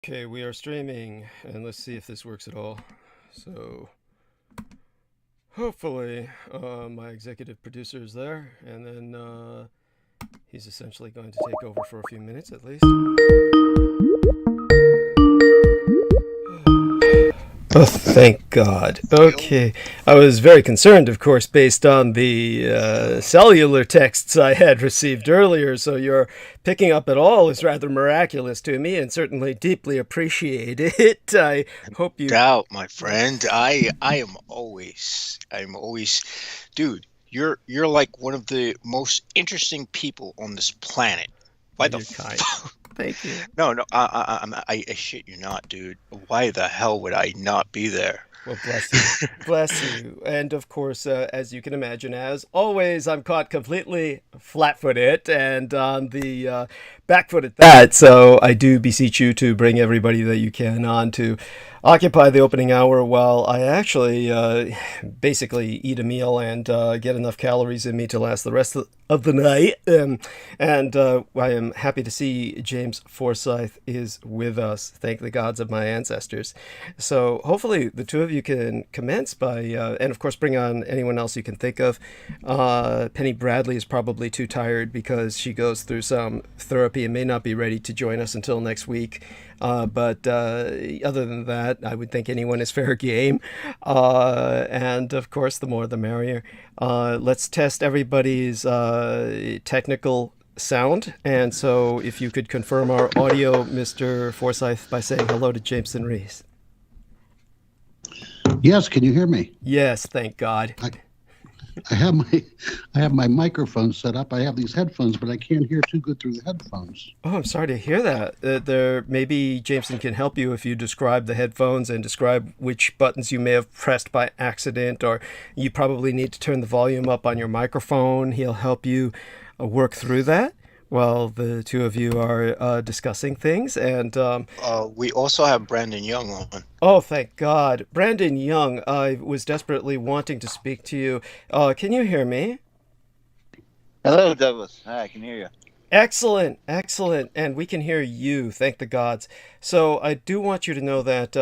Okay, we are streaming, and let's see if this works at all. So, hopefully, my executive producer is there, and then he's essentially going to take over for a few minutes at least. Oh, thank God. Okay. I was very concerned, of course, based on the cellular texts I had received earlier, so your picking up at all is rather miraculous to me and certainly deeply appreciate it. I hope you. Doubt, my friend. I'm always, dude. You're like one of the most interesting people on this planet. Oh, Why the you're kind. fuck? Thank you. No, no. I shit you not, dude. Why the hell would I not be there? Well, bless you. Bless you. And of course, as you can imagine, as always, I'm caught completely flat footed and on the back foot at that. So I do beseech you to bring everybody that you can on to occupy the opening hour while I actually basically eat a meal and get enough calories in me to last the rest of the night. And I am happy to see James Forsyth is with us. Thank the gods of my ancestors. So hopefully the two of you can commence by, and of course bring on anyone else you can think of. Penny Bradley is probably too tired because she goes through some therapy and may not be ready to join us until next week. But other than that, I would think anyone is fair game. And of course, the more the merrier. Let's test everybody's technical sound. And so if you could confirm our audio, Mr. Forsyth, by saying hello to Jameson Reese. Yes, can you hear me? Yes, thank God. I have my I have my microphone set up. I have these headphones, but I can't hear too good through the headphones. Oh, I'm sorry to hear that. There, maybe Jameson can help you if you describe the headphones and describe which buttons you may have pressed by accident, or you probably need to turn the volume up on your microphone. He'll help you work through that while the two of you are discussing things. And We also have Brandon Young on. oh, thank God, Brandon Young, I was desperately wanting to speak to you. Can you hear me? Hello, Douglas. Hi, I can hear you. Excellent, excellent, and we can hear you. Thank the gods. So I do want you to know that.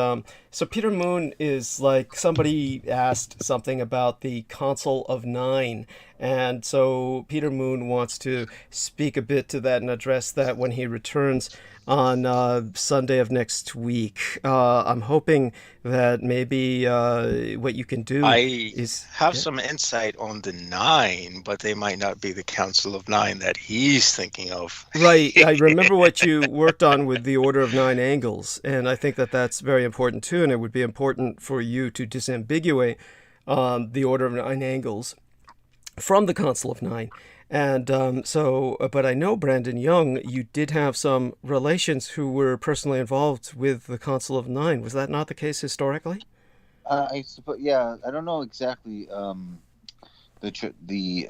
So Peter Moon is like somebody asked something about the Council of Nine, and so Peter Moon wants to speak a bit to that and address that when he returns on Sunday of next week. I'm hoping that maybe what you can do I is. have Yeah. some insight on the nine, but they might not be the Council of Nine that he's thinking of. Right. I remember what you worked on with the Order of Nine Angles, and I think that that's very important too. And it would be important for you to disambiguate the Order of Nine Angles from the Council of Nine. And but I know Brandon Young, you did have some relations who were personally involved with the Council of Nine. Was that not the case historically? I suppose, yeah. I don't know exactly the tra- the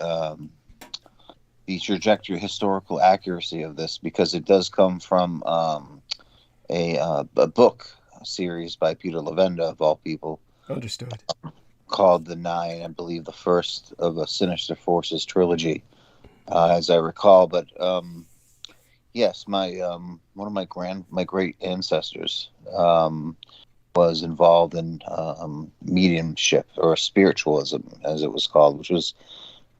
trajectory, historical accuracy of this because it does come from a book series by Peter Levenda of all people Understood. called The Nine. I believe the first of a Sinister Forces trilogy, as I recall. But yes, my one of my great ancestors. Was involved in mediumship or spiritualism, as it was called, which was,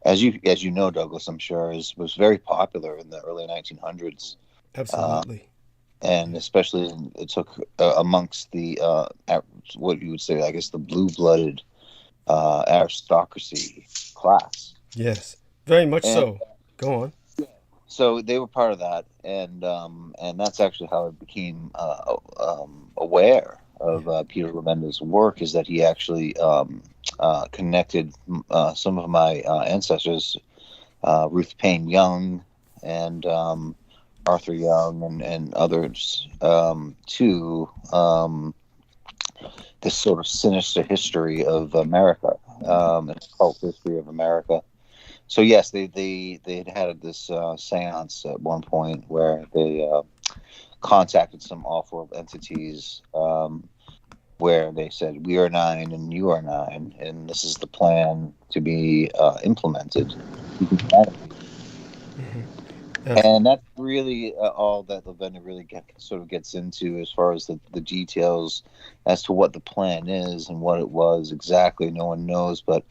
as you know, Douglas, I'm sure, was very popular in the early 1900s, Absolutely. and especially it took amongst the what you would say, I guess, the blue-blooded aristocracy class, Yes. Very much and so. Go on. so they were part of that, and that's actually how I became aware of Peter Levenda's work. Is that he actually connected some of my ancestors, Ruth Payne Young and Arthur Young and others, to this sort of sinister history of America, and cult history of America. So yes, they had this séance at one point where they contacted some off-world entities, where they said, "We are nine and you are nine, and this is the plan to be implemented." Mhm. And that's really all that Lavenda really gets into as far as the details as to what the plan is and what it was exactly. No one knows, but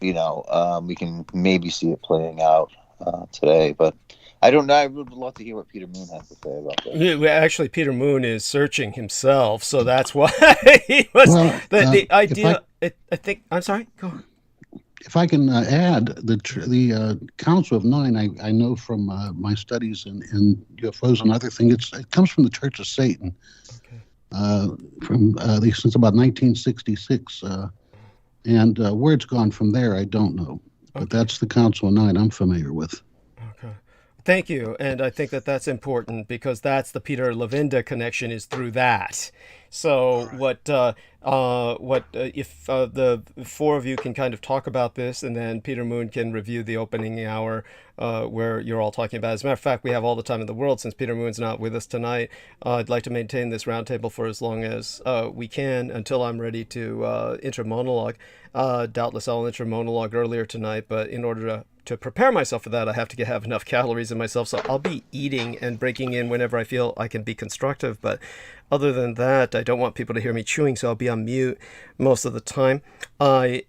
we can maybe see it playing out today. But I don't know. I would love to hear what Peter Moon has to say about this. Yeah, well, actually, Peter Moon is searching himself, so that's why he was Well, the idea. I think. I'm sorry. Go on. If I can add, the Council of Nine, I know from my studies in UFOs and other things, it comes from the Church of Satan, since about 1966, and where it's gone from there, I don't know. But that's the Council of Nine I'm familiar with. Okay. Thank you, and I think that that's important because that's the Peter Lavenda connection is through that. So if the four of you can kind of talk about this, and then Peter Moon can review the opening hour where you're all talking about. As a matter of fact, we have all the time in the world since Peter Moon's not with us tonight. I'd like to maintain this roundtable for as long as we can until I'm ready to intra-monologue. Doubtless I'll intra-monologue earlier tonight, but in order to prepare myself for that, I have to have enough calories in myself. So I'll be eating and breaking in whenever I feel I can be constructive. But other than that, I don't want people to hear me chewing, so I'll be on mute most of the time. Throughout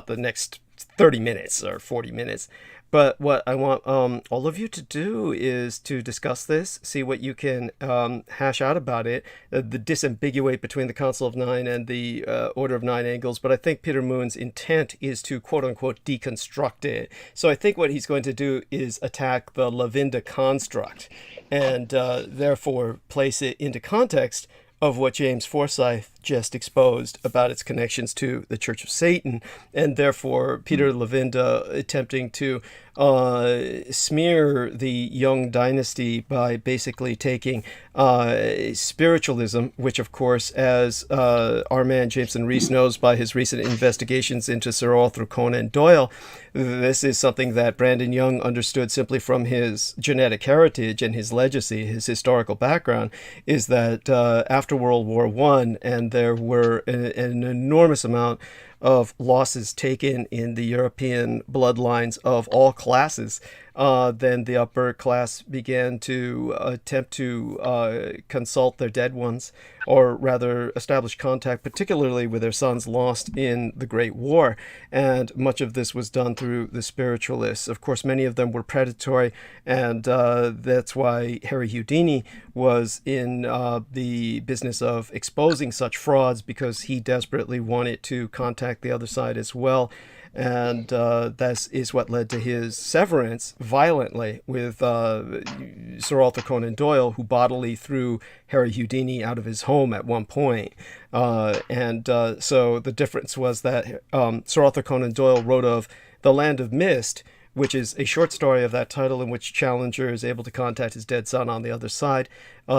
the next 30 minutes or 40 minutes. But what I want all of you to do is to discuss this, see what you can hash out about it, the disambiguate between the Council of Nine and the Order of Nine Angles. But I think Peter Moon's intent is to, quote-unquote, deconstruct it. So I think what he's going to do is attack the Lavenda construct and therefore place it into context of what James Forsyth just exposed about its connections to the Church of Satan, and therefore Peter Lavenda attempting to smear the Young dynasty by basically taking spiritualism, which of course, as our man Jameson Reese knows by his recent investigations into Sir Arthur Conan Doyle, this is something that Brandon Young understood simply from his genetic heritage and his legacy, his historical background, is that after World War I, and there were an enormous amount of losses taken in the European bloodlines of all classes, then the upper class began to attempt to consult their dead ones, or rather establish contact, particularly with their sons lost in the Great War. And much of this was done through the spiritualists. Of course, many of them were predatory, and that's why Harry Houdini was in the business of exposing such frauds, because he desperately wanted to contact the other side as well. And that is what led to his severance violently with Sir Arthur Conan Doyle, who bodily threw Harry Houdini out of his home at one point. So the difference was that Sir Arthur Conan Doyle wrote of The Land of Mist, which is a short story of that title, in which Challenger is able to contact his dead son on the other side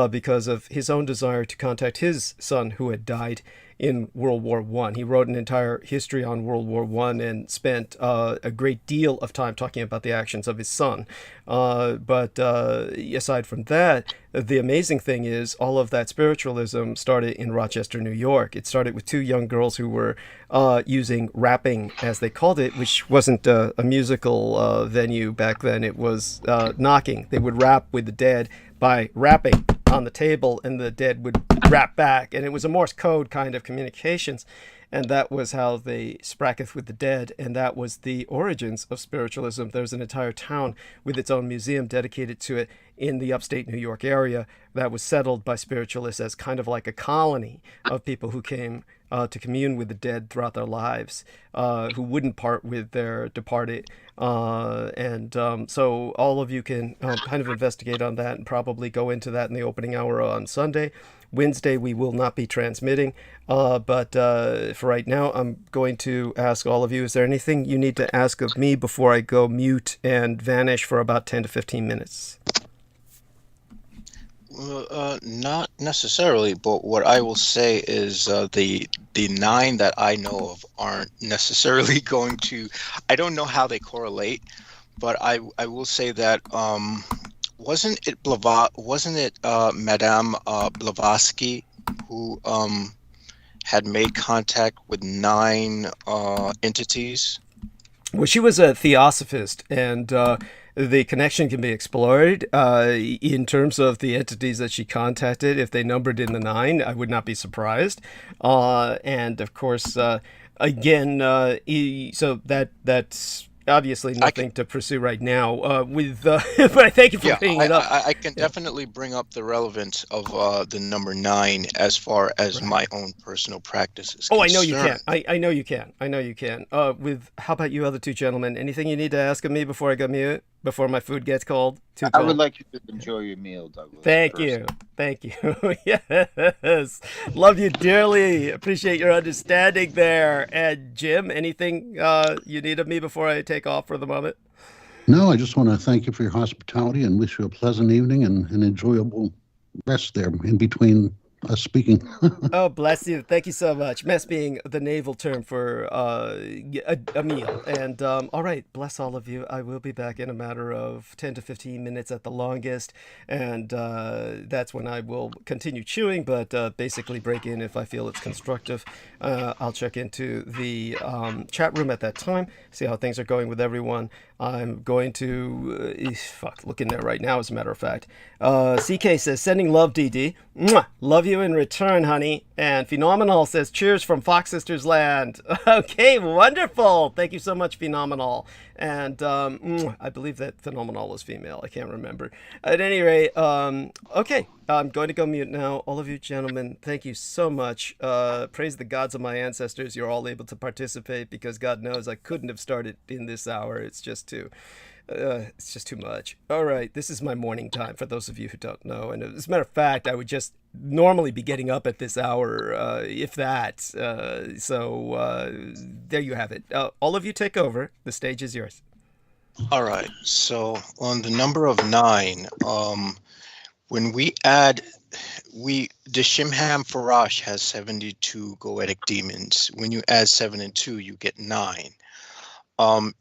because of his own desire to contact his son who had died in World War I. He wrote an entire history on World War I and spent a great deal of time talking about the actions of his son. But aside from that, the amazing thing is all of that spiritualism started in Rochester, New York. It started with two young girls who were using rapping, as they called it, which wasn't a musical venue back then. It was knocking. They would rap with the dead by rapping on the table, and the dead would rap back. And it was a Morse code kind of communications. And that was how they spracketh with the dead. And that was the origins of spiritualism. There's an entire town with its own museum dedicated to it in the upstate New York area that was settled by spiritualists as kind of like a colony of people who came to commune with the dead throughout their lives, who wouldn't part with their departed. So all of you can kind of investigate on that and probably go into that in the opening hour on Sunday. Wednesday we will not be transmitting, but for right now I'm going to ask all of you, is there anything you need to ask of me before I go mute and vanish for about 10 to 15 minutes? Not necessarily, but what I will say is the nine that I know of aren't necessarily going to. I don't know how they correlate, but I will say that wasn't it Madame Blavatsky who had made contact with 9 entities? Well, she was a theosophist, and the connection can be explored in terms of the entities that she contacted. If they numbered in the nine, I would not be surprised. And of course, again, so that's obviously nothing to pursue right now. But I thank you for Yeah, bringing it up. I can definitely bring up the relevance of the number 9 as far as my own personal practice is Oh, concerned. I know you can. I know you can. I know you can. How about you other two gentlemen? Anything you need to ask of me before I go mute? Before my food gets cold? Too I cold? would like you to enjoy your meal, Douglas. Thank first. you. Thank you. Yes. Love you dearly. Appreciate your understanding there. And Jim, anything you need of me before I take off for the moment? No, I just want to thank you for your hospitality and wish you a pleasant evening and an enjoyable rest there in between us speaking. Oh, bless you. Thank you so much. Mess being the naval term for a meal. And all right, bless all of you. I will be back in a matter of 10 to 15 minutes at the longest. And that's when I will continue chewing, but basically break in if I feel it's constructive. I'll check into the chat room at that time, see how things are going with everyone. I'm going to look in there right now, as a matter of fact. CK says, sending love, DD. Mwah! Love you in return, honey. And Phenomenal says, cheers from Fox Sisters Land. Okay, wonderful. Thank you so much, Phenomenal. And I believe that Phenomenal is female. I can't remember. At any rate, okay, I'm going to go mute now. All of you gentlemen, thank you so much. Praise the gods of my ancestors. You're all able to participate because God knows I couldn't have started in this hour. It's just too much. All right, this is my morning time for those of you who don't know. And as a matter of fact, I would just normally be getting up at this hour, if that. So there you have it. All of you take over. The stage is yours. All right. So on the number of 9, when we add, the Shimham Farash has 72 goetic demons. When you add 7 and 2, you get 9.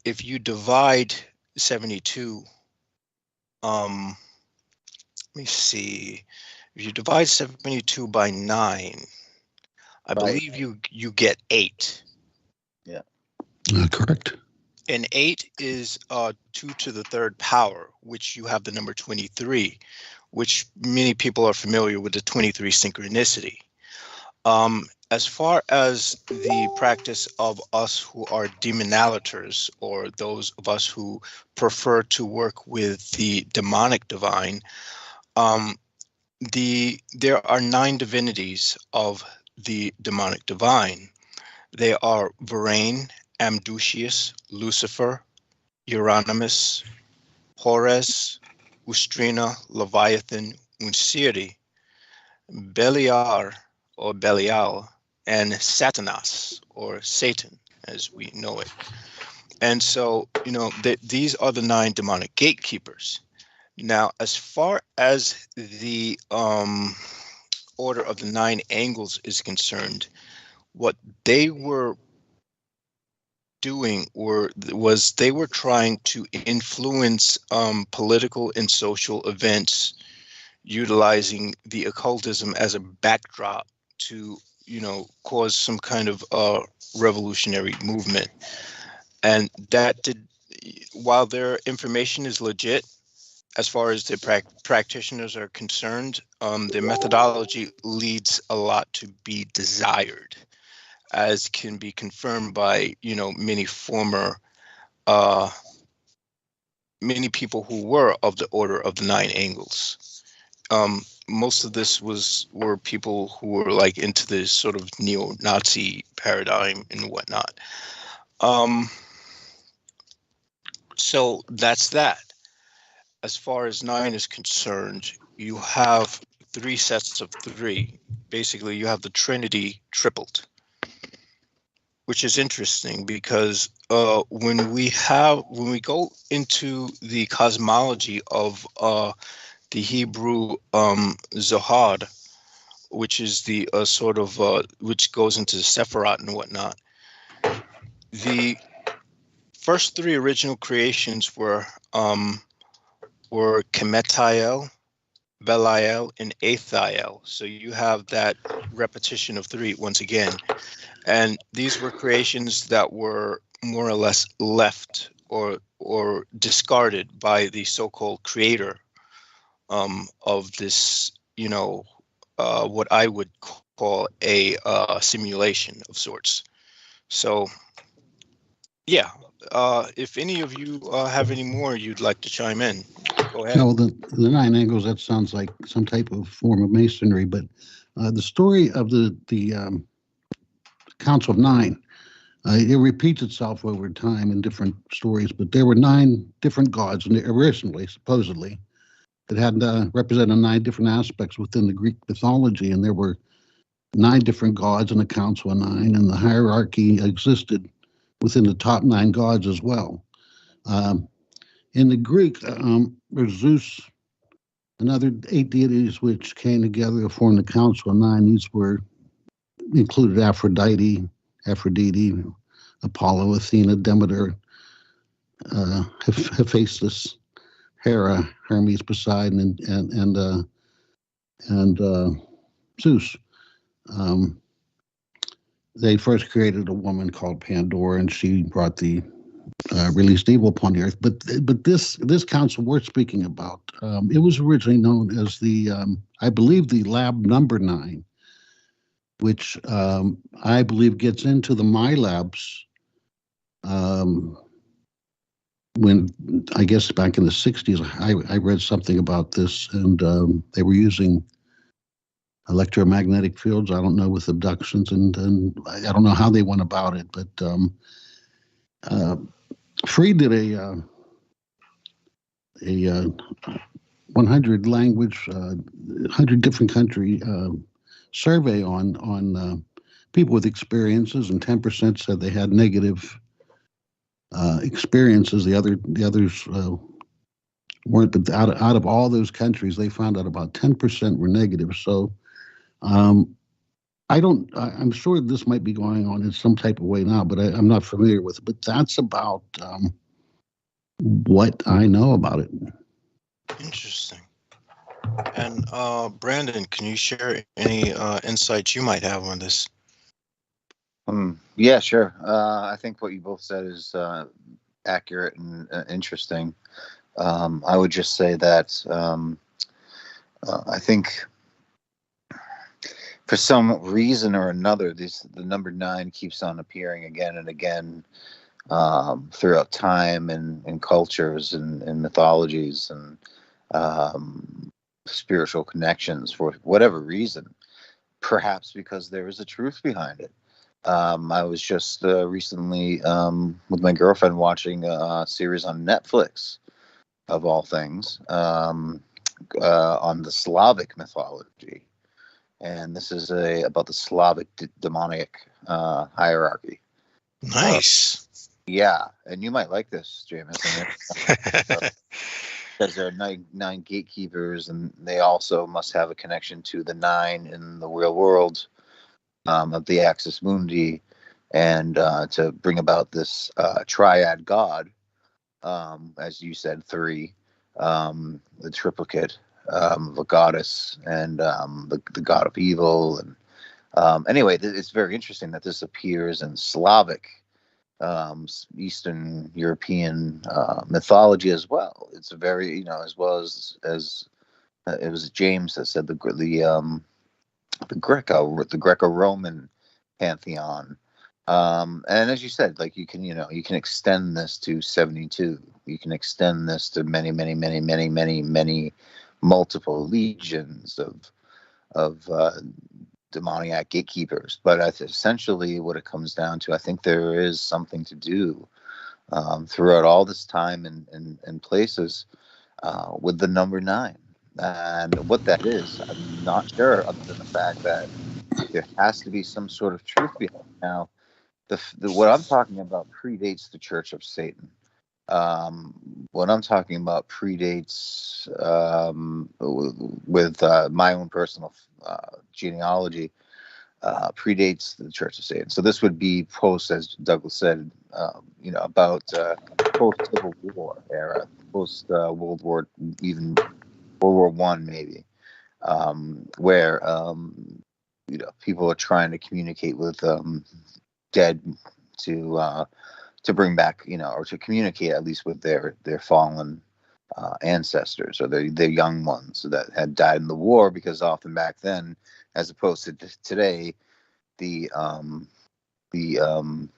If you divide 72, let me see. If you divide 72 by 9, I believe you get 8. Yeah. Correct. And 8 is 2 to the 3rd power, which you have the number 23, which many people are familiar with the 23 synchronicity. As far as the practice of us who are demonalitors, or those of us who prefer to work with the demonic divine, there are 9 divinities of the demonic divine. They are Varain, Amducius, Lucifer, Euronymous, Horus, Ustrina, Leviathan, Unsiri, Beliar or Belial, and Satanas or Satan as we know it. And so, these are the 9 demonic gatekeepers. Now, as far as the order of the 9 angles is concerned, what they were doing was they were trying to influence political and social events, utilizing the occultism as a backdrop to cause some kind of revolutionary movement. And that did, while their information is legit as far as the practitioners are concerned, their methodology leads a lot to be desired, as can be confirmed by many former many people who were of the order of the 9 angles. Most of this were people who were like into this sort of neo-Nazi paradigm and whatnot. So that's that. As far as 9 is concerned, you have 3 sets of 3. Basically, you have the Trinity tripled, which is interesting because when we go into the cosmology of the Hebrew Zohar, which is the sort of which goes into the Sephirot and whatnot, the first 3 original creations were Kemethiel, Belial, and Athiel. So you have that repetition of 3 once again. And these were creations that were more or less left or discarded by the so-called creator of this, what I would call a simulation of sorts. So, yeah, if any of you have any more you'd like to chime in, go ahead. No, the 9 angles, that sounds like some type of form of masonry, but the story of the Council of Nine, it repeats itself over time in different stories, but there were 9 different gods originally, supposedly, that had represented 9 different aspects within the Greek mythology, and there were 9 different gods in the Council of Nine, and the hierarchy existed within the top 9 gods as well. In the Greek, there's Zeus, another 8 deities which came together to form the Council of Nine. These were included Aphrodite, Apollo, Athena, Demeter, Hephaestus, Hera, Hermes, Poseidon, and Zeus. They first created a woman called Pandora, and she brought the released evil upon the earth. But this council we're speaking about, it was originally known as I believe the lab number 9, which I believe gets into the MyLabs when, I guess back in the 60s, I read something about this, and they were using electromagnetic fields, I don't know, with abductions, and I don't know how they went about it, but Freed did a 100 language, 100 different country survey on people with experiences, and 10% said they had negative experiences. The others weren't. But out of all those countries, they found out about 10% were negative. So I'm sure this might be going on in some type of way now, but I'm not familiar with it. But that's about what I know about it. Interesting. And Brandon, can you share any insights you might have on this? Yeah, sure. I think what you both said is accurate and interesting. I would just say that I think for some reason or another, the number 9 keeps on appearing again and again throughout time and cultures and mythologies and spiritual connections for whatever reason. Perhaps because there is a truth behind it. I was just recently with my girlfriend watching a series on Netflix, of all things, on the Slavic mythology. And this is about the Slavic demonic hierarchy. Nice. Yeah, and you might like this, Jameson. Because there are 9 gatekeepers, and they also must have a connection to the 9 in the real world of the Axis Mundi, and to bring about this triad god, as you said, 3, the triplicate of a goddess and the god of evil. And anyway, it's very interesting that this appears in Slavic, Eastern European mythology as well. It's a very, as well as it was James that said the Greco-Roman pantheon. And as you said, like you can extend this to 72. You can extend this to many multiple legions of demoniac gatekeepers. But that's essentially what it comes down to. I think there is something to do throughout all this time and places with the number 9. And what that is, I'm not sure, other than the fact that there has to be some sort of truth behind it. Now, what I'm talking about predates the Church of Satan. What I'm talking about predates with my own personal genealogy, predates the Church of Satan. So this would be post, as Douglas said, about post-Civil War era, post World War, even World War One, maybe, where people are trying to communicate with dead to to bring back, or to communicate at least with their fallen ancestors, or their young ones that had died in the war, because often back then, as opposed to today, the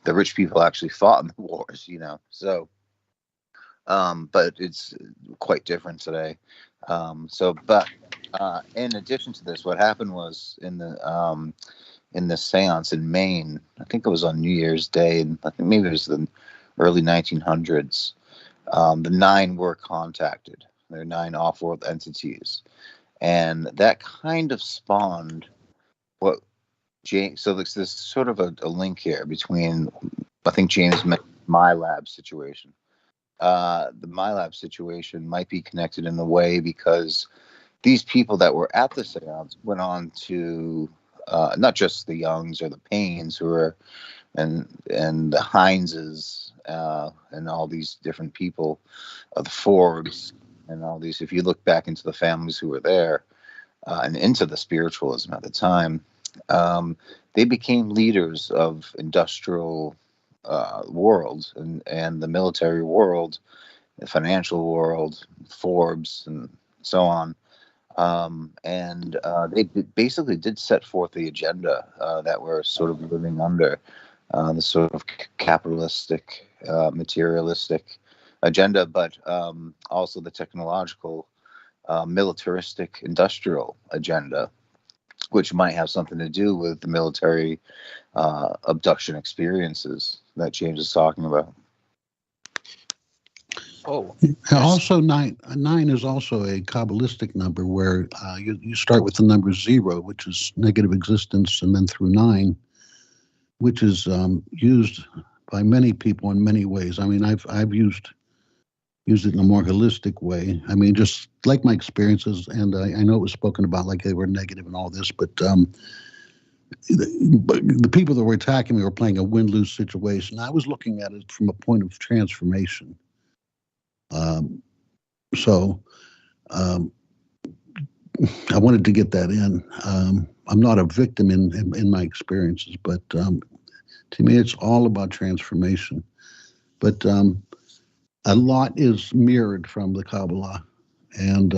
rich people actually fought in the wars, So, but it's quite different today. But in addition to this, what happened was in the seance in Maine, I think it was on New Year's Day, and I think maybe it was the early 1900s. The 9 were contacted. There are 9 off-world entities, and that kind of spawned what James. So there's sort of a link here between, I think James mentioned my lab situation. The my lab situation might be connected in a way because these people that were at the seance went on to not just the Youngs or the Paynes and the Hineses and all these different people, the Forbes and all these. If you look back into the families who were there and into the spiritualism at the time, they became leaders of industrial world and the military world, the financial world, Forbes, and so on. And they basically did set forth the agenda that we're sort of living under, the sort of capitalistic, materialistic agenda, but also the technological, militaristic, industrial agenda, which might have something to do with the military abduction experiences that James is talking about. Oh, Also, nine is also a Kabbalistic number where you start with the number 0, which is negative existence, and then through 9, which is used by many people in many ways. I mean, I've used it in a more holistic way. I mean, just like my experiences, and I know it was spoken about like they were negative and all this, but the people that were attacking me were playing a win-lose situation. I was looking at it from a point of transformation. So I wanted to get that in. I'm not a victim in my experiences, but to me, it's all about transformation. But a lot is mirrored from the Kabbalah, and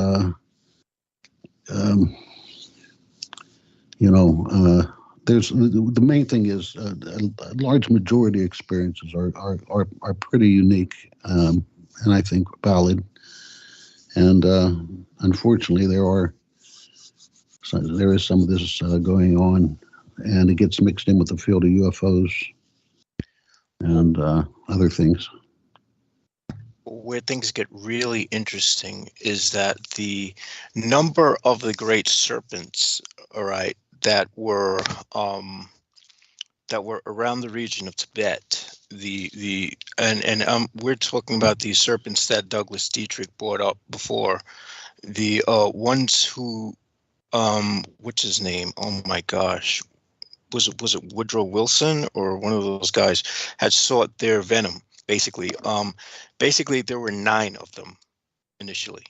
there's the main thing is a large majority of experiences are pretty unique, and I think valid. And unfortunately, there is some of this going on, and it gets mixed in with the field of UFOs and other things. Where things get really interesting is that the number of the great serpents, all right, that were around the region of Tibet, we're talking about these serpents that Douglas Dietrich brought up before, the ones who what's his name? Oh my gosh, was it Woodrow Wilson or one of those guys had sought their venom? Basically, there were 9 of them initially.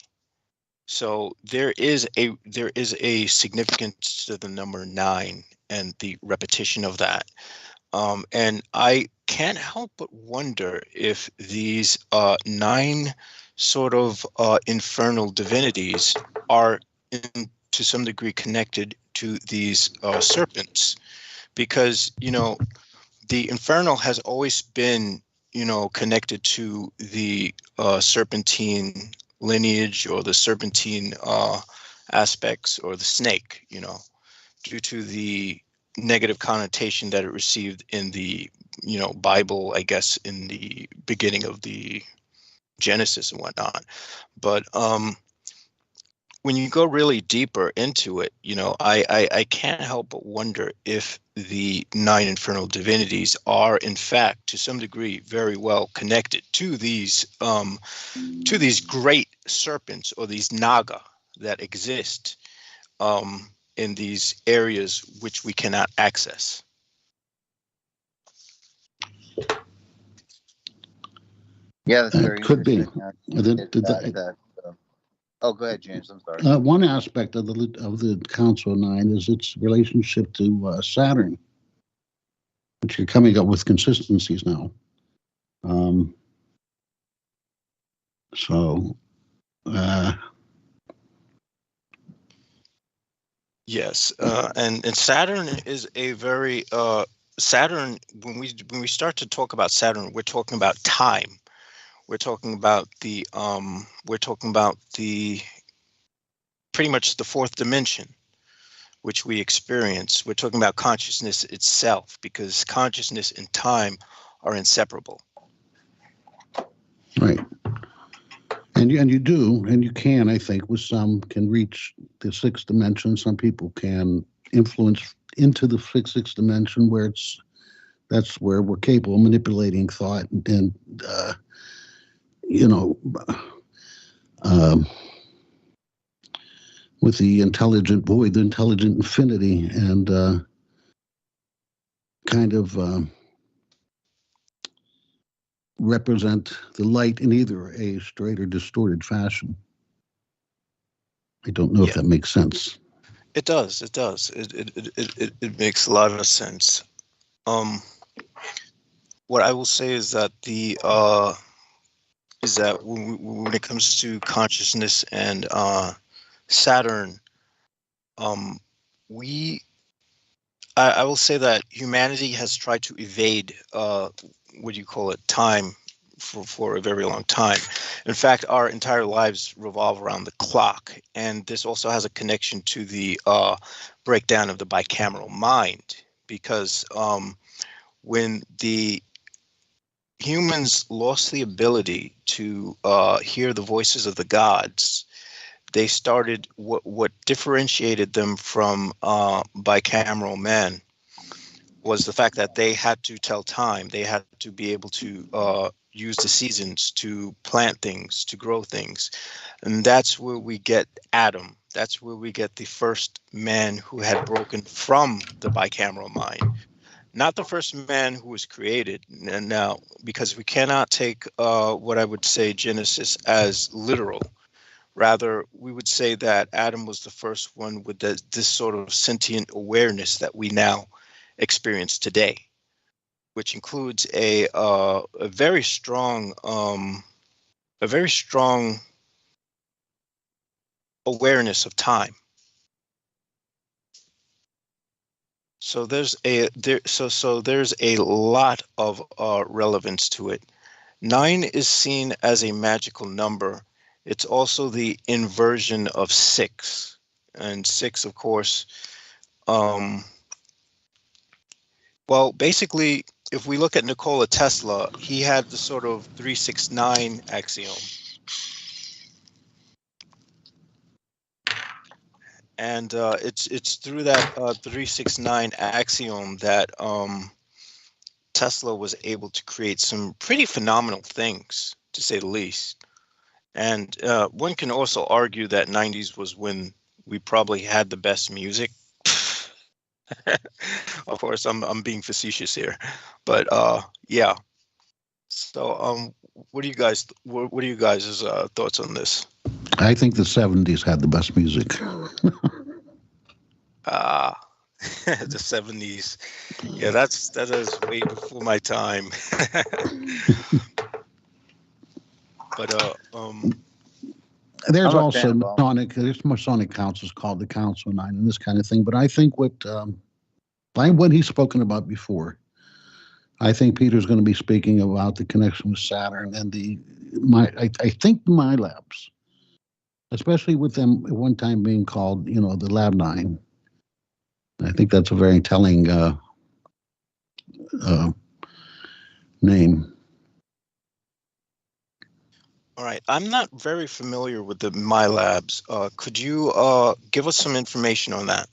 So there is a significance to the number 9 and the repetition of that. And I can't help but wonder if these 9 sort of infernal divinities are to some degree connected to these serpents, because the infernal has always been connected to the serpentine lineage or the serpentine aspects, or the snake, due to the negative connotation that it received in the Bible, I guess, in the beginning of the Genesis and whatnot. But when you go really deeper into it, I can't help but wonder if the 9 infernal divinities are, in fact, to some degree, very well connected to these great serpents, or these naga that exist in these areas which we cannot access. Yeah, that's very could be. Oh, go ahead, James. I'm sorry. One aspect of the Council of 9 is its relationship to Saturn, which you're coming up with consistencies now. Um, so, Yes, and Saturn is a very Saturn. When we start to talk about Saturn, we're talking about time. We're talking about the pretty much the fourth dimension, which we experience. We're talking about consciousness itself, because consciousness and time are inseparable. right. And you do, and you can, I think, with some can reach the sixth dimension. Some people can influence into the sixth dimension where that's where we're capable of manipulating thought and you know, um, with the intelligent void, the intelligent infinity, and kind of represent the light in either a straight or distorted fashion. I don't know if that makes sense. It does. It does. It makes a lot of sense. What I will say is that when it comes to consciousness and Saturn, we I will say that humanity has tried to evade what do you call it, time for a very long time. In fact, our entire lives revolve around the clock, and this also has a connection to the breakdown of the bicameral mind, because when the humans lost the ability to hear the voices of the gods, they started what differentiated them from bicameral men was the fact that they had to tell time. They had to be able to use the seasons to plant things, to grow things. And that's where we get Adam. That's where we get the first man who had broken from the bicameral mind. Not the first man who was created. And now, because we cannot take what I would say Genesis as literal. Rather, we would say that Adam was the first one with this sort of sentient awareness that we now experience today, which includes a very strong awareness of time. So there's a lot of relevance to it. 9 is seen as a magical number. It's also the inversion of 6, and 6, of course. Well, basically, if we look at Nikola Tesla, he had the sort of 369 axiom. And it's through that 369 axiom that Tesla was able to create some pretty phenomenal things, to say the least. And one can also argue that 90s was when we probably had the best music. Of course, I'm being facetious here, but yeah. So what are you guys' thoughts on this? I think the 70s had the best music. The 70s. Yeah, that is way before my time. But there's I'm a also fan of there's Masonic councils called the Council of Nine and this kind of thing. But I think what he's spoken about before, I think Peter's going to be speaking about the connection with Saturn and I think the My Labs, especially with them at one time being called, the Lab 9. I think that's a very telling name. all right, I'm not very familiar with the My Labs. Could you give us some information on that?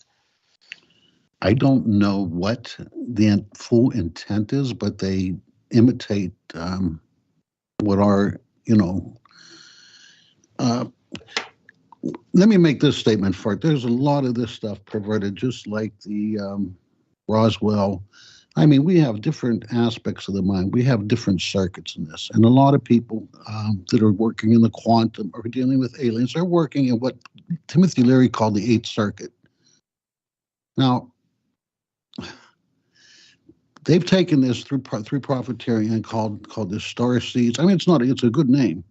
I don't know what the full intent is, but they imitate what are, let me make this statement first. There's a lot of this stuff perverted, just like the Roswell. I mean, we have different aspects of the mind. We have different circuits in this. And a lot of people that are working in the quantum or dealing with aliens are working in what Timothy Leary called the 8th circuit. Now, they've taken this through profiteering and called this star seeds. I mean, it's a good name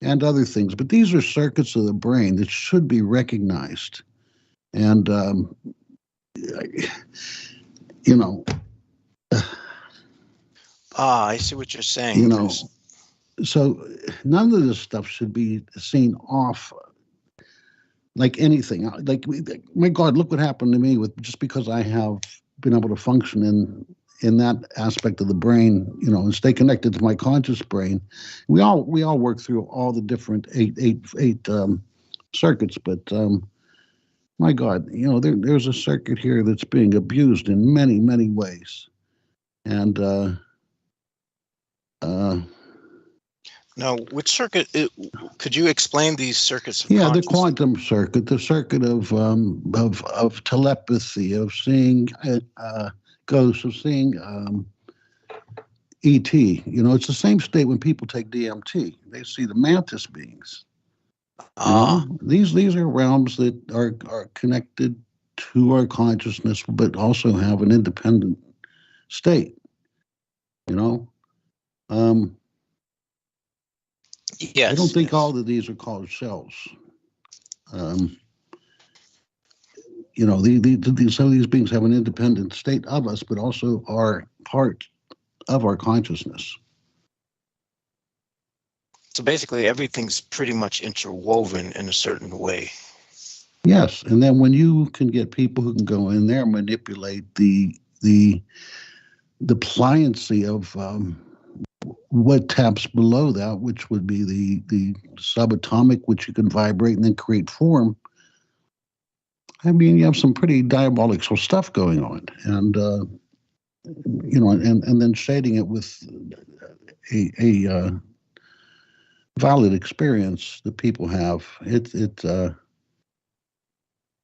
and other things, but these are circuits of the brain that should be recognized. And you know, I see what you're saying, you know, Chris. so none of this stuff should be seen off like anything. Like, my God, look what happened to me with just because I have been able to function in that aspect of the brain, and stay connected to my conscious brain. We all work through all the different eight circuits, but my God, there's a circuit here that's being abused in many, many ways, and Now, which circuit? Could you explain these circuits of yeah, the consciousness? quantum circuit, the circuit of telepathy, of seeing ghosts, of seeing ET. It's the same state when people take DMT. They see the mantis beings. These are realms that are connected to our consciousness, but also have an independent state. Yes. I don't think yes. all of these are called shells. Some of these beings have an independent state of us, but also are part of our consciousness. So basically, everything's pretty much interwoven in a certain way. Yes, and then when you can get people who can go in there and manipulate the pliancy of what taps below that, which would be the subatomic, which you can vibrate and then create form. I mean, you have some pretty diabolical stuff going on, and and then shading it with a valid experience that people have.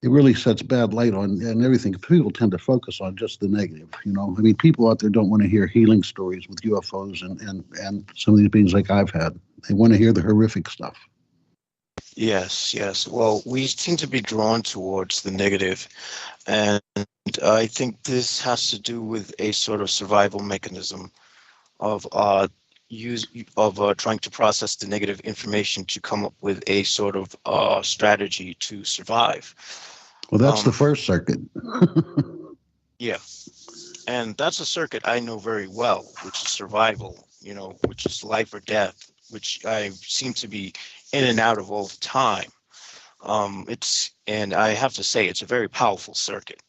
It really sets bad light on and everything. People tend to focus on just the negative. I mean, people out there don't want to hear healing stories with UFOs and some of these beings like I've had. They want to hear the horrific stuff. Yes. Well, we seem to be drawn towards the negative, and I think this has to do with a sort of survival mechanism of trying to process the negative information to come up with a sort of strategy to survive. Well, that's the first circuit. Yeah. And that's a circuit I know very well, which is survival, which is life or death, which I seem to be in and out of all the time. And I have to say, it's a very powerful circuit.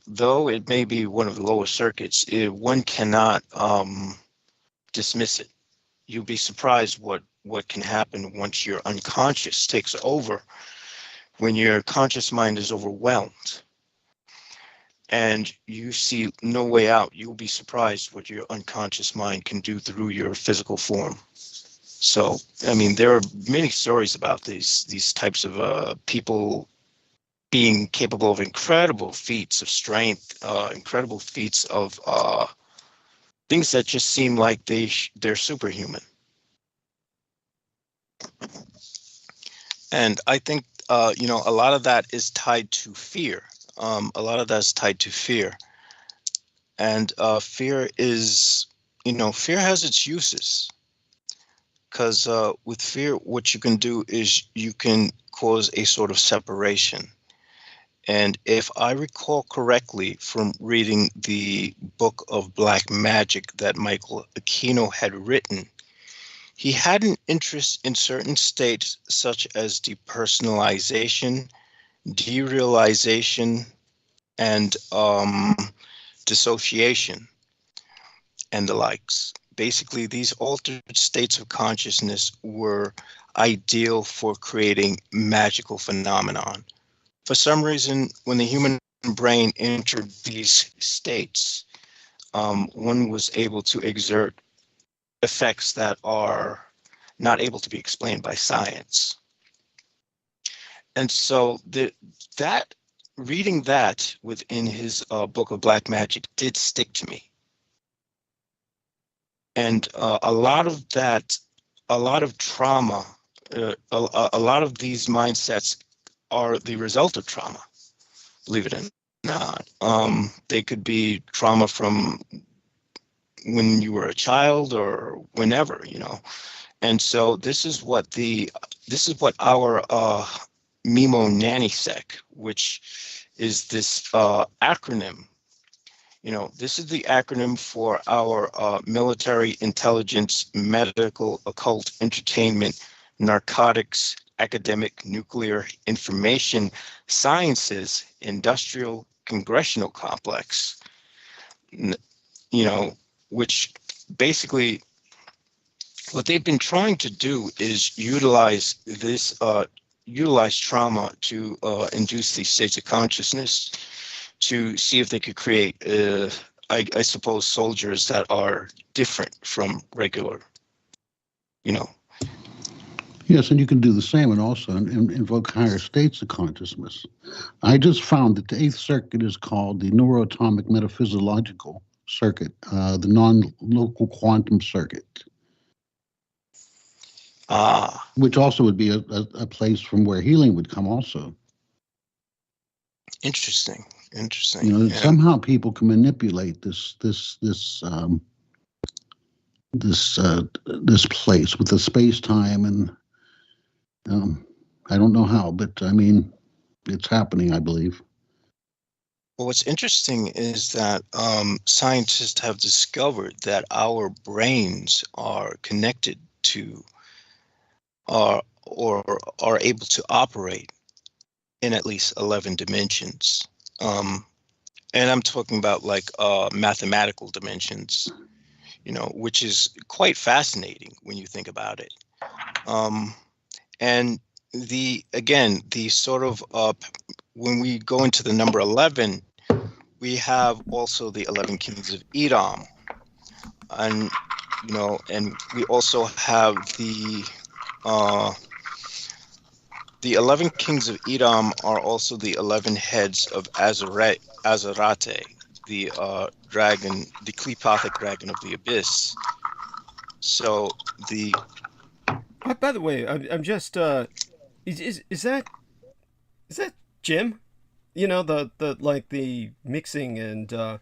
Though it may be one of the lowest circuits, one cannot dismiss it. You'll be surprised what can happen once your unconscious takes over, when your conscious mind is overwhelmed and you see no way out. You'll be surprised what your unconscious mind can do through your physical form. So, I mean, there are many stories about these types of people being capable of incredible feats of strength, incredible feats of things that just seem like they're superhuman. And I think, a lot of that is tied to fear. A lot of that's tied to fear. And fear is, fear has its uses. Because with fear, what you can do is you can cause a sort of separation. And if I recall correctly from reading the book of Black Magic that Michael Aquino had written, he had an interest in certain states such as depersonalization, derealization, and dissociation, and the likes. Basically, these altered states of consciousness were ideal for creating magical phenomenon. For some reason, when the human brain entered these states, one was able to exert effects that are not able to be explained by science. And so reading that within his book of Black Magic did stick to me. And a lot of trauma, a lot of these mindsets are the result of trauma, believe it or not. They could be trauma from when you were a child or whenever, you know. And so this is what our MIMO NANISEC, which is this acronym. You know, this is the acronym for our military intelligence, medical, occult, entertainment, narcotics, academic, nuclear, information, sciences, industrial, congressional complex. You know, which basically what they've been trying to do is utilize trauma to induce these states of consciousness, to see if they could create, I suppose, soldiers that are different from regular, you know. Yes, and you can do the same and also invoke higher states of consciousness. I just found that the Eighth Circuit is called the Neuroatomic Metaphysiological Circuit, the non-local quantum circuit. Which also would be a place from where healing would come also. Interesting. You know, yeah. Somehow people can manipulate this place with the space-time, and I don't know how, but I mean, it's happening, I believe. Well, what's interesting is that scientists have discovered that our brains are connected to or are able to operate in at least 11 dimensions. And I'm talking about like mathematical dimensions, you know, which is quite fascinating when you think about it. And the sort of when we go into the number 11, we have also the 11 kings of Edom, and you know, and we also have the 11 kings of Edom are also the 11 heads of Azarate, the dragon, the Klepothic dragon of the abyss. So the. By the way, I'm just is that Jim? You know, the like the mixing and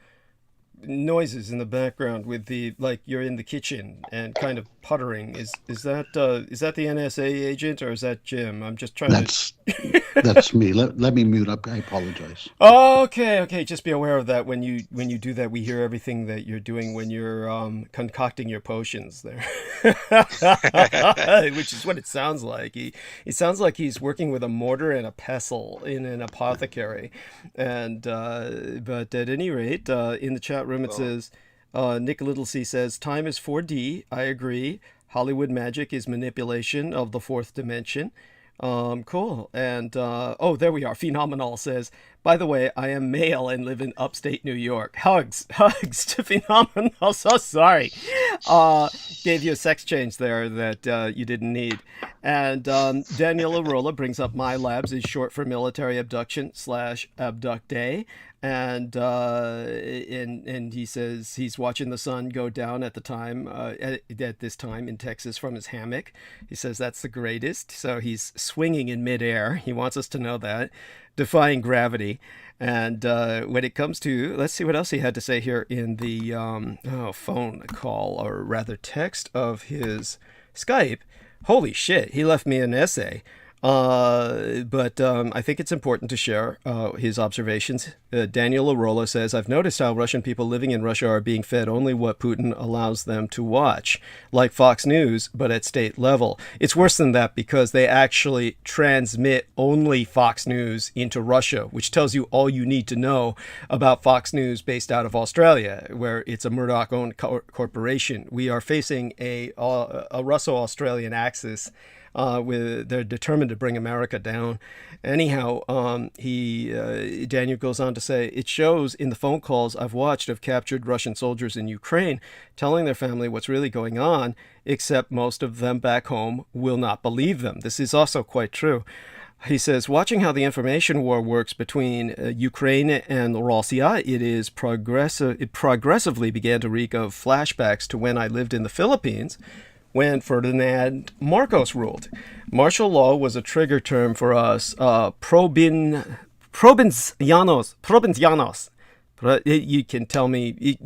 noises in the background with the, like, you're in the kitchen and kind of puttering. Is that the NSA agent, or is that Jim? I'm just trying That's me. Let me mute up. I apologize. Okay. Just be aware of that when you do that. We hear everything that you're doing when you're concocting your potions there, which is what it sounds like. It sounds like he's working with a mortar and a pestle in an apothecary, and but at any rate, in the chat room it says, Nick Littlesea says, time is 4D. I agree. Hollywood magic is manipulation of the fourth dimension. Cool. And there we are. Phenomenal says, by the way, I am male and live in upstate New York. Hugs to Phenomenal. So sorry. Gave you a sex change there that you didn't need. And Daniel Arola brings up My Labs is short for military abduction / abduct day. And he says he's watching the sun go down at this time in Texas from his hammock. He says that's the greatest. So he's swinging in midair. He wants us to know that, defying gravity. And when it comes to, let's see what else he had to say here in the phone call, or rather text of his Skype. Holy shit, he left me an essay. But I think it's important to share his observations. Daniel Arola says, I've noticed how Russian people living in Russia are being fed only what Putin allows them to watch, like Fox News, but at state level. It's worse than that, because they actually transmit only Fox News into Russia, which tells you all you need to know about Fox News based out of Australia, where it's a Murdoch-owned corporation. We are facing a Russo-Australian axis. They're determined to bring America down. Anyhow, Daniel goes on to say, it shows in the phone calls I've watched of captured Russian soldiers in Ukraine telling their family what's really going on, except most of them back home will not believe them. This is also quite true. He says, watching how the information war works between Ukraine and Russia, it progressively began to reek of flashbacks to when I lived in the Philippines, when Ferdinand Marcos ruled. Martial law was a trigger term for us. Provincianos. You can tell me,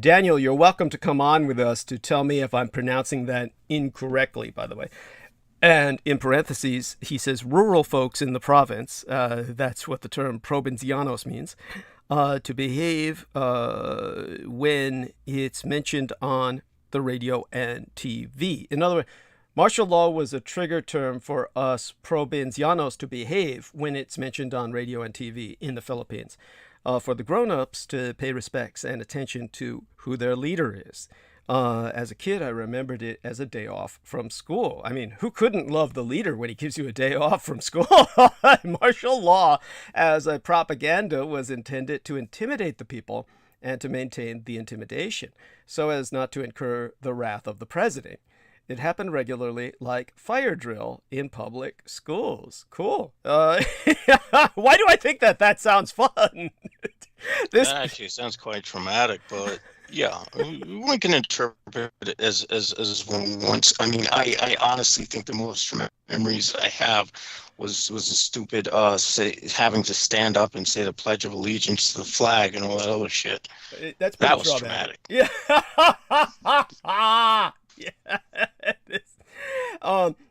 Daniel, you're welcome to come on with us to tell me if I'm pronouncing that incorrectly, by the way. And in parentheses, he says rural folks in the province, that's what the term provincianos means, to behave when it's mentioned on the radio and TV. In other words, martial law was a trigger term for us provincianos to behave when it's mentioned on radio and TV in the Philippines. For the grown-ups to pay respects and attention to who their leader is. As a kid, I remembered it as a day off from school. I mean, who couldn't love the leader when he gives you a day off from school? Martial law as a propaganda was intended to intimidate the people and to maintain the intimidation, so as not to incur the wrath of the president. It happened regularly, like fire drill in public schools. Cool. Why do I think that sounds fun? That actually sounds quite traumatic, but yeah, one can interpret it as once. I mean, I honestly think the most traumatic memories I have was a stupid having to stand up and say the Pledge of Allegiance to the flag and all that other shit. That was traumatic. Yeah.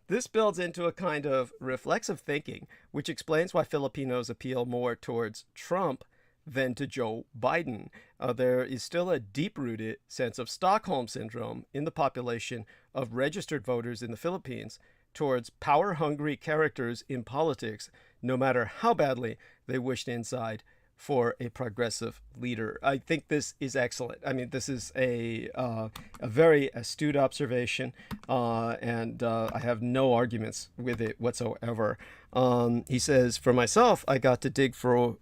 This builds into a kind of reflexive thinking, which explains why Filipinos appeal more towards Trump than to Joe Biden. There is still a deep-rooted sense of Stockholm syndrome in the population of registered voters in the Philippines towards power-hungry characters in politics, no matter how badly they wished inside for a progressive leader. I think this is excellent. I mean, this is a very astute observation, and I have no arguments with it whatsoever. He says, for myself, I got to dig for old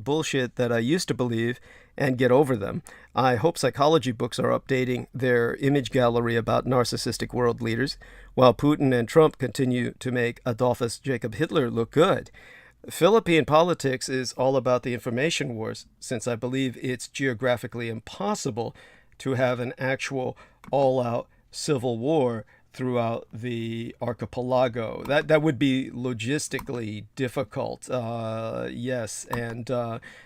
bullshit that I used to believe and get over them. I hope psychology books are updating their image gallery about narcissistic world leaders, while Putin and Trump continue to make Adolphus Jacob Hitler look good. Philippine politics is all about the information wars, since I believe it's geographically impossible to have an actual all-out civil war throughout the archipelago. That would be logistically difficult. Yes, and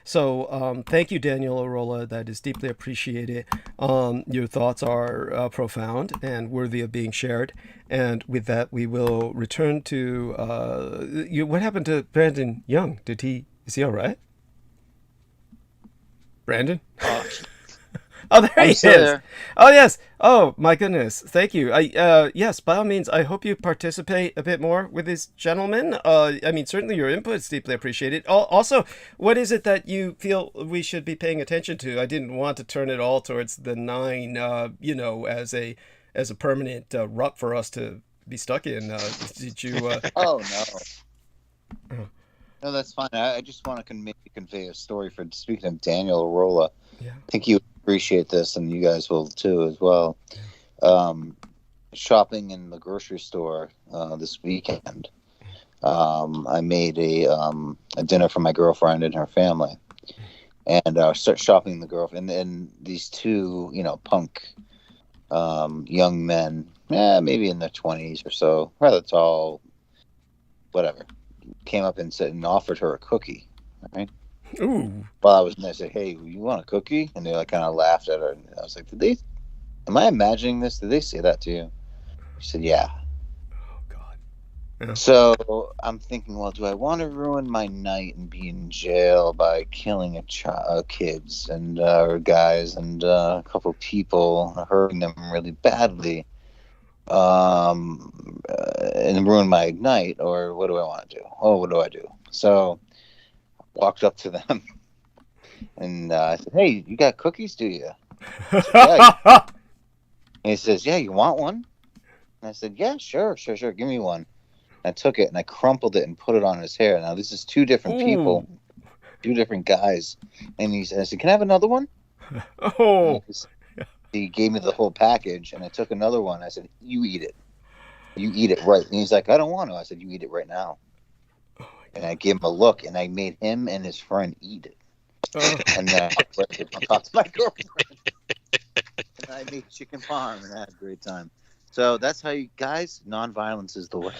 so thank you, Daniel Arola. That is deeply appreciated. Your thoughts are profound and worthy of being shared. And with that, we will return to what happened to Brandon Young? Is he all right? Brandon? Oh, there he is. There. Oh, yes. Oh, my goodness. Thank you. Yes, by all means, I hope you participate a bit more with this gentleman. I mean, certainly your input is deeply appreciated. Also, what is it that you feel we should be paying attention to? I didn't want to turn it all towards the 9, as a permanent rut for us to be stuck in. Did you? Oh, no. No, that's fine. I just want to maybe convey a story for speaking of Daniel Arola. Yeah. I think you appreciate this, and you guys will too as well. Shopping in the grocery store this weekend. I made a dinner for my girlfriend and her family, and start shopping the girlfriend. And these two, punk young men, maybe in their 20s or so, rather tall, whatever, came up and said and offered her a cookie. Right. Ooh. While I was in there, I said, "Hey, you want a cookie?" And they kind of laughed at her. And I was like, am I imagining this? Did they say that to you? She said, "Yeah." Oh, God. Yeah. So I'm thinking, well, do I want to ruin my night and be in jail by killing kids and or guys and a couple people, hurting them really badly, and ruin my night? Or what do I want to do? Oh, what do I do? So walked up to them and I said, "Hey, you got cookies, do you?" Said, yeah. And he says, "Yeah, you want one?" And I said, "Yeah, sure. Give me one." And I took it and I crumpled it and put it on his hair. Now, this is two different people, two different guys. And I said, "Can I have another one?" Oh. He gave me the whole package, and I took another one. I said, "You eat it. You eat it right." And he's like, "I don't want to." I said, "You eat it right now." And I gave him a look, and I made him and his friend eat it. And then I talked to my girlfriend. And I made chicken parm, and I had a great time. So that's how you guys, nonviolence is the way.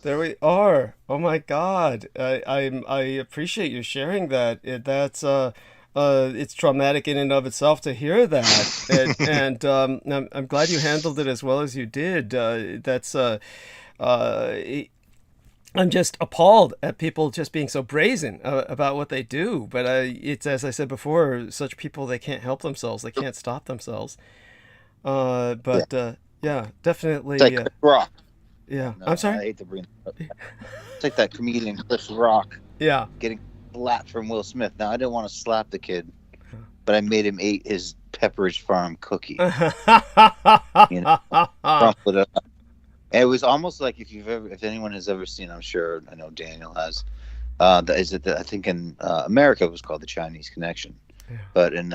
There we are. Oh my God. I appreciate you sharing that. It's traumatic in and of itself to hear that. And I'm glad you handled it as well as you did. Uh, I'm just appalled at people just being so brazen about what they do. But it's, as I said before, such people, they can't help themselves. They can't stop themselves. Yeah. Yeah, It's like definitely. Chris Rock. Yeah. No, I'm sorry. I hate to bring it up. It's like that comedian Chris Rock Yeah. getting slapped from Will Smith. Now I didn't want to slap the kid, but I made him eat his Pepperidge Farm cookie. You know, crumpled it up. And it was almost like if anyone has ever seen, I'm sure I know Daniel has. I think in America it was called the Chinese Connection, Yeah. but in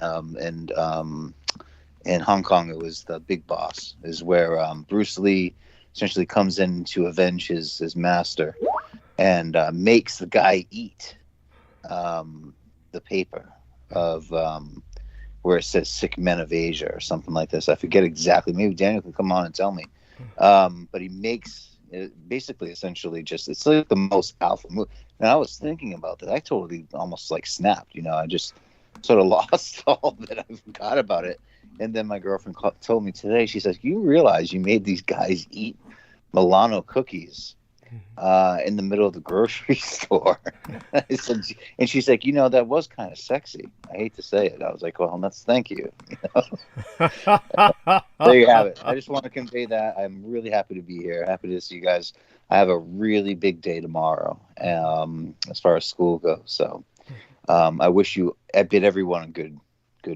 Hong Kong it was the Big Boss, is where Bruce Lee essentially comes in to avenge his master, and makes the guy eat the paper of where it says "Sick Men of Asia" or something like this. I forget exactly. Maybe Daniel can come on and tell me. But he makes it basically, essentially, just, it's like the most alpha move. And I was thinking about that. I totally almost like snapped. I just sort of lost all of it. I forgot about it. And then my girlfriend told me today. She says, "You realize you made these guys eat Milano cookies in the middle of the grocery store?" I said, and she's like, "That was kind of sexy. I hate to say it." I was like, "Well, thank you." There you have it. I just want to convey that. I'm really happy to be here. Happy to see you guys. I have a really big day tomorrow, as far as school goes. So I bid everyone a good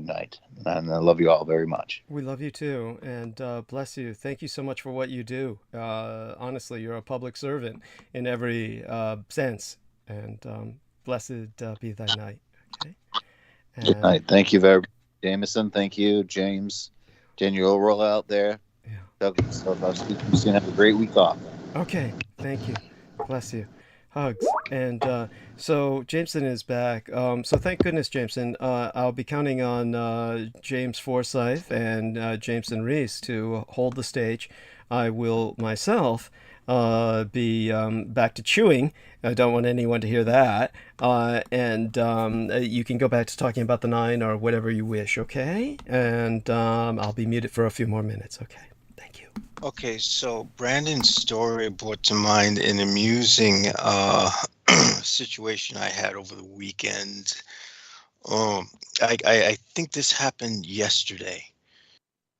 night, and I love you all very much. We love you too, and bless you. Thank you so much for what you do. Honestly, you're a public servant in every sense, and blessed be thy night. Okay. Good And night. Thank you very much, Jameson. Thank you, James. Daniel, roll out there. yeah. Douglas, I'll speak to you soon. Have a great week off. Okay. Thank you. Bless you. Hugs. And so Jameson is back. So thank goodness, Jameson. I'll be counting on James Forsyth and Jameson Reese to hold the stage. I will myself be back to chewing. I don't want anyone to hear that. And you can go back to talking about the nine or whatever you wish, okay? And I'll be muted for a few more minutes, okay? Thank you. Okay, so Brandon's story brought to mind an amusing situation I had over the weekend. I think this happened yesterday.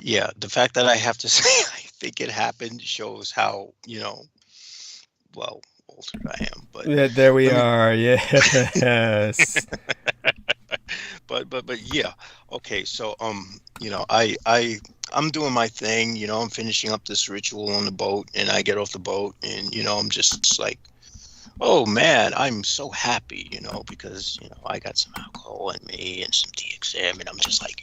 Yeah, the fact that I have to say I think it happened shows how, well, altered I am. But Yeah, there we let me are. Yes. but yeah. Okay, so I'm doing my thing, I'm finishing up this ritual on the boat, and I get off the boat, and I'm just like, oh man, I'm so happy, because I got some alcohol in me and some DXM, and I'm just like,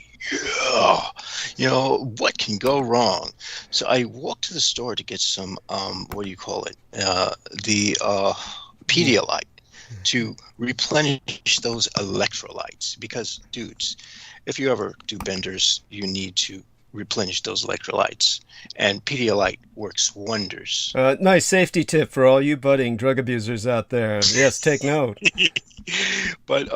yeah, what can go wrong? So I walked to the store to get some what do you call it? The Pedialyte, to replenish those electrolytes, because dudes, if you ever do benders, you need to replenish those electrolytes, and Pedialyte works wonders. Nice safety tip for all you budding drug abusers out there. Yes, take note. But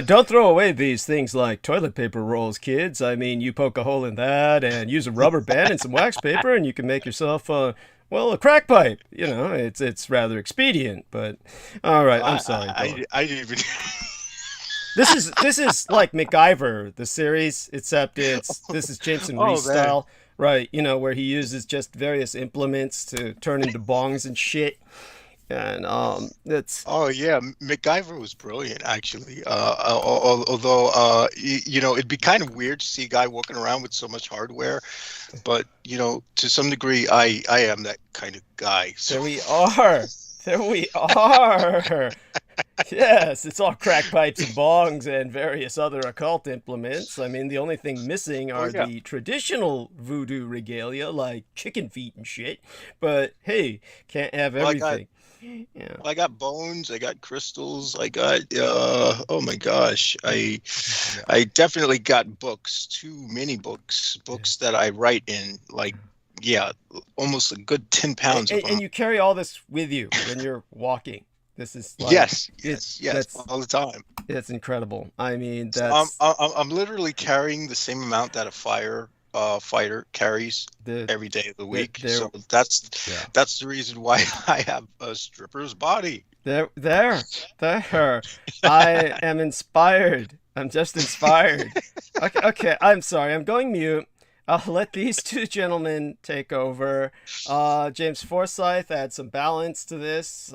Don't throw away these things like toilet paper rolls, kids. I mean, you poke a hole in that and use a rubber band and some wax paper, and you can make yourself a crack pipe. It's rather expedient, but all right. I'm sorry. I didn't even. This is like MacGyver, the series, except this is Jameson Reese man. style, right? Where he uses just various implements to turn into bongs and shit. And that's Oh yeah, MacGyver was brilliant actually. Although it'd be kind of weird to see a guy walking around with so much hardware, but to some degree, I am that kind of guy. So. there we are. There we are. Yes, it's all crack pipes and bongs and various other occult implements. I mean, the only thing missing are yeah. the traditional voodoo regalia like chicken feet and shit. But hey, can't have Well, everything. Yeah. I got bones, I got crystals, I got oh my gosh, I definitely got books, too many books that I write in, like yeah, almost a good 10 pounds of them. And you carry all this with you when you're walking. This is like Yes, it. yes, all the time. It's incredible. I mean, So I'm that's I'm literally carrying the same amount that a fighter carries the every day of the there week. there So yeah. that's the reason why I have a stripper's body. There. I am inspired. I'm just inspired. Okay. I'm sorry. I'm going mute. I'll let these two gentlemen take over. James Forsyth add some balance to this,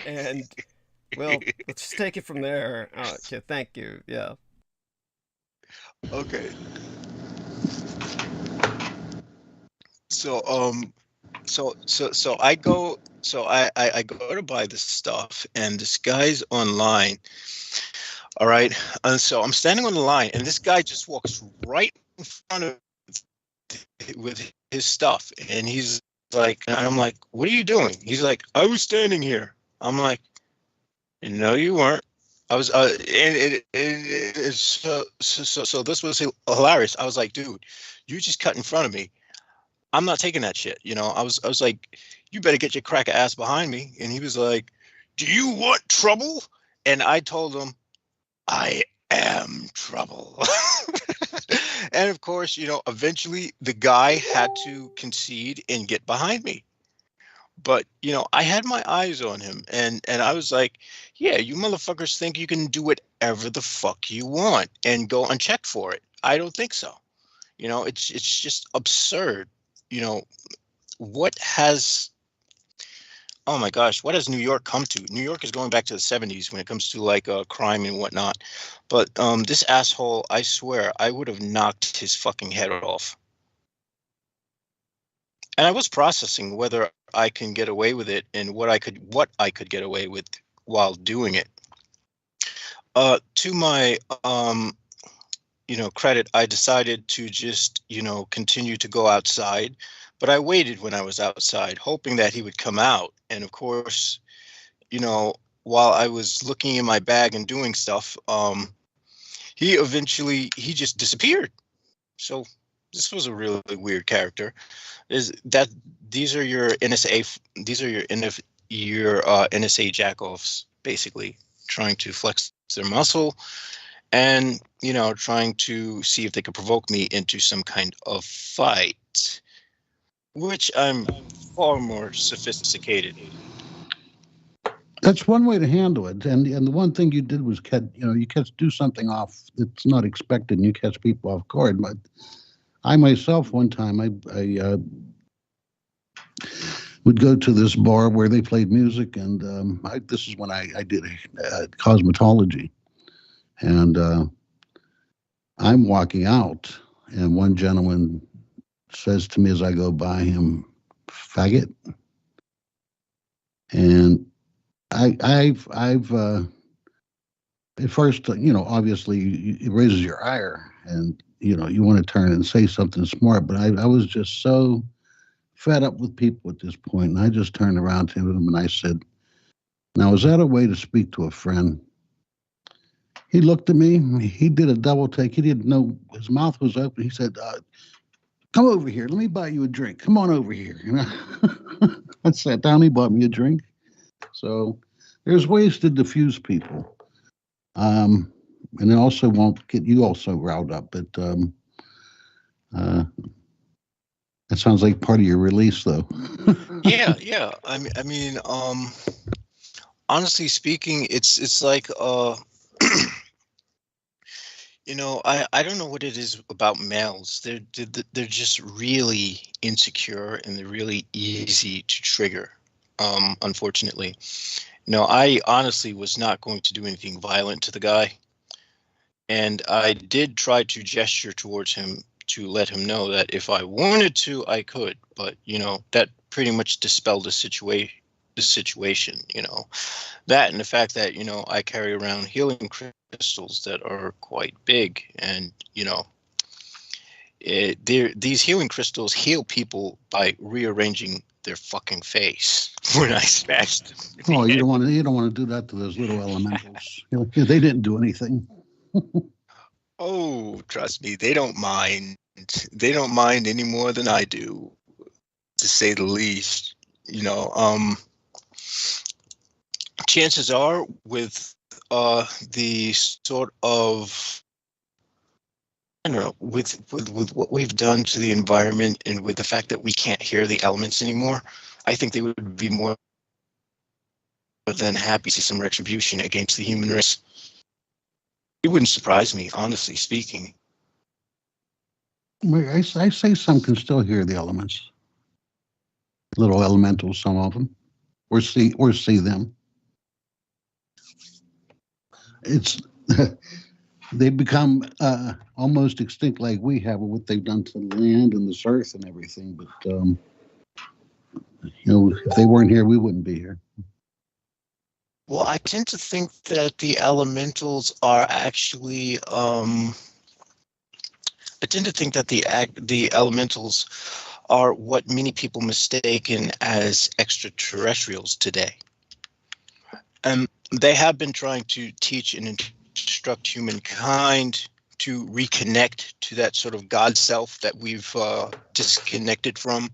and well, let's just take it from there. Okay, thank you. Yeah. Okay. So so I go to buy this stuff and this guy's online. All right. And so I'm standing on the line and this guy just walks right in front of with his stuff and he's like and I'm like, "What are you doing?" He's like, "I was standing here." I'm like, "No, you weren't." I was so this was hilarious. I was like, "Dude, you just cut in front of me. I'm not taking that shit." I was like, "You better get your cracker ass behind me." And he was like, "Do you want trouble?" And I told him, "I am trouble." And of course, eventually the guy had to concede and get behind me. But, I had my eyes on him and I was like, "Yeah, you motherfuckers think you can do whatever the fuck you want and go unchecked for it. I don't think so." It's just absurd. You know, what has oh my gosh, what has New York come to? New York is going back to the 70s when it comes to like crime and whatnot. But this asshole, I swear, I would have knocked his fucking head off. And I was processing whether I can get away with it and what I could get away with while doing it. To my credit, I decided to just, continue to go outside. But I waited when I was outside, hoping that he would come out. And of course, you know, while I was looking in my bag and doing stuff, he just disappeared. So this was a really weird character. Is that these are your these are your NSA jackoffs, basically trying to flex their muscle and trying to see if they could provoke me into some kind of fight, which I'm far more sophisticated. That's one way to handle it. And the one thing you did was you catch do something off that's not expected, and you catch people off guard. But I myself, one time, I would go to this bar where they played music, and this is when I did cosmetology, and I'm walking out, and one gentleman says to me as I go by him, "Faggot," and I've at first, obviously it raises your ire, and you want to turn and say something smart, but I was just so fed up with people at this point, and I just turned around to him and I said, "Now, is that a way to speak to a friend?" He looked at me. He did a double take. He didn't know his mouth was open. He said, "Come over here. Let me buy you a drink. Come on over here." I sat down. He bought me a drink. So there's ways to diffuse people. And it also won't get you also riled up. But that sounds like part of your release, though. Yeah, yeah. Honestly speaking, it's like I don't know what it is about males. They're just really insecure and they're really easy to trigger. Unfortunately, I honestly was not going to do anything violent to the guy, and I did try to gesture towards him to let him know that if I wanted to, I could. But that pretty much dispelled the situation. That and the fact that I carry around healing crystals that are quite big, and these healing crystals heal people by rearranging their fucking face when I smashed them. Oh, you don't want to do that to those little elementals. They didn't do anything. Oh, trust me, they don't mind. They don't mind any more than I do. to say the least. Chances are with the sort of, I don't know, with what we've done to the environment and with the fact that we can't hear the elements anymore, I think they would be more than happy to see some retribution against the human race. It wouldn't surprise me, honestly speaking. I say some can still hear the elements, little elementals, some of them, or see them. It's they become almost extinct like we have, with what they've done to the land and this earth and everything. But if they weren't here, we wouldn't be here. Well, I tend to think that the elementals are actually. I tend to think that the elementals are what many people mistaken as extraterrestrials today. They have been trying to teach and instruct humankind to reconnect to that sort of God self that we've disconnected from.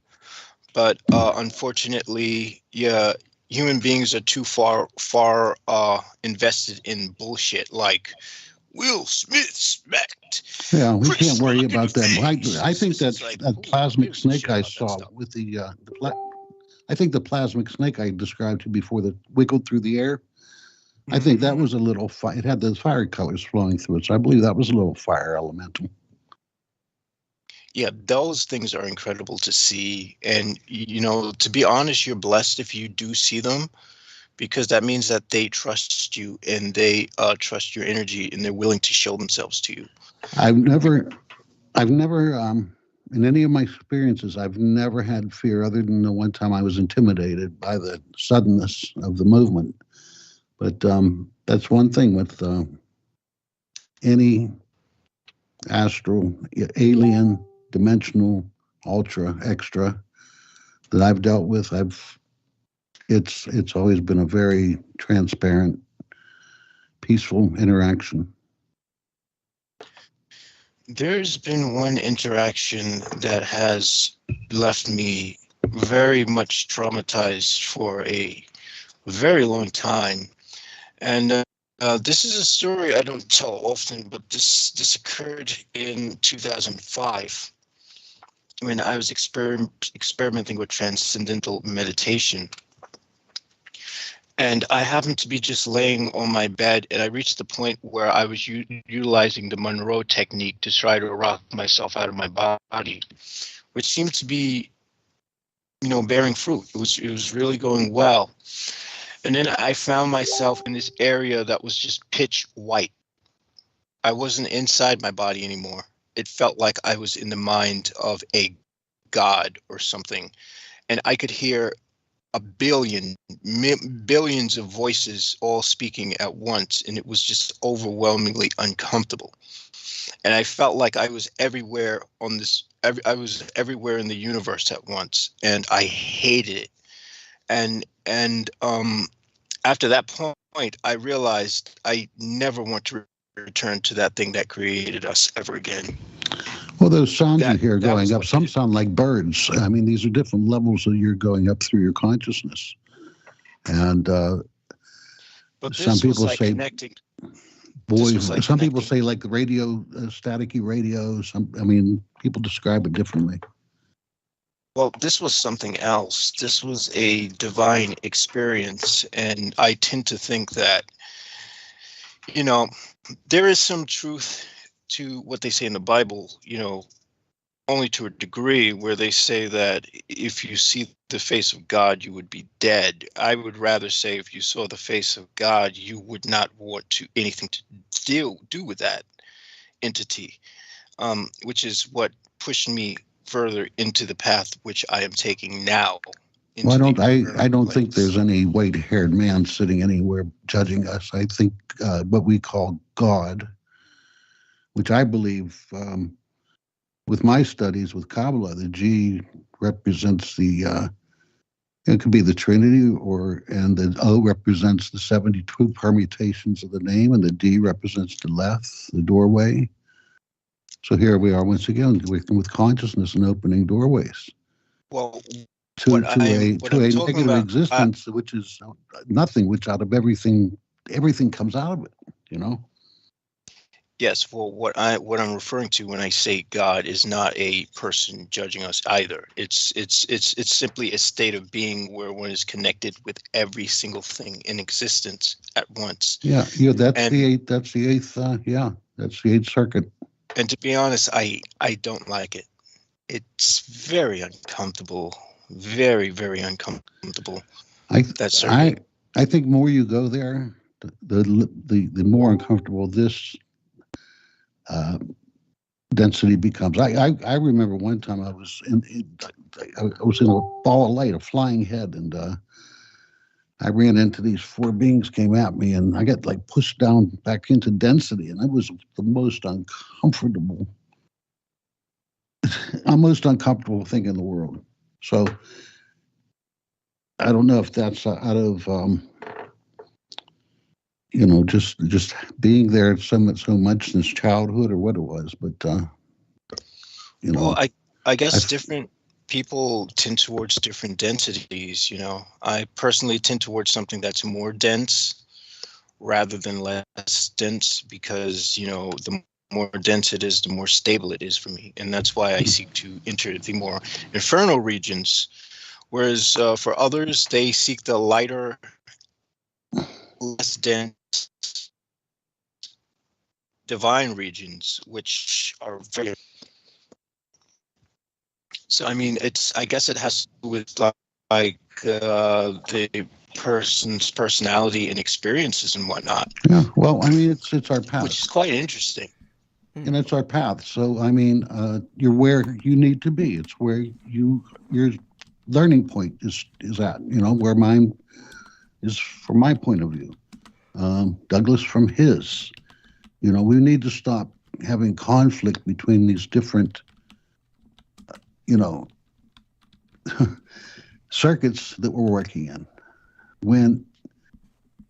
But unfortunately, yeah, human beings are too far invested in bullshit like Will Smith smacked. Yeah, we Chris can't worry Rock in about the that. face. I think It's that like, that who plasmic gives a snake shit I about that saw stuff? with I think the plasmic snake I described to you before that wiggled through the air. I think that was a little fire. It had those fire colors flowing through it, so I believe that was a little fire elemental. Yeah, those things are incredible to see. And, to be honest, you're blessed if you do see them, because that means that they trust you and they trust your energy and they're willing to show themselves to you. I've never, in any of my experiences, I've never had fear other than the one time I was intimidated by the suddenness of the movement. But that's one thing with any astral, alien, dimensional, ultra, extra that I've dealt with. It's always been a very transparent, peaceful interaction. There's been one interaction that has left me very much traumatized for a very long time. And this is a story I don't tell often, but this occurred in 2005 when I was experimenting with transcendental meditation. And I happened to be just laying on my bed, and I reached the point where I was utilizing the Monroe technique to try to rock myself out of my body, which seemed to be, bearing fruit. It was really going well. And then I found myself in this area that was just pitch white. I wasn't inside my body anymore. It felt like I was in the mind of a god or something. And I could hear billions of voices all speaking at once. And it was just overwhelmingly uncomfortable. And I felt like I was everywhere I was everywhere in the universe at once. And I hated it. And after that point, I realized I never want to return to that thing that created us ever again. Well, those sounds you hear going up, some sound like birds. I mean, these are different levels that you're going up through your consciousness. And but some people like say, connecting. Like some people say like the radio, staticky radio. People describe it differently. Well, this was something else. This was a divine experience. And I tend to think that, there is some truth to what they say in the Bible, only to a degree, where they say that if you see the face of God, you would be dead. I would rather say if you saw the face of God, you would not want anything to do with that entity, which is what pushed me further into the path which I am taking now. Well, I don't think there's any white-haired man sitting anywhere judging us. I think what we call God, which I believe, with my studies with Kabbalah, the G represents it could be the Trinity, and the O represents the 72 permutations of the name, and the D represents the Leth, the doorway. So here we are once again working with consciousness and opening doorways. Well, to what I'm a talking negative about. existence, which is nothing, which out of everything comes out of it, you know? Yes, well, what I'm referring to when I say God is not a person judging us either. It's simply a state of being where one is connected with every single thing in existence at once. Yeah, And that's the eighth, that's the eighth circuit. and to be honest, I don't like it. It's very uncomfortable, very very uncomfortable. I That I circuit. I think more you go there, the more uncomfortable this uh, density becomes. I remember one time I was in a ball of light, a flying head, and I ran into these four beings came at me, and I got like pushed down back into density, and it was the most uncomfortable thing in the world. So I don't know if that's out of just being there so much since childhood or what it was, but you Well, know, I guess I different people tend towards different densities. I personally tend towards something that's more dense rather than less dense because the more dense it is, the more stable it is for me, and that's why I seek to enter the more infernal regions. Whereas for others, they seek the lighter, less dense, divine regions, which are very. So I mean, I guess it has to do with the person's personality and experiences and whatnot, yeah. Well, I mean, it's our which path, is quite interesting. and it's our path. So I mean, you're where you need to be. It's where your learning point is at. Where mine is from my point of view. Douglas from his. We need to stop having conflict between these different, you know, circuits that we're working in. And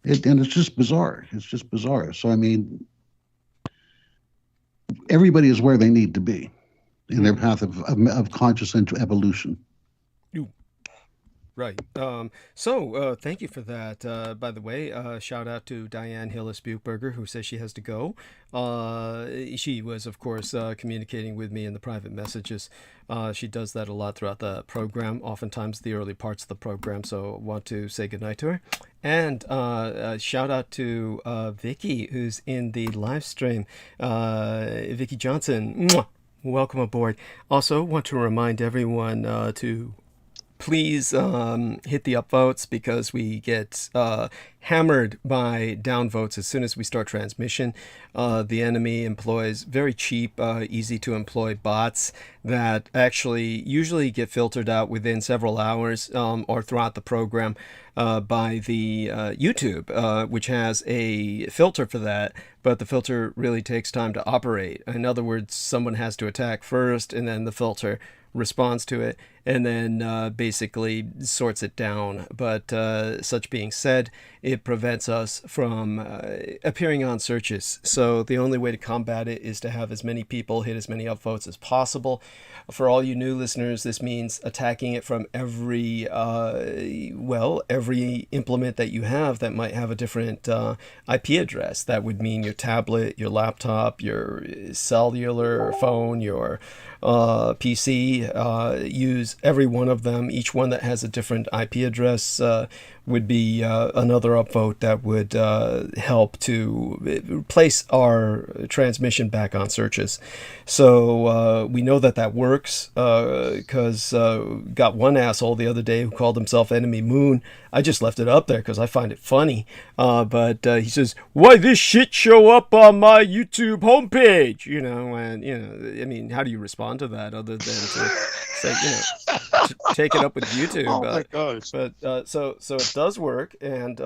it's just bizarre. It's just bizarre. So I mean, everybody is where they need to be in their path of conscious evolution. Right. So thank you for that. By the way, shout out to Diane Hillis Buchberger, who says she has to go. She was, of course, communicating with me in the private messages. She does that a lot throughout the program, oftentimes the early parts of the program. So I want to say goodnight to her. And shout out to Vicky, who's in the live stream. Vicky Johnson, mwah, welcome aboard. Also, want to remind everyone to please hit the upvotes because we get hammered by downvotes as soon as we start transmission. The enemy employs very cheap, easy to employ bots that actually usually get filtered out within several hours or throughout the program by the YouTube, which has a filter for that, but the filter really takes time to operate. In other words, someone has to attack first and then the filter responds to it and then basically sorts it down. But such being said, it prevents us from appearing on searches. So the only way to combat it is to have as many people hit as many upvotes as possible. For all you new listeners, this means attacking it from every implement that you have that might have a different IP address. That would mean your tablet, your laptop, your cellular phone, your PC. Use every one of them. Each one that has a different IP address would be another upvote that would help to place our transmission back on searches. So we know that works because got one asshole the other day who called himself Enemy Moon. I just left it up there because I find it funny. But he says, "Why this shit show up on my YouTube homepage?" And I mean, how do you respond to that other than to say, take it up with YouTube? Oh my gosh! But so it does work, and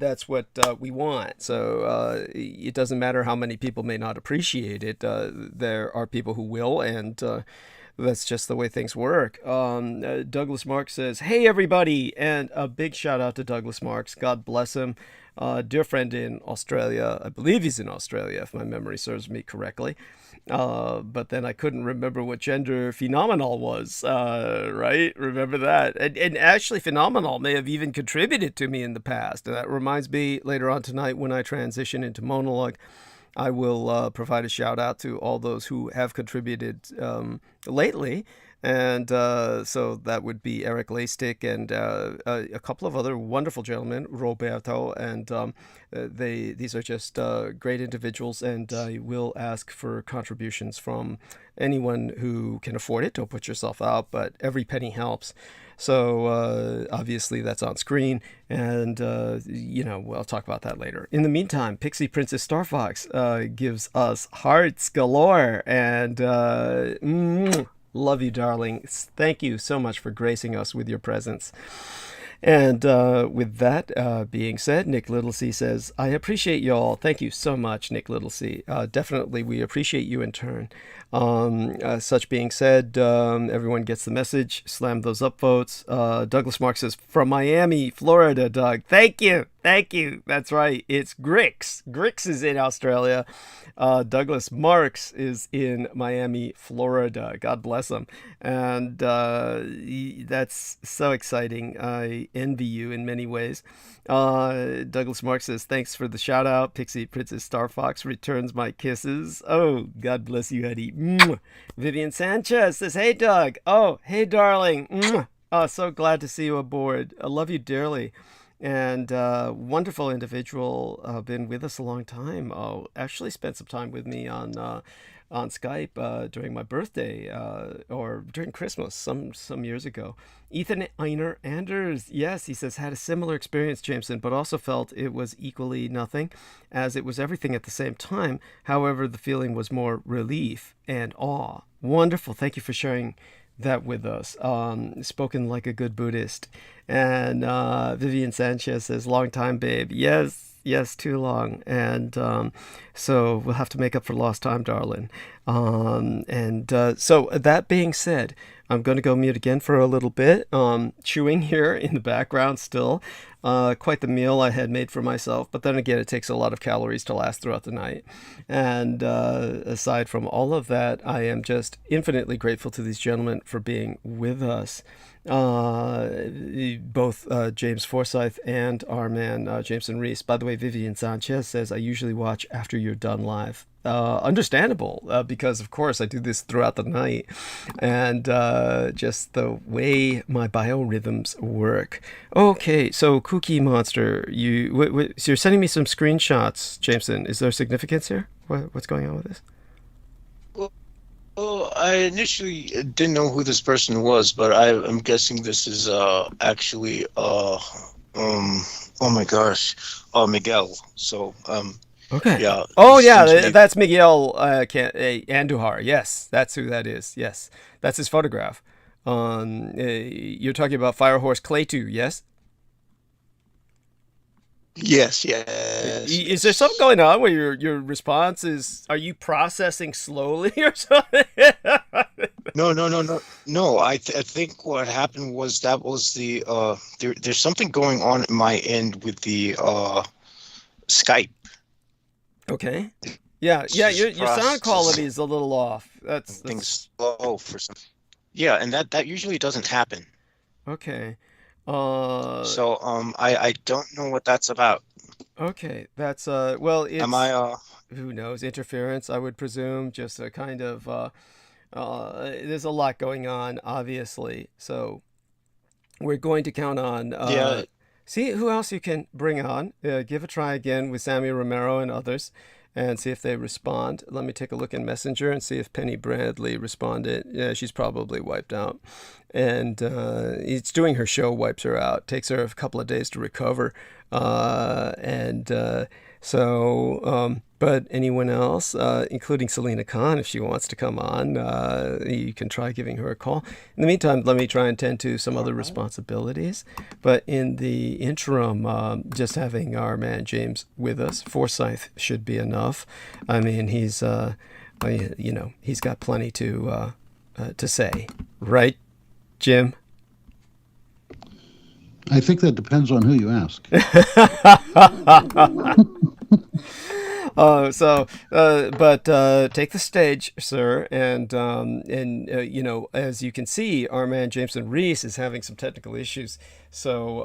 that's what we want. So it doesn't matter how many people may not appreciate it. There are people who will, and that's just the way things work. Douglas Marks says, "Hey everybody," and a big shout out to Douglas Marks. God bless him. Dear friend in Australia. I believe he's in Australia, if my memory serves me correctly. But then I couldn't remember what gender phenomenal was, right? Remember that. And actually, phenomenal may have even contributed to me in the past. And that reminds me, later on tonight when I transition into monologue, I will provide a shout out to all those who have contributed lately. And so that would be Eric Laystick and a couple of other wonderful gentlemen, Roberto, and these are just great individuals. And I will ask for contributions from anyone who can afford it. Don't put yourself out, but every penny helps. So obviously that's on screen, and I'll talk about that later. In the meantime, Pixie Princess Star Fox gives us hearts galore, and love you, darling. Thank you so much for gracing us with your presence. And with that being said, Nick Littlesey says, "I appreciate y'all." Thank you so much, Nick Littlesey. Definitely, we appreciate you in turn. Such being said, everyone gets the message. Slam those upvotes. Douglas Mark says, "From Miami, Florida, Doug." Thank you. Thank you. That's right. It's Grix. Grix is in Australia. Douglas Marks is in Miami, Florida. God bless him. And that's so exciting. I envy you in many ways. Douglas Marks says, "Thanks for the shout out. Pixie Princess Star Fox returns my kisses." Oh, God bless you, Eddie. Mwah. Vivian Sanchez says, "Hey, Doug." Oh, hey, darling. Mwah. Oh, so glad to see you aboard. I love you dearly. And wonderful individual, been with us a long time. Actually spent some time with me on Skype during my birthday or during Christmas some years ago. Ethan Einer Anders, yes, he says, "Had a similar experience, Jameson, but also felt it was equally nothing, as it was everything at the same time. However, the feeling was more relief and awe." Wonderful. Thank you for sharing that with us. Spoken like a good Buddhist. And Vivian Sanchez says, "Long time, babe." Yes, too long. And so we'll have to make up for lost time, darling. So that being said, I'm going to go mute again for a little bit. Chewing here in the background still. Quite the meal I had made for myself. But then again, it takes a lot of calories to last throughout the night. And aside from all of that, I am just infinitely grateful to these gentlemen for being with us. Both James Forsyth and our man Jameson Reese. By the way, Vivian Sanchez says, "I usually watch after you're done live." Understandable, because of course I do this throughout the night, and just the way my biorhythms work. Okay, so Cookie Monster, so you're sending me some screenshots, Jameson. Is there significance here? What's going on with this? Well, I initially didn't know who this person was, but I'm guessing this is actually oh my gosh, Miguel. So okay. Yeah. Oh yeah, that's Miguel Andujar. Yes, that's who that is. Yes, that's his photograph. You're talking about Firehorse Claytu, yes? Yes. Is there something going on where your response is? Are you processing slowly or something? No. I think what happened was that was the there's something going on at my end with the Skype. Okay. Yeah. Your sound quality is a little off. That's slow for some. Yeah, and that usually doesn't happen. Okay. So I don't know what that's about. Okay, that's well, it's Am I who knows, interference, I would presume, just a kind of there's a lot going on, obviously. So we're going to count on Yeah. see who else you can bring on. Give a try again with Sammy Romero and others, and see if they respond. Let me take a look in Messenger and see if Penny Bradley responded. Yeah, she's probably wiped out. And it's doing her show, wipes her out. Takes her a couple of days to recover. But anyone else, including Selena Khan, if she wants to come on, you can try giving her a call. In the meantime, let me try and tend to some other responsibilities. But in the interim, just having our man James with us, Forsyth, should be enough. I mean, he's got plenty to to say, right, Jim? I think that depends on who you ask. But take the stage, sir, and as you can see, our man Jameson Reese is having some technical issues. So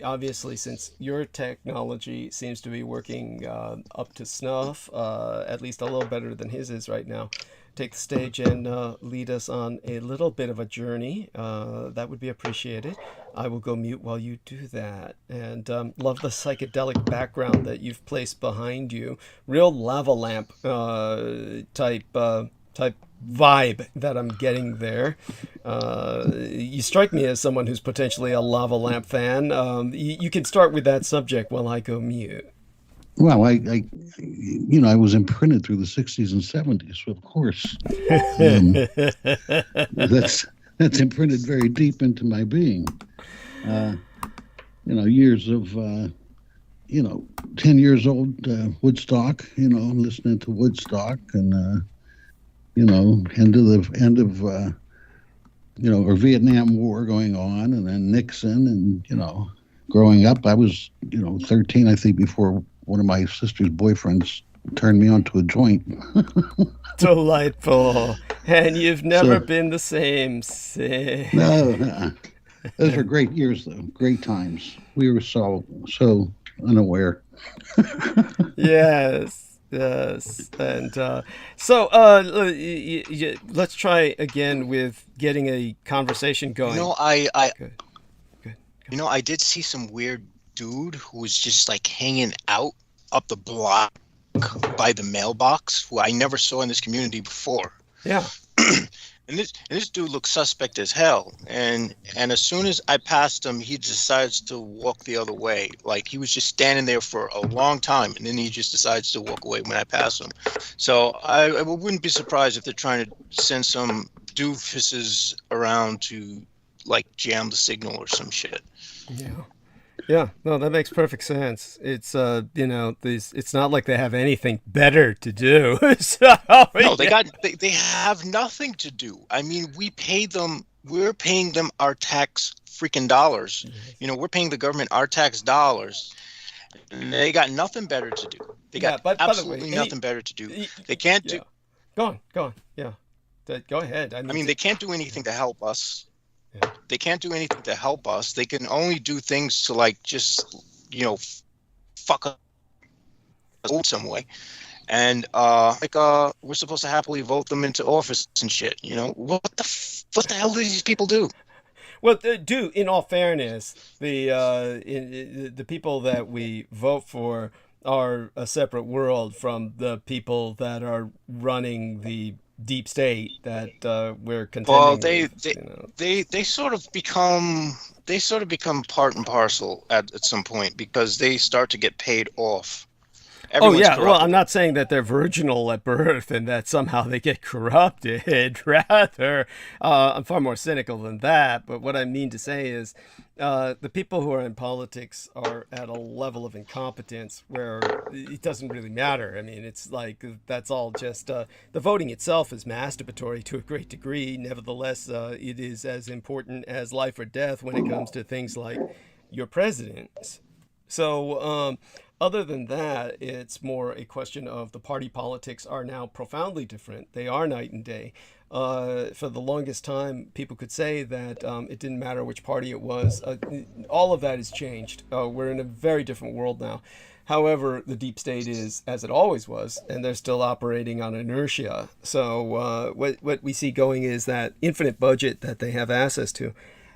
obviously, since your technology seems to be working up to snuff, at least a little better than his is right now, take the stage and lead us on a little bit of a journey. That would be appreciated. I will go mute while you do that. And love the psychedelic background that you've placed behind you. Real lava lamp type vibe that I'm getting there. You strike me as someone who's potentially a lava lamp fan. You can start with that subject while I go mute. Well, I was imprinted through the 60s and 70s, so of course, that's imprinted very deep into my being. Years of, 10 years old, Woodstock, listening to Woodstock and, end of or Vietnam War going on, and then Nixon, and, growing up, I was, 13, I think, before one of my sister's boyfriends turned me on to a joint. Delightful. And you've never been the same since. No, those were great years, though. Great times. We were so unaware. Yes. And let's try again with getting a conversation going. Good. I did see some weird dude who was just like hanging out up the block by the mailbox, who I never saw in this community before. Yeah. And this dude looked suspect as hell. And as soon as I passed him, he decides to walk the other way. Like, he was just standing there for a long time, and then he just decides to walk away when I pass him. So I wouldn't be surprised if they're trying to send some doofuses around to like jam the signal or some shit. Yeah, no, that makes perfect sense. It's it's not like they have anything better to do. No, they have nothing to do. I mean, we're paying them our tax freaking dollars. We're paying the government our tax dollars. And they got nothing better to do. They got absolutely nothing better to do. They can't do. Go on. Yeah, go ahead. I mean, they can't do anything to help us. Yeah. They can't do anything to help us. They can only do things to like just fuck us some way. And we're supposed to happily vote them into office and shit. What the hell do these people do? Well, in all fairness, the people that we vote for are a separate world from the people that are running the deep state that we're contending with. They sort of become part and parcel at some point, because they start to get paid off. Everyone's corrupted. Well, I'm not saying that they're virginal at birth and that somehow they get corrupted. Rather, I'm far more cynical than that. But what I mean to say is the people who are in politics are at a level of incompetence where it doesn't really matter. I mean, it's like that's all just the voting itself is masturbatory to a great degree. Nevertheless, it is as important as life or death when it comes to things like your president. So other than that, it's more a question of the party politics are now profoundly different. They are night and day. For the longest time, people could say that it didn't matter which party it was. All of that has changed. We're in a very different world now. However, the deep state is as it always was, and they're still operating on inertia. So what we see going is that infinite budget that they have access to.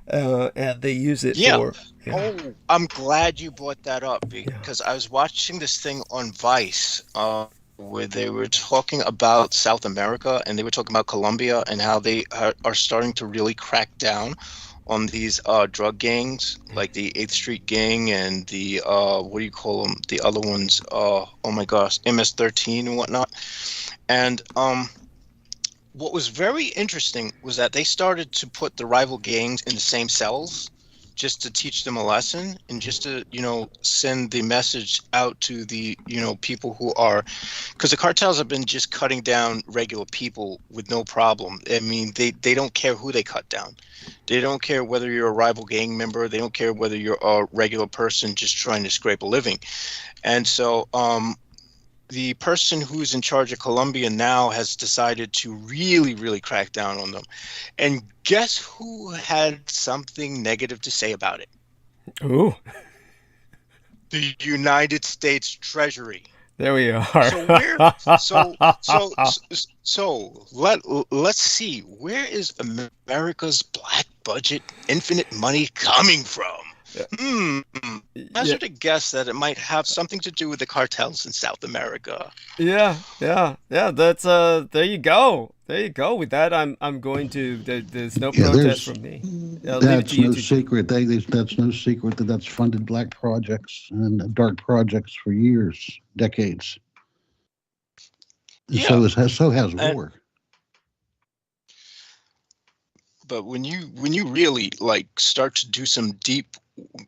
And they use it for... Yeah. Oh, I'm glad you brought that up, because I was watching this thing on Vice where they were talking about South America, and they were talking about Colombia and how they are starting to really crack down on these drug gangs, like the 8th Street Gang and the, what do you call them? The other ones, oh my gosh, MS-13 and whatnot. And what was very interesting was that they started to put the rival gangs in the same cells, just to teach them a lesson and just to, send the message out to the, people who are, because the cartels have been just cutting down regular people with no problem. I mean, they don't care who they cut down. They don't care whether you're a rival gang member. They don't care whether you're a regular person just trying to scrape a living. And so the person who's in charge of Colombia now has decided to really, really crack down on them. And guess who had something negative to say about it? Ooh, The United States Treasury. there we are. So let's see, where is America's black budget infinite money coming from? Hazard a guess that it might have something to do with the cartels in South America. Yeah. That's there you go. There you go. With that, I'm going to. There's no protest from me. I'll leave it That's to you no two. secret. That's no secret that's funded black projects and dark projects for years, decades. And Yeah. so has And- war. But when you really like start to do some deep,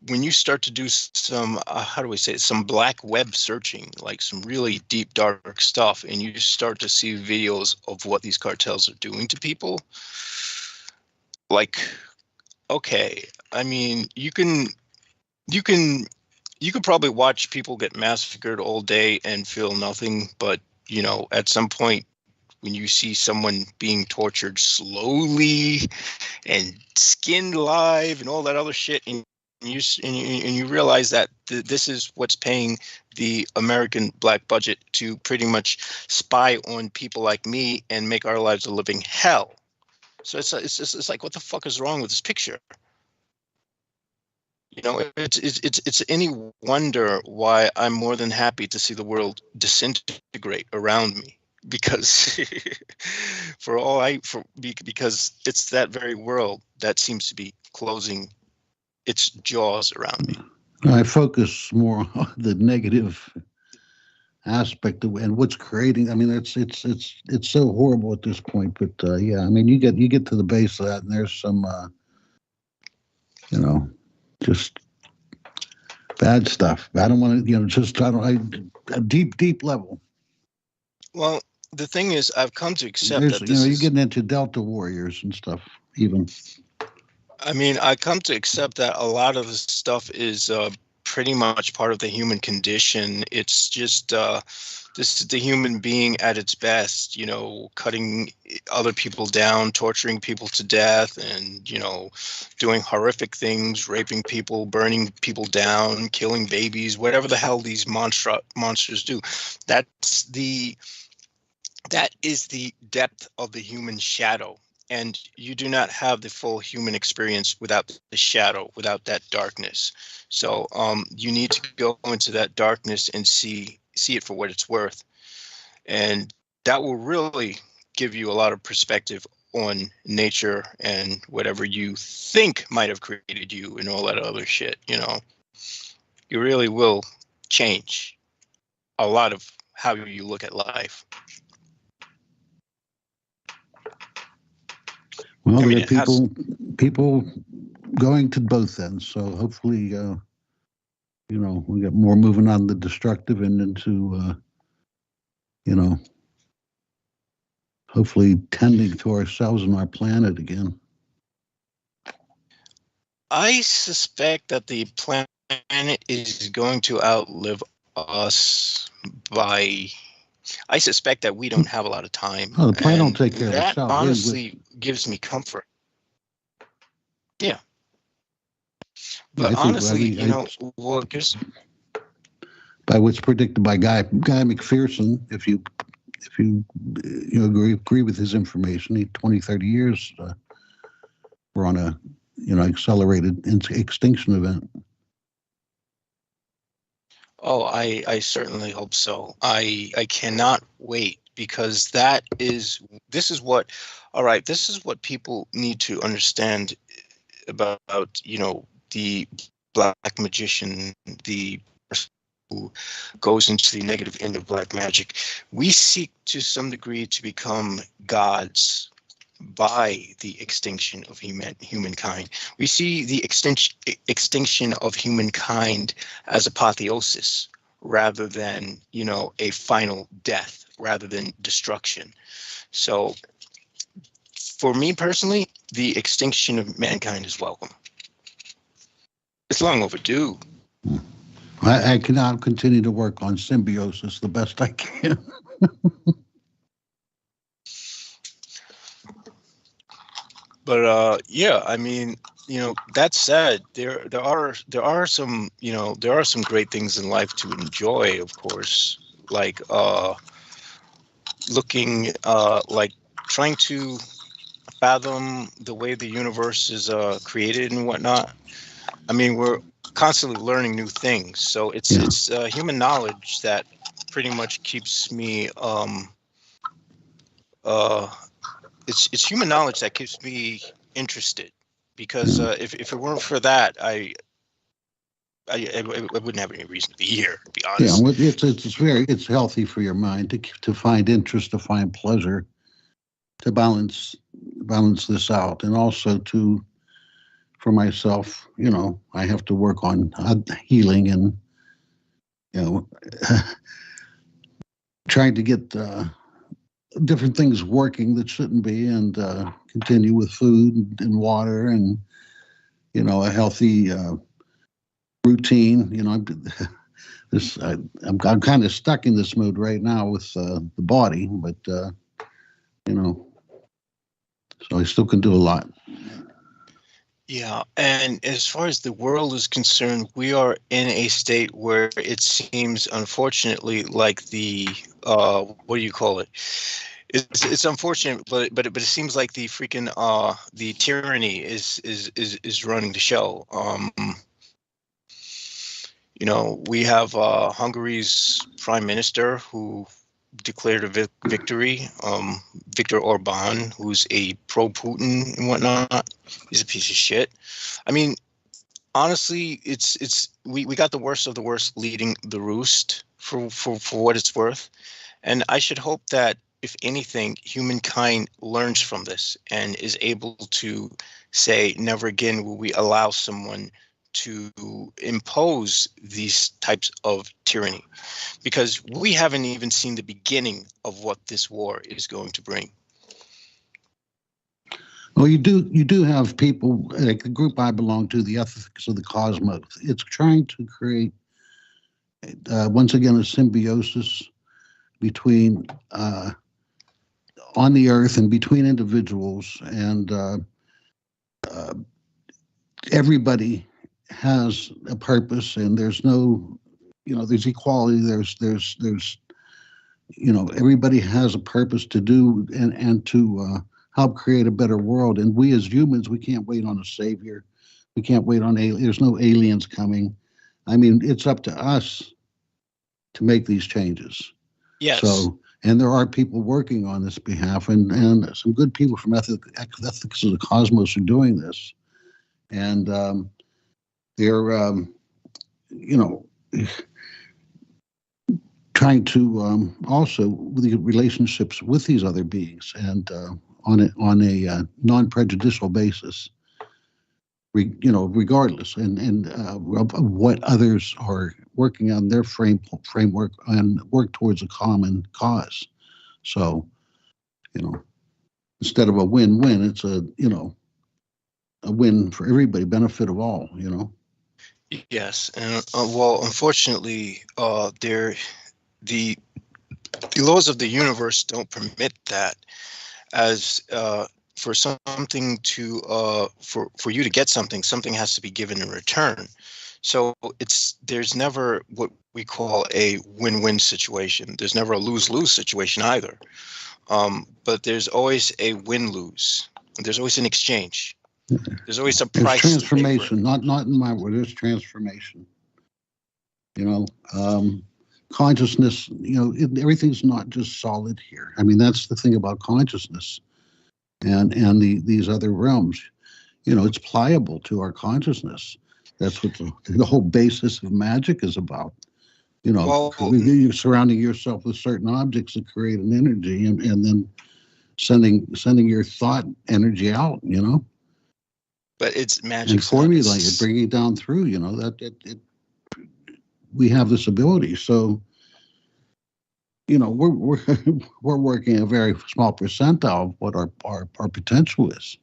when you start to do some how do we say it, some black web searching, like some really deep dark stuff, and you start to see videos of what these cartels are doing to people, like, okay, I mean, you could probably watch people get massacred all day and feel nothing, but at some point when you see someone being tortured slowly and skinned alive and all that other shit, and you realize that this is what's paying the American black budget to pretty much spy on people like me and make our lives a living hell. So it's like, what the fuck is wrong with this picture? It's any wonder why I'm more than happy to see the world disintegrate around me. Because because it's that very world that seems to be closing its jaws around me. I focus more on the negative aspect of and what's creating. I mean, it's so horrible at this point. But yeah, I mean, you get to the base of that, and there's some, just bad stuff. I don't want to, a deep level. Well, the thing is, I've come to accept There's, that this you're is, getting into Delta warriors and stuff, even. I mean, I come to accept that a lot of this stuff is pretty much part of the human condition. It's just this is the human being at its best, cutting other people down, torturing people to death, and, doing horrific things, raping people, burning people down, killing babies, whatever the hell these monsters do. That is the depth of the human shadow. And you do not have the full human experience without the shadow, without that darkness. So you need to go into that darkness and see it for what it's worth. And that will really give you a lot of perspective on nature and whatever you think might have created you and all that other shit. You really will change a lot of how you look at life. Well, I mean, there are people going to both ends. So hopefully, we get more moving on the destructive and into, hopefully tending to ourselves and our planet again. I suspect that the planet is going to outlive us I suspect that we don't have a lot of time. Oh, the planet will take care of that itself. honestly gives me comfort. Yeah. Yeah, But honestly, by what's predicted by Guy McPherson, if you agree with his information, 20, 30 years, we're on a accelerated extinction event. Oh, I certainly hope so. I cannot wait, because this is what people need to understand about, the black magician, the person who goes into the negative end of black magic. We seek to some degree to become gods, by the extinction of humankind. We see the extinction of humankind as apotheosis rather than, you know, a final death, rather than destruction. So for me personally, the extinction of mankind is welcome. It's long overdue. I cannot continue to work on symbiosis the best I can. But yeah, I mean, you know, that said, there are some, you know, there are some great things in life to enjoy, of course, like looking like trying to fathom the way the universe is created and whatnot. I mean, we're constantly learning new things, so it's human knowledge that pretty much keeps me it's human knowledge that keeps me interested, because if it weren't for that, I wouldn't have any reason to be here, to be honest. Yeah, it's healthy for your mind to find interest, to find pleasure, to balance this out, and also for myself, you know, I have to work on healing and, you know, trying to get different things working that shouldn't be, and continue with food and water and, you know, a healthy routine. You know, I'm kind of stuck in this mood right now with the body, but you know, so I still can do a lot. Yeah, and as far as the world is concerned, we are in a state where it seems, unfortunately, like the what do you call it? It's unfortunate, but it seems like the freaking the tyranny is running the show. You know, we have Hungary's prime minister who declared a victory. Viktor Orban, who's a pro-Putin and whatnot. He's a piece of shit. I mean, honestly, we got the worst of the worst leading the roost for what it's worth. And I should hope that, if anything, humankind learns from this and is able to say, never again will we allow someone to impose these types of tyranny, because we haven't even seen the beginning of what this war is going to bring. Well, you do have people like the group I belong to, the Ethics of the Cosmos. It's trying to create once again a symbiosis between on the earth and between individuals, and everybody has a purpose, and there's no, you know, there's equality, there's you know, everybody has a purpose to do and to help create a better world. And we as humans, we can't wait on a savior. We can't wait on there's no aliens coming. I mean, it's up to us to make these changes. Yes. So, and there are people working on this behalf, and some good people from Ethics of the Cosmos are doing this. And they're, you know, trying to also with the relationships with these other beings, and on a non-prejudicial basis, you know, regardless, and of what others are working on their framework and work towards a common cause. So, you know, instead of a win-win, it's a, you know, a win for everybody, benefit of all, you know. Yes, and well, unfortunately, the laws of the universe don't permit that. As for something to for you to get something has to be given in return. So there's never what we call a win-win situation. There's never a lose-lose situation either. But there's always a win-lose. There's always an exchange. There's always a price. There's transformation, not in my word. There's transformation. You know, consciousness. You know, everything's not just solid here. I mean, that's the thing about consciousness, and these other realms. You know, it's pliable to our consciousness. That's what the whole basis of magic is about. You know, you're surrounding yourself with certain objects that create an energy, and then sending your thought energy out, But it's magic. and formulating it, bringing it down through. We have this ability. So, we're we're working a very small percentile of what our potential is.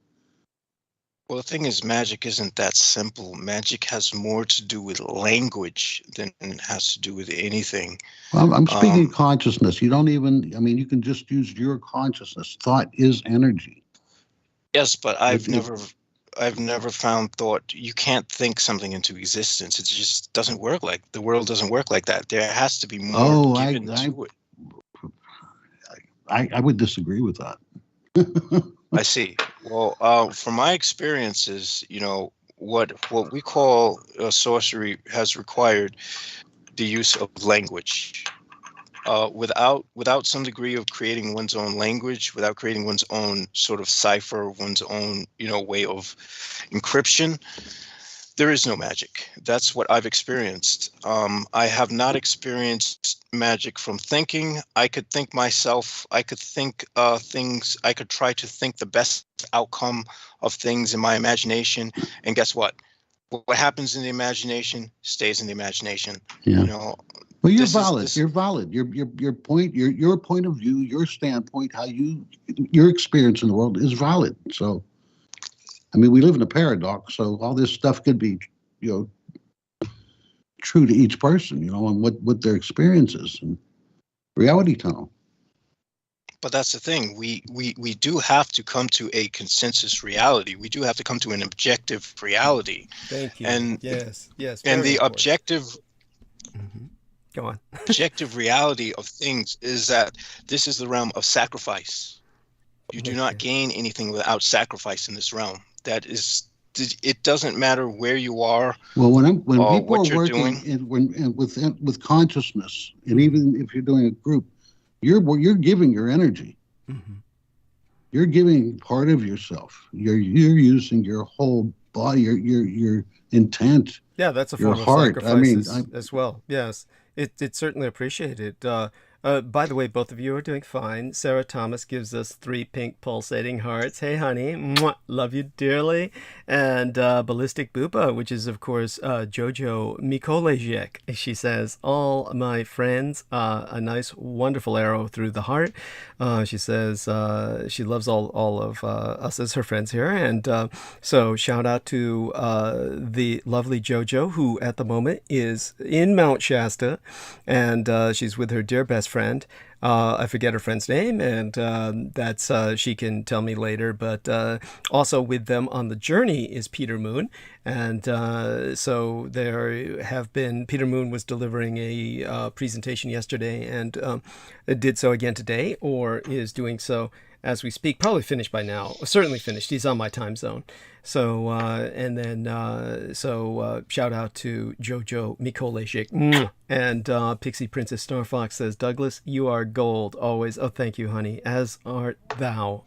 Well, the thing is, magic isn't that simple. Magic has more to do with language than it has to do with anything. Well, I'm speaking consciousness. You don't even, you can just use your consciousness. Thought is energy. Yes, but I've never found thought. You can't think something into existence. It just doesn't work the world doesn't work like that. There has to be more given to it. I would disagree with that. I see. Well, from my experiences, what we call sorcery has required the use of language. Without some degree of creating one's own language, without creating one's own sort of cipher, one's own way of encryption, there is no magic. That's what I've experienced. I have not experienced magic from thinking. I could think myself. I could think things. I could try to think the best outcome of things in my imagination. And guess what? What happens in the imagination stays in the imagination. Yeah. Well, you're valid. You're valid. Your point of view, your standpoint, your experience in the world is valid. So, we live in a paradox. So all this stuff could be, true to each person, and what their experience is, and reality tunnel. But that's the thing. We do have to come to a consensus reality. We do have to come to an objective reality. Thank you. And yes. And the important. objective. Mm-hmm. Go on. Objective reality of things is that this is the realm of sacrifice. You do not gain anything without sacrifice in this realm. That is, it doesn't matter where you are. Well, when people are working with consciousness, and even if you're doing a group, you're giving your energy. Mm-hmm. You're giving part of yourself. You're using your whole body, your intent. Yeah, that's a your form heart. of sacrifice as well. Yes, it's certainly appreciated. By the way, both of you are doing fine. Sarah Thomas gives us 3 pink pulsating hearts. Hey, honey. Mwah, love you dearly. And Ballistic Booba, which is, of course, Jojo Mikolajek. She says, all my friends, a nice, wonderful arrow through the heart. She says she loves all of us as her friends here. And so shout out to the lovely Jojo, who at the moment is in Mount Shasta. And she's with her dear best friend. I forget her friend's name, and that's she can tell me later. But also with them on the journey is Peter Moon, and so there have been. Peter Moon was delivering a presentation yesterday, and did so again today, or is doing so as we speak. Probably finished by now. Certainly finished. He's on my time zone. So and then shout out to Jojo Mikolajik. And Pixie Princess Star Fox says, Douglas, you are gold always. Oh, thank you, honey. As art thou.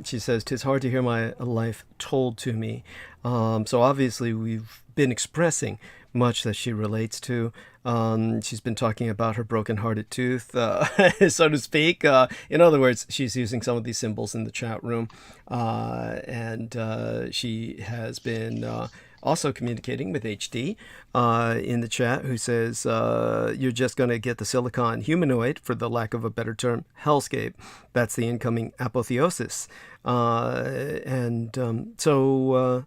She says, 'tis hard to hear my life told to me. So obviously we've been expressing much that she relates to. She's been talking about her broken-hearted tooth, so to speak. In other words, she's using some of these symbols in the chat room. And she has been also communicating with HD in the chat, who says, you're just going to get the silicon humanoid, for the lack of a better term, hellscape. That's the incoming apotheosis. So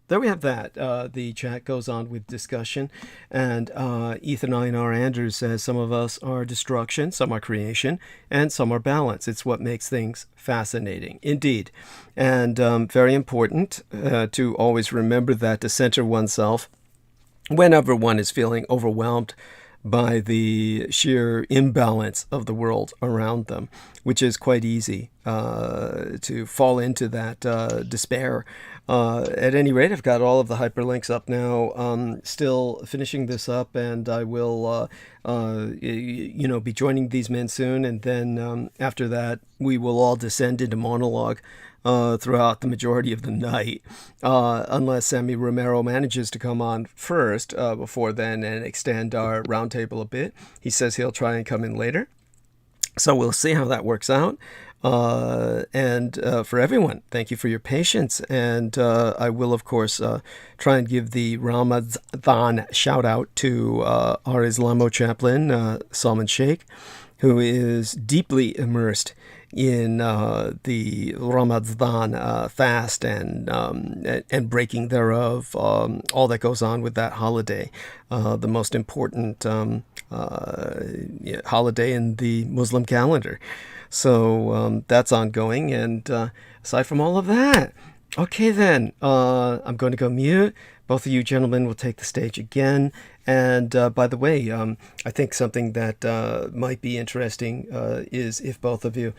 there we have that. The chat goes on with discussion. And Ethan Einar Anders says, some of us are destruction, some are creation, and some are balance. It's what makes things fascinating. Indeed. And very important to always remember that, to center oneself whenever one is feeling overwhelmed by the sheer imbalance of the world around them, which is quite easy to fall into that despair. At any rate, I've got all of the hyperlinks up now. Still finishing this up, and I will, be joining these men soon. And then after that, we will all descend into monologue throughout the majority of the night, unless Sammy Romero manages to come on first before then and extend our roundtable a bit. He says he'll try and come in later. So we'll see how that works out. And for everyone, thank you for your patience. And I will, of course, try and give the Ramadan shout out to our Islamo chaplain, Salman Sheikh, who is deeply immersed in the Ramadan fast and breaking thereof, all that goes on with that holiday, the most important holiday in the Muslim calendar. So that's ongoing. And aside from all of that, okay then, I'm going to go mute. Both of you gentlemen will take the stage again. And by the way, I think something that might be interesting is if both of you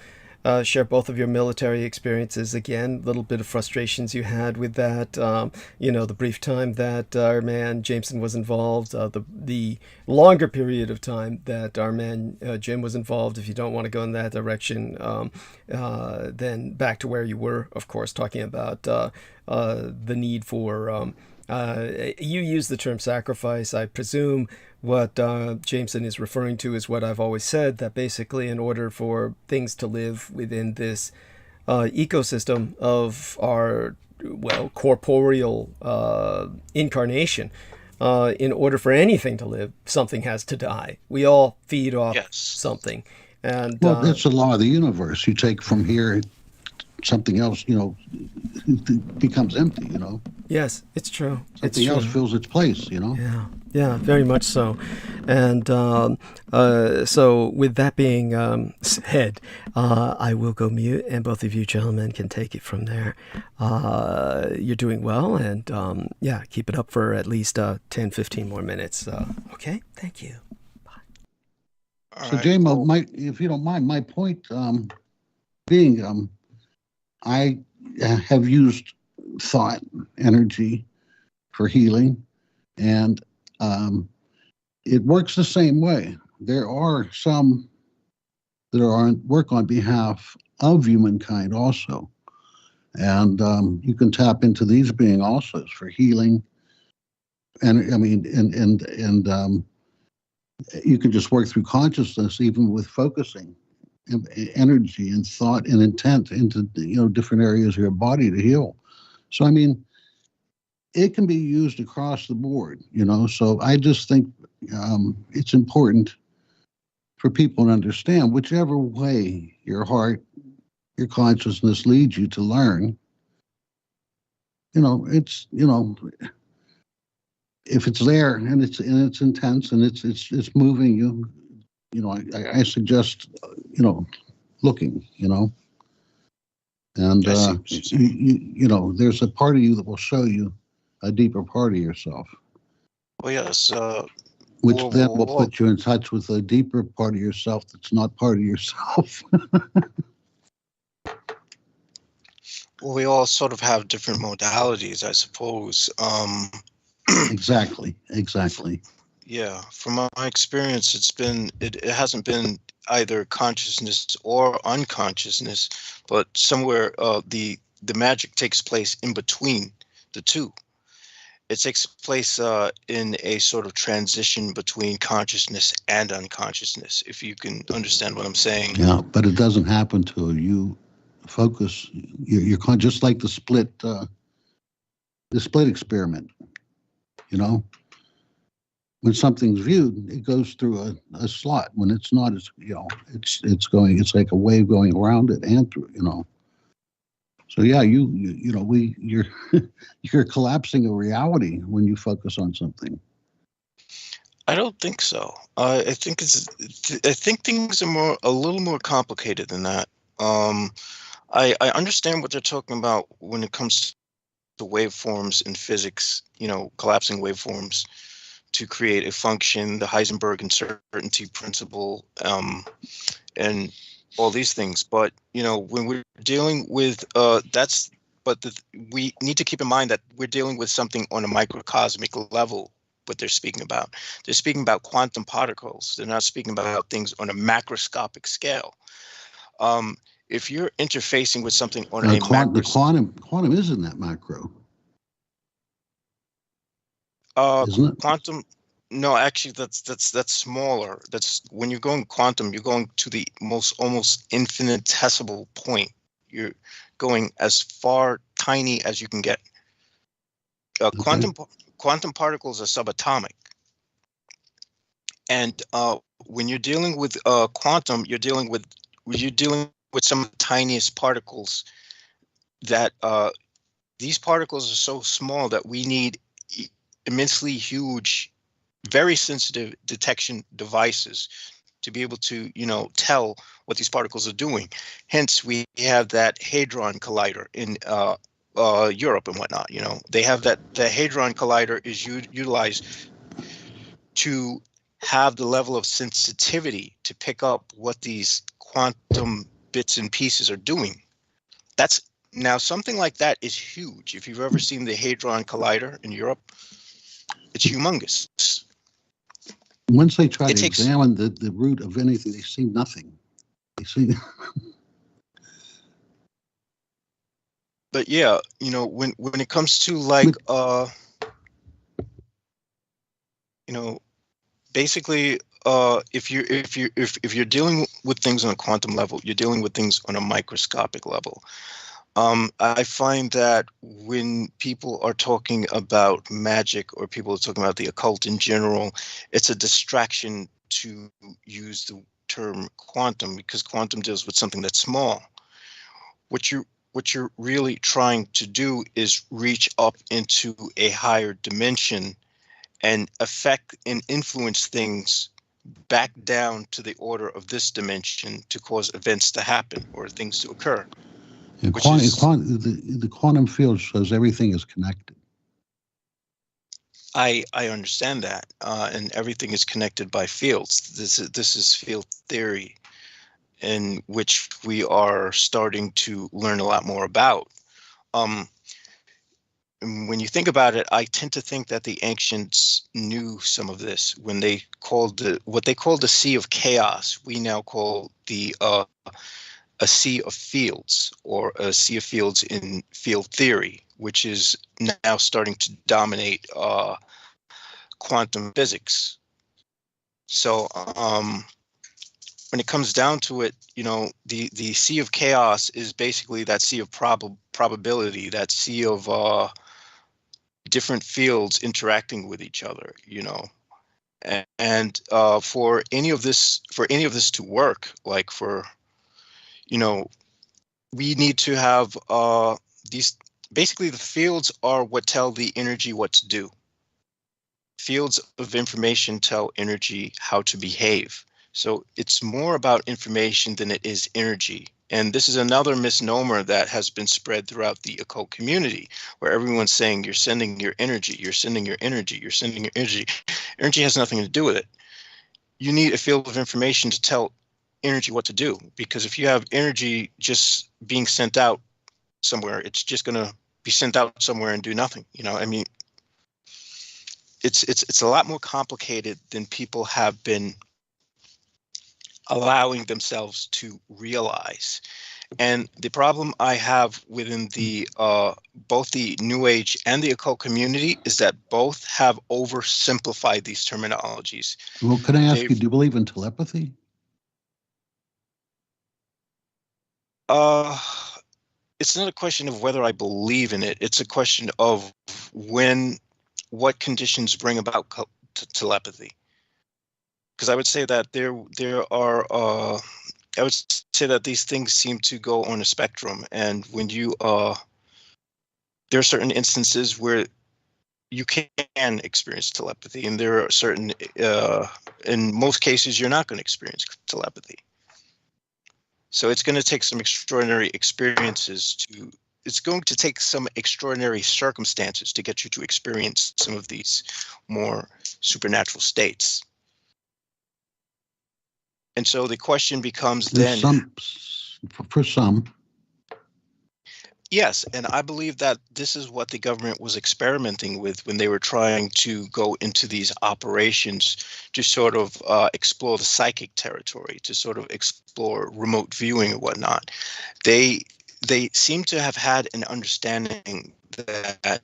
share both of your military experiences again, a little bit of frustrations you had with that, the brief time that our man Jameson was involved, the longer period of time that our man Jim was involved. If you don't want to go in that direction, then back to where you were, of course, talking about the need for... you use the term sacrifice. I presume what Jameson is referring to is what I've always said, that basically in order for things to live within this ecosystem of our, corporeal incarnation, in order for anything to live, something has to die. We all feed off something. And well, that's the law of the universe. You take from here, something else, becomes empty, Yes, it's true. Something else fills its place, Yeah, very much so. And so with that being said, I will go mute, and both of you gentlemen can take it from there. You're doing well, and keep it up for at least 10, 15 more minutes. Okay, thank you. Bye. So, Jamo, if you don't mind, my point being, I have used thought energy for healing, and it works the same way. There are some that work on behalf of humankind also, and you can tap into these being also for healing, and you can just work through consciousness, even with focusing energy and thought and intent into different areas of your body to heal. So it can be used across the board, so I just think it's important for people to understand whichever way your heart, your consciousness leads you to learn, it's if it's there and it's intense and it's moving you, I suggest looking, and there's a part of you that will show you a deeper part of yourself. Well, yes. Which then will put you in touch with a deeper part of yourself that's not part of yourself. Well, we all sort of have different modalities, I suppose. Exactly. Yeah, from my experience, it hasn't been either consciousness or unconsciousness, but somewhere the magic takes place in between the two. It takes place in a sort of transition between consciousness and unconsciousness, if you can understand what I'm saying. Yeah, but it doesn't happen till you focus. You're just like the split experiment. When something's viewed, it goes through a slot. When it's not, it's like a wave going around it and through, So yeah, you're you're collapsing a reality when you focus on something. I don't think so. I think things are a little more complicated than that. I understand what they're talking about when it comes to waveforms in physics. Collapsing waveforms to create a function, the Heisenberg uncertainty principle, and all these things. But when we're dealing with we need to keep in mind that we're dealing with something on a microcosmic level. What they're speaking about, quantum particles. They're not speaking about things on a macroscopic scale. If you're interfacing with something on the quantum isn't that macro. Isn't it? Quantum. No, actually, that's smaller. That's when you're going quantum, you're going to the most almost infinitesimal point. You're going as far tiny as you can get. Okay. Quantum particles are subatomic, and when you're dealing with quantum, you're dealing with some of the tiniest particles. That these particles are so small that we need immensely huge, very sensitive detection devices to be able to, tell what these particles are doing. Hence, we have that Hadron Collider in Europe and whatnot. They have that. The Hadron Collider is utilized to have the level of sensitivity to pick up what these quantum bits and pieces are doing. That's now something like that is huge. If you've ever seen the Hadron Collider in Europe, it's humongous. Once they try It to takes, examine the root of anything, they see nothing. They see. but yeah, when it comes to like, basically, if you're dealing with things on a quantum level, you're dealing with things on a microscopic level. I find that when people are talking about magic or people are talking about the occult in general, it's a distraction to use the term quantum because quantum deals with something that's small. What you're really trying to do is reach up into a higher dimension and affect and influence things back down to the order of this dimension to cause events to happen or things to occur. And the quantum field shows everything is connected. I understand that, and everything is connected by fields. This is field theory, in which we are starting to learn a lot more about. When you think about it, I tend to think that the ancients knew some of this when they called what they called the Sea of Chaos. We now call a sea of fields, or a sea of fields in field theory, which is now starting to dominate quantum physics. So when it comes down to it, the sea of chaos is basically that sea of probability, that sea of different fields interacting with each other, and for any of this to work, like we need to have these. Basically, the fields are what tell the energy what to do. Fields of information tell energy how to behave. So it's more about information than it is energy. And this is another misnomer that has been spread throughout the occult community, where everyone's saying you're sending your energy, you're sending your energy, you're sending your energy. Energy has nothing to do with it. You need a field of information to tell energy what to do, because if you have energy just being sent out somewhere, it's just going to be sent out somewhere and do nothing. It's a lot more complicated than people have been allowing themselves to realize. And the problem I have within the both the New Age and the occult community is that both have oversimplified these terminologies. Well, can I ask you, do you believe in telepathy? It's not a question of whether I believe in it. It's a question of what conditions bring about telepathy. Because I would say that there are I would say that these things seem to go on a spectrum, and when you there are certain instances where you can experience telepathy, and there are certain in most cases you're not going to experience telepathy. So it's going to take some extraordinary experiences it's going to take some extraordinary circumstances to get you to experience some of these more supernatural states. And so the question becomes for some. Yes, and I believe that this is what the government was experimenting with when they were trying to go into these operations to sort of explore the psychic territory, to sort of explore remote viewing and whatnot. They seem to have had an understanding that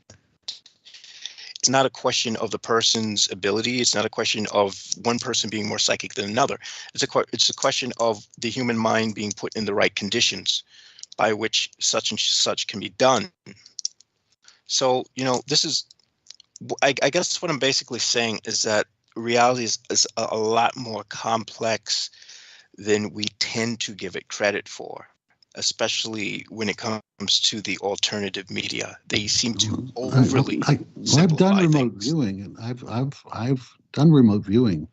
it's not a question of the person's ability. It's not a question of one person being more psychic than another. It's a question of the human mind being put in the right conditions by which such and such can be done. So, this is, I guess what I'm basically saying is that reality is a lot more complex than we tend to give it credit for, especially when it comes to the alternative media. They seem to overly I've done remote things. viewing, and I've done remote viewing.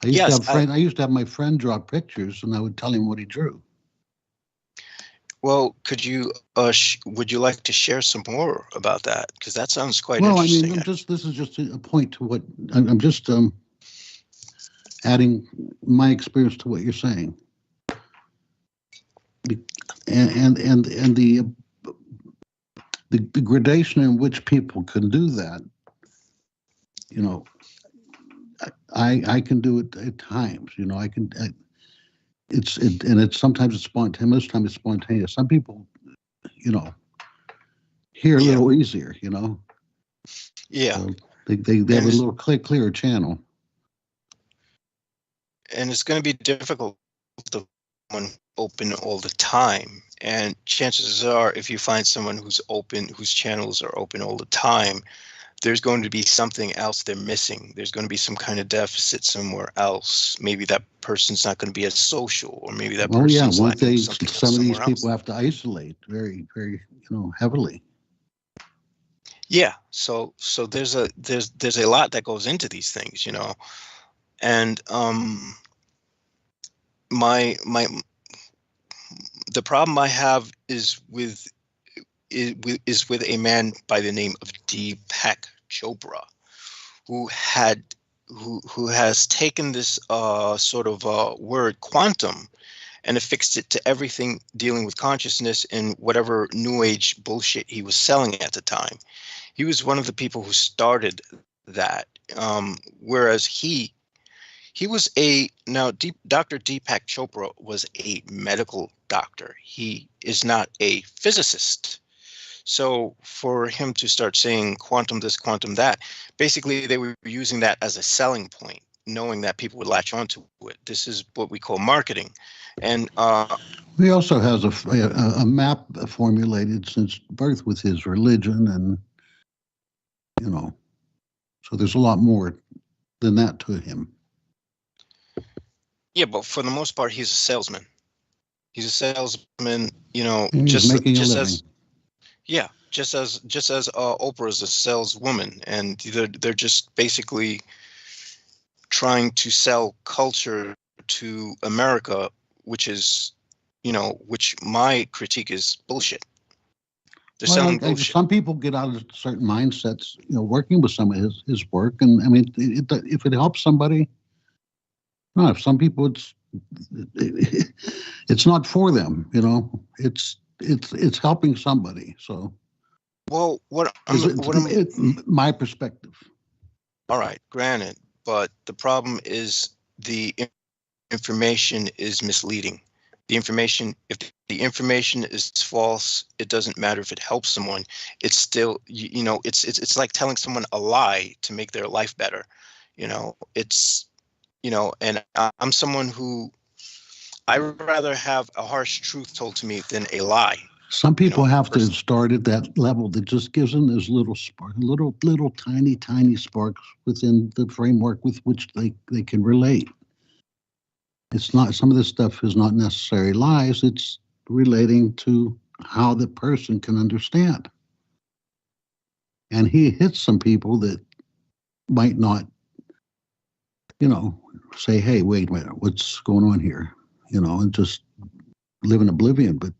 I used to have my friend draw pictures, and I would tell him what he drew. Well, could you would you like to share some more about that? Because that sounds quite interesting. Well, I mean, this is just a point to what I'm just adding my experience to what you're saying, and the gradation in which people can do that. I can do it at times. I can. It's sometimes it's spontaneous. Most times it's spontaneous. Some people, hear a little easier. Yeah. So they have a little clearer channel. And it's going to be difficult to one open all the time. And chances are, if you find someone who's open, whose channels are open all the time, there's going to be something else they're missing. There's going to be some kind of deficit somewhere else. Maybe that person's not going to be as social, or maybe that person's some of these people have to isolate very, very, heavily. Yeah. So there's a lot that goes into these things, and the problem I have is with a man by the name of Deepak Chopra, who has taken this sort of word quantum and affixed it to everything dealing with consciousness and whatever new age bullshit he was selling at the time. He was one of the people who started that, whereas he was Dr. Deepak Chopra was a medical doctor. He is not a physicist. So for him to start saying quantum this, quantum that, basically they were using that as a selling point, knowing that people would latch onto it. This is what we call marketing. And he also has a map formulated since birth with his religion, and so there's a lot more than that to him. Yeah, but for the most part, he's a salesman. He's a salesman, just making a living. Just as Oprah is a saleswoman, and they're just basically trying to sell culture to America, which is, which my critique is bullshit. They're selling bullshit. Some people get out of certain mindsets, working with some of his work, and I mean, if it helps somebody. No, if some people it's not for them, it's helping somebody. So, well, my perspective. All right, granted, but the problem is the information is misleading. If the information is false, it doesn't matter if it helps someone. It's still, it's like telling someone a lie to make their life better. And I'm someone who I would rather have a harsh truth told to me than a lie. Some people have to start at that level that just gives them those little spark, little tiny sparks within the framework with which they can relate. It's not, some of this stuff is not necessarily lies. It's relating to how the person can understand. And he hits some people that might not, say, hey, wait a minute, what's going on here? And just live in oblivion. But,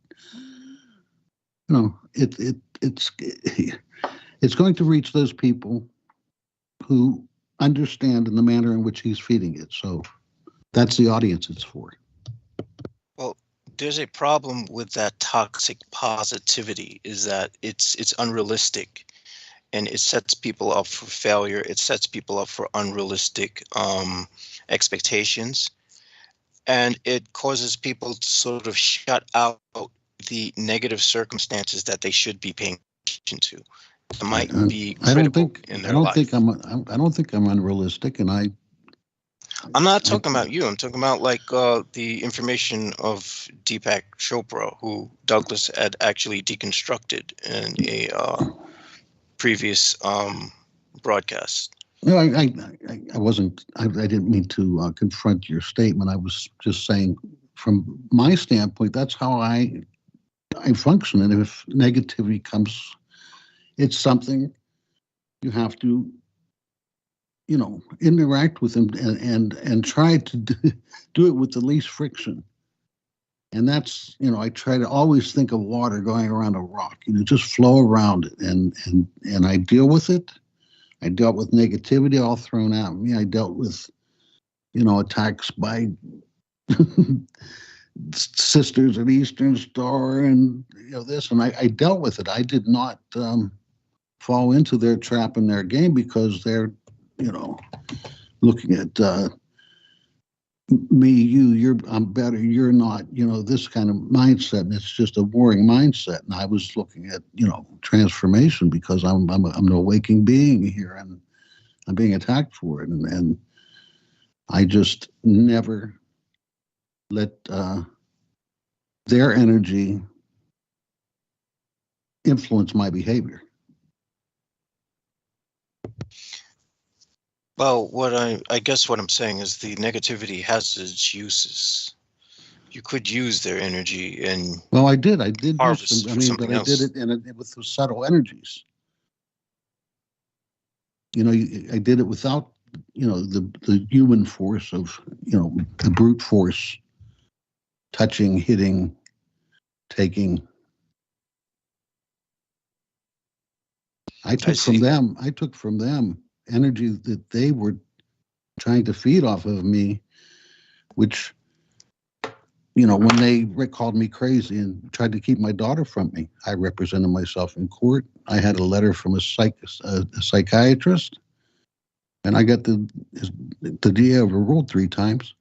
it's going to reach those people who understand in the manner in which he's feeding it. So that's the audience it's for. Well, there's a problem with that toxic positivity, is that it's unrealistic. And it sets people up for failure. It sets people up for unrealistic expectations. And it causes people to sort of shut out the negative circumstances that they should be paying attention to. might be I don't critical think in I their don't life. think I don't think I'm unrealistic, and I'm not I talking about you. I'm talking about like the information of Deepak Chopra, who Douglas had actually deconstructed in a previous broadcast. no, I wasn't. I didn't mean to confront your statement. I was just saying, from my standpoint, that's how I function. And if negativity comes, it's something you have to, interact with them and try to do it with the least friction. And that's, I try to always think of water going around a rock, just flow around it, and I deal with it. I dealt with negativity all thrown at me. I dealt with, attacks by sisters at Eastern Star and this, and I dealt with it. I did not fall into their trap and their game because they're, looking at me, I'm better, you're not, this kind of mindset, and it's just a boring mindset. And I was looking at, transformation because I'm an awaking being here, and I'm being attacked for it, and I just never let their energy influence my behavior. Well, I guess what I'm saying is the negativity has its uses. You could use their energy and Well, I did use harvest them. for something But I did else. it with the subtle energies. I did it without, the human force of, the brute force, touching, hitting, taking. I took see. from them energy that they were trying to feed off of me, which, when they called me crazy and tried to keep my daughter from me, I represented myself in court. I had a letter from a psychiatrist, and I got the DA overruled 3 times.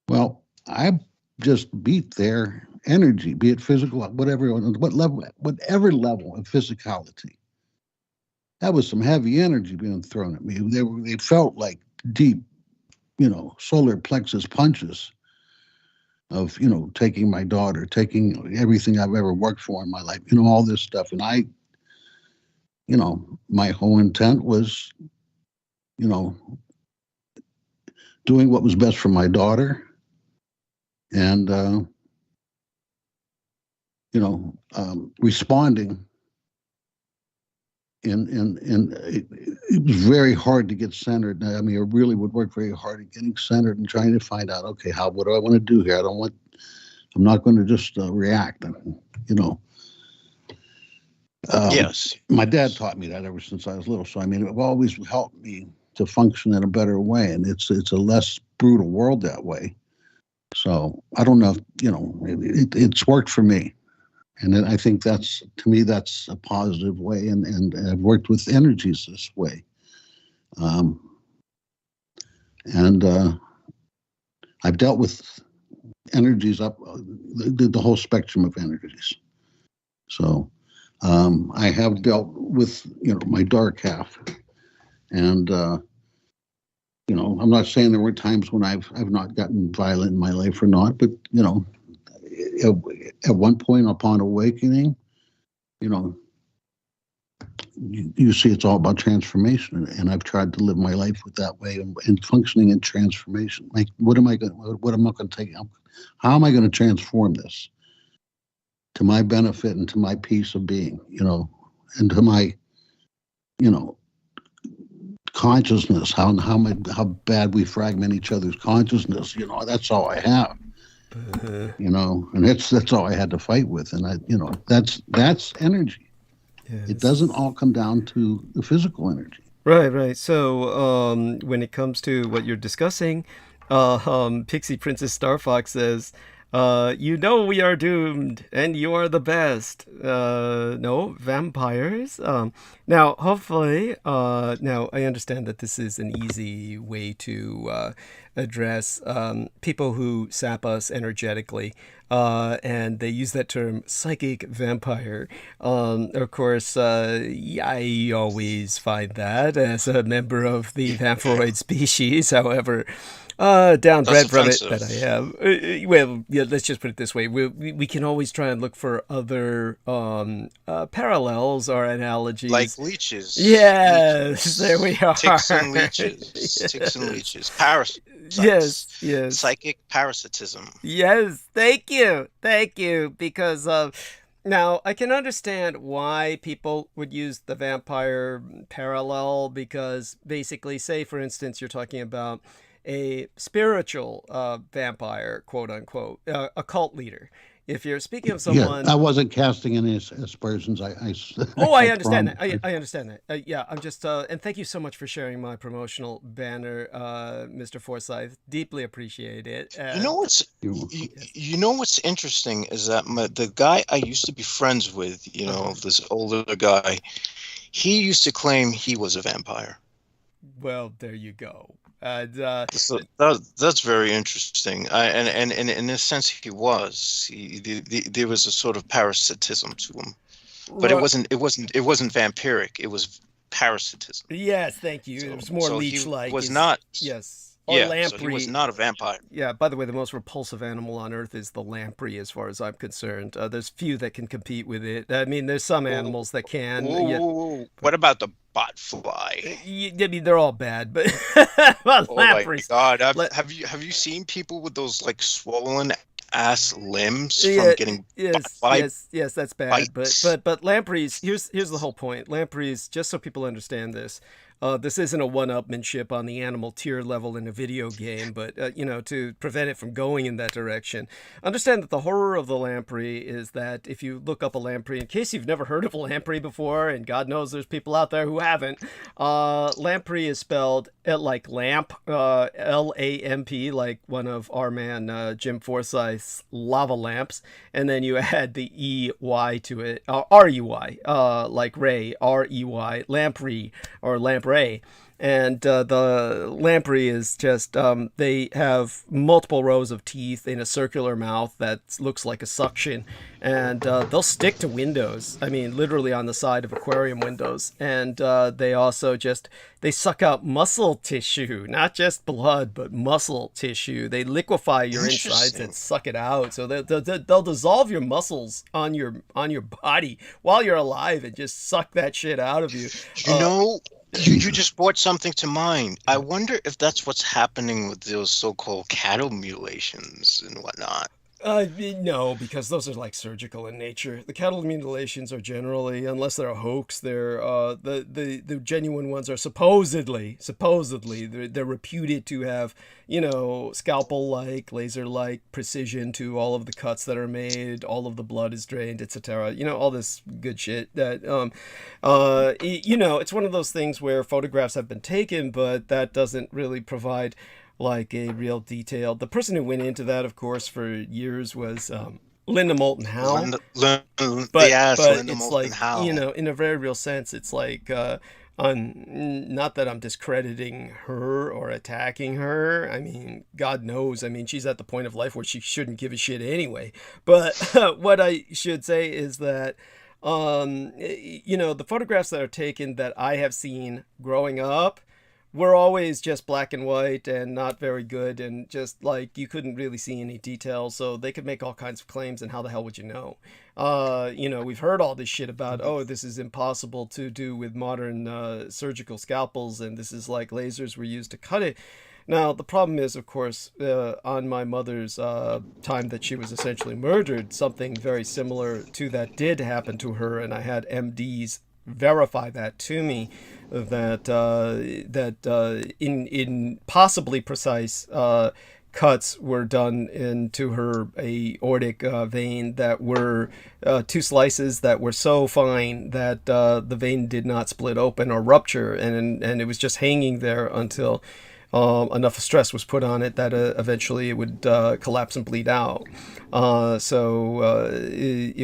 Well, I just beat their energy, be it physical, whatever level of physicality. That was some heavy energy being thrown at me. They felt like deep, solar plexus punches of, taking my daughter, taking everything I've ever worked for in my life, all this stuff. And I, my whole intent was, doing what was best for my daughter, and, responding. And it was very hard to get centered. I mean, I really would work very hard at getting centered and trying to find out, okay, what do I want to do here? I'm not going to just react. Yes. My dad taught me that ever since I was little. So, I mean, it always helped me to function in a better way. And it's a less brutal world that way. So I don't know if, it's worked for me. And then I think that's a positive way, and I've worked with energies this way, and I've dealt with energies up the whole spectrum of energies. So I have dealt with my dark half, and I'm not saying there were times when I've not gotten violent in my life or not, but at one point upon awakening, you see it's all about transformation, and I've tried to live my life with that way and functioning in transformation. Like, what am I going to take? How am I going to transform this to my benefit and to my peace of being, and to my, consciousness, how bad we fragment each other's consciousness, that's all I have. And that's all I had to fight with. And that's energy. Yes. It doesn't all come down to the physical energy. Right. So when it comes to what you're discussing, Pixie Princess Star Fox says, we are doomed and you are the best. No, vampires. Now, hopefully, now I understand that this is an easy way to address people who sap us energetically. And they use that term psychic vampire. Of course, I always find that as a member of the vamphiroid species. However, That's downbred from it offensive. that I am. Well, yeah, let's just put it this way. We can always try and look for other parallels or Like analogies. leeches, Yes, there leeches, we are. ticks and leeches, ticks and leeches, parasites, Yes, yes. psychic parasitism. Yes, thank you, because now I can understand why people would use the vampire parallel because basically, say for instance, you're talking about a spiritual vampire, quote unquote, a cult leader. If you're speaking of Yeah, someone. I wasn't casting any aspersions. Oh, I I understand that. promise. I understand that. Yeah, I'm just, and thank you so much for sharing my promotional banner, Mr. Forsyth. Deeply appreciate it. You know what's You, you, Yes. you know what's interesting is that the guy I used to be friends with, Uh-huh. this older guy, he used to claim he was a vampire. Well, there you go. And So that's very interesting. And in a sense, he was. There was a sort of parasitism to him, but ru- it wasn't vampiric. It was parasitism. yes, thank you. It So was more so he leech-like. was Is not. yes, or Yeah. So he was lamprey. not a vampire. Yeah. By the way, the most repulsive animal on Earth is the lamprey, as far as I'm concerned. There's few that can compete with it. I mean, there's some Whoa, animals that can. whoa, Yeah, whoa, whoa. but What about the botfly? I mean, they're all bad. But but Oh my lampreys. God! Let, Have you seen people with those like swollen ass limbs from Yeah, getting yes, botfly yes, that's bad. But bites? but but lampreys. Here's the whole point. Lampreys, just so people understand this. This isn't a one-upmanship on the animal tier level in a video game, but to prevent it from going in that direction, understand that the horror of the lamprey is that if you look up a lamprey, in case you've never heard of a lamprey before, and God knows there's people out there who haven't, lamprey is spelled like lamp, Lamp, like one of our man Jim Forsyth's lava lamps, and then you add the EY to it, RUY, like Ray, REY, lamprey or lamprey. And the lamprey is just, they have multiple rows of teeth in a circular mouth that looks like a suction. And they'll stick to windows. I mean, literally on the side of aquarium windows. And they also they suck out muscle tissue, not just blood, but muscle tissue. They liquefy your insides and Interesting. suck it out. So they'll dissolve your muscles on your body while you're alive and just suck that shit out of you. You Uh, know, you just brought something to mind. I wonder if that's what's happening with those so-called cattle mutilations and whatnot. no, because those are like surgical in nature. The cattle mutilations are generally, unless they're a hoax, the genuine ones are supposedly they're reputed to have scalpel like, laser like precision to all of the cuts that are made, all of the blood is drained, etc. All this good shit that it's one of those things where photographs have been taken, but that doesn't really provide like a real detail. The person who went into that, of course, for years was Linda Moulton Howe. But Yes, but Linda it's Moulton like Howe. in a very real sense, it's like not that I'm discrediting her or attacking her. I mean, God knows. I mean, she's at the point of life where she shouldn't give a shit anyway. But what I should say is that the photographs that are taken that I have seen growing up were always just black and white and not very good, and just like you couldn't really see any details, so they could make all kinds of claims, and how the hell would you know? We've heard all this shit about, oh, this is impossible to do with modern surgical scalpels, and this is like lasers were used to cut it. Now, the problem is, of course, on my mother's time that she was essentially murdered, something very similar to that did happen to her, and I had MDs verify that to me, that in possibly precise cuts were done into her aortic vein that were two slices that were so fine that the vein did not split open or rupture, and it was just hanging there until enough stress was put on it that eventually it would collapse and bleed out. It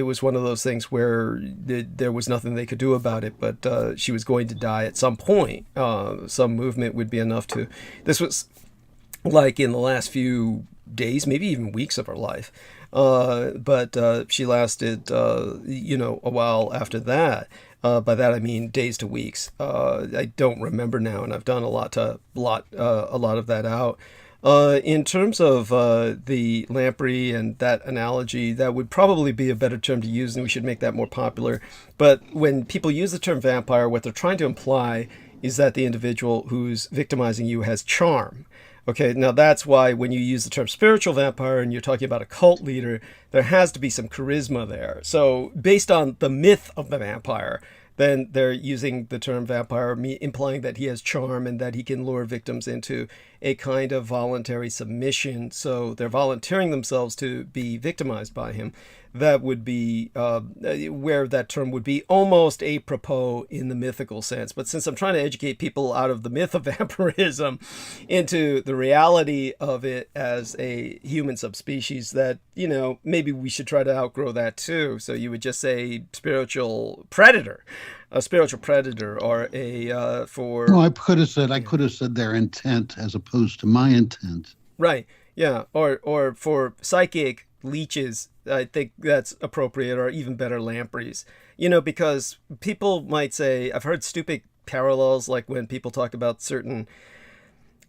was one of those things where there was nothing they could do about it, but she was going to die at some point. Some movement would be enough to. This was like in the last few days, maybe even weeks of her life. But she lasted, a while after that. By that I mean days to weeks. I don't remember now, and I've done a lot of that out. In terms of the lamprey and that analogy, that would probably be a better term to use, and we should make that more popular. But when people use the term vampire, what they're trying to imply is that the individual who's victimizing you has charm. Okay, now that's why when you use the term spiritual vampire and you're talking about a cult leader, there has to be some charisma there. So, based on the myth of the vampire, then they're using the term vampire, implying that he has charm and that he can lure victims into a kind of voluntary submission. So they're volunteering themselves to be victimized by him. That would be where that term would be almost apropos in the mythical sense. But since I'm trying to educate people out of the myth of vampirism into the reality of it as a human subspecies, that, maybe we should try to outgrow that too. So you would just say spiritual predator, a spiritual predator, or a for. No, I could have said their intent as opposed to my intent. Right. Yeah. Or for psychic leeches, I think that's appropriate, or even better, lampreys. Because people might say, I've heard stupid parallels, like when people talk about certain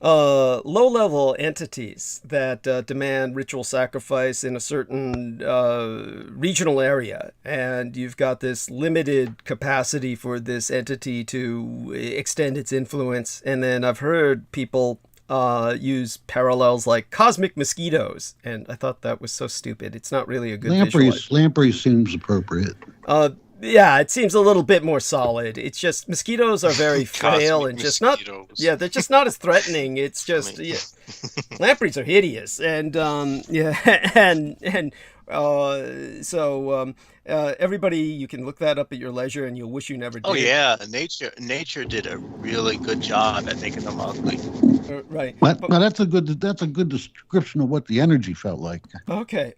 low-level entities that demand ritual sacrifice in a certain regional area, and you've got this limited capacity for this entity to extend its influence. And then I've heard people use parallels like cosmic mosquitoes, and I thought that was so stupid. It's not really a good Lampreys seems appropriate. Yeah, it seems a little bit more solid. It's just mosquitoes are very frail and just mosquitoes. They're just not as threatening. It's just lampreys are hideous, and everybody, you can look that up at your leisure, and you'll wish you never did. Oh yeah, nature did a really good job at making them ugly. Right. But that's a good description of what the energy felt like. Okay.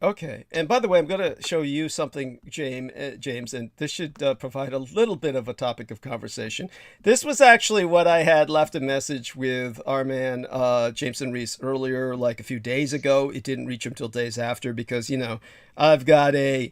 And by the way, I'm going to show you something, James, and this should provide a little bit of a topic of conversation. This was actually what I had left a message with our man Jameson Reese earlier, like a few days ago. It didn't reach him till days after because, I've got my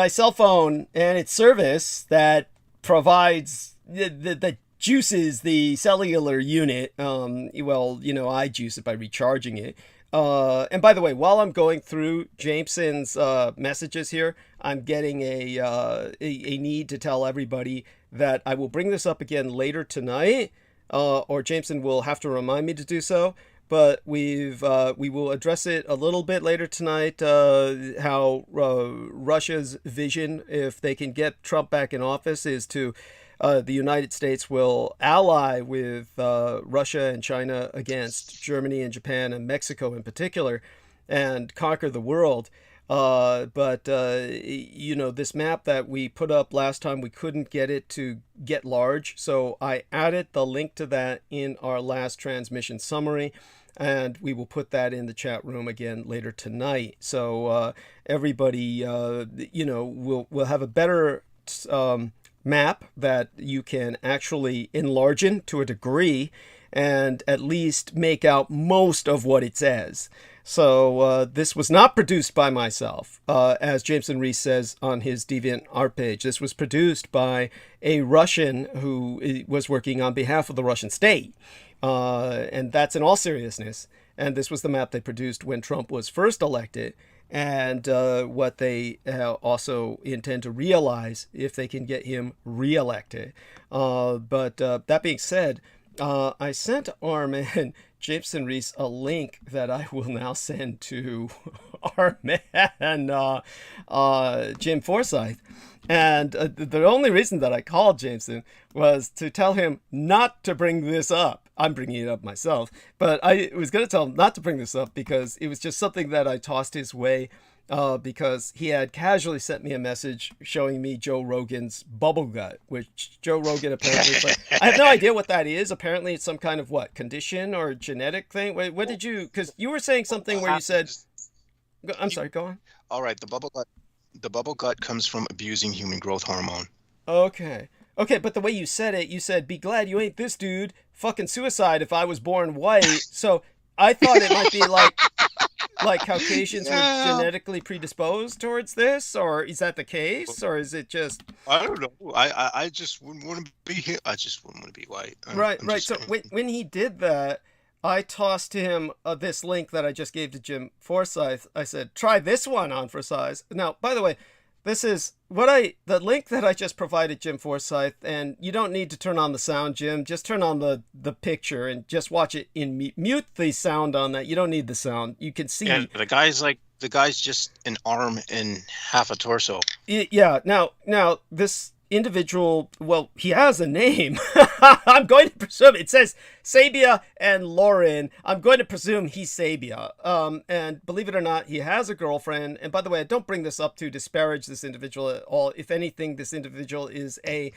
cell phone and its service that provides the juices the cellular unit. I juice it by recharging it. And by the way, while I'm going through Jameson's messages here, I'm getting a need to tell everybody that I will bring this up again later tonight, or Jameson will have to remind me to do so. But we will address it a little bit later tonight, how Russia's vision, if they can get Trump back in office, is to the United States will ally with Russia and China against Germany and Japan and Mexico in particular, and conquer the world. But this map that we put up last time, we couldn't get it to get large. So I added the link to that in our last transmission summary, and we will put that in the chat room again later tonight. So everybody, will have a better map that you can actually enlarge in to a degree and at least make out most of what it says. So this was not produced by myself, as Jameson Reese says on his DeviantArt page. This was produced by a Russian who was working on behalf of the Russian state, and that's in all seriousness. And this was the map they produced when Trump was first elected, and what they also intend to realize if they can get him reelected. But that being said, I sent our man Jameson Reese a link that I will now send to our man Jim Forsyth. And the only reason that I called Jameson was to tell him not to bring this up. I'm bringing it up myself, but I was going to tell him not to bring this up because it was just something that I tossed his way because he had casually sent me a message showing me Joe Rogan's bubble gut, which Joe Rogan apparently, I have no idea what that is. Apparently it's some kind of condition or genetic thing. Wait, what did you, because you were saying something where you said, I'm sorry, go on. All right. The bubble gut comes from abusing human growth hormone. Okay. Okay, but the way you said it, you said, "Be glad you ain't this dude. Fucking suicide if I was born white." So I thought it might be like Caucasians were genetically predisposed towards this, or is that the case, or is it just? I don't know. I just wouldn't want to be here. I just wouldn't want to be white. Right. I'm So when he did that, I tossed him this link that I just gave to Jim Forsyth. I said, "Try this one on for size." Now, by the way, this is the link that I just provided Jim Forsyth, and you don't need to turn on the sound, Jim. Just turn on the picture and just watch it in mute the sound on that. You don't need the sound. You can see. And the guy's just an arm and half a torso. Yeah. Now this individual, well, he has a name. I'm going to presume it says Sabia and Lauren. I'm going to presume he's Sabia. And believe it or not, he has a girlfriend. And by the way, I don't bring this up to disparage this individual at all. If anything, this individual is a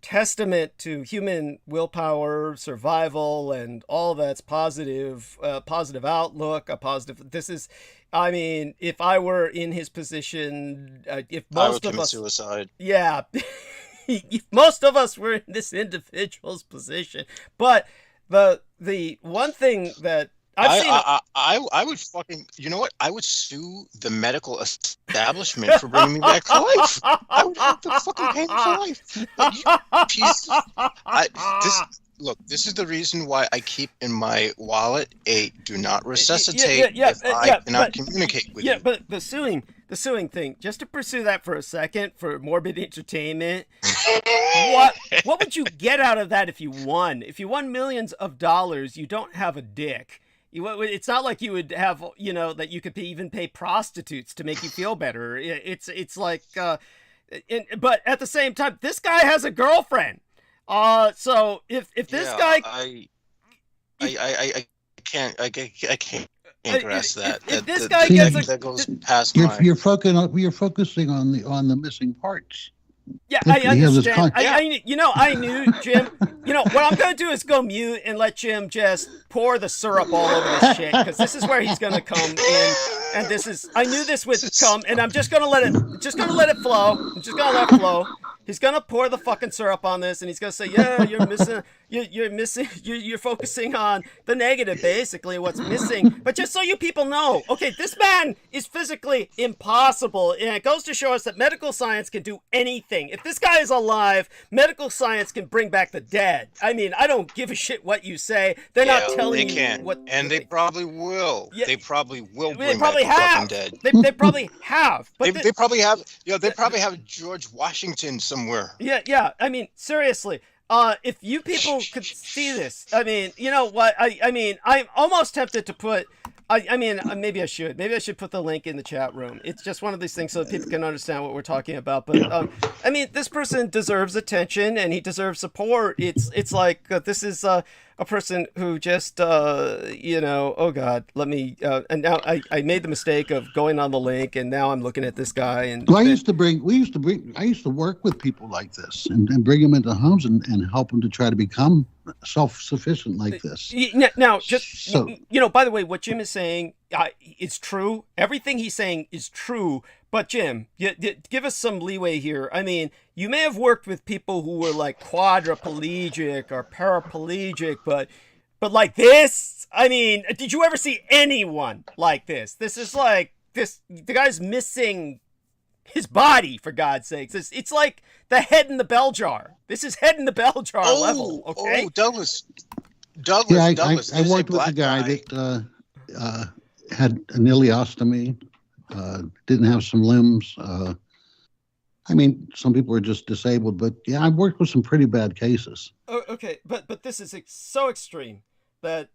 testament to human willpower, survival, and all that's positive, positive outlook, a positive. This is, I mean, if I were in his position, if most of us, suicide. Yeah, if most of us were in this individual's position, but the one thing that I would fucking, you know what? I would sue the medical establishment for bringing me back to life. I would have to fucking pay me for life. Like, you piece of, this is the reason why I keep in my wallet a do not resuscitate if I cannot communicate with you. Yeah, but the suing thing, just to pursue that for a second for morbid entertainment, what would you get out of that if you won? If you won millions of dollars, you don't have a dick. It's not like you would have, that you could even pay prostitutes to make you feel better. It's like, but at the same time, this guy has a girlfriend. So if this guy, I can't grasp that. If this guy gets that goes past you're focusing on the missing parts. Yeah, I understand. I knew, Jim. What I'm going to do is go mute and let Jim just pour the syrup all over this shit, because this is where he's going to come in, and I knew this would come, and I'm just going to let it flow. I'm just going to let it flow. He's going to pour the fucking syrup on this, and he's going to say, "Yeah, you're focusing on the negative, basically, what's missing." But just so you people know, okay, this man is physically impossible, and it goes to show us that medical science can do anything. If this guy is alive, medical science can bring back the dead. I mean, I don't give a shit what you say. They're not telling you what... And they probably will. Yeah, they probably will they bring probably back the have. fucking dead. They probably have. But they probably have. They probably have George Washington somewhere. Yeah. I mean, seriously. If you people could see this, I mean, you know what? I mean, I'm almost tempted to put. I mean, maybe I should. Maybe I should put the link in the chat room. It's just one of these things so that people can understand what we're talking about. But I mean, this person deserves attention and he deserves support. It's like this is a person who just oh God, let me. And now I made the mistake of going on the link, and now I'm looking at this guy. And well, I used to work with people like this and bring them into homes and help them to try to become self-sufficient like this. Now, just by the way, what Jim is saying is true. Everything he's saying is true. But Jim, give us some leeway here. I mean, you may have worked with people who were like quadriplegic or paraplegic, but like this, I mean, did you ever see anyone like this? This is like this. The guy's missing his body, for God's sakes. It's like the head in the bell jar. This is head in the bell jar level. Okay. Oh, Douglas. Yeah, I worked with a guy that had an ileostomy, didn't have some limbs. I mean, some people are just disabled, but yeah, I've worked with some pretty bad cases. Oh, okay, but this is so extreme that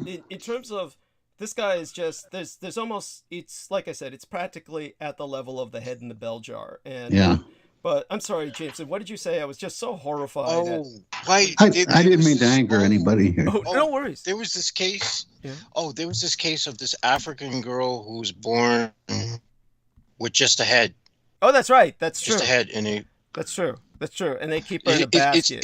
in terms of this guy is just there's almost, it's like I said, it's practically at the level of the head in the bell jar. And yeah. But I'm sorry, Jameson, what did you say? I was just so horrified. I didn't mean to anger anybody here. No worries. There was this case. Yeah. There was this case of this African girl who was born with just a head. Oh, that's right. That's true. Just a head, and That's true. And they keep her in a basket.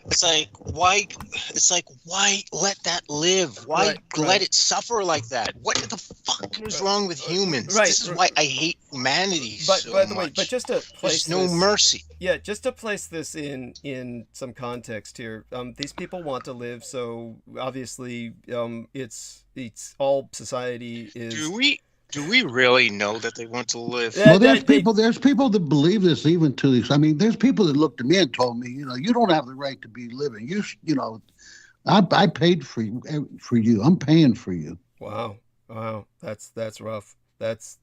It's like why? It's like why let that live? Why Right, let right. it suffer like that? What the fuck is wrong with humans? Right, This is r- why I hate humanity But so by the way, but much. just to place There's no this, mercy. yeah, just to place this in some context here. These people want to live, so obviously, it's all society is. Do we really know that they want to live? Yeah, Well, they there's people that believe this even to this. I mean, there's people that looked at me and told me, you don't have the right to be living. I paid for you. I'm paying for you. Wow, wow, that's rough. That's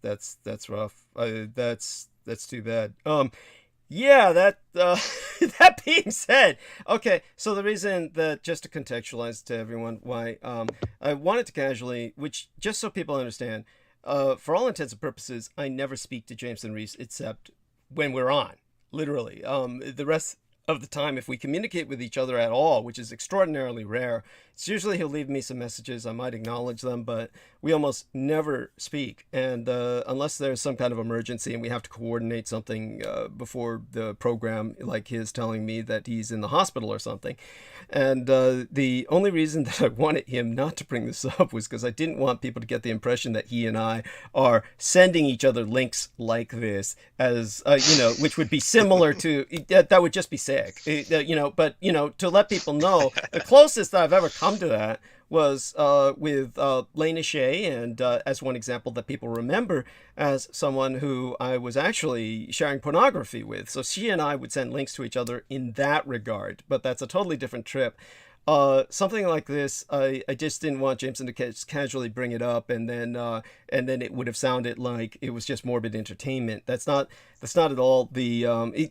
rough. That's too bad. Yeah, that that being said, okay. So the reason that, just to contextualize to everyone, why I wanted to casually, which just so people understand, for all intents and purposes, I never speak to Jameson Reese except when we're on, literally. The rest of the time, if we communicate with each other at all, which is extraordinarily rare, it's usually he'll leave me some messages. I might acknowledge them, but we almost never speak. And unless there's some kind of emergency and we have to coordinate something before the program, like his telling me that he's in the hospital or something. And the only reason that I wanted him not to bring this up was because I didn't want people to get the impression that he and I are sending each other links like this, as which would be similar to that would just be sick, But to let people know, the closest that I've ever come to that was with Lena Shea, and as one example that people remember as someone who I was actually sharing pornography with. So she and I would send links to each other in that regard, but that's a totally different trip. Something like this, I just didn't want Jameson to casually bring it up, and then it would have sounded like it was just morbid entertainment. That's not at all the.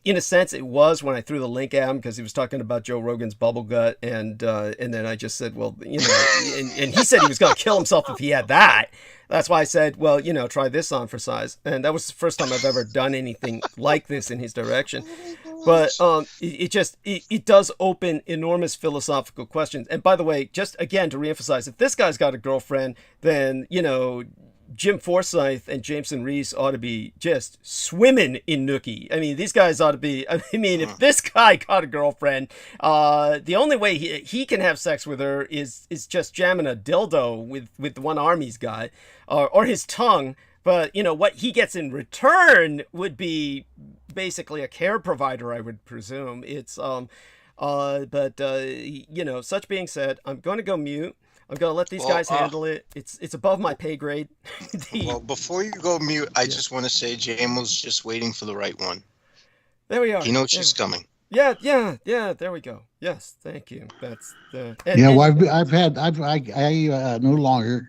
In a sense, it was when I threw the link at him because he was talking about Joe Rogan's bubble gut, and then I just said, well, and he said he was going to kill himself if he had that. That's why I said, well, try this on for size, and that was the first time I've ever done anything like this in his direction. But it does open enormous philosophical questions. And by the way, just again to reemphasize, if this guy's got a girlfriend, then Jim Forsyth and Jameson Reese ought to be just swimming in nookie. I mean, these guys ought to be. I mean, if this guy got a girlfriend, the only way he can have sex with her is just jamming a dildo with the one arm he's got, or his tongue. But what he gets in return would be basically a care provider, I would presume. Such being said, I'm going to go mute. I'm gonna let these guys handle it. It's above my pay grade. Well, before you go mute, I just want to say JMO's just waiting for the right one. There we are. He knows she's coming. Yeah. There we go. Yes, thank you. That's the. I no longer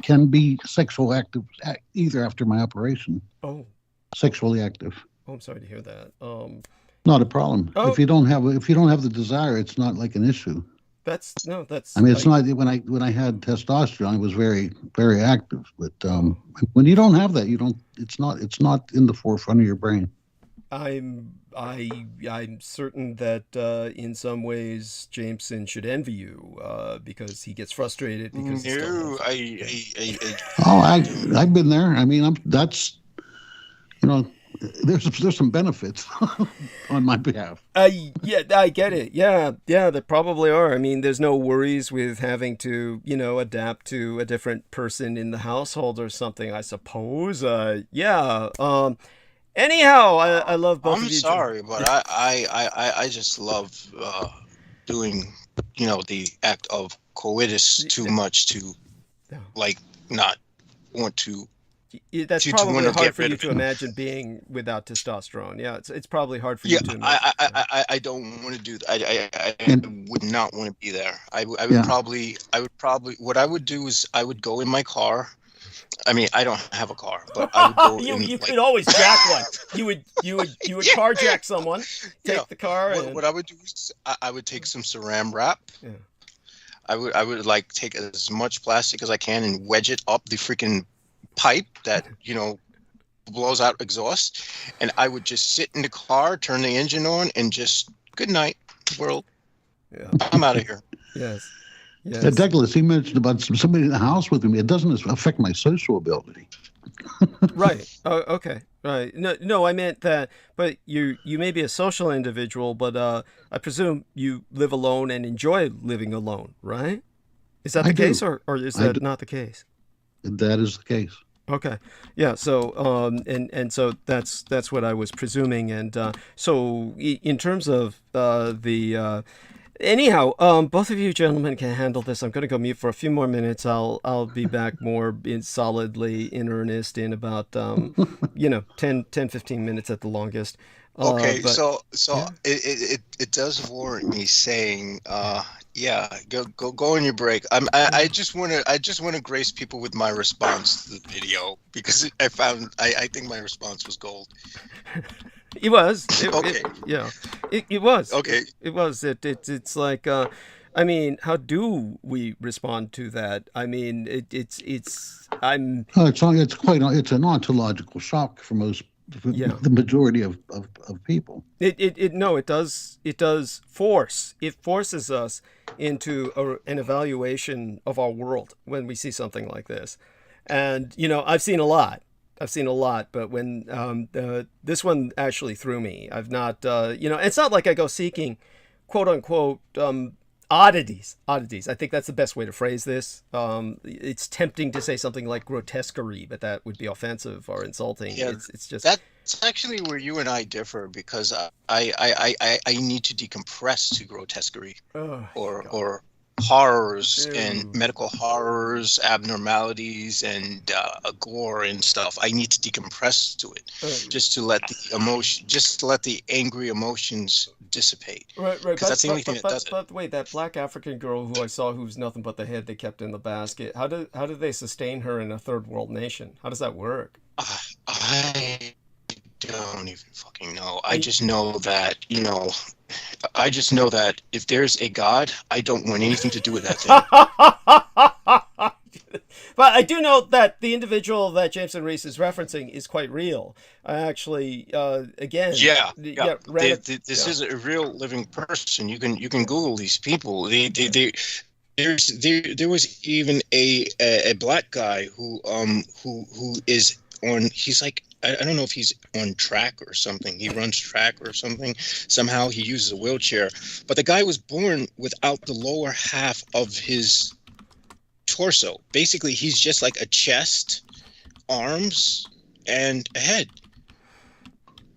can be sexual active either after my operation. Oh. Sexually active. Oh, I'm sorry to hear that. Not a problem. Oh. If you don't have the desire, it's not like an issue. That's. I mean, it's not when I had testosterone, I was very, very active. But when you don't have that, you don't. It's not in the forefront of your brain. I'm certain that in some ways Jameson should envy you because he gets frustrated because. No, I've been there. I mean, that's. There's some benefits on my behalf. Yeah, I get it. Yeah, there probably are. I mean, there's no worries with having to, adapt to a different person in the household or something, I suppose. Yeah. Anyhow, I love both of you. I'm sorry, but I just love doing, the act of coitus too much to, not want to. That's probably hard for you to imagine being without testosterone. Yeah, it's probably hard for you to imagine. I don't want to do that. I would not want to be there. I would probably what I would do is I would go in my car. I mean, I don't have a car, but I would go you could always jack one. You would carjack someone, take the car. What I would do is I would take some saran wrap. Yeah. I would like take as much plastic as I can and wedge it up the freaking pipe that blows out exhaust, and I would just sit in the car, turn the engine on, and just good night world. Yeah, I'm out of here. Yes. Douglas, he mentioned about somebody in the house with me. It doesn't affect my social ability. Right. Oh, okay. Right. No, no, I meant that. But you may be a social individual, but I presume you live alone and enjoy living alone, right? Is that I the case, do. or is I that do. not the case? That is the case. Okay. Yeah. So, and so that's what I was presuming. And so, in terms of the anyhow, both of you gentlemen can handle this. I'm going to go mute for a few more minutes. I'll be back more solidly in earnest in about 10 15 minutes at the longest. Okay, But so yeah. it does warrant me saying, yeah, go on your break. I just wanna grace people with my response to the video because I think my response was gold. It was. Okay, Yeah. It was. okay. It was. It's like, I mean, how do we respond to that? I mean, I'm, It's an ontological shock for yeah. the majority of people. No, it forces us into an evaluation of our world when we see something like this. And, I've seen a lot, but when this one actually threw me. I've not, it's not like I go seeking, quote unquote, oddities. Oddities. I think that's the best way to phrase this. It's tempting to say something like grotesquerie, but that would be offensive or insulting. Yeah, It's just, that's actually where you and I differ because I need to decompress to grotesquerie oh, God. or horrors and Ew. medical horrors, abnormalities, and gore and stuff. I need to decompress to it, just to let the angry emotions dissipate, Right. because that's the only thing that does it. But wait, that black African girl who I saw who's nothing but the head they kept in the basket. How do they sustain her in a third world nation? How does that work? I don't even fucking know. I I, just know that, I just know that if there's a God, I don't want anything to do with that thing. But I do know that the individual that Jameson Reese is referencing is quite real. I actually, again, Yeah, yeah. yeah, ran it. This Yeah. is a real living person. You can Google these people. There was even a black guy who is on. He's like, I don't know if he's on track or something. He runs track or something. Somehow he uses a wheelchair. But the guy was born without the lower half of his torso. Basically, he's just like a chest, arms, and a head.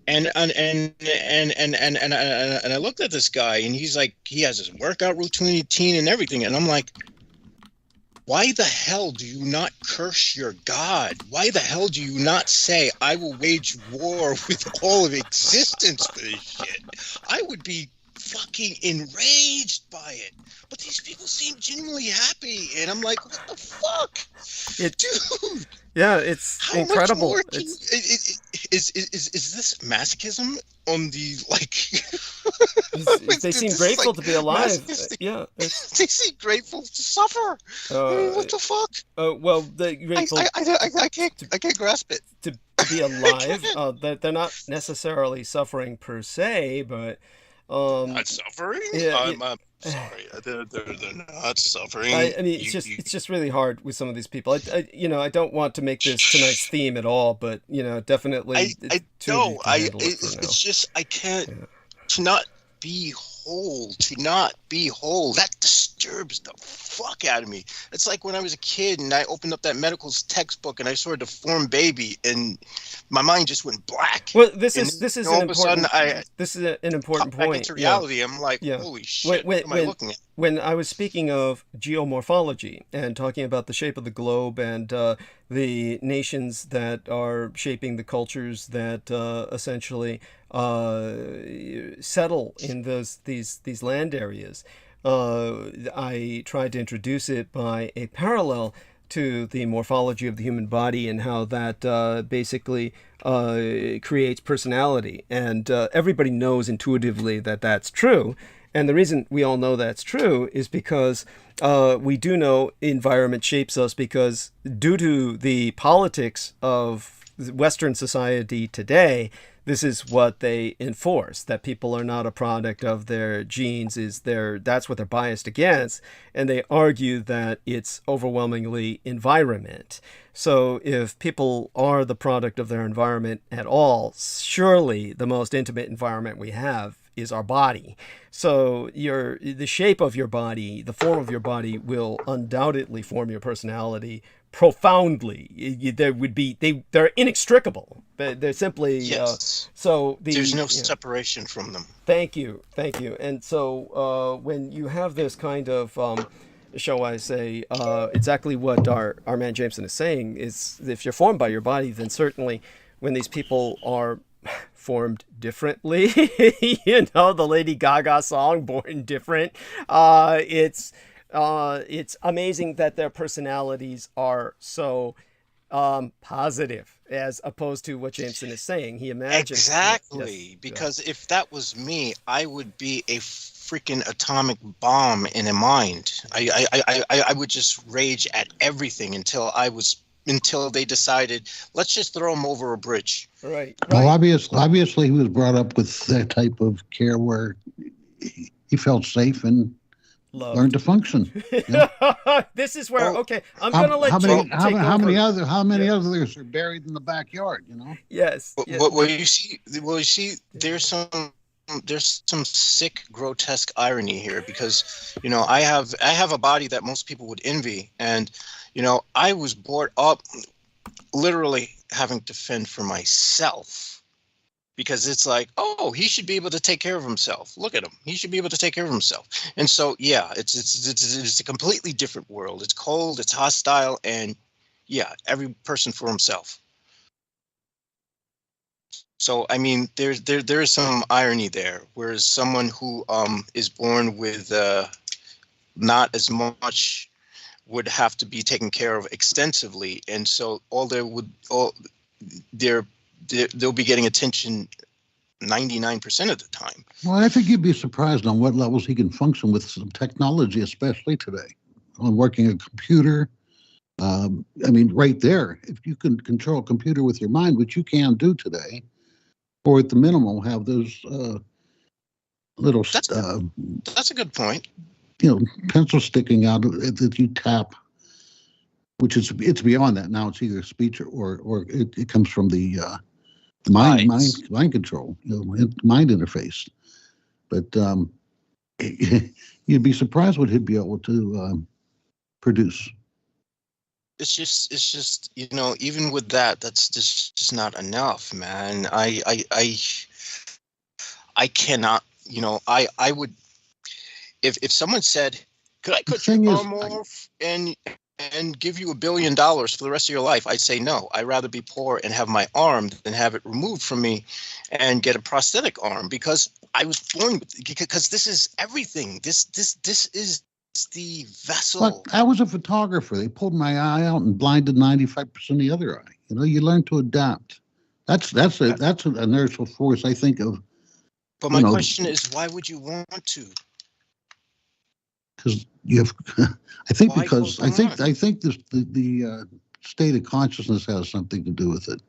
And I looked at this guy, and he's like, he has his workout routine and everything, and I'm like, why the hell do you not curse your God? Why the hell do you not say, I will wage war with all of existence for this shit? I would be fucking enraged by it. But these people seem genuinely happy. And I'm like, what the fuck? It, Dude, yeah, it's how much incredible. more can is this masochism on the, like... They seem This is grateful like to be alive. masochistic. Yeah, it's, They seem grateful to suffer. I mean, what the fuck? well, they're grateful I can't grasp it. to be alive. They're not necessarily suffering per se, but Not suffering? yeah, I'm sorry. They're not suffering. I mean, it's just really hard with some of these people. I don't want to make this tonight's theme at all, but definitely I two of you know. can handle it for now. It's just I can't Yeah. to not be whole. That disturbs the fuck out of me. It's like when I was a kid and I opened up that medical textbook and I saw a deformed baby and my mind just went black. Well, And this then is all an of a sudden important I this is an important pop back point. into Yeah. reality. I'm like, Yeah. holy When shit, when what am I when looking at? when I was speaking of geomorphology and talking about the shape of the globe and the nations that are shaping the cultures that essentially settle in these land areas, I tried to introduce it by a parallel to the morphology of the human body and how that basically creates personality. And everybody knows intuitively that that's true. And the reason we all know that's true is because we do know environment shapes us, because due to the politics of Western society today, this is what they enforce, that people are not a product of their genes, that's what they're biased against, and they argue that it's overwhelmingly environment. So if people are the product of their environment at all, surely the most intimate environment we have is our body. So the shape of your body, the form of your body will undoubtedly form your personality profoundly. They're inextricable. They're simply Yes. There's no separation from them. Thank you. And so when you have this kind of shall I say, exactly what our man Jameson is saying is, if you're formed by your body, then certainly when these people are formed differently, the Lady Gaga song "Born Different," it's amazing that their personalities are so positive, as opposed to what Jameson is saying. He imagines exactly, because if that was me, I would be a freaking atomic bomb in a mind. I would just rage at everything until they decided, let's just throw him over a bridge. Right. Well, obviously he was brought up with that type of care where he felt safe and learned to function. This is where I'm going to let you take over. How many others are buried in the backyard? Yes. Well, you see, there's some sick, grotesque irony here, because I have a body that most people would envy, and I was brought up literally having to fend for myself, because it's like, oh, he should be able to take care of himself. Look at him. He should be able to take care of himself. And so, yeah, it's a completely different world. It's cold, it's hostile, and yeah, every person for himself. So, I mean, there is some irony there, whereas someone who is born with not as much would have to be taken care of extensively, and so they'll be getting attention 99% of the time. Well, I think you'd be surprised on what levels he can function with some technology, especially today, on working a computer. I mean, right there, if you can control a computer with your mind, which you can do today, or at the minimum have those little that's a good point. Pencil sticking out that you tap, which it's beyond that now. It's either speech or it comes from the mind control, mind interface. But you'd be surprised what he'd be able to produce. It's just even with that, that's just not enough, man. I cannot, I would, if someone said, could I cut your arm off and give you $1 billion for the rest of your life, I'd say no. I'd rather be poor and have my arm than have it removed from me and get a prosthetic arm, because I was born with, because this is everything. This is the vessel. But I was a photographer. They pulled my eye out and blinded 95% of the other eye. You learn to adapt. That's an inertial force, I think of. But my question is, why would you want to? Because you have, I think the state of consciousness has something to do with it.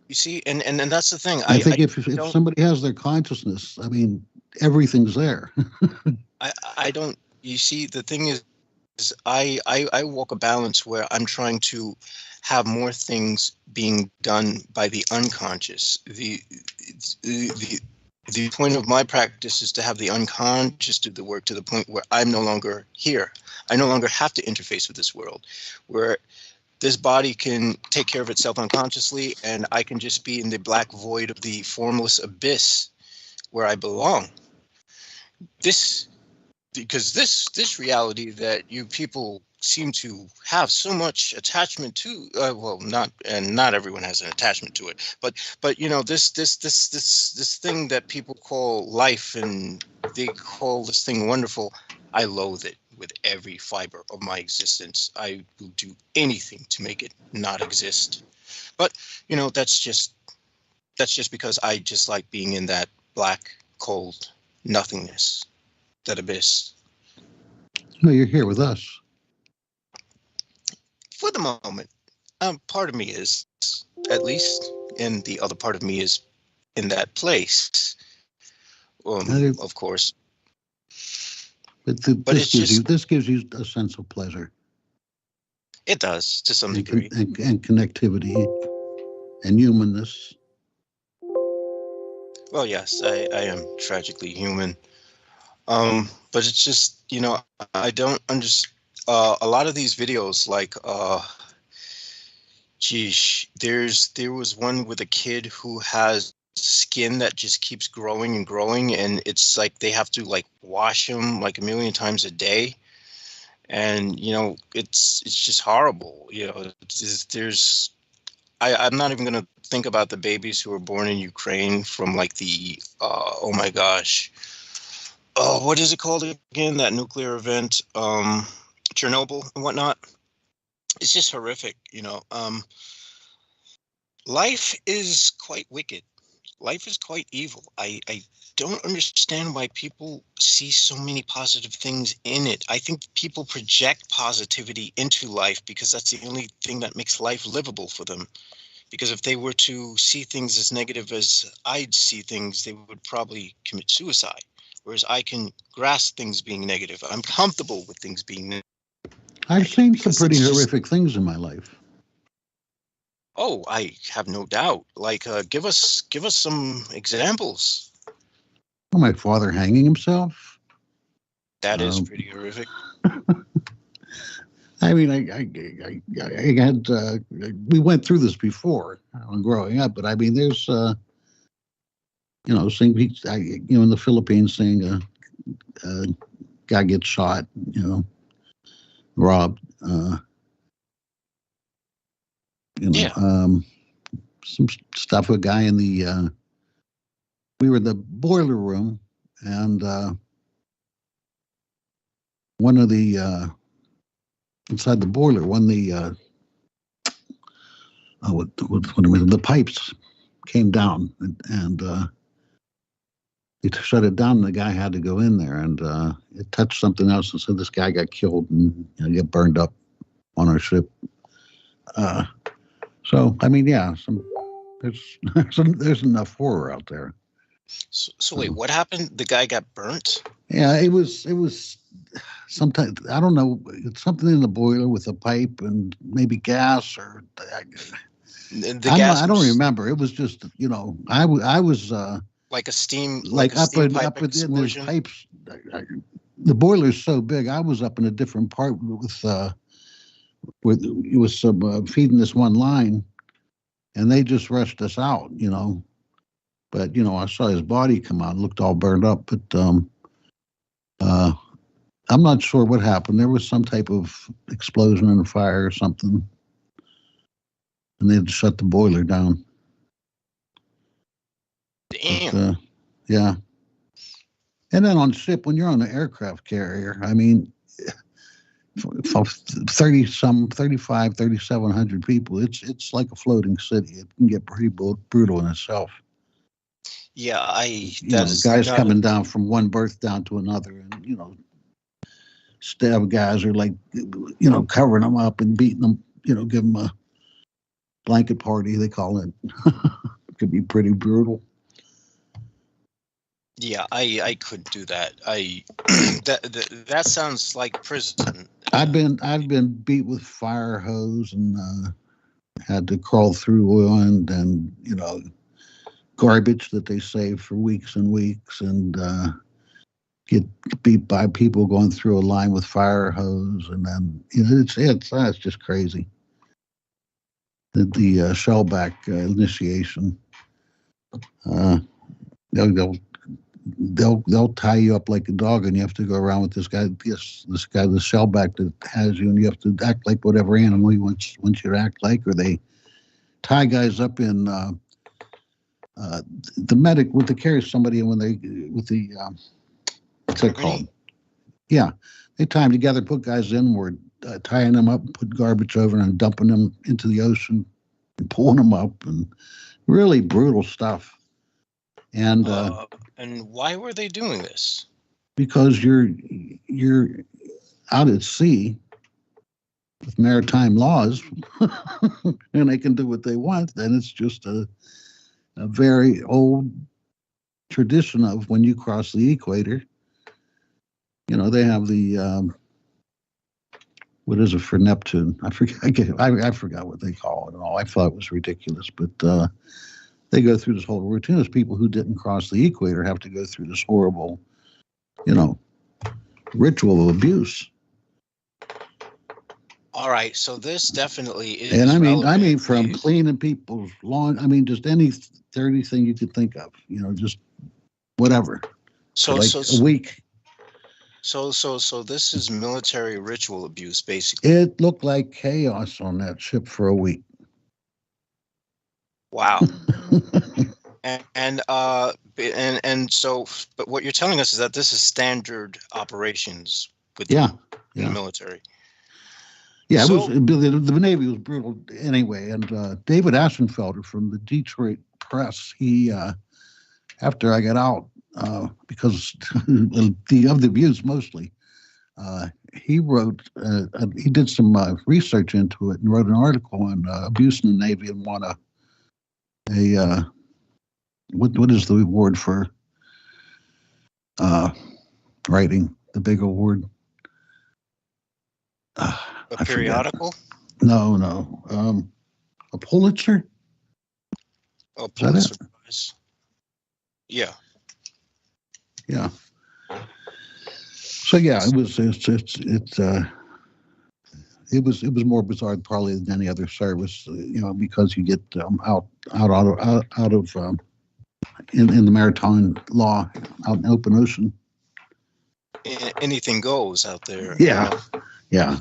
You see, and that's the thing. I think if somebody has their consciousness, I mean, everything's there. I don't. You see, the thing is I walk a balance where I'm trying to have more things being done by the unconscious. The point of my practice is to have the unconscious do the work, to the point where I'm no longer here. I no longer have to interface with this world, where this body can take care of itself unconsciously, and I can just be in the black void of the formless abyss where I belong. Because this reality that you people seem to have so much attachment to, not everyone has an attachment to it, but this thing that people call life, and they call this thing wonderful, I loathe it with every fiber of my existence. I will do anything to make it not exist. But that's just because I just like being in that black, cold nothingness, that abyss. No, you're here with us. For the moment, part of me is, at least. and the other part of me is in that place. Of course. But But it's just, this gives you a sense of pleasure. it does to some degree. And connectivity and humanness. Well, yes, I am tragically human. But it's just, I don't understand. A lot of these videos, like, there was one with a kid who has skin that just keeps growing and growing, and it's like they have to like wash him like a million times a day, and it's just horrible. I'm not even gonna think about the babies who were born in Ukraine from like the oh my gosh, oh, what is it called again, that nuclear event, Chernobyl and whatnot. It's just horrific. Life is quite wicked. Life is quite evil. I don't understand why people see so many positive things in it. I think people project positivity into life because that's the only thing that makes life livable for them. Because if they were to see things as negative as I'd see things, they would probably commit suicide. Whereas I can grasp things being negative. I'm comfortable with things being negative. I've seen some pretty horrific things in my life. Oh, I have no doubt. Like, give us some examples. Well, my father hanging himself. That is pretty horrific. I mean, I had we went through this before growing up, but I mean, there's seeing in the Philippines, seeing a guy get shot, robbed. Yeah. Some stuff. A guy in the we were in the boiler room, and one of the inside the boiler, the pipes came down, and they shut it down, and the guy had to go in there, and it touched something else, and so this guy got killed and get burned up on our ship. So I mean, yeah, there's enough horror out there. So wait, what happened? The guy got burnt? Yeah, it was sometimes, I don't know, it's something in the boiler with a pipe and maybe gas or I don't remember. It was just I was like a steam up in those explosion? pipes. The boiler's so big. I was up in a different part with it was feeding this one line, and they just rushed us out. But I saw his body come out, looked all burned up. But I'm not sure what happened. There was some type of explosion and a fire or something, and they had to shut the boiler down. Damn. But, yeah. And then on ship, when you're on the aircraft carrier, I mean, 3,700 people, it's like a floating city. It can get pretty brutal in itself. Yeah, guys coming down from one berth down to another, and stab guys are like, covering them up and beating them, give them a blanket party, they call it. It could be pretty brutal. Yeah, I could do that. That sounds like prison. I've been beat with fire hose and had to crawl through oil and garbage that they save for weeks and weeks, and get beat by people going through a line with fire hose, and then it's just crazy. The shellback initiation. They'll tie you up like a dog, and you have to go around with this guy, the shellback that has you, and you have to act like whatever animal he wants you to act like, or they tie guys up in the medic when they carry somebody, and when they with the what's it called? Yeah, they tie them together, put guys in, we're tying them up, put garbage over, and dumping them into the ocean, and pulling them up, and really brutal stuff. And why were they doing this? Because you're out at sea, with maritime laws, and they can do what they want, then it's just a very old tradition of when you cross the equator. You know, they have the what is it for Neptune? I forgot what they call it and all. I thought it was ridiculous, but they go through this whole routine. As people who didn't cross the equator have to go through this horrible, you know, ritual of abuse. All right, so this definitely is. And I mean, relevant. from cleaning people's lawn. I mean, just any dirty thing you could think of. You know, just whatever. So, like a week. So this is military ritual abuse, basically. It looked like chaos on that ship for a week. Wow. and so, but what you're telling us is that this is standard operations with the military. Yeah, so, the Navy was brutal anyway. And David Ashenfelter from the Detroit Press, he after I got out, because of the abuse mostly, he wrote, he did some research into it and wrote an article on abuse in the Navy and won a what is the award for writing, the big award? A periodical? No. A Pulitzer? A Pulitzer Prize. Yeah. Yeah. So yeah, it was more bizarre probably than any other service, you know, because you get out of in the maritime law, out in the open ocean. Anything goes out there. Yeah. Yeah.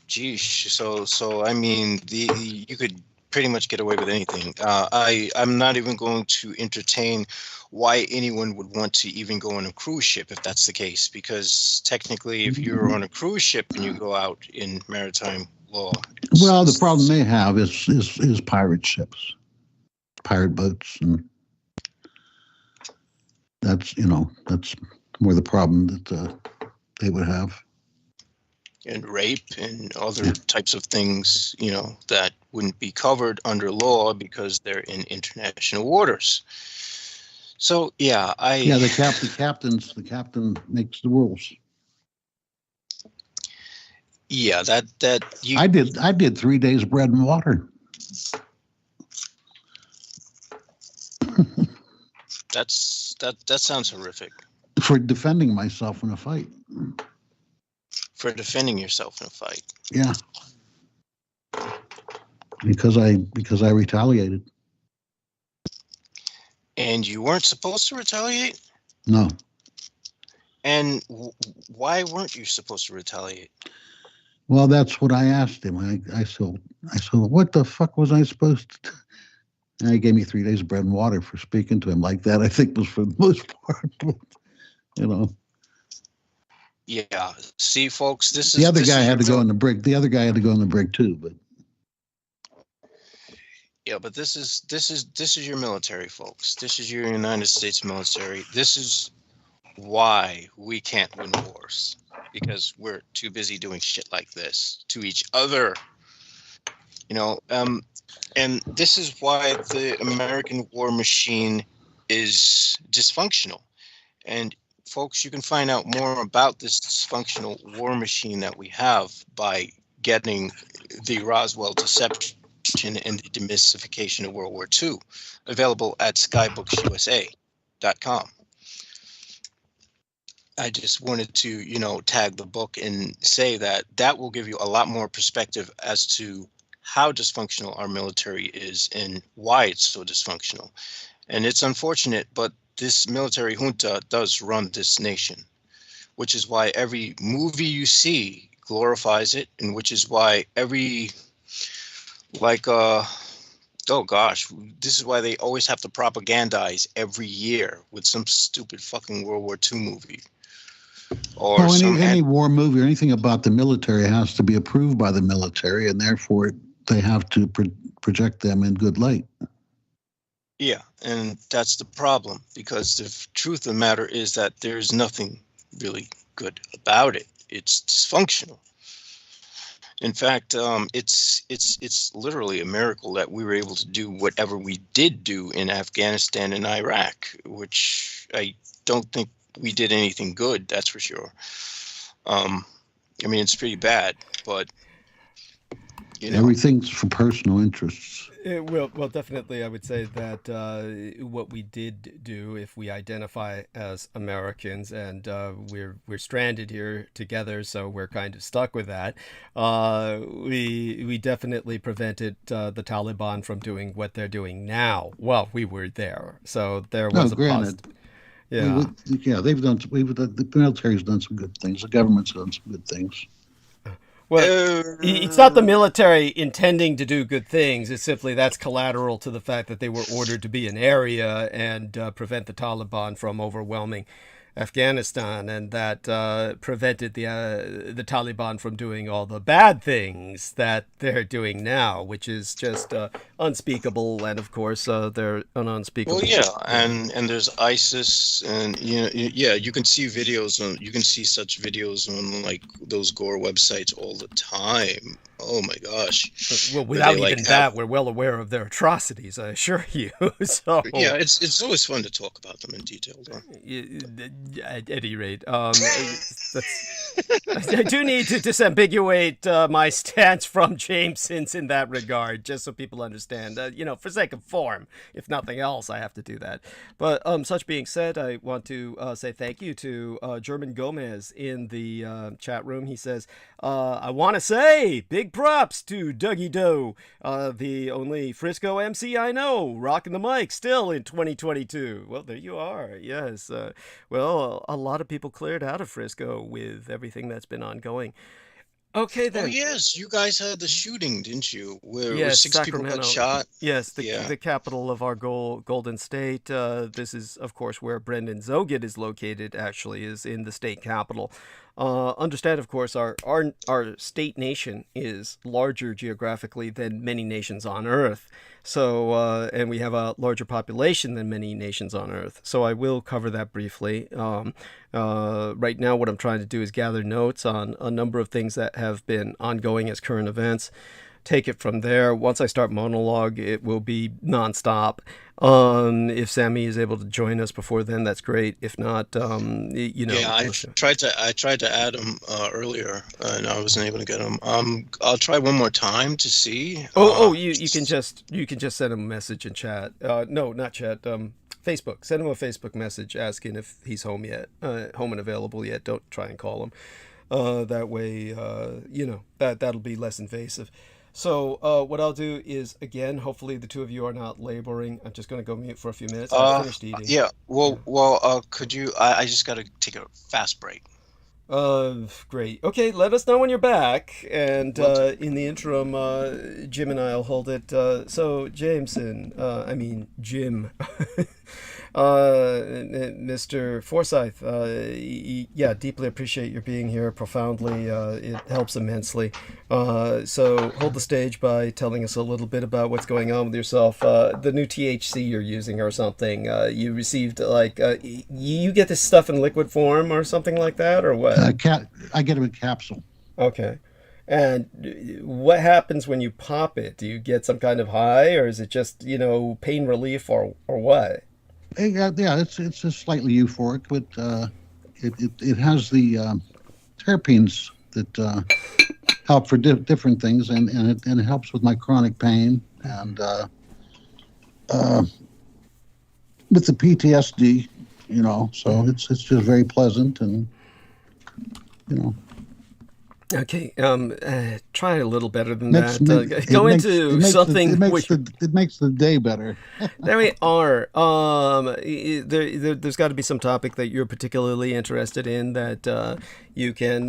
Geesh. So I mean, you could pretty much get away with anything. I'm not even going to entertain why anyone would want to even go on a cruise ship if that's the case, because technically, if you're on a cruise ship and you go out in maritime law, well, the problem they have is pirate ships, pirate boats, and that's more the problem that they would have. And rape and other types of things, you know, that wouldn't be covered under law because they're in international waters. So the captain makes the rules. Yeah, I did 3 days bread and water. That sounds horrific. For defending myself in a fight. For defending yourself in a fight. Yeah. Because I retaliated. And you weren't supposed to retaliate? No. And why weren't you supposed to retaliate? Well, that's what I asked him. I said, what the fuck was I supposed to do? And he gave me 3 days of bread and water for speaking to him like that. I think was for the most part, you know. Yeah. See, folks, this is the other guy had to go in the brig. The other guy had to go in the brig too, but. Yeah, but this is your military, folks. This is your United States military. This is why we can't win wars, because we're too busy doing shit like this to each other. You know, and this is why the American war machine is dysfunctional. And folks, you can find out more about this dysfunctional war machine that we have by getting the Roswell Deception and the Demystification of World War II, available at skybooks.usa.com. I just wanted to, you know, tag the book and say that will give you a lot more perspective as to how dysfunctional our military is and why it's so dysfunctional. And it's unfortunate, but this military junta does run this nation, which is why every movie you see glorifies it, and which is why every, oh gosh, this is why they always have to propagandize every year with some stupid fucking World War II movie. Or any war movie or anything about the military has to be approved by the military, and therefore they have to project them in good light. Yeah, and that's the problem, because the truth of the matter is that there's nothing really good about it. It's dysfunctional. In fact, it's literally a miracle that we were able to do whatever we did do in Afghanistan and Iraq, which I don't think we did anything good. That's for sure. I mean, it's pretty bad, but everything's for personal interests. Well, definitely, I would say that what we did do, if we identify as Americans, and we're stranded here together, so we're kind of stuck with that. We definitely prevented the Taliban from doing what they're doing now while we were there. So there was granted. Yeah. The military's done some good things. The government's done some good things. Well, it's not the military intending to do good things. It's simply that's collateral to the fact that they were ordered to be an area and prevent the Taliban from overwhelming Afghanistan, and that prevented the Taliban from doing all the bad things that they're doing now, which is just unspeakable. And of course, they're an unspeakable. Well, yeah, and there's ISIS, and you can see videos on, you can see such videos on like those Gore websites all the time. Oh my gosh! Well, without even that, we're well aware of their atrocities, I assure you. So yeah, it's always fun to talk about them in detail, though. At any rate, I do need to disambiguate my stance from Jameson's in that regard, just so people understand. For sake of form, if nothing else, I have to do that. But such being said, I want to say thank you to German Gomez in the chat room. He says, I want to say big props to Dougie Doe, the only Frisco MC I know, rocking the mic still in 2022. Well, there you are. Yes. Well, a lot of people cleared out of Frisco with everything that's been ongoing. Okay, then. Oh, yes. You guys had the shooting, didn't you? Where Yes, 6 people Sacramento. got shot? Yes, Yeah. the capital of our Golden State. This is, of course, where Brendan Zogid is located, actually, is in the state capital. Understand, of course, our state nation is larger geographically than many nations on Earth. So, and we have a larger population than many nations on Earth. So I will cover that briefly. Right now, what I'm trying to do is gather notes on a number of things that have been ongoing as current events. Take it from there. Once I start monologue, it will be nonstop. If Sammy is able to join us before then, that's great. If not, Yeah, I tried to add him earlier, and I wasn't able to get him. I'll try one more time to see. You can just send him a message in chat. No, not chat. Facebook. Send him a Facebook message asking if he's home yet, home and available yet. Don't try and call him. That way, that'll be less invasive. So what I'll do is, again, hopefully the two of you are not laboring. I'm just going to go mute for a few minutes. I finished eating. Yeah. Well, could you? I just got to take a fast break. Great. Okay, let us know when you're back. And in the interim, Jim and I'll hold it. So, Jameson, Jim. Mr. Forsyth, deeply appreciate your being here profoundly. It helps immensely. So hold the stage by telling us a little bit about what's going on with yourself. The new THC you're using or something. You received, you get this stuff in liquid form or something like that, or what? I get them in capsule. Okay. And what happens when you pop it? Do you get some kind of high, or is it just, pain relief, or what? Yeah, it's just slightly euphoric, but it has the terpenes that help for different things, and it helps with my chronic pain and with the PTSD, So it's just very pleasant, and Okay, try a little better than that. Go into something. It makes the day better. There we are. There's got to be some topic that you're particularly interested in that you can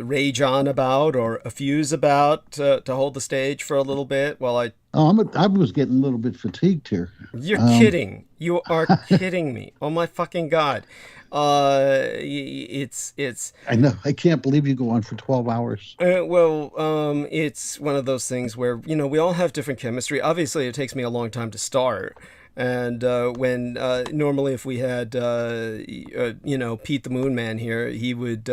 rage on about or effuse about to hold the stage for a little bit while I. I was getting a little bit fatigued here. You're kidding. You are kidding me. Oh my fucking God. It's. I know. I can't believe you go on for 12 hours. It's one of those things where, we all have different chemistry. Obviously, it takes me a long time to start. And when normally if we had, Pete the Moon Man here, he would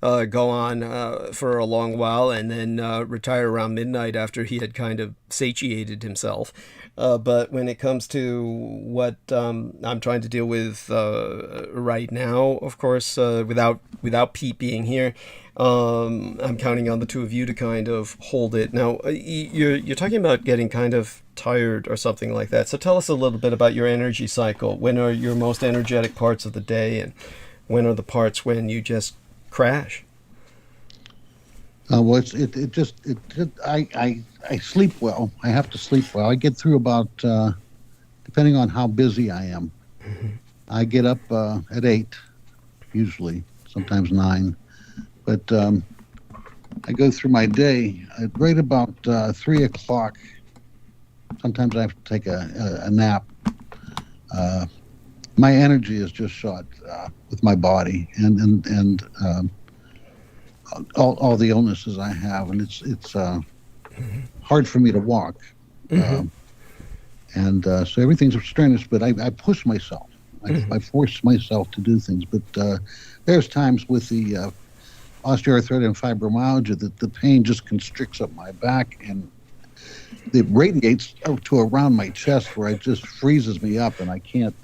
go on for a long while and then retire around midnight after he had kind of satiated himself. But when it comes to what I'm trying to deal with right now, of course, without Pete being here, I'm counting on the two of you to kind of hold it. Now, you're talking about getting kind of tired or something like that. So tell us a little bit about your energy cycle. When are your most energetic parts of the day, and when are the parts when you just crash? Well, I sleep well. I have to sleep well. I get through about, depending on how busy I am. Mm-hmm. I get up at 8, usually, sometimes 9. But I go through my day at right about 3 o'clock. Sometimes I have to take a nap. My energy is just shot with my body and all the illnesses I have, and it's hard for me to walk. Mm-hmm. So everything's strenuous, but I push myself. I force myself to do things. But there's times with the osteoarthritis and fibromyalgia that the pain just constricts up my back, and it radiates up to around my chest, where it just freezes me up, and I can't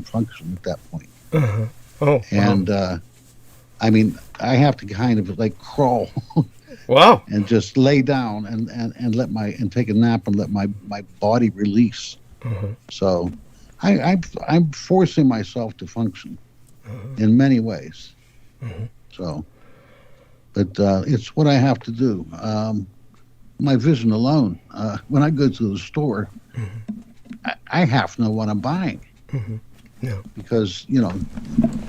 function at that point. Uh-huh. Oh, and I mean, I have to kind of like crawl. Wow. And just lay down and take a nap and let my body release. Uh-huh. So I'm forcing myself to function in many ways. Uh-huh. So, but it's what I have to do. My vision alone, when I go to the store, I half know what I'm buying. No. Because,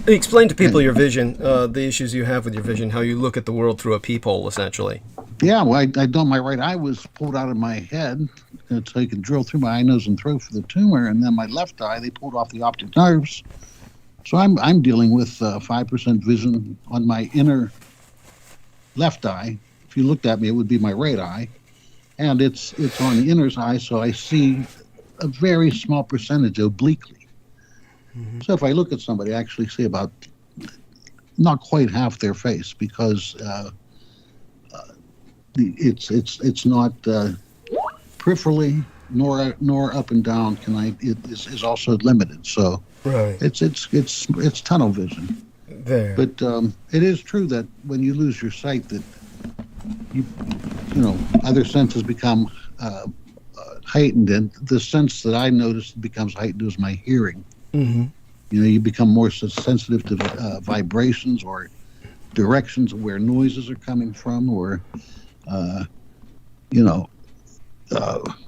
Explain to people your vision, the issues you have with your vision, how you look at the world through a peephole, essentially. Yeah, well, I know my right eye was pulled out of my head so you can drill through my eye, nose, and throat for the tumor, and then my left eye, they pulled off the optic nerves. So I'm dealing with 5% vision on my inner left eye. If you looked at me, it would be my right eye, and it's on the inner eye, so I see a very small percentage obliquely. So if I look at somebody, I actually see about not quite half their face, because it's not peripherally nor up and down. It is also limited. So right. It's tunnel vision. There. But it is true that when you lose your sight, that you other senses become heightened, and the sense that I noticed becomes heightened is my hearing. Mm-hmm. You become more sensitive to vibrations or directions of where noises are coming from, or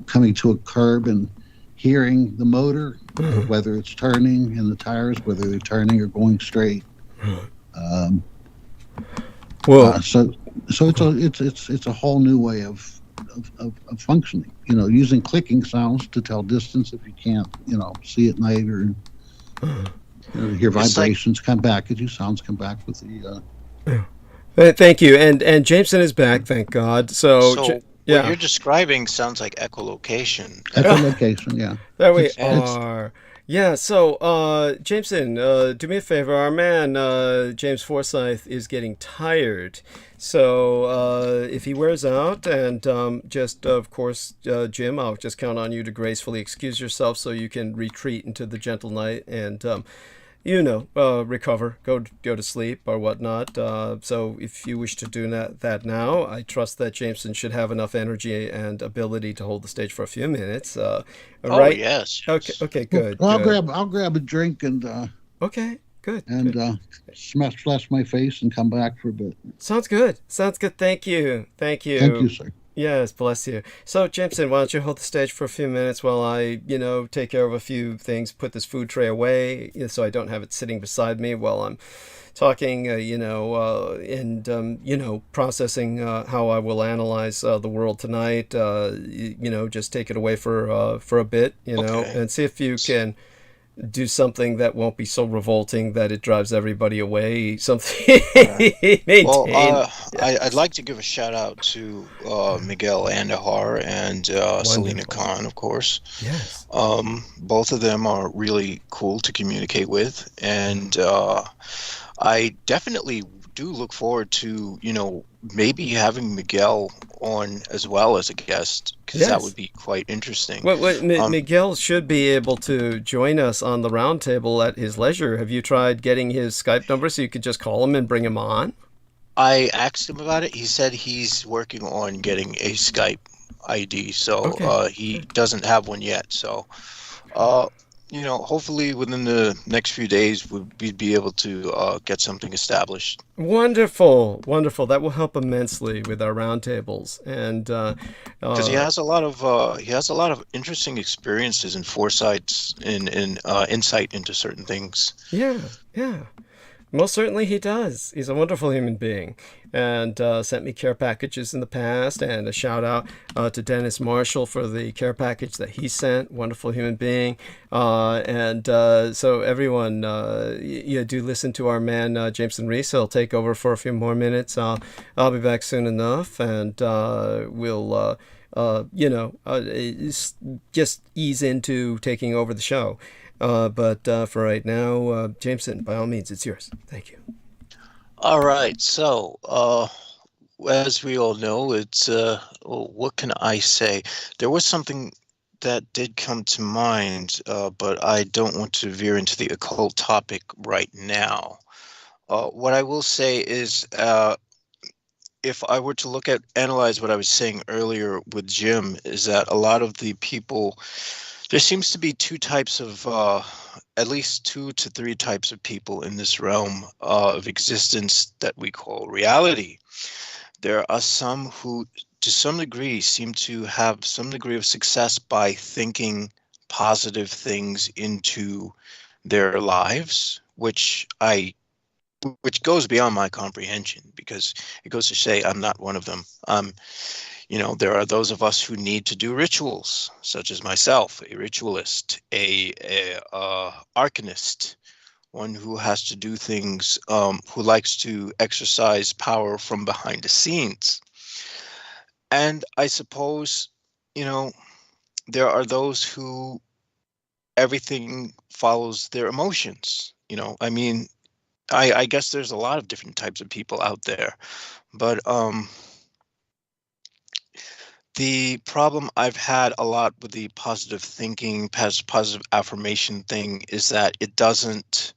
coming to a curb and hearing the motor, whether it's turning, and the tires, whether they're turning or going straight. So it's a whole new way of functioning. Using clicking sounds to tell distance if you can't see at night, or hear vibrations come back at you, sounds come back with the. Thank you, and Jameson is back, thank God. So yeah. What you're describing sounds like echolocation. Echolocation, yeah. There we are. Yeah, so, Jameson, do me a favor. Our man, James Forsyth, is getting tired. So, if he wears out, and just, of course, Jim, I'll just count on you to gracefully excuse yourself so you can retreat into the gentle night and, recover, go to sleep or whatnot. So if you wish to do that now, I trust that Jameson should have enough energy and ability to hold the stage for a few minutes. Right? Yes. Okay, good. Well, good. I'll grab a drink and okay, good. And good. Splash my face and come back for a bit. Sounds good. Thank you. Thank you, sir. Yes, bless you. So, Jameson, why don't you hold the stage for a few minutes while I, take care of a few things, put this food tray away, so I don't have it sitting beside me while I'm talking, processing how I will analyze the world tonight. Just take it away for a bit, Okay. and see if you can do something that won't be so revolting that it drives everybody away. Something. Well, I'd like to give a shout out to Miguel Andahar and Selena Khan, of course. Yes. Both of them are really cool to communicate with, and I definitely do look forward to, maybe having Miguel on as well as a guest, because that would Yes. be quite interesting. Um, Miguel should be able to join us on the roundtable at his leisure. Have you tried getting his Skype number so you could just call him and bring him on? I asked him about it. He said he's working on getting a Skype ID, so Okay. he doesn't have one yet. So, uh, hopefully within the next few days we'd be able to get something established. Wonderful, wonderful. That will help immensely with our roundtables. And Because uh, he has a lot of interesting experiences and foresights and insight into certain things. yeah, yeah. Most certainly he does. He's a wonderful human being and sent me care packages in the past. And a shout out to Dennis Marshall for the care package that he sent. Wonderful human being. So everyone, do listen to our man Jameson Reese. He'll take over for a few more minutes. I'll be back soon enough, and we'll. Just ease into taking over the show. But for right now, Jameson, by all means, it's yours. Thank you. All right, so as we all know, it's what can I say? There was something that did come to mind, but I don't want to veer into the occult topic right now. What I will say is, if I were to analyze what I was saying earlier with Jim, is that a lot of the people, there seems to be two types of, at least 2 to 3 types of people in this realm of existence that we call reality. There are some who, to some degree, seem to have some degree of success by thinking positive things into their lives, which goes beyond my comprehension, because it goes to say I'm not one of them. There are those of us who need to do rituals, such as myself, a ritualist, a arcanist, one who has to do things, who likes to exercise power from behind the scenes. And I suppose, there are those who everything follows their emotions. I guess there's a lot of different types of people out there, but the problem I've had a lot with the positive thinking, positive affirmation thing is that it doesn't,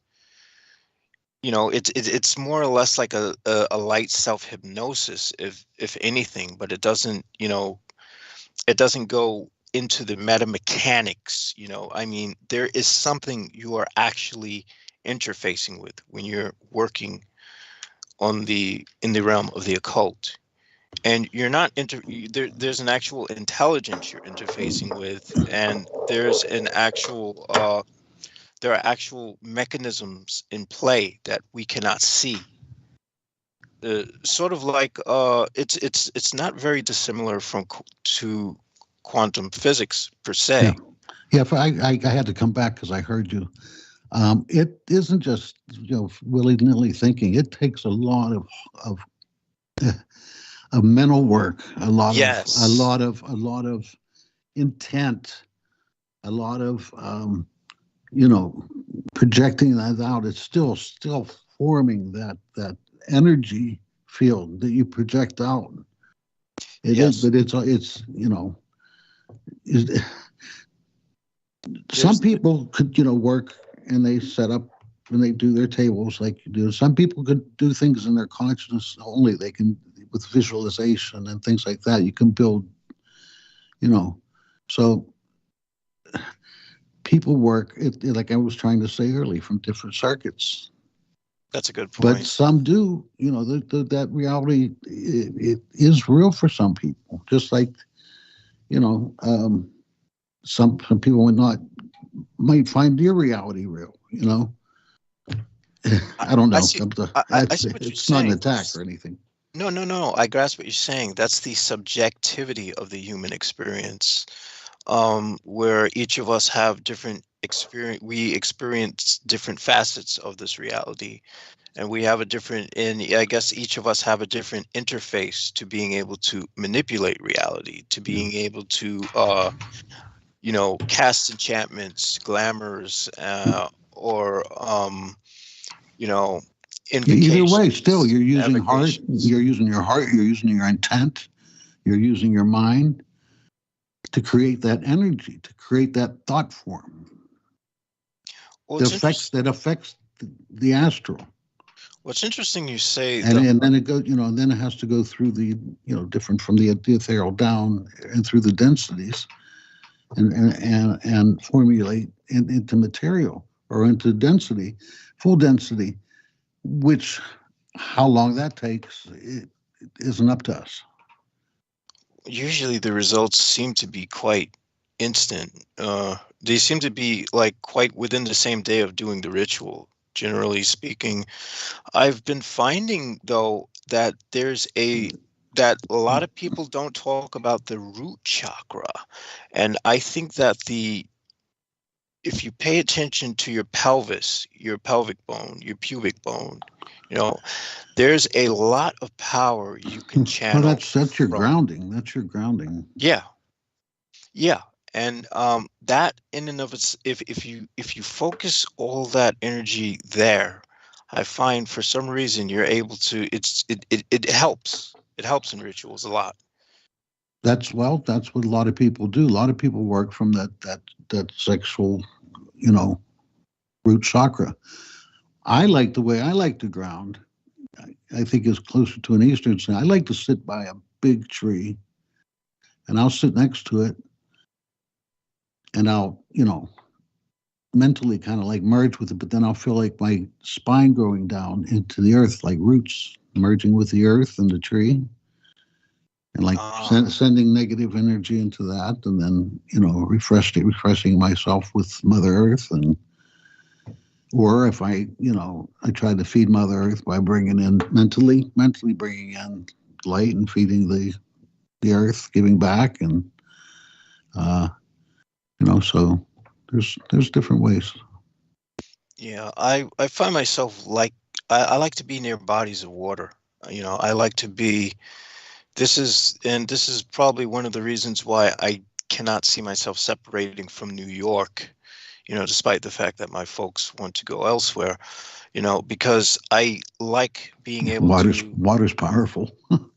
it's more or less like a light self-hypnosis, if anything, but it doesn't, it doesn't go into the meta mechanics. There is something you are actually interfacing with when you're working in the realm of the occult, and you're not there's an actual intelligence you're interfacing with, and there's an actual there are actual mechanisms in play that we cannot see. Sort of like it's not very dissimilar to quantum physics per se. Yeah. I had to come back because I heard you. It isn't just willy-nilly thinking. It takes a lot of mental work, a lot of intent, a lot of projecting that out. It's still forming that energy field that you project out. It is, but it's some people could work and they set up and they do their tables like you do. Some people could do things in their consciousness only. They can, with visualization and things like that, you can build, so people work, like I was trying to say earlier, from different circuits. That's a good point. But some do, that reality, it is real for some people. Just like, some people might find your reality real, I don't know. It's not an attack or anything. No. I grasp what you're saying. That's the subjectivity of the human experience, where each of us have different experience. We experience different facets of this reality, and we have and I guess each of us have a different interface to being able to manipulate reality, to being able to, cast enchantments, glamours, or, Either way, invocations, still you're using heart, navigations. you're using your heart, you're using your intent, you're using your mind to create that energy, to create that thought form Well, that it's affects interesting. the astral. What's interesting you say And then it goes, and then it has to go through the, different from the ethereal down and through the densities and formulate into material or into density, full density, which how long that takes it isn't up to us. usually the results seem to be quite instant. They seem to be like quite within the same day of doing the ritual, generally speaking. I've been finding though that that a lot of people don't talk about the root chakra. And I think that if you pay attention to your pelvis, your pelvic bone, your pubic bone, you know, there's a lot of power you can Well, channel that's your from. grounding. That's your grounding. Yeah, yeah. And that in and of its, if you focus all that energy there, I find for some reason you're able to. It helps. It helps in rituals a lot. That's what a lot of people do. A lot of people work from that sexual, you know, root chakra. I like the way I like to ground. I think is closer to an Eastern thing. I like to sit by a big tree, and I'll sit next to it, and I'll, mentally kind of like merge with it, but then I'll feel like my spine going down into the earth, like roots merging with the earth and the tree, and like Ah, sending negative energy into that, and then refreshing myself with Mother Earth, and or if I try to feed Mother Earth by bringing in mentally bringing in light and feeding the earth, giving back, and uh, so there's different ways. yeah. I find myself like I like to be near bodies of water. I like to be. This is probably one of the reasons why I cannot see myself separating from New York, despite the fact that my folks want to go elsewhere, because I like being able to, Water's powerful.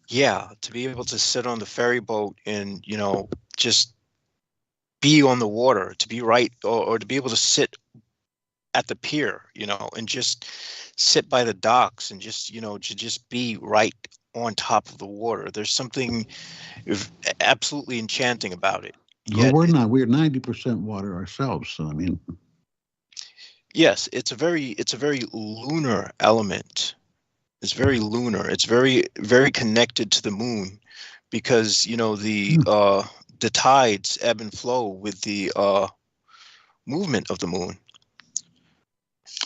yeah, to be able to sit on the ferry boat and, just be on the water, to be right, or to be able to sit at the pier, and just sit by the docks and just, to just be right on top of the water. There's something absolutely enchanting about it. Well, Yet, we're 90% water ourselves, so I mean, yes, it's a very lunar element. It's very lunar. It's very, very connected to the moon because, the tides ebb and flow with the movement of the moon.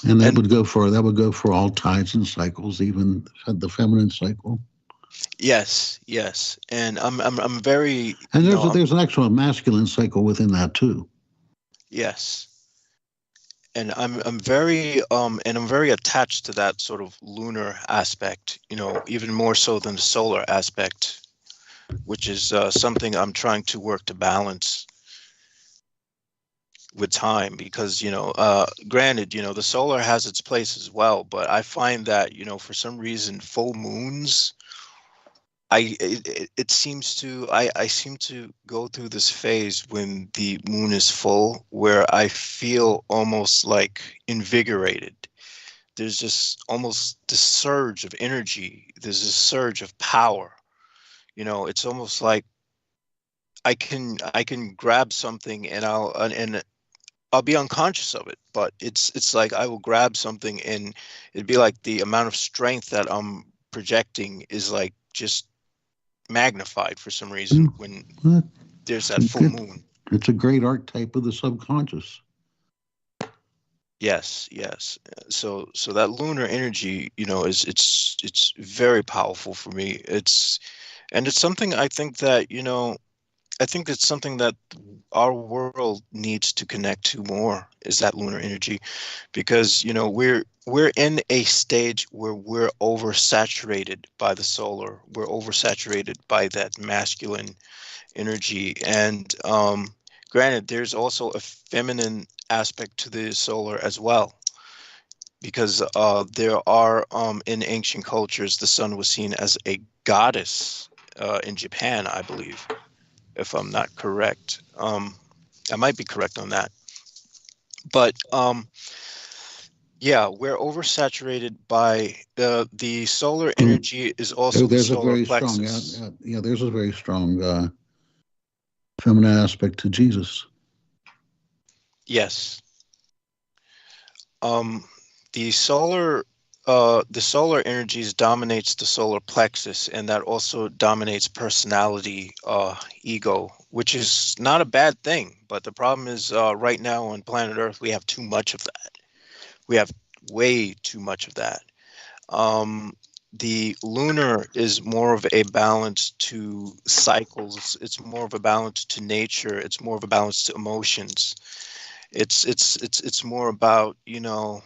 and And that would go for all tides and cycles, even the feminine cycle. yes, yes. And I'm very, And there's an actual masculine cycle within that too. yes. And I'm very attached to that sort of lunar aspect, even more so than the solar aspect, which is something I'm trying to work to balance with time because granted, the solar has its place as well, but I find that for some reason full moons, it seems to I seem to go through this phase when the moon is full where I feel almost like invigorated. There's just almost this surge of energy, there's this surge of power. It's almost like I can grab something and I'll be unconscious of it, but it's like I will grab something and it'd be like the amount of strength that I'm projecting is like just magnified for some reason when Well, there's that full Good. moon. It's a great archetype of the subconscious. Yes, yes. So that lunar energy, is it's very powerful for me. It's something I think that, I think it's something that our world needs to connect to more is that lunar energy because we're in a stage where we're oversaturated by the solar, we're oversaturated by that masculine energy, and granted there's also a feminine aspect to the solar as well. because there are in ancient cultures the sun was seen as a goddess in Japan, I believe, if I'm not correct. I might be correct on that, but yeah, we're oversaturated by the solar energy is also the There's a solar very strong, plexus. there's a very strong feminine aspect to Jesus. Yes. The solar energies dominates the solar plexus, and that also dominates personality, ego, which is not a bad thing. But the problem is, right now on planet Earth, we have too much of that. We have way too much of that. The lunar is more of a balance to cycles. It's more of a balance to nature. It's more of a balance to emotions. It's more about, you know,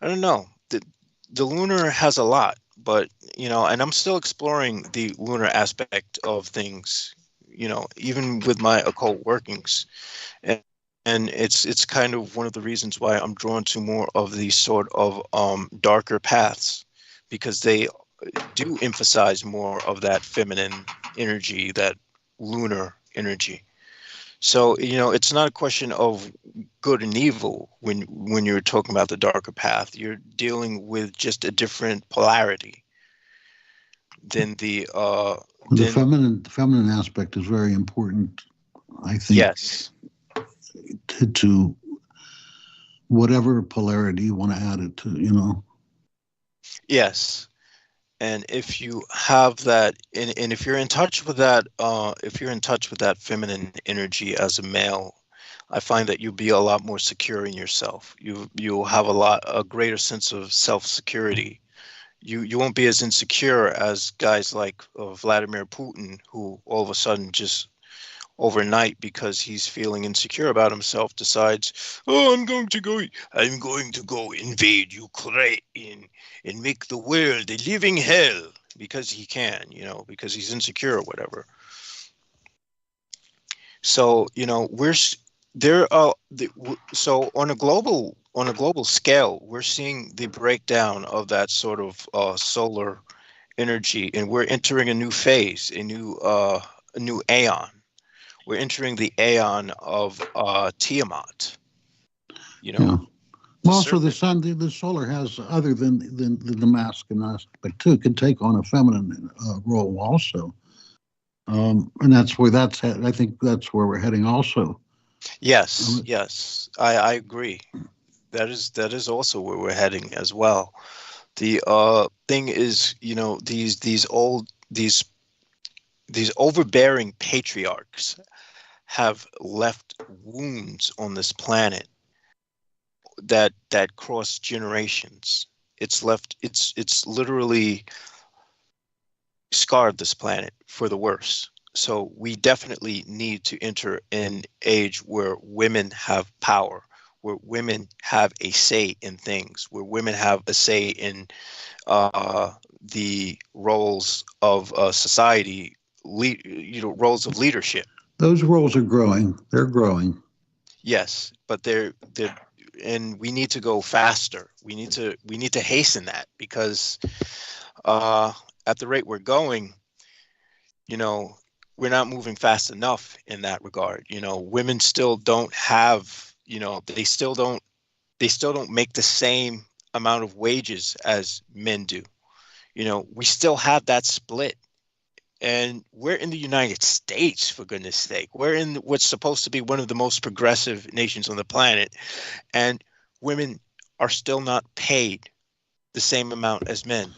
I don't know. The lunar has a lot, but you know, and I'm still exploring the lunar aspect of things, you know, even with my occult workings. And and it's kind of one of the reasons why I'm drawn to more of these sort of darker paths, because they do emphasize more of that feminine energy, that lunar energy. So, you know, it's not a question of good and evil when you're talking about the darker path. You're dealing with just a different polarity than The than feminine aspect is very important, I think, yes. to whatever polarity you want to add it to, you know. Yes. And if you have that, and if you're in touch with that, if you're in touch with that feminine energy as a male, I find that you'll be a lot more secure in yourself. You'll have a greater sense of self-security. You won't be as insecure as guys like Vladimir Putin, who all of a sudden just overnight, because he's feeling insecure about himself, decides, oh, I'm going to go invade Ukraine and make the world a living hell, because he can, you know, because he's insecure or whatever. So, you know, so on a global scale, we're seeing the breakdown of that sort of solar energy, and we're entering a new phase, a new aeon. We're entering the aeon of Tiamat. You know, Yeah. Well, also the serpent. sun, the solar has, other than the masculine aspect too, can take on a feminine role also. And I think that's where we're heading also. Yes, yes, I agree. That is also where we're heading as well. The thing is, you know, these overbearing patriarchs have left wounds on this planet that cross generations. It's literally scarred this planet for the worse. So we definitely need to enter an age where women have power, where women have a say in things, where women have a say in the roles of society, roles of leadership. Those roles are growing. They're growing. Yes, but they're and we need to go faster. We need to hasten that, because at the rate we're going, you know, we're not moving fast enough in that regard. You know, women still don't have, you know, they still don't make the same amount of wages as men do. You know, we still have that split. And we're in the United States, for goodness sake. We're in what's supposed to be one of the most progressive nations on the planet, and women are still not paid the same amount as men.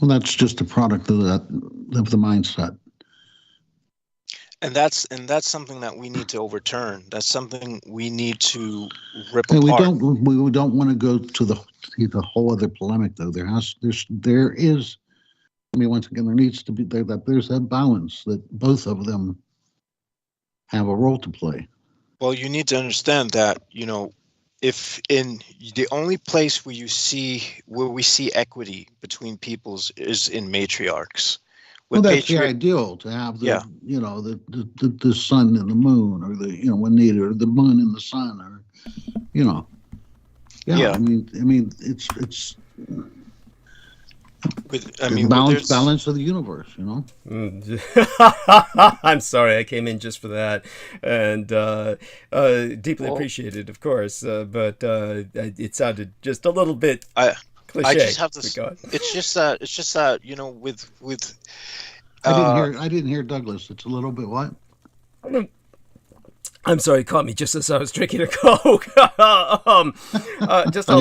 Well, that's just a product of the mindset. And that's something that we need to overturn. That's something we need to rip And we apart. don't want to go to the whole other polemic though. There is. I mean, once again, there needs to be there's that balance that both of them have a role to play. Well, you need to understand that, you know, if in the only place where we see equity between peoples is in matriarchs. Well, that's the ideal, to have Yeah. the sun and the moon, or when needed, or the moon and the sun, or Yeah, Yeah. it's With the balance of the universe, you know. I'm sorry, I came in just for that, and deeply well, appreciated, of course. But it sounded just a little bit I I cliche. just have to. But go on. It's just that with uh I didn't hear Douglas. It's a little bit what? I'm sorry, caught me just as I was drinking a Coke. I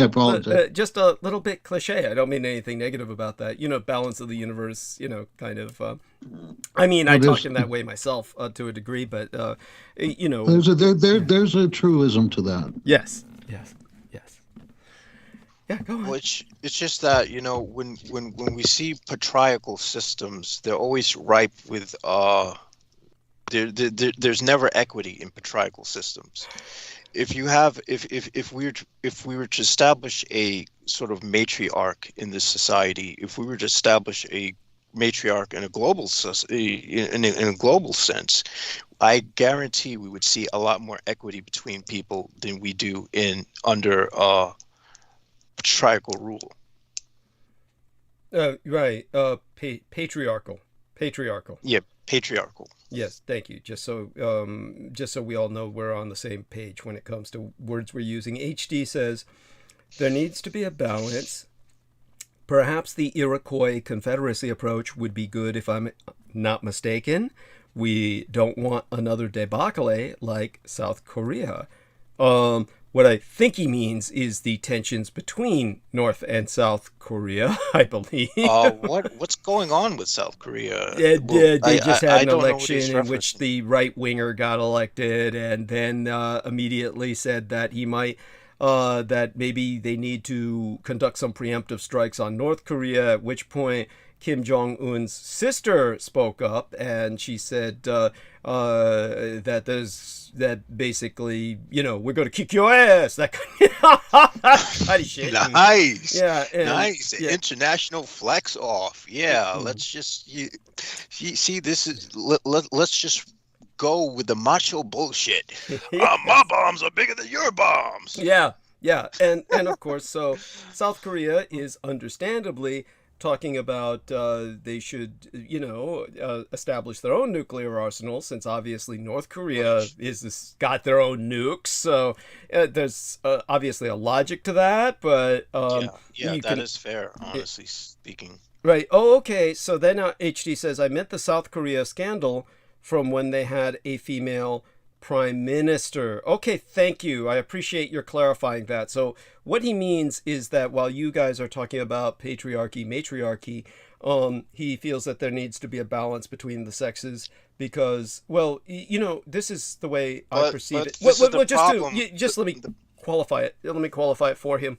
apologize. Just a little bit cliche. I don't mean anything negative about that. Balance of the universe. Kind of. I mean, Well, I talk in that way myself to a degree, but there's a truism to that. yes, yes, yes. Yeah, go on. which it's just that when we see patriarchal systems, they're always ripe with there's never equity in patriarchal systems. If we were to establish a sort of matriarch in this society, if we were to establish a matriarch in a global in a global sense, I guarantee we would see a lot more equity between people than we do under patriarchal rule. Right. Patriarchal. Yeah, patriarchal. Yes, thank you. Just so we all know we're on the same page when it comes to words we're using. HD says there needs to be a balance. Perhaps the Iroquois Confederacy approach would be good if I'm not mistaken. We don't want another debacle like South Korea. What I think he means is the tensions between North and South Korea, I believe. What's going on with South Korea? They just had an don't know what he's election in which referencing. the right winger got elected, and then immediately said that he might, that maybe they need to conduct some preemptive strikes on North Korea. At which point, Kim Jong-un's sister spoke up, and she said that basically, we're going to kick your ass. That kind of shit. Nice. Yeah. Nice. Yeah. International flex off. Yeah. Let's just see. This is let's just go with the macho bullshit. My bombs are bigger than your bombs. Yeah. And of course, so South Korea is understandably talking about they should, establish their own nuclear arsenal, since obviously North Korea got their own nukes. So there's obviously a logic to that, but that is fair, honestly speaking. Right. Oh, okay. So then HD says, I meant the South Korea scandal from when they had a female prime minister. Okay, thank you. I appreciate your clarifying that. So what he means is that while you guys are talking about patriarchy, matriarchy, he feels that there needs to be a balance between the sexes because, well, this is the way I perceive it. Just let me qualify it. Let me qualify it for him.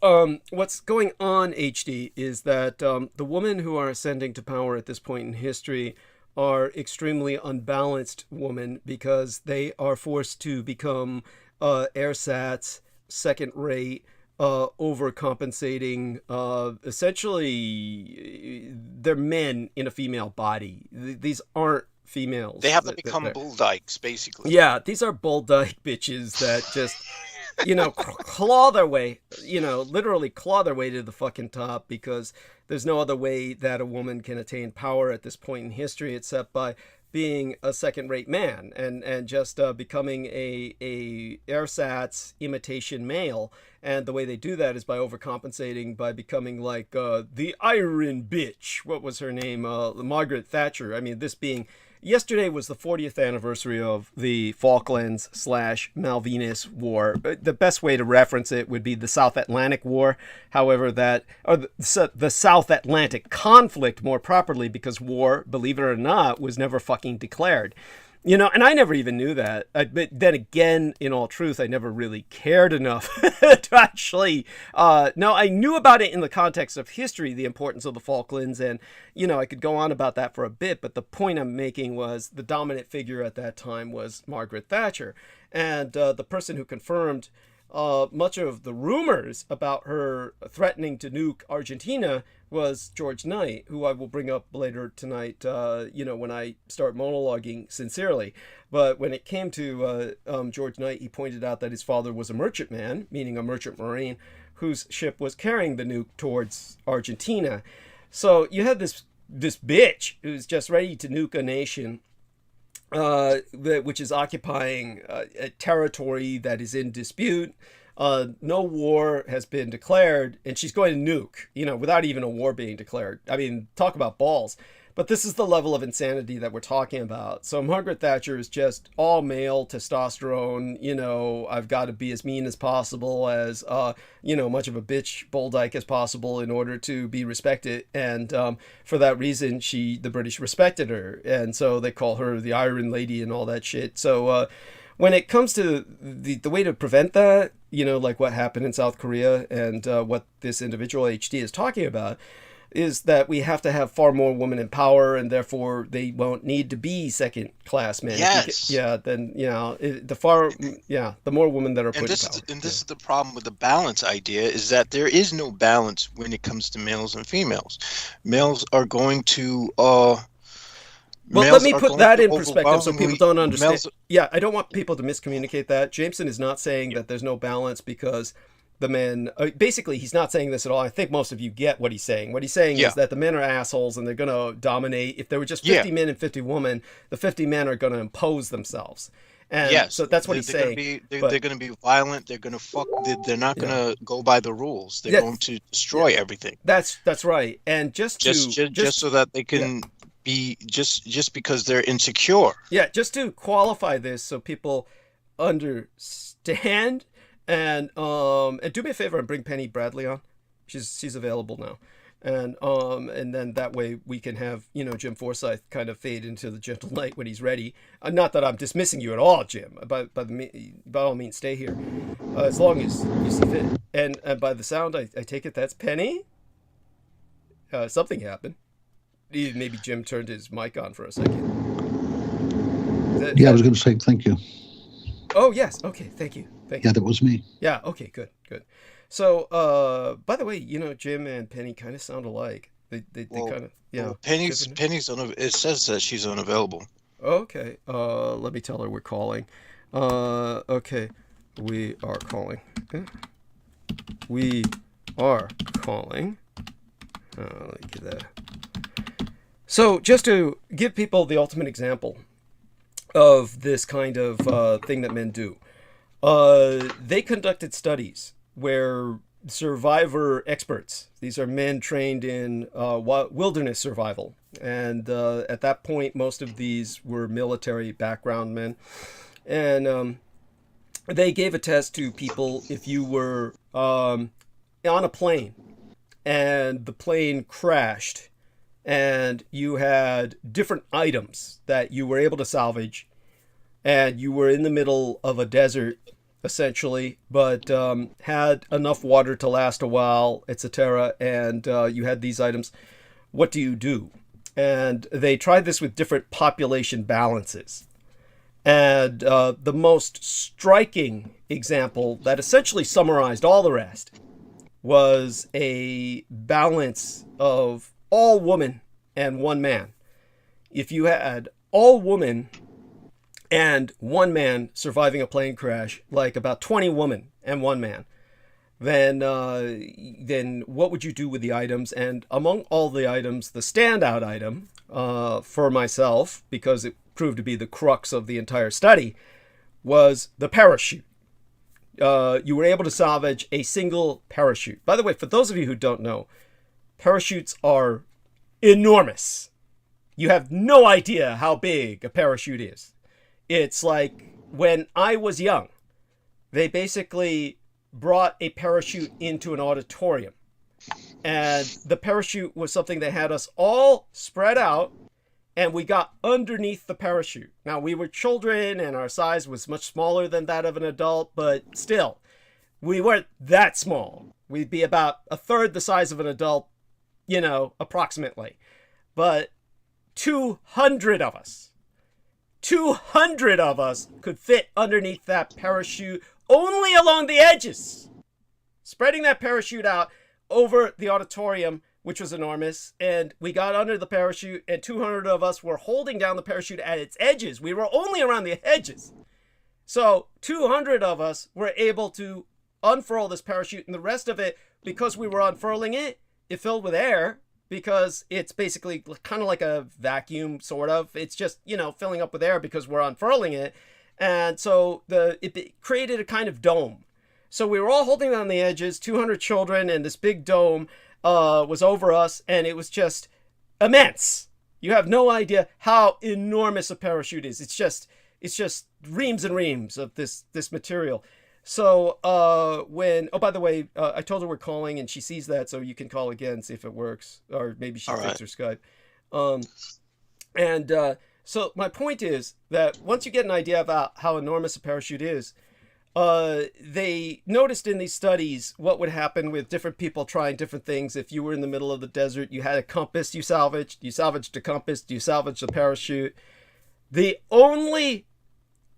What's going on, HD, is that the women who are ascending to power at this point in history are extremely unbalanced women because they are forced to become airsats, second rate, overcompensating. Essentially, they're men in a female body. These aren't females. They have to become bull dykes, basically. Yeah, these are bull dyke bitches that just, claw their way, literally claw their way to the fucking top, because there's no other way that a woman can attain power at this point in history except by being a second-rate man and just becoming a airsats imitation male. And the way they do that is by overcompensating, by becoming like the Iron Bitch. What was her name? Margaret Thatcher. I mean, yesterday was the 40th anniversary of the Falklands / Malvinas War. The best way to reference it would be the South Atlantic War. However, the South Atlantic conflict more properly, because war, believe it or not, was never fucking declared. And I never even knew that. But then again, in all truth, I never really cared enough to actually... No, I knew about it in the context of history, the importance of the Falklands, and, I could go on about that for a bit, but the point I'm making was the dominant figure at that time was Margaret Thatcher. And the person who confirmed much of the rumors about her threatening to nuke Argentina was George Knight, who I will bring up later tonight, when I start monologuing sincerely. But when it came to George Knight, he pointed out that his father was a merchantman, meaning a merchant marine, whose ship was carrying the nuke towards Argentina. So you had this bitch who's just ready to nuke a nation, which is occupying a territory that is in dispute. No war has been declared, and she's going to nuke, without even a war being declared. I mean, talk about balls. But this is the level of insanity that we're talking about. So Margaret Thatcher is just all male testosterone. I've got to be as mean as possible, as much of a bitch bull dyke as possible in order to be respected. And for that reason, the British respected her, and so they call her the Iron Lady and all that shit. So when it comes to the way to prevent that, like what happened in South Korea, and what this individual HD is talking about, is that we have to have far more women in power, and therefore they won't need to be second-class men. Yes. The more women that are put in power. And this is the problem with the balance idea, is that there is no balance when it comes to males and females. Males are going to well, let me put that in perspective so people don't understand. I don't want people to miscommunicate that. Jameson is not saying that there's no balance because the men, basically, he's not saying this at all. I think most of you get what he's saying. What he's saying is that the men are assholes and they're going to dominate. If there were just 50 men and 50 women, the 50 men are going to impose themselves. And so that's what he's saying. They're going to be violent. They're going to fuck. They're not going to go by the rules. They're going to destroy everything. That's right. And just so that they can be just because they're insecure. Yeah, just to qualify this so people understand. And do me a favor and bring Penny Bradley on. She's available now, and then that way we can have Jim Forsyth kind of fade into the gentle night when he's ready. Not that I'm dismissing you at all, Jim. By all means, stay here as long as you see fit. And by the sound, I take it that's Penny. Something happened. Maybe Jim turned his mic on for a second. I was going to say thank you. Oh yes. Okay. Thank you. Yeah, that was me. Yeah, okay, good. So, by the way, Jim and Penny kind of sound alike. They kind of, Penny's it says that she's unavailable. Okay, let me tell her we're calling. Okay, we are calling. We are calling. Let me get that. So, just to give people the ultimate example of this kind of thing that men do. They conducted studies where survivor experts, these are men trained in wilderness survival, and at that point most of these were military background men, and they gave a test to people. If you were on a plane and the plane crashed and you had different items that you were able to salvage, and you were in the middle of a desert, essentially, but had enough water to last a while, etc., and you had these items, what do you do? And they tried this with different population balances. And the most striking example that essentially summarized all the rest was a balance of all women and one man. If you had all women and one man surviving a plane crash, like about 20 women and one man, then what would you do with the items? And among all the items, the standout item for myself, because it proved to be the crux of the entire study, was the parachute. You were able to salvage a single parachute. By the way, for those of you who don't know, parachutes are enormous. You have no idea how big a parachute is. It's like when I was young, they basically brought a parachute into an auditorium. And the parachute was something that had us all spread out, and we got underneath the parachute. Now, we were children, and our size was much smaller than that of an adult, but still, we weren't that small. We'd be about a third the size of an adult, approximately. But 200 of us 200 of us could fit underneath that parachute only along the edges, spreading that parachute out over the auditorium, which was enormous. And we got under the parachute, and 200 of us were holding down the parachute at its edges. We were only around the edges. So 200 of us were able to unfurl this parachute, and the rest of it, because we were unfurling it, it filled with air, because it's basically kind of like a vacuum, sort of. It's just, filling up with air because we're unfurling it. And so it created a kind of dome. So we were all holding on the edges, 200 children, and this big dome was over us, and it was just immense. You have no idea how enormous a parachute is. It's just reams and reams of this material. So by the way, I told her we're calling, and she sees that, so you can call again, see if it works, or maybe she fixed her Skype. So my point is that once you get an idea about how enormous a parachute is, they noticed in these studies what would happen with different people trying different things. If you were in the middle of the desert, you had a compass you salvaged a compass, you salvaged the parachute. The only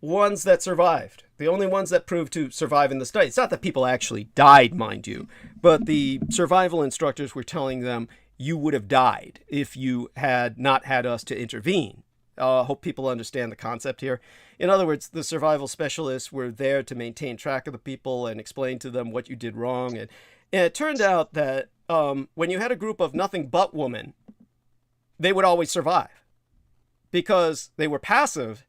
ones that survived, the only ones that proved to survive in the study, it's not that people actually died, mind you, but the survival instructors were telling them you would have died if you had not had us to intervene. I hope people understand the concept here. In other words, the survival specialists were there to maintain track of the people and explain to them what you did wrong. And it turned out that when you had a group of nothing but women, they would always survive because they were passive.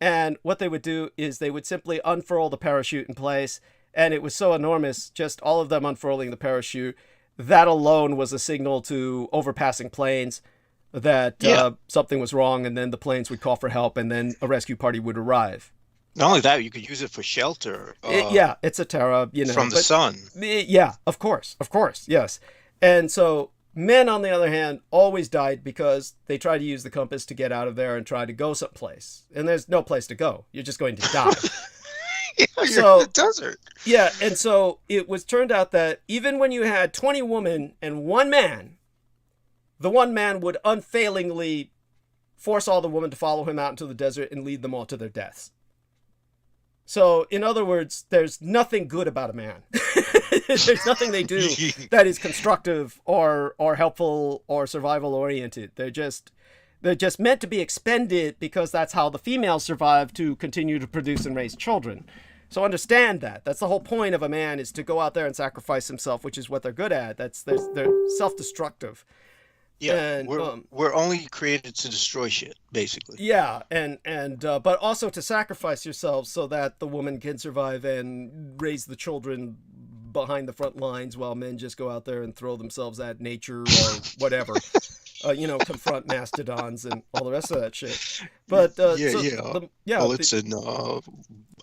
And what they would do is they would simply unfurl the parachute in place. And it was so enormous, just all of them unfurling the parachute. That alone was a signal to overpassing planes that something was wrong, and then the planes would call for help, and then a rescue party would arrive. Not only that, you could use it for shelter. It's a terror, from the sun. Yeah, of course, yes. And so men, on the other hand, always died because they tried to use the compass to get out of there and try to go someplace, and there's no place to go. You're just going to die. You're in the desert. Yeah, and so it was turned out that even when you had 20 women and one man, the one man would unfailingly force all the women to follow him out into the desert and lead them all to their deaths. So, in other words, there's nothing good about a man. There's nothing they do that is constructive or helpful or survival oriented. They're just meant to be expended because that's how the females survive to continue to produce and raise children. So understand that. That's the whole point of a man, is to go out there and sacrifice himself, which is what they're good at. They're self-destructive. Yeah, and, we're only created to destroy shit, basically. Yeah, and but also to sacrifice yourselves so that the woman can survive and raise the children behind the front lines, while men just go out there and throw themselves at nature or whatever. Confront mastodons and all the rest of that shit. But bullets and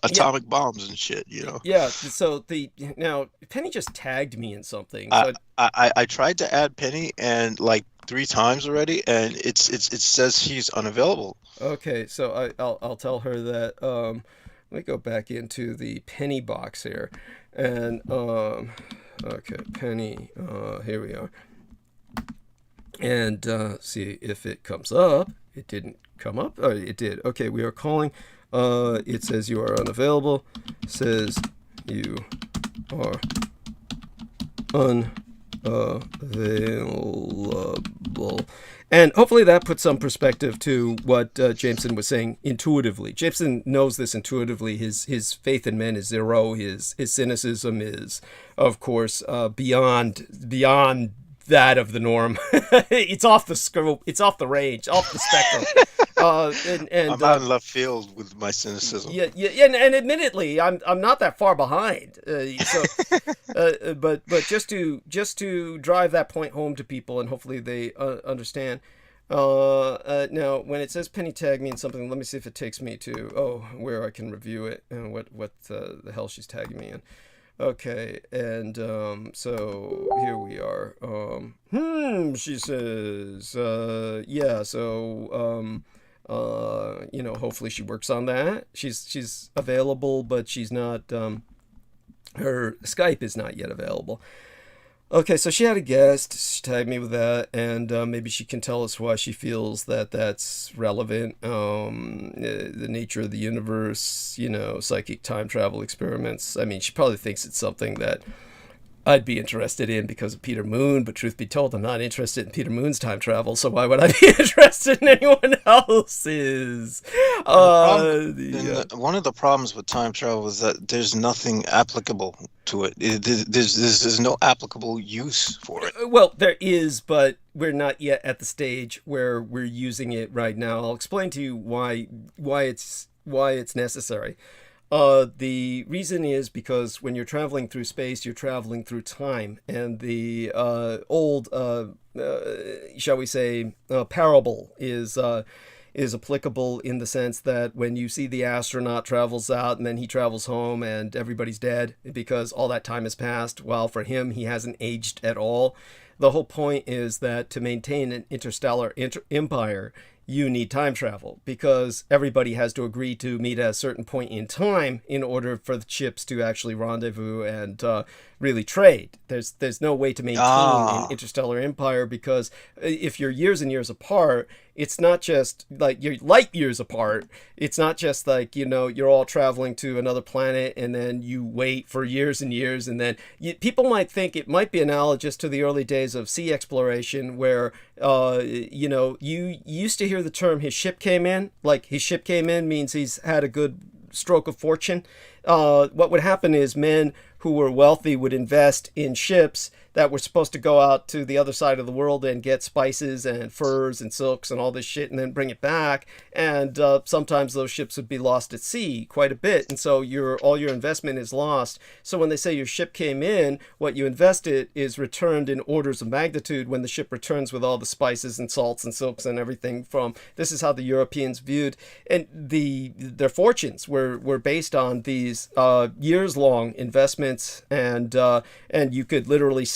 atomic bombs and shit. Yeah. So now Penny just tagged me in something. I tried to add Penny and like 3 times already, and it says she's unavailable. Okay, so I'll tell her that. Let me go back into the Penny box here, and okay, Penny. Here we are. And see if it comes up. It didn't come up. Oh, it did. Okay, we are calling. It says you are unavailable. Says you are unavailable. And hopefully that puts some perspective to what Jameson was saying intuitively. Jameson knows this intuitively. His faith in men is zero. His cynicism is, of course, beyond that of the norm. It's off the scope. It's off the range. Off the spectrum. I'm out in left field with my cynicism. Yeah, and admittedly, I'm not that far behind. But just to drive that point home to people, and hopefully they understand. Now, when it says Penny tag me in something, let me see if it takes me to where I can review it and what the hell she's tagging me in. Okay, and so here we are. She says, hopefully she works on that. She's available, but she's not. Her Skype is not yet available. Okay, so she had a guest. She tagged me with that, and maybe she can tell us why she feels that that's relevant. The nature of the universe, psychic time travel experiments. I mean, she probably thinks it's something that I'd be interested in because of Peter Moon, but truth be told, I'm not interested in Peter Moon's time travel, so why would I be interested in anyone else's? One of the problems with time travel is that there's nothing applicable to it. There's no applicable use for it. Well, there is, but we're not yet at the stage where we're using it right now. I'll explain to you why it's necessary. The reason is because when you're traveling through space, you're traveling through time, and the old, shall we say, parable is applicable in the sense that when you see the astronaut travels out and then he travels home and everybody's dead because all that time has passed, while for him he hasn't aged at all. The whole point is that to maintain an interstellar empire, you need time travel because everybody has to agree to meet at a certain point in time in order for the ships to actually rendezvous and really trade. There's no way to maintain an interstellar empire because if you're years and years apart, it's not just like you're light years apart. It's not just like, you're all traveling to another planet and then you wait for years and years. And then people might think it might be analogous to the early days of sea exploration where, you used to hear the term his ship came in. Like his ship came in means he's had a good stroke of fortune. What would happen is men who were wealthy would invest in ships that were supposed to go out to the other side of the world and get spices and furs and silks and all this shit and then bring it back. And sometimes those ships would be lost at sea quite a bit. And so all your investment is lost. So when they say your ship came in, what you invested is returned in orders of magnitude when the ship returns with all the spices and salts and silks and everything from. This is how the Europeans viewed. And their fortunes were based on these years-long investments, and you could literally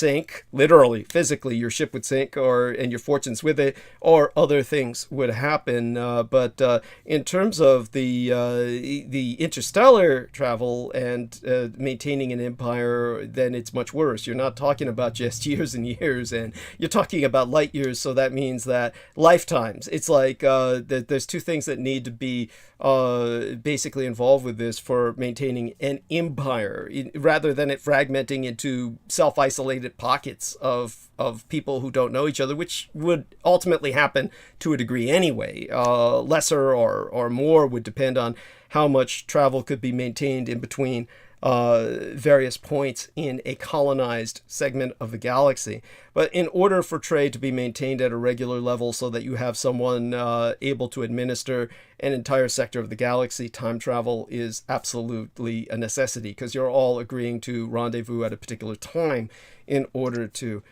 physically your ship would sink and your fortunes with it, or other things would happen. But in terms of the interstellar travel and maintaining an empire, then it's much worse. You're not talking about just years and years, and you're talking about light years, so that means that lifetimes. It's like there's two things that need to be basically involved with this for maintaining an empire, rather than it fragmenting into self-isolated pockets of people who don't know each other, which would ultimately happen to a degree anyway. Lesser or more would depend on how much travel could be maintained in between various points in a colonized segment of the galaxy. But in order for trade to be maintained at a regular level so that you have someone able to administer an entire sector of the galaxy, time travel is absolutely a necessity because you're all agreeing to rendezvous at a particular time in order to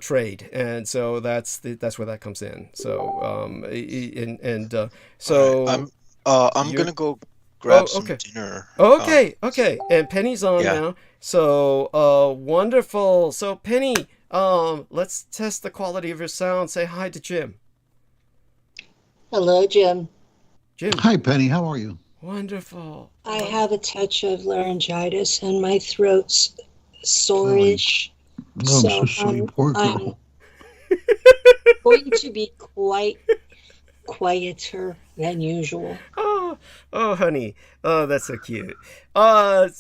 trade. And so that's where that comes in. So I'm gonna go grab some dinner. Okay. And Penny's on now. So wonderful. So Penny, let's test the quality of your sound. Say hi to Jim. Hello, Jim. Jim. Hi, Penny. How are you? Wonderful. I have a touch of laryngitis and my throat's sore-ish. Oh, I'm so sorry, poor girl. I'm going to be quite quieter than usual. Oh, honey. Oh, that's so cute. Why?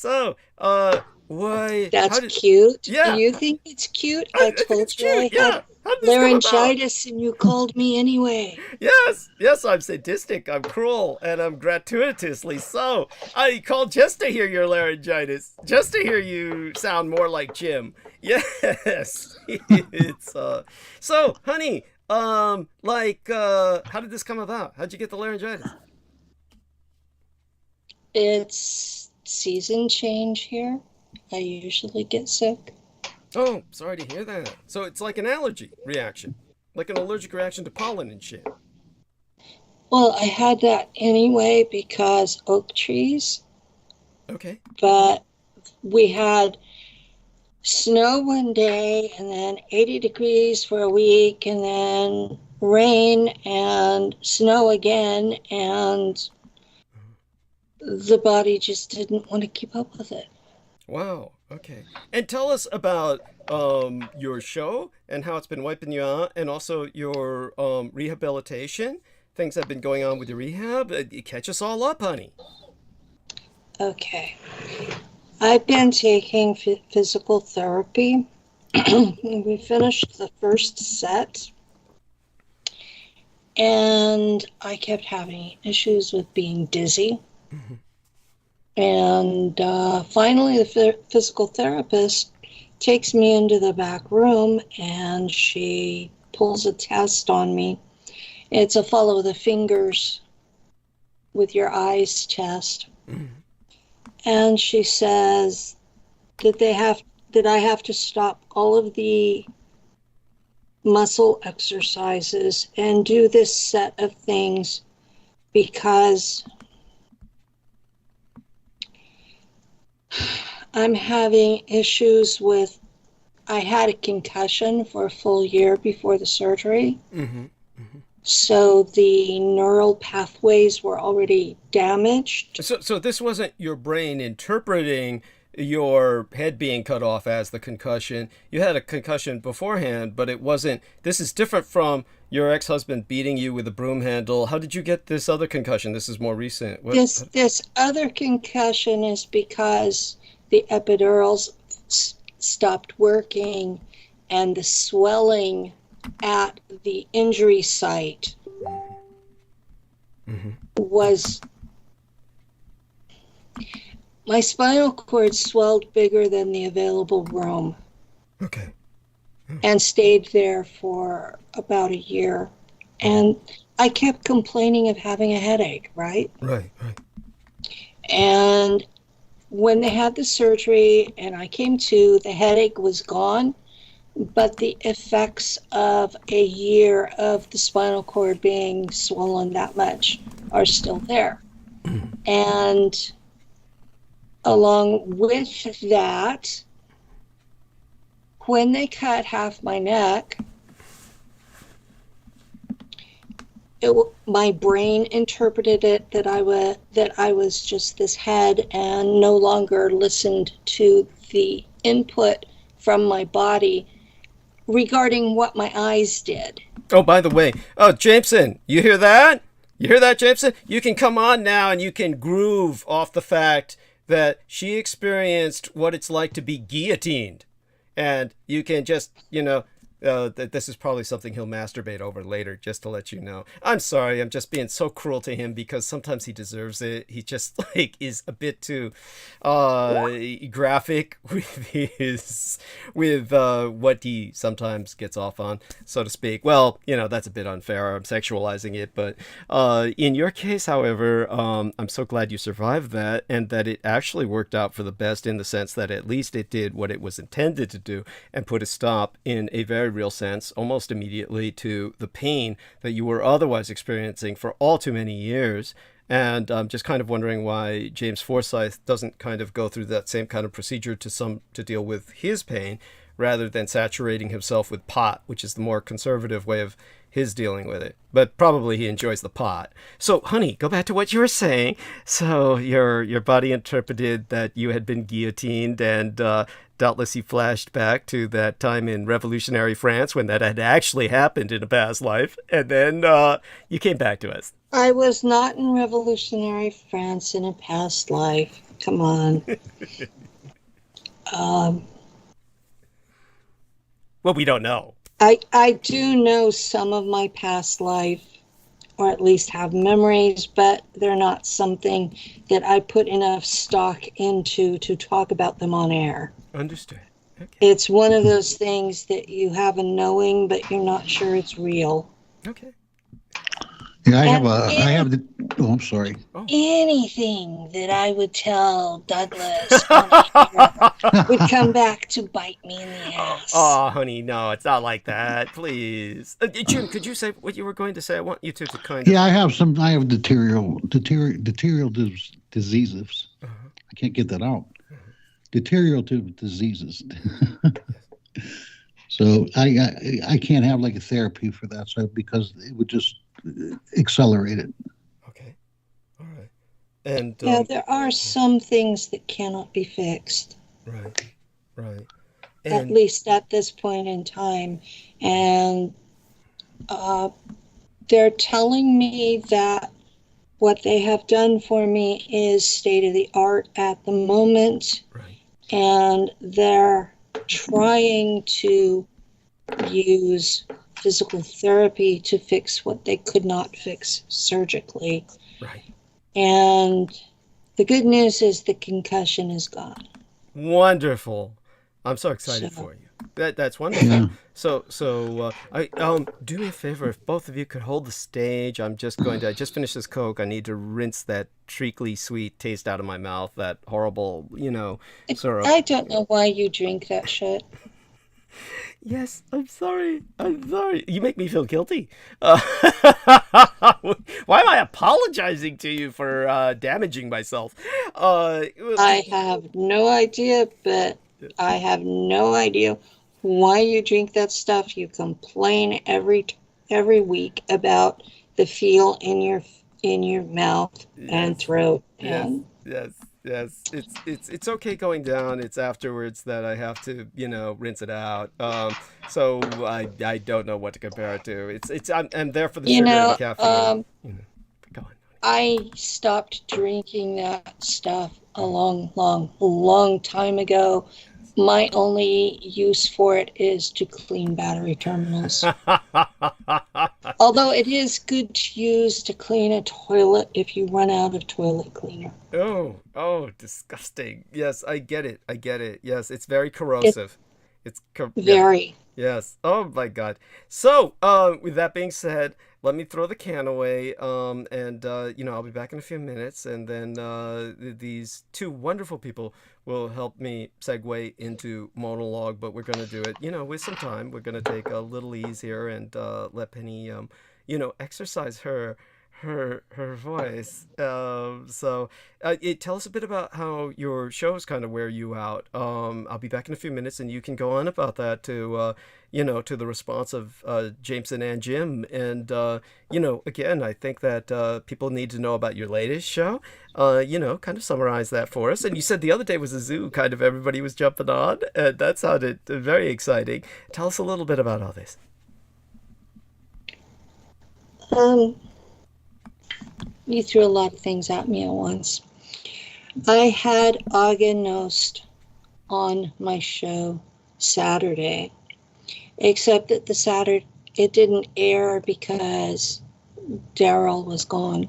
That's cute? Yeah. Do you think it's cute? I told you I had How'd this come laryngitis and you called me anyway. Yes, I'm sadistic, I'm cruel, and I'm gratuitously so. I called just to hear your laryngitis, just to hear you sound more like Jim. Yes. It's so, honey, how did this come about? How'd you get the laryngitis? It's season change here. I usually get sick. Oh, sorry to hear that. So it's like an allergy reaction, like an allergic reaction to pollen and shit. Well, I had that anyway because oak trees. Okay. But we had snow one day and then 80 degrees for a week and then rain and snow again, and the body just didn't want to keep up with it. Wow. Okay. And tell us about your show and how it's been wiping you out, and also your rehabilitation. Things that have been going on with your rehab. Catch us all up, honey. Okay. I've been taking physical therapy. We finished the first set, and I kept having issues with being dizzy. And finally, the physical therapist takes me into the back room, and she pulls a test on me. It's a follow the fingers with your eyes test. And she says that I have to stop all of the muscle exercises and do this set of things because I'm having issues with, I had a concussion for a full year before the surgery. So the neural pathways were already damaged. So this wasn't your brain interpreting your head being cut off as the concussion. You had a concussion beforehand, but it wasn't. This is different from your ex-husband beating you with a broom handle. How did you get this other concussion? This is more recent. This other concussion is because the epidurals stopped working and the swelling at the injury site was, my spinal cord swelled bigger than the available room. Okay. And stayed there for about a year. And I kept complaining of having a headache, right? Right. And when they had the surgery and I came to, the headache was gone. But the effects of a year of the spinal cord being swollen that much are still there. And along with that, when they cut half my neck, my brain interpreted it that I was just this head and no longer listened to the input from my body regarding what my eyes did. Oh, by the way, Jameson, you hear that? You hear that, Jameson? You can come on now and you can groove off the fact that she experienced what it's like to be guillotined. And you can just, that this is probably something he'll masturbate over later, just to let you know. I'm sorry, I'm just being so cruel to him because sometimes he deserves it. He just is a bit too graphic with what he sometimes gets off on, so to speak. Well, that's a bit unfair. I'm sexualizing it, but in your case, however, I'm so glad you survived that and that it actually worked out for the best in the sense that at least it did what it was intended to do and put a stop in a very real sense almost immediately to the pain that you were otherwise experiencing for all too many years. And I'm just kind of wondering why James Forsyth doesn't kind of go through that same kind of procedure to deal with his pain rather than saturating himself with pot, which is the more conservative way of his dealing with it. But probably he enjoys the pot. So, honey, go back to what you were saying. So your body interpreted that you had been guillotined, and doubtless you flashed back to that time in revolutionary France when that had actually happened in a past life. And then you came back to us. I was not in revolutionary France in a past life. Come on. Well, we don't know. I do know some of my past life, or at least have memories, but they're not something that I put enough stock into to talk about them on air. Understood. Okay. It's one of those things that you have a knowing, but you're not sure it's real. Okay. Yeah, I'm sorry. Anything that I would tell Douglas on air would come back to bite me in the ass. Oh, honey, no, it's not like that. Please. Jim, could you say what you were going to say? I want you to kind of... Yeah, I have deterioral diseases. I can't get that out. Deteriorative diseases. So I can't have like a therapy for that, so because it would just accelerate it. Okay. All right. And there are some things that cannot be fixed. Right. at least at this point in time. And they're telling me that what they have done for me is state of the art at the moment. Right. And they're trying to use physical therapy to fix what they could not fix surgically. Right. And the good news is the concussion is gone. Wonderful. I'm so excited for you. That's wonderful. Yeah. So I do me a favor, if both of you could hold the stage. I just finished this Coke. I need to rinse that treacly sweet taste out of my mouth, that horrible, syrup. I don't know why you drink that shit. Yes, I'm sorry. You make me feel guilty. Why am I apologizing to you for damaging myself? I have no idea, but I have no idea why you drink that stuff. You complain every week about the feel in your mouth and throat. And Yes. It's okay going down. It's afterwards that I have to, rinse it out. So I don't know what to compare it to. I'm there for the sugar and the caffeine. Go on. I stopped drinking that stuff a long time ago. My only use for it is to clean battery terminals. Although it is good to use to clean a toilet if you run out of toilet cleaner. Oh, disgusting. Yes, I get it. Yes, it's very corrosive. Very. Yes. Oh my God. So, with that being said, let me throw the can away. And I'll be back in a few minutes, and then these two wonderful people will help me segue into monologue. But we're gonna do it, with some time. We're gonna take a little ease here and let Penny, exercise her voice. So tell us a bit about how your shows kind of wear you out. I'll be back in a few minutes, and you can go on about that to to the response of Jameson and Jim. And again, I think that people need to know about your latest show. Kind of summarize that for us. And you said the other day was a zoo, kind of everybody was jumping on, and that sounded very exciting. Tell us a little bit about all this. You threw a lot of things at me at once. I had Aganost on my show Saturday, except that the Saturday it didn't air because Daryl was gone.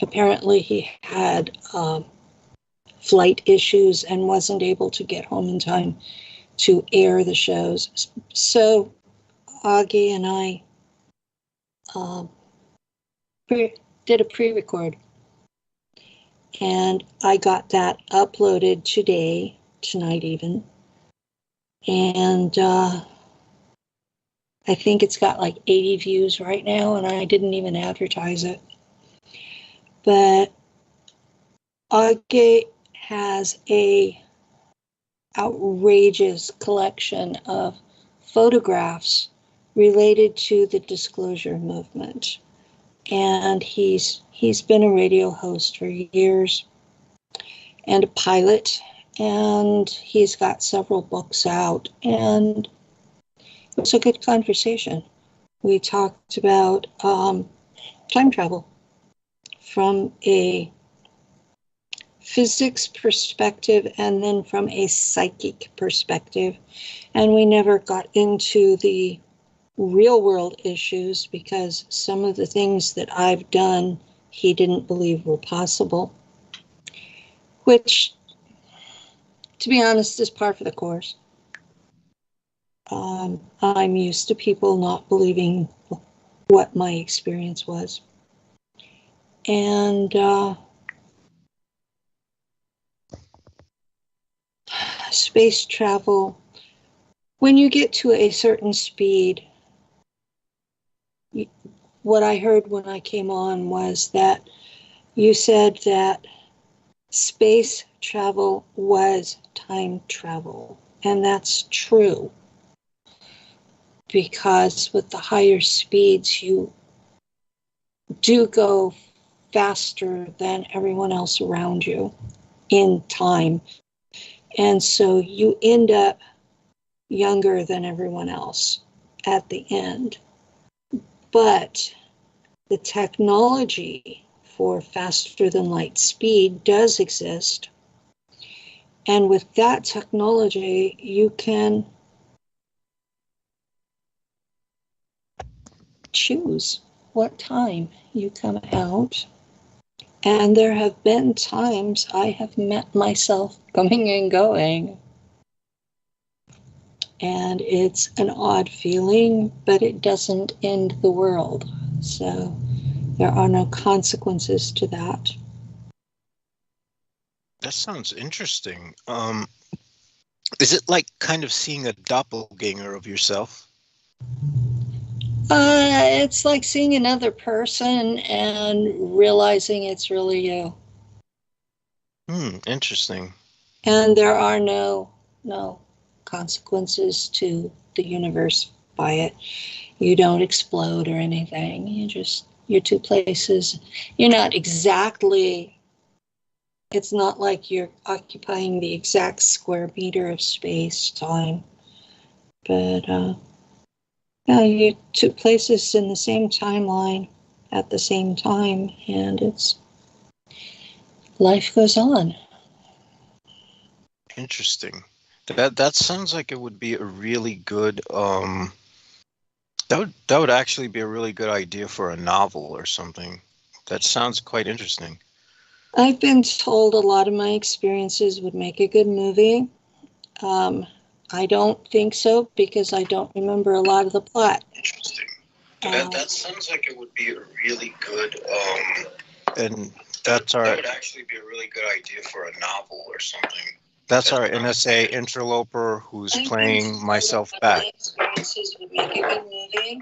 Apparently he had flight issues and wasn't able to get home in time to air the shows. So Augie and I did a pre-record, and I got that uploaded tonight even, and I think it's got like 80 views right now, and I didn't even advertise it. But Augie has a outrageous collection of photographs related to the disclosure movement. And he's been a radio host for years and a pilot, and he's got several books out, and it was a good conversation. We talked about time travel from a physics perspective and then from a psychic perspective, and we never got into the real world issues because some of the things that I've done he didn't believe were possible, which, to be honest, is par for the course. I'm used to people not believing what my experience was. And space travel, when you get to a certain speed, what I heard when I came on was that you said that space travel was time travel. And that's true. Because with the higher speeds, you do go faster than everyone else around you in time. And so you end up younger than everyone else at the end. But the technology for faster than light speed does exist. And with that technology, you can choose what time you come out. And there have been times I have met myself coming and going. And it's an odd feeling, but it doesn't end the world. So there are no consequences to that. That sounds interesting. Is it like kind of seeing a doppelganger of yourself? It's like seeing another person and realizing it's really you. Interesting. And there are no consequences to the universe by it. You don't explode or anything. You're two places. You're not exactly, it's not like you're occupying the exact square meter of space time. But you're two places in the same timeline at the same time, and life goes on. Interesting. That sounds like it would be a really good that would actually be a really good idea for a novel or something. That sounds quite interesting. I've been told a lot of my experiences would make a good movie. I don't think so because I don't remember a lot of the plot. Interesting. That sounds like it would be a really good and that would actually be a really good idea for a novel or something. That's our NSA interloper who's playing myself back. Experiences would make a good movie.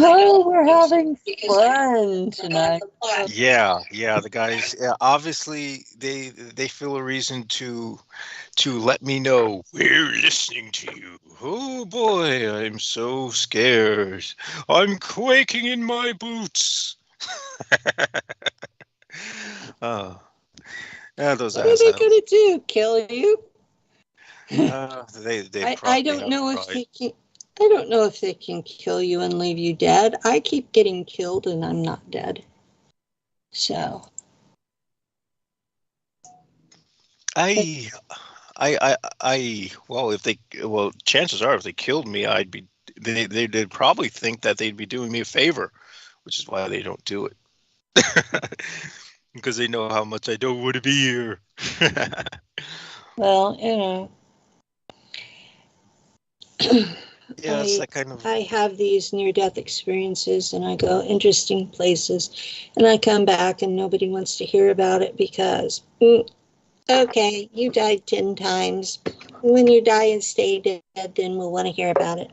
Oh, we're having fun tonight. Yeah, the guys. Yeah, obviously, they feel a reason to let me know we're listening to you. Oh boy, I'm so scared. I'm quaking in my boots. Oh. Yeah, those What are they assholes. gonna do? Kill you? They I don't know if they can. I don't know if they can kill you and leave you dead. I keep getting killed and I'm not dead. So. Well, chances are if they killed me, they'd probably think that they'd be doing me a favor, which is why they don't do it. Because they know how much I don't want to be here. Well, you know. Yeah, it's that kind of. I have these near-death experiences and I go interesting places and I come back and nobody wants to hear about it because, okay, you died 10 times. When you die and stay dead, then we'll want to hear about it.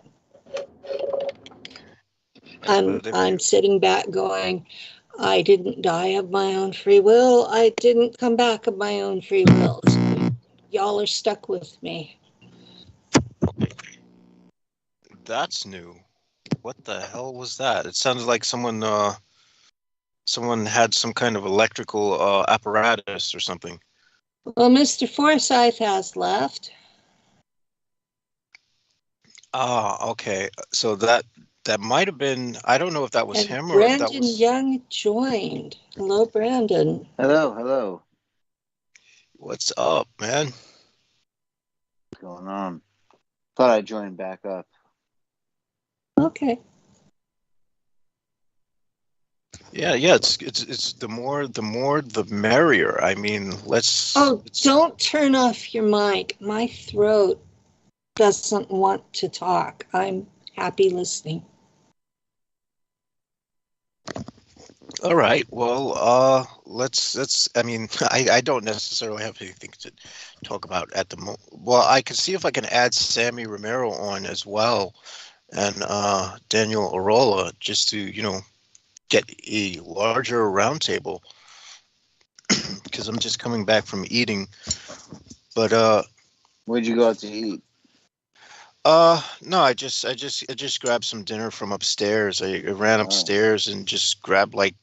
I'm sitting back going, I didn't die of my own free will. I didn't come back of my own free will. So y'all are stuck with me. That's new. What the hell was that? It sounded like someone had some kind of electrical apparatus or something. Well, Mr. Forsyth has left. Ah, okay. So that might have been. I don't know if that was And him or if that Brandon was. Young joined. Hello, Brandon. Hello. What's up, man? What's going on? Thought I'd join back up. Okay. Yeah. It's the more the merrier. I mean, let's. Oh, don't turn off your mic. My throat doesn't want to talk. I'm happy listening. All right. Well, let's. I mean, I don't necessarily have anything to talk about at the moment. Well, I can see if I can add Sammy Romero on as well, and Daniel Arola, just to get a larger roundtable, because I'm just coming back from eating. But Where'd you go out to eat? no, I just grabbed some dinner from upstairs. I ran upstairs and just grabbed like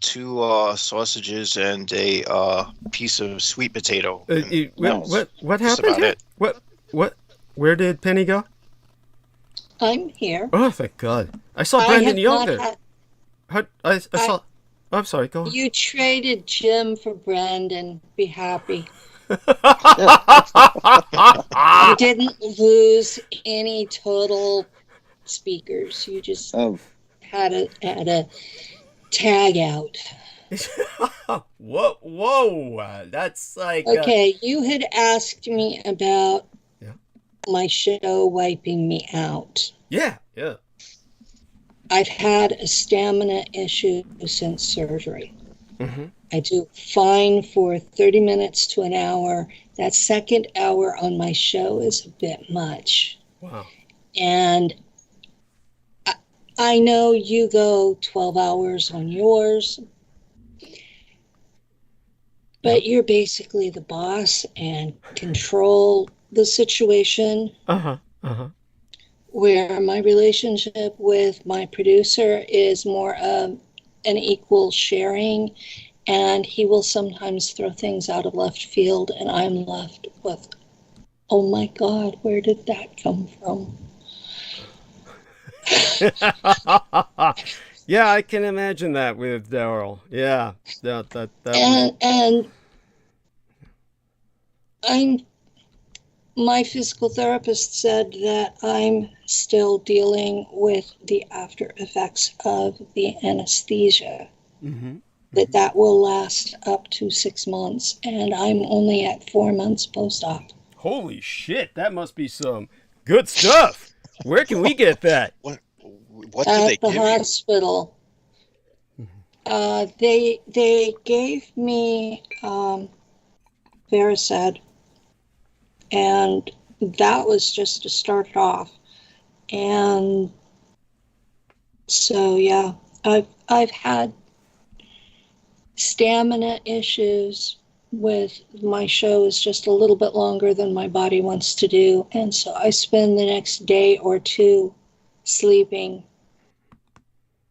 two sausages and a piece of sweet potato. What That's happened about here? it. Where did Penny go? I'm here. Oh, thank God! I saw I Brandon have Young not there. I saw. I'm sorry. Go on. You traded Jim for Brandon. Be happy. You didn't lose any total speakers. You just Oh, had a tag out. Whoa! That's like. Okay, you had asked me about Yeah. my show wiping me out. Yeah. I've had a stamina issue since surgery. Mm-hmm. I do fine for 30 minutes to an hour. That second hour on my show is a bit much. Wow. And I know you go 12 hours on yours, but you're basically the boss and control the situation. Where my relationship with my producer is more of an equal sharing, and he will sometimes throw things out of left field, and I'm left with, oh my God, where did that come from? Yeah, I can imagine that with Daryl. Yeah, And my physical therapist said that I'm still dealing with the after effects of the anesthesia. Mm-hmm. That will last up to 6 months, and I'm only at 4 months post-op. Holy shit, that must be some good stuff. Where can we get that? What did At they the give you? hospital. They gave me Verised, and that was just to start off. And so yeah, I've had stamina issues with my shows just a little bit longer than my body wants to do, and so I spend the next day or two sleeping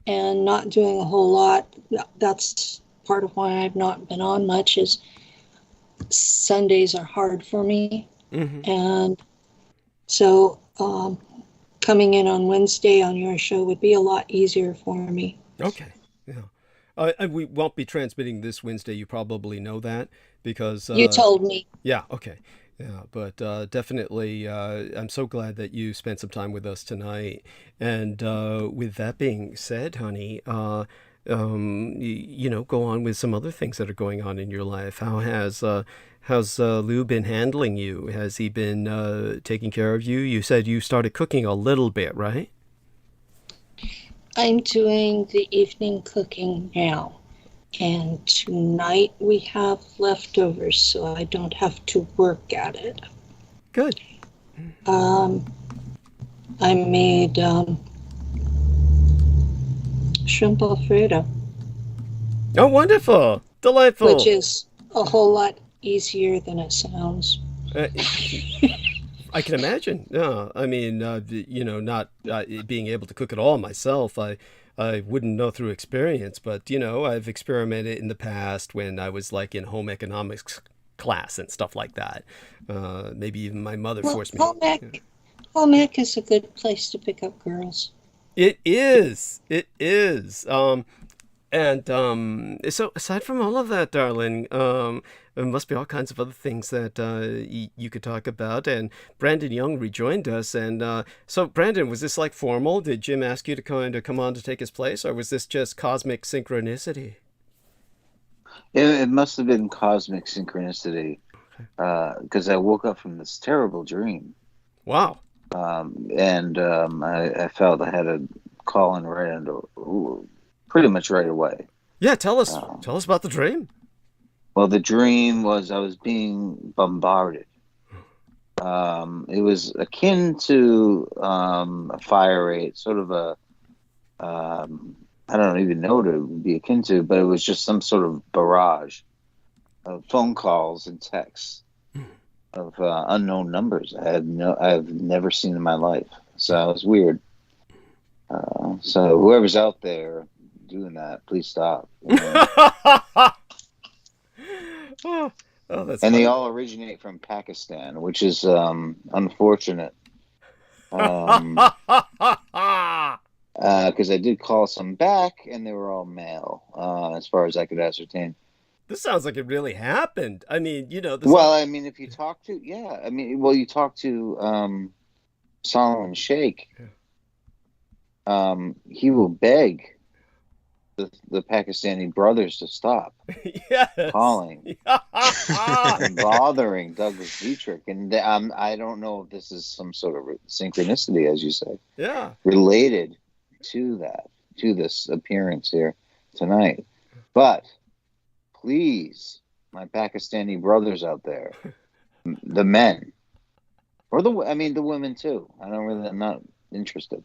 and not doing a whole lot. That's part of why I've not been on much, is Sundays are hard for me. Mm-hmm. And so coming in on Wednesday on your show would be a lot easier for me. Okay. Yeah. We won't be transmitting this Wednesday. You probably know that because You told me. Yeah. Okay. Yeah. But definitely, I'm so glad that you spent some time with us tonight. And with that being said, honey, go on with some other things that are going on in your life. How's Lou been handling you? Has he been taking care of you? You said you started cooking a little bit, right? I'm doing the evening cooking now. And tonight we have leftovers, so I don't have to work at it. Good. I made shrimp Alfredo. Oh, wonderful. Delightful. Which is a whole lot easier than it sounds. I can imagine. Yeah, I mean, not being able to cook it all myself, I wouldn't know through experience, but I've experimented in the past when I was like in home economics class and stuff like that. Maybe even my mother forced me. Home ec is a good place to pick up girls. It is. It is. So aside from all of that, darling, there must be all kinds of other things that you could talk about. And Brandon Young rejoined us. And so, Brandon, was this like formal? Did Jim ask you to kind of come on to take his place? Or was this just cosmic synchronicity? It must have been cosmic synchronicity, because I woke up from this terrible dream. Wow. I felt I had to call in right into pretty much right away. Yeah, tell us about the dream. Well, the dream was I was being bombarded. It was akin to a fire rate, sort of I don't even know what it would be akin to, but it was just some sort of barrage of phone calls and texts of unknown numbers I've never seen in my life. So it was weird. So whoever's out there, doing that. Please stop. You know? Oh, that's And funny. they all originate from Pakistan, which is unfortunate. Because I did call some back, and they were all male, as far as I could ascertain. This sounds like it really happened. I mean, this. Well, I mean, if you talk to, you talk to Solomon Sheikh, he will beg the Pakistani brothers to stop Yes. calling and bothering Douglas Dietrich. And I don't know if this is some sort of synchronicity, as you say, Yeah. related to this appearance here tonight. But please, my Pakistani brothers out there, the men, or the women too. I'm not interested.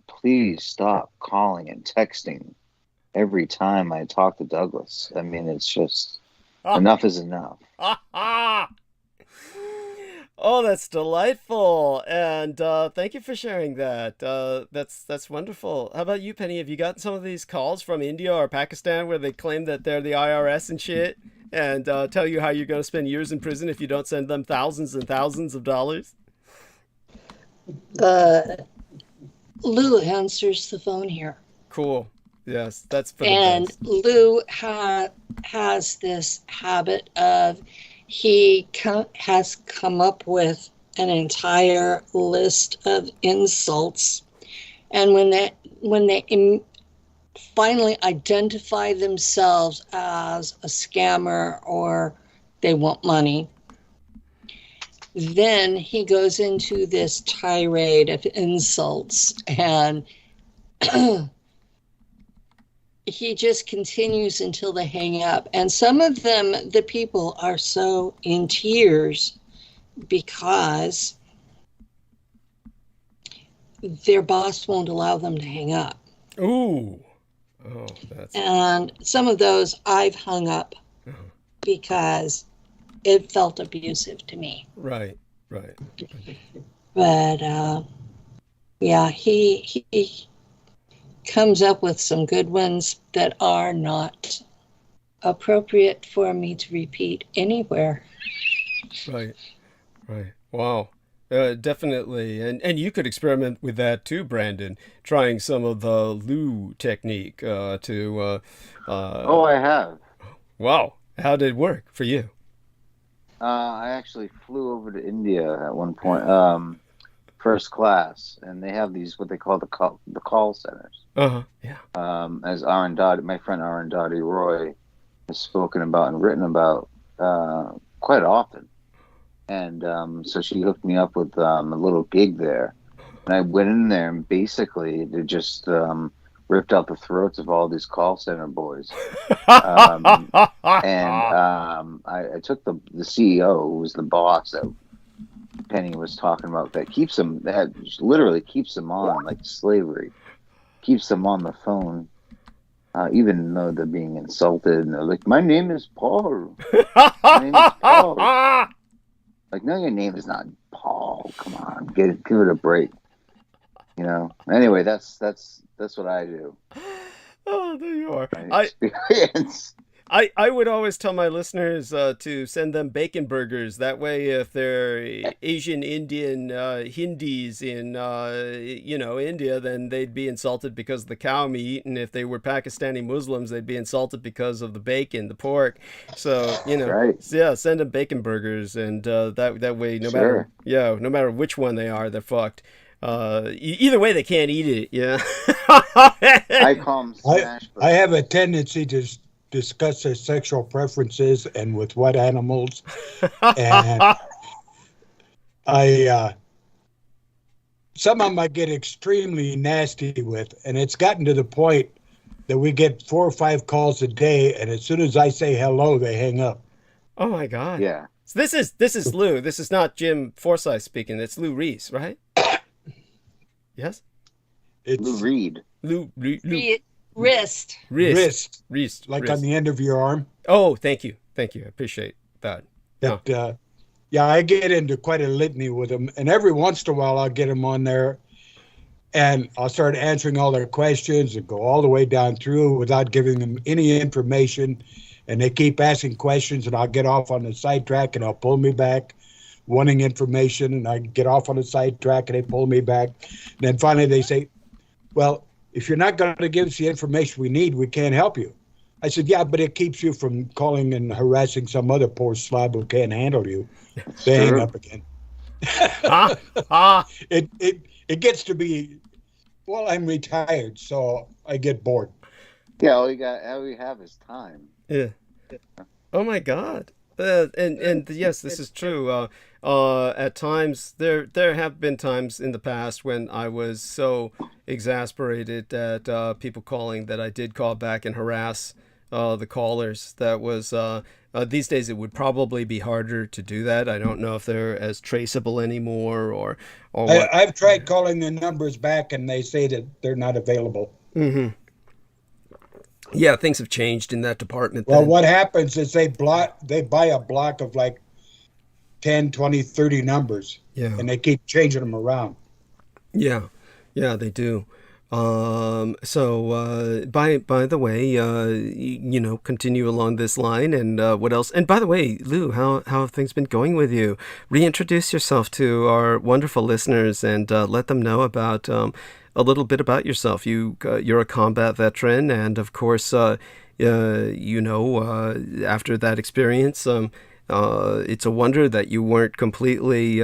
Please stop calling and texting every time I talk to Douglas. I mean, it's just enough is enough. Oh, that's delightful, and thank you for sharing that. That's wonderful. How about you, Penny? Have you gotten some of these calls from India or Pakistan where they claim that they're the IRS and shit, and tell you how you're going to spend years in prison if you don't send them thousands and thousands of dollars? Lou answers the phone here. Cool. Yes, that's for the And best. Lou has this habit of has come up with an entire list of insults, and when they finally identify themselves as a scammer or they want money, then he goes into this tirade of insults, and he just continues until they hang up. And some of them, the people are so in tears because their boss won't allow them to hang up. Ooh. Oh, that's... And some of those I've hung up because it felt abusive to me. Right. But yeah, he comes up with some good ones that are not appropriate for me to repeat anywhere. Right. Wow. Definitely. And you could experiment with that too, Brandon, trying some of the Lou technique to... Oh, I have. Wow. How did it work for you? I actually flew over to India at one point, first class, and they have these, what they call the call centers. Yeah. As my friend Arundhati Roy has spoken about and written about quite often. And so she hooked me up with a little gig there. And I went in there and basically they just ripped out the throats of all these call center boys. And I took the CEO, who was the boss that Penny was talking about, that literally keeps them on, like slavery, keeps them on the phone, even though they're being insulted. And they're like, my name is Paul. My name is Paul. Like, no, your name is not Paul. Come on, give it a break. Anyway, that's what I do. Oh, there you are. My experience. I would always tell my listeners to send them bacon burgers. That way, if they're Asian, Indian, Hindis in, India, then they'd be insulted because of the cow meat. And if they were Pakistani Muslims, they'd be insulted because of the bacon, the pork. So, Right. Yeah, send them bacon burgers. And that way, no matter which one they are, they're fucked. Either way, they can't eat it. Yeah. I call them smash burgers. I have a tendency to discuss their sexual preferences and with what animals. And some of them I get extremely nasty with, and it's gotten to the point that we get 4 or 5 calls a day, and as soon as I say hello, they hang up. Oh my God. Yeah. So this is Lou. This is not Jim Forsyth speaking. It's Lou Reese, right? Yes? It's Lou Reed. Lou. Wrist. Like on the end of your arm. Oh, thank you. I appreciate that. Yeah, I get into quite a litany with them, and every once in a while I'll get them on there, And I'll start answering all their questions and go all the way down through without giving them any information. And they keep asking questions, and I'll get off on the sidetrack, and I'll pull me back, wanting information, and I get off on the sidetrack, and they pull me back. And then finally they say, well, if you're not going to give us the information we need, we can't help you. I said, yeah, but it keeps you from calling and harassing some other poor slob who can't handle you. They hang up again. It gets to be, well, I'm retired, so I get bored. Yeah, all we have is time. Yeah. Oh my God. And yes, this is true. At times, there have been times in the past when I was so exasperated at people calling that I did call back and harass the callers. That was these days it would probably be harder to do that. I don't know if they're as traceable anymore or what. I've tried calling the numbers back, and they say that they're not available. Mm-hmm. Yeah, things have changed in that department. Well, then. what happens is they buy a block of like 10, 20, 30 numbers. Yeah. And they keep changing them around. Yeah, they do. So by the way, continue along this line, and what else? And by the way, Lou, how have things been going with you? Reintroduce yourself to our wonderful listeners and let them know about a little bit about yourself. You're a combat veteran, and of course, after that experience, it's a wonder that you weren't completely,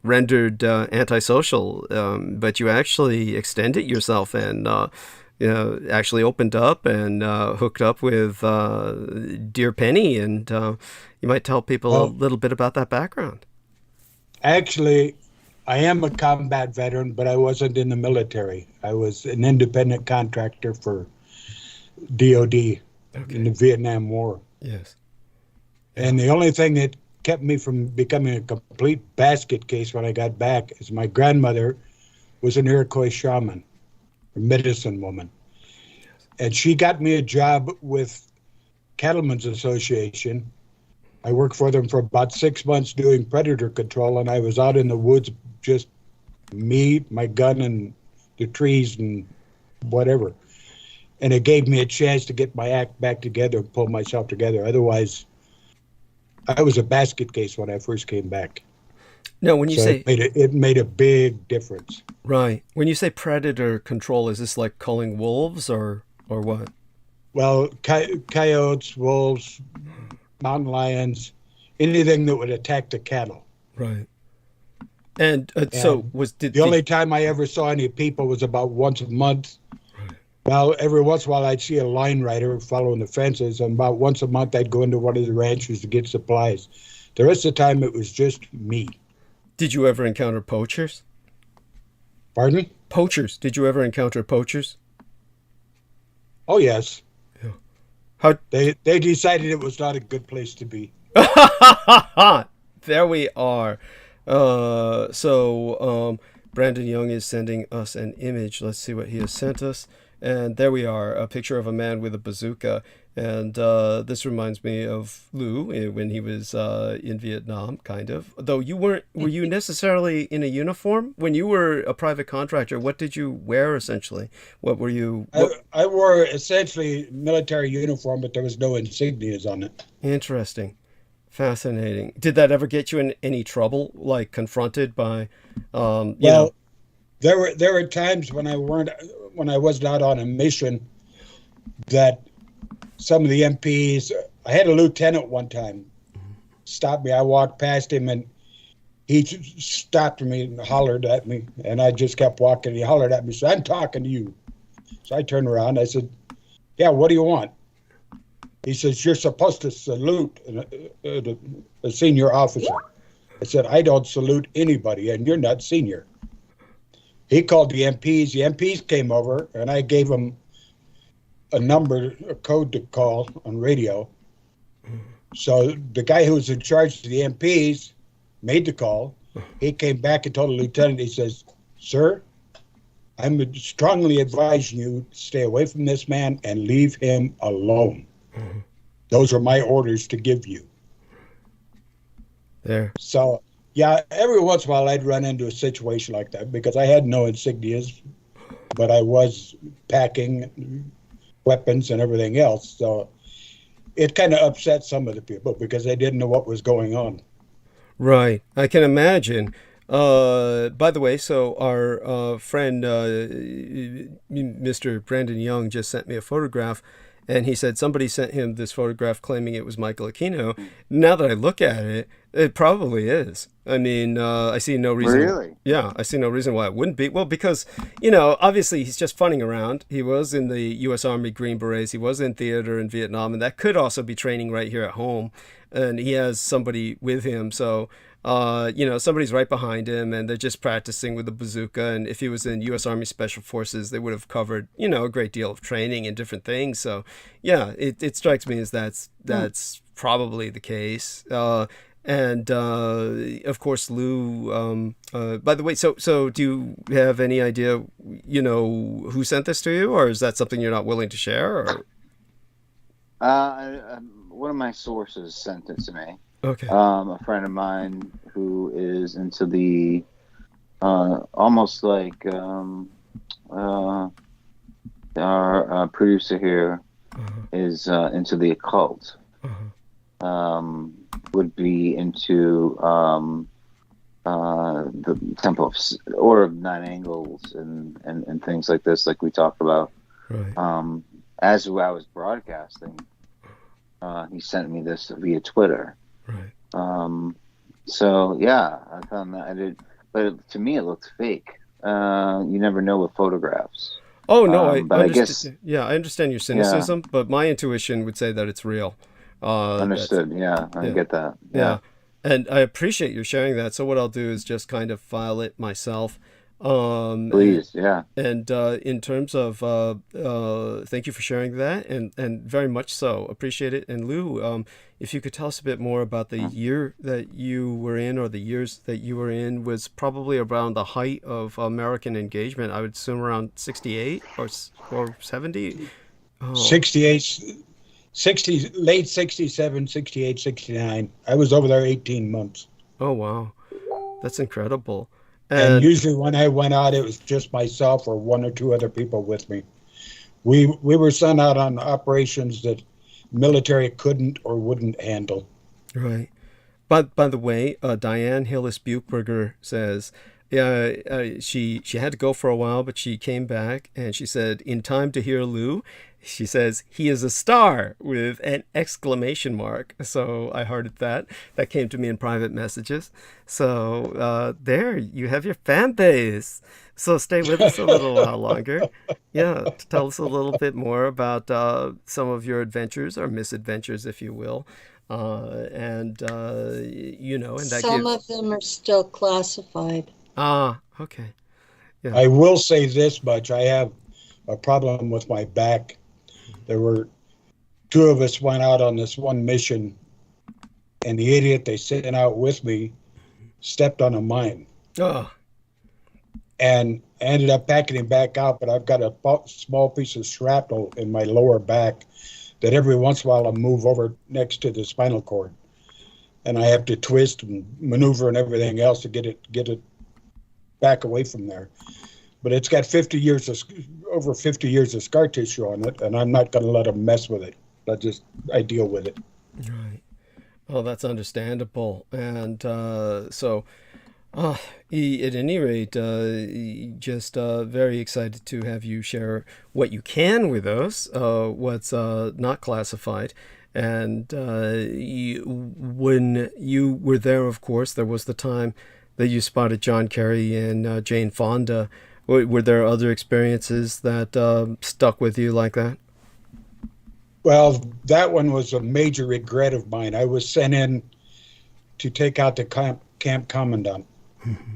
rendered antisocial, but you actually extended yourself and, actually opened up and hooked up with Dear Penny, and you might tell people a little bit about that background. Actually, I am a combat veteran, but I wasn't in the military. I was an independent contractor for DOD in the Vietnam War. Yes. And the only thing that kept me from becoming a complete basket case when I got back is my grandmother was an Iroquois shaman, a medicine woman. And she got me a job with Cattlemen's Association. I worked for them for about 6 months doing predator control, and I was out in the woods, just me, my gun, and the trees and whatever. And it gave me a chance to get my act back together and pull myself together. Otherwise, I was a basket case when I first came back. No, when you say it made a big difference. Right. When you say predator control, is this like culling wolves or what? Well, coyotes, wolves, mountain lions, anything that would attack the cattle. Right. And so the only time I ever saw any people was about once a month. Right. Well, every once in a while I'd see a line rider following the fences, and about once a month I'd go into one of the ranches to get supplies. The rest of the time it was just me. Did you ever encounter poachers? Pardon me? Poachers. Did you ever encounter poachers? Oh, yes. Yeah. How they decided it was not a good place to be. There we are. So Brandon Young is sending us an image. Let's see what he has sent us. And there we are, a picture of a man with a bazooka. And this reminds me of Lou when he was in Vietnam, kind of. Though were you necessarily in a uniform? When you were a private contractor, what did you wear essentially? What were you? I wore essentially military uniform, but there was no insignias on it. Interesting. Fascinating. Did that ever get you in any trouble, like confronted by, There were times when I was not on a mission that some of the MPs, I had a lieutenant one time stop me. I walked past him and he stopped me and hollered at me, and I just kept walking. He hollered at me, said, "I'm talking to you." So I turned around. I said, "Yeah, what do you want?" He says, "You're supposed to salute a senior officer." I said, "I don't salute anybody, and you're not senior." He called the MPs. The MPs came over, and I gave them a code to call on radio. So the guy who was in charge of the MPs made the call. He came back and told the lieutenant, he says, "Sir, I'm strongly advising you to stay away from this man and leave him alone. Those are my orders to give you." There. So Yeah, every once in a while I'd run into a situation like that because I had no insignias, but I was packing weapons and everything else. So it kind of upset some of the people because they didn't know what was going on. Right. I can imagine. By the way, so our friend Mr. Brandon Young just sent me a photograph, and he said somebody sent him this photograph claiming it was Michael Aquino. Now that I look at it, it probably is. I mean, I see no reason. Really? Yeah, I see no reason why it wouldn't be. Well, because, obviously he's just funning around. He was in the U.S. Army Green Berets. He was in theater in Vietnam, and that could also be training right here at home. And he has somebody with him, so somebody's right behind him, and they're just practicing with the bazooka. And if he was in U.S. Army Special Forces, they would have covered, a great deal of training and different things. So, yeah, it strikes me as that's probably the case. And of course, Lou. By the way, so do you have any idea, who sent this to you, or is that something you're not willing to share? Or? One of my sources sent it to me. Okay. A friend of mine who is into the almost like our producer here is into the occult. Would be into the Temple of Order of Nine Angles and things like this, like we talked about. Right. As I was broadcasting, he sent me this via Twitter. Right. So yeah, I found that I did, but to me it looked fake. You never know with photographs. Oh no, I guess I understand your cynicism, but my intuition would say that it's real. Understood. Yeah, I get that. Yeah, and I appreciate you sharing that. So what I'll do is just kind of file it myself. Please, yeah. And in terms of, thank you for sharing that, and very much so appreciate it. And Lou, if you could tell us a bit more about the year that you were in, or the years that you were in, was probably around the height of American engagement. I would assume around 68 or 70. Oh. 68, 60, late 67, 68, 69. I was over there 18 months. Oh wow, that's incredible. And usually when I went out, it was just myself or one or two other people with me. We were sent out on operations that military couldn't or wouldn't handle. Right. But by the way, Diane Hillis Buchberger says she had to go for a while, but she came back and she said, in time to hear Lou, she says, he is a star with an exclamation mark. So I hearted that. That came to me in private messages. So there, you have your fan base. So stay with us a little while longer. Yeah, tell us a little bit more about some of your adventures or misadventures, if you will. And that some of them are still classified. Ah, okay. Yeah. I will say this much. I have a problem with my back. There were two of us went out on this one mission, and the idiot they sent out with me stepped on a mine. Oh. And I ended up packing him back out, but I've got a small piece of shrapnel in my lower back that every once in a while I move over next to the spinal cord. And I have to twist and maneuver and everything else to get it back away from there. But it's got over 50 years of scar tissue on it, and I'm not going to let them mess with it. I deal with it. Right. Well, that's understandable. And so, at any rate, just very excited to have you share what you can with us, what's not classified. And when you were there, of course, there was the time that you spotted John Kerry and Jane Fonda. Were there other experiences that stuck with you like that? Well, that one was a major regret of mine. I was sent in to take out the camp commandant. Mm-hmm.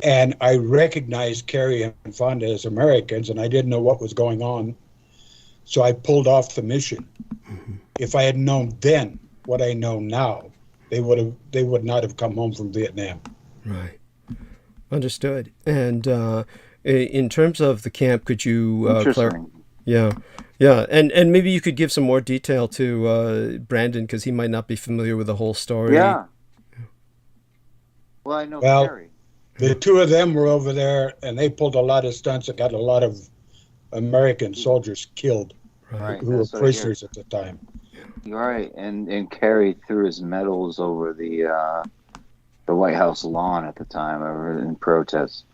And I recognized Kerry and Fonda as Americans, and I didn't know what was going on. So I pulled off the mission. Mm-hmm. If I had known then what I know now, they would not have come home from Vietnam. Right. Understood. And in terms of the camp, could you clarify? Yeah. And maybe you could give some more detail to Brandon, because he might not be familiar with the whole story. Yeah. Well, I know Well, Carrie. the two of them were over there, and they pulled a lot of stunts that got a lot of American soldiers killed Right, who were that's what I hear. prisoners at the time. You're right, and Kerry threw his medals over the White House lawn at the time, in protest.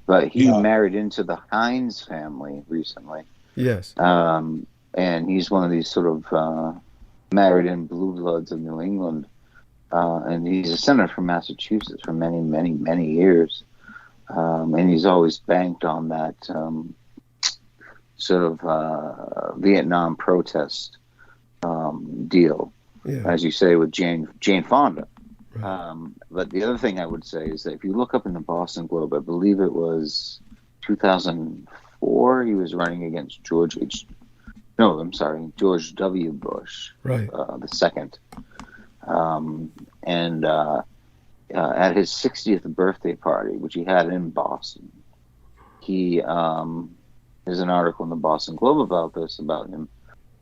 But he Yeah. married into the Hines family recently, Yes. and he's one of these sort of married-in blue bloods of New England, and he's a senator from Massachusetts for many, many, many years, and he's always banked on that sort of Vietnam protest deal, Yeah. as you say, with Jane Fonda. Right. But the other thing I would say is that if you look up in the Boston Globe, I believe it was 2004, he was running against George W. Bush, Right. the second. And at his 60th birthday party, which he had in Boston, there's an article in the Boston Globe about this, about him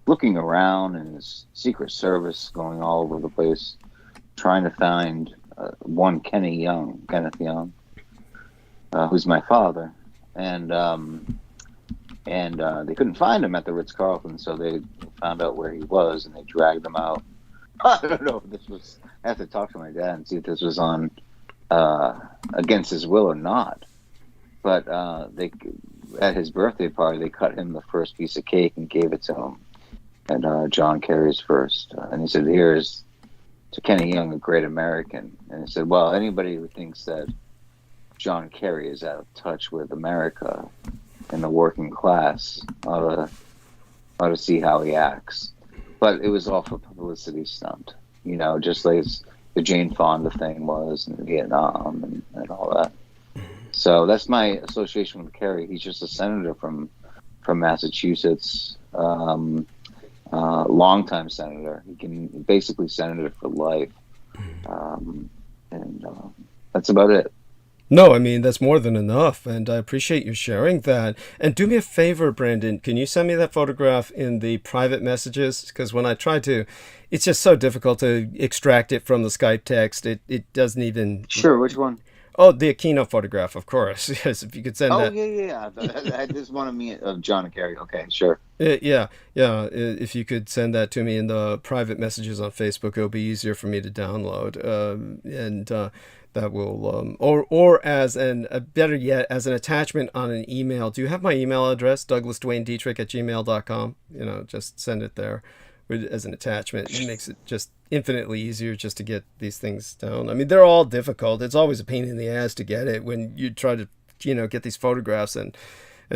looking around and his Secret Service going all over the place, trying to find one Kenneth Young, who's my father, and they couldn't find him at the Ritz-Carlton, so they found out where he was and they dragged him out. I don't know if this was. I have to talk to my dad and see if this was on against his will or not. But at his birthday party, they cut him the first piece of cake and gave it to him. And John Kerry's first, and he said, "Here's to Kenny Young, a great American." And he said, "Well, anybody who thinks that John Kerry is out of touch with America and the working class ought to see how he acts." But it was all a publicity stunt, just like the Jane Fonda thing was in Vietnam and all that. So that's my association with Kerry. He's just a senator from Massachusetts, longtime senator. He can basically senator for life, and that's about it. No, I mean, that's more than enough, and I appreciate you sharing that. And do me a favor, Brandon, can you send me that photograph in the private messages? Because when I try to, it's just so difficult to extract it from the Skype text. It doesn't even... Sure, which one? Oh, the Aquino photograph, of course. Yes, if you could send that. Oh, yeah. I just want to meet of John and Kerry. Okay, sure. Yeah. If you could send that to me in the private messages on Facebook, it'll be easier for me to download. That will, or as better yet, as an attachment on an email. Do you have my email address, douglasdwaynedietrich@gmail.com? Just send it there as an attachment. It makes it just infinitely easier just to get these things down. I mean, they're all difficult. It's always a pain in the ass to get it when you try to, get these photographs and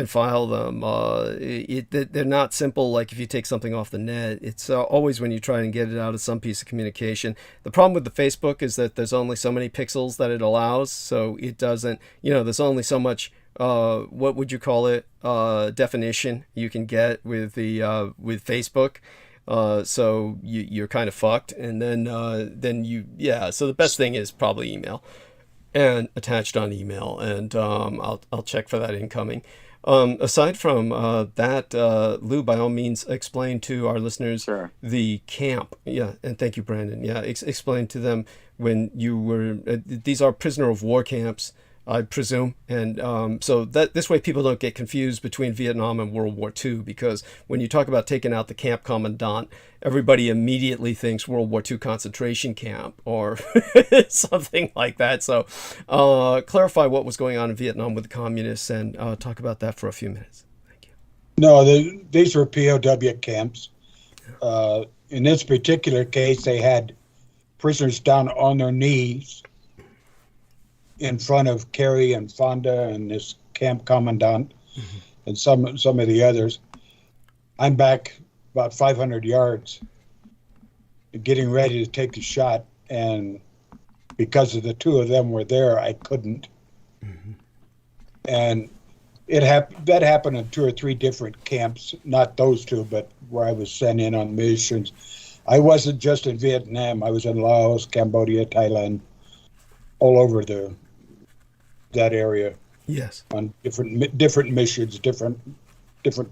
file them. They're not simple like if you take something off the net. It's always when you try and get it out of some piece of communication. The problem with the Facebook is that there's only so many pixels that it allows, so it doesn't, there's only so much, what would you call it, definition you can get with Facebook. So you're kind of fucked, and then so the best thing is probably email, and attached on email, and I'll check for that incoming. Aside from that, Lou, by all means, explain to our listeners the camp. Yeah, and thank you, Brandon. Yeah, explain to them when you were. These are prisoner of war camps, I presume, and so that this way people don't get confused between Vietnam and World War II, because when you talk about taking out the camp commandant, everybody immediately thinks World War II concentration camp or something like that. So clarify what was going on in Vietnam with the communists and talk about that for a few minutes. Thank you. No, these were POW camps. In this particular case, they had prisoners down on their knees in front of Kerry and Fonda and this camp commandant, and some of the others. I'm back about 500 yards getting ready to take the shot, and because of the two of them were there, I couldn't. And that happened in 2 or 3 different camps, not those two, but where I was sent in on missions. I wasn't just in Vietnam. I was in Laos, Cambodia, Thailand, all over that area. Yes. On different missions, different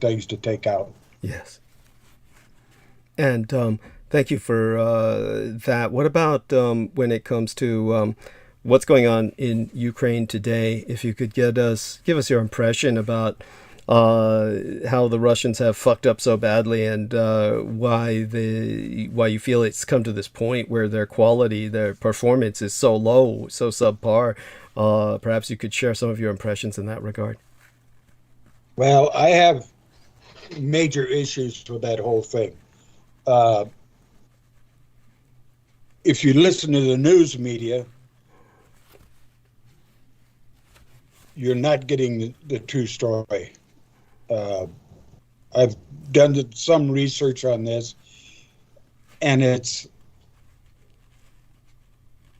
things to take out. Yes. And thank you for that. What about when it comes to what's going on in Ukraine today. If you could give us your impression about how the Russians have fucked up so badly, and why you feel it's come to this point where their quality, their performance is so low, so subpar. Perhaps you could share some of your impressions in that regard. Well, I have major issues with that whole thing. If you listen to the news media, you're not getting the true story. I've done some research on this, and it's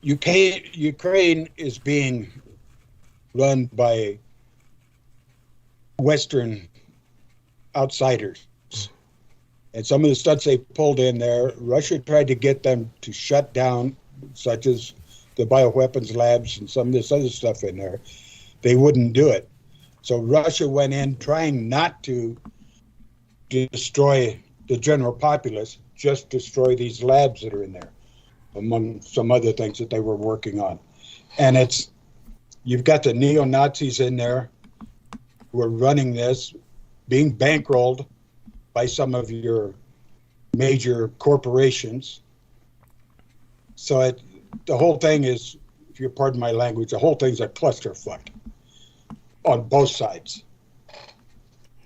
Ukraine is being run by Western outsiders. And some of the stuff they pulled in there, Russia tried to get them to shut down, such as the bioweapons labs and some of this other stuff in there. They wouldn't do it. So Russia went in trying not to destroy the general populace, just destroy these labs that are in there, among some other things that they were working on. And you've got the neo-Nazis in there who are running this, being bankrolled by some of your major corporations. So the whole thing is, if you pardon my language, the whole thing's a clusterfuck on both sides.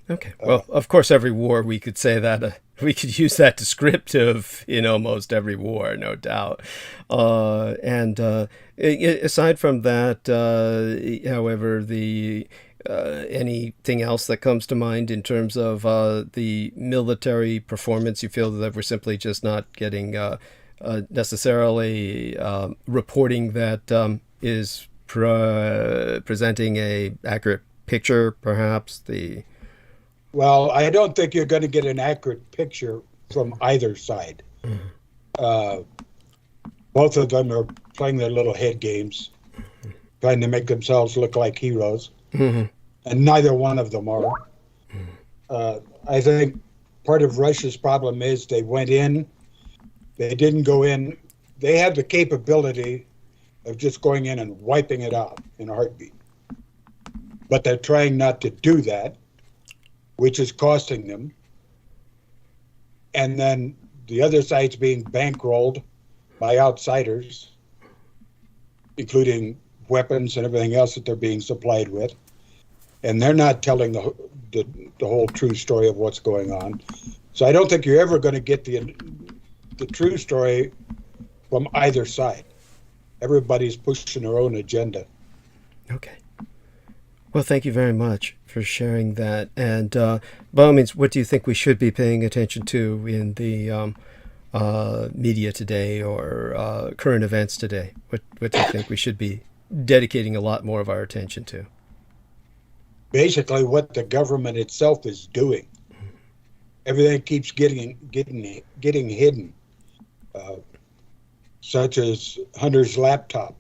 Okay. Well, of course, every war, we could say that, we could use that descriptive in almost every war, no doubt. And aside from that, however, anything else that comes to mind in terms of the military performance, you feel that we're simply just not getting necessarily reporting that is presenting a accurate picture, perhaps? Well, I don't think you're going to get an accurate picture from either side. Both of them are playing their little head games, trying to make themselves look like heroes, and neither one of them are. I think part of Russia's problem is they went in, they didn't go in, they have the capability of just going in and wiping it out in a heartbeat. But they're trying not to do that, which is costing them. And then the other side's being bankrolled by outsiders, including weapons and everything else that they're being supplied with. And they're not telling the whole true story of what's going on. So I don't think you're ever going to get the true story from either side. Everybody's pushing their own agenda. Okay. Well, thank you very much for sharing that. And by all means, what do you think we should be paying attention to in the media today, or current events today? What do you think we should be dedicating a lot more of our attention to? Basically, what the government itself is doing. Everything keeps getting hidden, such as Hunter's laptop,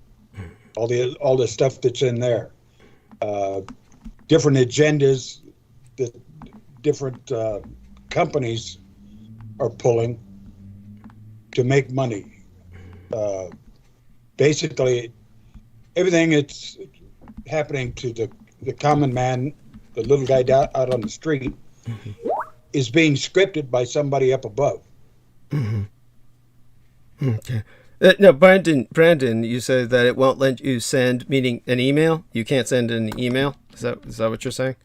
all the stuff that's in there. Different agendas that different companies are pulling to make money. Basically, everything that's happening to the common man, the little guy out on the street, is being scripted by somebody up above. Okay. No, Brandon, you said that it won't let you send, meaning an email? You can't send an email? Is that what you're saying?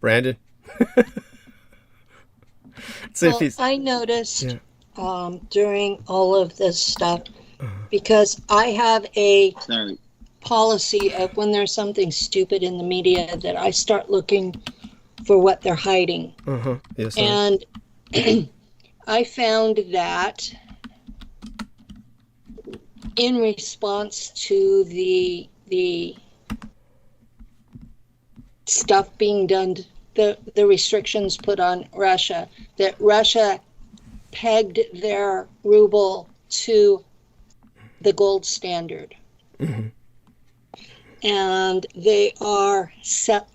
Brandon? I noticed during all of this stuff, because I have a policy of when there's something stupid in the media that I start looking for what they're hiding. Yes, and I found that in response to the stuff being done, the restrictions put on Russia, that Russia pegged their ruble to the gold standard. And they are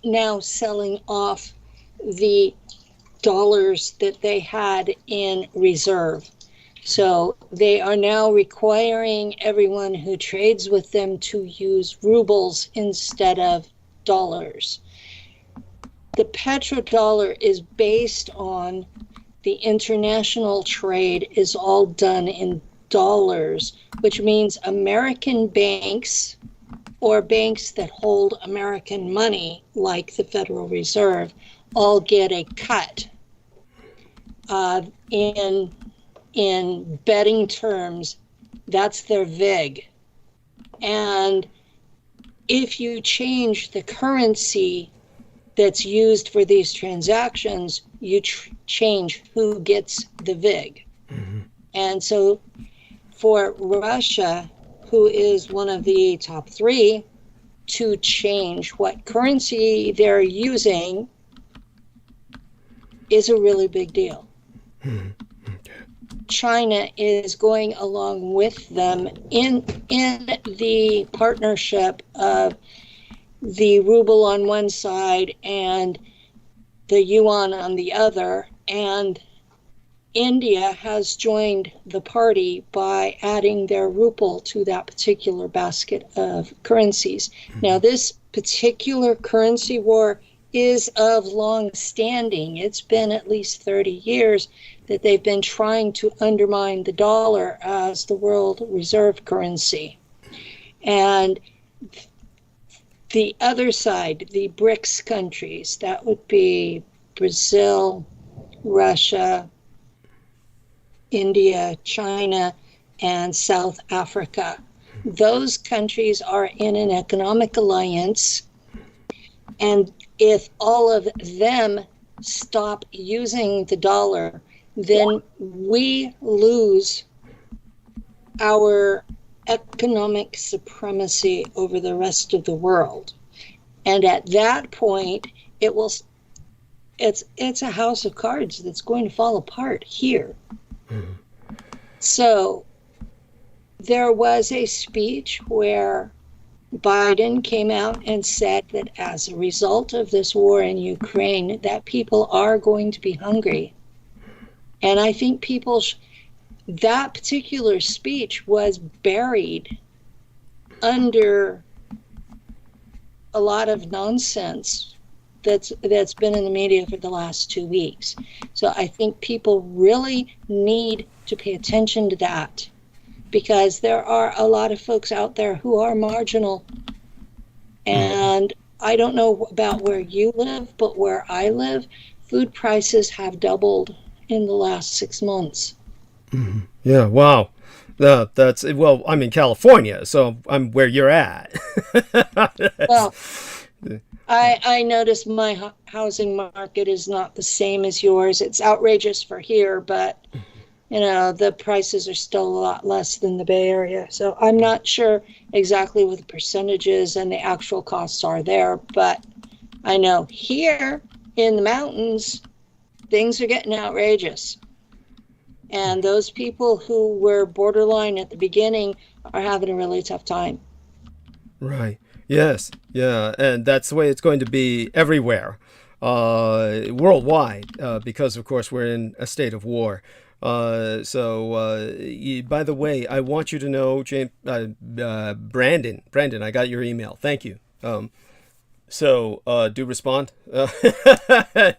now selling off the dollars that they had in reserve. So they are now requiring everyone who trades with them to use rubles instead of dollars. The petrodollar is based on the international trade is all done in dollars, which means American banks or banks that hold American money, like the Federal Reserve, all get a cut. In betting terms, that's their VIG. And if you change the currency that's used for these transactions, you change who gets the VIG. Mm-hmm. And so for Russia, who is one of the top three, to change what currency they're using is a really big deal. Mm-hmm. China is going along with them in the partnership of the ruble on one side and the yuan on the other, and India has joined the party by adding their ruble to that particular basket of currencies. Now, this particular currency war is of long standing. It's been at least 30 years that they've been trying to undermine the dollar as the world reserve currency. And the other side, the BRICS countries, that would be Brazil, Russia, India, China, and South Africa. Those countries are in an economic alliance, and if all of them stop using the dollar, then we lose our economic supremacy over the rest of the world. And at that point, it's a house of cards that's going to fall apart here. Mm-hmm. So there was a speech where Biden came out and said that as a result of this war in Ukraine, that people are going to be hungry. And I think that particular speech was buried under a lot of nonsense that's been in the media for the last 2 weeks. So I think people really need to pay attention to that, because there are a lot of folks out there who are marginal. And I don't know about where you live, but where I live, food prices have doubled in the last 6 months. Mm-hmm. Yeah, wow. That's, well, I'm in California, so I'm where you're at. Well, I notice my housing market is not the same as yours. It's outrageous for here, but the prices are still a lot less than the Bay Area. So I'm not sure exactly what the percentages and the actual costs are there, but I know here in the mountains, things are getting outrageous. And those people who were borderline at the beginning are having a really tough time. Right. Yes. Yeah. And that's the way it's going to be everywhere, worldwide, because, of course, we're in a state of war. By the way, I want you to know, James, Brandon, I got your email. Thank you. Do respond.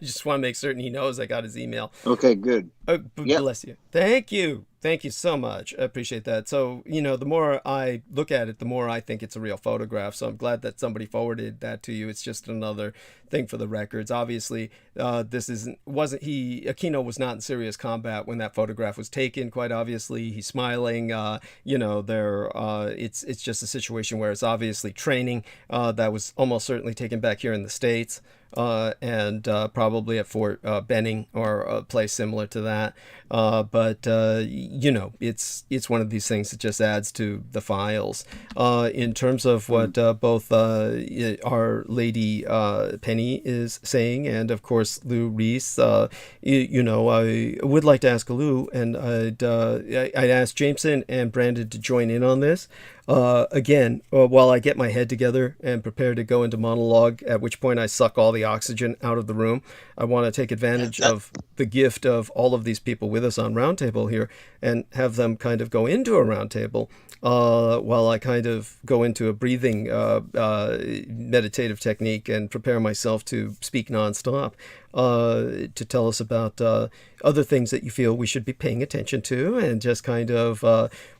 Just want to make certain he knows I got his email. Okay, good. Bless you. Thank you. Thank you so much. I appreciate that. So, the more I look at it, the more I think it's a real photograph. So I'm glad that somebody forwarded that to you. It's just another thing for the records. Obviously, Aquino was not in serious combat when that photograph was taken. Quite obviously, he's smiling. It's just a situation where it's obviously training that was almost certainly taken back here in the States. And probably at Fort Benning or a place similar to that. It's one of these things that just adds to the files. In terms of what both Our Lady Penny is saying, and of course Lou Reese, I would like to ask Lou, and I'd ask Jameson and Brandon to join in on this. Again, while I get my head together and prepare to go into monologue, at which point I suck all the oxygen out of the room, I want to take advantage of the gift of all of these people with us on Roundtable here and have them kind of go into a roundtable while I kind of go into a breathing meditative technique and prepare myself to speak nonstop, to tell us about other things that you feel we should be paying attention to, and just kind of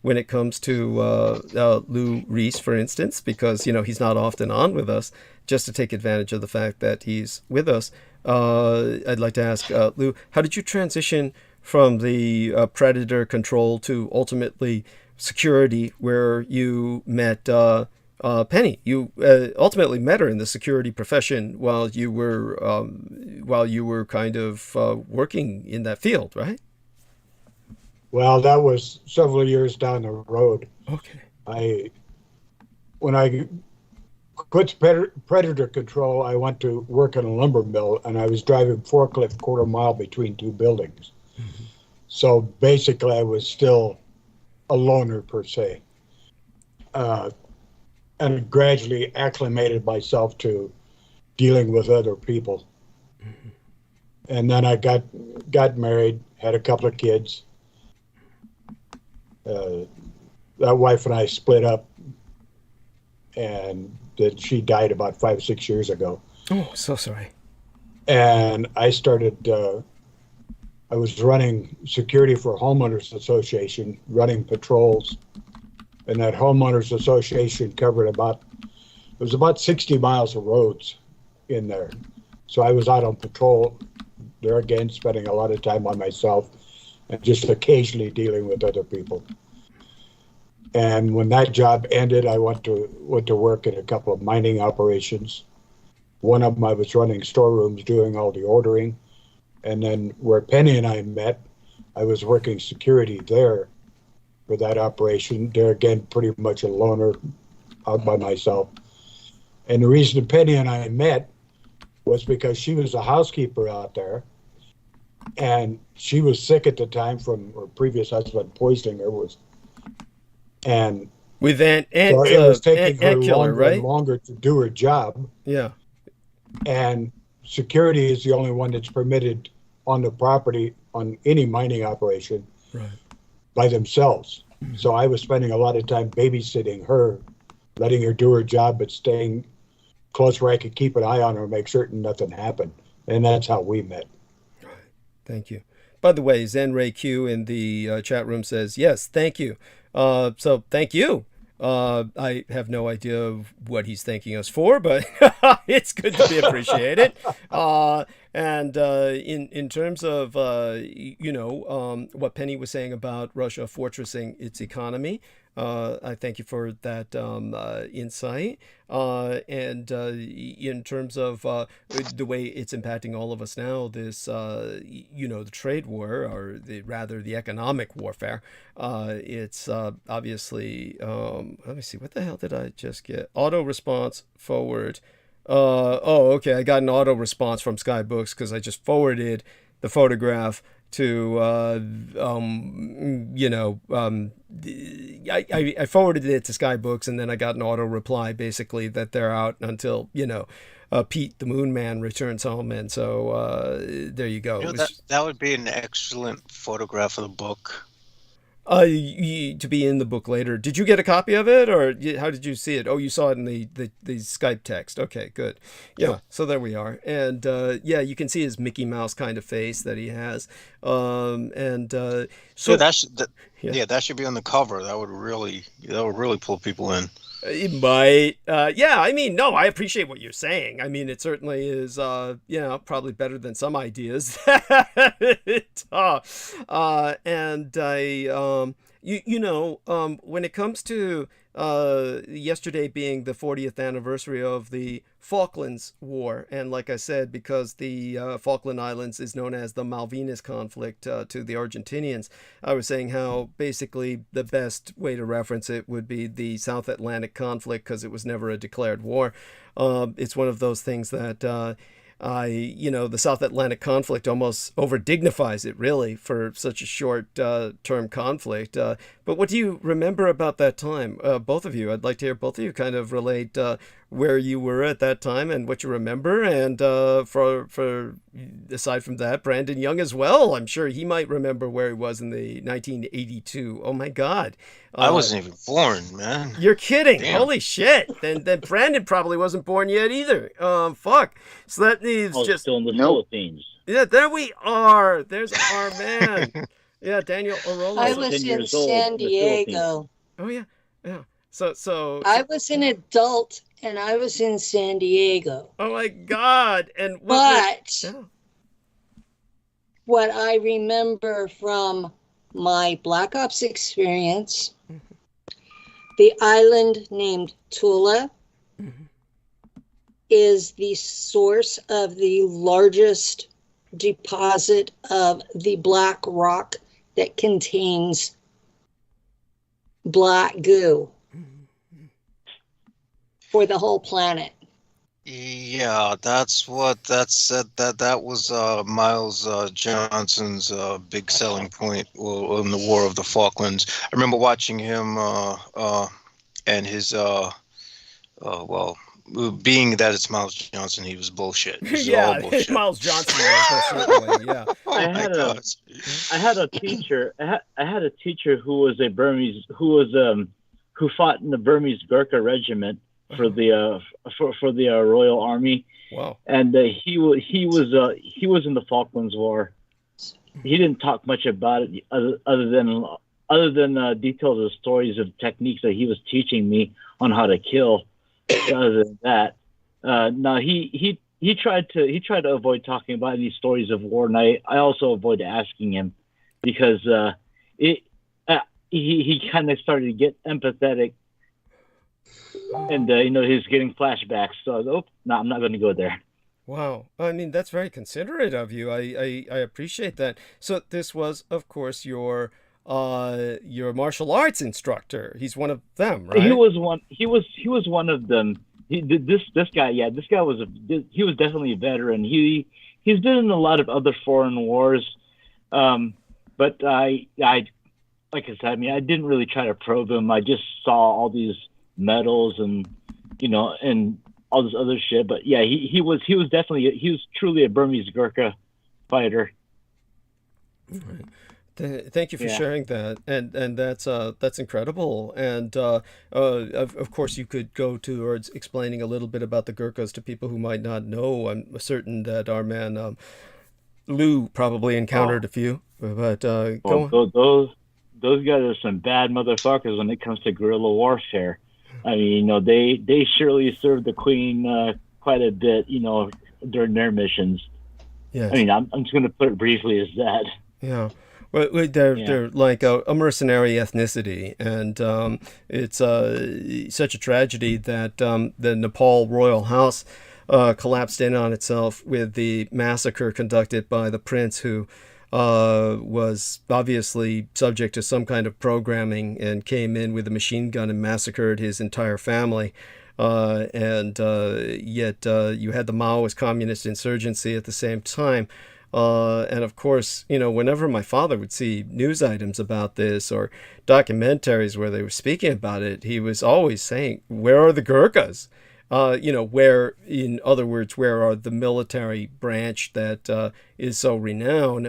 when it comes to Lou Reese, for instance, because he's not often on with us, just to take advantage of the fact that he's with us. I'd like to ask Lou, how did you transition from the predator control to ultimately security, where you met Penny? You ultimately met her in the security profession while you were kind of working in that field, right? Well, that was several years down the road. Okay. When I quit predator control, I went to work in a lumber mill, and I was driving forklift quarter mile between two buildings. Mm-hmm. So basically, I was still a loner per se, and gradually acclimated myself to dealing with other people. Mm-hmm. And then I got married, had a couple of kids. That wife and I split up, and she died about 5-6 years ago. Oh, so sorry. And I started. I was running security for a homeowners association, running patrols, and that homeowners association covered about 60 miles of roads in there. So I was out on patrol there again, spending a lot of time on myself and just occasionally dealing with other people. And when that job ended, I went to work in a couple of mining operations. One of them I was running storerooms, doing all the ordering. And then where Penny and I met, I was working security there for that operation. There again, pretty much a loner, out by myself. And the reason Penny and I met was because she was a housekeeper out there, and she was sick at the time from her previous husband poisoning her. And with so it was taking her longer right? and longer to do her job. Yeah. And security is the only one that's permitted on the property on any mining operation, right, by themselves. Mm-hmm. So I was spending a lot of time babysitting her, letting her do her job, but staying close where I could keep an eye on her and make certain nothing happened. And that's how we met. Right. Thank you. By the way, Zen Ray Q in the chat room says, yes, thank you. So thank you. I have no idea what he's thanking us for, but it's good to be appreciated. And in terms of what Penny was saying about Russia fortressing its economy, I thank you for that insight. And in terms of the way it's impacting all of us now, this the trade war, or the economic warfare, it's obviously let me see, what the hell did I just get? Auto response forward. Okay, I got an auto response from Skybooks because I just forwarded the photograph to I forwarded it to Skybooks, and then I got an auto reply basically that they're out until Pete the Moon Man returns home, and so there you go. That would be an excellent photograph of the book. To be in the book later. Did you get a copy of it, or how did you see it? Oh, you saw it in the Skype text. Okay, good. Yeah, so there we are. And you can see his Mickey Mouse kind of face that he has. So that should be on the cover. That would really pull people in. It might. I mean, no, I appreciate what you're saying. I mean, it certainly is, probably better than some ideas. And when it comes to yesterday being the 40th anniversary of the Falklands War, and like I said, because the Falkland Islands is known as the Malvinas conflict to the Argentinians, I was saying how basically the best way to reference it would be the South Atlantic conflict, because it was never a declared war. It's one of those things that the South Atlantic conflict almost over-dignifies it, really, for such a short-term conflict. But what do you remember about that time? Both of you. I'd like to hear both of you kind of relate where you were at that time and what you remember. And for aside from that, Brandon Young as well. I'm sure he might remember where he was in the 1982. Oh, my God. I wasn't even born, man. You're kidding. Damn. Holy shit. Then Brandon probably wasn't born yet either. Fuck. So that needs I was just... still in the Nope. Philippines. Yeah, there we are. There's our man. Yeah, Daniel Orolo. I was was 10 in years old San in the Philippines. Diego. Oh, yeah. Yeah. So I was an adult and I was in San Diego. oh my God. And But yeah. what I remember from my Black Ops experience, the island named Tula is the source of the largest deposit of the black rock that contains black goo for the whole planet. Yeah, that was Miles Johnson's big selling point in the War of the Falklands. I remember watching him and his well, being that it's Miles Johnson, he was bullshit. This is all Yeah, bullshit. Miles Johnson was certainly, yeah. Oh I my had God. I had a teacher. I had a teacher who was a Burmese, who fought in the Burmese Gurkha regiment for the Royal Army, Wow. and he was in the Falklands War. He didn't talk much about it other than details of stories of techniques that he was teaching me on how to kill. Other than that, no, he tried to avoid talking about any stories of war, and I also avoided asking him because he kind of started to get empathetic, and he's getting flashbacks. So no, I'm not going to go there. Wow. I mean, that's very considerate of you. I appreciate that. So this was, of course, your martial arts instructor. He's one of them, right? He was one of them. This guy was definitely a veteran. He's been in a lot of other foreign wars, but I like I said, I mean, I didn't really try to probe him. I just saw all these medals and and all this other shit. But yeah, he was truly a Burmese Gurkha fighter. Right. Thank you for Yeah. sharing that, and that's incredible. And of course, you could go towards explaining a little bit about the Gurkhas to people who might not know. I'm certain that our man Lou probably encountered a few, but go on. Those guys are some bad motherfuckers when it comes to guerrilla warfare. I mean, they surely served the Queen quite a bit, during their missions. Yes. I mean, I'm just going to put it briefly as that. Yeah. Well, they're like a mercenary ethnicity, and it's such a tragedy that the Nepal royal house collapsed in on itself with the massacre conducted by the prince, who was obviously subject to some kind of programming and came in with a machine gun and massacred his entire family. And yet you had the Maoist communist insurgency at the same time. And of course, whenever my father would see news items about this or documentaries where they were speaking about it, he was always saying, "Where are the Gurkhas?" Where, in other words, where are the military branch that is so renowned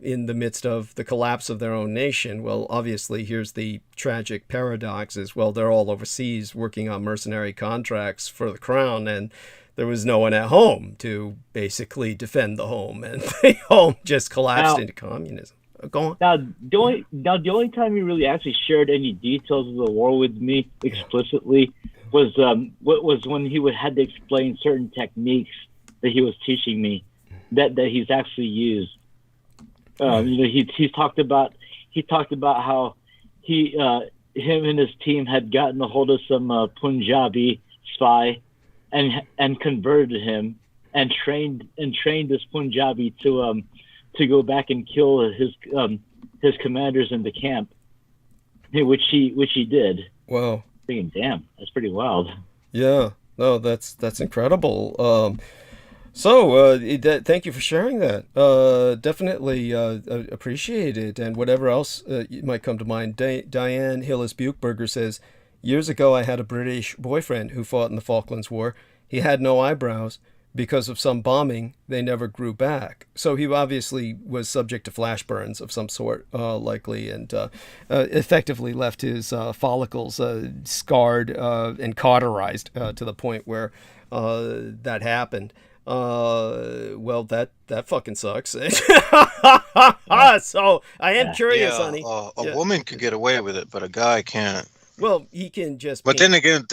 in the midst of the collapse of their own nation? Well, obviously, here's the tragic paradox is, well, they're all overseas working on mercenary contracts for the crown, and there was no one at home to basically defend the home, and the home just collapsed into communism. Go on. Now, the only time he really actually shared any details of the war with me explicitly was when he had to explain certain techniques that he was teaching me that he's actually used. He talked about how him and his team had gotten a hold of some Punjabi spy and converted him and trained this Punjabi to go back and kill his commanders in the camp, which he did. Wow. Thinking, damn, that's pretty wild. Yeah, no, that's incredible. So, thank you for sharing that. Definitely appreciate it. And whatever else might come to mind. Diane Hillis Buchberger says, years ago I had a British boyfriend who fought in the Falklands War. He had no eyebrows. Because of some bombing, they never grew back. So he obviously was subject to flash burns of some sort, likely, and effectively left his follicles scarred and cauterized to the point where that happened. Well, that fucking sucks. So I am curious, Yeah, honey. a woman could get away with it, but a guy can't. Well, he can just. But then again,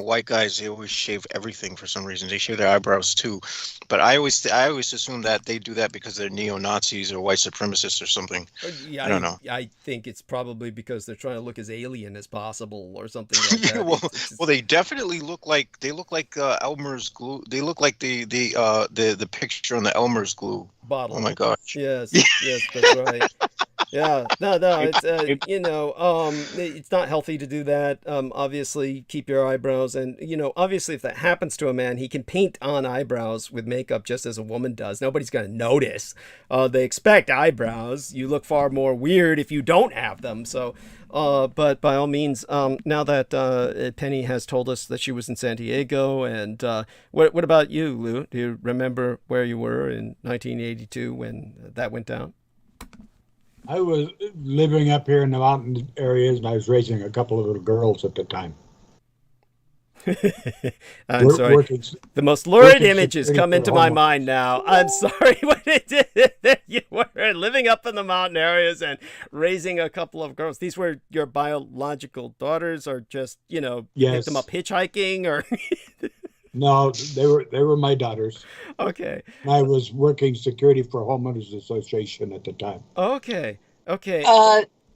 white guys, they always shave everything for some reason. They shave their eyebrows too. But I always assume that they do that because they're neo-Nazis or white supremacists or something. Yeah, I don't know. I think it's probably because they're trying to look as alien as possible or something like that. Well, they definitely look like Elmer's glue. They look like the picture on the Elmer's glue bottle. Oh my gosh. Yes, yes, that's right. Yeah, no, it's it's not healthy to do that. Obviously, keep your eyebrows, and obviously, if that happens to a man, he can paint on eyebrows with makeup just as a woman does. Nobody's gonna notice. They expect eyebrows. You look far more weird if you don't have them. So, but by all means, now that Penny has told us that she was in San Diego, and what about you, Lou? Do you remember where you were in 1982 when that went down? I was living up here in the mountain areas, and I was raising a couple of little girls at the time. I'm sorry. The most lurid images come into my mind now. I'm sorry. You were living up in the mountain areas and raising a couple of girls. These were your biological daughters, or just picked them up hitchhiking, or? No, they were my daughters. Okay. I was working security for a homeowners association at the time. Okay.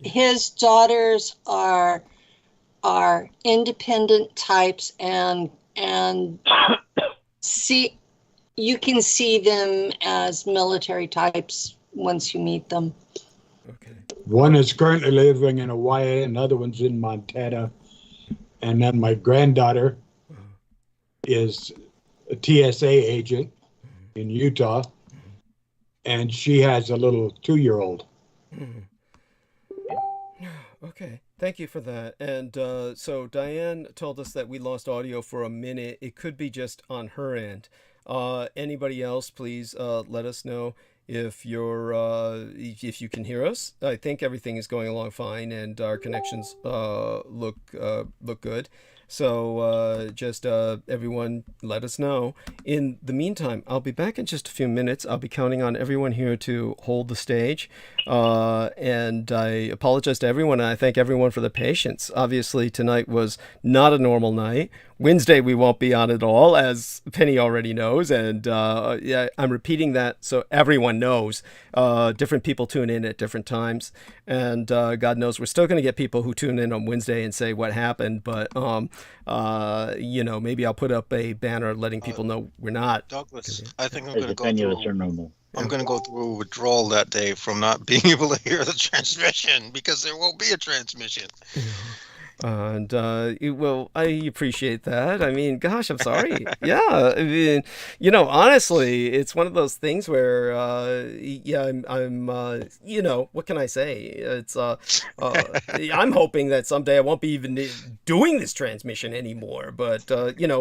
His daughters are independent types, and you can see them as military types once you meet them. Okay. One is currently living in Hawaii, another one's in Montana, and then my granddaughter is a TSA agent in Utah, and she has a little 2-year-old. Okay, thank you for that. And so Diane told us that we lost audio for a minute. It could be just on her end. Anybody else, please let us know if you can hear us. I think everything is going along fine, and our connections look good. So just everyone let us know. In the meantime, I'll be back in just a few minutes. I'll be counting on everyone here to hold the stage. And I apologize to everyone, and I thank everyone for the patience. Obviously, tonight was not a normal night. Wednesday, we won't be on at all, as Penny already knows. And I'm repeating that so everyone knows. Different people tune in at different times. And God knows we're still going to get people who tune in on Wednesday and say what happened. But, maybe I'll put up a banner letting people know we're not. Douglas, I think I'm going to go through. I'm going to go through a withdrawal that day from not being able to hear the transmission, because there won't be a transmission. And I appreciate that. I mean, gosh, I'm sorry. Yeah, I mean, honestly, it's one of those things where, I'm what can I say? It's I'm hoping that someday I won't be even doing this transmission anymore. But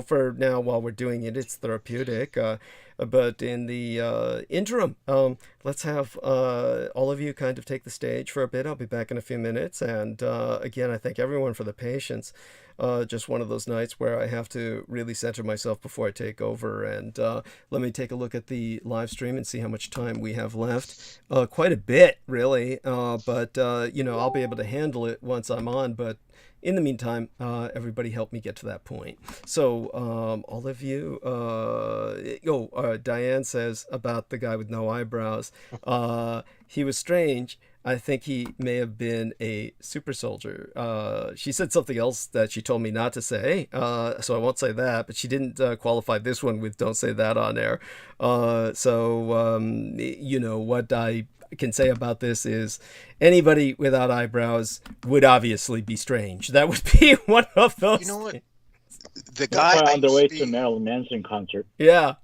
for now, while we're doing it, it's therapeutic. But in the interim, let's have all of you kind of take the stage for a bit. I'll be back in a few minutes. And again, I thank everyone for the patience. Just one of those nights where I have to really center myself before I take over. And let me take a look at the live stream and see how much time we have left. Quite a bit, really. But I'll be able to handle it once I'm on. But in the meantime, everybody help me get to that point. So all of you, Diane says about the guy with no eyebrows. He was strange. I think he may have been a super soldier. She said something else that she told me not to say, so I won't say that, but she didn't qualify this one with don't say that on air. What I can say about this is anybody without eyebrows would obviously be strange. That would be one of those. You know what? The guy on the way to Marilyn Manson concert. Yeah.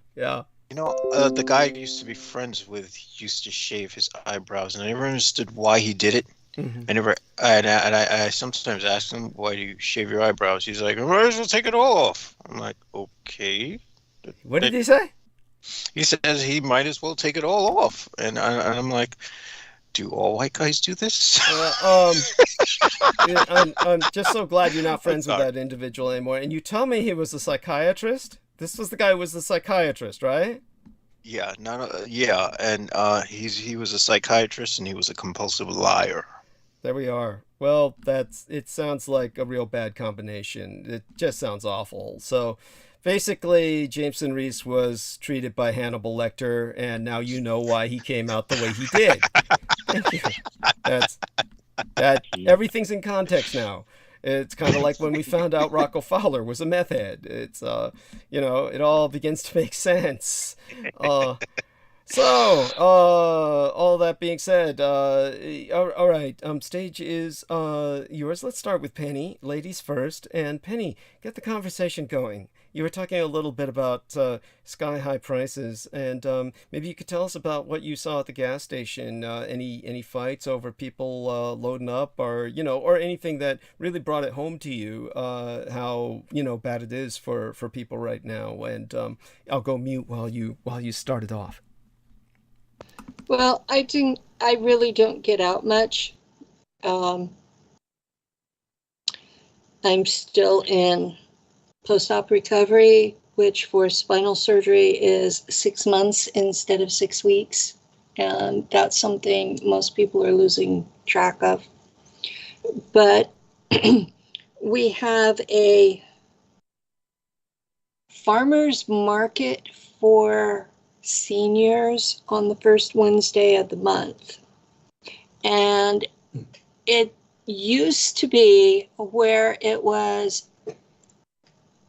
The guy I used to be friends with used to shave his eyebrows, and I never understood why he did it. Mhm. I sometimes ask him, why do you shave your eyebrows? He's like, I might as well take it all off. I'm like, okay. What did he say? He says he might as well take it all off. And I'm like, do all white guys do this? Yeah, I'm just so glad you're not friends with sorry. that individual anymore. And you tell me he was a psychiatrist? This was the guy who was the psychiatrist, right? Yeah, and he was a psychiatrist and he was a compulsive liar. There we are. Well, it sounds like a real bad combination. It just sounds awful. So basically, Jameson Reese was treated by Hannibal Lecter, and now you know why he came out the way he did. Thank you. Everything's in context now. It's kind of like when we found out Rocco Fowler was a meth head. It's it all begins to make sense. All that being said, all right, stage is yours. Let's start with Penny, ladies first. And Penny, get the conversation going. You were talking a little bit about sky-high prices, and maybe you could tell us about what you saw at the gas station. Any fights over people loading up, or anything that really brought it home to you, how bad it is for people right now. And I'll go mute while you start it off. Well, I really don't get out much. I'm still in post-op recovery, which for spinal surgery is 6 months instead of 6 weeks. And that's something most people are losing track of. But we have a farmer's market for seniors on the first Wednesday of the month. And it used to be where it was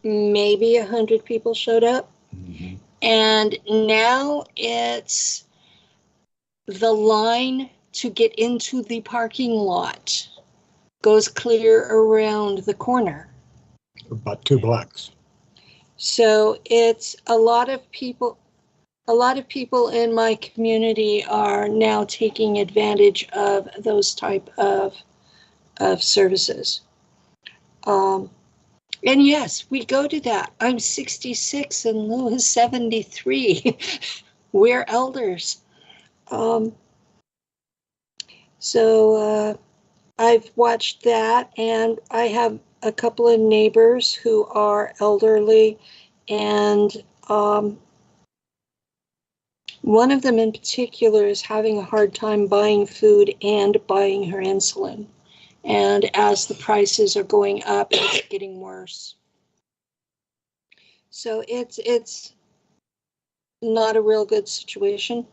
maybe 100 people showed up. Mm-hmm. And now it's the line to get into the parking lot goes clear around the corner. About 2 blocks. So it's a lot of people in my community are now taking advantage of those type of services. And yes, we go to that. I'm 66 and Lou is 73. We're elders. So I've watched that, and I have a couple of neighbors who are elderly, and one of them in particular is having a hard time buying food and buying her insulin. And as the prices are going up, it's getting worse. So it's not a real good situation.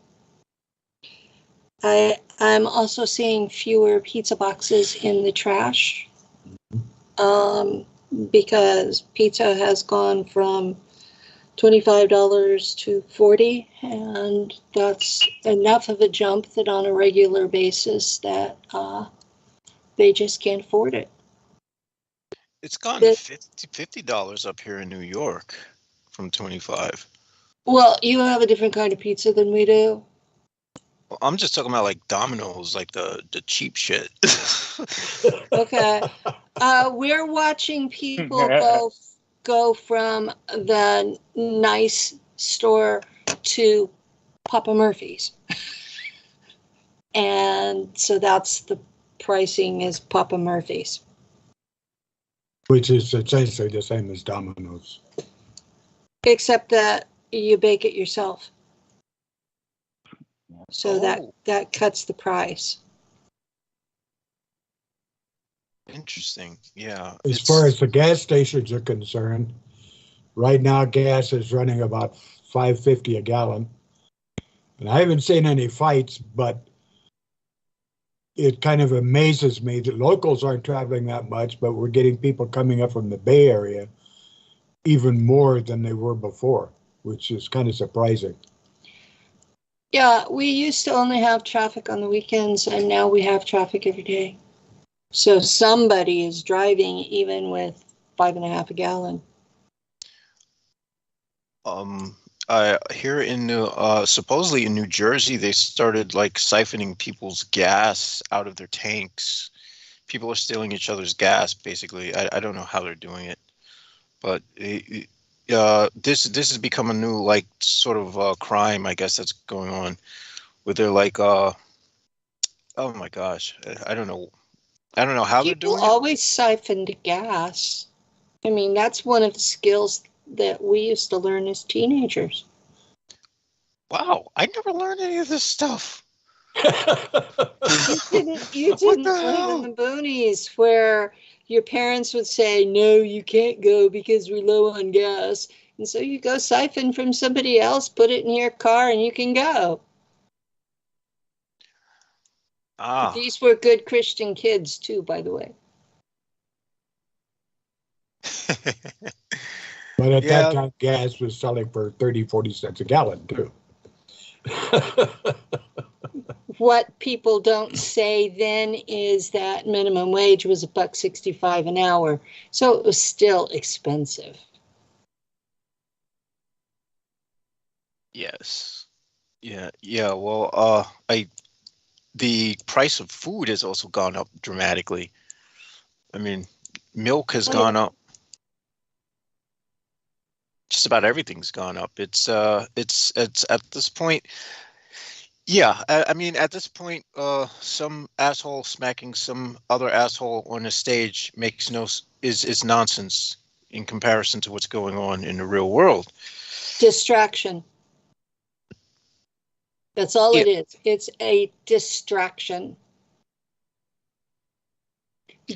I'm also seeing fewer pizza boxes in the trash, because pizza has gone from $25 to $40, and that's enough of a jump that on a regular basis that they just can't afford it. It's gone to $50 up here in New York from 25. Well, you have a different kind of pizza than we do. Well, I'm just talking about like Domino's, like the cheap shit. Okay. We're watching people go from the nice store to Papa Murphy's. And so that's the pricing is Papa Murphy's. Which is essentially the same as Domino's. Except that you bake it yourself. So that cuts the price. Interesting. Yeah. As far as the gas stations are concerned, right now gas is running about $5.50 a gallon. And I haven't seen any fights, but it kind of amazes me that locals aren't traveling that much, but we're getting people coming up from the Bay Area even more than they were before, which is kind of surprising. Yeah, we used to only have traffic on the weekends, and now we have traffic every day. So somebody is driving even with 5.5 a gallon. here in supposedly in New Jersey, they started like siphoning people's gas out of their tanks. People are stealing each other's gas, basically. I don't know how they're doing it, but this has become a new like sort of crime, I guess, that's going on, where they're like, oh my gosh, I don't know how they're People doing it. always siphoned gas. I mean, that's one of the skills that we used to learn as teenagers. Wow, I never learned any of this stuff. You What didn't the live hell? in the boonies where your parents would say, no, you can't go because we're low on gas. And so you go siphon from somebody else, put it in your car, and you can go. Ah, These were good Christian kids, too, by the way. But at yeah. that time, gas was selling for 30, 40 cents a gallon, too. What people don't say then is that minimum wage was $1.65 an hour. So it was still expensive. Yes. Yeah. Yeah. Well, the price of food has also gone up dramatically. I mean, milk has gone up. Just about everything's gone up. It's at this point. Yeah, I mean, at this point, some asshole smacking some other asshole on a stage makes is nonsense in comparison to what's going on in the real world. Distraction. That's all Yeah. it is. It's a distraction.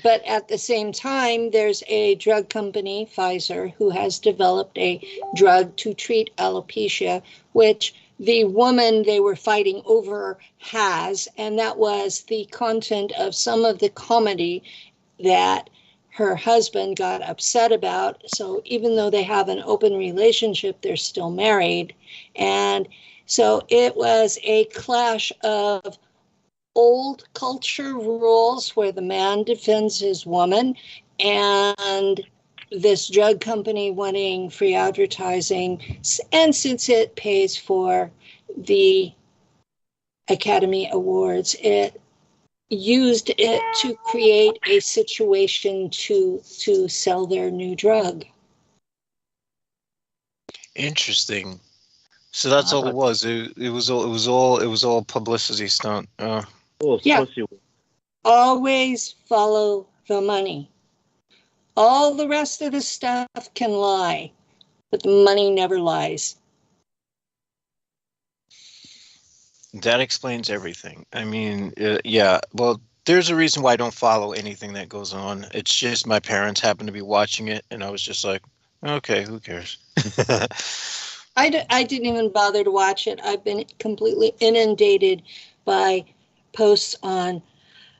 But at the same time, there's a drug company, Pfizer, who has developed a drug to treat alopecia, which the woman they were fighting over has, and that was the content of some of the comedy that her husband got upset about. So even though they have an open relationship, they're still married. And so it was a clash of old culture rules where the man defends his woman and this drug company wanting free advertising. And since it pays for the Academy Awards, it used it to create a situation to sell their new drug. Interesting. So that's all it was. It was all a publicity stunt. Yeah. Always follow the money. All the rest of the stuff can lie, but the money never lies. That explains everything. I mean, yeah. Well, there's a reason why I don't follow anything that goes on. It's just my parents happened to be watching it, and I was just like, okay, who cares? I didn't even bother to watch it. I've been completely inundated by posts on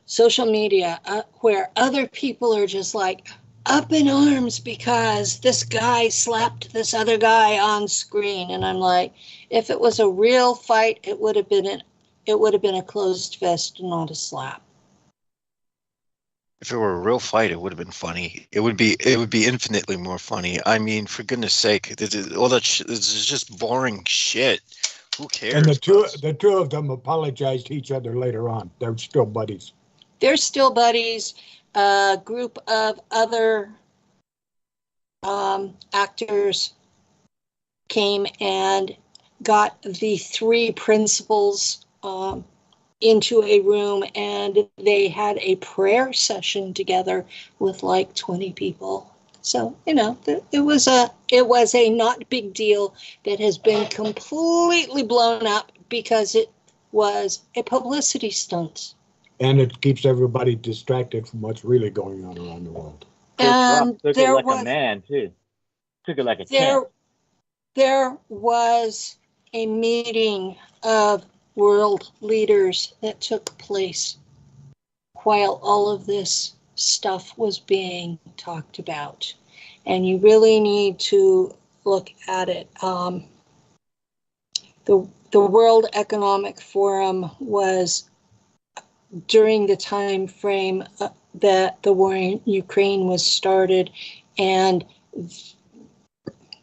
social media where other people are just like up in arms because this guy slapped this other guy on screen, and I'm like, if it was a real fight, it would have been a closed fist, not a slap. If it were a real fight, it would have been funny. It would be infinitely more funny. I mean, for goodness sake, all that shit is just boring shit. Who cares? And the two of them apologized to each other later on. They're still buddies. They're still buddies. A group of other actors came and got the three principals into a room, and they had a prayer session together with like 20 people. So, you know, it was a not big deal that has been completely blown up because it was a publicity stunt. And it keeps everybody distracted from what's really going on around the world. And took there it like was a man too. Took it like a there champ. there was a meeting of world leaders that took place while all of this stuff was being talked about. And you really need to look at it. The World Economic Forum was during the time frame that the war in Ukraine was started, and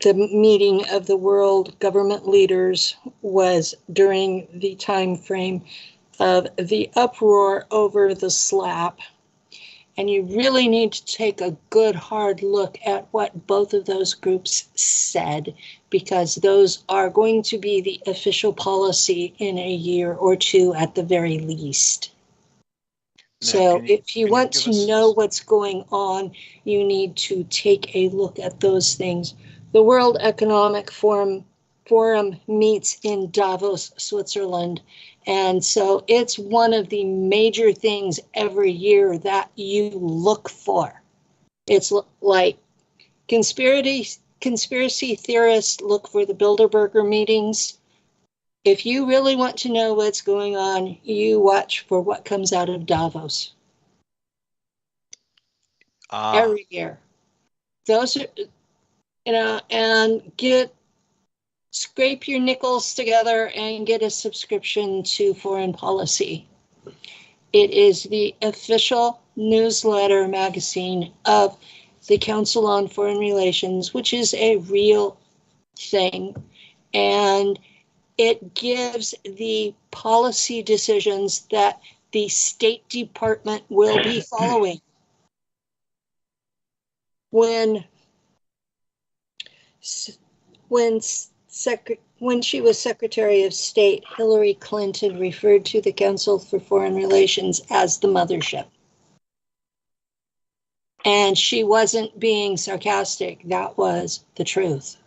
the meeting of the world government leaders was during the time frame of the uproar over the slap. And you really need to take a good hard look at what both of those groups said, because those are going to be the official policy in a year or two at the very least. Now, So if you want give to us- know what's going on, you need to take a look at those things. The World Economic Forum meets in Davos, Switzerland. And so it's one of the major things every year that you look for. It's like conspiracy theorists look for the Bilderberger meetings. If you really want to know what's going on, you watch for what comes out of Davos every year. Those are, and scrape your nickels together and get a subscription to Foreign Policy. It is the official newsletter magazine of the Council on Foreign Relations, which is a real thing. And it gives the policy decisions that the State Department will be following. When she was Secretary of State, Hillary Clinton referred to the Council for Foreign Relations as the mothership. And she wasn't being sarcastic. That was the truth.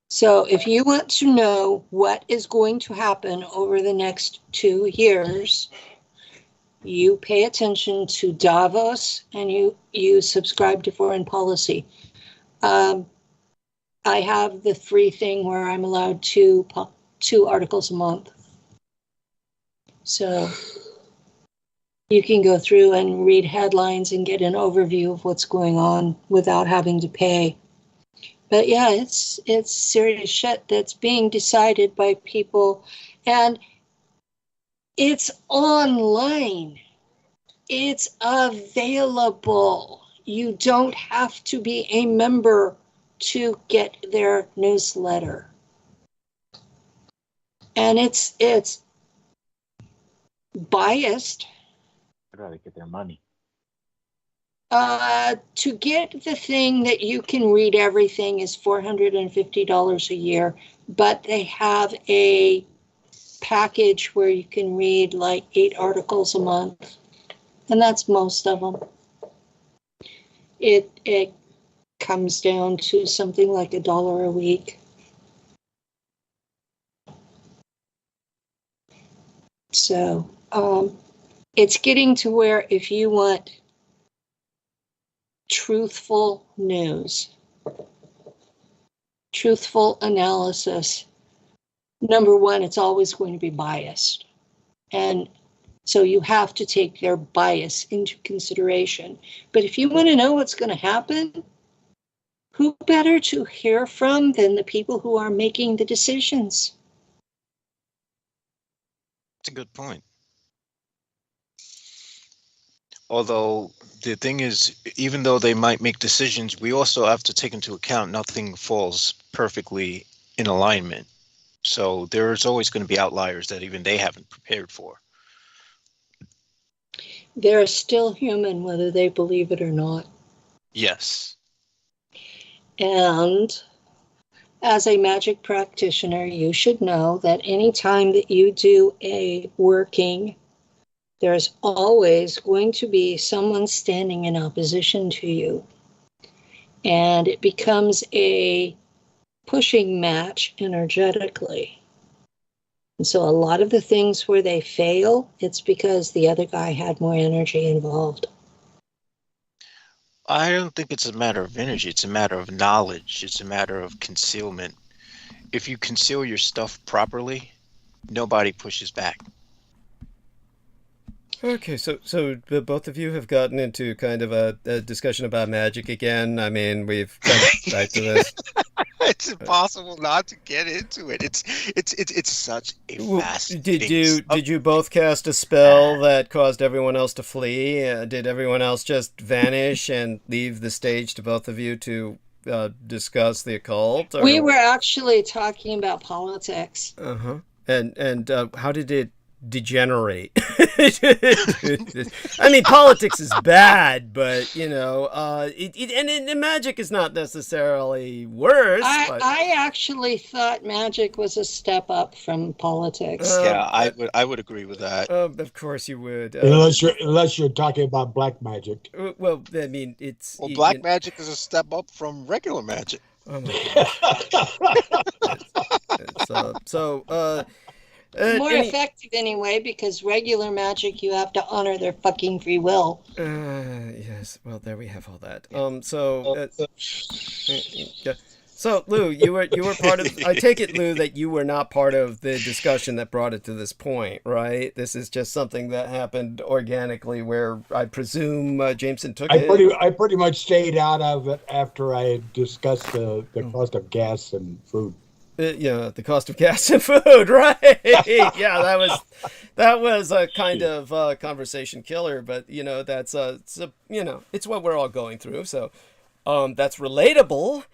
So if you want to know what is going to happen over the next 2 years, you pay attention to Davos and you subscribe to Foreign Policy. I have the free thing where I'm allowed two articles a month. So you can go through and read headlines and get an overview of what's going on without having to pay. But yeah, it's serious shit that's being decided by people, and it's online. It's available. You don't have to be a member to get their newsletter. And it's biased. I'd rather get their money. To get the thing that you can read everything is $450 a year, but they have a package where you can read like 8 articles a month, and that's most of them. It comes down to something like $1 a week. So it's getting to where if you want truthful news, truthful analysis, number one, it's always going to be biased. And so you have to take their bias into consideration. But if you want to know what's going to happen, who better to hear from than the people who are making the decisions? That's a good point. Although the thing is, even though they might make decisions, we also have to take into account nothing falls perfectly in alignment. So there's always going to be outliers that even they haven't prepared for. They're still human, whether they believe it or not. Yes. And as a magic practitioner, you should know that anytime that you do a working, there's always going to be someone standing in opposition to you. And it becomes a pushing match energetically. And so a lot of the things where they fail, it's because the other guy had more energy involved. I don't think it's a matter of energy. It's a matter of knowledge. It's a matter of concealment. If you conceal your stuff properly, nobody pushes back. Okay, so the both of you have gotten into kind of a discussion about magic again. I mean, we've come back to this. It's impossible not to get into it. It's such a fast. Did you both cast a spell that caused everyone else to flee? Did everyone else just vanish and leave the stage to both of you to discuss the occult? Or... We were actually talking about politics. Uh-huh. And how did it degenerate? I mean, politics is bad, but you know, and magic is not necessarily worse. I actually thought magic was a step up from politics. Yeah, I would agree with that. Of course you would. Unless you're talking about black magic. Well, I mean, it's black magic is a step up from regular magic. Oh my gosh. More effective anyway, because regular magic, you have to honor their fucking free will. Yes, well, there we have all that. So Lou, you were part of. I take it, Lou, that you were not part of the discussion that brought it to this point, right? This is just something that happened organically, where I presume Jameson took it. I pretty much stayed out of it after I had discussed the cost of gas and food. Yeah, the cost of gas and food, right? Yeah, that was a kind of conversation killer, but you know, that's it's what we're all going through, so that's relatable.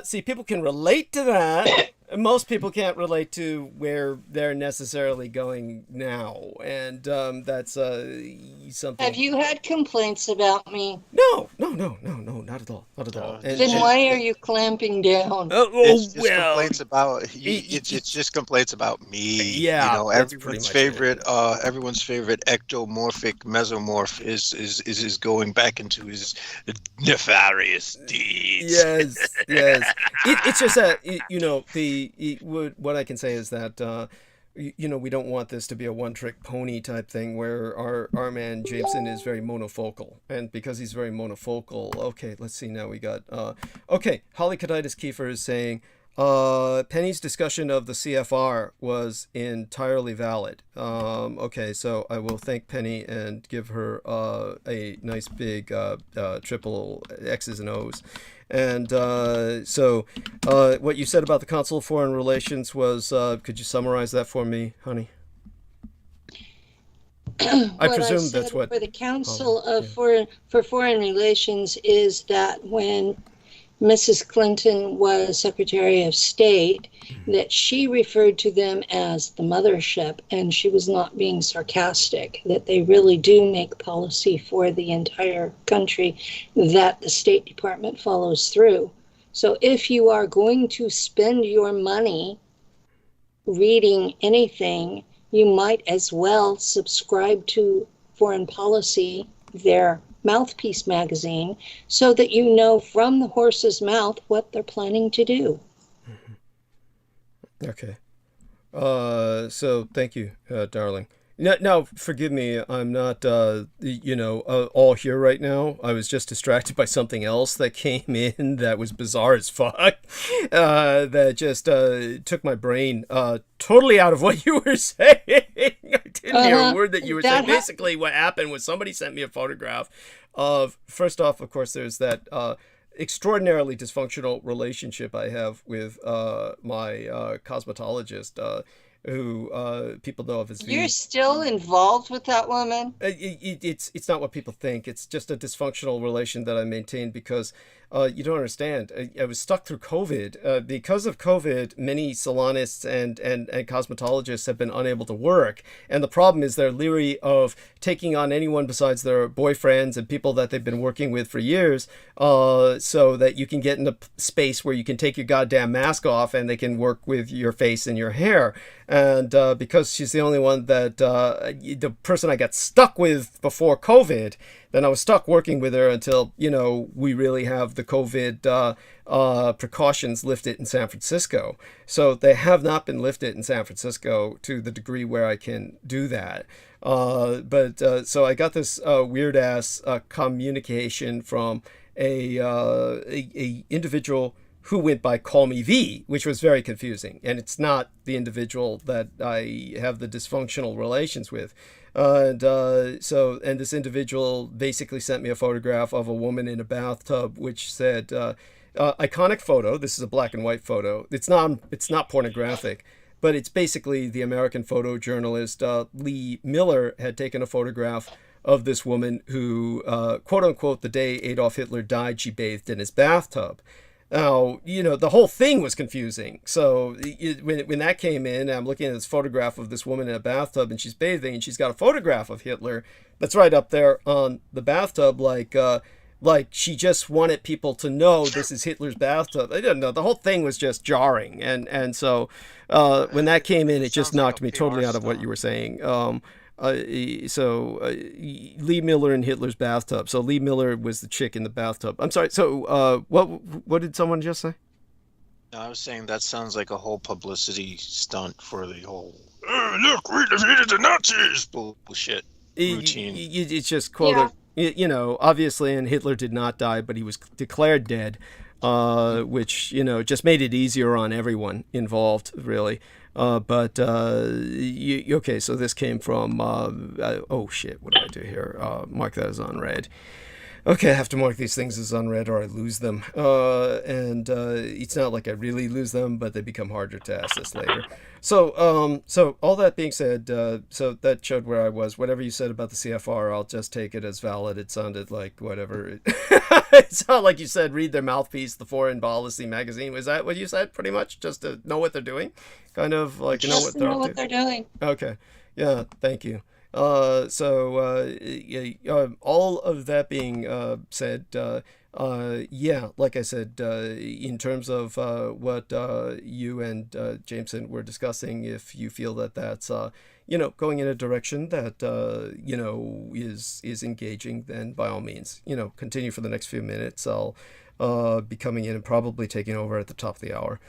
See, people can relate to that. Most people can't relate to where they're necessarily going now, and that's something. Have you had complaints about me? No, not at all, not at all. Then why are you clamping down? It's just complaints about it's just complaints about me. Yeah, you know, everyone's favorite ectomorphic mesomorph is going back into his nefarious deeds. Yes. It's just that you know what I can say is that you know, we don't want this to be a one-trick pony type thing where our man Jameson is very monofocal, and because he's very monofocal, okay, let's see, now we got okay, Holly Caditis Kiefer is saying Penny's discussion of the CFR was entirely valid. Okay, so I will thank Penny and give her a nice big triple X's and O's. And so what you said about the Council of Foreign Relations was, could you summarize that for me, honey? I presume that's what... For the Council of Foreign Relations is that when Mrs. Clinton was Secretary of State, that she referred to them as the mothership, and she was not being sarcastic, that they really do make policy for the entire country that the State Department follows through. So if you are going to spend your money reading anything, you might as well subscribe to Foreign Policy, their Mouthpiece magazine, so that you know from the horse's mouth what they're planning to do. Okay. So thank you, darling. Now, forgive me, I'm not, all here right now. I was just distracted by something else that came in that was bizarre as fuck, that just took my brain totally out of what you were saying. I didn't hear a word that you were saying. Basically, what happened was somebody sent me a photograph of, first off, of course, there's that extraordinarily dysfunctional relationship I have with my cosmetologist, who people know of as You're still involved with that woman? It's not what people think. It's just a dysfunctional relation that I maintain because you don't understand. I was stuck through COVID. Because of COVID, many salonists and cosmetologists have been unable to work. And the problem is they're leery of taking on anyone besides their boyfriends and people that they've been working with for years, so that you can get in a space where you can take your goddamn mask off and they can work with your face and your hair. And because she's the only one that, the person I got stuck with before COVID, then I was stuck working with her until, we really have the COVID precautions lifted in San Francisco. So they have not been lifted in San Francisco to the degree where I can do that. But so I got this weird ass communication from a individual who went by Call Me V, which was very confusing. And it's not the individual that I have the dysfunctional relations with. And this individual basically sent me a photograph of a woman in a bathtub, which said, iconic photo. This is a black and white photo. It's not pornographic, but it's basically the American photojournalist Lee Miller had taken a photograph of this woman who, quote unquote, the day Adolf Hitler died, she bathed in his bathtub. Now, the whole thing was confusing. So when that came in, I'm looking at this photograph of this woman in a bathtub, and she's bathing, and she's got a photograph of Hitler that's right up there on the bathtub, like she just wanted people to know this is Hitler's bathtub. I didn't know. The whole thing was just jarring, and so when that came in, it just knocked me totally out of what you were saying. Lee Miller in Hitler's bathtub. So Lee Miller was the chick in the bathtub. I'm sorry. So what did someone just say? No, I was saying that sounds like a whole publicity stunt for the whole look, we defeated the Nazis bullshit routine. It's just quoted. Yeah. Obviously, and Hitler did not die, but he was declared dead, which just made it easier on everyone involved, really. Okay, so this came from, oh shit, what do I do here? Mark that as unread. Okay, I have to mark these things as unread or I lose them. And it's not like I really lose them, but they become harder to access later. So all that being said, so that showed where I was. Whatever you said about the CFR, I'll just take it as valid. It sounded like whatever. It's not like you said, read their mouthpiece, the Foreign Policy magazine. Was that what you said, pretty much? Just to know what they're doing? Kind of like know what they're doing. Okay. Yeah, thank you. All of that being said, like I said, in terms of what you and Jameson were discussing, if you feel that that's going in a direction that is engaging, then by all means, continue for the next few minutes. I'll be coming in and probably taking over at the top of the hour.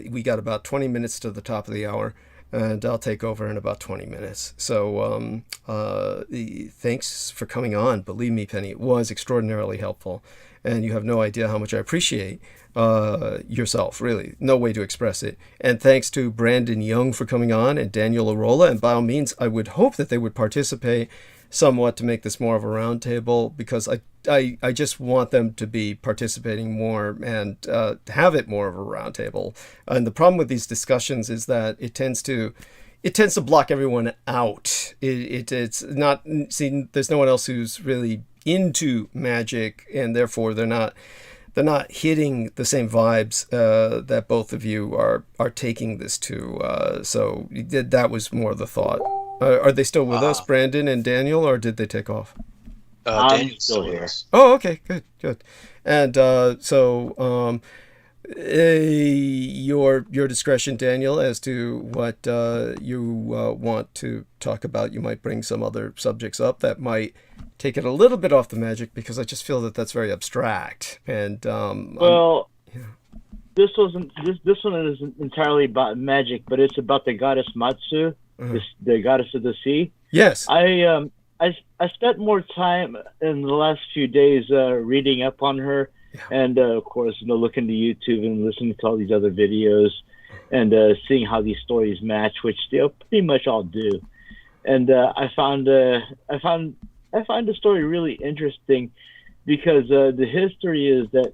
We got about 20 minutes to the top of the hour. And I'll take over in about 20 minutes. So thanks for coming on. Believe me, Penny, it was extraordinarily helpful. And you have no idea how much I appreciate yourself, really. No way to express it. And thanks to Brandon Young for coming on and Daniel Arola. And by all means, I would hope that they would participate somewhat to make this more of a roundtable, because I just want them to be participating more and have it more of a roundtable. And the problem with these discussions is that it tends to block everyone out. It's not, see, there's no one else who's really into magic, and therefore they're not hitting the same vibes that both of you are taking this to. So that was more the thought. Are they still with us, Brandon and Daniel, or did they take off? Daniel's still here. Oh, okay, good. And your discretion, Daniel, as to what you want to talk about. You might bring some other subjects up that might take it a little bit off the magic, because I just feel that that's very abstract. And this one isn't entirely about magic, but it's about the goddess Matsu. The goddess of the sea. Yes. I spent more time in the last few days reading up on her, and of course, looking to YouTube and listening to all these other videos, and seeing how these stories match, which they pretty much all do. And I found the story really interesting, because the history is that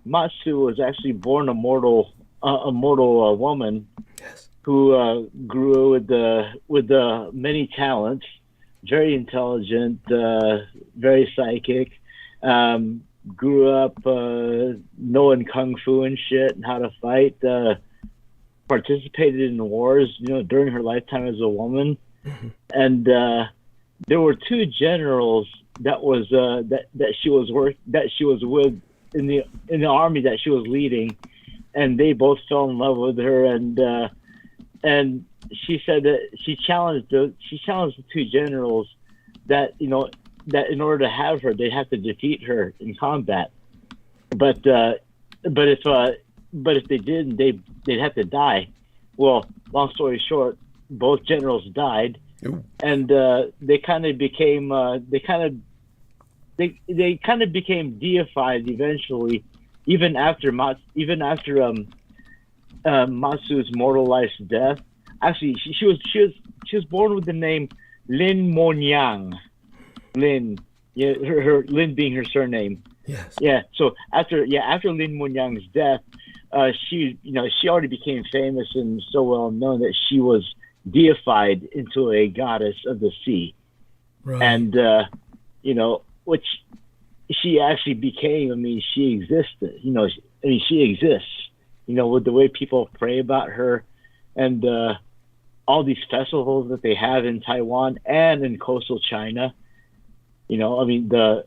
Matsu was actually born a mortal woman. Yes. Who grew with many talents, very intelligent, very psychic, grew up knowing kung fu and shit and how to fight, participated in wars, during her lifetime as a woman. Mm-hmm. And there were two generals that she was with in the army that she was leading, and they both fell in love with her, and she said that she challenged the two generals that that in order to have her, they'd have to defeat her in combat. But if they didn't, they'd have to die. Well, long story short, both generals died. Ooh. And they kind of became deified eventually, even after Matsu's mortal life's death. Actually, she was born with the name Lin Monyang. Lin, her Lin being her surname. Yes. Yeah. So after Lin Monyang's death, she already became famous and so well known that she was deified into a goddess of the sea. Right. And which she actually became. I mean, she existed. She exists. With the way people pray about her, and all these festivals that they have in Taiwan and in coastal China. I mean, the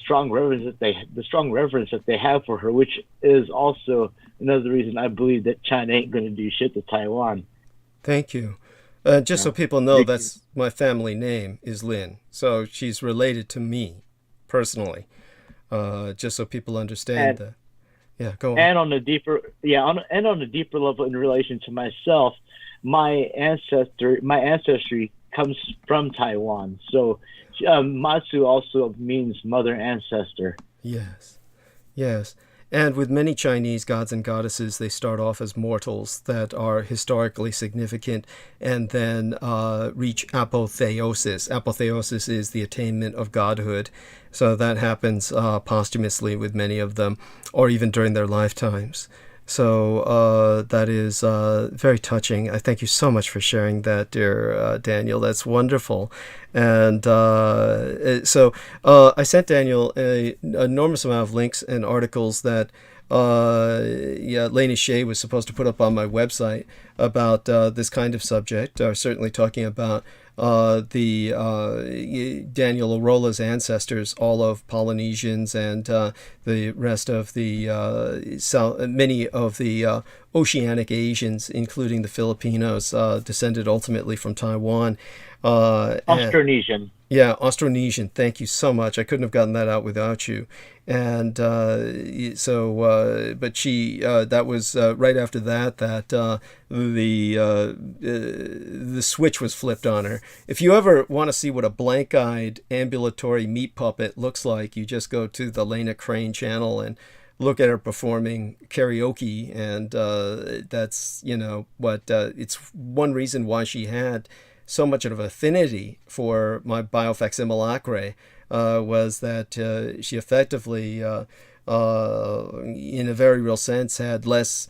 strong reverence that they have for her, which is also another reason I believe that China ain't going to do shit to Taiwan. Thank you. Just so people know, that's my family name is Lin, so she's related to me personally. Just so people understand that. Yeah, go on. And on a deeper level, in relation to myself, my ancestry comes from Taiwan. So Matsu also means mother ancestor. Yes. And with many Chinese gods and goddesses, they start off as mortals that are historically significant and then reach apotheosis. Apotheosis is the attainment of godhood. So that happens posthumously with many of them, or even during their lifetimes. So that is very touching. I thank you so much for sharing that, dear Daniel. That's wonderful. And so I sent Daniel an enormous amount of links and articles that Lena Shea was supposed to put up on my website about this kind of subject, certainly talking about the Daniel Arola's ancestors, all of Polynesians and the rest of the many of the oceanic Asians, including the Filipinos, descended ultimately from Taiwan. Austronesian. Yeah, Austronesian. Thank you so much. I couldn't have gotten that out without you. And but she that was right after that the switch was flipped on her. If you ever want to see what a blank-eyed ambulatory meat puppet looks like, you just go to the Lena Crane channel and look at her performing karaoke, and that's it's one reason why she had so much of an affinity for my biofacsimilacre was that she effectively, in a very real sense, had less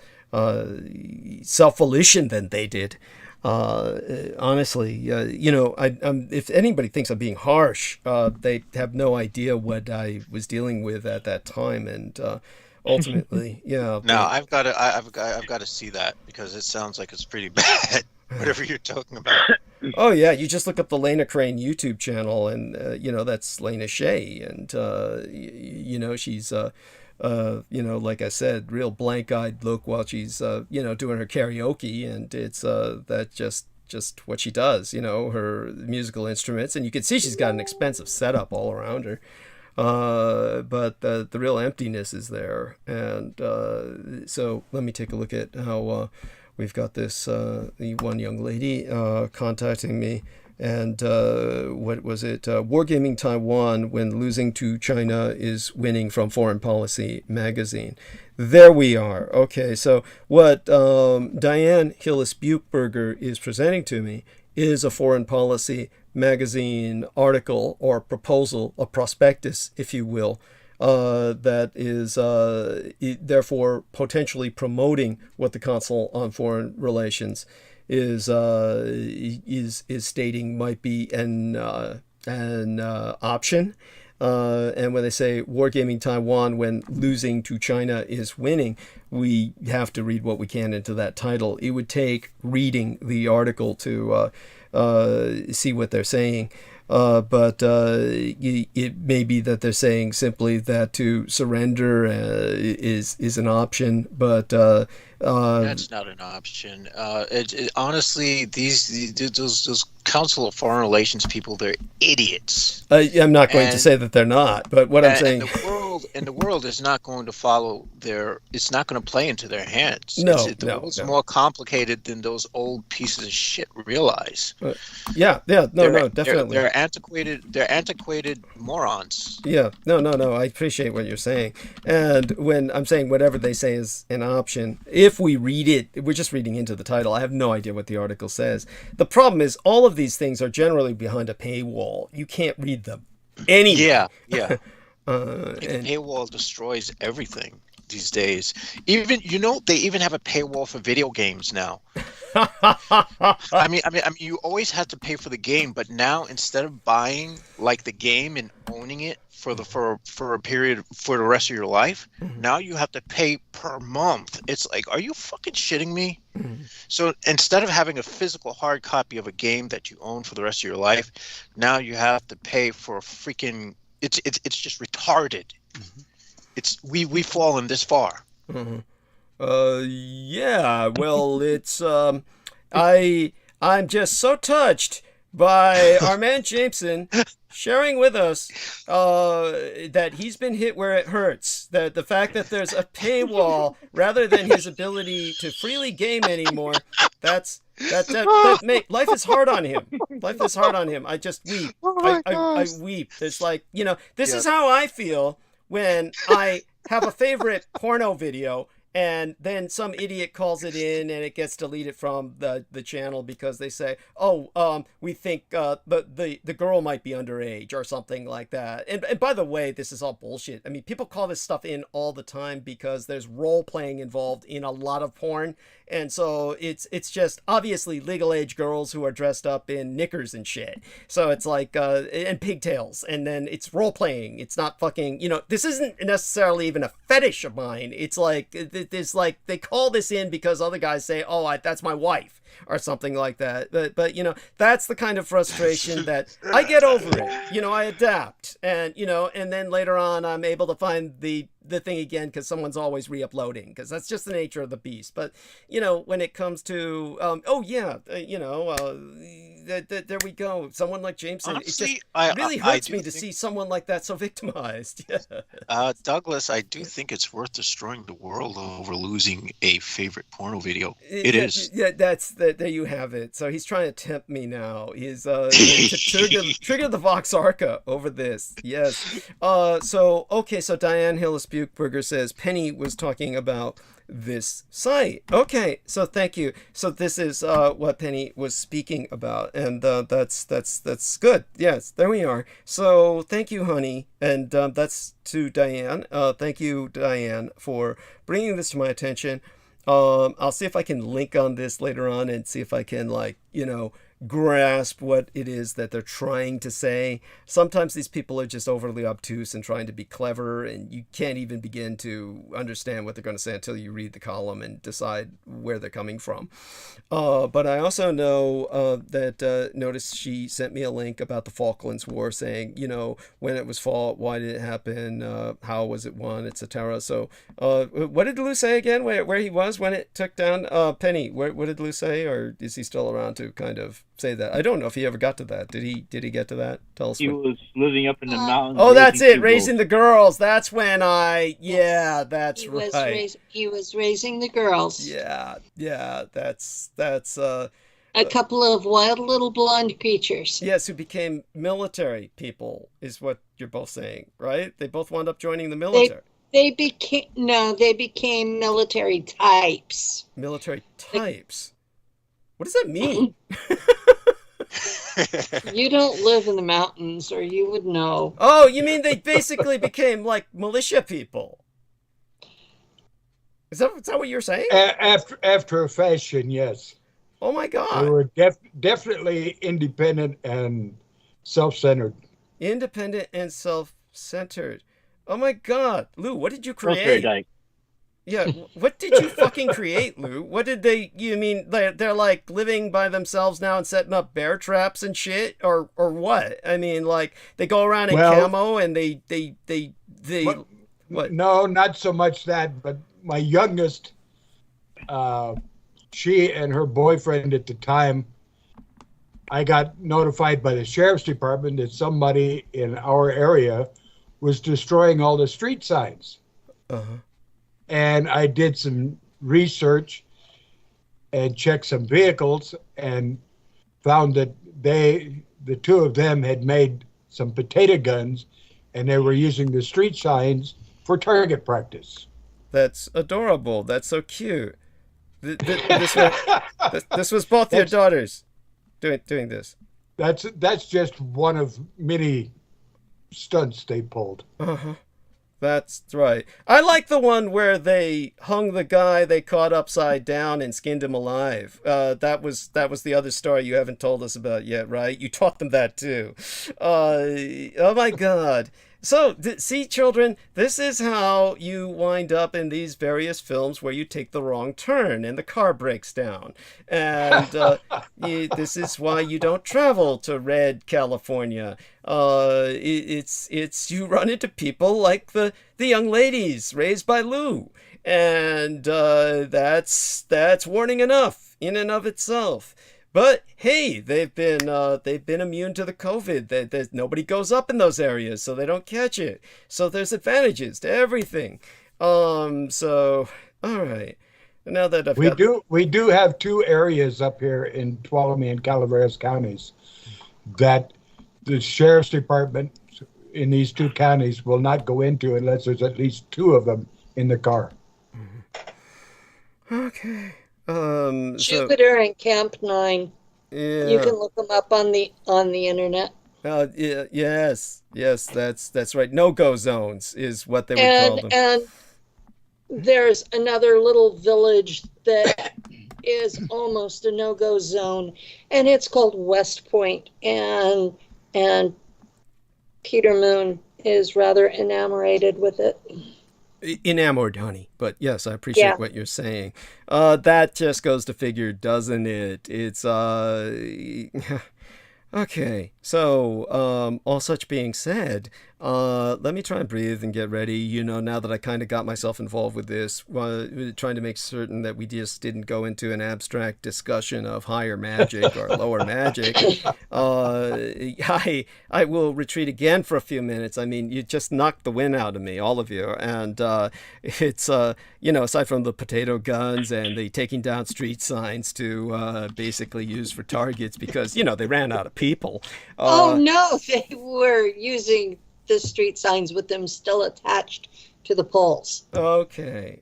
self-volition than they did. Honestly, if anybody thinks I'm being harsh, they have no idea what I was dealing with at that time, and ultimately, No, I've got to see that, because it sounds like it's pretty bad. Whatever you're talking about. Oh yeah, you just look up the Lena Crane YouTube channel, and that's Lena Shea, and she's like I said, real blank-eyed look while she's doing her karaoke, and it's that just what she does, her musical instruments, and you can see she's got an expensive setup all around her. But the real emptiness is there, and so let me take a look at how. We've got this the one young lady contacting me, and what was it? Wargaming Taiwan when losing to China is winning from Foreign Policy magazine. There we are. Okay, so what Diane Hillis-Buchberger is presenting to me is a Foreign Policy magazine article or proposal, a prospectus, if you will, that is therefore potentially promoting what the Council on Foreign Relations is stating might be an option. And when they say wargaming Taiwan when losing to China is winning, we have to read what we can into that title. It would take reading the article to see what they're saying. But it may be that they're saying simply that to surrender is an option, but that's not an option. Honestly, those Council of Foreign Relations people, they're idiots. I'm not going to say that they're not, but what I'm saying, the world is not going to follow it's not going to play into their hands. The world's more complicated than those old pieces of shit realize. Definitely. They're antiquated morons. Yeah, no, I appreciate what you're saying. And when I'm saying whatever they say is an option, if we read it, we're just reading into the title. I have no idea what the article says. The problem is all of these things are generally behind a paywall. You can't read them anyway. Yeah. The paywall destroys everything. these days. Even they even have a paywall for video games now. You always had to pay for the game, but now instead of buying like the game and owning it for a period for the rest of your life, now you have to pay per month. It's like, are you fucking shitting me? So instead of having a physical hard copy of a game that you own for the rest of your life, now you have to pay for a freaking. It's just retarded. We've fallen this far. Yeah, well, it's I'm just so touched by our man Jameson sharing with us that he's been hit where it hurts. That the fact that there's a paywall rather than his ability to freely game anymore. That life is hard on him. Life is hard on him. I just weep. I weep. It's like, this is how I feel when I have a favorite porno video and then some idiot calls it in and it gets deleted from the channel because they say, we think the girl might be underage or something like that. And by the way, this is all bullshit. I mean, people call this stuff in all the time because there's role playing involved in a lot of porn. And so it's just obviously legal age girls who are dressed up in knickers and shit. So it's like, and pigtails. And then it's role playing. It's not fucking, this isn't necessarily even a fetish of mine. It's like, they call this in because other guys say, that's my wife or something like that. But that's the kind of frustration that I get over it. I adapt and then later on I'm able to find the thing again because someone's always re-uploading because that's just the nature of the beast. But when it comes to there we go, someone like Jameson. Honestly, it really hurts me to see someone like that so victimized. Douglas, I do think it's worth destroying the world over losing a favorite porno video. It is. Yeah, there you have it. So he's trying to tempt me now. He's to trigger the Vox Arca over this. Yes. So Diane Hillis Buchberger says Penny was talking about this site. Okay, so thank you. So this is what Penny was speaking about, and that's good. Yes, there we are. So thank you, honey, and that's to Diane. Thank you, Diane, for bringing this to my attention. I'll see if I can link on this later on and see if I can grasp what it is that they're trying to say. Sometimes these people are just overly obtuse and trying to be clever, and you can't even begin to understand what they're going to say until you read the column and decide where they're coming from. But I also know that notice she sent me a link about the Falklands War, saying, when it was fought, why did it happen, how was it won, etc. So what did Lou say again, where he was when it took down Penny? What did Lou say, or is he still around to kind of say that? I don't know if he ever got to that. Did he get to that? Tell us. He was living up in the mountains. Oh, that's it. Raising the girls. That's when that's right. He was raising the girls. Yeah. That's a couple of wild little blonde creatures. Yes, who became military people is what you're both saying, right? They both wound up joining the military. They became military types. Military types. What does that mean? You don't live in the mountains, or you would know. Oh, you mean they basically became like militia people? Is that what you're saying? After a fashion, yes. Oh my God! They were definitely independent and self-centered. Independent and self-centered. Oh my God, Lou, what did you create? Yeah, what did you fucking create, Lou? What did you mean they're like living by themselves now and setting up bear traps and shit, or what? I mean, like they go around in camo and they what? No, not so much that, but my youngest, she and her boyfriend at the time, I got notified by the sheriff's department that somebody in our area was destroying all the street signs. Uh-huh. And I did some research and checked some vehicles and found that the two of them had made some potato guns, and they were using the street signs for target practice. That's adorable. That's so cute. This was both your daughters doing this. That's just one of many stunts they pulled. Uh-huh. That's right. I like the one where they hung the guy they caught upside down and skinned him alive. That was the other story you haven't told us about yet, right? You taught them that too. Oh my God. So, see, children, this is how you wind up in these various films where you take the wrong turn and the car breaks down. And this is why you don't travel to red California. It's you run into people like the young ladies raised by Lou. And that's warning enough in and of itself. But hey, they've been immune to the COVID. Nobody goes up in those areas, so they don't catch it. So there's advantages to everything. So all right. Now that we do have two areas up here in Tuolumne and Calaveras counties that the sheriff's department in these two counties will not go into unless there's at least two of them in the car. Okay. Jupiter and Camp 9. Yeah. You can look them up on the internet. Yeah, yes, that's right. No-go zones is what they would call them. And there's another little village that is almost a no-go zone, and it's called West Point. And Peter Moon is rather enamored with it. Enamored, honey. But yes, I appreciate what you're saying. That just goes to figure, doesn't it? It's okay. So all such being said, let me try and breathe and get ready. You know, now that I kind of got myself involved with this, trying to make certain that we just didn't go into an abstract discussion of higher magic or lower magic. I will retreat again for a few minutes. I mean, you just knocked the wind out of me, all of you. And it's, aside from the potato guns and the taking down street signs to basically use for targets because, they ran out of people. Oh, no, they were using the street signs with them still attached to the poles. Okay.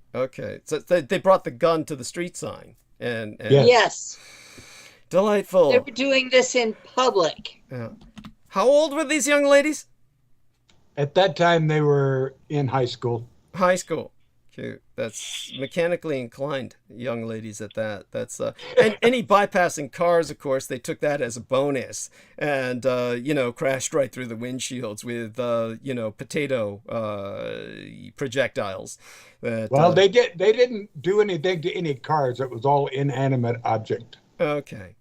So they brought the gun to the street sign. And Yes. Delightful. They were doing this in public. Yeah. How old were these young ladies? At that time, they were in high school. High school. Cute. That's mechanically inclined young ladies at that. That's and any bypassing cars, of course, they took that as a bonus and crashed right through the windshields with potato projectiles. They didn't do anything to any cars. It was all inanimate object. Okay.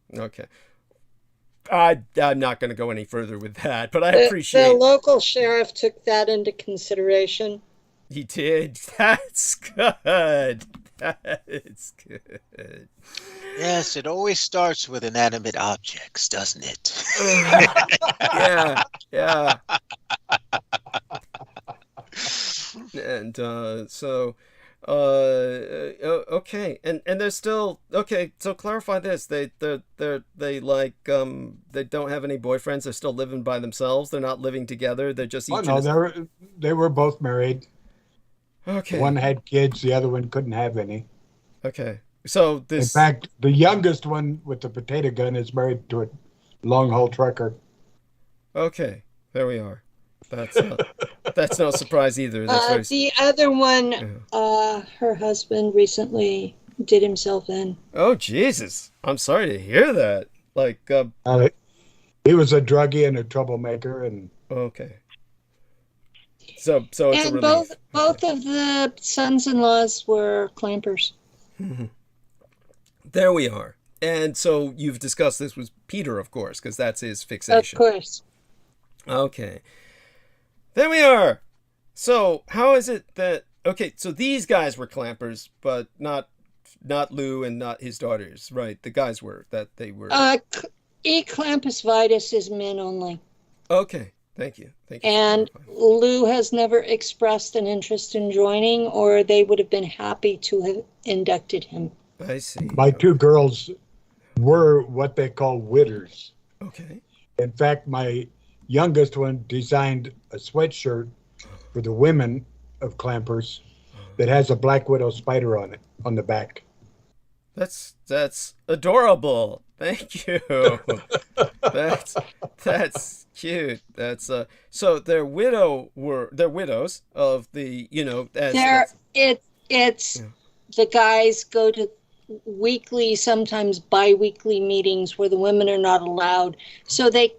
I'm not going to go any further with that, but I appreciate the local sheriff took that into consideration. He did. That's good. That's good. Yes, it always starts with inanimate objects, doesn't it? Yeah. And okay, and they're still okay. So clarify this: they don't have any boyfriends. They're still living by themselves. They're not living together. They're just each. Oh no, they were both married. Okay. One had kids. The other one couldn't have any. Okay. So this. In fact, the youngest one with the potato gun is married to a long-haul trucker. Okay, there we are. That's no surprise either. The other one, her husband recently did himself in. Oh Jesus! I'm sorry to hear that. He was a druggie and a troublemaker, and okay. So it's and a relief. both of the sons-in-laws were clampers. There we are. And so you've discussed this with Peter, of course, because that's his fixation. Of course. Okay. There we are. So how is it that so these guys were clampers, but not Lou and not his daughters, right? The guys were they were. E. clampus vitus is men only. Okay. Thank you. And Lou has never expressed an interest in joining, or they would have been happy to have inducted him. I see. My two girls were what they call widders. Okay. In fact, my youngest one designed a sweatshirt for the women of clampers that has a black widow spider on it, on the back. That's adorable. Thank you. That's cute. That's so they're widows of the, it's the guys go to weekly, sometimes bi-weekly meetings where the women are not allowed. So they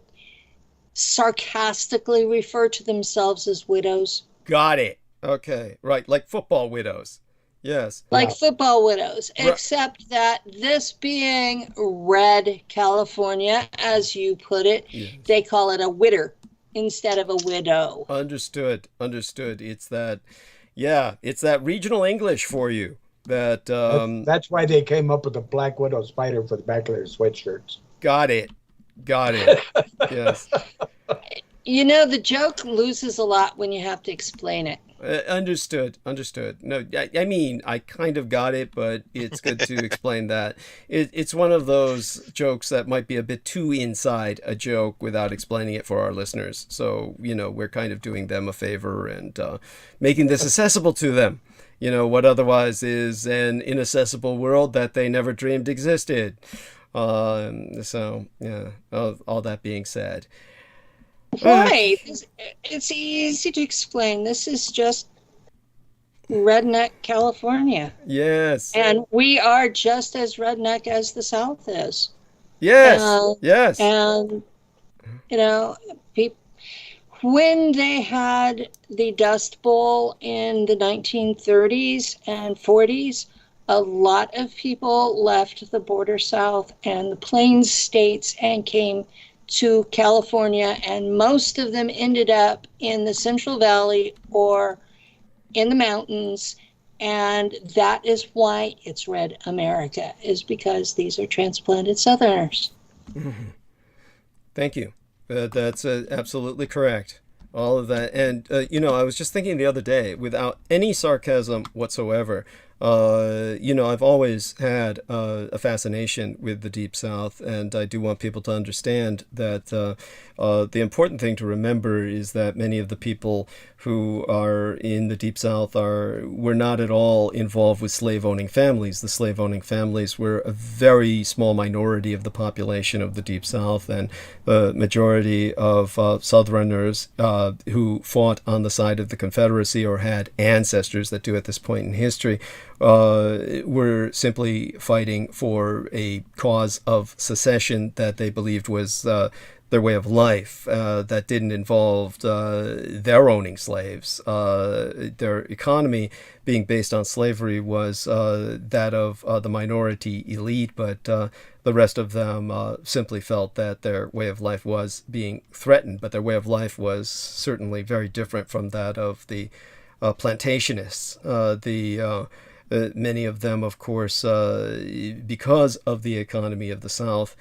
sarcastically refer to themselves as widows. Got it. Okay. Right. Like football widows. Yes. Like football widows, except that this being red California, as you put it, they call it a widder instead of a widow. Understood. It's that, it's that regional English for you. That's why they came up with the black widow spider for the back of their sweatshirts. Got it. Yes. The joke loses a lot when you have to explain it. Understood. No, I mean, I kind of got it, but it's good to explain that. It's one of those jokes that might be a bit too inside a joke without explaining it for our listeners. So, we're kind of doing them a favor and making this accessible to them. What otherwise is an inaccessible world that they never dreamed existed. So, all that being said. Right. It's easy to explain. This is just redneck California. Yes. And we are just as redneck as the South is. Yes. Yes. And, when they had the Dust Bowl in the 1930s and 40s, a lot of people left the border South and the Plains states and came to California, and most of them ended up in the Central Valley or in the mountains, and that is why it's Red America, is because these are transplanted Southerners. Thank you. That's absolutely correct. All of that. And, I was just thinking the other day, without any sarcasm whatsoever, I've always had a fascination with the Deep South, and I do want people to understand that the important thing to remember is that many of the people who are in the Deep South were not at all involved with slave-owning families. The slave-owning families were a very small minority of the population of the Deep South, and the majority of Southerners who fought on the side of the Confederacy or had ancestors that do at this point in history were simply fighting for a cause of secession that they believed was their way of life, that didn't involve their owning slaves. Their economy being based on slavery was that of the minority elite, but the rest of them simply felt that their way of life was being threatened, but their way of life was certainly very different from that of the plantationists. Many of them, of course, because of the economy of the South,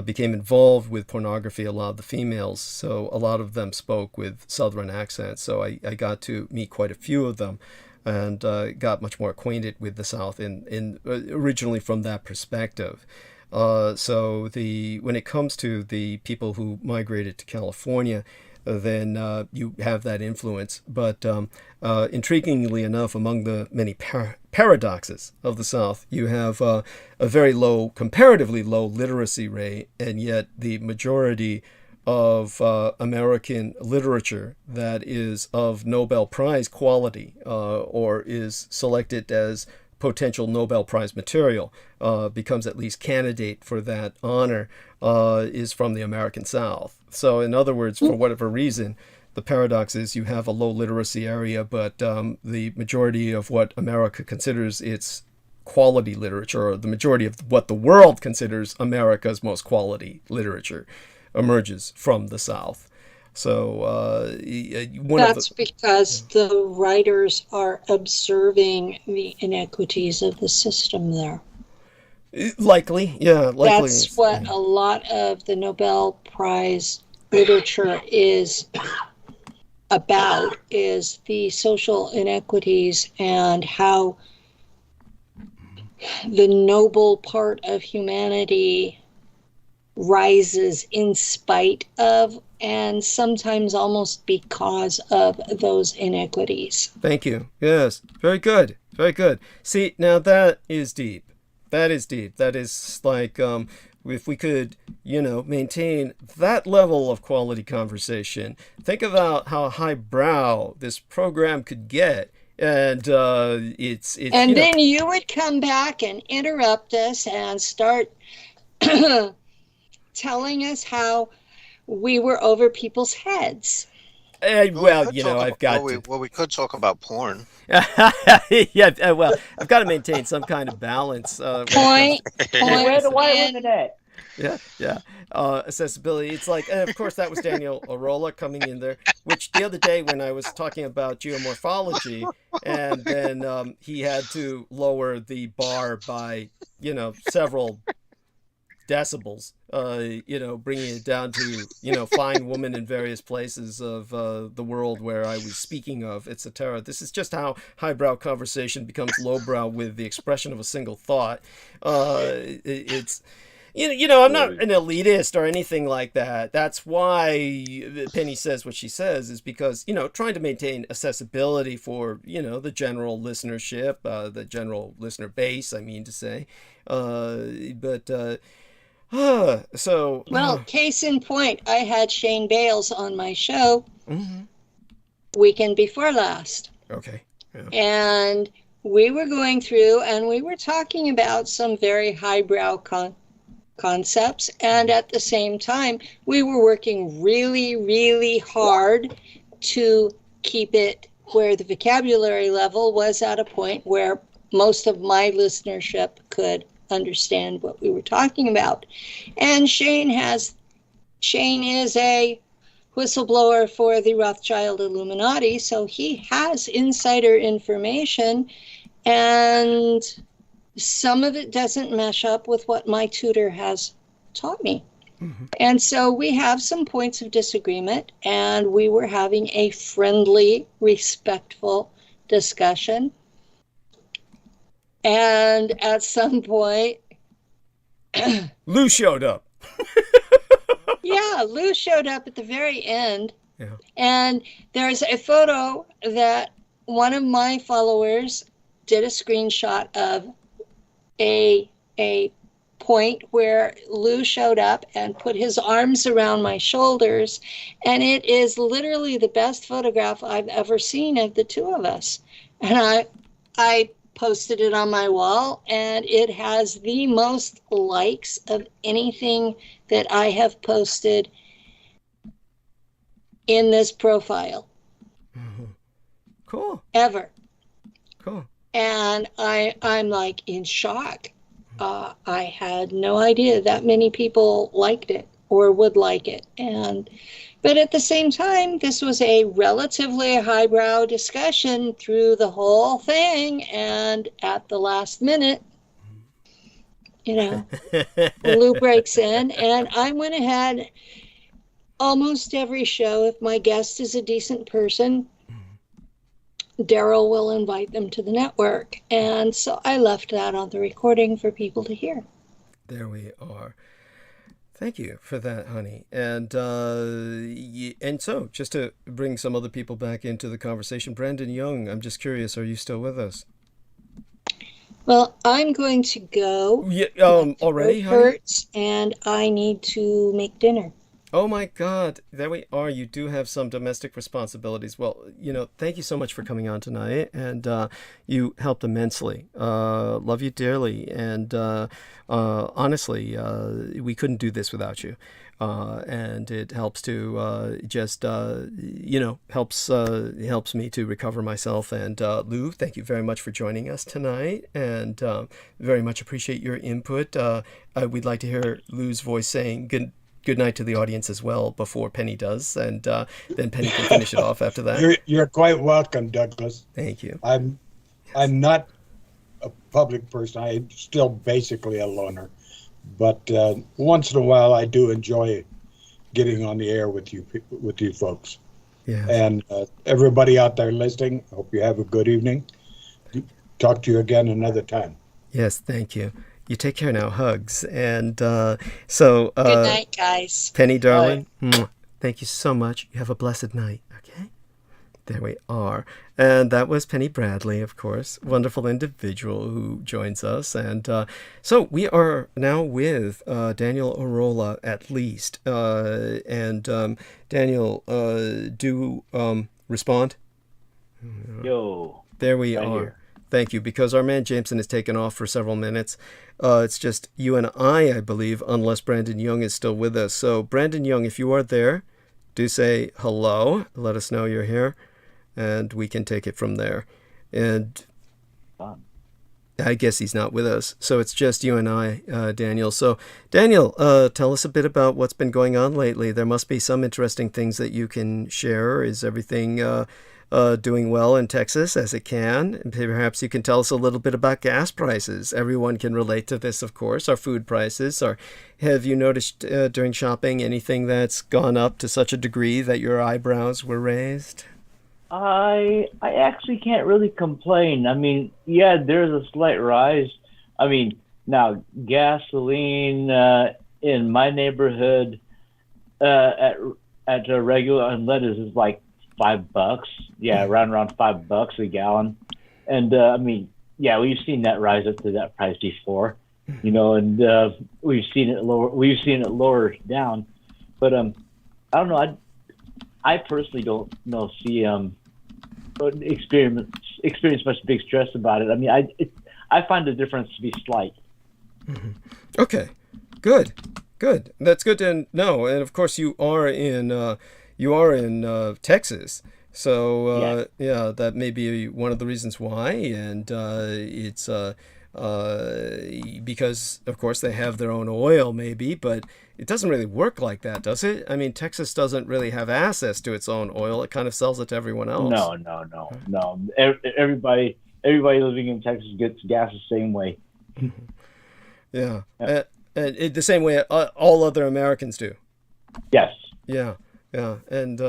became involved with pornography, a lot of the females. So a lot of them spoke with Southern accents. So I got to meet quite a few of them and got much more acquainted with the South in originally from that perspective. So when it comes to the people who migrated to California, then you have that influence. But intriguingly enough, among the many paradoxes of the South, you have a very comparatively low literacy rate, and yet the majority of American literature that is of Nobel Prize quality or is selected as potential Nobel Prize material, becomes at least candidate for that honor, is from the American South. So in other words, for whatever reason, the paradox is you have a low literacy area, but the majority of what America considers its quality literature, or the majority of what the world considers America's most quality literature, emerges from the South. So that's because the writers are observing the inequities of the system there. Likely. That's what a lot of the Nobel Prize literature is about, is the social inequities and how the noble part of humanity rises in spite of and sometimes almost because of those inequities. Thank you. Yes, very good. Very good. See, now that is deep. That is deep. That is like, if we could, maintain that level of quality conversation, think about how highbrow this program could get. And it's And then you would come back and interrupt us and start telling us how we were over people's heads. Well, I've got to. Well, we could talk about porn. Yeah, well, I've got to maintain some kind of balance. Point. Where's the wire internet? Yeah. Accessibility. It's like, and of course, that was Daniel Arola coming in there, which the other day when I was talking about geomorphology, and then he had to lower the bar by, several decibels, bringing it down to, fine woman in various places of the world where I was speaking of, etc. This is just how highbrow conversation becomes lowbrow with the expression of a single thought. It's... I'm not an elitist or anything like that. That's why Penny says what she says, is because, trying to maintain accessibility for, the general listenership, the general listener base, I mean to say. Well, case in point, I had Shane Bales on my show weekend before last. Okay. Yeah. And we were going through and we were talking about some very highbrow concepts, and at the same time we were working really, really hard to keep it where the vocabulary level was at a point where most of my listenership could understand what we were talking about. And Shane is a whistleblower for the Rothschild Illuminati, so he has insider information, and some of it doesn't mesh up with what my tutor has taught me. And so we have some points of disagreement, and we were having a friendly, respectful discussion. And at some point, Lou showed up. Yeah, Lou showed up at the very end. Yeah. And there's a photo that one of my followers did a screenshot of a point where Lou showed up and put his arms around my shoulders. And it is literally the best photograph I've ever seen of the two of us. And I posted it on my wall, and it has the most likes of anything that I have posted in this profile. Cool. Ever. Cool. And I'm like in shock. I had no idea that many people liked it or would like it. But at the same time, this was a relatively highbrow discussion through the whole thing. And at the last minute, Lou breaks in, and I went ahead almost every show. If my guest is a decent person, Daryl will invite them to the network. And so I left that on the recording for people to hear. There we are. Thank you for that, honey. And so, just to bring some other people back into the conversation, Brandon Young, I'm just curious, are you still with us? Well, I'm going to go. Yeah, already, honey? Hurts, and I need to make dinner. Oh my God, there we are. You do have some domestic responsibilities. Well, thank you so much for coming on tonight, and you helped immensely. Love you dearly, and honestly, we couldn't do this without you. And it helps to helps me to recover myself. And Lou, thank you very much for joining us tonight, and very much appreciate your input. We'd like to hear Lou's voice saying good night to the audience as well before Penny does, and then Penny can finish it off after that. You're quite welcome, Douglas. Thank you. I'm not a public person. I'm still basically a loner, but once in a while I do enjoy getting on the air with you folks. Yeah. And everybody out there listening, I hope you have a good evening. Talk to you again another time. Yes, thank you. You take care now. Hugs. And good night, guys. Penny, darling, thank you so much. You have a blessed night. Okay? There we are. And that was Penny Bradley, of course, wonderful individual who joins us. And so we are now with Daniel Arola, at least. Daniel, do respond? Yo. There we right are. Here. Thank you, because our man Jameson has taken off for several minutes. It's just you and I believe, unless Brandon Young is still with us. So, Brandon Young, if you are there, do say hello. Let us know you're here, and we can take it from there. And I guess he's not with us. So it's just you and I, Daniel. So, Daniel, tell us a bit about what's been going on lately. There must be some interesting things that you can share. Is everything doing well in Texas as it can? And perhaps you can tell us a little bit about gas prices. Everyone can relate to this, of course. Our food prices. Have you noticed during shopping anything that's gone up to such a degree that your eyebrows were raised? I actually can't really complain. I mean, yeah, there's a slight rise. I mean, now gasoline in my neighborhood at a regular unleaded is like $5. Yeah, around $5 a gallon. And I mean, yeah, we've seen that rise up to that price before, you know, and we've seen it lower down. But I don't know. I personally don't see experience much big stress about it. I mean, I find the difference to be slight. Mm-hmm. Okay, good. That's good to know. And of course, you are in Texas, so yeah, that may be one of the reasons why. And it's because of course they have their own oil, maybe, but it doesn't really work like that, does it? I mean, Texas doesn't really have access to its own oil. It kind of sells it to everyone else. No. Everybody living in Texas gets gas the same way. Yeah. The same way all other Americans do. Yes. Yeah. And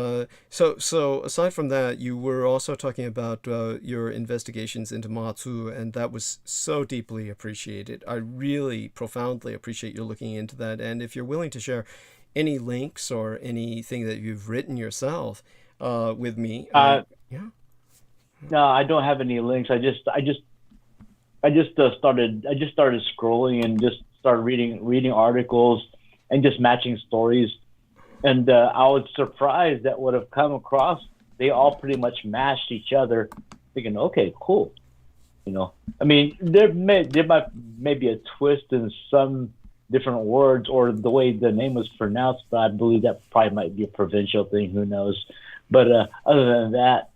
so aside from that, you were also talking about your investigations into Matsu, and that was so deeply appreciated. I really profoundly appreciate you looking into that. And if you're willing to share any links or anything that you've written yourself with me, yeah. No, I don't have any links. I just started scrolling and just started reading articles and just matching stories. And I was surprised that what I've come across, they all pretty much matched each other, thinking, okay, cool. You know, I mean, there might be a twist in some different words or the way the name was pronounced, but I believe that probably might be a provincial thing. Who knows? But other than that,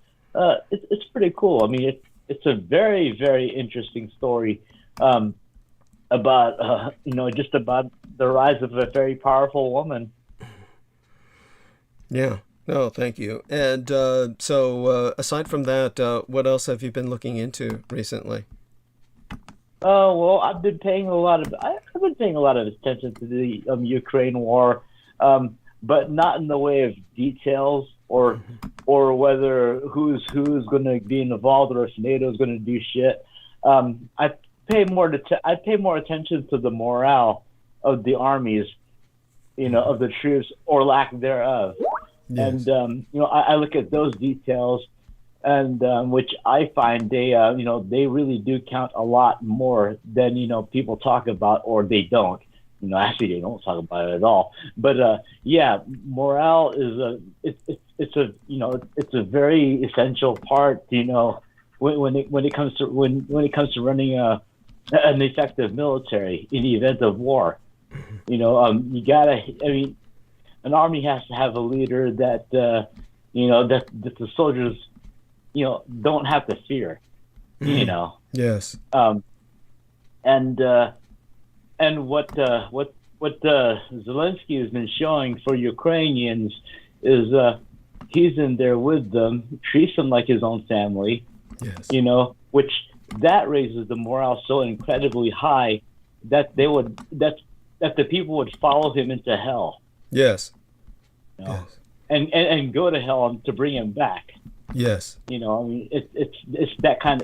it's pretty cool. I mean, it's a very, very interesting story about just about the rise of a very powerful woman. Yeah. No, thank you. And so aside from that, what else have you been looking into recently? Well, I've been paying a lot of attention to the Ukraine war, but not in the way of details or whether who's going to be involved or if NATO's going to do shit. I pay more attention to the morale of the armies, of the troops or lack thereof. Yes. And I look at those details, and which I find they really do count a lot more than people talk about, or they don't. Actually they don't talk about it at all. But morale is it's a very essential part. When it comes to running an effective military in the event of war. An army has to have a leader that that the soldiers don't have to fear. Yes. And what Zelensky has been showing for Ukrainians is he's in there with them, treats them like his own family. Yes. Which that raises the morale so incredibly high that that the people would follow him into hell. Yes. Yes. And go to hell to bring him back. Yes. It's that kind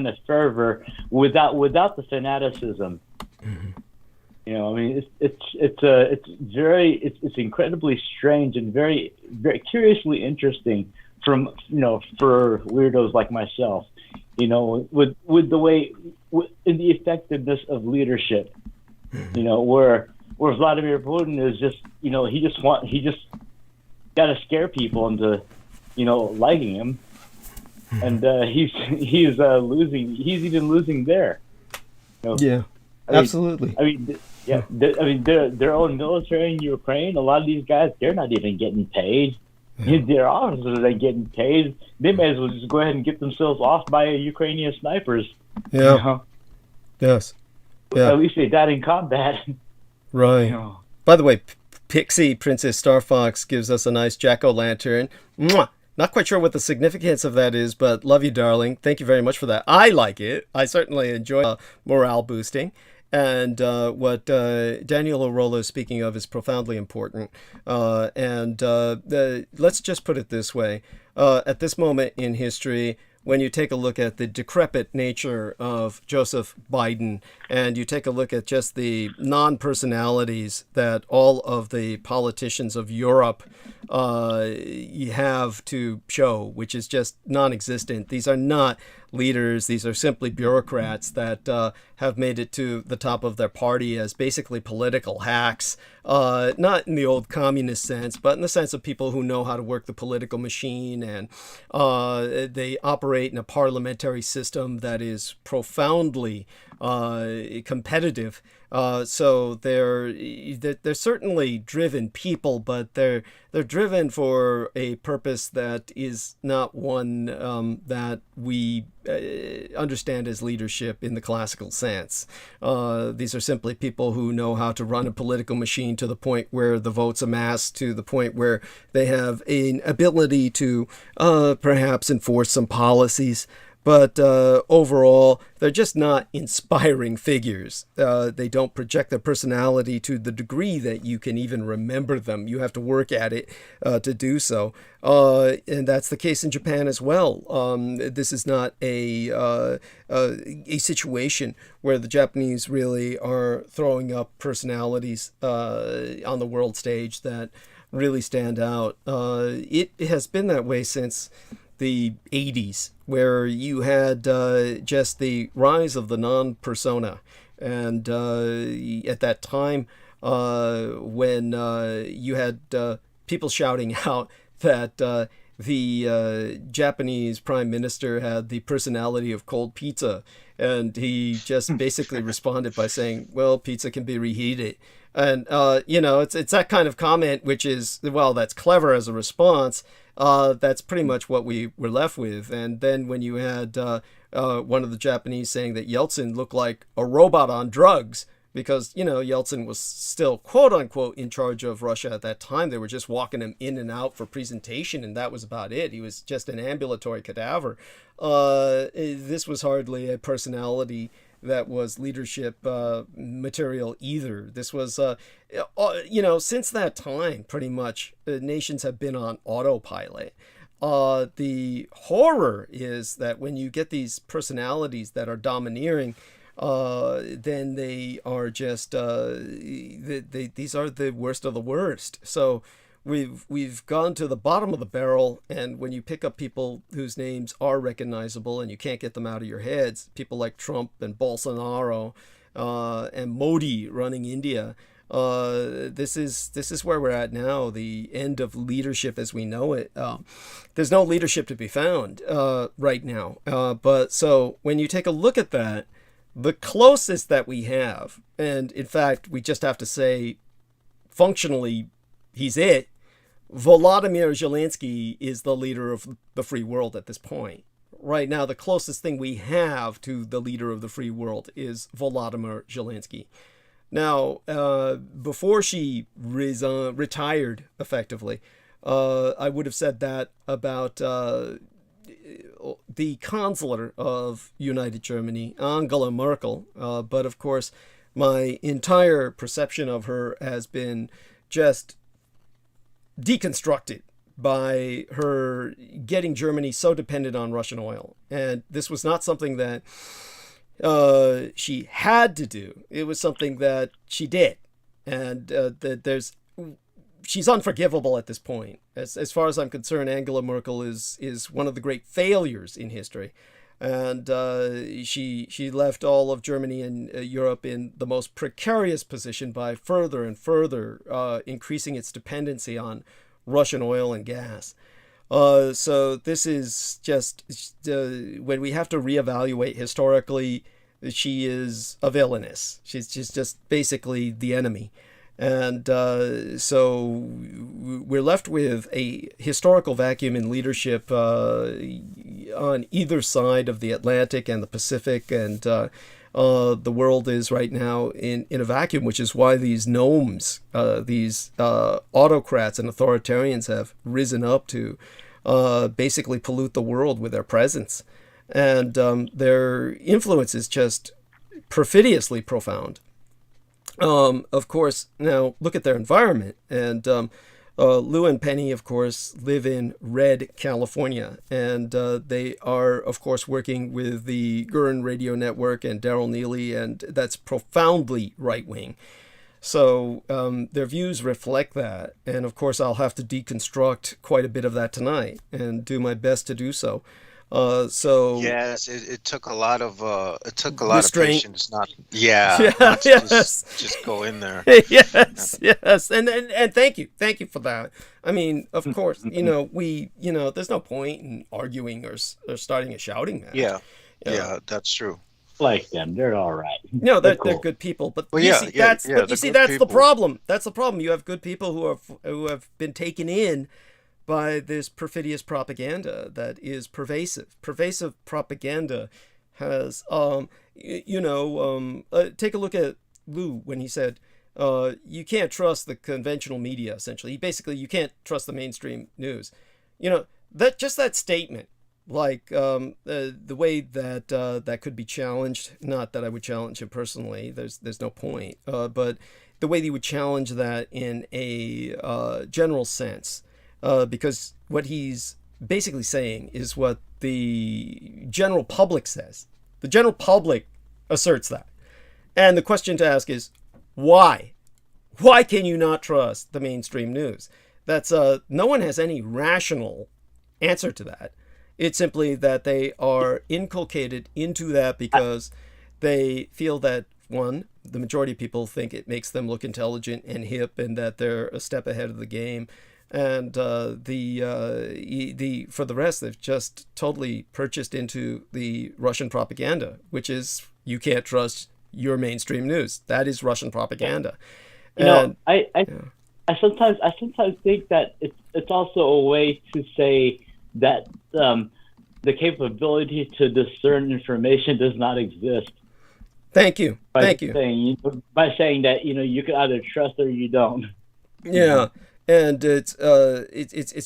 of fervor without the fanaticism. Mm-hmm. It's incredibly strange and very, very curiously interesting from for weirdos like myself, with the way in the effectiveness of leadership, where Vladimir Putin is just he just got to scare people into liking him, and he's losing. He's even losing there. Yeah, absolutely. Their own military in Ukraine. A lot of these guys, they're not even getting paid. Their officers are getting paid. They may as well just go ahead and get themselves off by Ukrainian snipers. Yeah. Yes. Yeah. At least they died in combat. Right. By the way, Pixie Princess Starfox gives us a nice jack-o'-lantern. Mwah! Not quite sure what the significance of that is, but love you, darling. Thank you very much for that. I like it. I certainly enjoy morale boosting. And what Daniel O'Rolla is speaking of is profoundly important. Let's just put it this way. At this moment in history, when you take a look at the decrepit nature of Joseph Biden, and you take a look at just the non-personalities that all of the politicians of Europe have to show, which is just non-existent. These are not leaders. These are simply bureaucrats that have made it to the top of their party as basically political hacks, not in the old communist sense, but in the sense of people who know how to work the political machine, and they operate in a parliamentary system that is profoundly competitive. So they're certainly driven people, but they're driven for a purpose that is not one that we understand as leadership in the classical sense. These are simply people who know how to run a political machine to the point where the votes amass, to the point where they have an ability to perhaps enforce some policies. But overall, they're just not inspiring figures. They don't project their personality to the degree that you can even remember them. You have to work at it to do so. And that's the case in Japan as well. This is not a situation where the Japanese really are throwing up personalities on the world stage that really stand out. It has been that way since the 80s, where you had just the rise of the non-persona. And at that time, when you had people shouting out that the Japanese prime minister had the personality of cold pizza, and he just basically responded by saying, well, pizza can be reheated. And, it's that kind of comment, which is, well, that's clever as a response. That's pretty much what we were left with. And then when you had one of the Japanese saying that Yeltsin looked like a robot on drugs, because, Yeltsin was still, quote unquote, in charge of Russia at that time. They were just walking him in and out for presentation, and that was about it. He was just an ambulatory cadaver. This was hardly a personality that was leadership material either. This was, since that time, pretty much, nations have been on autopilot. The horror is that when you get these personalities that are domineering, then they are just, these are the worst of the worst. So we've gone to the bottom of the barrel, and when you pick up people whose names are recognizable and you can't get them out of your heads, people like Trump and Bolsonaro and Modi running India, this is where we're at now, the end of leadership as we know it. There's no leadership to be found right now. But so when you take a look at that, the closest that we have, and in fact, we just have to say, functionally, he's it. Volodymyr Zelensky is the leader of the free world at this point. Right now, the closest thing we have to the leader of the free world is Volodymyr Zelensky. Now, before she retired, effectively, I would have said that about the Chancellor of United Germany, Angela Merkel. But of course, my entire perception of her has been just deconstructed by her getting Germany so dependent on Russian oil. And this was not something that she had to do. It was something that she did. And there's she's unforgivable at this point. As far as I'm concerned, Angela Merkel is one of the great failures in history. And she left all of Germany and Europe in the most precarious position by further and further increasing its dependency on Russian oil and gas. So this is just when we have to reevaluate historically, she is a villainess. She's just basically the enemy. And so we're left with a historical vacuum in leadership on either side of the Atlantic and the Pacific. And the world is right now in a vacuum, which is why these gnomes, these autocrats and authoritarians have risen up to basically pollute the world with their presence. And their influence is just perfidiously profound. Of course, now look at their environment. And Lou and Penny, of course, live in red California. And they are, of course, working with the Gurren Radio Network and Daryl Neely, and that's profoundly right-wing. So their views reflect that. And, of course, I'll have to deconstruct quite a bit of that tonight and do my best to do so. So yes, it took a lot of restraint. of patience. Not yes. Just go in there. Yes, and thank you for that. I mean, of course, there's no point in arguing or starting a shouting match. Yeah, that's true. Like them, they're all right. No, they're good people, but that's the problem. That's the problem. You have good people who have been taken in by this perfidious propaganda that is pervasive. Pervasive propaganda has, take a look at Lou when he said, you can't trust the conventional media, essentially. Basically, you can't trust the mainstream news. That statement, like the way that that could be challenged, not that I would challenge him personally, there's no point, but the way that you would challenge that in a general sense, because what he's basically saying is what the general public says. The general public asserts that. And the question to ask is, why? Why can you not trust the mainstream news? That's no one has any rational answer to that. It's simply that they are inculcated into that because they feel that, one, the majority of people think it makes them look intelligent and hip and that they're a step ahead of the game. And for the rest, they've just totally purchased into the Russian propaganda, which is you can't trust your mainstream news. That is Russian propaganda. I sometimes think that it's also a way to say that the capability to discern information does not exist. Thank you. By saying that you can either trust or you don't. Yeah. And it's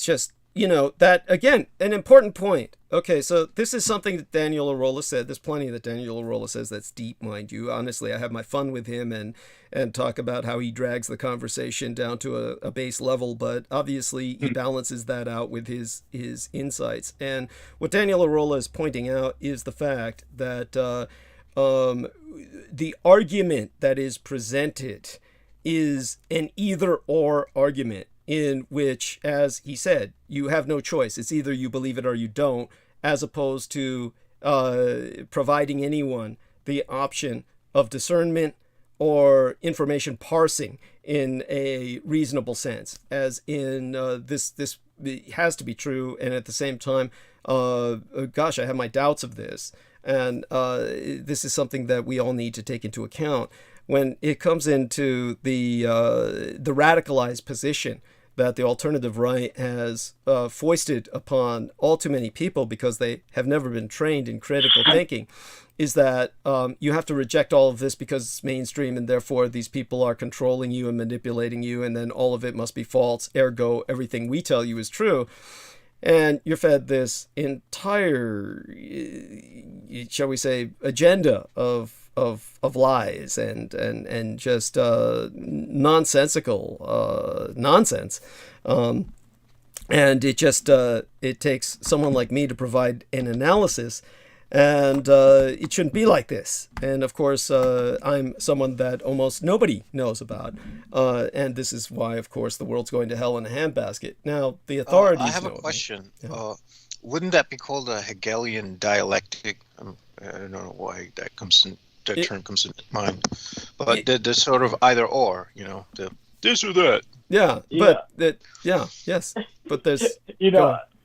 just, that, again, an important point. Okay, so this is something that Daniel Arola said. There's plenty that Daniel Arola says that's deep, mind you. Honestly, I have my fun with him and talk about how he drags the conversation down to a base level, but obviously he balances that out with his insights. And what Daniel Arola is pointing out is the fact that the argument that is presented is an either-or argument in which, as he said, you have no choice. It's either you believe it or you don't, as opposed to providing anyone the option of discernment or information parsing in a reasonable sense, as in this has to be true, and at the same time, gosh, I have my doubts of this, and this is something that we all need to take into account when it comes into the radicalized position that the alternative right has foisted upon all too many people because they have never been trained in critical thinking, is that you have to reject all of this because it's mainstream and therefore these people are controlling you and manipulating you, and then all of it must be false, ergo everything we tell you is true. And you're fed this entire, shall we say, agenda of lies and just nonsensical nonsense, and it takes someone like me to provide an analysis And it shouldn't be like this. And of course, I'm someone that almost nobody knows about. And this is why, of course, the world's going to hell in a handbasket. Now, the authorities I have a know question. Yeah. Wouldn't that be called a Hegelian dialectic? I don't know why that term comes into mind. But the sort of either or, the this or that. Yeah, but yes. But there's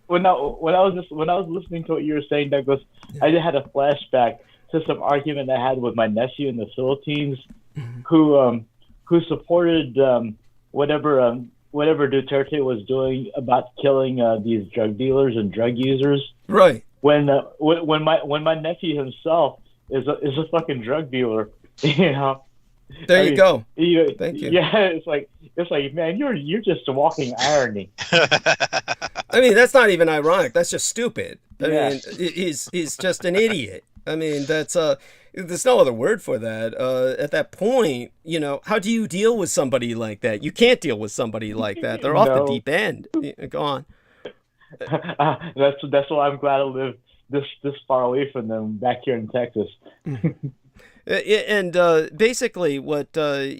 when I was listening to what you were saying, Douglas, I just had a flashback to some argument I had with my nephew in the Philippines, who supported whatever Duterte was doing about killing these drug dealers and drug users. Right. When my nephew himself is a fucking drug dealer, There you go. Thank you. Yeah, it's like, man, you're just a walking irony. I mean, that's not even ironic. That's just stupid. I mean, he's just an idiot. I mean, there's no other word for that. At that point, how do you deal with somebody like that? You can't deal with somebody like that. They're off the deep end. Go on. That's why I'm glad I live this far away from them back here in Texas. And basically, what the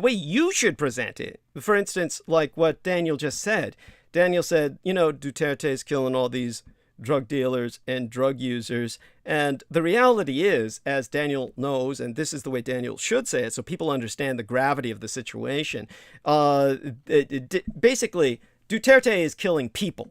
way you should present it, for instance, like what Daniel just said. Daniel said, Duterte is killing all these drug dealers and drug users, and the reality is, as Daniel knows, and this is the way Daniel should say it, so people understand the gravity of the situation. Basically, Duterte is killing people.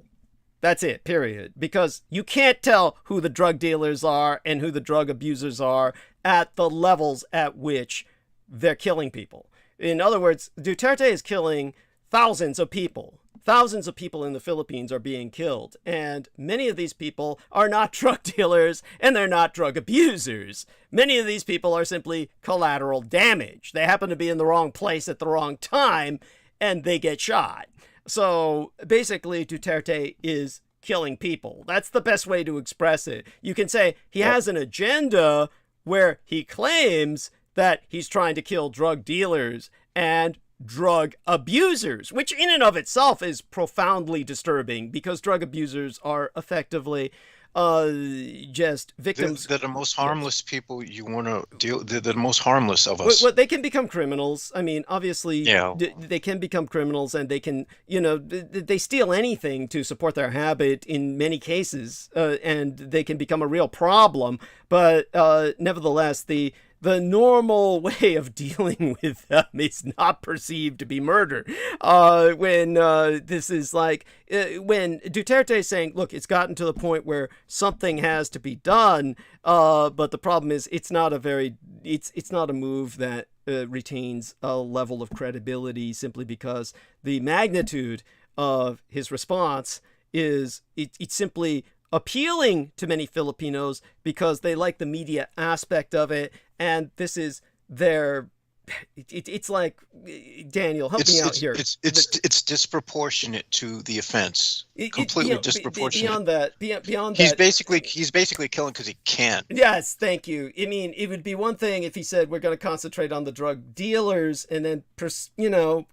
That's it, period. Because you can't tell who the drug dealers are and who the drug abusers are at the levels at which they're killing people. In other words, Duterte is killing thousands of people. Thousands of people in the Philippines are being killed. And many of these people are not drug dealers and they're not drug abusers. Many of these people are simply collateral damage. They happen to be in the wrong place at the wrong time and they get shot. So basically, Duterte is killing people. That's the best way to express it. You can say he has an agenda where he claims that he's trying to kill drug dealers and drug abusers, which in and of itself is profoundly disturbing because drug abusers are effectively just victims. They're the most harmless people you want to deal. They're the most harmless of us. Well, they can become criminals. I mean, obviously, they can become criminals, and they can, they steal anything to support their habit in many cases, and they can become a real problem. But nevertheless, the normal way of dealing with them is not perceived to be murder. When this is like, when Duterte is saying, look, it's gotten to the point where something has to be done, but the problem is it's not a move that retains a level of credibility simply because the magnitude of his response is, it's simply appealing to many Filipinos because they like the media aspect of it, and this is their. It's like, Daniel, help me out here. It's disproportionate to the offense. Completely disproportionate. Beyond that, he's basically killing because he can. Yes, thank you. I mean, it would be one thing if he said we're going to concentrate on the drug dealers, and then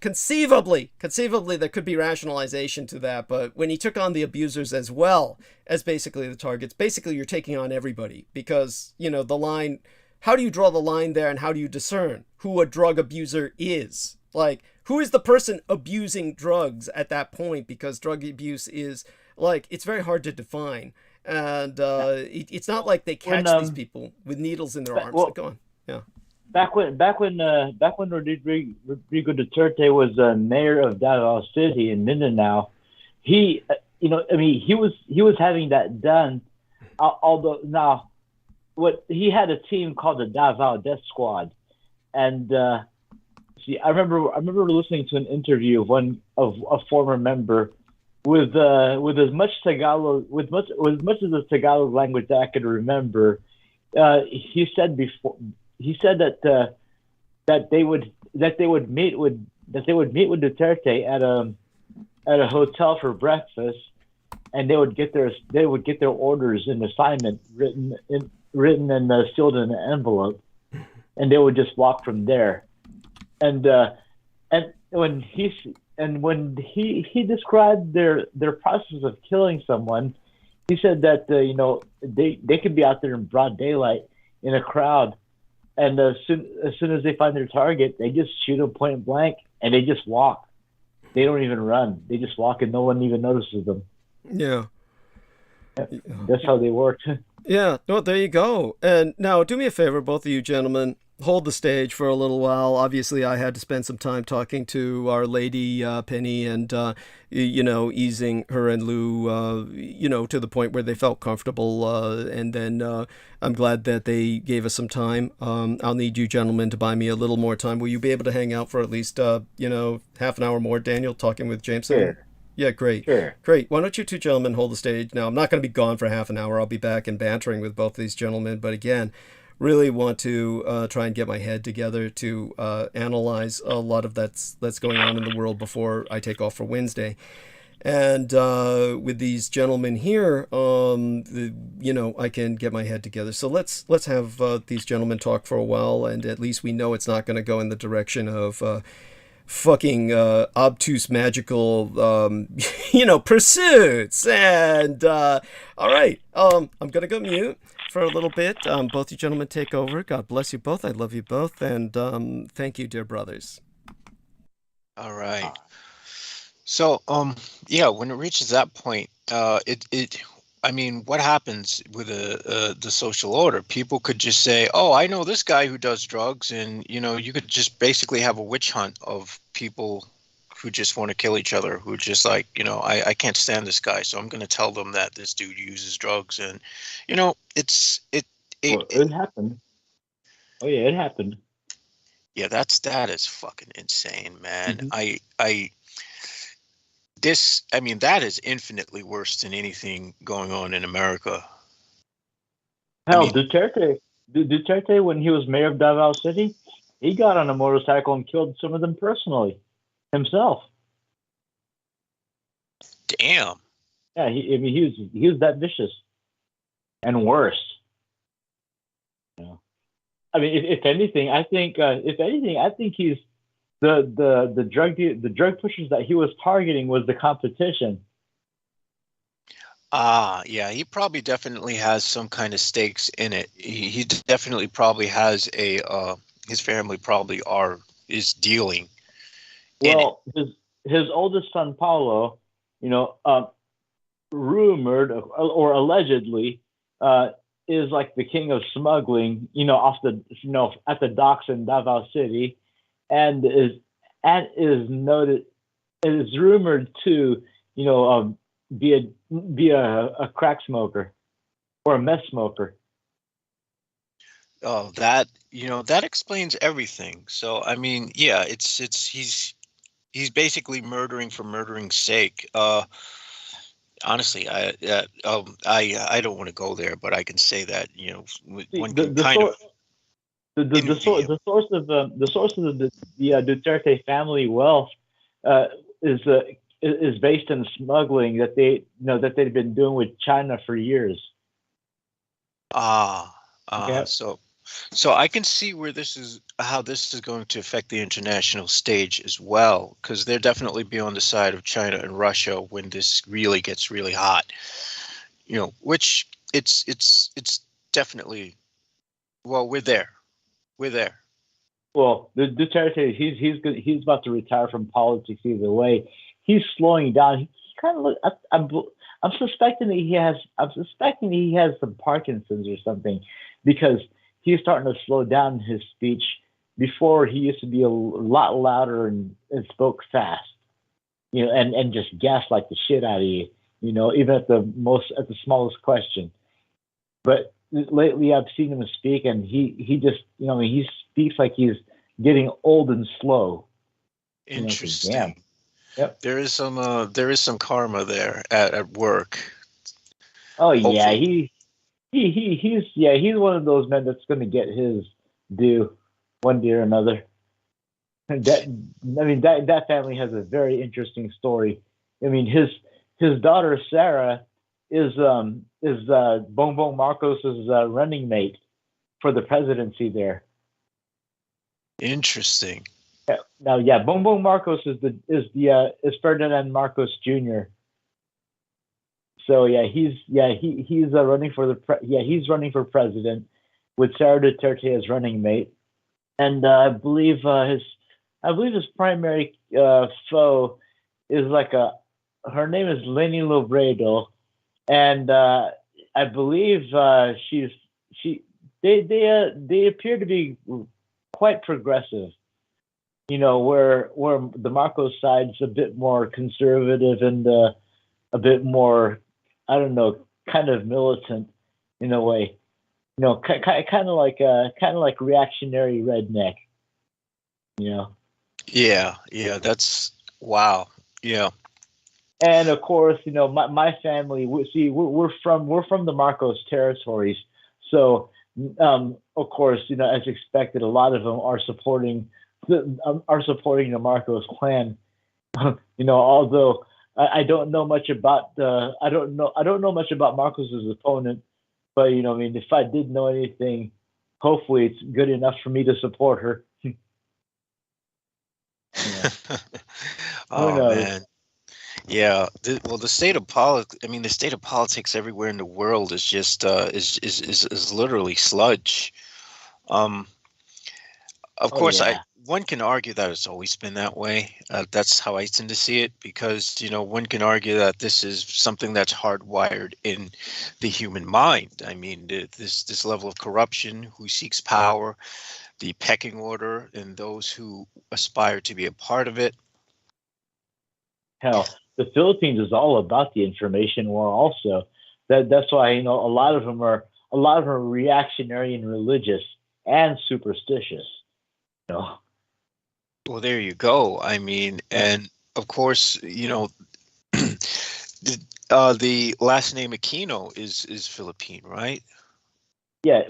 conceivably there could be rationalization to that. But when he took on the abusers as well as basically the targets, basically you're taking on everybody because the line. How do you draw the line there, and how do you discern who a drug abuser is? Like, who is the person abusing drugs at that point? Because drug abuse is, like, it's very hard to define. And it's not like they catch these people with needles in their arms. Go on. Yeah. Back when Rodrigo Duterte was mayor of Davao City in Mindanao, he was having that done. Although now, he had a team called the Davao Death Squad, and I remember listening to an interview of a former member with as much Tagalog with much of the Tagalog language that I could remember. He said that they would meet with Duterte at a hotel for breakfast, and they would get their orders and assignment written and sealed in an envelope, and they would just walk from there. And when he described their process of killing someone, He said that they could be out there in broad daylight in a crowd, and as soon as they find their target, they just shoot them point blank, and they just walk. They don't even run. They just walk, and no one even notices them. Yeah. That's how they work. Yeah, no, there you go. And now, do me a favor, both of you gentlemen, hold the stage for a little while. Obviously, I had to spend some time talking to Our Lady Penny and, easing her and Lou, to the point where they felt comfortable. And then I'm glad that they gave us some time. I'll need you gentlemen to buy me a little more time. Will you be able to hang out for at least, half an hour more, Daniel, talking with Jameson? Sure. Yeah, great. Sure. Great. Why don't you two gentlemen hold the stage? Now, I'm not going to be gone for half an hour. I'll be back and bantering with both these gentlemen. But again, really want to try and get my head together to analyze a lot of that's going on in the world before I take off for Wednesday. And with these gentlemen here, I can get my head together. So let's have these gentlemen talk for a while, and at least we know it's not going to go in the direction of fucking obtuse magical pursuits. And all right, I'm gonna go mute for a little bit. Both you gentlemen take over. God bless you both. I love you both, and thank you, dear brothers. All right. So when it reaches that point, what happens with the social order? People could just say, "Oh, I know this guy who does drugs," and you could just basically have a witch hunt of people who just want to kill each other, who just like, I can't stand this guy, so I'm going to tell them that this dude uses drugs, and it happened. Oh yeah, it happened. Yeah, that is fucking insane, man. Mm-hmm. That is infinitely worse than anything going on in America. Hell, Duterte, when he was mayor of Davao City, he got on a motorcycle and killed some of them personally, himself. Damn. Yeah, he was that vicious, and worse. If anything, I think he's the drug pushers that he was targeting was the competition. Yeah, he probably definitely has some kind of stakes in it. He definitely probably has his family probably is dealing. Well, his oldest son Paulo, rumored or allegedly, is like the king of smuggling, off the at the docks in Davao City, and is noted. It is rumored to be a crack smoker or a meth smoker. Oh, that explains everything. So he's basically murdering for murdering's sake. Honestly, I don't want to go there, but I can say that the source of the Duterte family wealth is based in smuggling that they've been doing with China for years. So I can see how this is going to affect the international stage as well, because they'll definitely be on the side of China and Russia when this really gets really hot. Which it's definitely. Well, we're there. Well, the Duterte, he's about to retire from politics either way. He's slowing down. He kind of I'm suspecting that he has some Parkinson's or something, because he's starting to slow down his speech. Before, he used to be a lot louder and spoke fast, and just gaslight the shit out of you, even at the smallest question. But lately, I've seen him speak, and he just, he speaks like he's getting old and slow. Interesting. Damn. Yep. There is some karma there at work. Oh yeah, he's one of those men that's going to get his due one day or another. That family has a very interesting story. His daughter Sarah is Bongbong Marcos's running mate for the presidency there. Interesting. Now, Bongbong Marcos is Ferdinand Marcos Jr. So he's running for he's running for president with Sarah Duterte as running mate, and I believe his primary foe is like her name is Leni Lobredo, and I believe they appear to be quite progressive. You know, where the Marcos side's a bit more conservative and a bit more, I don't know, kind of militant in a way. You know, kind of like reactionary redneck. You know. Yeah, that's wow. Yeah. And of course, you know, my family. We're from the Marcos territories, so of course, you know, as expected, a lot of them are supporting the Marcos clan. You know, although I don't know much about I don't know much about Marcos's opponent, but you know, I mean, if I did know anything, hopefully it's good enough for me to support her. Yeah. Oh Who knows? man. Yeah. The state of politics. I mean, the state of politics everywhere in the world is just is literally sludge. Um, of Oh course, yeah. one can argue that it's always been that way. That's how I tend to see it, because you know one can argue that this is something that's hardwired in the human mind. I mean, this level of corruption, who seeks power, the pecking order, and those who aspire to be a part of it. Hell, the Philippines is all about the information war. Also, that's why, you know, a lot of them are reactionary and religious and superstitious. You know. Well, there you go. I mean, and of course, you know, the last name Aquino is Philippine, right? Yeah.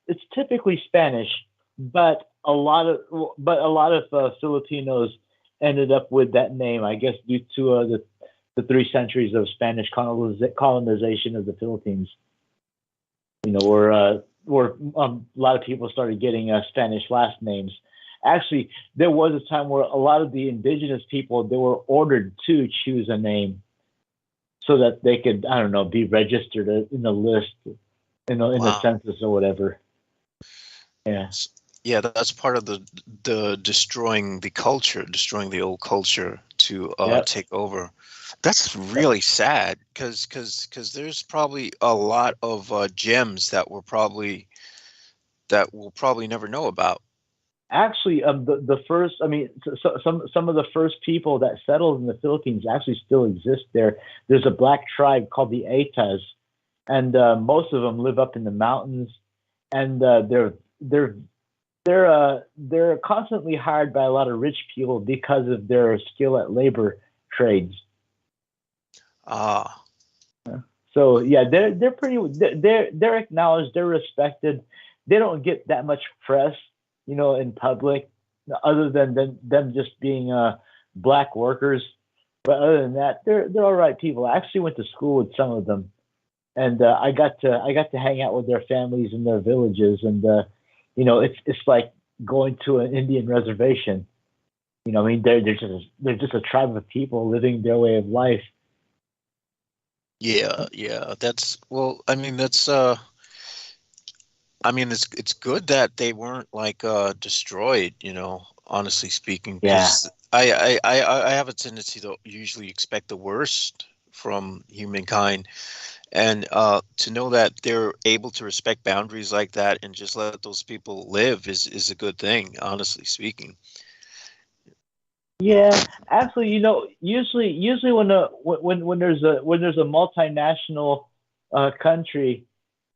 It's typically Spanish, but a lot of Filipinos ended up with that name, I guess, due to the 3 centuries of Spanish colonization of the Philippines. You know, where a lot of people started getting Spanish last names. Actually, there was a time where a lot of the indigenous people, they were ordered to choose a name so that they could, I don't know, be registered in the list, in the Wow. census or whatever. Yeah. Yeah, that's part of the destroying the culture, destroying the old culture to Yep. take over. That's really sad, because there's probably a lot of gems that we'll probably never know about. Actually, the first, I mean, some of the first people that settled in the Philippines actually still exist there. There's a black tribe called the Aitas, and most of them live up in the mountains, and they're constantly hired by a lot of rich people because of their skill at labor trades. Ah, So yeah, they're acknowledged, they're respected. They don't get that much press, you know, in public, other than them just being black workers. But other than that, they're all right people. I actually went to school with some of them, and I got to hang out with their families in their villages, and you know, it's like going to an Indian reservation. You know, I mean, they're just a tribe of people living their way of life. yeah. That's, well, I mean, that's I mean, it's good that they weren't like destroyed, you know, honestly speaking, Yeah. because I have a tendency to usually expect the worst from humankind, and to know that they're able to respect boundaries like that and just let those people live is a good thing, honestly speaking. Yeah, actually, you know, usually when there's a multinational country,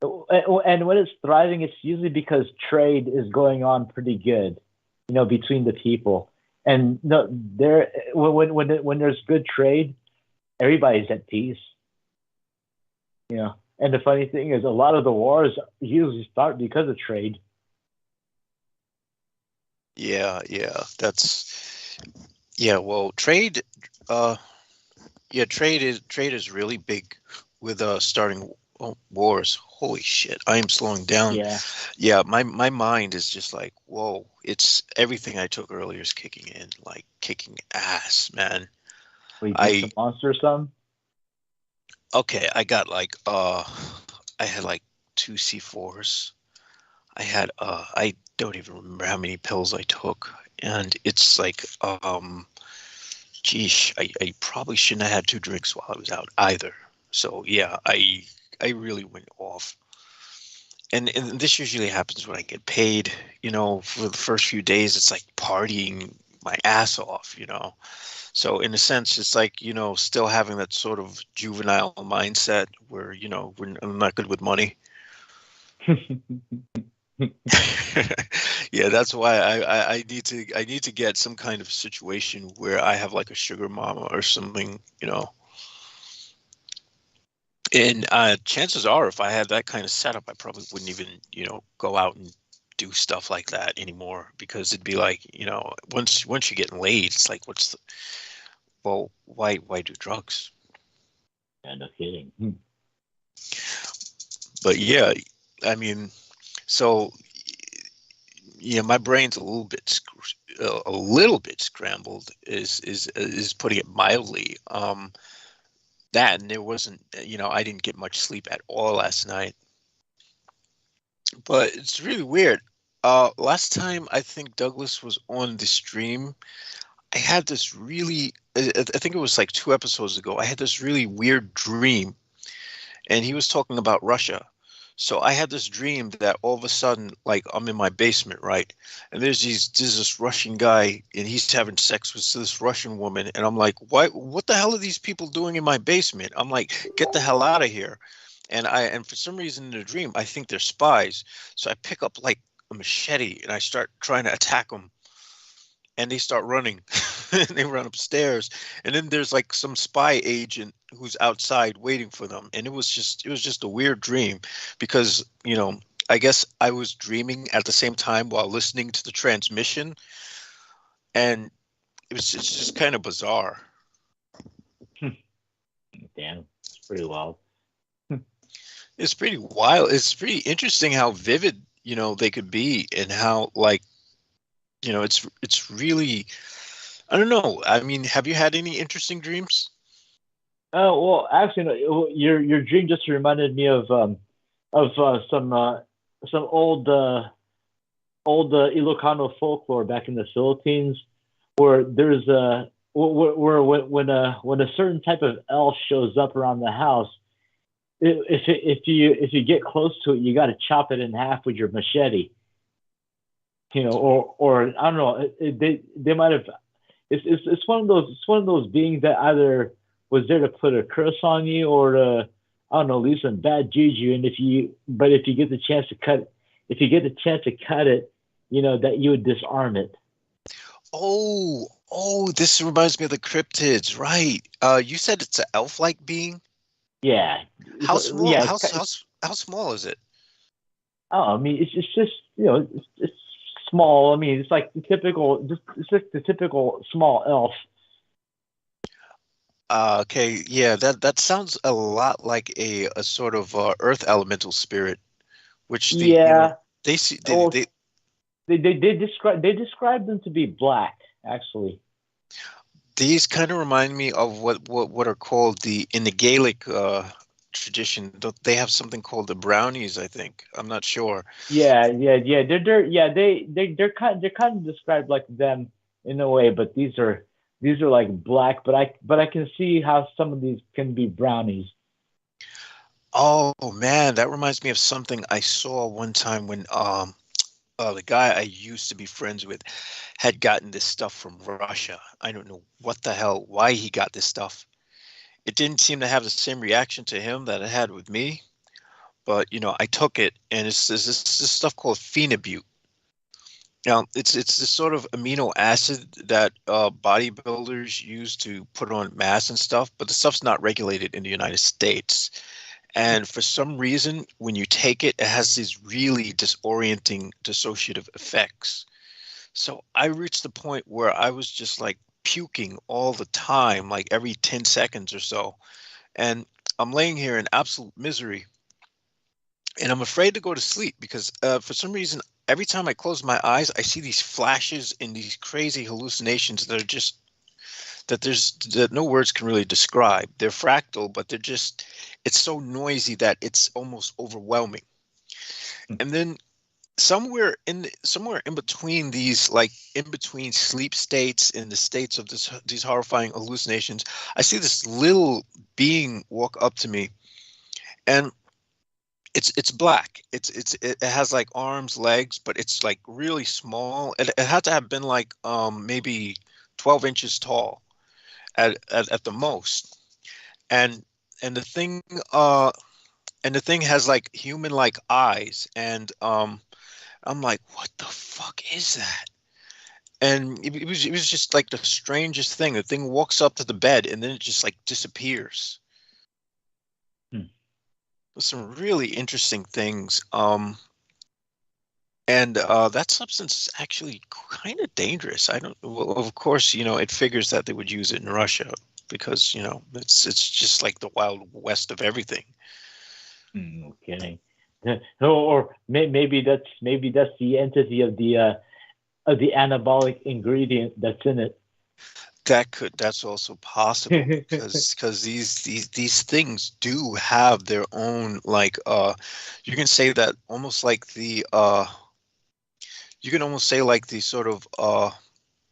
and when it's thriving, it's usually because trade is going on pretty good, you know, between the people. And no, there when there's good trade, everybody's at peace, you know. And the funny thing is, a lot of the wars usually start because of trade. Yeah, that's, yeah. Well, trade, uh, yeah, trade is really big with starting wars. Holy shit, I am slowing down. Yeah, Yeah, my mind is just like, whoa, it's everything I took earlier is kicking in, like kicking ass, man. we drink I some Monster or something. Okay, I got like I had like two C4s. I don't even remember how many pills I took. And it's like geesh, I probably shouldn't have had two drinks while I was out either. So yeah, I really went off. And this usually happens when I get paid, for the first few days it's like partying my ass off. So in a sense, it's like, still having that sort of juvenile mindset where, I'm not good with money. Yeah, that's why I need to get some kind of situation where I have like a sugar mama or something. And chances are, if I had that kind of setup, I probably wouldn't even, go out and do stuff like that anymore, because it'd be like, once you're getting laid, it's like, well, why do drugs? Yeah, no kidding. But yeah, I mean, so yeah, my brain's a little bit scrambled, is putting it mildly. That, and there wasn't, I didn't get much sleep at all last night. But it's really weird. Last time I think Douglas was on the stream, I had this really, I think it was like 2 episodes ago, I had this really weird dream, and he was talking about Russia. So I had this dream that all of a sudden, like, I'm in my basement, right? And there's this Russian guy, and he's having sex with this Russian woman, and I'm like, what the hell are these people doing in my basement? I'm like, get the hell out of here. And for some reason in the dream, I think they're spies. So I pick up like a machete and I start trying to attack them, and they start running. And they run upstairs, and then there's like some spy agent who's outside waiting for them. And it was just a weird dream, because I guess I was dreaming at the same time while listening to the transmission, and it's just kind of bizarre. Damn, it's pretty wild. It's pretty wild. It's pretty interesting how vivid they could be, and how, like, it's really, I don't know. I mean, have you had any interesting dreams? Oh well, actually, no, your dream just reminded me of some old Ilocano folklore back in the Philippines, where there's a where when a certain type of elf shows up around the house, if you get close to it, you got to chop it in half with your machete. Or I don't know. They might have. It's one of those beings that either was there to put a curse on you, or to, I don't know, leave some bad juju. And if you get the chance to cut, it, that you would disarm it. Oh, this reminds me of the cryptids, right? You said it's an elf-like being. Yeah. How small? Yeah. How small is it? Oh, I mean, it's just it's small. I mean, it's like it's just the typical small elf. Okay, yeah, that sounds a lot like a sort of earth elemental spirit, which Yeah. they see Well, they describe them to be black, actually. these kind of remind me of what are called in the Gaelic tradition. They have something called the brownies, I think. I'm not sure. Yeah. They're kind of described like them in a way, but these are like black. But I can see how some of these can be brownies. Oh man, that reminds me of something I saw one time when the guy I used to be friends with had gotten this stuff from Russia. I don't know what the hell, why he got this stuff. It didn't seem to have the same reaction to him that it had with me, but I took it, and it's this stuff called phenobute. Now, it's this sort of amino acid that bodybuilders use to put on mass and stuff, but the stuff's not regulated in the United States. And for some reason, when you take it, it has these really disorienting dissociative effects. So I reached the point where I was just like puking all the time, like every 10 seconds or so. And I'm laying here in absolute misery. And I'm afraid to go to sleep, because for some reason, every time I close my eyes, I see these flashes and these crazy hallucinations that are just that no words can really describe. They're fractal, but it's so noisy that it's almost overwhelming. And then somewhere in between these, like in between sleep states and the states of these horrifying hallucinations, I see this little being walk up to me, and it's black. It has like arms, legs, but it's like really small. It had to have been like maybe 12 inches tall at the most. And the thing has like human like eyes, and I'm like, what the fuck is that? And it was just like the strangest thing. The thing walks up to the bed and then it just like disappears. Some really interesting things. And that substance is actually kind of dangerous. Well, of course, it figures that they would use it in Russia because, it's just like the Wild West of everything. Okay. Or maybe that's the entity of the anabolic ingredient that's in it. That's also possible because these things do have their own, like, you can say that almost like the you can almost say like the sort of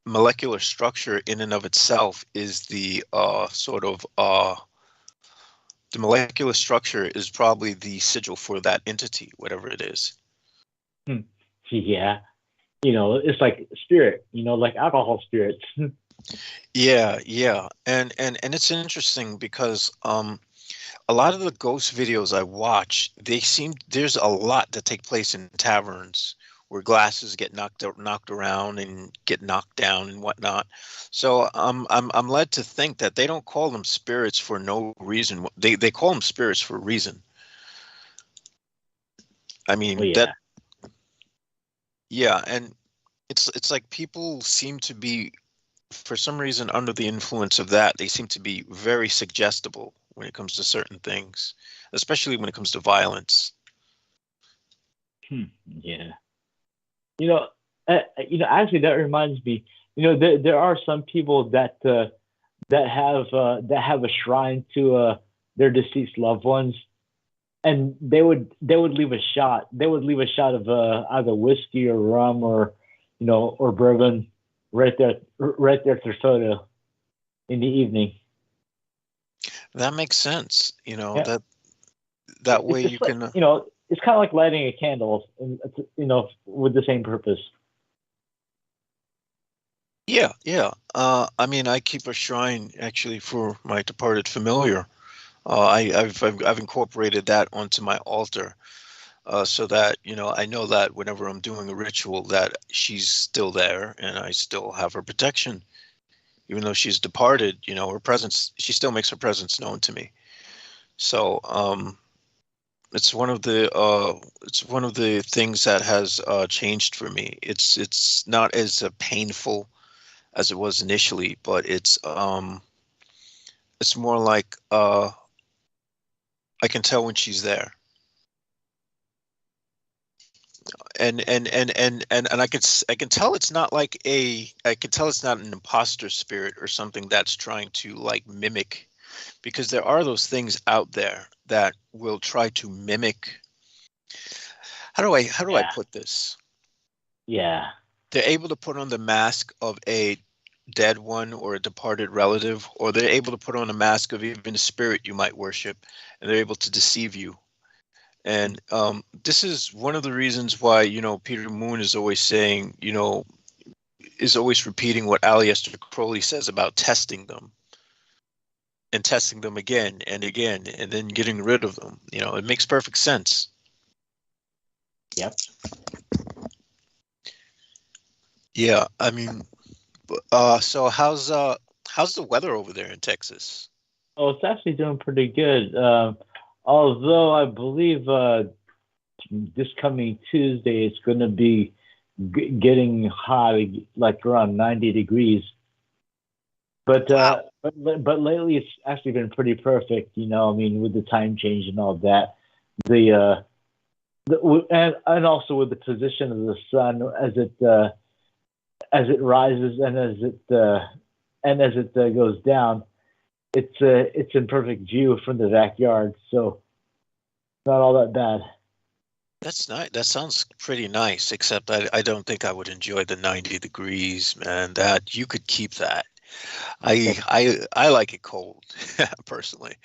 molecular structure in and of itself is the the molecular structure is probably the sigil for that entity, whatever it is. Yeah. It's like spirit, like alcohol spirits. Yeah. And it's interesting because a lot of the ghost videos I watch, there's a lot that take place in taverns where glasses get knocked around and get knocked down and whatnot. So I'm led to think that they don't call them spirits for no reason. They call them spirits for a reason. I mean, and it's like people seem to be, for some reason, under the influence of that. They seem to be very suggestible when it comes to certain things, especially when it comes to violence. Yeah. Actually, that reminds me. There are some people that have a shrine to their deceased loved ones, and they would leave a shot. They would leave a shot of either whiskey or rum or bourbon right there at their soda in the evening. That makes sense. That way you can. It's kind of like lighting a candle, with the same purpose. Yeah. I mean, I keep a shrine actually for my departed familiar. I've incorporated that onto my altar, so that I know that whenever I'm doing a ritual, that she's still there and I still have her protection, even though she's departed. Her presence, she still makes her presence known to me. So it's one of the things that has changed for me. It's not as painful as it was initially, but it's more like I can tell when she's there, and I can tell it's not like I can tell it's not an imposter spirit or something that's trying to like mimic, because there are those things out there that will try to mimic. How do I put this? Yeah. They're able to put on the mask of a dead one or a departed relative, or they're able to put on a mask of even a spirit you might worship, and they're able to deceive you. And this is one of the reasons why, Peter Moon is always saying, is always repeating what Aleister Crowley says about testing them and testing them again and again, and then getting rid of them. It makes perfect sense. Yep. Yeah, I mean, so how's the weather over there in Texas? Oh, it's actually doing pretty good. Although I believe this coming Tuesday it's going to be getting hot, like around 90 degrees. But Wow. but lately it's actually been pretty perfect. I mean, with the time change and all that, and also with the position of the sun as it rises and and as it goes down, it's in perfect view from the backyard, so not all that bad. That's nice. That sounds pretty nice, except I don't think I would enjoy the 90 degrees, man. That you could keep that. I like it cold, personally,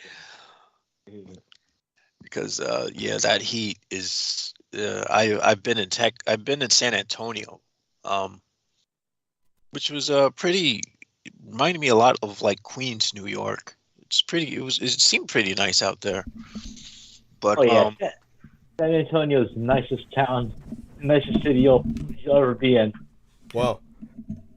because yeah, that heat is. I've been in San Antonio, which was pretty. Reminded me a lot of like Queens, New York. It seemed pretty nice out there. But Oh yeah, San Antonio's the nicest town, nicest city you'll ever be in. Wow.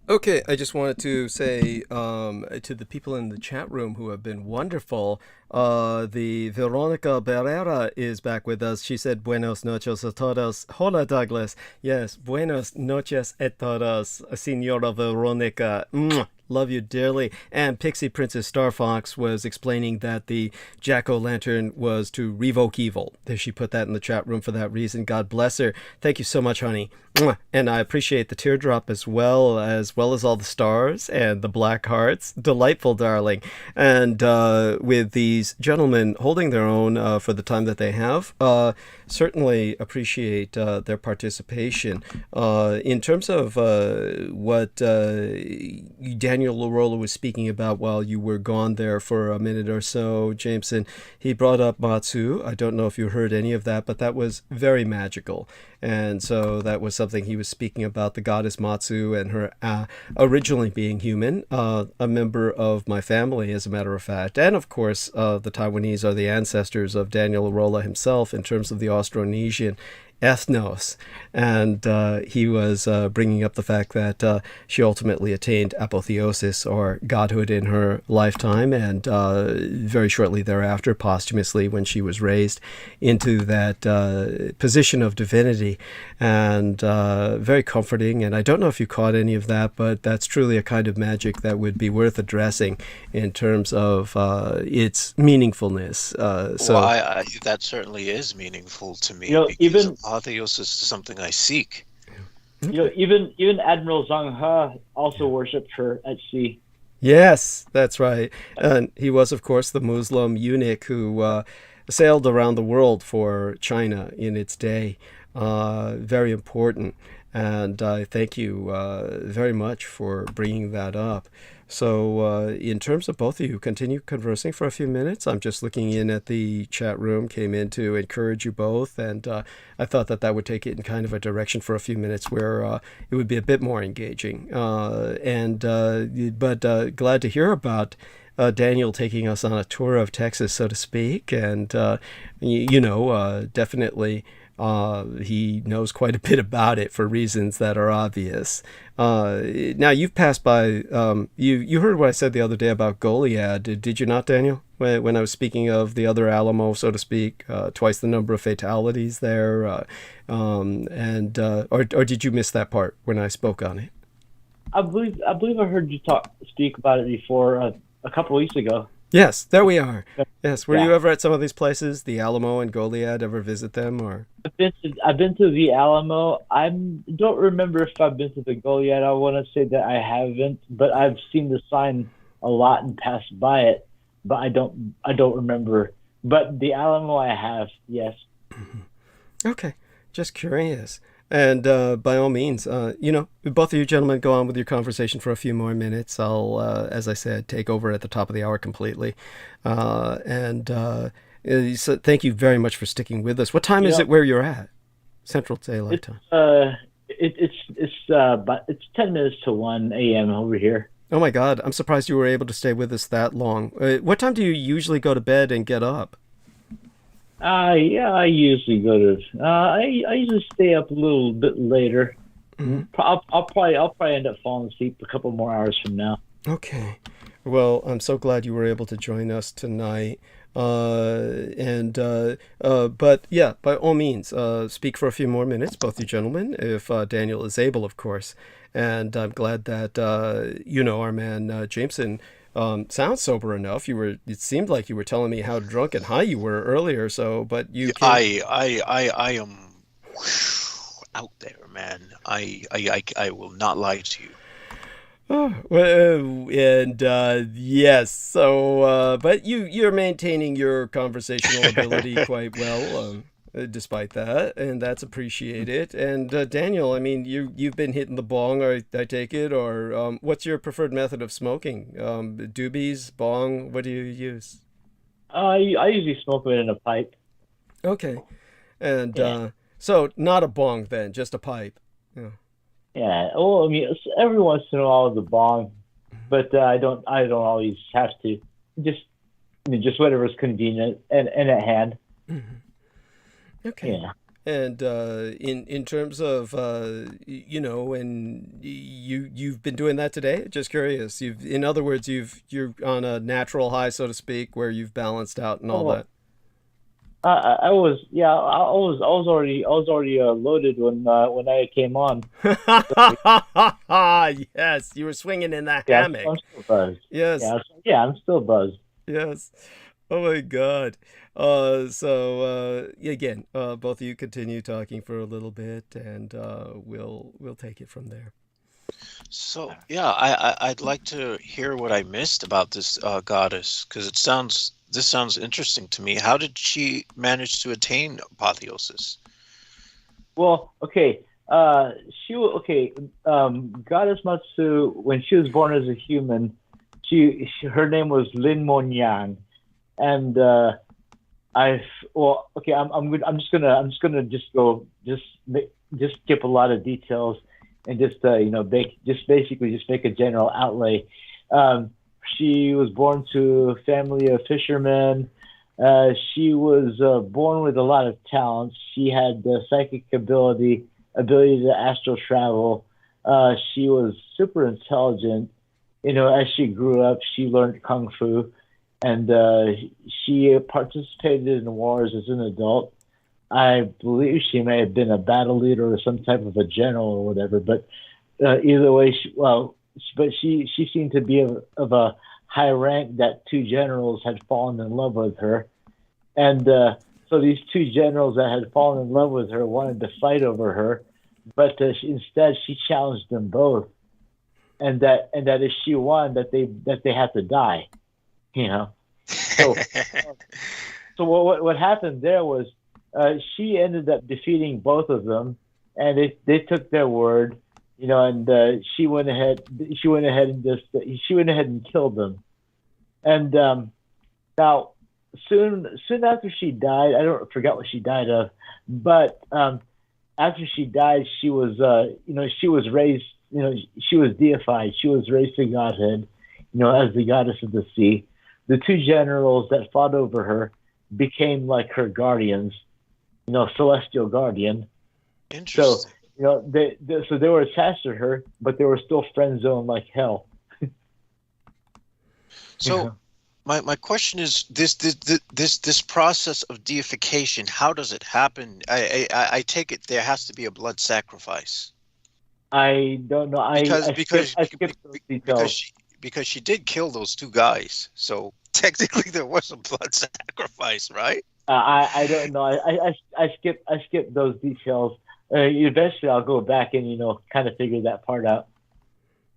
Okay, I just wanted to say to the people in the chat room who have been wonderful, the Veronica Barrera is back with us. She said, Buenos noches a todos. Hola, Douglas. Yes, buenos noches a todos, Senora Veronica. Mwah. Love you dearly. And Pixie Princess Star Fox was explaining that the jack-o'-lantern was to revoke evil. She put that in the chat room for that reason. God bless her. Thank you so much, honey. And I appreciate the teardrop as well as all the stars and the black hearts. Delightful, darling. And with these gentlemen holding their own for the time that they have, certainly appreciate their participation. In terms of what Daniel LaRolla was speaking about while you were gone there for a minute or so, Jameson, he brought up Matsu. I don't know if you heard any of that, but that was very magical. And so that was something he was speaking about, the goddess Matsu and her originally being human, a member of my family, as a matter of fact. And of course, the Taiwanese are the ancestors of Daniel LaRolla himself in terms of the Austronesian ethnos, and he was bringing up the fact that she ultimately attained apotheosis, or godhood, in her lifetime, and very shortly thereafter, posthumously, when she was raised into that position of divinity, and very comforting. And I don't know if you caught any of that, but that's truly a kind of magic that would be worth addressing in terms of its meaningfulness. Well, that certainly is meaningful to me. You know, because even apotheosis is something I seek. you know, even Admiral Zhang He also worshipped her at sea. Yes, that's right. And he was, of course, the Muslim eunuch who sailed around the world for China in its day. Very important. And I thank you very much for bringing that up. So in terms of both of you, continue conversing for a few minutes. I'm just looking in at the chat room, came in to encourage you both, and I thought that would take it in kind of a direction for a few minutes where it would be a bit more engaging. But glad to hear about Daniel taking us on a tour of Texas, so to speak, and definitely he knows quite a bit about it for reasons that are obvious. Now, you've passed by, you heard what I said the other day about Goliad, did you not, Daniel? When I was speaking of the other Alamo, so to speak, twice the number of fatalities there, or did you miss that part when I spoke on it? I believe I heard you speak about it before a couple weeks ago. Yes, there we are. Yes, were you ever at some of these places, the Alamo and Goliad? Ever visit them, or? I've been to the Alamo. I don't remember if I've been to the Goliad. I want to say that I haven't, but I've seen the sign a lot and passed by it. But I don't remember. But the Alamo, I have. Yes. Okay, just curious. And by all means, both of you gentlemen go on with your conversation for a few more minutes. I'll, as I said, take over at the top of the hour completely. So thank you very much for sticking with us. What time is it where you're at? Central Daylight Time. It's 10 minutes to 1 a.m. over here. Oh my God, I'm surprised you were able to stay with us that long. What time do you usually go to bed and get up? I usually go to. I usually stay up a little bit later. Mm-hmm. I'll probably end up falling asleep a couple more hours from now. Okay. Well, I'm so glad you were able to join us tonight. But yeah, by all means, speak for a few more minutes, both you gentlemen, if Daniel is able, of course. And I'm glad that our man Jameson sounds sober enough. It seemed like you were telling me how drunk and high you were earlier. So, but you. I am out there, man. I will not lie to you. Oh, well, and yes, so but you're maintaining your conversational ability quite well, despite that, and that's appreciated. And Daniel, I mean, you've been hitting the bong, I take it, or what's your preferred method of smoking? Doobies, bong, what do you use? I usually smoke it in a pipe. Okay, and Yeah. so not a bong then, just a pipe. Yeah. Yeah. Well, I mean, every once in a while the bong, but I don't always have to. Just, I mean, just whatever's convenient and at hand. Mhm. Okay. Yeah. And in terms of and you've been doing that today. Just curious. In other words, you're on a natural high, so to speak, where you've balanced out and all Oh, that. I was, yeah, I was already loaded when I came on. So, Yes, you were swinging in that yeah, so I'm hammock. still buzzed. Yes, Yeah, I'm still buzzed. yes. Oh my God. So again, both of you continue talking for a little bit, and we'll take it from there. So yeah, I'd like to hear what I missed about this goddess because this sounds interesting to me. How did she manage to attain apotheosis? Well, okay. Okay. Goddess Matsu, when she was born as a human, her name was Lin Mon Yang, and well, okay. I'm just gonna skip a lot of details and just basically just make a general outlay. Um, she was born to a family of fishermen. She was born with a lot of talents. She had psychic ability to astral travel. She was super intelligent. As she grew up, she learned kung fu, and she participated in wars as an adult. I believe she may have been a battle leader or some type of a general or whatever. But either way, she seemed to be of a high rank that two generals had fallen in love with her, and so these two generals that had fallen in love with her wanted to fight over her, but instead she challenged them both, and that if she won, that they had to die. You know. So so what happened there was she ended up defeating both of them, and they took their word. And she went ahead and killed them. And now, soon after she died, I don't forget what she died of, but after she died, she was raised, she was deified. She was raised to godhood, as the goddess of the sea. The two generals that fought over her became like her guardians, celestial guardian. So, Interesting. so they were attached to her, but they were still friend zoned like hell. So my question is this process of deification. How does it happen? I take it there has to be a blood sacrifice I don't know. because I skipped those because details. she did kill those two guys. So technically there was a blood sacrifice, right? I don't know. I skipped those details. Eventually, I'll go back and kind of figure that part out.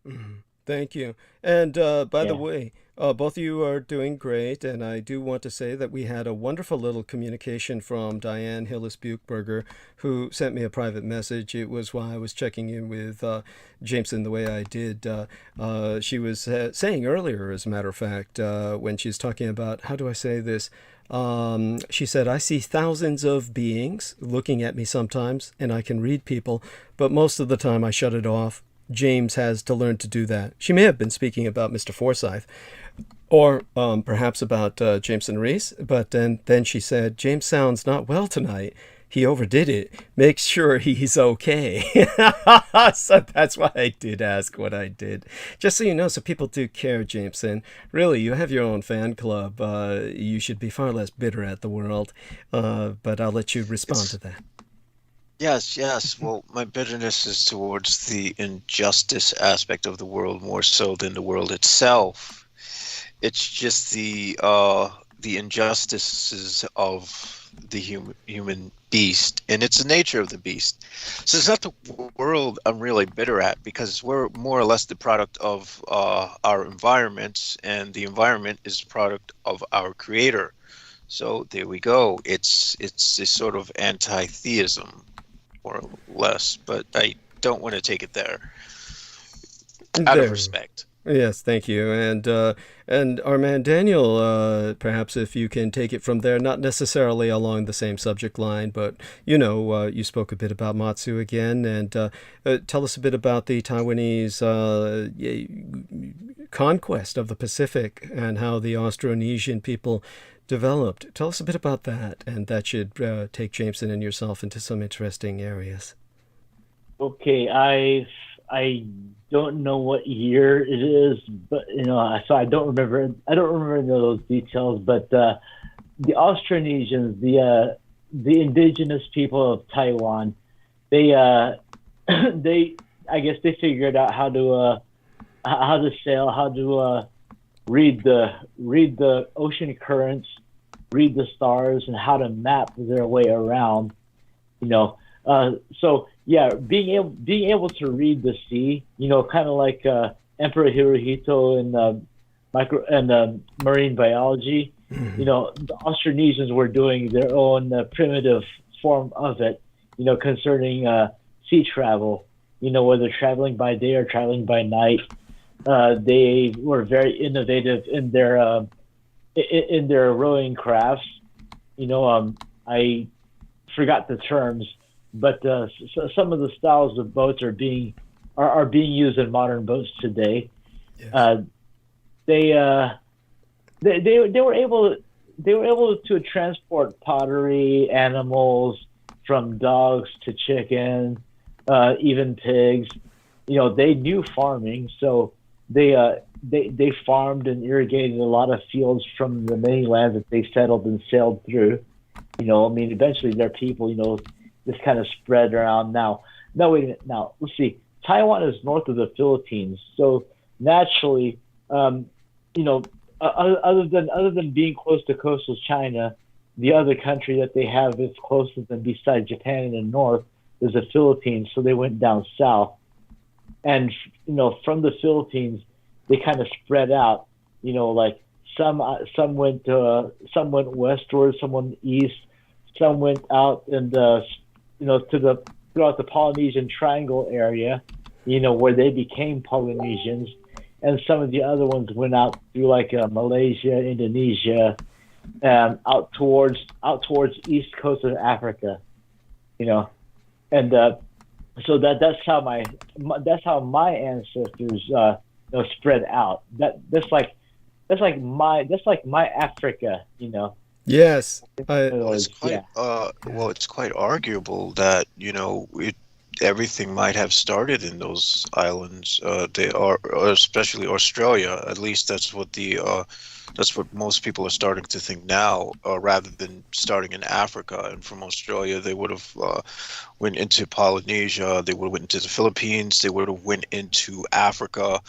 Mhm. Thank you. And by the Yeah. way, both of you are doing great, and I do want to say that we had a wonderful little communication from Diane Hillis Buchberger, who sent me a private message. It was while I was checking in with Jameson the way I did. She was saying earlier, as a matter of fact, when she's talking about, how do I say this? She said, I see thousands of beings looking at me sometimes, and I can read people, but most of the time I shut it off. James has to learn to do that. She may have been speaking about Mr. Forsyth, or perhaps about Jameson Reese, but then she said, James sounds not well tonight. He overdid it. Make sure he's okay. So that's why I did ask what I did. Just so you know, so people do care, Jameson. Really, you have your own fan club. You should be far less bitter at the world. But I'll let you respond to It's that. yes. Well, my bitterness is towards the injustice aspect of the world more so than the world itself. It's just the injustices of the human beast, and it's the nature of the beast. So it's not the world I'm really bitter at, because we're more or less the product of our environment, and the environment is the product of our creator. So there we go. It's a sort of anti-theism, more or less, but I don't want to take it there out of There. respect. Yes, thank you. And our man Daniel, perhaps if you can take it from there, not necessarily along the same subject line, but you spoke a bit about Matsu again, and tell us a bit about the Taiwanese conquest of the Pacific and how the Austronesian people developed. Tell us a bit about that, and that should take Jameson and yourself into some interesting areas. Okay, I don't know what year it is, but so I don't remember. I don't remember those details. But the Austronesians, the indigenous people of Taiwan, they I guess they figured out how to sail, how to read the ocean currents, read the stars, and how to map their way around. So yeah, being able to read the sea, kind of like Emperor Hirohito in marine biology. Mhm. The Austronesians were doing their own primitive form of it. Concerning sea travel. Whether traveling by day or traveling by night. They were very innovative in their rowing crafts. I forgot the terms, but some of the styles of boats are being used in modern boats today. Yes. They were able to transport pottery, animals, from dogs to chicken, even pigs. They knew farming, so they farmed and irrigated a lot of fields from the many lands that they settled and sailed through. Eventually their people, just kind of spread around. Now, wait a minute. Now, let's see. Taiwan is north of the Philippines, so naturally, other than being close to coastal China, the other country that they have is closer than besides Japan in the north is the Philippines. So they went down south, and from the Philippines they kind of spread out. Like some went westward, some went east, some went out and throughout the Polynesian Triangle area, where they became Polynesians, and some of the other ones went out through like Malaysia, Indonesia, out towards east coast of Africa, and so that's how my ancestors spread out. That's like my Africa, Yes. Well, it's quite it's quite arguable that everything might have started in those islands. They are, especially Australia. At least that's what most people are starting to think now, rather than starting in Africa. And from Australia, they would have went into Polynesia. They would have went into the Philippines. They would have went into Africa,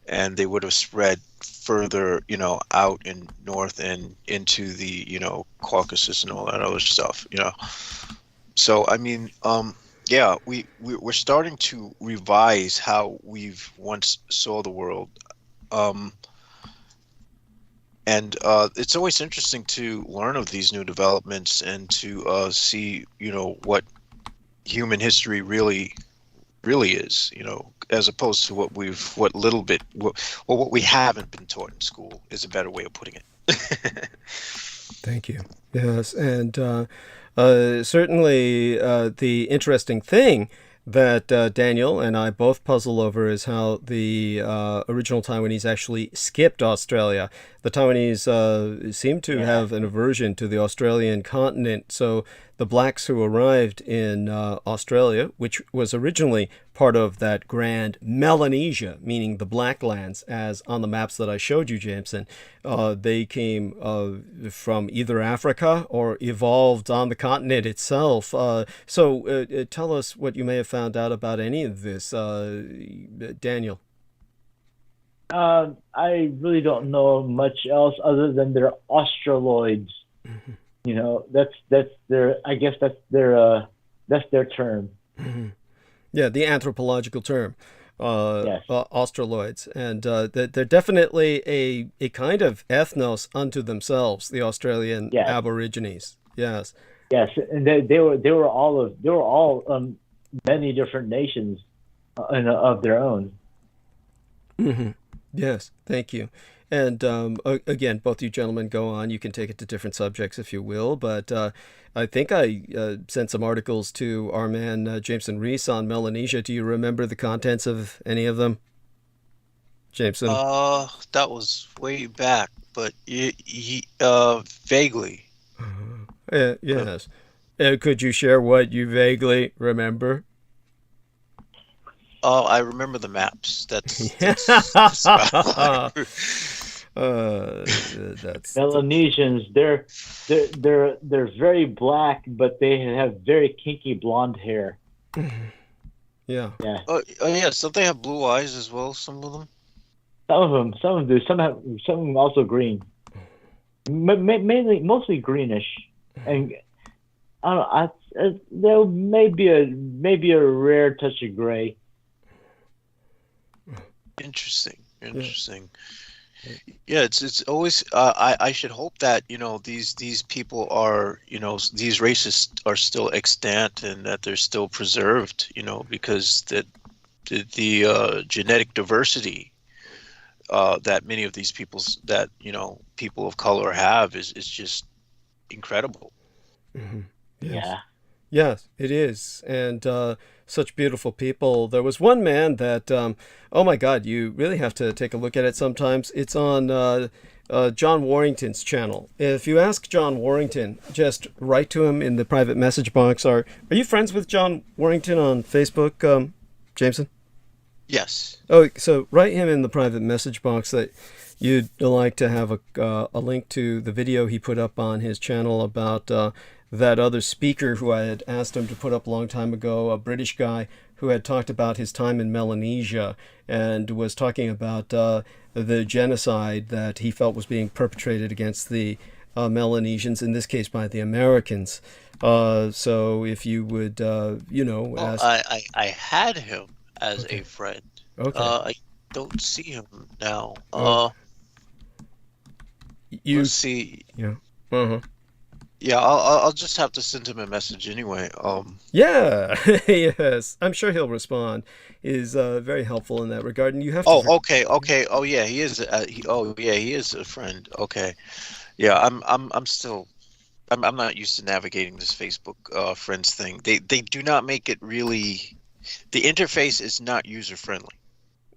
and they would have spread further, out in north and into the, Caucasus and all that other stuff, So yeah, we're starting to revise how we've once saw the world, and it's always interesting to learn of these new developments and to see, what human history really is, as opposed to what we haven't been taught in school is a better way of putting it. Thank you. Yes, and certainly the interesting thing that Daniel and I both puzzle over is how the original Taiwanese actually skipped Australia. The Taiwanese seem to have an aversion to the Australian continent, so the blacks who arrived in Australia, which was originally part of that grand Melanesia, meaning the Black Lands, as on the maps that I showed you, Jameson, they came from either Africa or evolved on the continent itself. So tell us what you may have found out about any of this, Daniel. I really don't know much else other than they're Australoids. Mhm, That's their. I guess that's their term. mhm. Yeah, the anthropological term, Yes, Australoids, and they're definitely a kind of ethnos unto themselves, the Australian yes, Aborigines. Yes. yes, and they were all many different nations of their own. Hmm. Yes, thank you. And again, both you gentlemen go on. You can take it to different subjects if you will, but I think I sent some articles to our man Jameson Reese on Melanesia. Do you remember the contents of any of them, Jameson? That was way back, but vaguely. Uh, Yes. Could you share what you vaguely remember? oh, I remember the maps. That's about all I uh, remember. that's Melanesians, they're very black, but they have very kinky blonde hair. yeah. Yeah, Oh yeah, so they have blue eyes as well, some of them. some of them do. Some of them also green. Mainly, mostly greenish, and I don't know. There maybe a rare touch of gray. Interesting, Yeah. interesting. Yeah, it's always I should hope that, these people are, these races are still extant and that they're still preserved, because the genetic diversity that many of these people of color have is just incredible. Hmm. Yes. Yeah. Yes, it is. And such beautiful people. There was one man that, oh my God, you really have to take a look at it sometimes. It's on John Warrington's channel. If you ask John Warrington, just write to him in the private message box. Are you friends with John Warrington on Facebook, Jameson? Yes. Oh, so write him in the private message box that you'd like to have a link to the video he put up on his channel about that other speaker who I had asked him to put up a long time ago, a British guy who had talked about his time in Melanesia and was talking about the genocide that he felt was being perpetrated against the Melanesians, in this case by the Americans. So if you would, Well, ask. I had him as a Okay. friend. Okay. I don't see him now. Oh, you. Let's see. Yeah. Uh-huh. Yeah, I'll just have to send him a message anyway. Yeah, yes. I'm sure he'll respond. Is very helpful in that regard. And you have to. Oh, okay, okay. Oh, yeah, he is. Oh, yeah, he is a friend. Okay. Yeah, I'm still. I'm not used to navigating this Facebook friends thing. They do not make it really. The interface is not user friendly.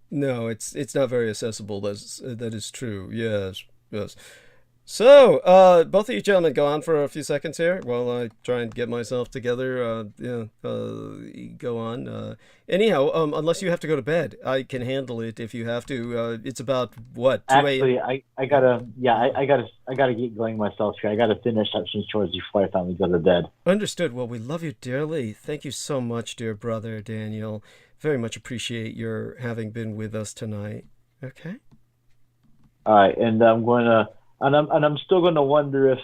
No, it's not very accessible. That is true. Yes, yes. So, both of you gentlemen go on for a few seconds here while I try and get myself together. Go on. Anyhow, unless you have to go to bed, I can handle it if you have to. It's about what, 2 a.m. Actually, I gotta, yeah, I gotta get going myself here. I gotta finish up some chores before I finally go to bed. Understood. Well, we love you dearly. Thank you so much, dear brother Daniel. Very much appreciate your having been with us tonight. Okay. All right, and I'm still gonna wonder if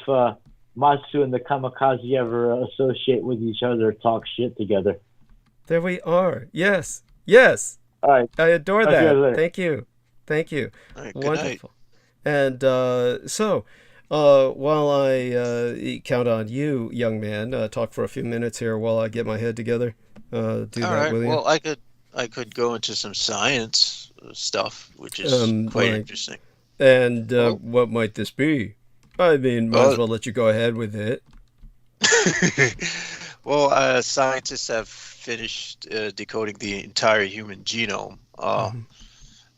Matsu and the Kamikaze ever associate with each other, or talk shit together. There we are. Yes. Yes. All right, I adore talk to you guys that. later. Thank you. Thank you. All right, good night. Wonderful. And while I count on you, young man, talk for a few minutes here while I get my head together. Do All that, right. will you? Well, I could go into some science stuff, which is quite Like, interesting. and Well, what might this be? I mean, might as well, well let you go ahead with it. well, scientists have finished decoding the entire human genome. Mhm.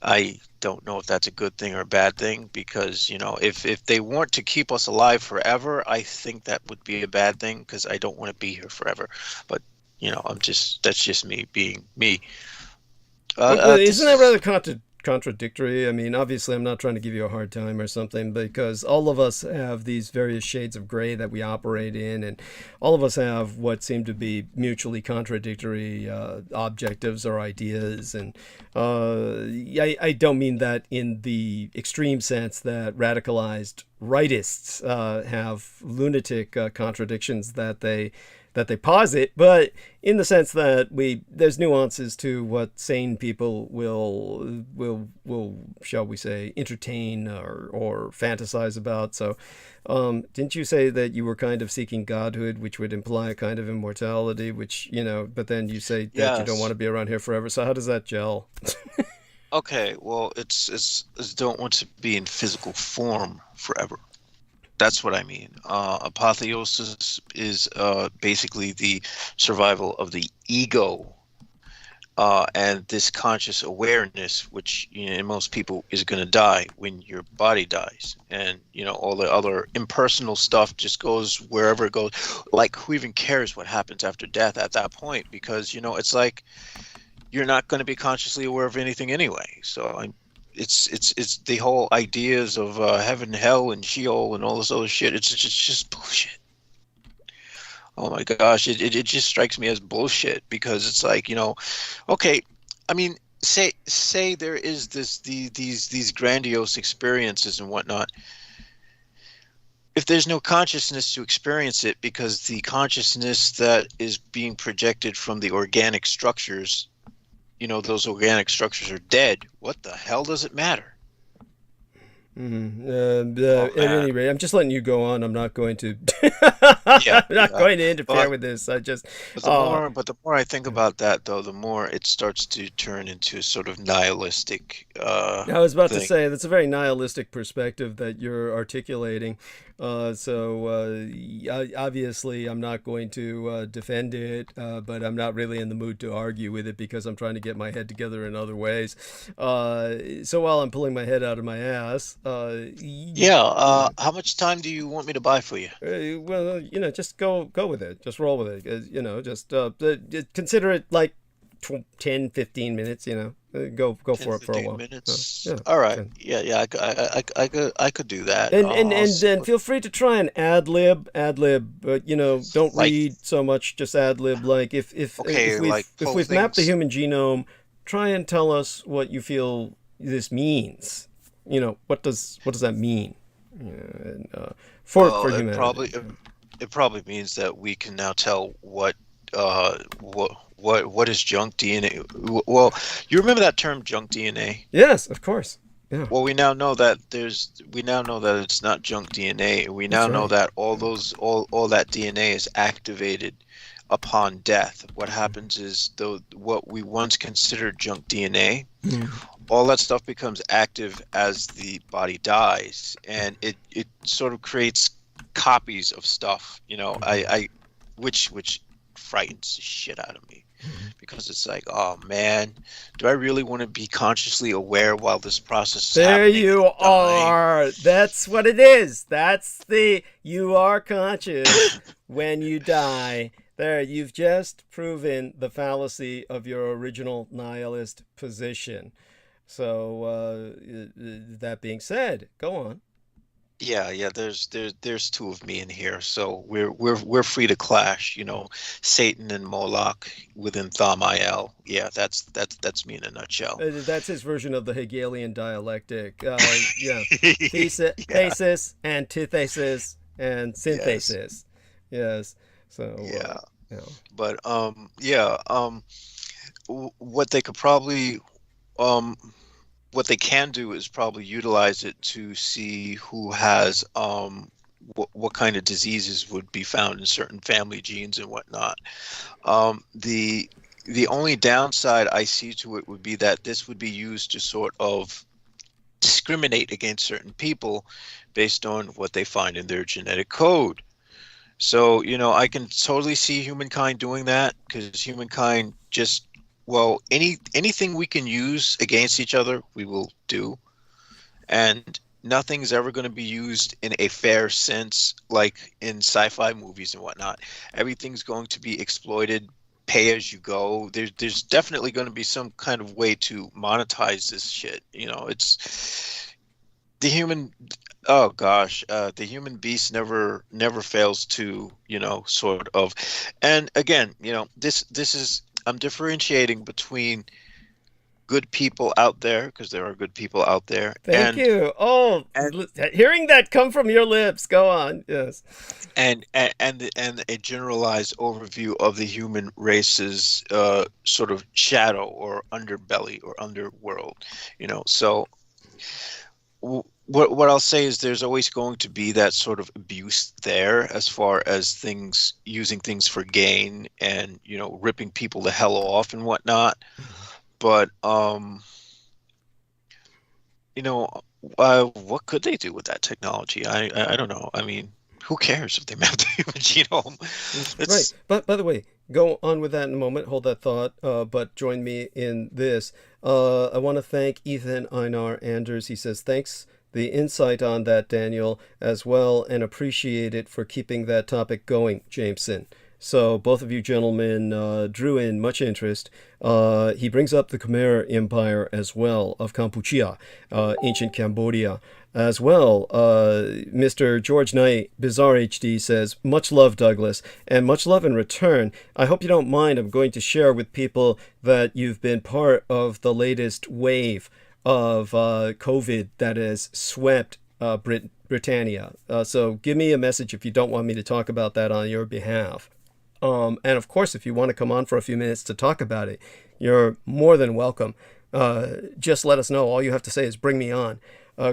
I don't know if that's a good thing or a bad thing because, if they want to keep us alive forever, I think that would be a bad thing because I don't want to be here forever. But, that's just me being me. Well, isn't that This rather contradictory? I mean, obviously, I'm not trying to give you a hard time or something, because all of us have these various shades of gray that we operate in, and all of us have what seem to be mutually contradictory objectives or ideas. And I don't mean that in the extreme sense that radicalized rightists have lunatic contradictions that they posit, but in the sense that there's nuances to what sane people will shall we say entertain or fantasize about. So didn't you say that you were kind of seeking godhood, which would imply a kind of immortality, which, but then you say that you don't want to be around here forever. So how does that gel? Okay, well, it's don't want to be in physical form forever. That's what I mean. Apotheosis is basically the survival of the ego, and this conscious awareness, which in most people is going to die when your body dies, and all the other impersonal stuff just goes wherever it goes. Like, who even cares what happens after death at that point? Because it's like you're not going to be consciously aware of anything anyway. So it's the whole ideas of heaven, hell, and Sheol and all this other shit. It's just bullshit. Oh my gosh, it just strikes me as bullshit, because it's like, okay, I mean, say there is these grandiose experiences and whatnot. If there's no consciousness to experience it, because the consciousness that is being projected from the organic structures, those organic structures are dead, what the hell does it matter? At any rate, I'm just letting you go on. I'm not going to going to interfere with this. But the more I think about that, though, the more it starts to turn into sort of nihilistic I was about to say, that's a very nihilistic perspective that you're articulating. Obviously I'm not going to defend it, but I'm not really in the mood to argue with it, because I'm trying to get my head together in other ways. So while I'm pulling my head out of my ass, how much time do you want me to buy for you? Well, just go with it. Just roll with it. Just consider it like 10, 15 minutes, go for it for a while. Minutes. All right. I could do that. And then feel free to try and ad lib, but don't read so much, just ad lib. Like if we've mapped the human genome, try and tell us what you feel this means. What does that mean? For humanity. It probably means that we can now tell what is junk DNA. Well, you remember that term, junk DNA? Yes, of course. Yeah. Well, we now know that it's not junk DNA. We now know that all that DNA is activated upon death. What happens is, what we once considered junk DNA, all that stuff becomes active as the body dies, and it sort of creates copies of stuff, which frightens the shit out of me, because it's like, oh man, do I really want to be consciously aware while this process is happening? There you are. That's what it is. You are conscious when you die. There, you've just proven the fallacy of your original nihilist position. So that being said, go on. Yeah. There's two of me in here, so we're free to clash. Satan and Moloch within Thamiel. Yeah, that's me in a nutshell. That's his version of the Hegelian dialectic. Thesis, antithesis, and synthesis. Yes. So But what they could probably what they can do is probably utilize it to see who has what kind of diseases would be found in certain family genes and whatnot. The only downside I see to it would be that this would be used to sort of discriminate against certain people based on what they find in their genetic code. So, I can totally see humankind doing that, because humankind just, anything we can use against each other, we will do. And nothing's ever going to be used in a fair sense, like in sci-fi movies and whatnot. Everything's going to be exploited pay as you go. There's definitely going to be some kind of way to monetize this shit. It's the human. Oh gosh, the human beast never fails to, sort of. And again, this is, I'm differentiating between good people out there, because there are good people out there. Thank you. Oh, hearing that come from your lips. Go on. Yes. And a generalized overview of the human race's sort of shadow or underbelly or underworld. So what I'll say is there's always going to be that sort of abuse there, as far as using things for gain and ripping people the hell off and whatnot. But what could they do with that technology? I don't know. I mean, who cares if they map the human genome? Right. But by the way, go on with that in a moment. Hold that thought. But join me in this. I want to thank Ethan Einar Anders. He says, thanks the insight on that, Daniel, as well, and appreciate it for keeping that topic going, Jameson. So both of you gentlemen drew in much interest. He brings up the Khmer Empire as well, of Kampuchea, ancient Cambodia. As well, Mr. George Knight, Bizarre HD, says, much love, Douglas, and much love in return. I hope you don't mind. I'm going to share with people that you've been part of the latest wave of COVID that has swept Britannia. So give me a message if you don't want me to talk about that on your behalf. And of course, if you want to come on for a few minutes to talk about it, you're more than welcome. Just let us know. All you have to say is bring me on.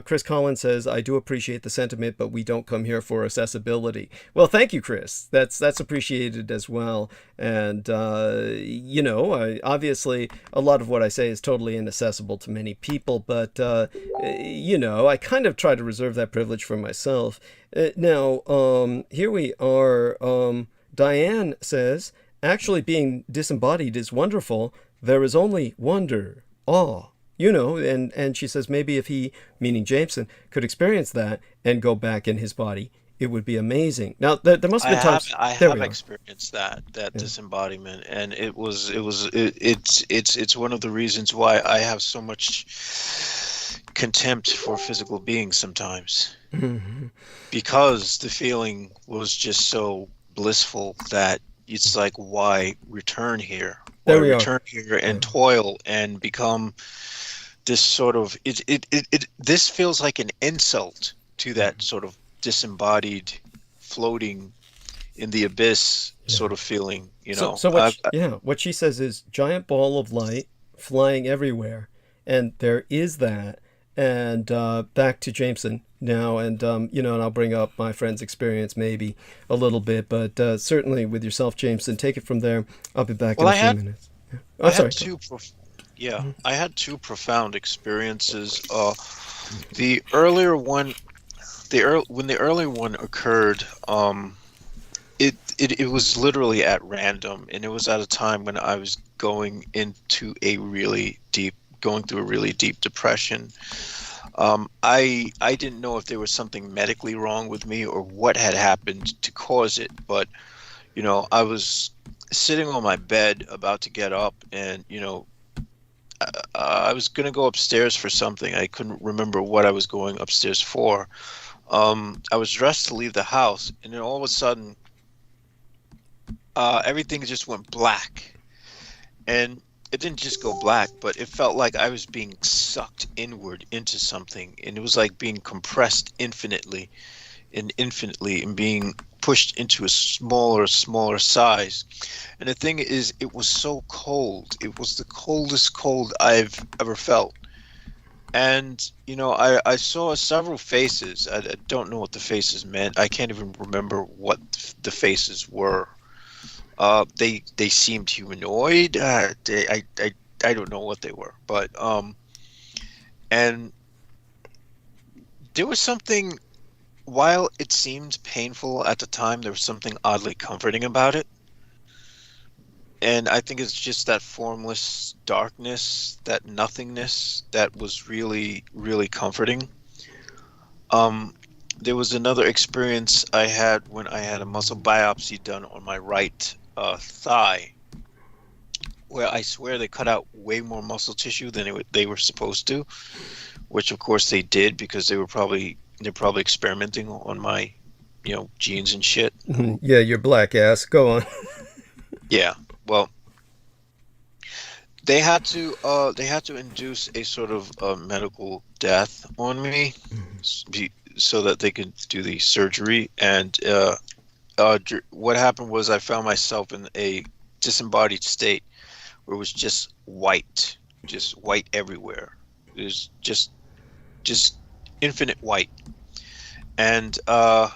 Chris Collins says, I do appreciate the sentiment, but we don't come here for accessibility. Well, thank you, Chris. That's appreciated as well. And, obviously a lot of what I say is totally inaccessible to many people, but, I kind of try to reserve that privilege for myself. Now, here we are. Diane says, actually being disembodied is wonderful. There is only wonder, awe. And she says maybe if he, meaning Jameson, could experience that and go back in his body, it would be amazing. Now, there must have been times. I have experienced that disembodiment, and it's one of the reasons why I have so much contempt for physical beings sometimes, because the feeling was just so blissful that it's like, why return here? Why return here and toil and become this sort of this feels like an insult to that sort of disembodied, floating in the abyss sort of feeling, So what she says is giant ball of light flying everywhere, and there is that. And back to Jameson now, and and I'll bring up my friend's experience maybe a little bit, but certainly with yourself, Jameson, take it from there. I'll be back in a few minutes. I had two profound experiences. The earlier one, when the earlier one occurred, it was literally at random, and it was at a time when I was going through a really deep depression. I didn't know if there was something medically wrong with me or what had happened to cause it, but I was sitting on my bed about to get up, and I was going to go upstairs for something. I couldn't remember what I was going upstairs for. I was dressed to leave the house, and then all of a sudden everything just went black. And it didn't just go black, but it felt like I was being sucked inward into something, and it was like being compressed infinitely and being pushed into a smaller size. And the thing is, it was so cold. It was the coldest cold I've ever felt. And I saw several faces. I don't know what the faces meant. I can't even remember what the faces were. They seemed humanoid. I don't know what they were, but and there was something. While it seemed painful at the time, there was something oddly comforting about it. And I think it's just that formless darkness, that nothingness, that was really, really comforting. There was another experience I had when I had a muscle biopsy done on my right thigh. where I swear they cut out way more muscle tissue than they were supposed to, which of course they did because they're probably experimenting on my, genes and shit. Yeah, your black ass. Go on. Yeah. Well, they had to induce a sort of medical death on me, so that they could do the surgery. And what happened was I found myself in a disembodied state where it was just white everywhere. It was just infinite white. And I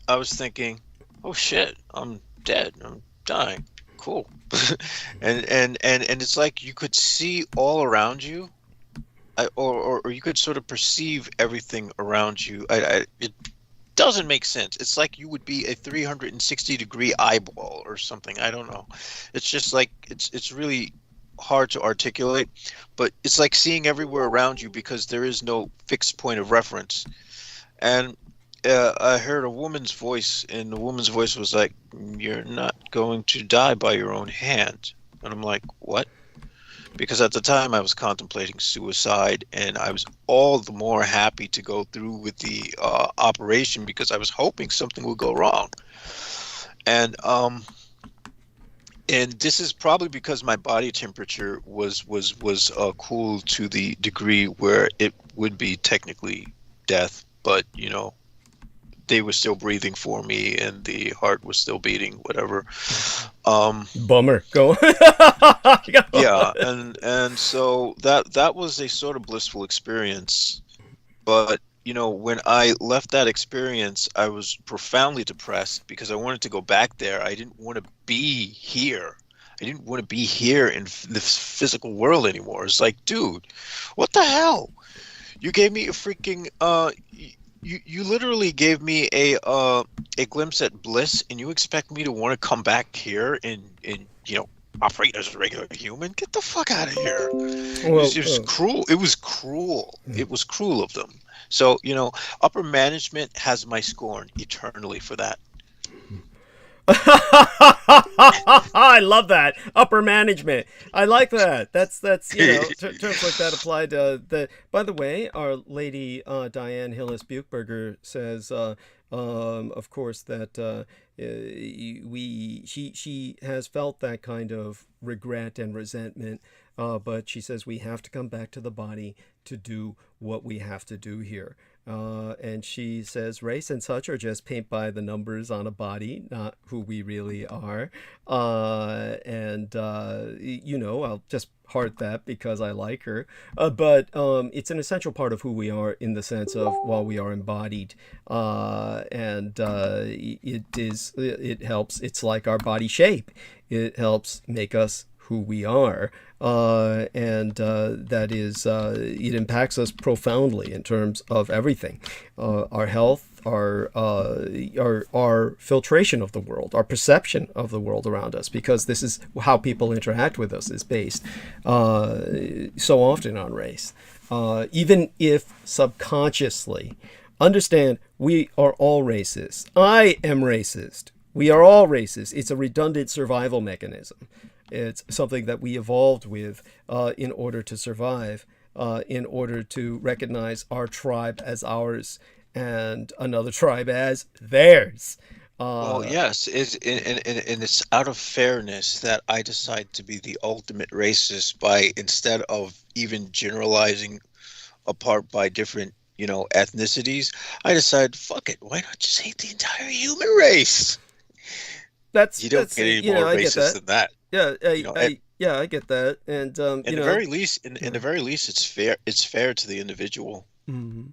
was thinking, oh shit, I'm dead. I'm dying. Cool. and it's like you could see all around you, or you could sort of perceive everything around you. It doesn't make sense. It's like you would be a 360-degree eyeball or something. I don't know. It's just like it's really hard to articulate, but it's like seeing everywhere around you because there is no fixed point of reference. And I heard a woman's voice, and the woman's voice was like, "You're not going to die by your own hand." And I'm like, "What?" Because at the time I was contemplating suicide, and I was all the more happy to go through with the operation because I was hoping something would go wrong. And this is probably because my body temperature was cool to the degree where it would be technically death, but they were still breathing for me and the heart was still beating, whatever. Bummer. Go on. Yeah, and so that was a sort of blissful experience. But when I left that experience, I was profoundly depressed because I wanted to go back there. I didn't want to be here. I didn't want to be here in this physical world anymore. It's like, dude, what the hell? You gave me a freaking You literally gave me a glimpse at bliss, and you expect me to want to come back here and operate as a regular human? Get the fuck out of here! Well, It was cruel. It was cruel. It was cruel of them. So upper management has my scorn eternally for that. I love that. Upper management. I like that. That's terms like that applied to the. By the way, our lady Diane Hillis Buchberger says, of course, that she has felt that kind of regret and resentment, but she says we have to come back to the body to do what we have to do here. And she says race and such are just paint by the numbers on a body, not who we really are. I'll just heart that because I like her. But it's an essential part of who we are in the sense of while we are embodied. It helps. It's like our body shape. It helps make us who we are. That is, it impacts us profoundly in terms of everything, our health, our filtration of the world, our perception of the world around us, because this is how people interact with us is based so often on race. Even if subconsciously, understand we are all racist. I am racist. We are all racist. It's a redundant survival mechanism. It's something that we evolved with in order to survive, in order to recognize our tribe as ours and another tribe as theirs. Well, yes, and it's out of fairness that I decide to be the ultimate racist by, instead of even generalizing apart by different, ethnicities, I decide, fuck it, why not just hate the entire human race? You don't get any more racist than that. Yeah, I get that, and in the very least, in the very least, it's fair. It's fair to the individual. Mm-hmm.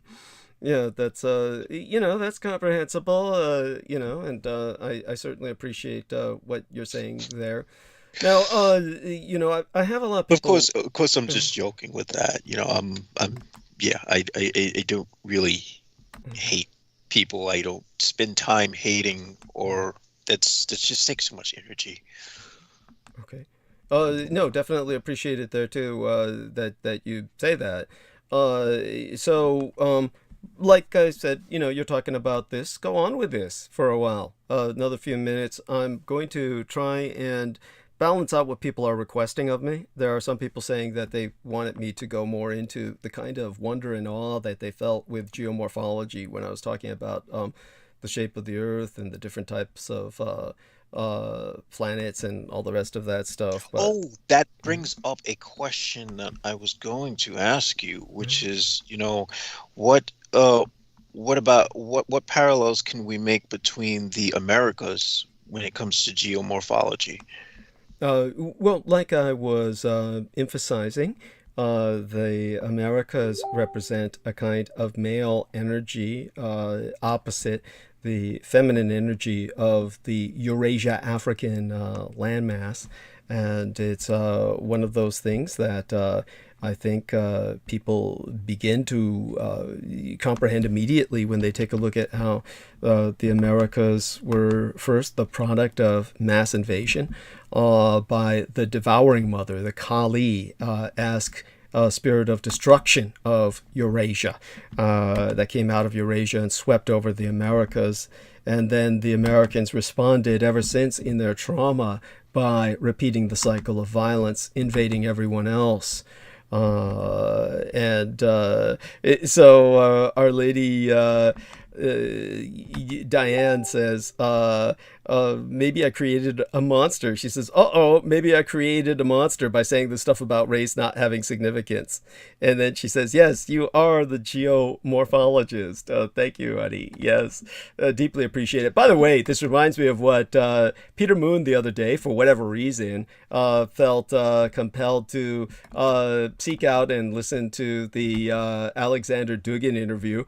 Yeah, that's that's comprehensible. And I certainly appreciate what you're saying there. Now, I have a lot of people. Of course, I'm just joking with that. I don't really hate people. I don't spend time hating, or that just takes so much energy. Okay. No, definitely appreciate it there too. That you say that. Like I said, you're talking about this. Go on with this for a while. Another few minutes. I'm going to try and balance out what people are requesting of me. There are some people saying that they wanted me to go more into the kind of wonder and awe that they felt with geomorphology when I was talking about the shape of the Earth and the different types of planets and all the rest of that stuff. But, Oh, that brings up a question that I was going to ask you, which is, what what parallels can we make between the Americas when it comes to geomorphology? well, like I was emphasizing, the Americas represent a kind of male energy opposite the feminine energy of the Eurasia African landmass. And it's one of those things that I think people begin to comprehend immediately when they take a look at how the Americas were first the product of mass invasion by the devouring mother, the Kali, spirit of destruction of Eurasia that came out of Eurasia and swept over the Americas. And then the Americans responded ever since in their trauma by repeating the cycle of violence, invading everyone else. So Our Lady Diane says, maybe I created a monster. She says, maybe I created a monster by saying the stuff about race not having significance. And then she says, yes, you are the geomorphologist. Thank you, honey. Yes, deeply appreciate it. By the way, this reminds me of what Peter Moon the other day, for whatever reason, felt compelled to seek out and listen to the Alexander Dugin interview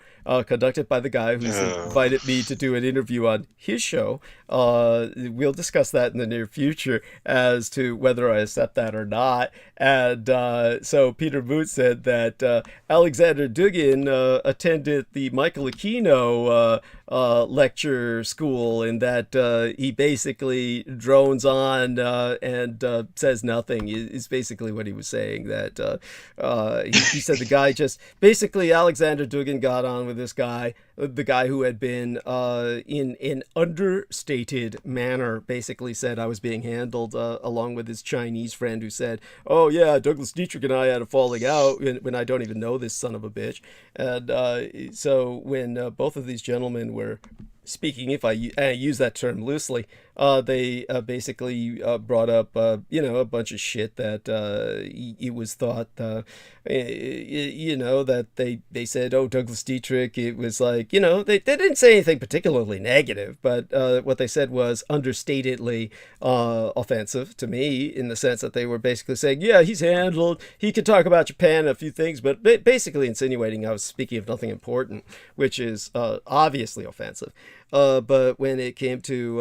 conducted by the guy who's invited me to do an interview on his show. We'll discuss that in the near future as to whether I accept that or not. And so Peter Moon said that Alexander Dugin attended the Michael Aquino lecture school, and that he basically drones on and says nothing is basically what he was saying. That he said the guy just basically, Alexander Dugin got on with this guy, the guy who had been in an understated manner basically said I was being handled along with his Chinese friend who said, oh yeah, Douglas Dietrich and I had a falling out, when I don't even know this son of a bitch. And so when both of these gentlemen were speaking, if I use that term loosely, they basically brought up, a bunch of shit that it was thought, that they said, oh, Douglas Dietrich, it was like, they didn't say anything particularly negative, but what they said was understatedly offensive to me, in the sense that they were basically saying, yeah, he's handled, he could talk about Japan and a few things, but basically insinuating I was speaking of nothing important, which is obviously offensive. But when it came to,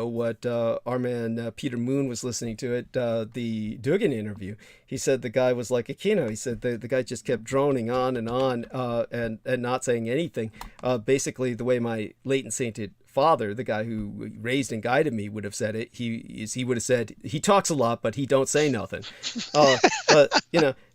what our man Peter Moon was listening to it, the Dugin interview, he said the guy was like Aquino. He said the guy just kept droning on and not saying anything. Basically, the way my late and sainted father, the guy who raised and guided me, would have said it. He would have said, he talks a lot, but he don't say nothing. But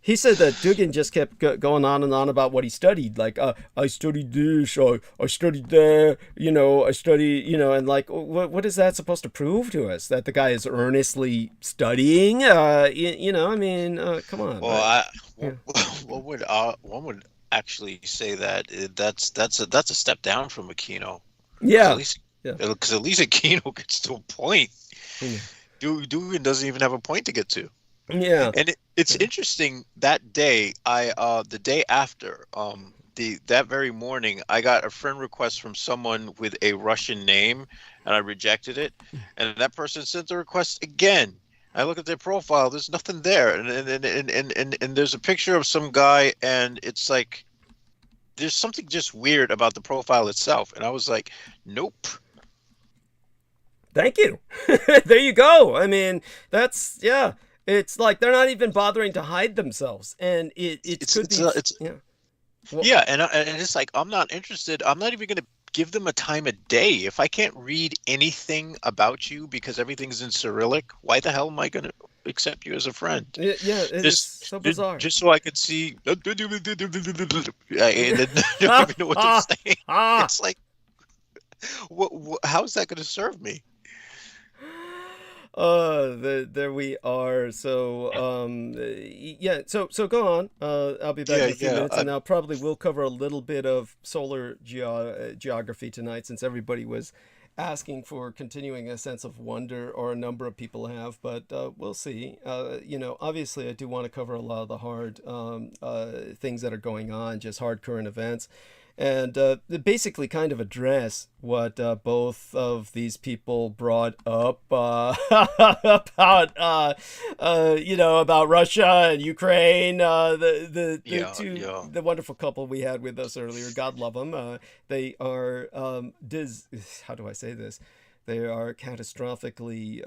he said that Dugin just kept going on and on about what he studied. Like, I studied this, I studied that, I studied, and like, what is that supposed to prove to us? That the guy is earnestly studying? Come on. Well, one would actually say that that's a step down from Aquino. Yeah. Because at least Aquino gets to a point. Dugin doesn't even have a point to get to. Yeah. And it's interesting, that day, the day after, that very morning, I got a friend request from someone with a Russian name, and I rejected it. And that person sent the request again. I look at their profile, there's nothing there. And there's a picture of some guy, and it's like, there's something just weird about the profile itself. And I was like, nope. Thank you. There you go. I mean, that's, yeah. It's like they're not even bothering to hide themselves. And and it's like, I'm not interested. I'm not even going to give them a time of day. If I can't read anything about you because everything's in Cyrillic, why the hell am I going to accept you as a friend? Yeah, it's so bizarre. Just so I could see, and then don't even know what they're saying. It's like, how is that going to serve me? There we are. So, yeah. So go on. I'll be back in a few minutes, and I'll probably will cover a little bit of solar geography tonight, since everybody was asking for continuing a sense of wonder, or a number of people have. But we'll see. Obviously, I do want to cover a lot of the hard things that are going on, just hard current events. And basically kind of address what both of these people brought up about Russia and Ukraine. The wonderful couple we had with us earlier, God love them. They are how do I say this? They are catastrophically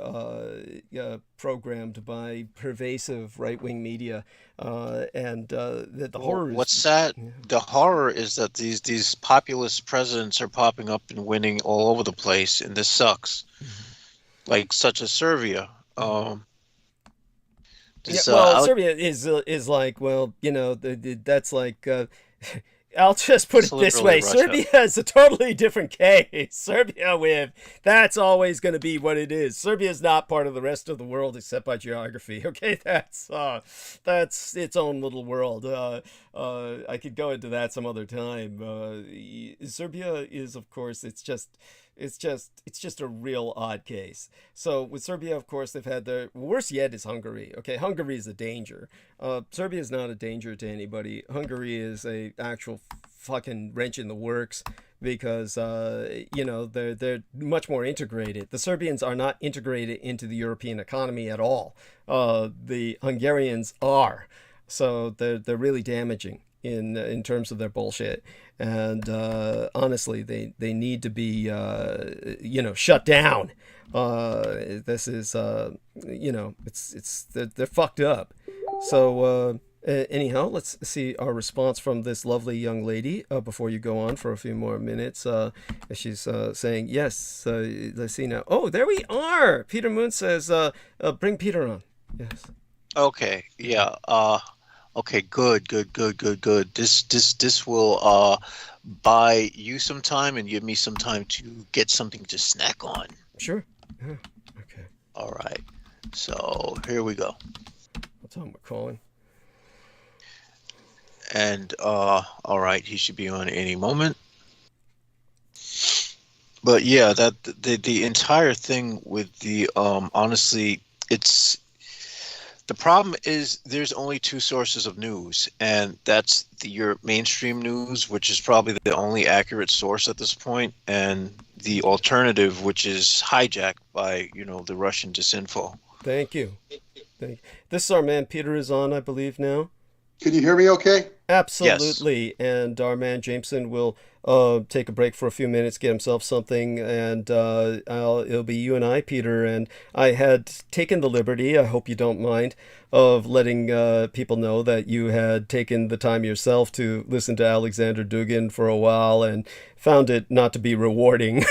programmed by pervasive right-wing media, and the horror. What's sad? Yeah. The horror is that these populist presidents are popping up and winning all over the place, and this sucks. Mm-hmm. Like such as Serbia. Serbia is like, well, that's like. I'll just put it this way. Russia. Serbia is a totally different case. Serbia that's always going to be what it is. Serbia is not part of the rest of the world except by geography. Okay, that's its own little world. I could go into that some other time. Serbia is, of course, it's just a real odd case. So with Serbia, of course, they've had the worst yet is Hungary. Okay, Hungary is a danger. Serbia is not a danger to anybody. Hungary is a actual fucking wrench in the works, because they're much more integrated. The Serbians are not integrated into the European economy at all. The Hungarians are. So they're really damaging in terms of their bullshit. And honestly, they need to be shut down. This is they're fucked up. So anyhow, let's see our response from this lovely young lady before you go on for a few more minutes. She's saying yes. Let's see now. Oh, there we are. Peter Moon says, bring Peter on. Yes. Okay. Yeah. Okay, good. This will buy you some time and give me some time to get something to snack on. Sure. Yeah. Okay. All right. So here we go. I'll tell him we're calling. And all right, he should be on any moment. But yeah, that the entire thing with the honestly, it's. The problem is there's only two sources of news, and that's your mainstream news, which is probably the only accurate source at this point, and the alternative, which is hijacked by, the Russian disinfo. Thank you. This is our man Peter is on, I believe, now. Can you hear me okay? Absolutely. Yes. And our man Jameson will take a break for a few minutes, get himself something, and it'll be you and I, Peter. And I had taken the liberty, I hope you don't mind, of letting people know that you had taken the time yourself to listen to Alexander Dugin for a while and found it not to be rewarding.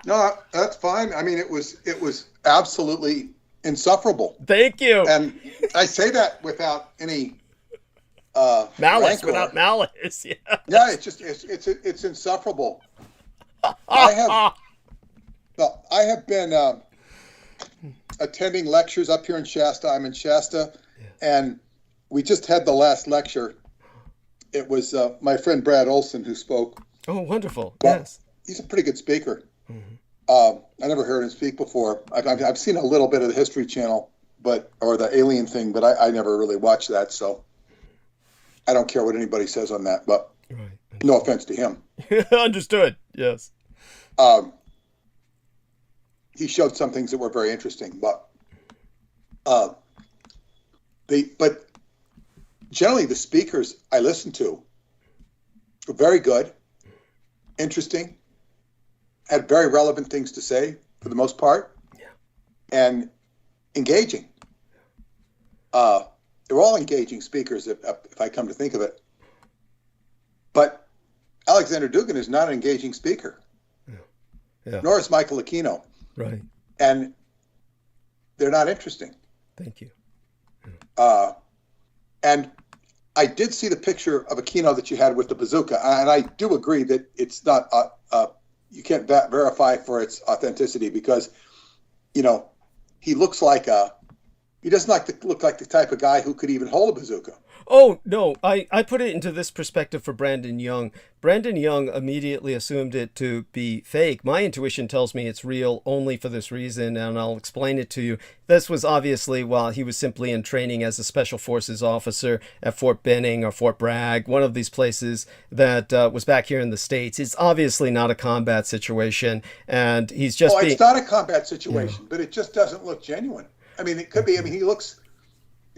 No, that's fine. I mean, it was absolutely insufferable. Thank you. And I say that without any malice, rancor. Without malice. Yeah. Yeah, it's insufferable. I have been attending lectures up here in Shasta. I'm in Shasta, and we just had the last lecture. It was my friend Brad Olson who spoke. Oh, wonderful! Well, yes, he's a pretty good speaker. Mm-hmm. I never heard him speak before. I've seen a little bit of the History Channel, or the Alien thing, but I never really watched that, so I don't care what anybody says on that. But no offense to him. Understood. Yes. He showed some things that were very interesting, but generally the speakers I listened to were very good, interesting, had very relevant things to say for the most part, and engaging. They were all engaging speakers, if I come to think of it. But Alexander Dugin is not an engaging speaker. Yeah. Nor is Michael Aquino. Right. And they're not interesting. Thank you. And I did see the picture of Aquino that you had with the bazooka, and I do agree that it's not, you can't verify for its authenticity, because you know, he looks like he doesn't look like the type of guy who could even hold a bazooka. Oh, no, I put it into this perspective for Brandon Young. Brandon Young immediately assumed it to be fake. My intuition tells me it's real only for this reason, and I'll explain it to you. This was obviously while he was simply in training as a Special Forces officer at Fort Benning or Fort Bragg, one of these places that was back here in the States. It's obviously not a combat situation, and he's just it's not a combat situation, but it just doesn't look genuine. I mean, it could be. I mean, it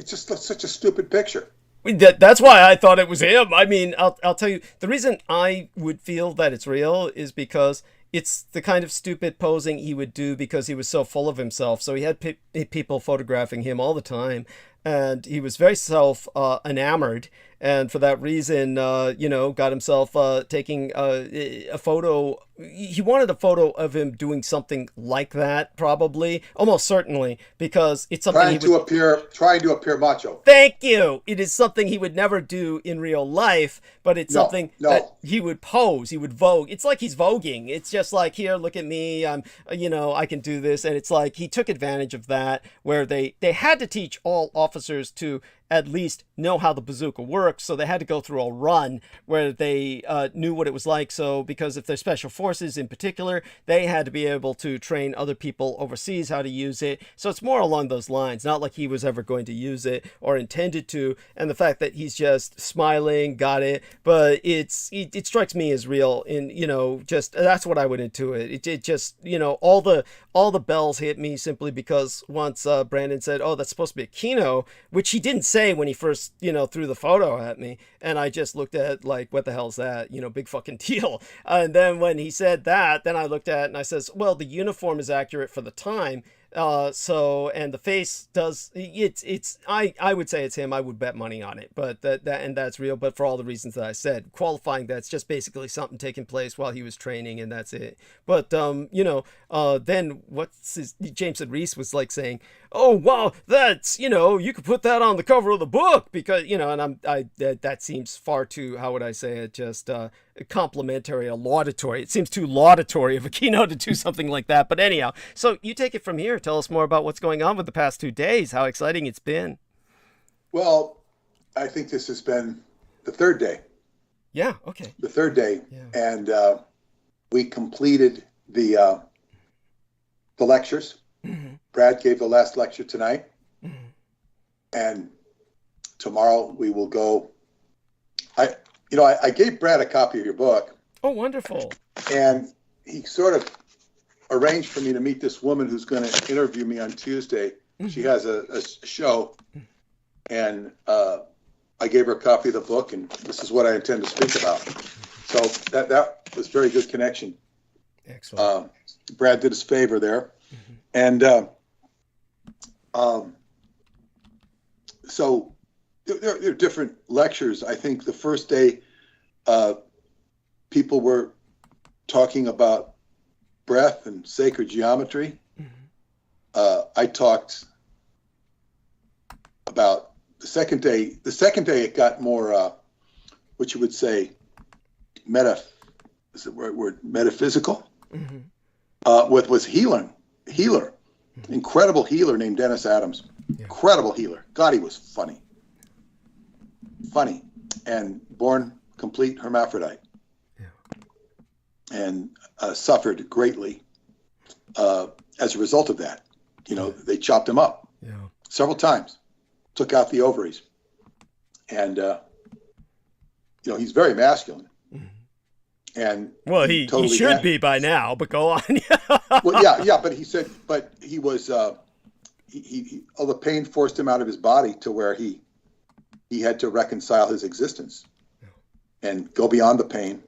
just looks such a stupid picture. That's why I thought it was him. I mean, I'll tell you, the reason I would feel that it's real is because it's the kind of stupid posing he would do because he was so full of himself. So he had people photographing him all the time, and he was very enamored. And for that reason, got himself taking a photo. He wanted a photo of him doing something like that, probably, almost certainly, because it's something trying to appear macho. Thank you. It is something he would never do in real life, but it's something that he would pose. He would vogue. It's like he's voguing. It's just like, here, look at me. I'm, I can do this. And it's like he took advantage of that, where they had to teach all officers to at least know how the bazooka works. So they had to go through a run where they knew what it was like. So because if they're special forces in particular, they had to be able to train other people overseas how to use it. So it's more along those lines, not like he was ever going to use it or intended to. And the fact that he's just smiling, got it. But it strikes me as real. And, just that's what I went into it. It just, all the bells hit me simply because once Brandon said, oh, that's supposed to be a kino, which he didn't say when he first, threw the photo at me. And I just looked at like, what the hell's that? Big fucking deal. And then when he said that, then I looked at it and I says, well, the uniform is accurate for the time. And the face does, I would say it's him. I would bet money on it, but that's real. But for all the reasons that I said, qualifying that's just basically something taking place while he was training, and that's it. But, then Jameson Reese was like saying, oh, wow, that's, you could put that on the cover of the book because, and that seems far too, how would I say it? Just, complimentary, laudatory. It seems too laudatory of a keynote to do something like that. But anyhow, so you take it from here. Tell us more about what's going on with the past 2 days, how exciting it's been. Well, I think this has been the third day. Yeah, okay. The third day. Yeah. And we completed the lectures. Mm-hmm. Brad gave the last lecture tonight. Mm-hmm. And tomorrow we will go. I gave Brad a copy of your book. Oh, wonderful. And he sort of arranged for me to meet this woman who's going to interview me on Tuesday. Mm-hmm. She has a show. And I gave her a copy of the book, and this is what I intend to speak about. So that was very good connection. Excellent. Brad did us a favor there. Mm-hmm. And so there are different lectures. I think the first day people were talking about breath and sacred geometry. Mm-hmm. I talked about the second day. The second day it got more, what you would say, is the right word, metaphysical? Mm-hmm. Was healer, mm-hmm. Incredible healer named Dennis Adams. Yeah. Incredible healer. God, he was funny, and born complete hermaphrodite. Yeah. And suffered greatly as a result of that. They chopped him up several times, took out the ovaries, and he's very masculine. Mm-hmm. And well, he should be by now. But go on. Well, yeah. But he said, he was all the pain forced him out of his body to where he had to reconcile his existence and go beyond the pain,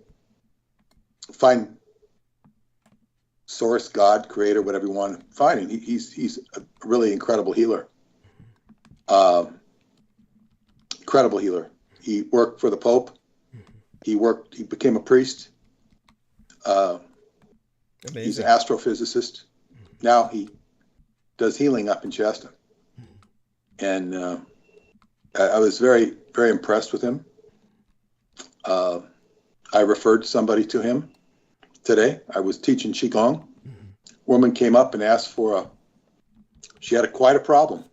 find source, God, creator, whatever you want to find. And he's a really incredible healer. Incredible healer. He worked for the Pope. He became a priest. He's an astrophysicist. Now he does healing up in Shasta. And I was very, very impressed with him. I referred somebody to him today. I was teaching Qigong. Mm-hmm. Woman came up and asked for She had quite a problem.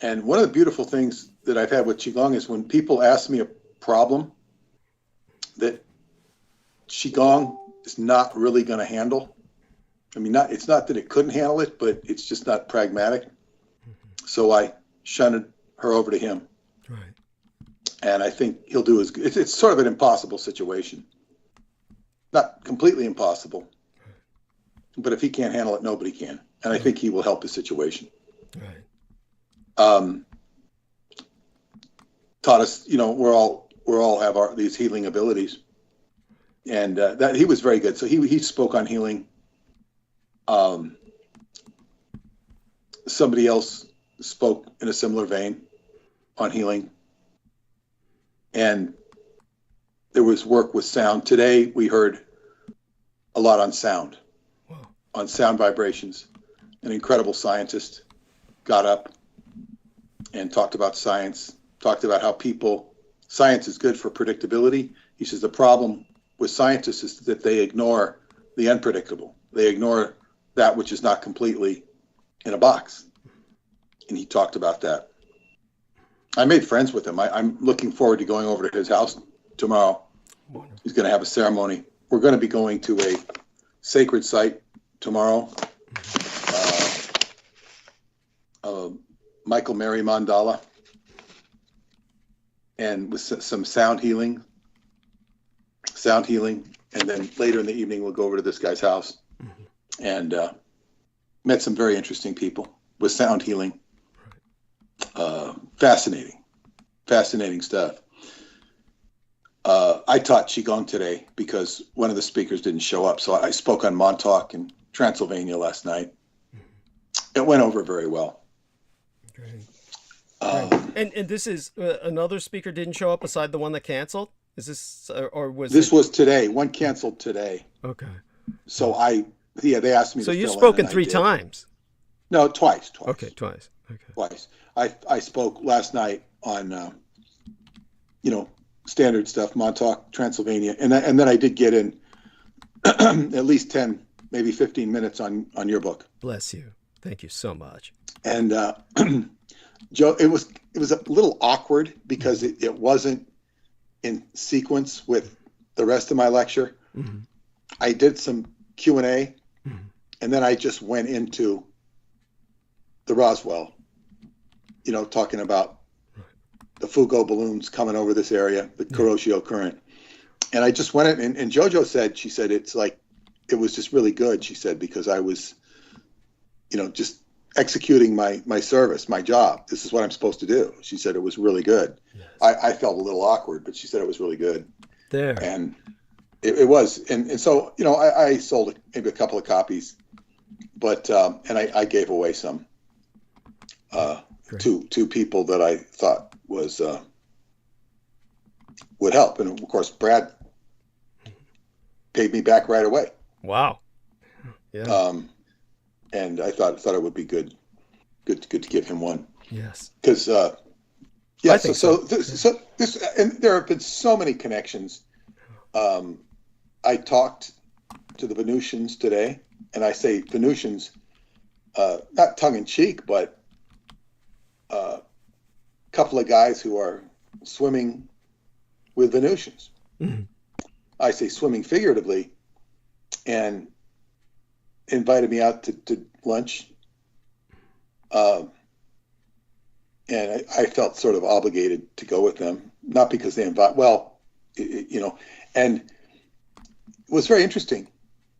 And one of the beautiful things that I've had with Qigong is when people ask me a problem that Qigong is not really going to handle. I mean, it's not that it couldn't handle it, but it's just not pragmatic. So I shunted her over to him. Right. And I think he'll do as good. It's sort of an impossible situation. Not completely impossible, but if he can't handle it, nobody can. And I think he will help the situation. Right. Taught us, we're all have these healing abilities, and that he was very good. So he spoke on healing. Somebody else spoke in a similar vein on healing, and there was work with sound. Today we heard a lot on sound, on sound vibrations. An incredible scientist got up and talked about science, talked about how science is good for predictability. He says the problem with scientists is that they ignore the unpredictable. They ignore that which is not completely in a box. And he talked about that. I made friends with him. I'm looking forward to going over to his house tomorrow. He's going to have a ceremony. We're going to be going to a sacred site tomorrow. Michael Mary Mandala, and with some sound healing, and then later in the evening we'll go over to this guy's house, and met some very interesting people with sound healing. Fascinating stuff. I taught Qigong today because one of the speakers didn't show up, so I spoke on Montauk in Transylvania last night. It went over very well. Great. And this is another speaker didn't show up aside the one that canceled? Is this or was this was today? One canceled today. Okay. So they asked me. So to you've fill spoken in, 3 times. No, twice. Okay, twice. Okay. Twice. I spoke last night on standard stuff, Montauk, Transylvania, and then I did get in at least 10, maybe 15 minutes on your book. Bless you. Thank you so much. And Joe, it was a little awkward because it wasn't in sequence with the rest of my lecture. Mm-hmm. I did some Q&A, and then I just went into the Roswell, talking about the Fugo balloons coming over this area, the Kuroshio current. And I just went in, and JoJo said, she said, it's like, it was just really good, she said, because I was, just executing my service, my job. This is what I'm supposed to do. She said it was really good. Yes. I felt a little awkward, but she said it was really good. There. And it was. And so, I sold maybe a couple of copies, but, and I gave away some to people that I thought was, would help. And of course, Brad paid me back right away. Wow. Yeah. And I thought it would be good to give him one. Yes. Because so this, and there have been so many connections. I talked to the Venusians today, and I say Venusians, not tongue in cheek, but a couple of guys who are swimming with Venusians. Mm-hmm. I say swimming figuratively, and invited me out to lunch. And I felt sort of obligated to go with them, not because they and it was very interesting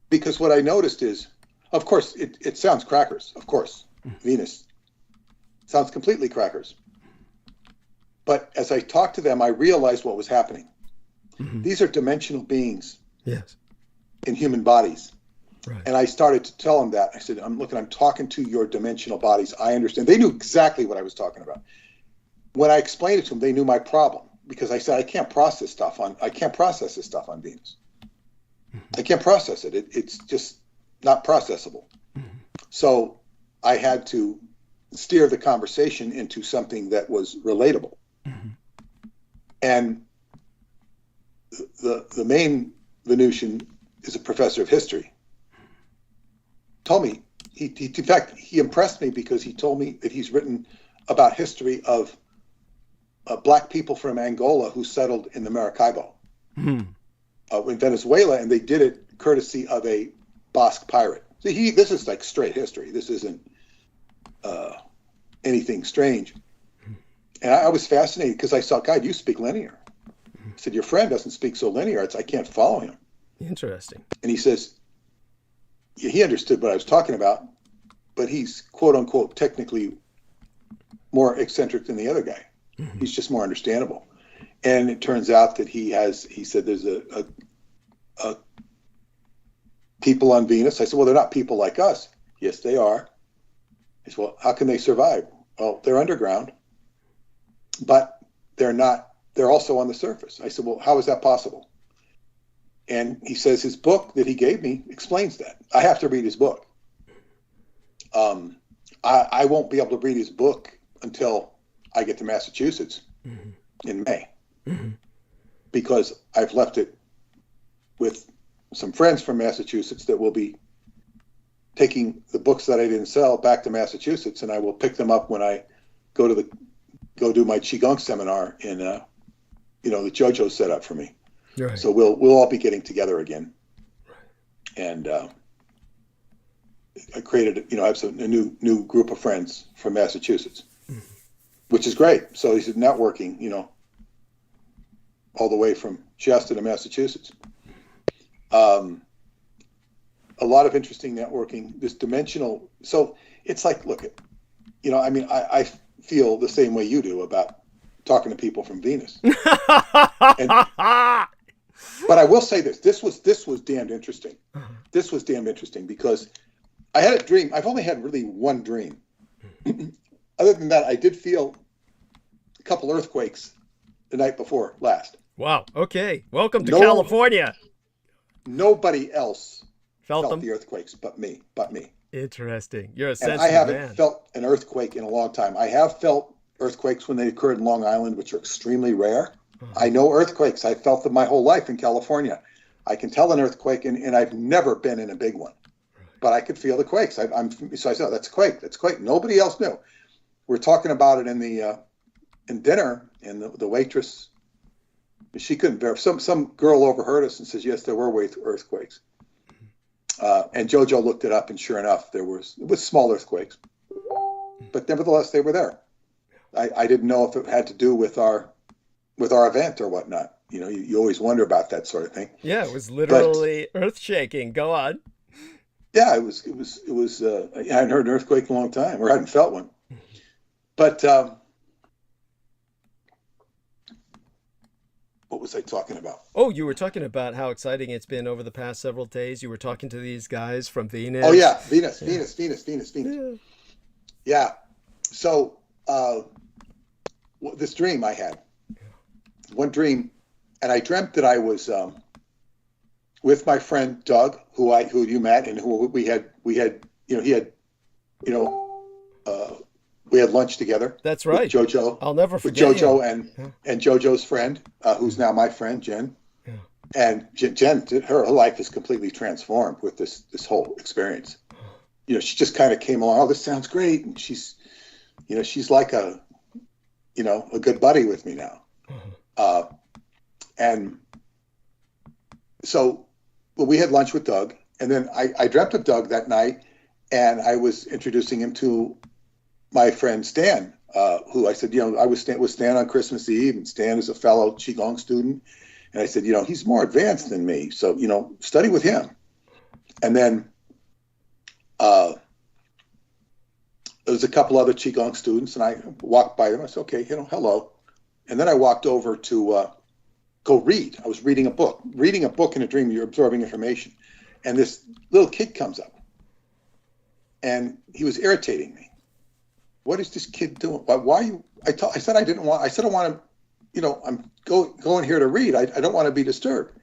because what I noticed is, of course, it sounds crackers, of course, Venus sounds completely crackers. But as I talked to them, I realized what was happening. Mm-hmm. These are dimensional beings. Yes. In human bodies. Right. And I started to tell them that. I said, I'm talking to your dimensional bodies. I understand. They knew exactly what I was talking about. When I explained it to them, they knew my problem because I said, I can't process this stuff on Venus. I can't process it. It's just not processable. Mm-hmm. So I had to steer the conversation into something that was relatable. Mm-hmm. And the main Venusian is a professor of history. Told me in fact, he impressed me because he told me that he's written about history of black people from Angola who settled in the Maracaibo in Venezuela, and they did it courtesy of a Basque pirate. See, this is like straight history. This isn't anything strange. And I was fascinated because I saw, God, you speak linear. I said, your friend doesn't speak so linear. I can't follow him. Interesting. And he says, he understood what I was talking about, but he's quote unquote technically more eccentric than the other guy. He's just more understandable. And it turns out that he said there's a people on Venus. I said, well, they're not people like us. Yes, they are. He said, well, how can they survive? Well, they're underground, but they're also on the surface. I said, well, how is that possible? And he says his book that he gave me explains that. I have to read his book. I won't be able to read his book until I get to Massachusetts in May, because I've left it with some friends from Massachusetts that will be taking the books that I didn't sell back to Massachusetts, and I will pick them up when I go do my Qigong seminar in the JoJo set up for me. Right. So we'll all be getting together again, and I created I have a new group of friends from Massachusetts, which is great. So he's networking, all the way from Shasta to Massachusetts. A lot of interesting networking. This dimensional. So it's like, look at, I feel the same way you do about talking to people from Venus. But I will say this. This was damned interesting. This was damn interesting because I had a dream. I've only had really one dream. Other than that, I did feel a couple earthquakes the night before last. Wow. Okay. Welcome to California. Nobody else felt them? The earthquakes but me. Interesting. You're a And sensitive I haven't man. felt an earthquake in a long time. I have felt earthquakes when they occurred in Long Island, which are extremely rare. I know earthquakes. I've felt them my whole life in California. I can tell an earthquake, and I've never been in a big one. But I could feel the quakes. So I said, that's a quake. That's a quake. Nobody else knew. We're talking about it in dinner, and the waitress, she couldn't verify. Some girl overheard us and says, yes, there were earthquakes. And JoJo looked it up, and sure enough, it was small earthquakes. But nevertheless, they were there. I didn't know if it had to do with our event or whatnot. You always wonder about that sort of thing. Yeah, it was literally earth shaking. Go on. Yeah, it was. I hadn't heard an earthquake in a long time, or hadn't felt one. But what was I talking about? Oh, you were talking about how exciting it's been over the past several days. You were talking to these guys from Venus. Oh yeah, Venus. Yeah. So this dream I had, one dream, and I dreamt that I was with my friend Doug, who you met, and who we had lunch together. That's right. With JoJo. I'll never forget. With JoJo and JoJo's friend, who's now my friend Jen. Yeah. And Jen, her life is completely transformed with this whole experience. She just kind of came along. Oh, this sounds great, and she's like a good buddy with me now. And so we had lunch with Doug, and then I dreamt of Doug that night, and I was introducing him to my friend Stan, who I said, I was with Stan on Christmas Eve, and Stan is a fellow Qigong student. And I said, he's more advanced than me, so, study with him. And then there was a couple other Qigong students, and I walked by them. I said, okay, hello. And then I walked over to go read. I was reading a book. Reading a book in a dream, you're absorbing information. And this little kid comes up, and he was irritating me. What is this kid doing? Why are you? I said I didn't want. I said I want to. I'm going here to read. I don't want to be disturbed.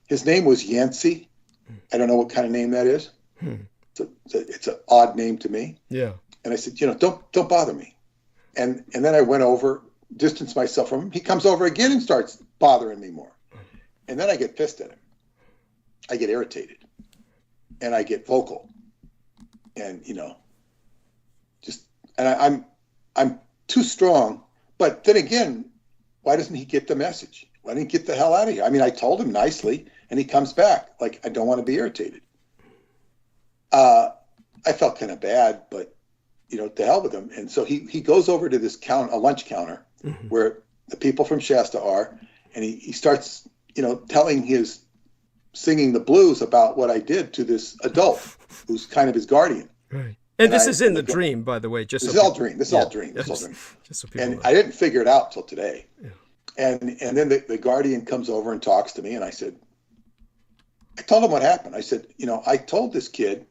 His name was Yancey. I don't know what kind of name that is. It's an odd name to me. Yeah. And I said, don't bother me. And then I went over, distanced myself from him. He comes over again and starts bothering me more. And then I get pissed at him. I get irritated, and I get vocal. and I'm too strong. But then again, why doesn't he get the message? Why didn't he get the hell out of here? I mean, I told him nicely, and he comes back like, I don't want to be irritated. I felt kind of bad, but to hell with him. And so he goes over to this a lunch counter where the people from Shasta are, and he starts, singing the blues about what I did to this adult who's kind of his guardian. Right. And this is in the dream, by the way. This is all dream. This is all dream. Just so people know. I didn't figure it out till today. Yeah. And then the guardian comes over and talks to me, and I told him what happened. I said, I told this kid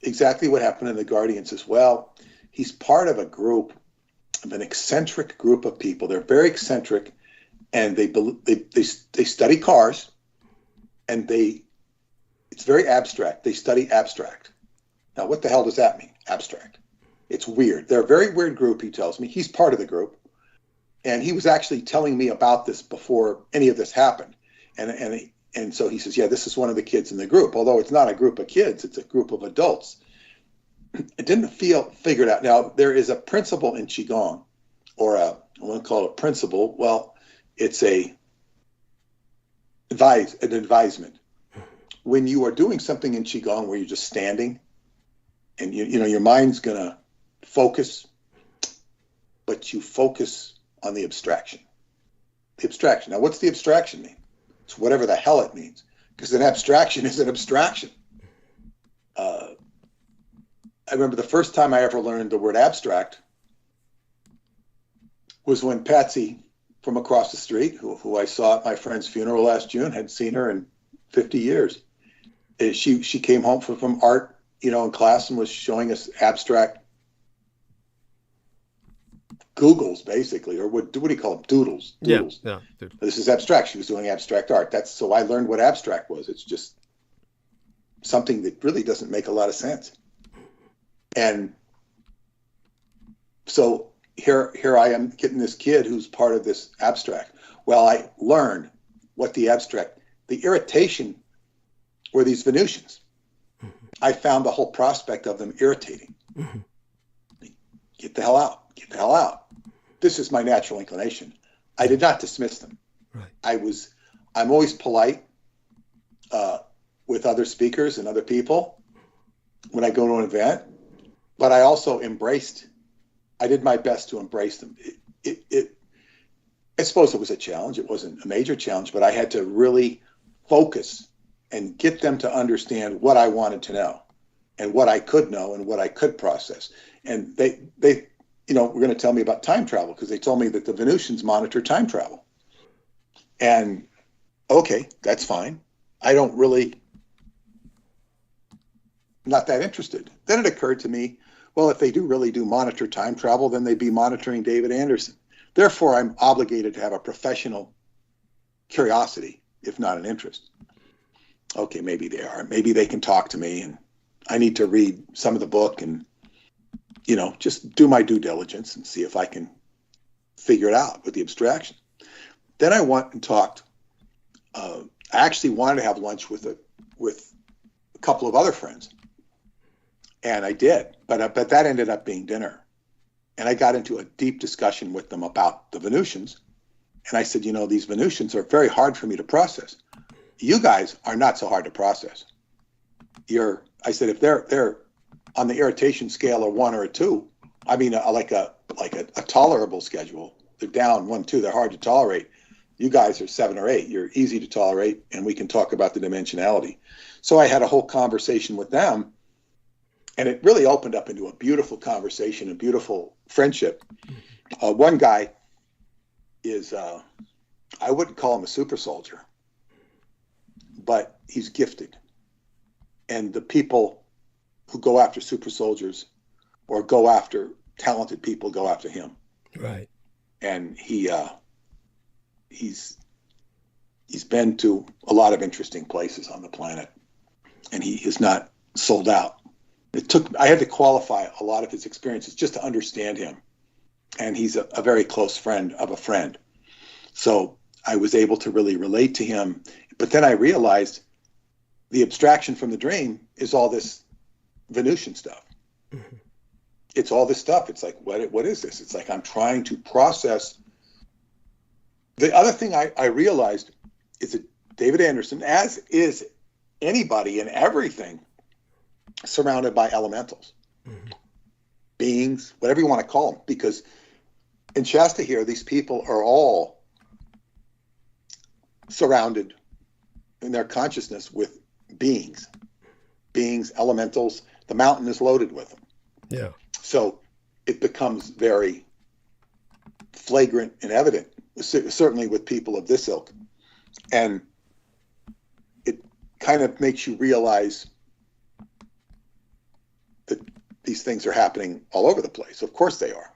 exactly what happened, and the guardian says, well, he's part of a group, of an eccentric group of people. They're very eccentric, and they study cars, and it's very abstract. They study abstract. Now, what the hell does that mean, abstract? It's weird. They're a very weird group, he tells me. He's part of the group. And he was actually telling me about this before any of this happened. And so he says, yeah, this is one of the kids in the group. Although it's not a group of kids, it's a group of adults. It didn't feel figured out. Now, there is a principle in Qigong, or I won't call it a principle. Well, it's an advisement. When you are doing something in Qigong where you're just standing, and your mind's going to focus, but you focus on the abstraction. The abstraction. Now, what's the abstraction mean? It's whatever the hell it means, because an abstraction is an abstraction. I remember the first time I ever learned the word abstract was when Patsy from across the street, who I saw at my friend's funeral last June, hadn't seen her in 50 years. She came home from art, in class, and was showing us abstract Googles, basically, or what do you call them? Doodles. Yeah. Doodles. This is abstract. She was doing abstract art. So I learned what abstract was. It's just something that really doesn't make a lot of sense. And so here I am getting this kid who's part of this abstract. Well, I learned what the irritation were these Venusians. I found the whole prospect of them irritating. Get the hell out. Get the hell out. This is my natural inclination. I did not dismiss them. Right. I'm always polite with other speakers and other people when I go to an event, but I also I did my best to embrace them. I suppose it was a challenge. It wasn't a major challenge, but I had to really focus and get them to understand what I wanted to know and what I could know and what I could process. And they were going to tell me about time travel, because they told me that the Venusians monitor time travel. And okay, that's fine. Not that interested. Then it occurred to me, well, if they really do monitor time travel, then they'd be monitoring David Anderson. Therefore, I'm obligated to have a professional curiosity, if not an interest. Okay, maybe they are. Maybe they can talk to me, and I need to read some of the book and, just do my due diligence and see if I can figure it out with the abstraction. Then I went and talked. I actually wanted to have lunch with a couple of other friends, and I did, but that ended up being dinner. And I got into a deep discussion with them about the Venusians. And I said, these Venusians are very hard for me to process. You guys are not so hard to process. I said, if they're on the irritation scale of 1 or a 2, I mean, like a tolerable schedule. They're down 1, 2. They're hard to tolerate. You guys are 7 or 8. You're easy to tolerate, and we can talk about the dimensionality. So I had a whole conversation with them, and it really opened up into a beautiful conversation, a beautiful friendship. One guy is, I wouldn't call him a super soldier, but he's gifted. And the people who go after super soldiers or go after talented people go after him. Right. And he's been to a lot of interesting places on the planet, and he is not sold out. I had to qualify a lot of his experiences just to understand him. And he's a very close friend of a friend. So I was able to really relate to him. But then I realized the abstraction from the dream is all this Venusian stuff. It's all this stuff. It's like, what is this? It's like I'm trying to process. The other thing I realized is that David Anderson, as is anybody and everything, surrounded by elementals, beings, whatever you want to call them, because in Shasta here, these people are all surrounded in their consciousness with beings, elementals. The mountain is loaded with them. Yeah. So it becomes very flagrant and evident, certainly with people of this ilk. And it kind of makes you realize that these things are happening all over the place. Of course they are.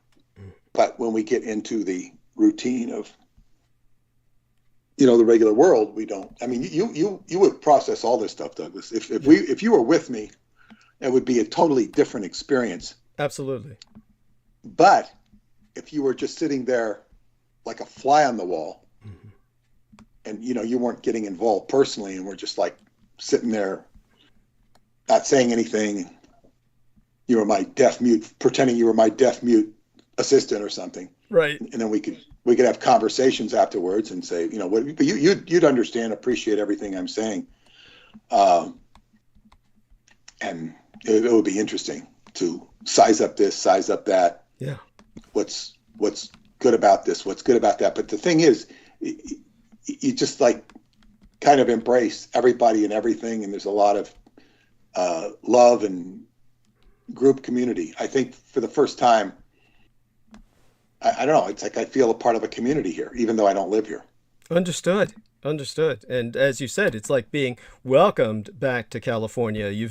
But when we get into the routine of, the regular world, we don't. I mean, you would process all this stuff, Douglas. If you were with me, it would be a totally different experience. Absolutely. But if you were just sitting there like a fly on the wall, and you weren't getting involved personally, and we're just like sitting there, not saying anything, you were my deaf mute, pretending you were my deaf mute assistant or something, right? And then we could have conversations afterwards and say, but you'd understand, appreciate everything I'm saying, and it would be interesting to size up this, size up that. Yeah. What's good about this? What's good about that? But the thing is, you just like kind of embrace everybody and everything, and there's a lot of love and group community. I think for the first time, I don't know, it's like I feel a part of a community here, even though I don't live here. Understood. And as you said, it's like being welcomed back to California. You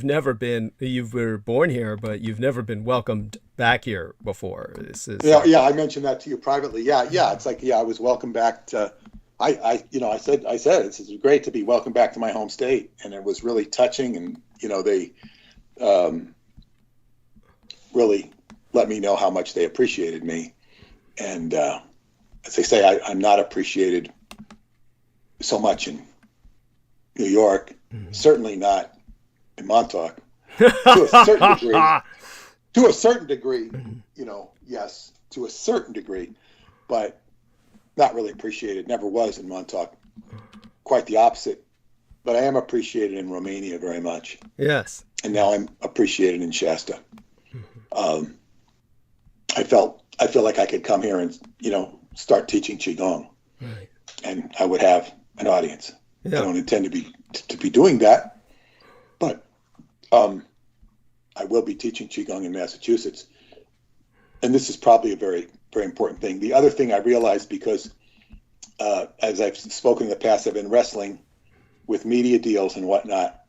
were born here, but you've never been welcomed back here before. This is yeah. I mentioned that to you privately. Yeah. It's like, I was welcomed back to. I said it's great to be welcomed back to my home state, and it was really touching. And they really let me know how much they appreciated me. And as they say, I'm not appreciated so much in New York, certainly not in Montauk, to a certain degree. To a certain degree, yes, to a certain degree, but not really appreciated. Never was in Montauk. Quite the opposite. But I am appreciated in Romania very much. Yes. And now I'm appreciated in Shasta. I feel like I could come here and start teaching qigong, right, and I would have an audience. Yeah. I don't intend to be doing that, but I will be teaching qigong in Massachusetts, and this is probably a very, very important thing. The other thing I realized, because as I've spoken in the past, I've been wrestling with media deals and whatnot,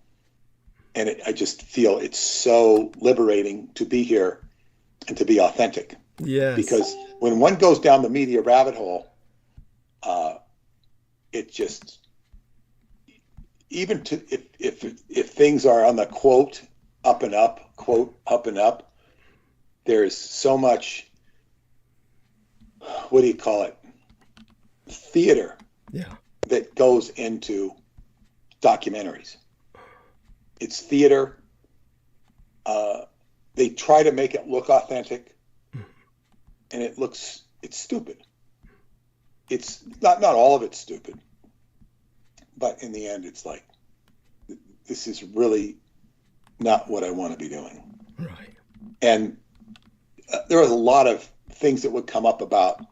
and I just feel it's so liberating to be here and to be authentic. Yes. Because when one goes down the media rabbit hole, it just, even to if things are on the quote up and up, there's so much, what do you call it, theater, yeah, that goes into documentaries. It's theater. They try to make it look authentic, and it's stupid. It's not all of it's stupid, but in the end, it's like, this is really not what I want to be doing. Right. And there was a lot of things that would come up about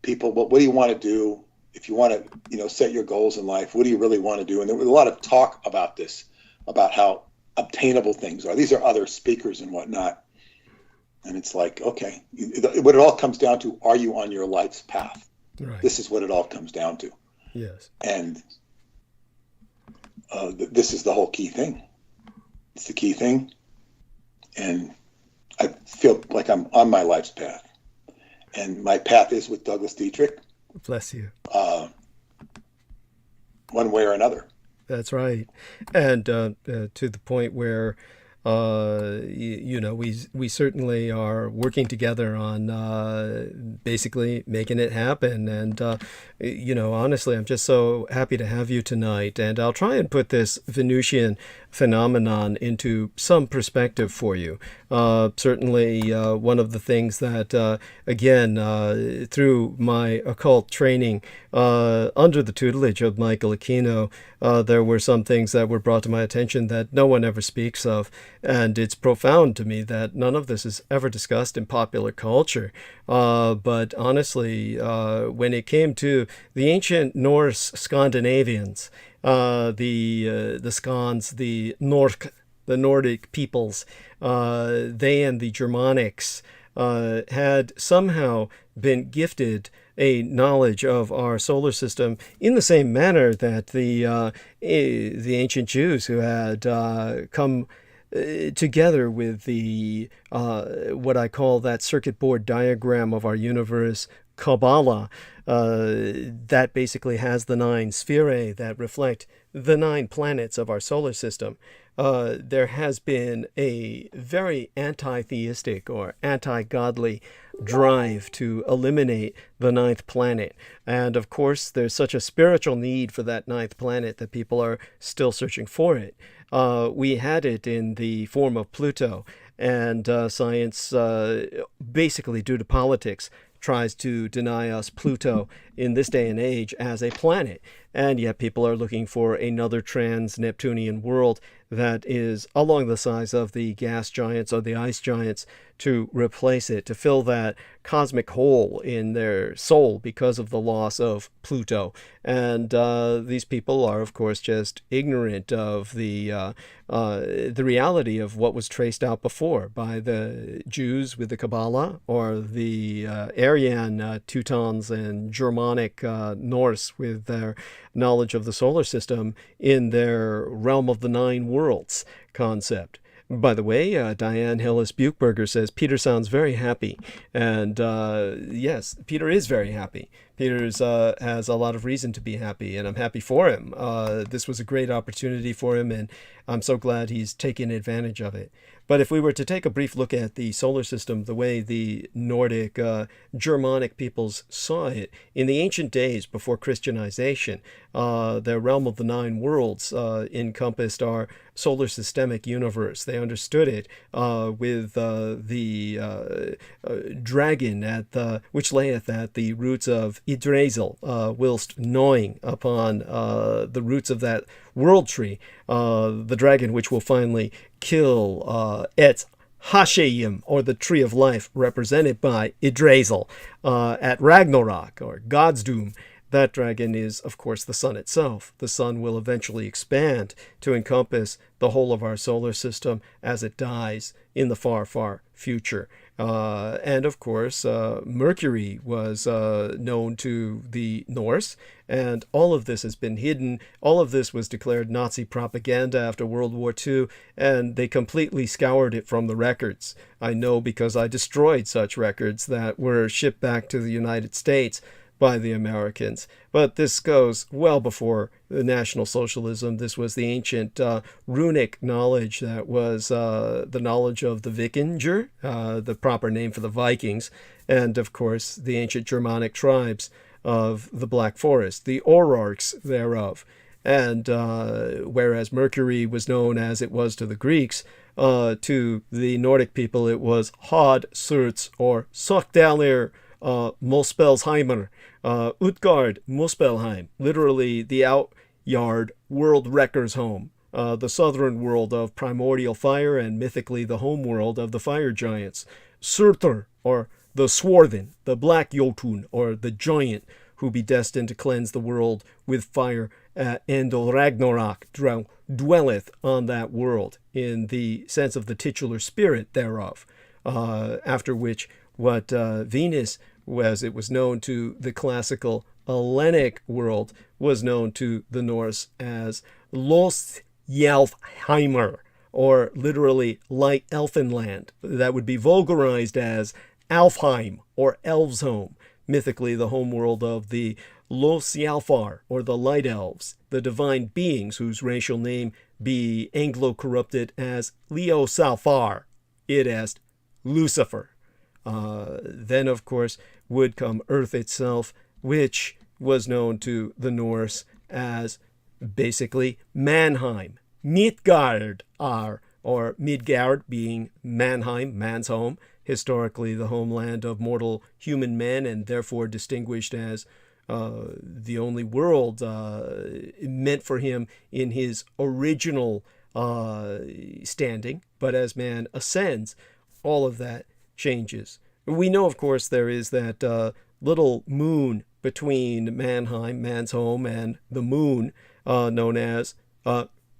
people. What do you want to do? If you want to, set your goals in life, what do you really want to do? And there was a lot of talk about this, about how obtainable things are. These are other speakers and whatnot. And it's like, okay, what it all comes down to, are you on your life's path? Right. This is what it all comes down to. Yes. And this is the whole key thing. It's the key thing. And I feel like I'm on my life's path. And my path is with Douglas Dietrich. Bless you. One way or another. That's right. And to the point where, we certainly are working together on basically making it happen. And, honestly, I'm just so happy to have you tonight. And I'll try and put this Venusian phenomenon into some perspective for you. Certainly, one of the things that, again, through my occult training under the tutelage of Michael Aquino, there were some things that were brought to my attention that no one ever speaks of. And it's profound to me that none of this is ever discussed in popular culture. But honestly, when it came to the ancient Norse Scandinavians, the Skans, the Nordic peoples, they and the Germanics had somehow been gifted a knowledge of our solar system in the same manner that the ancient Jews who had come together with the what I call that circuit board diagram of our universe, Kabbalah, that basically has the 9 sphere that reflect the 9 planets of our solar system. There has been a very anti-theistic or anti-godly drive to eliminate the 9th planet. And of course, there's such a spiritual need for that 9th planet that people are still searching for it. We had it in the form of Pluto, and science, basically due to politics, tries to deny us Pluto in this day and age as a planet. And yet people are looking for another trans-Neptunian world that is along the size of the gas giants or the ice giants to replace it, to fill that cosmic hole in their soul because of the loss of Pluto. And these people are, of course, just ignorant of the reality of what was traced out before by the Jews with the Kabbalah, or the Aryan Teutons and Germanic Norse with their knowledge of the solar system in their realm of the 9 worlds concept. By the way, Diane Hillis-Buchberger says, Peter sounds very happy. And yes, Peter is very happy. Peter has a lot of reason to be happy, and I'm happy for him. This was a great opportunity for him, and I'm so glad he's taken advantage of it. But if we were to take a brief look at the solar system, the way the Nordic Germanic peoples saw it in the ancient days before Christianization, their realm of the 9 worlds encompassed our solar systemic universe. They understood it with the dragon which layeth at the roots of Yggdrasil, whilst gnawing upon the roots of that world tree, the dragon which will finally kill Etz Hashem, or the tree of life, represented by Yggdrasil, at Ragnarok, or God's doom. That dragon is, of course, the sun itself. The sun will eventually expand to encompass the whole of our solar system as it dies in the far, far future. And of course, Mercury was known to the Norse, and all of this has been hidden. All of this was declared Nazi propaganda after World War II, and they completely scoured it from the records. I know because I destroyed such records that were shipped back to the United States by the Americans. But this goes well before the National Socialism. This was the ancient runic knowledge that was the knowledge of the Vikinger, the proper name for the Vikings, and of course the ancient Germanic tribes of the Black Forest, the Orarchs thereof. And whereas Mercury was known as it was to the Greeks, to the Nordic people it was Hod, Surts, or Sokdalir Mospelsheimer, Utgard Muspelheim, literally the out-yard world wrecker's home, the southern world of primordial fire, and mythically the home world of the fire giants. Surtur, or the Swarthen, the black Jotun, or the giant who be destined to cleanse the world with fire, and Ragnarok dwelleth on that world, in the sense of the titular spirit thereof, after which what Venus, as it was known to the classical Hellenic world, was known to the Norse as Lostjalfheimr, or literally light elfenland. That would be vulgarized as Alfheim, or Elves' home, mythically the home world of the Losjalfar, or the light elves, the divine beings whose racial name be Anglo-corrupted as Leosalfar, id est Lucifer. Then, of course, would come Earth itself, which was known to the Norse as basically Mannheim, Midgard are, or Midgard being Mannheim, man's home, historically the homeland of mortal human men, and therefore distinguished as the only world meant for him in his original standing. But as man ascends, all of that changes. We know, of course, there is that little moon between Mannheim, man's home, and the moon, known as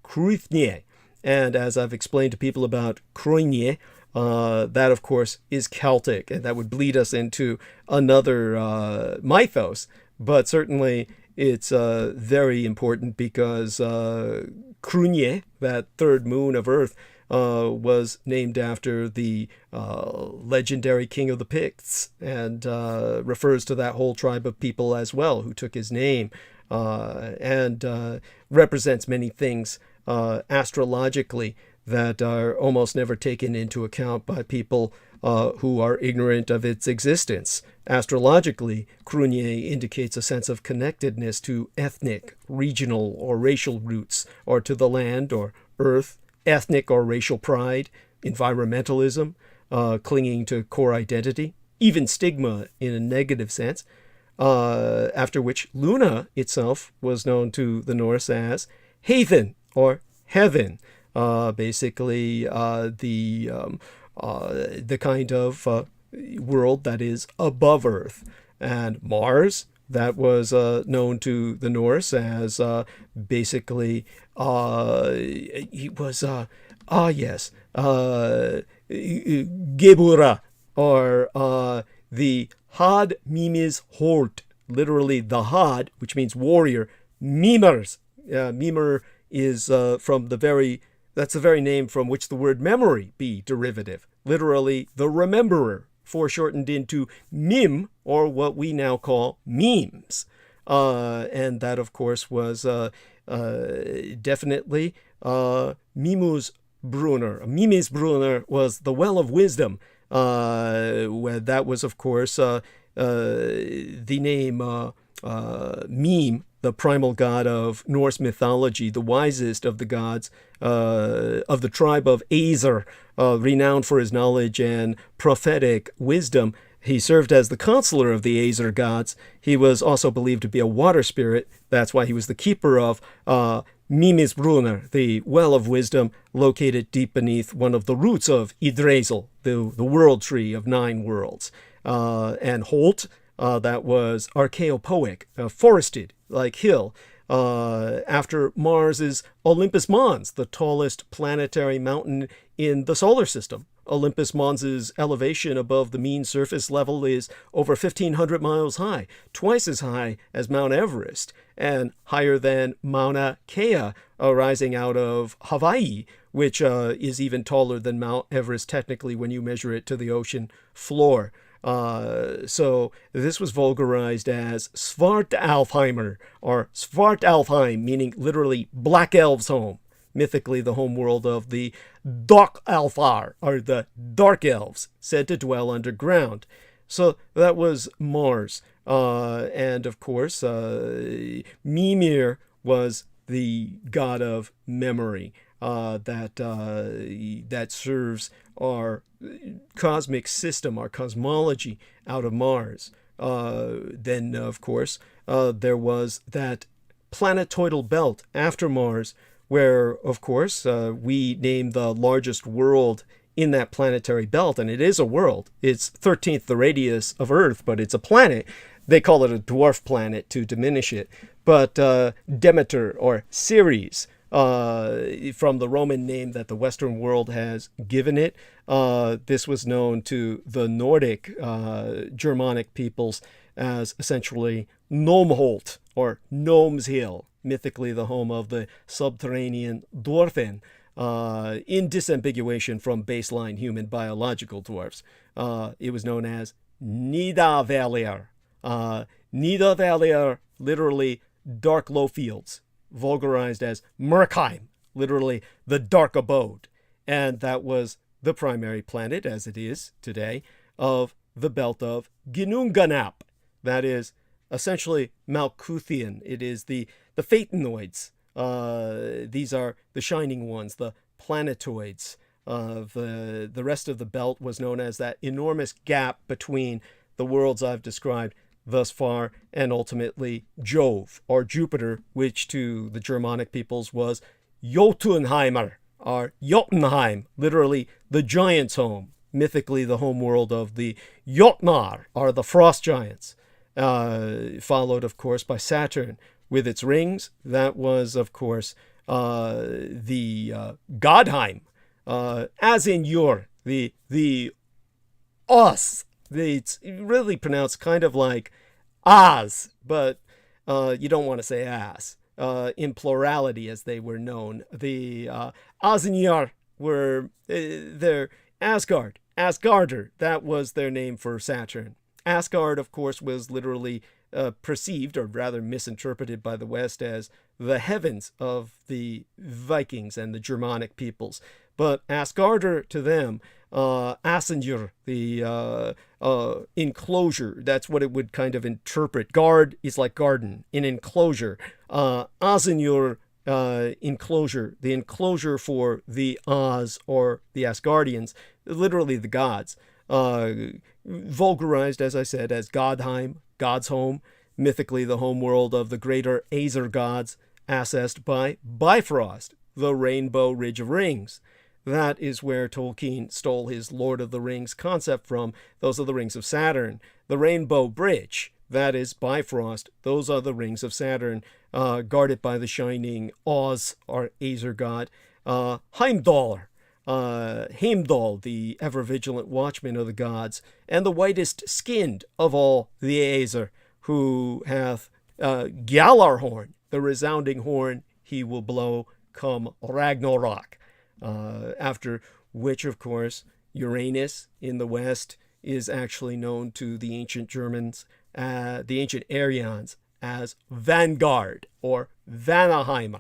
Kruthnye. And as I've explained to people about Kroinje, that, of course, is Celtic, and that would bleed us into another mythos. But certainly it's very important because Krunye, that third moon of Earth, was named after the legendary king of the Picts, and refers to that whole tribe of people as well who took his name, and represents many things astrologically that are almost never taken into account by people who are ignorant of its existence. Astrologically, Krunye indicates a sense of connectedness to ethnic, regional, or racial roots, or to the land or earth, ethnic or racial pride, environmentalism, clinging to core identity, even stigma in a negative sense, after which Luna itself was known to the Norse as Heathen, or heaven, basically the kind of world that is above Earth. And Mars, that was known to the Norse as basically he was Gebura, or the Had Mimis Hort, literally the Had, which means warrior. Mimers, Mimer is from that's the very name from which the word memory be derivative. Literally the rememberer, foreshortened into mim, or what we now call memes. And that, of course, was definitely Mimus Brunner. Mimis Brunner was the well of wisdom. That was, of course, the name Meme, the primal god of Norse mythology, the wisest of the gods of the tribe of Aesir, renowned for his knowledge and prophetic wisdom. He served as the counselor of the Aesir gods. He was also believed to be a water spirit. That's why he was the keeper of Mimisbrunner, the well of wisdom, located deep beneath one of the roots of Yggdrasil, the world tree of 9 worlds. And Holt, that was archaeopoic, forested, like hill, after Mars is Olympus Mons, the tallest planetary mountain in the solar system. Olympus Mons' elevation above the mean surface level is over 1,500 miles high, twice as high as Mount Everest, and higher than Mauna Kea, rising out of Hawaii, which is even taller than Mount Everest technically when you measure it to the ocean floor. So this was vulgarized as Svartalfheimer, or Svartalfheim, meaning literally Black Elves' home. Mythically the home world of the Darkalfar, or the Dark Elves, said to dwell underground. So that was Mars. And of course, Mimir was the god of memory that serves our cosmic system, our cosmology out of Mars. Then, of course, there was that planetoidal belt after Mars, where, of course, we name the largest world in that planetary belt, and it is a world. It's 13th the radius of Earth, but it's a planet. They call it a dwarf planet to diminish it. But Demeter, or Ceres, from the Roman name that the Western world has given it, this was known to the Nordic Germanic peoples as essentially Gnomeholt, or Gnome's Hill, mythically the home of the subterranean dwarfen, in disambiguation from baseline human biological dwarfs. It was known as Nidavellir. Nidavellir, literally dark low fields, vulgarized as Murkheim, literally the dark abode. And that was the primary planet, as it is today, of the belt of Ginnungagap. That is essentially Malkuthian. It is the Phaetonoids, These are the shining ones, the planetoids. The rest of the belt was known as that enormous gap between the worlds I've described thus far and ultimately Jove, or Jupiter, which to the Germanic peoples was Jotunheimer, or Jotunheim, literally the giant's home, mythically the home world of the Jotnar, or the frost giants, followed, of course, by Saturn with its rings. That was, of course, the Godheim, as in your, the os. It's really pronounced kind of like as, but you don't want to say as. In plurality, as they were known. The Asinjar were their Asgard, Asgarder. That was their name for Saturn. Asgard, of course, was literally perceived, or rather misinterpreted by the West, as the heavens of the Vikings and the Germanic peoples. But Asgarder to them, Asinjar, the enclosure, that's what it would kind of interpret. Guard is like garden, an enclosure. Asinjar, enclosure, the enclosure for the As, or the Asgardians, literally the gods. Vulgarized, as I said, as Godheim, God's home, mythically the home world of the greater Aesir gods, assessed by Bifrost, the Rainbow Ridge of Rings. That is where Tolkien stole his Lord of the Rings concept from. Those are the rings of Saturn. The Rainbow Bridge, that is Bifrost. Those are the rings of Saturn, guarded by the shining Oz, or Aesir god. Heimdall, Heimdall, the ever-vigilant watchman of the gods, and the whitest-skinned of all the Aesir, who hath Gjallarhorn, the resounding horn he will blow come Ragnarok. After which, of course, Uranus in the West is actually known to the ancient Germans, the ancient Aryans, as Vanguard, or Vanaheim.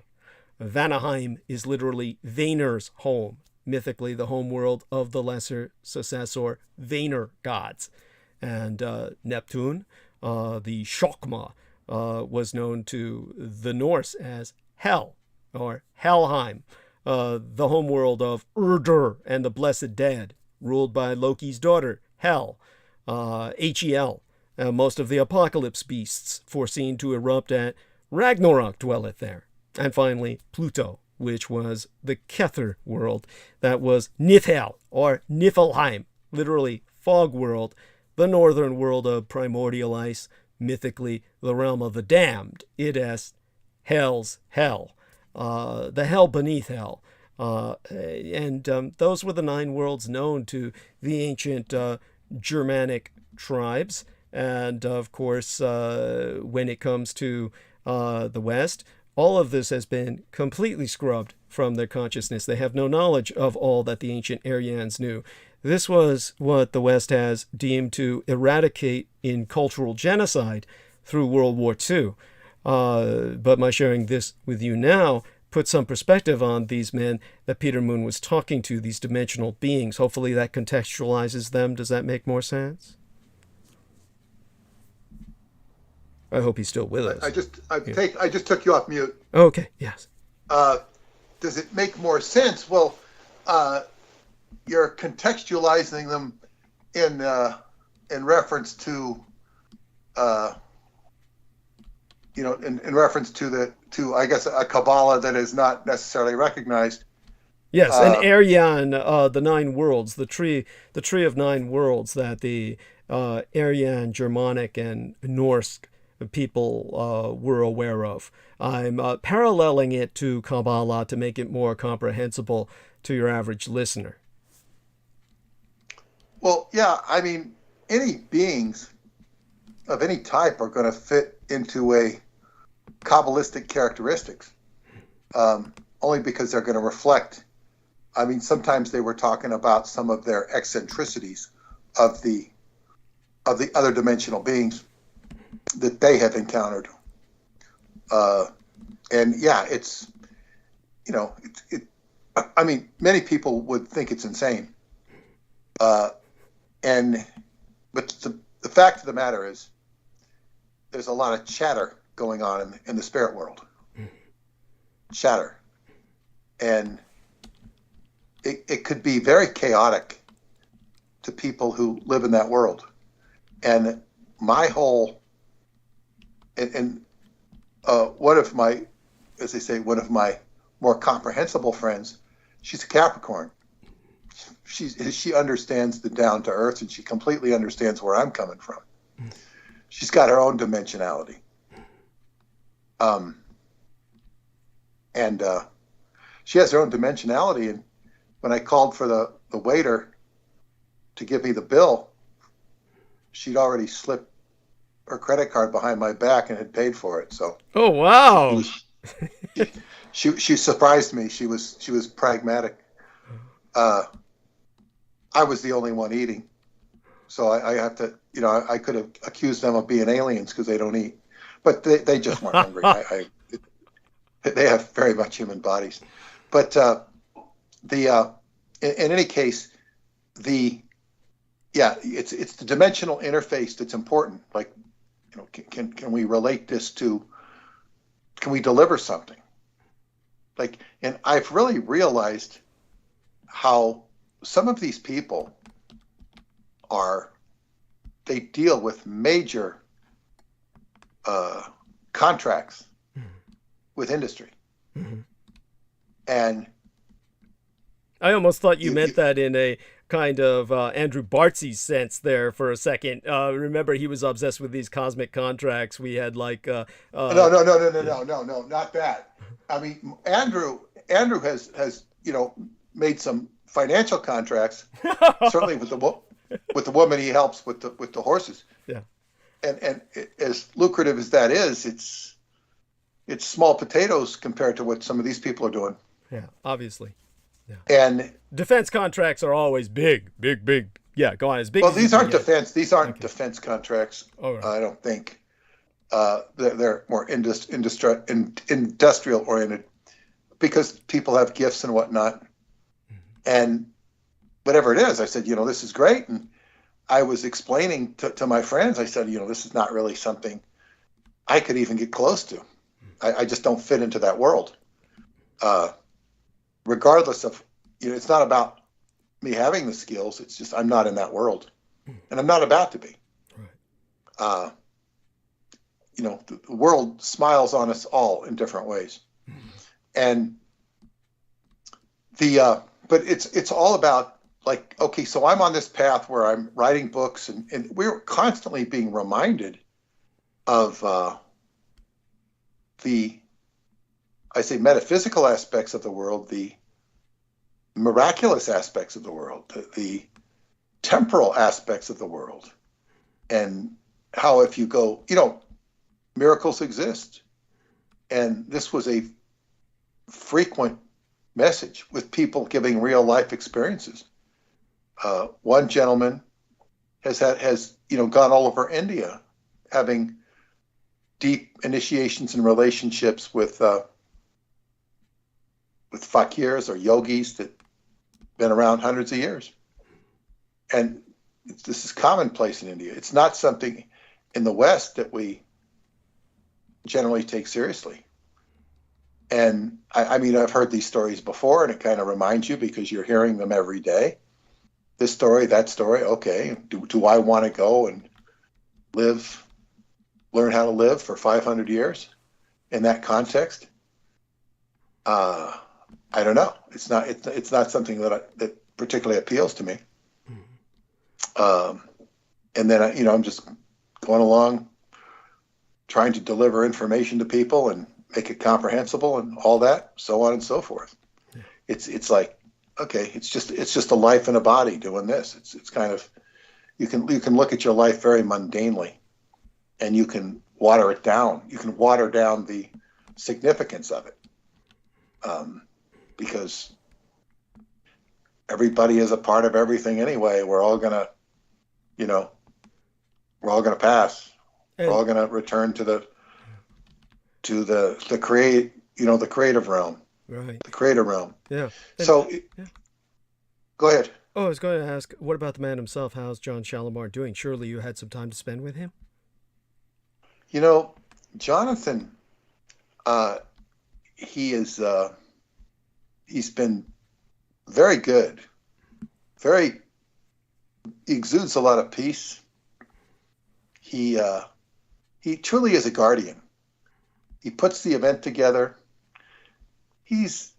Vanaheim is literally Vaner's home, mythically the home world of the lesser successor Vaner gods. And Neptune, the Shokma, was known to the Norse as Hel, or Helheim, the homeworld of Urdur and the blessed dead, ruled by Loki's daughter, Hel, Hel. Most of the apocalypse beasts foreseen to erupt at Ragnarok dwelleth there. And finally, Pluto, which was the Kether world. That was Niflheim, or Niflheim, literally fog world, the northern world of primordial ice, mythically the realm of the damned. It is Hell's hell. The hell beneath hell. And those were the 9 worlds known to the ancient Germanic tribes. And of course, when it comes to the West, all of this has been completely scrubbed from their consciousness. They have no knowledge of all that the ancient Aryans knew. This was what the West has deemed to eradicate in cultural genocide through World War II. But my sharing this with you now puts some perspective on these men that Peter Moon was talking to, these dimensional beings. Hopefully that contextualizes them. Does that make more sense? I hope he's still with us. I just took you off mute. Okay, yes. Does it make more sense? Well, you're contextualizing them in reference to in reference to I guess a Kabbalah that is not necessarily recognized. Yes, and Aryan, the 9 worlds, the tree of 9 worlds that the Aryan, Germanic, and Norse people were aware of. I'm paralleling it to Kabbalah to make it more comprehensible to your average listener. Well, yeah, I mean, any beings of any type are going to fit into a Kabbalistic characteristics, only because they're going to reflect. I mean, sometimes they were talking about some of their eccentricities of the other dimensional beings that they have encountered. And yeah, it's, I mean, many people would think it's insane. But the fact of the matter is, there's a lot of chatter going on in the spirit world. shatter. And it could be very chaotic to people who live in that world. And my whole, and one of my, as they say, one of my more comprehensible friends, she's a Capricorn. She understands the down to earth, and she completely understands where I'm coming from. She's got her own dimensionality. And she has her own dimensionality. And when I called for the waiter to give me the bill, she'd already slipped her credit card behind my back and had paid for it. So, Oh, wow. she surprised me. She was pragmatic. I was the only one eating, so I have to, I could have accused them of being aliens because they don't eat, but they just weren't hungry. They have very much human bodies, but in any case, it's the dimensional interface that's important. Like, can we relate this to? Can we deliver something? Like, and I've really realized how some of these people they deal with major contracts with industry. Mm-hmm. And I almost thought you meant that in a kind of Andrew Bartzi sense there for a second. Remember, he was obsessed with these cosmic contracts. We had like no, not that. I mean, Andrew has made some financial contracts, certainly with the woman he helps with the horses. Yeah. And as lucrative as that is, it's small potatoes compared to what some of these people are doing. Yeah, obviously. Yeah. And defense contracts are always big. Yeah, go on. As big. Well, as these you aren't can get. defense. These aren't Okay. defense contracts. Oh, right. I don't think. They're more industrial oriented because people have gifts and whatnot. Mm-hmm. And whatever it is, I said, this is great. And I was explaining to my friends, I said, this is not really something I could even get close to. I just don't fit into that world. Regardless of, it's not about me having the skills. It's just I'm not in that world, and I'm not about to be. Right. The world smiles on us all in different ways, and but it's all about, like, okay, so I'm on this path where I'm writing books, and we're constantly being reminded of the metaphysical aspects of the world, the miraculous aspects of the world, the temporal aspects of the world, and how if you go, miracles exist. And this was a frequent message with people giving real life experiences. One gentleman has gone all over India, having deep initiations and relationships with fakirs or yogis that been around hundreds of years. And this is commonplace in India. It's not something in the West that we generally take seriously. And I mean, I've heard these stories before, and it kind of reminds you because you're hearing them every day. This story, that story. Okay, do I want to go and learn how to live for 500 years in that context? I don't know. It's not something that particularly appeals to me. And then I'm just going along, trying to deliver information to people and make it comprehensible and all that, so on and so forth. Yeah. It's like, okay, it's just a life and a body doing this. It's kind of, you can look at your life very mundanely, and you can water it down. You can water down the significance of it, because everybody is a part of everything anyway. We're all gonna pass. And we're all gonna return to the creative realm. right. The creator realm. Yeah. So, go ahead. Oh, I was going to ask, what about the man himself? How's John Shalimar doing? Surely you had some time to spend with him? Jonathan, he is he's been very good. He exudes a lot of peace. He truly is a guardian. He puts the event together. He's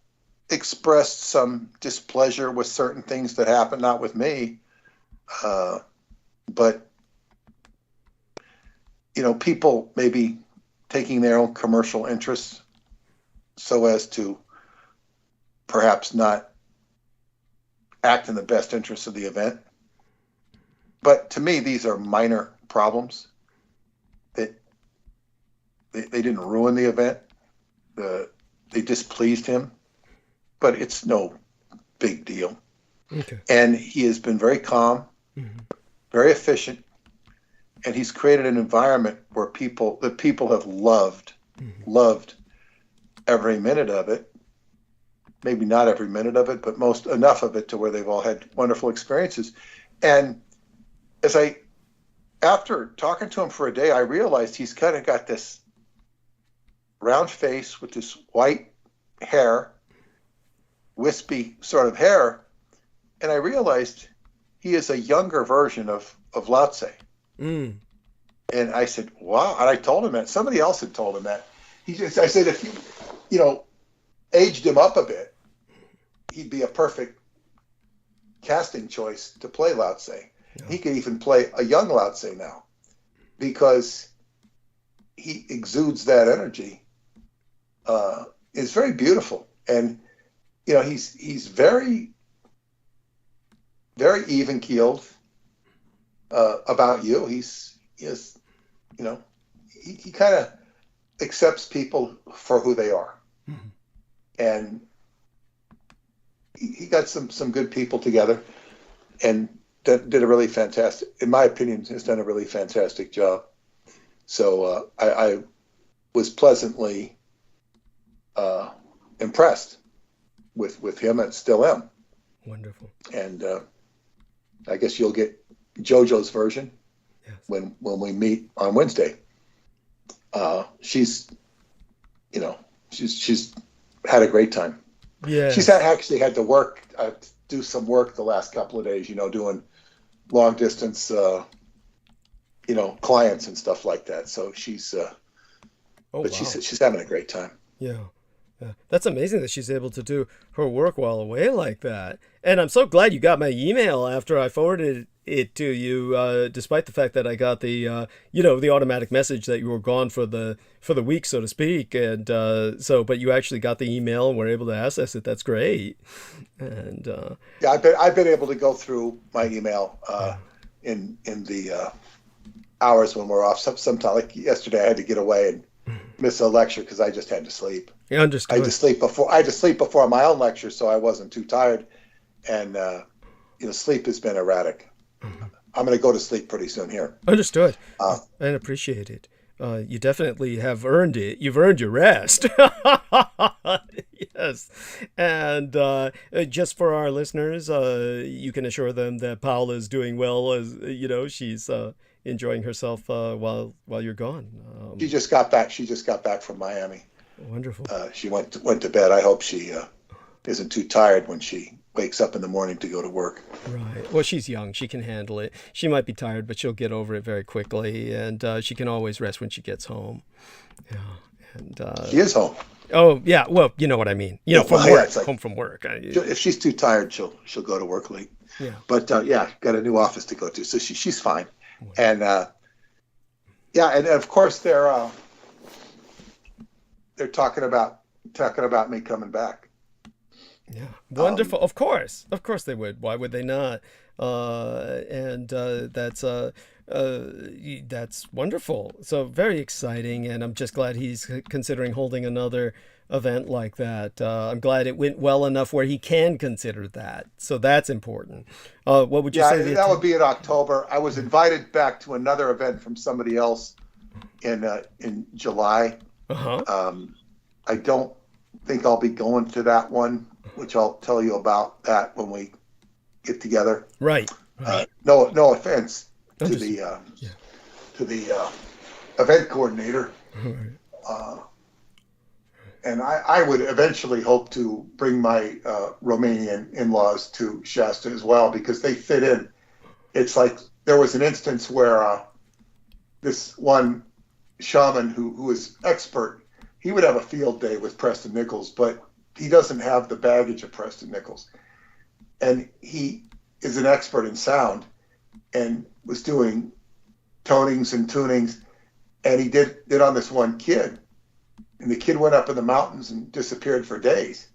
expressed some displeasure with certain things that happen, not with me, but people maybe taking their own commercial interests so as to perhaps not act in the best interest of the event. But to me, these are minor problems. That they didn't ruin the event. They displeased him, but it's no big deal. Okay. And he has been very calm, very efficient, and he's created an environment where people have loved every minute of it. Maybe not every minute of it, but most enough of it to where they've all had wonderful experiences. And after talking to him for a day, I realized he's kind of got this round face with this white hair, wispy sort of hair. And I realized he is a younger version of Lao Tse. Mm. And I said, wow. And I told him that. Somebody else had told him that. I said, if you aged him up a bit, he'd be a perfect casting choice to play Lao Tse. Yeah. He could even play a young Lao Tse now because he exudes that energy. It's very beautiful. And, he's very, very even keeled about you. He kind of accepts people for who they are. Mm-hmm. And he got some good people together and did a really fantastic, in my opinion, has done a really fantastic job. So I was pleasantly impressed with him and still am. Wonderful. And I guess you'll get JoJo's version when we meet on Wednesday. She's had a great time. Yeah. She's actually had to work, do some work the last couple of days, doing long distance, clients and stuff like that. So she's, she's having a great time. Yeah. Yeah. That's amazing that she's able to do her work while away like that. And I'm so glad you got my email after I forwarded it to you, despite the fact that I got the, the automatic message that you were gone for the week, so to speak. And but you actually got the email and were able to access it. That's great. And I've been able to go through my email in the hours when we're off. Sometime, like yesterday, I had to get away and miss a lecture because I just had to sleep. Yeah, understood. I had to sleep before my own lecture, so I wasn't too tired. And sleep has been erratic. Mm-hmm. I'm going to go to sleep pretty soon here. Understood. And appreciate it. You definitely have earned it. You've earned your rest. Yes. And just for our listeners, you can assure them that Paula is doing well. As she's enjoying herself while you're gone. She just got back. She just got back from Miami. Wonderful. She went to bed. I hope she isn't too tired when she wakes up in the morning to go to work. Right. Well, she's young. She can handle it. She might be tired, but she'll get over it very quickly. And she can always rest when she gets home. Yeah. And she is home. Oh, yeah. Well, you know what I mean. From work. Home from work. If she's too tired, she'll go to work late. Yeah. But got a new office to go to, so she's fine. And and of course they're talking about me coming back. Yeah, wonderful. Of course they would. Why would they not? That's wonderful. So very exciting, and I'm just glad he's considering holding another event like that. I'm glad it went well enough where he can consider that. So that's important. What would you say? That would be in October. I was invited back to another event from somebody else in July. Uh-huh. I don't think I'll be going to that one, which I'll tell you about that when we get together. Right. No offense to the event coordinator. Right. and I would eventually hope to bring my Romanian in-laws to Shasta as well, because they fit in. It's like there was an instance where this one shaman who was expert, he would have a field day with Preston Nichols, but he doesn't have the baggage of Preston Nichols. And he is an expert in sound and was doing tonings and tunings, and he did on this one kid. And the kid went up in the mountains and disappeared for days.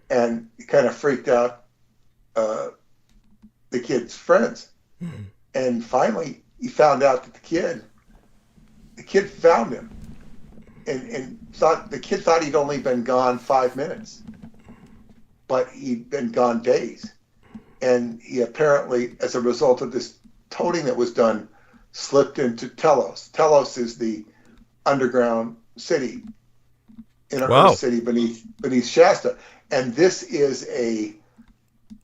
And he kind of freaked out the kid's friends. Mm-hmm. And finally, he found out that the kid found him and the kid thought he'd only been gone 5 minutes, but he'd been gone days. And he apparently, as a result of this toning that was done, slipped into Telos. Telos is the underground city, inner city beneath Shasta. And this is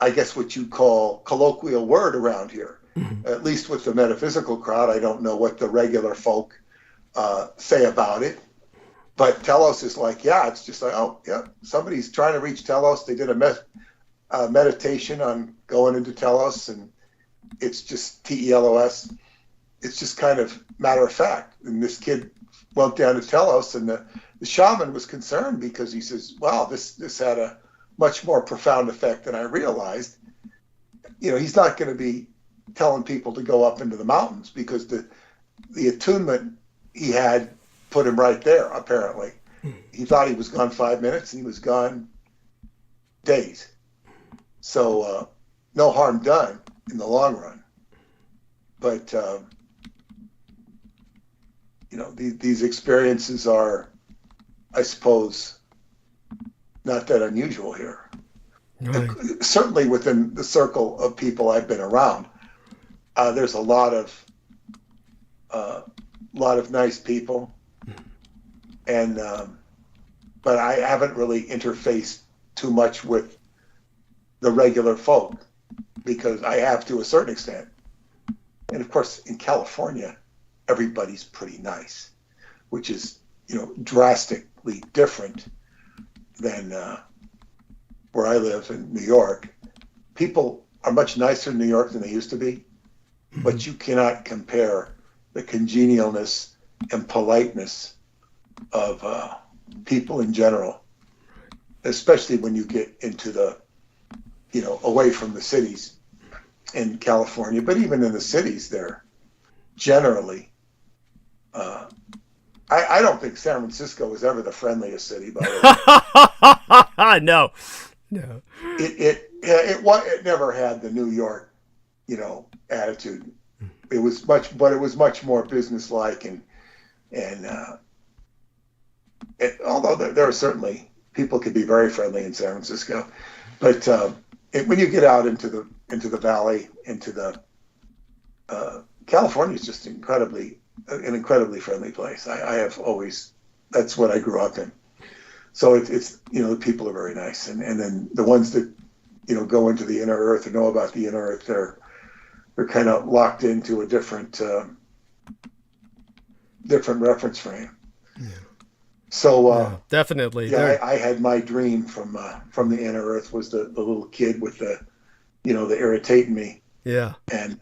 I guess what you call colloquial word around here. Mm-hmm. At least with the metaphysical crowd. I don't know what the regular folk say about it. But Telos is like, yeah, it's just like, oh, yeah, somebody's trying to reach Telos. They did a meditation on going into Telos, and it's just Telos. It's just kind of matter of fact. And this kid went down to Telos, and the shaman was concerned because he says, wow, this had a much more profound effect than I realized. He's not going to be telling people to go up into the mountains, because the attunement he had put him right there, apparently. He thought he was gone 5 minutes, and he was gone days. So no harm done in the long run. But, these experiences are, I suppose, not that unusual here. Right. Certainly within the circle of people I've been around, there's a lot of nice people, and but I haven't really interfaced too much with the regular folk, because I have to a certain extent. And of course, in California, everybody's pretty nice, which is, drastically different than where I live in New York. People are much nicer in New York than they used to be, but you cannot compare the congenialness and politeness of people in general, especially when you get into the, away from the cities in California. But even in the cities, they're generally, I don't think San Francisco was ever the friendliest city, by the way. No. It never had the New York, attitude. It was much more businesslike, and although there are certainly people can be very friendly in San Francisco, but when you get out into the valley, into the California is just an incredibly friendly place. I have always, that's what I grew up in. So it's the people are very nice, and then the ones that go into the inner earth or know about the inner earth, they're kind of locked into a different reference frame. Yeah. So definitely, yeah, I had my dream from the inner earth was the little kid with the irritating me. Yeah, and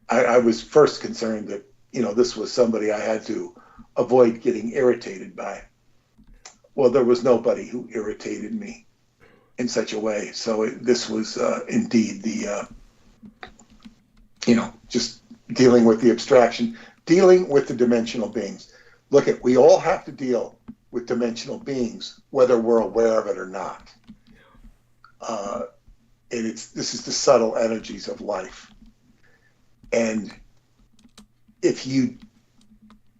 I was first concerned that this was somebody I had to avoid getting irritated by. Well, there was nobody who irritated me in such a way. So this was indeed the just dealing with the abstraction, dealing with the dimensional beings. Look, we all have to deal with dimensional beings, whether we're aware of it or not. And this is the subtle energies of life. And if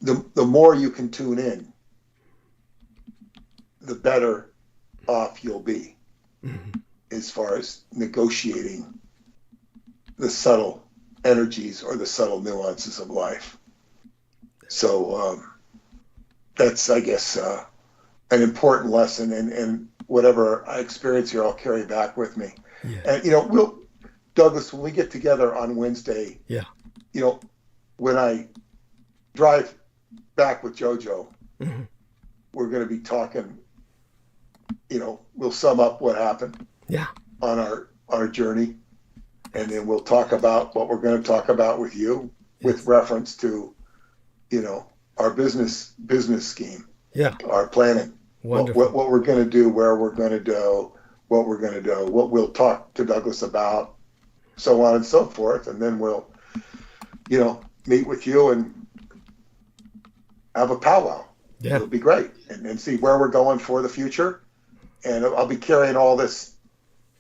the more you can tune in, the better off you'll be, as far as negotiating the subtle energies or the subtle nuances of life. So that's, I guess, an important lesson, and whatever I experience here, I'll carry back with me. Yeah. And Douglas, when we get together on Wednesday, when I drive back with JoJo, we're going to be talking, we'll sum up what happened on our journey. And then we'll talk about what we're going to talk about with you with reference to, our business scheme. Yeah. Our planning. Wonderful. What we're going to do, where we're going to go, what we're going to do, what we'll talk to Douglas about, so on and so forth. And then we'll, meet with you and have a powwow. Yeah. It'll be great. And see where we're going for the future. And I'll be carrying all this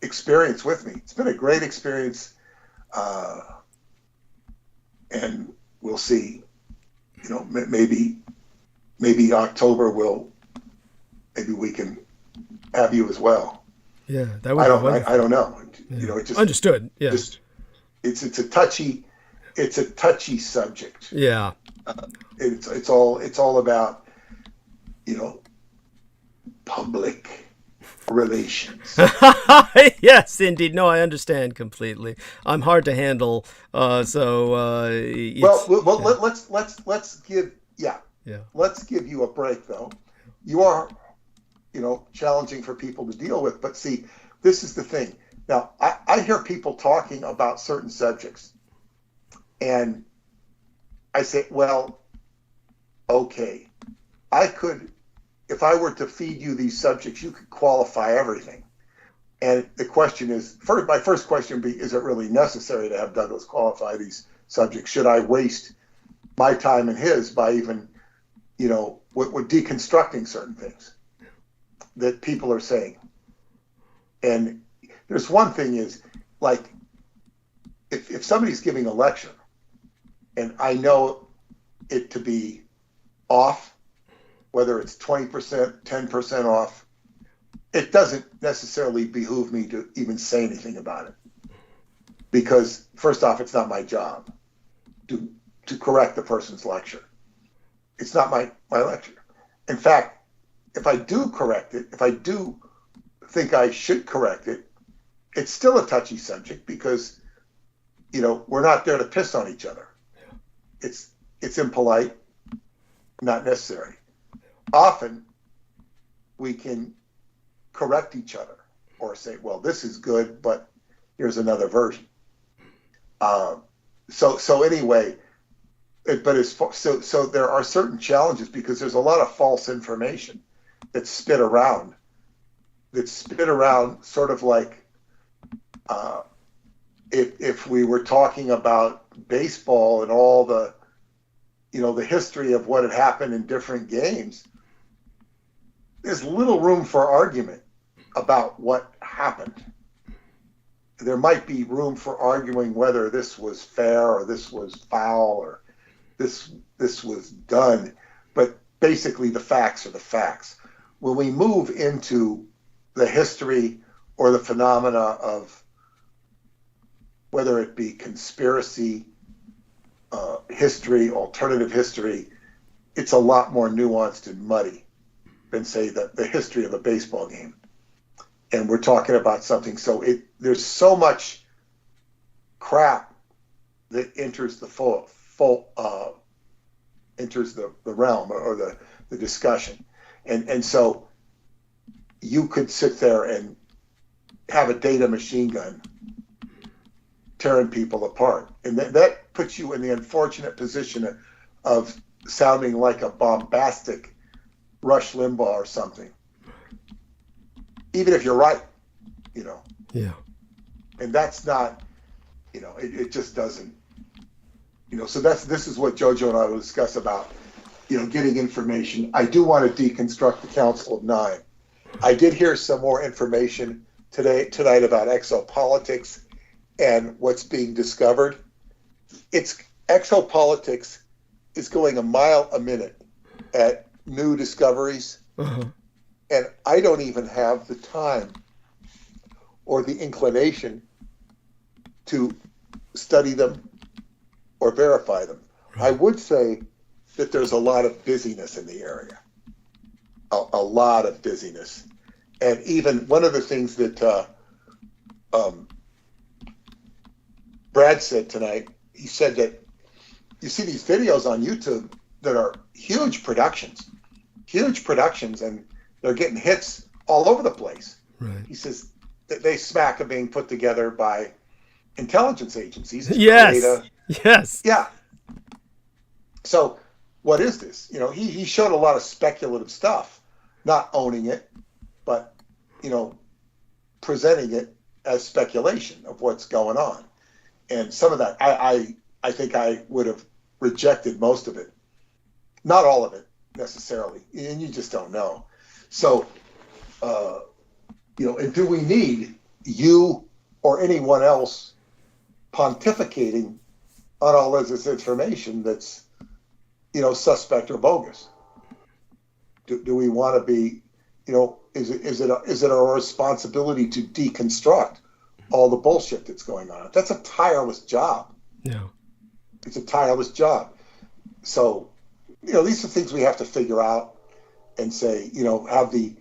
experience with me. It's been a great experience. And we'll see, maybe October maybe we can have you as well. Yeah, that would be wonderful. I don't know. Yeah. It just understood. Yeah. It's a touchy subject. Yeah. It's all about, public relations. Yes, indeed. No, I understand completely. I'm hard to handle. Let's give let's give you a break though. You are, challenging for people to deal with. But see, this is the thing. Now, I hear people talking about certain subjects, and I say, well, okay, if I were to feed you these subjects, you could qualify everything. And the question is, my first question would be, is it really necessary to have Douglas qualify these subjects? Should I waste my time and his by even, with deconstructing certain things that people are saying? And there's one thing is, like, if somebody's giving a lecture and I know it to be off, whether it's 20%, 10% off, it doesn't necessarily behoove me to even say anything about it. Because first off, it's not my job to correct the person's lecture. It's not my lecture. In fact, if I do correct it, if I do think I should correct it, it's still a touchy subject because, we're not there to piss on each other. It's impolite, not necessary. Often we can correct each other or say, well, this is good, but here's another version. So anyway, so there are certain challenges because there's a lot of false information that's spit around sort of like, if we were talking about baseball and all the, the history of what had happened in different games, there's little room for argument about what happened. There might be room for arguing whether this was fair or this was foul or this was done, but basically the facts are the facts. When we move into the history or the phenomena of whether it be conspiracy, history, alternative history, it's a lot more nuanced and muddy than, say, the history of a baseball game. And we're talking about something, so there's so much crap that enters the enters the realm or the discussion. And so you could sit there and have a data machine gun tearing people apart. And that puts you in the unfortunate position of sounding like a bombastic Rush Limbaugh or something. Even if you're right, Yeah. And that's not, it just doesn't, so this is what Jojo and I will discuss about, getting information. I do want to deconstruct the Council of Nine. I did hear some more information tonight about exopolitics and what's being discovered. Exopolitics is going a mile a minute at new discoveries. Uh-huh. And I don't even have the time or the inclination to study them or verify them. I would say that there's a lot of busyness in the area, a lot of busyness. And even one of the things that Brad said tonight, he said that you see these videos on YouTube that are huge productions. huge productions, and they're getting hits all over the place. Right. He says that they smack of being put together by intelligence agencies. Yes. Yes. Yeah. So what is this? You know, he showed a lot of speculative stuff, not owning it, but, you know, presenting it as speculation of what's going on. And some of that, I think I would have rejected most of it. Not all of it necessarily. And you just don't know. So, you know, and do we need you or anyone else pontificating on all of this information that's, you know, suspect or bogus? Do we want to be, you know, is it our responsibility to deconstruct all the bullshit that's going on? That's a tireless job. Yeah. It's a tireless job. So, you know, these are things we have to figure out and say, you know, have the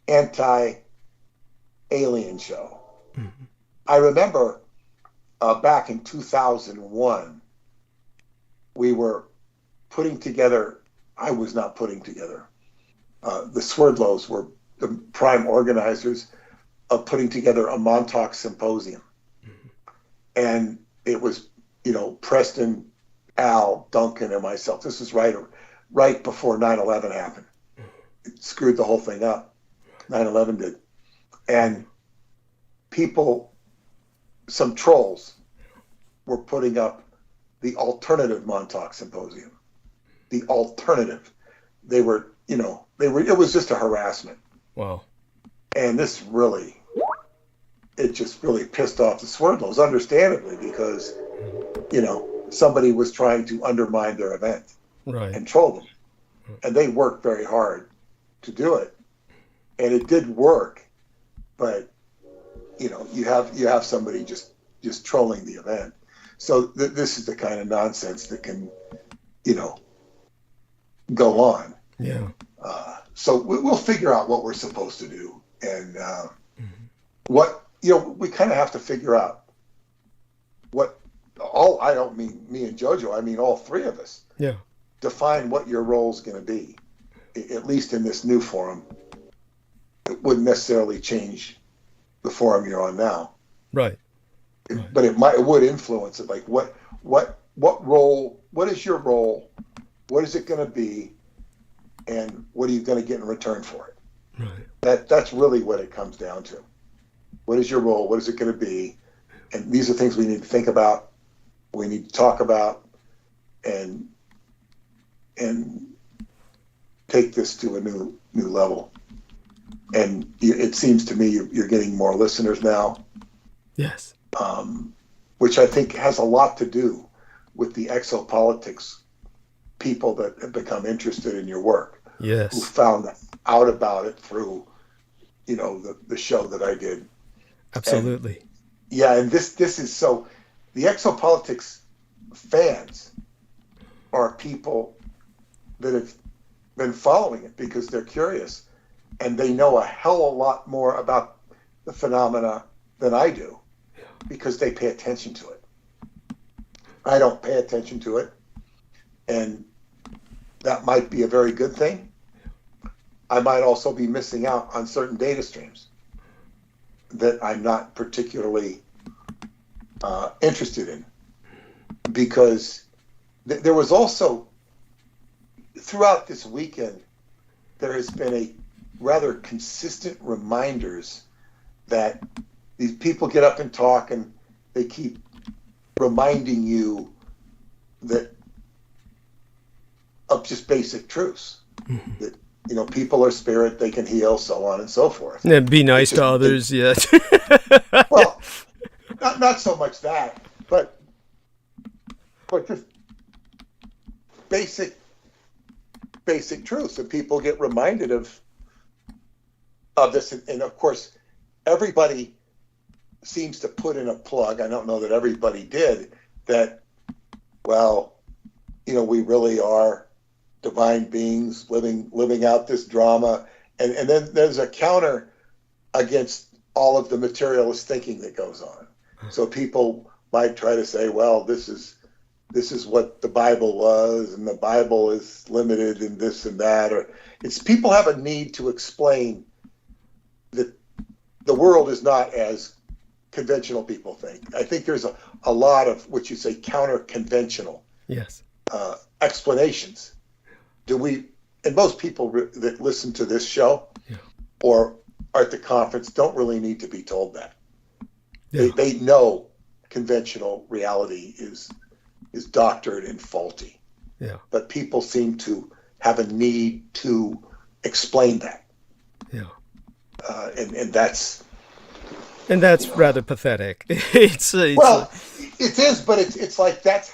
anti-alien show. Mm-hmm. I remember back in 2001, we were putting together, I was not putting together, the Swerdlows were the prime organizers of putting together a Montauk symposium. Mm-hmm. And it was, you know, Preston, Al, Duncan, and myself. This was right before 9/11 happened. It screwed the whole thing up. 9/11 did. And people, some trolls, were putting up the alternative Montauk symposium. The alternative. They were, you know, it was just a harassment. Wow. And this really, it just really pissed off the Swerdlows, understandably, because, you know, somebody was trying to undermine their event. Right. And troll them. And they worked very hard to do it. And it did work, but, you know, you have somebody just trolling the event. So this is the kind of nonsense that can, you know, go on. Yeah. So we'll figure out what we're supposed to do, and what, you know, we kind of have to figure out what all. I don't mean me and JoJo. I mean all three of us. Yeah. Define what your role is going to be, at least in this new forum. It wouldn't necessarily change the forum you're on now. Right. But it would influence it. Like what role? What is your role? What is it going to be? And what are you going to get in return for it? Right. That's really what it comes down to. What is your role? What is it going to be? And these are things we need to think about. We need to talk about, and take this to a new level. And it seems to me you're getting more listeners now. Yes. Which I think has a lot to do with the exopolitics people that have become interested in your work. Yes. Who found out about it through, you know, the show that I did. Absolutely. And this is so, the exopolitics fans are people that have been following it because they're curious and they know a hell of a lot more about the phenomena than I do because they pay attention to it. I don't pay attention to it, and that might be a very good thing. I might also be missing out on certain data streams that I'm not particularly interested in, because there was also, throughout this weekend, there has been a rather consistent reminders that these people get up and talk and they keep reminding you that of just basic truths. Mm-hmm. That, you know, people are spirit, they can heal, so on and so forth. And be nice to others, yes. Well, not so much that, but just basic truths, and people get reminded of this. And of course, everybody seems to put in a plug. I don't know that everybody did that. Well, you know, we really are divine beings living out this drama, and then there's a counter against all of the materialist thinking that goes on. So people might try to say, well, this is this is what the Bible was, and the Bible is limited in this and that, or it's people have a need to explain that the world is not as conventional people think. I think there's a lot of what you say counter-conventional Yes. Explanations. And most people that listen to this show or are at the conference don't really need to be told that. Yeah. They know conventional reality is doctored and faulty. Yeah. But people seem to have a need to explain that. Yeah. And that's rather pathetic. It's well, it is, but it's like that's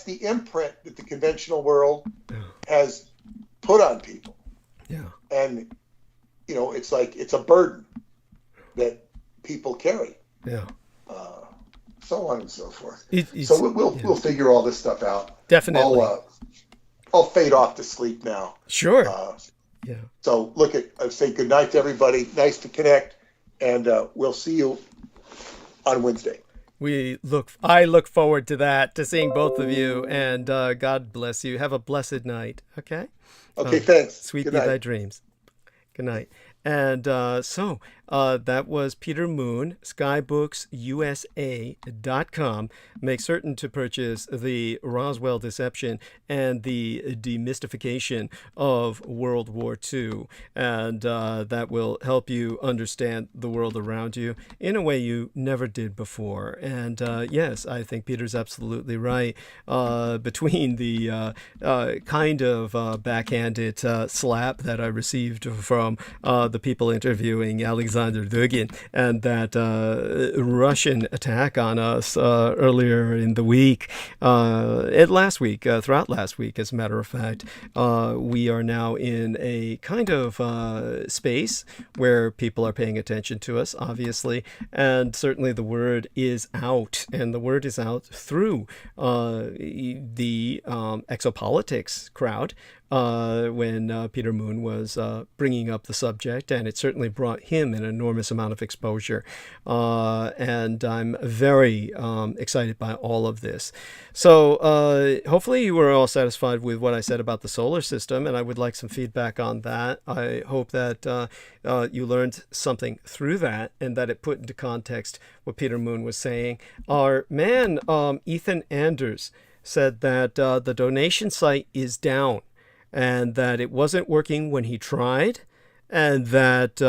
the imprint that the conventional world has put on people. Yeah. And it's like it's a burden that people carry. Yeah. So on and so forth. So we'll figure all this stuff out. Definitely. I'll fade off to sleep now. Sure. Yeah. So I'll say good night to everybody. Nice to connect, and we'll see you on Wednesday. I look forward to that, to seeing both of you, and God bless you. Have a blessed night. Okay. Okay. Thanks. Sweet Good be night. thy dreams. Good night. And so that was Peter Moon, skybooks.usa.com. Make certain to purchase the Roswell Deception and the Demystification of World War II. And that will help you understand the world around you in a way you never did before. And yes, I think Peter's absolutely right. Between the kind of backhanded slap that I received from the people interviewing Alexander Dugin and that Russian attack on us earlier in the week, throughout last week, as a matter of fact, we are now in a kind of space where people are paying attention to us, obviously, and certainly the word is out, and the word is out through the exopolitics crowd. When Peter Moon was bringing up the subject, and it certainly brought him an enormous amount of exposure. And I'm very excited by all of this. So hopefully you were all satisfied with what I said about the solar system, and I would like some feedback on that. I hope that you learned something through that, and that it put into context what Peter Moon was saying. Our man, Ethan Anders, said that the donation site is down, and that it wasn't working when he tried, and that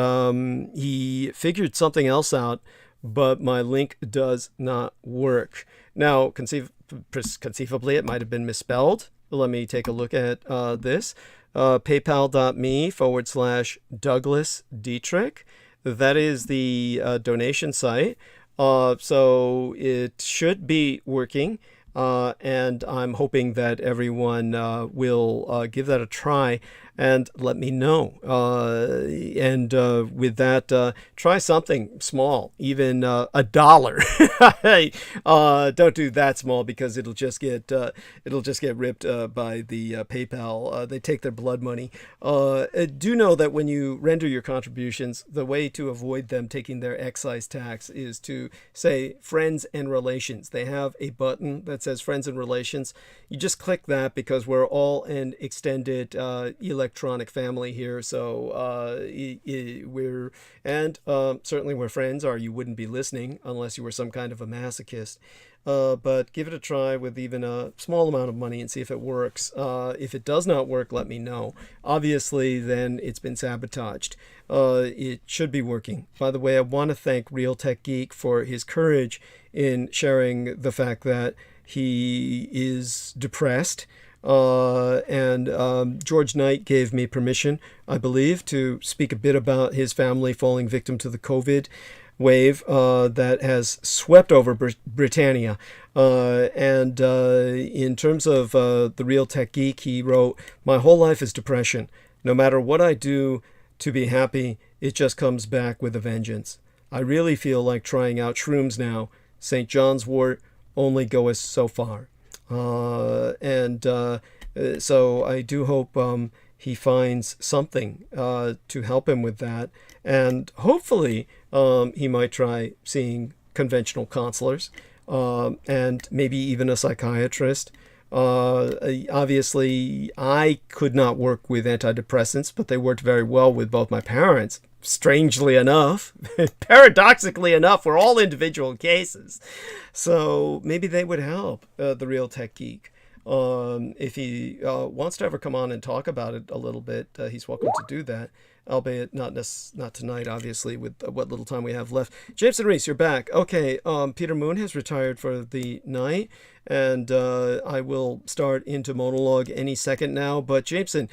he figured something else out, but my link does not work. Now, conceivably, it might have been misspelled. Let me take a look at this. PayPal.me/Douglas Dietrich. That is the donation site. So it should be working. And I'm hoping that everyone will give that a try and let me know. And with that, try something small, even $1. Don't do that small, because it'll just get ripped by the PayPal. They take their blood money. Do know that when you render your contributions, the way to avoid them taking their excise tax is to say friends and relations. They have a button that says friends and relations. You just click that, because we're all an extended electronic family here. So certainly we're friends, or you wouldn't be listening unless you were some kind of a masochist. But give it a try with even a small amount of money and see if it works. If it does not work, let me know. Obviously, then it's been sabotaged. It should be working. By the way, I want to thank Real Tech Geek for his courage in sharing the fact that he is depressed. And George Knight gave me permission, I believe, to speak a bit about his family falling victim to the COVID wave that has swept over Britannia. And in terms of the Real Tech Geek, he wrote, "My whole life is depression. No matter what I do to be happy, it just comes back with a vengeance. I really feel like trying out shrooms now. St. John's wort only goeth so far." So I do hope he finds something to help him with that. And hopefully he might try seeing conventional counselors. and maybe even a psychiatrist. Obviously, I could not work with antidepressants, but they worked very well with both my parents. Strangely enough, paradoxically enough, we're all individual cases. So maybe they would help the Real Tech Geek. If he wants to ever come on and talk about it a little bit, he's welcome to do that. Albeit not tonight, obviously, with what little time we have left. Jameson Reese, you're back. Okay, Peter Moon has retired for the night, and I will start into monologue any second now. But Jameson,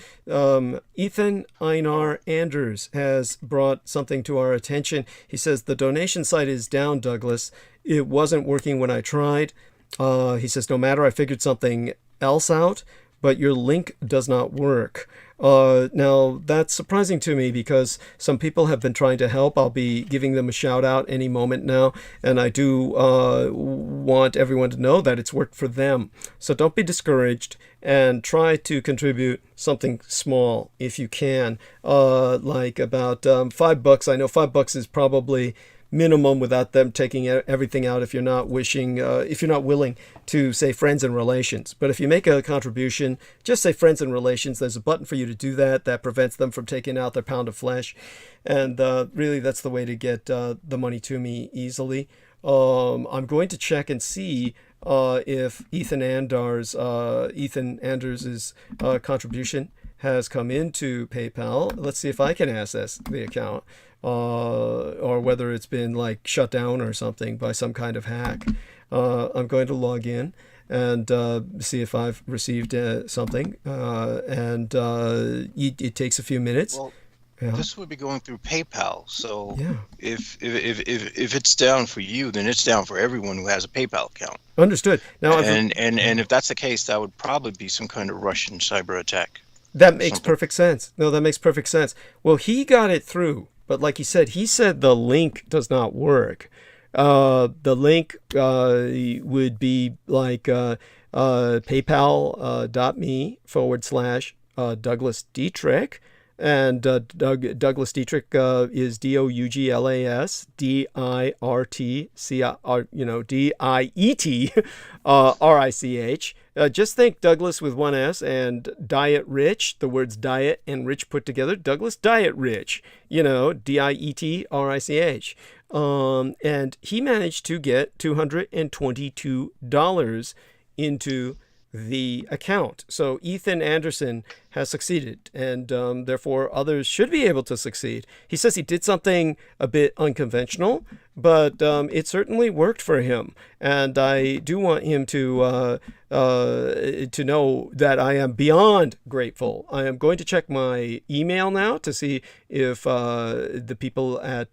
Ethan Einar Anders has brought something to our attention. He says, the donation site is down, Douglas. It wasn't working when I tried. He says, no matter, I figured something else out, but your link does not work. Now, that's surprising to me because some people have been trying to help. I'll be giving them a shout out any moment now, and I do want everyone to know that it's worked for them. So don't be discouraged and try to contribute something small if you can, like about $5. I know $5 is probably minimum without them taking everything out if you're not willing to say friends and relations. But if you make a contribution, just say friends and relations. There's a button for you to do that. That prevents them from taking out their pound of flesh. And really, that's the way to get the money to me easily. I'm going to check and see if Ethan Anders' contribution has come into PayPal. Let's see if I can access the account. Or whether it's been like shut down or something by some kind of hack. I'm going to log in and see if I've received something. It takes a few minutes. Well, yeah. This would be going through PayPal. So Yeah. if it's down for you, then it's down for everyone who has a PayPal account. Understood. Now, And if that's the case, that would probably be some kind of Russian cyber attack. that makes perfect sense. No, that makes perfect sense. Well, he got it through. But like he said the link does not work. The link would be like paypal.me/Douglas Dietrich. And Douglas Dietrich is Douglas Diet Just think Douglas with one S and Diet Rich, the words diet and rich put together. Douglas Diet Rich, Dietrich. And he managed to get $222 into the account. So Ethan Anderson has succeeded, and therefore others should be able to succeed. He says he did something a bit unconventional, but it certainly worked for him. And I do want him to know that I am beyond grateful. I am going to check my email now to see if the people at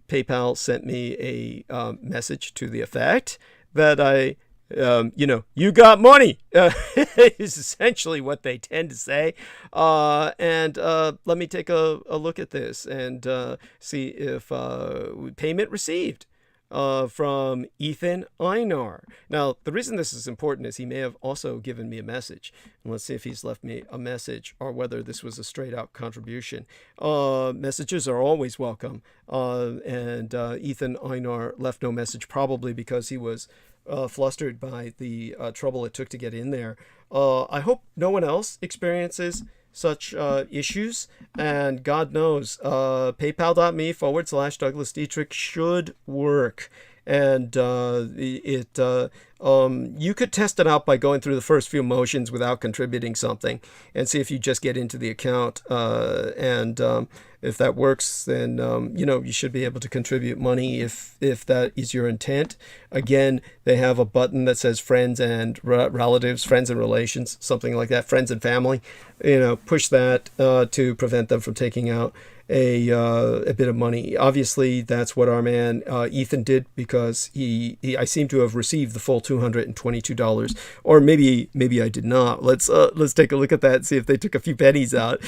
PayPal sent me a message to the effect that you got money, is essentially what they tend to say. And let me take a look at this and see if payment received from Ethan Einar. Now, the reason this is important is he may have also given me a message. And let's see if he's left me a message or whether this was a straight out contribution. Messages are always welcome. And Ethan Einar left no message, probably because he was flustered by the trouble it took to get in there. I hope no one else experiences such issues, and God knows, paypal.me/Douglas Dietrich should work. And you could test it out by going through the first few motions without contributing something and see if you just get into the account. And if that works, then, you should be able to contribute money if that is your intent. Again, they have a button that says friends and relatives, friends and relations, something like that, friends and family. Push that to prevent them from taking out a bit of money. Obviously, that's what our man Ethan did, because I seem to have received the full $222, or maybe I did not. Let's take a look at that and see if they took a few pennies out,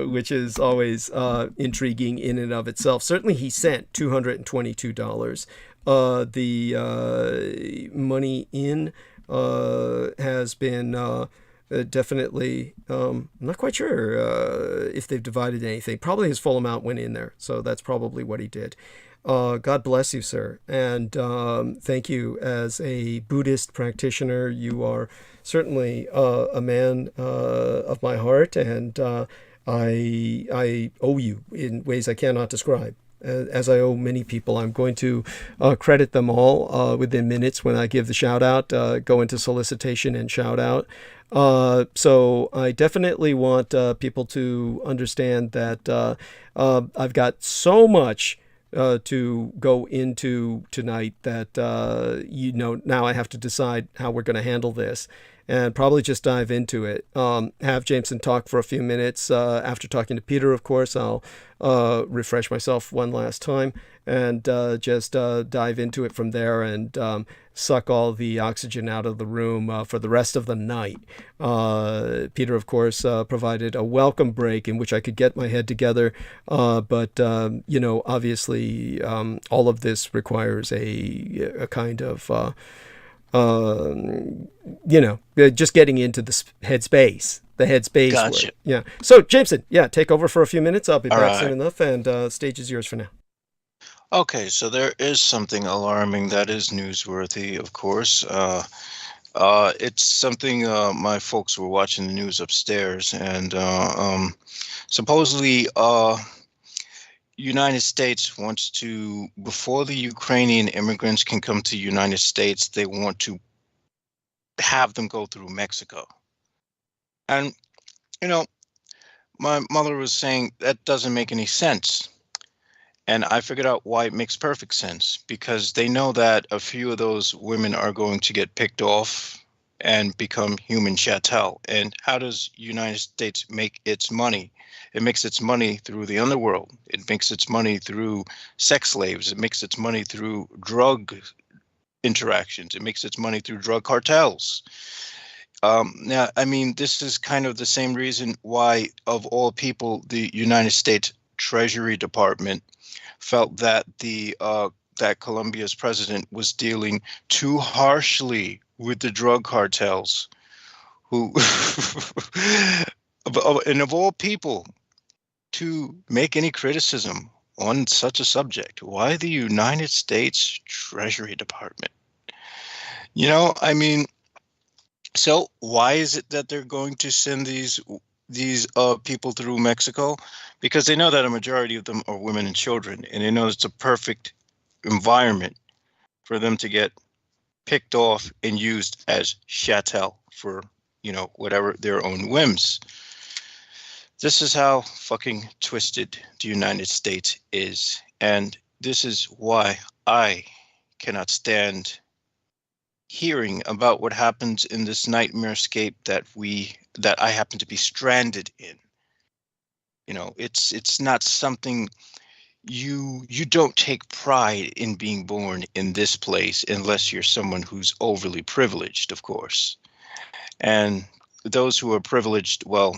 which is always intriguing in and of itself. Certainly, he sent $222. The money in has been. Definitely, I'm not quite sure if they've divided anything. Probably his full amount went in there, so that's probably what he did. God bless you, sir. And thank you. As a Buddhist practitioner, you are certainly a man of my heart, and I owe you in ways I cannot describe. As I owe many people. I'm going to credit them all within minutes when I give the shout out, go into solicitation and shout out. So I definitely want people to understand that I've got so much to go into tonight that now I have to decide how we're going to handle this, and probably just dive into it. Have Jameson talk for a few minutes. After talking to Peter, of course, I'll refresh myself one last time and just dive into it from there, and suck all the oxygen out of the room for the rest of the night. Peter, of course, provided a welcome break in which I could get my head together, but obviously, all of this requires a kind of just getting into the headspace. The headspace. Gotcha. Word. Yeah. So, Jameson, take over for a few minutes. I'll be All back right. soon enough, and stage is yours for now. Okay, so there is something alarming that is newsworthy, of course. It's something my folks were watching the news upstairs, and supposedly United States wants to, before the Ukrainian immigrants can come to United States, they want to have them go through Mexico. And, my mother was saying that doesn't make any sense. And I figured out why it makes perfect sense, because they know that a few of those women are going to get picked off and become human chattel. And how does United States make its money? It makes its money through the underworld. It makes its money through sex slaves. It makes its money through drug interactions. It makes its money through drug cartels. Now, I mean, this is kind of the same reason why, of all people, the United States Treasury Department felt that that Colombia's president was dealing too harshly with the drug cartels, who, and of all people, to make any criticism on such a subject, why the United States Treasury Department? I mean, so why is it that they're going to send these people through Mexico? Because they know that a majority of them are women and children, and they know it's a perfect environment for them to get picked off and used as chattel for, whatever their own whims. This is how fucking twisted the United States is. And this is why I cannot stand hearing about what happens in this nightmarescape that I happen to be stranded in. It's not something you don't take pride in being born in this place unless you're someone who's overly privileged, of course. And those who are privileged, well,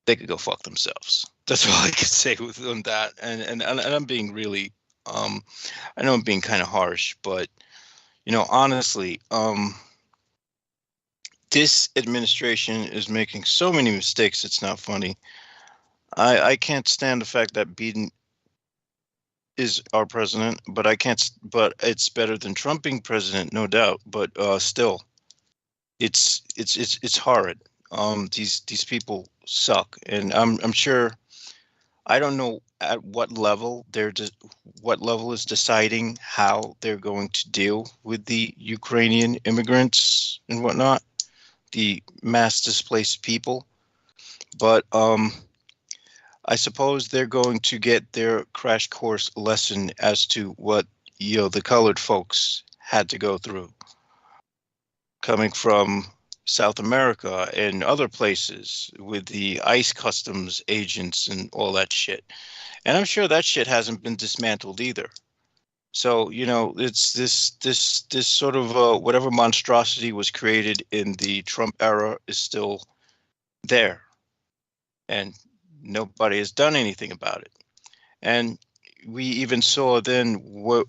they could go fuck themselves. That's all I could say on that. And I'm being really, I know I'm being kind of harsh, but honestly, this administration is making so many mistakes. It's not funny. I can't stand the fact that Biden is our president, but it's better than Trump being president, no doubt. But still, it's horrid. These people suck, and I'm sure. I don't know at what level what level is deciding how they're going to deal with the Ukrainian immigrants and whatnot, the mass displaced people. But I suppose they're going to get their crash course lesson as to what the colored folks had to go through, coming from South America and other places with the ICE customs agents and all that shit. And I'm sure that shit hasn't been dismantled either. So, it's this sort of whatever monstrosity was created in the Trump era is still there. And nobody has done anything about it. And we even saw then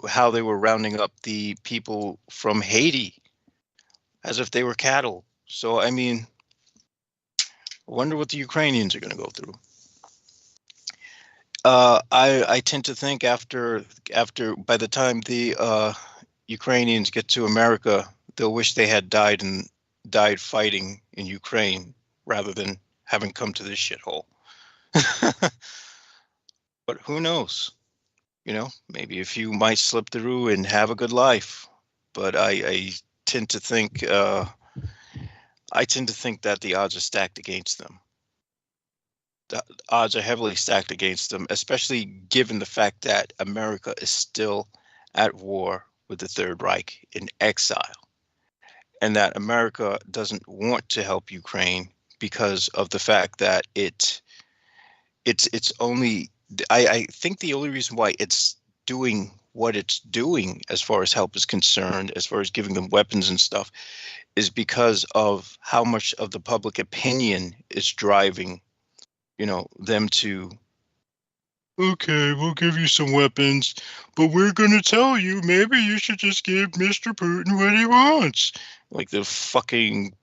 how they were rounding up the people from Haiti as if they were cattle. So, I mean, I wonder what the Ukrainians are going to go through. I tend to think after by the time the Ukrainians get to America, they'll wish they had died fighting in Ukraine rather than having come to this shithole. But who knows? Maybe a few might slip through and have a good life. But I tend to think that the odds are stacked against them. The odds are heavily stacked against them, especially given the fact that America is still at war with the Third Reich, in exile, and that America doesn't want to help Ukraine because of the fact that it's only, I think the only reason why it's doing what it's doing as far as help is concerned, as far as giving them weapons and stuff, is because of how much of the public opinion is driving, them to, okay, we'll give you some weapons, but we're going to tell you maybe you should just give Mr. Putin what he wants. Like the fucking,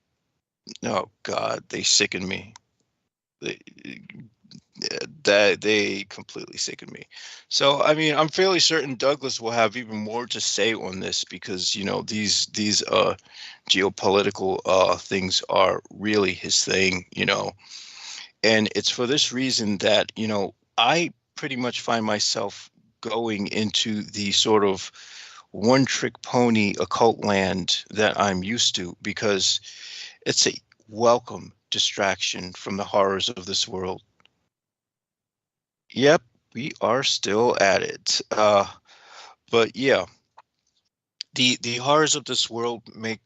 oh God, they sicken me. They completely sicken me. So, I mean, I'm fairly certain Douglas will have even more to say on this because, these geopolitical things are really his thing, and it's for this reason that, I pretty much find myself going into the sort of one-trick pony occult land that I'm used to, because it's a welcome distraction from the horrors of this world. Yep, we are still at it. But yeah, the horrors of this world make,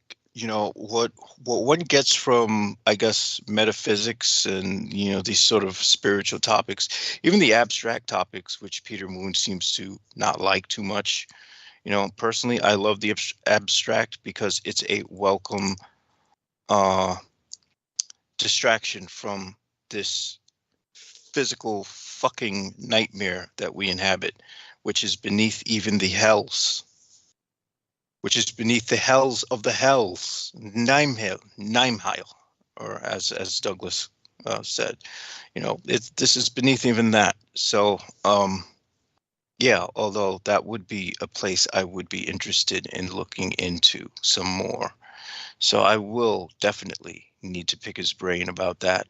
what one gets from, I guess, metaphysics and, these sort of spiritual topics, even the abstract topics, which Peter Moon seems to not like too much. Personally, I love the abstract because it's a welcome distraction from this physical fucking nightmare that we inhabit, which is beneath even the hells. Which is beneath the hells of the hells, Nimeheil, or as Douglas said, this is beneath even that. So, yeah, although that would be a place I would be interested in looking into some more. So I will definitely need to pick his brain about that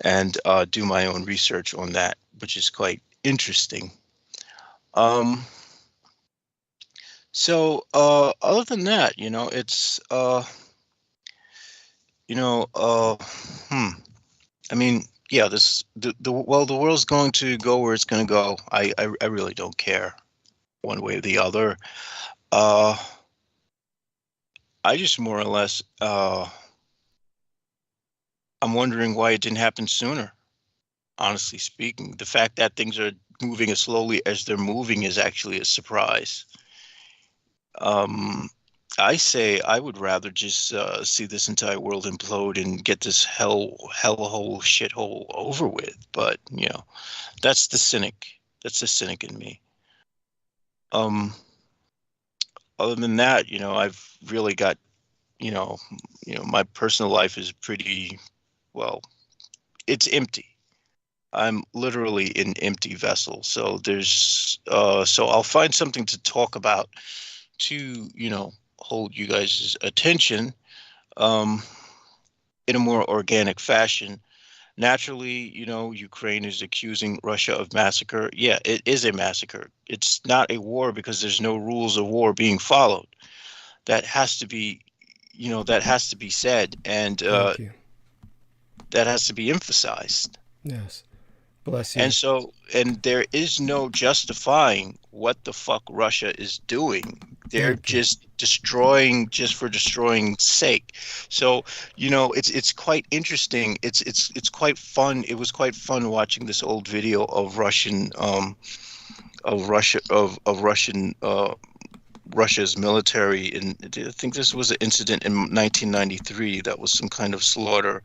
and do my own research on that, which is quite interesting. So, other than that, it's, I mean, yeah, the world's going to go where it's going to go. I really don't care one way or the other. I just more or less, I'm wondering why it didn't happen sooner. Honestly speaking, the fact that things are moving as slowly as they're moving is actually a surprise. I say I would rather just see this entire world implode and get this hellhole shithole over with. But that's the cynic. That's the cynic in me. Other than that, I've really got, my personal life is pretty, well, it's empty. I'm literally an empty vessel. So there's, so I'll find something to talk about to, hold you guys' attention in a more organic fashion. Naturally, Ukraine is accusing Russia of massacre. Yeah, it is a massacre. It's not a war because there's no rules of war being followed. That has to be, that has to be said, and that has to be emphasized. Yes. Bless you. And there is no justifying what the fuck Russia is doing. They're just destroying just for destroying's sake. So, it's quite interesting. It's quite fun. It was quite fun watching this old video of Russia's military. And I think this was an incident in 1993 that was some kind of slaughter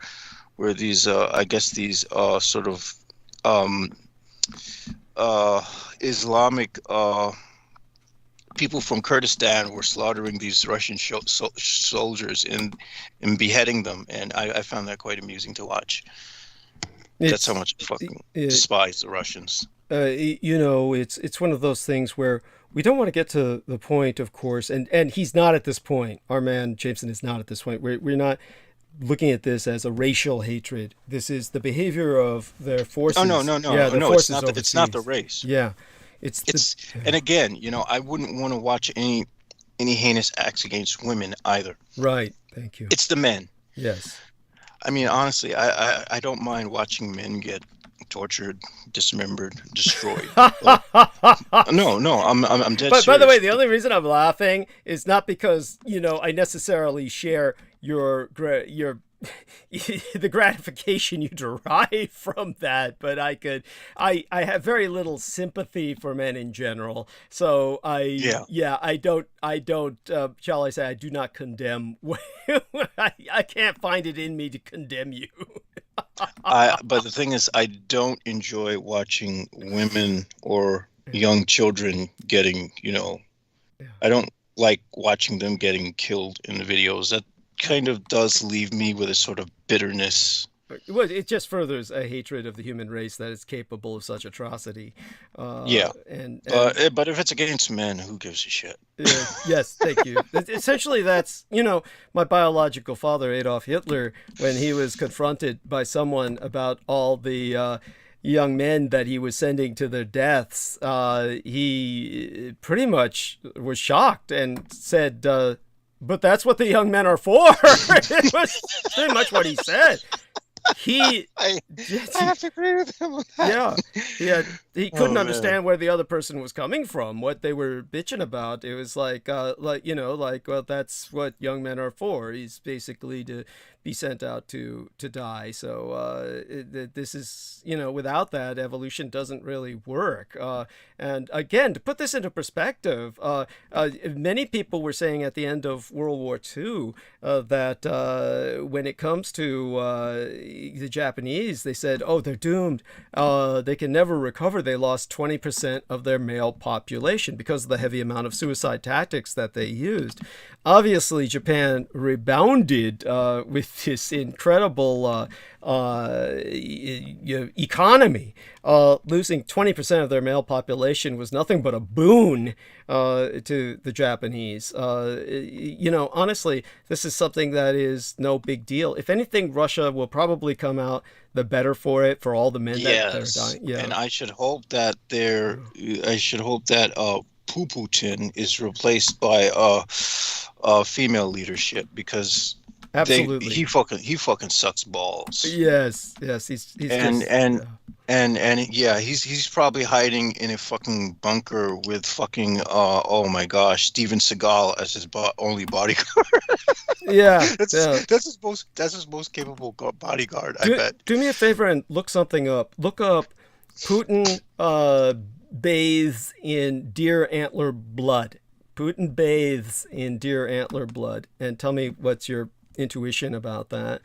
where these, I guess these sort of Islamic people from Kurdistan were slaughtering these Russian soldiers and beheading them, and I found that quite amusing to watch. That's how much I fucking despise the Russians. It's one of those things where we don't want to get to the point, of course, and he's not at this point. Our man Jameson is not at this point. We're not looking at this as a racial hatred. This is the behavior of their forces. Oh no. Yeah, No, it's not the race. Yeah, and again, I wouldn't want to watch any heinous acts against women either. Right. Thank you. It's the men. Yes. I mean, honestly, I don't mind watching men get tortured, dismembered, destroyed. No, I'm dead serious. By the way, the only reason I'm laughing is not because I necessarily share your the gratification you derive from that, but I have very little sympathy for men in general. So I don't shall I say, I do not condemn. I can't find it in me to condemn you. But the thing is, I don't enjoy watching women or young children getting, I don't like watching them getting killed in the videos. That kind of does leave me with a sort of bitterness. Well, it just furthers a hatred of the human race that is capable of such atrocity. But if it's against men, who gives a shit? Yes, thank you. Essentially, that's my biological father, Adolf Hitler, when he was confronted by someone about all the young men that he was sending to their deaths. He pretty much was shocked and said, "But that's what the young men are for." It was pretty much what he said. I have to agree with him on that. Yeah, he couldn't understand where the other person was coming from, what they were bitching about. It was like, well, that's what young men are for. He's basically to be sent out to die. So this is, without that, evolution doesn't really work. And again, to put this into perspective, many people were saying at the end of World War II that when it comes to the Japanese, they said, oh, they're doomed. They can never recover. They lost 20% of their male population because of the heavy amount of suicide tactics that they used. Obviously, Japan rebounded with this incredible economy. Losing 20% of their male population was nothing but a boon to the Japanese. Honestly, this is something that is no big deal. If anything, Russia will probably come out the better for it, for all the men that are dying. Yeah. And I should hope that Putin is replaced by female leadership, because absolutely he fucking sucks balls. Yes, he's he's probably hiding in a fucking bunker with fucking oh my gosh, Steven Seagal as his only bodyguard. That's his most capable bodyguard. I bet. Do me a favor and look something up. Look up Putin bathes in deer antler blood. Putin bathes in deer antler blood, and tell me what's your intuition about that.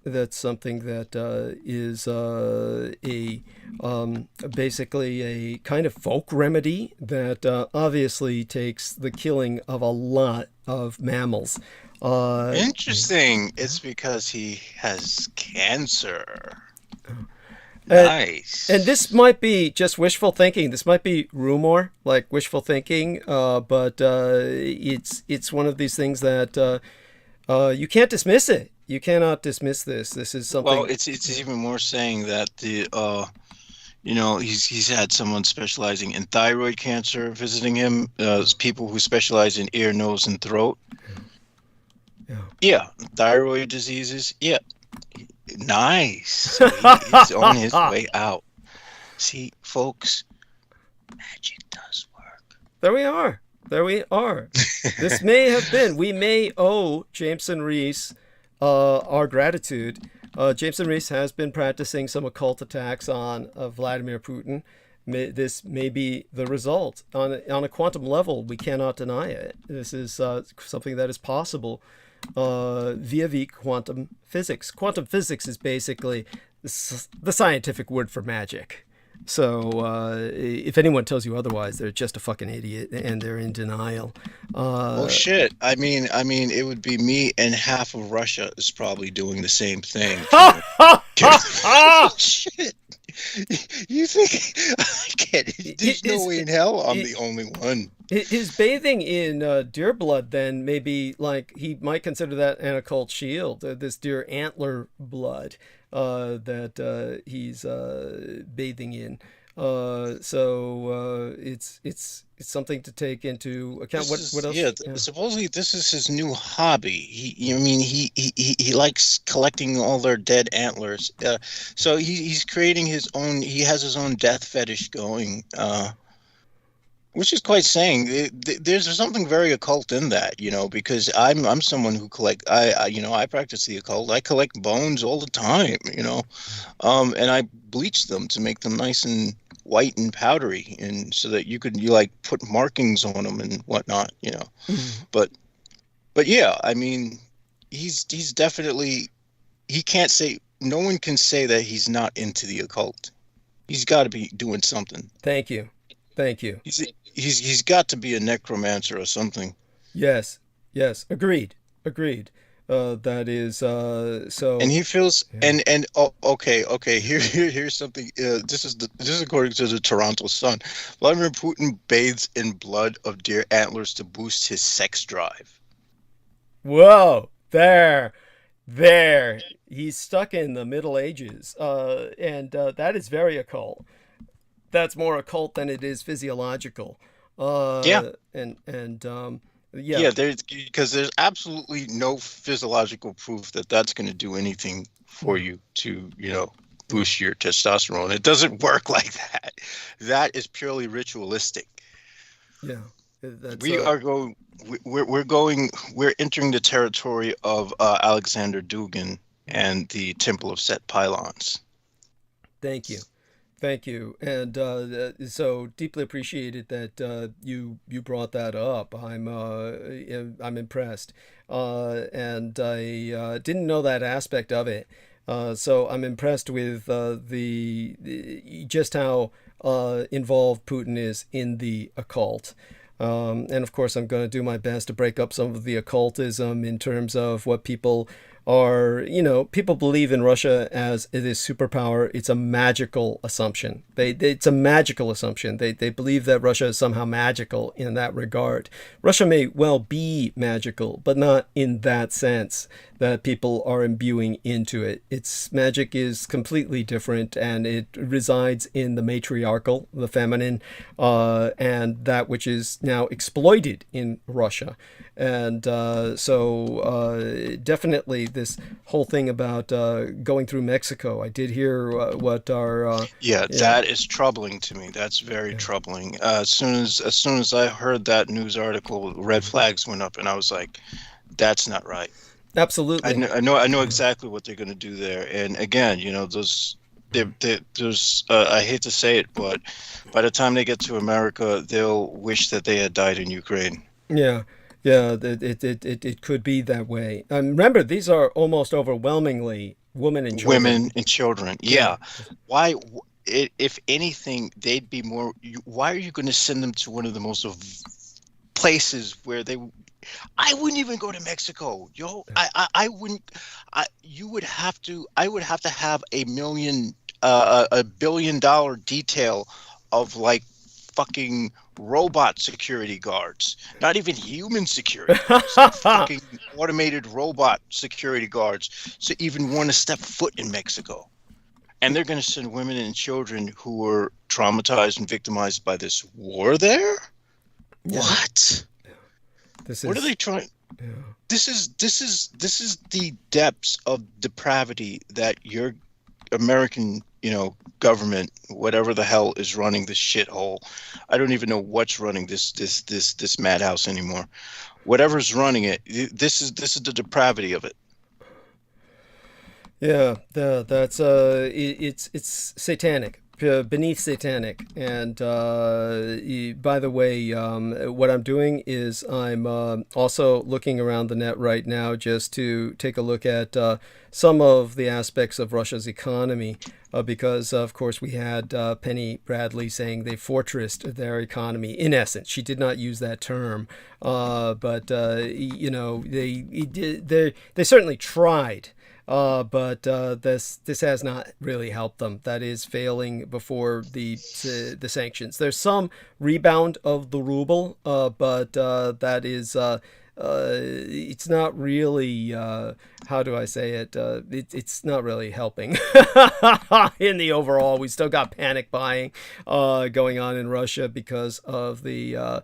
That's something that is basically a kind of folk remedy that obviously takes the killing of a lot of mammals. Interesting. It's because he has cancer. Nice. And this might be just wishful thinking. This might be rumor, like wishful thinking, but it's one of these things that you can't dismiss it. You cannot dismiss this. This is something. Well, it's even more saying that he's had someone specializing in thyroid cancer visiting him. People who specialize in ear, nose, and throat. Yeah, thyroid diseases. Yeah. Nice. So he's on his way out. See, folks, magic does work. There we are. This may have been. We may owe Jameson Reese our gratitude. Jameson Reese has been practicing some occult attacks on Vladimir Putin. This may be the result. On a quantum level, we cannot deny it. This is something that is possible. Via quantum physics. Quantum physics is basically the scientific word for magic. So if anyone tells you otherwise, they're just a fucking idiot and they're in denial. Well, shit. I mean, it would be me, and half of Russia is probably doing the same thing. Shit. You think I can't? There's no way in hell I'm the only one. His bathing in deer blood, then maybe like he might consider that an occult shield. This deer antler blood that he's bathing in. So it's something to take into account. What else? Yeah, supposedly this is his new hobby. He likes collecting all their dead antlers. So he's creating his own. He has his own death fetish going. Which is quite saying. There's something very occult in that, because I'm someone who I practice the occult. I collect bones all the time, and I bleach them to make them nice and white and powdery, and so that you like put markings on them and whatnot, But yeah, I mean, he's definitely, no one can say that he's not into the occult. He's got to be doing something. Thank you. He's got to be a necromancer or something. Yes. Agreed. That is so. And he feels okay. Here's something. This is according to the Toronto Sun. Vladimir Putin bathes in blood of deer antlers to boost his sex drive. Whoa! There. He's stuck in the Middle Ages, and that is very occult. That's more occult than it is physiological. Yeah. Yeah, because there's absolutely no physiological proof that that's going to do anything for you to, boost your testosterone. It doesn't work like that. That is purely ritualistic. Yeah. We're entering the territory of Alexander Dugin and the Temple of Set Pylons. Thank you, and so deeply appreciated that you brought that up. I'm impressed, and I didn't know that aspect of it. So I'm impressed with just how involved Putin is in the occult. And of course, I'm going to do my best to break up some of the occultism in terms of what people are, people believe in Russia as this superpower. It's a magical assumption. It's a magical assumption. They believe that Russia is somehow magical in that regard. Russia may well be magical, but not in that sense that people are imbuing into it. Its magic is completely different, and it resides in the matriarchal, the feminine, and that which is now exploited in Russia. And so definitely this whole thing about going through Mexico. I did hear what our that is troubling to me. That's very troubling. As soon as I heard that news article, red flags went up, and I was like, "That's not right." Absolutely. I know exactly what they're going to do there. And again, those. I hate to say it, but by the time they get to America, they'll wish that they had died in Ukraine. Yeah. Yeah, it could be that way. Remember, these are almost overwhelmingly women and children. Women and children, yeah. Why, if anything, they'd be more... Why are you going to send them to one of the most of places where they... I wouldn't even go to Mexico, yo. I wouldn't... I would have to have a $1 billion detail of, like, fucking robot security guards, not even human security guards, fucking automated robot security guards to even want to step foot in Mexico. And they're going to send women and children who were traumatized and victimized by this war there? Yeah. What? What are they trying? Yeah. This is the depths of depravity that your American, government, whatever the hell is running this shithole. I don't even know what's running this madhouse anymore. Whatever's running it, this is the depravity of it. Yeah, that's it's satanic. Beneath satanic. And by the way, what I'm doing is I'm also looking around the net right now just to take a look at some of the aspects of Russia's economy. because, of course, we had Penny Bradley saying they fortressed their economy. In essence, she did not use that term, but you know, they certainly tried. But this has not really helped them. That is failing before the sanctions. There's some rebound of the ruble, but that is it's not really how do I say it? It's not really helping in the overall. We still got panic buying going on in Russia because of the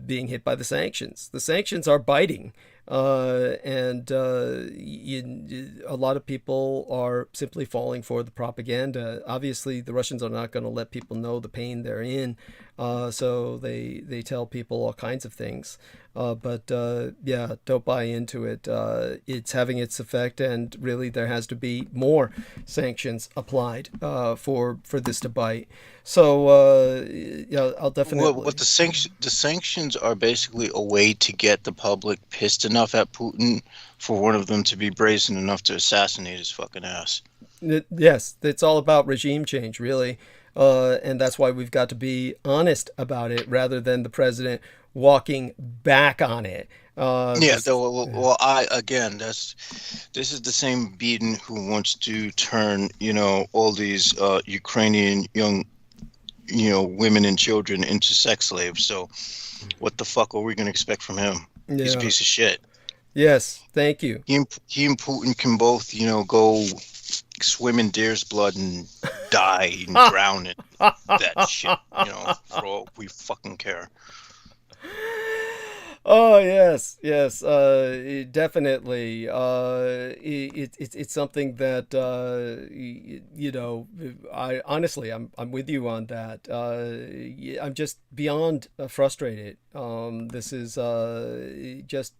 being hit by the sanctions. The sanctions are biting. And a lot of people are simply falling for the propaganda. Obviously, the Russians are not going to let people know the pain they're in, so they tell people all kinds of things. But yeah, don't buy into it. It's having its effect, and really there has to be more sanctions applied for this to bite. So yeah, I'll definitely. Well, what the sanctions are basically a way to get the public pissed enough at Putin for one of them to be brazen enough to assassinate his fucking ass. Yes, it's all about regime change, really. And that's why we've got to be honest about it rather than the president walking back on it. Well, this is the same Biden who wants to turn, all these Ukrainian young, women and children into sex slaves. So what the fuck are we going to expect from him? Yeah. He's a piece of shit. Yes, thank you. He and Putin can both, go swim in deer's blood and die and drown in that shit, for all we fucking care. Oh yes, definitely. It's something that I honestly I'm with you on that. I'm just beyond frustrated. This is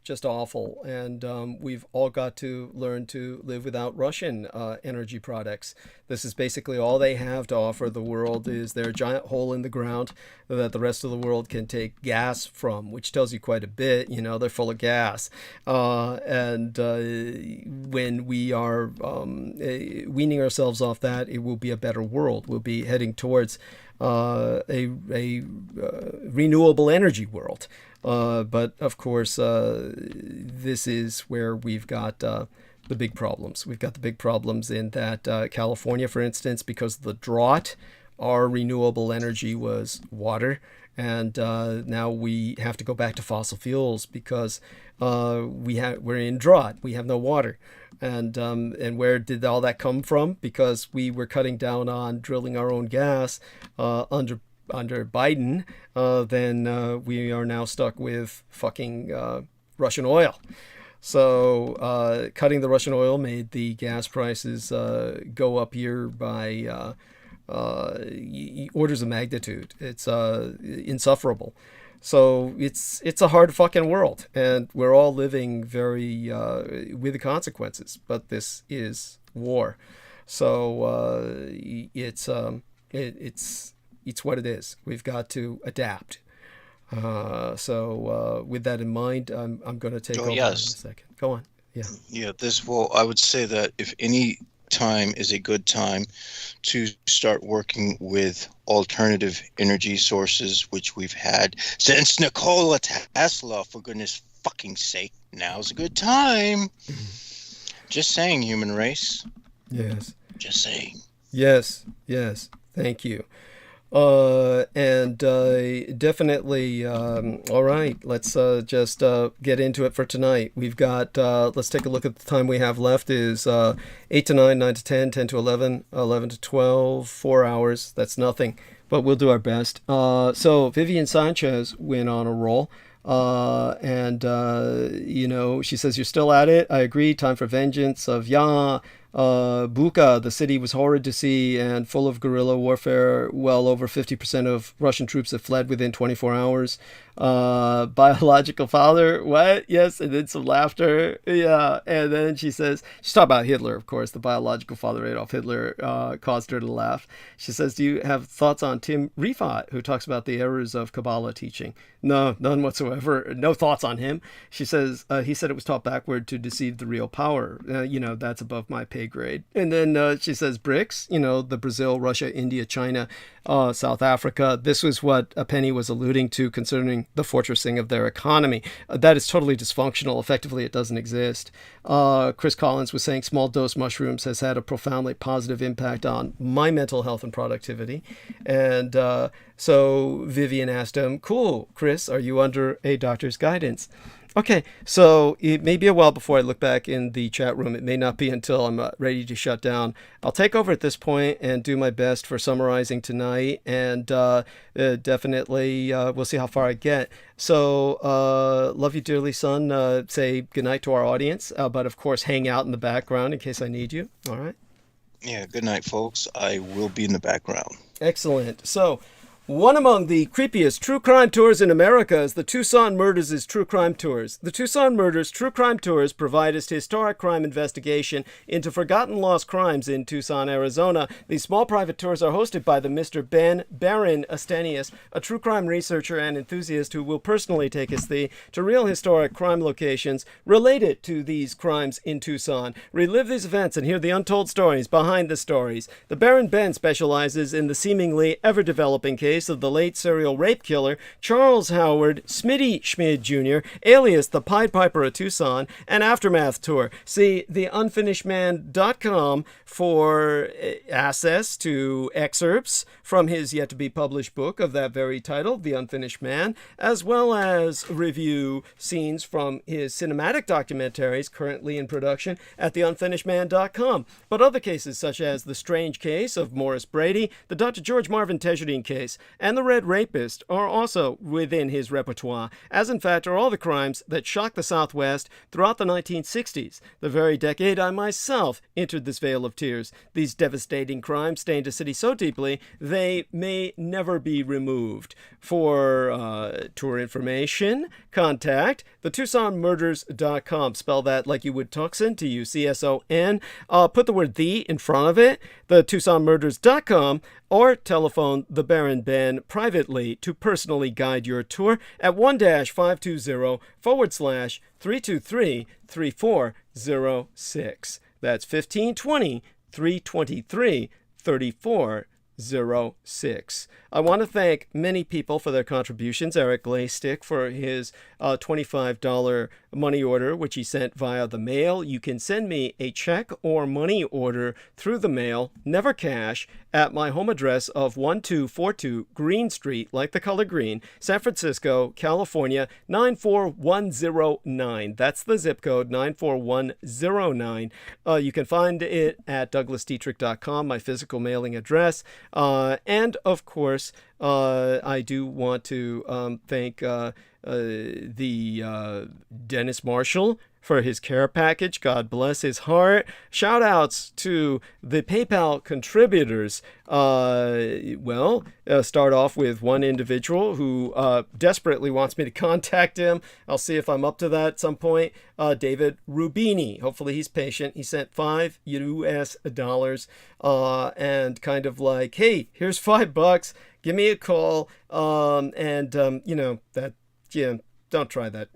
just awful, and we've all got to learn to live without Russian energy products. This is basically all they have to offer the world is their giant hole in the ground that the rest of the world can take gas from, which tells you quite a bit. They're full of gas. And when we are weaning ourselves off that, it will be a better world. We'll be heading towards a renewable energy world. But of course, this is where we've got the big problems. We've got the big problems in that California, for instance, because of the drought, our renewable energy was water. And now we have to go back to fossil fuels because we're in drought. We have no water. And where did all that come from? Because we were cutting down on drilling our own gas under Biden. Then we are now stuck with fucking Russian oil. So cutting the Russian oil made the gas prices go up here by orders of magnitude. It's insufferable. So it's a hard fucking world, and we're all living very with the consequences. But this is war, so it's what it is. We've got to adapt. So with that in mind, I'm going to take over in a second. Go on. Yeah. Yeah. I would say that if any time is a good time to start working with alternative energy sources, which we've had since Nikola Tesla, for goodness fucking sake. Now's a good time. Just saying, human race. Yes. Just saying. Yes. Thank you. And definitely, all right, let's just get into it for tonight. We've got, let's take a look at the time we have left is 8 to 9, 9 to 10, 10 to 11, 11 to 12, 4 hours. That's nothing, but we'll do our best. So Vivian Sanchez went on a roll. And she says, you're still at it. I agree. Time for vengeance of Bucha, the city was horrid to see and full of guerrilla warfare. Well over 50% of Russian troops have fled within 24 hours. Biological father, what? Yes, and then some laughter. Yeah, and then she's talking about Hitler, of course. The biological father, Adolf Hitler, caused her to laugh. She says, do you have thoughts on Tim Rifat, who talks about the errors of Kabbalah teaching? No, none whatsoever. No thoughts on him. She says, he said it was taught backward to deceive the real power. That's above my pay grade. And then she says, BRICS, the Brazil, Russia, India, China, South Africa. This was what Penny was alluding to concerning the fortressing of their economy. That is totally dysfunctional. Effectively, it doesn't exist. Chris Collins was saying small dose mushrooms has had a profoundly positive impact on my mental health and productivity. And so Vivian asked him, cool, Chris, are you under a doctor's guidance? Okay, so it may be a while before I look back in the chat room. It may not be until I'm ready to shut down. I'll take over at this point and do my best for summarizing tonight, and definitely we'll see how far I get. So love you dearly, son. Say goodnight to our audience, but of course hang out in the background in case I need you. All right? Yeah, good night, folks. I will be in the background. Excellent. So one among the creepiest true crime tours in America is the Tucson Murders' True Crime Tours. The Tucson Murders True Crime Tours provide us historic crime investigation into forgotten lost crimes in Tucson, Arizona. These small private tours are hosted by the Mr. Baron Astenius, a true crime researcher and enthusiast who will personally take us to real historic crime locations related to these crimes in Tucson. Relive these events and hear the untold stories behind the stories. The Baron Ben specializes in the seemingly ever-developing case of the late serial rape killer Charles Howard Smitty Schmid Jr., alias the Pied Piper of Tucson, an aftermath tour. See theunfinishedman.com for access to excerpts from his yet-to-be-published book of that very title, The Unfinished Man, as well as review scenes from his cinematic documentaries currently in production at theunfinishedman.com. But other cases, such as The Strange Case of Morris Brady, the Dr. George Marvin Tejardine case, and The Red Rapist are also within his repertoire, as in fact are all the crimes that shocked the Southwest throughout the 1960s, the very decade I myself entered this vale of tears. These devastating crimes stained a city so deeply they may never be removed. For tour information, contact theTucsonMurders.com. Spell that like you would Tucson, Tucson. Put the word "the" in front of it, theTucsonMurders.com, or telephone the Baron Ben privately to personally guide your tour at 1-520-/323-3406. That's 1520-323-3406. I want to thank many people for their contributions. Eric Laystick for his $25 money order, which he sent via the mail. You can send me a check or money order through the mail, never cash, at my home address of 1242 Green Street, like the color green, San Francisco, California, 94109. That's the zip code, 94109. You can find it at douglasdietrich.com, my physical mailing address. And, of course, I do want to thank the Dennis Marshall for his care package. God bless his heart. Shout outs to the PayPal contributors. Start off with one individual who desperately wants me to contact him. I'll see if I'm up to that at some point. David Rubini. Hopefully he's patient. He sent $5 and kind of like, hey, here's $5. Give me a call. Don't try that.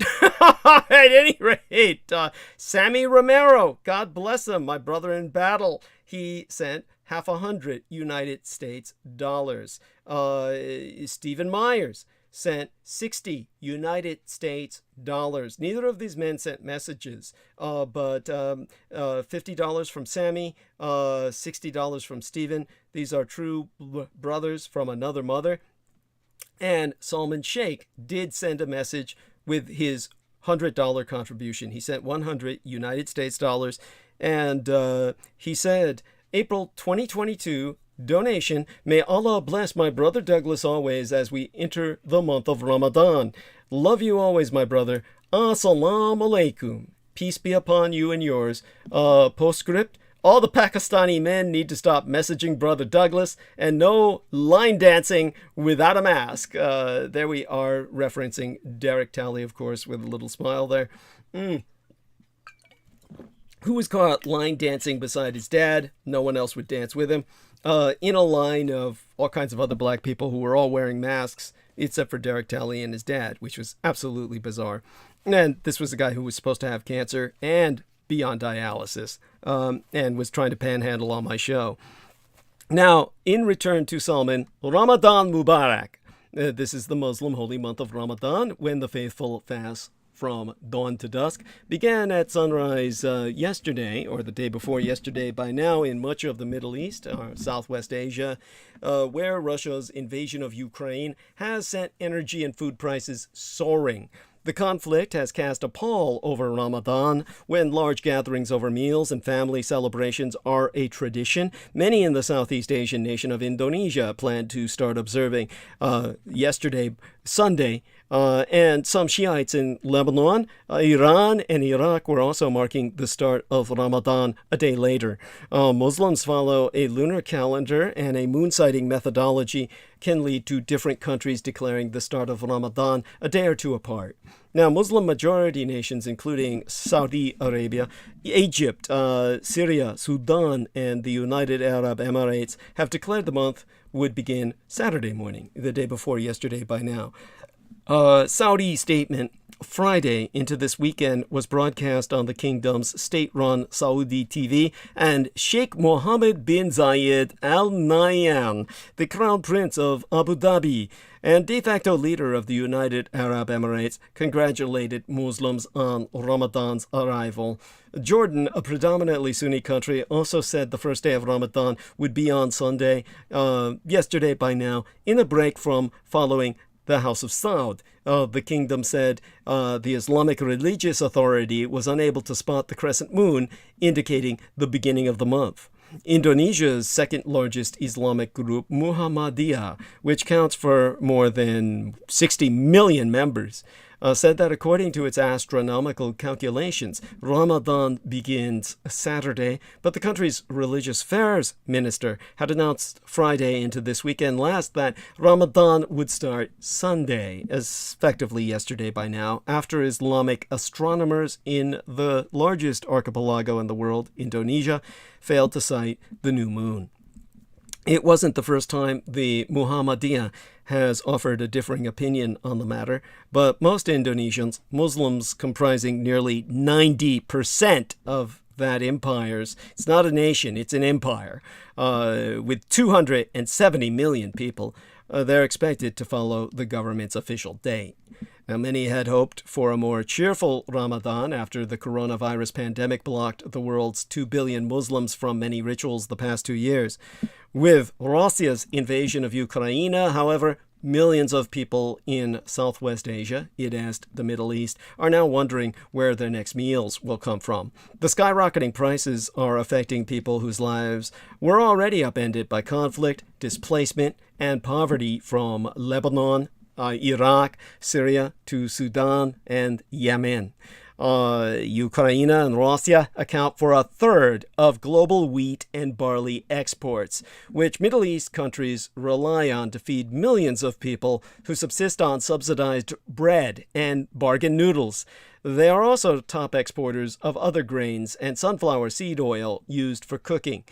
At any rate, Sammy Romero, God bless him, my brother in battle. He sent $50 United States dollars. Stephen Myers sent $60 United States dollars. Neither of these men sent messages, but $50 from Sammy, $60 from Stephen. These are true brothers from another mother. And Salman Sheikh did send a message with his $100 contribution. He sent 100 United States dollars, and he said, April 2022 donation. May Allah bless my brother Douglas always as we enter the month of Ramadan. Love you always, my brother. Assalamu alaikum. Peace be upon you and yours. Postscript. All the Pakistani men need to stop messaging Brother Douglas, and no line dancing without a mask. There we are, referencing Derek Talley, of course, with a little smile there. Who was caught line dancing beside his dad? No one else would dance with him. In a line of all kinds of other black people who were all wearing masks, except for Derek Talley and his dad, which was absolutely bizarre. And this was a guy who was supposed to have cancer and be on dialysis, and was trying to panhandle on my show. Now, in return to Salman, Ramadan Mubarak. This is the Muslim holy month of Ramadan, when the faithful fast from dawn to dusk began at sunrise yesterday, or the day before yesterday by now, in much of the Middle East, Southwest Asia, where Russia's invasion of Ukraine has sent energy and food prices soaring. The conflict has cast a pall over Ramadan, when large gatherings over meals and family celebrations are a tradition. Many in the Southeast Asian nation of Indonesia plan to start observing yesterday, Sunday, and some Shiites in Lebanon, Iran, and Iraq were also marking the start of Ramadan a day later. Muslims follow a lunar calendar, and a moon sighting methodology can lead to different countries declaring the start of Ramadan a day or two apart. Now, Muslim majority nations, including Saudi Arabia, Egypt, Syria, Sudan, and the United Arab Emirates, have declared the month would begin Saturday morning, the day before yesterday by now. Saudi statement Friday into this weekend was broadcast on the kingdom's state-run Saudi TV, and Sheikh Mohammed bin Zayed Al Nahyan, the crown prince of Abu Dhabi and de facto leader of the United Arab Emirates, congratulated Muslims on Ramadan's arrival. Jordan, a predominantly Sunni country, also said the first day of Ramadan would be on Sunday, yesterday by now, in a break from following the House of Saud. The kingdom said the Islamic religious authority was unable to spot the crescent moon, indicating the beginning of the month. Indonesia's second largest Islamic group, Muhammadiyah, which counts for more than 60 million members, said that according to its astronomical calculations, Ramadan begins Saturday, but the country's religious affairs minister had announced Friday into this weekend last that Ramadan would start Sunday, as effectively yesterday by now, after Islamic astronomers in the largest archipelago in the world, Indonesia, failed to sight the new moon. It wasn't the first time the Muhammadiyah has offered a differing opinion on the matter, but most Indonesians, Muslims comprising nearly 90% of that empire's, it's not a nation, it's an empire, with 270 million people, they're expected to follow the government's official date. Now, many had hoped for a more cheerful Ramadan after the coronavirus pandemic blocked the world's 2 billion Muslims from many rituals the past 2 years. With Russia's invasion of Ukraine, however, millions of people in Southwest Asia, it is the Middle East, are now wondering where their next meals will come from. The skyrocketing prices are affecting people whose lives were already upended by conflict, displacement, and poverty, from Lebanon, Iraq, Syria, to Sudan and Yemen. Ukraine and Russia account for a third of global wheat and barley exports, which Middle East countries rely on to feed millions of people who subsist on subsidized bread and bargain noodles. They are also top exporters of other grains and sunflower seed oil used for cooking.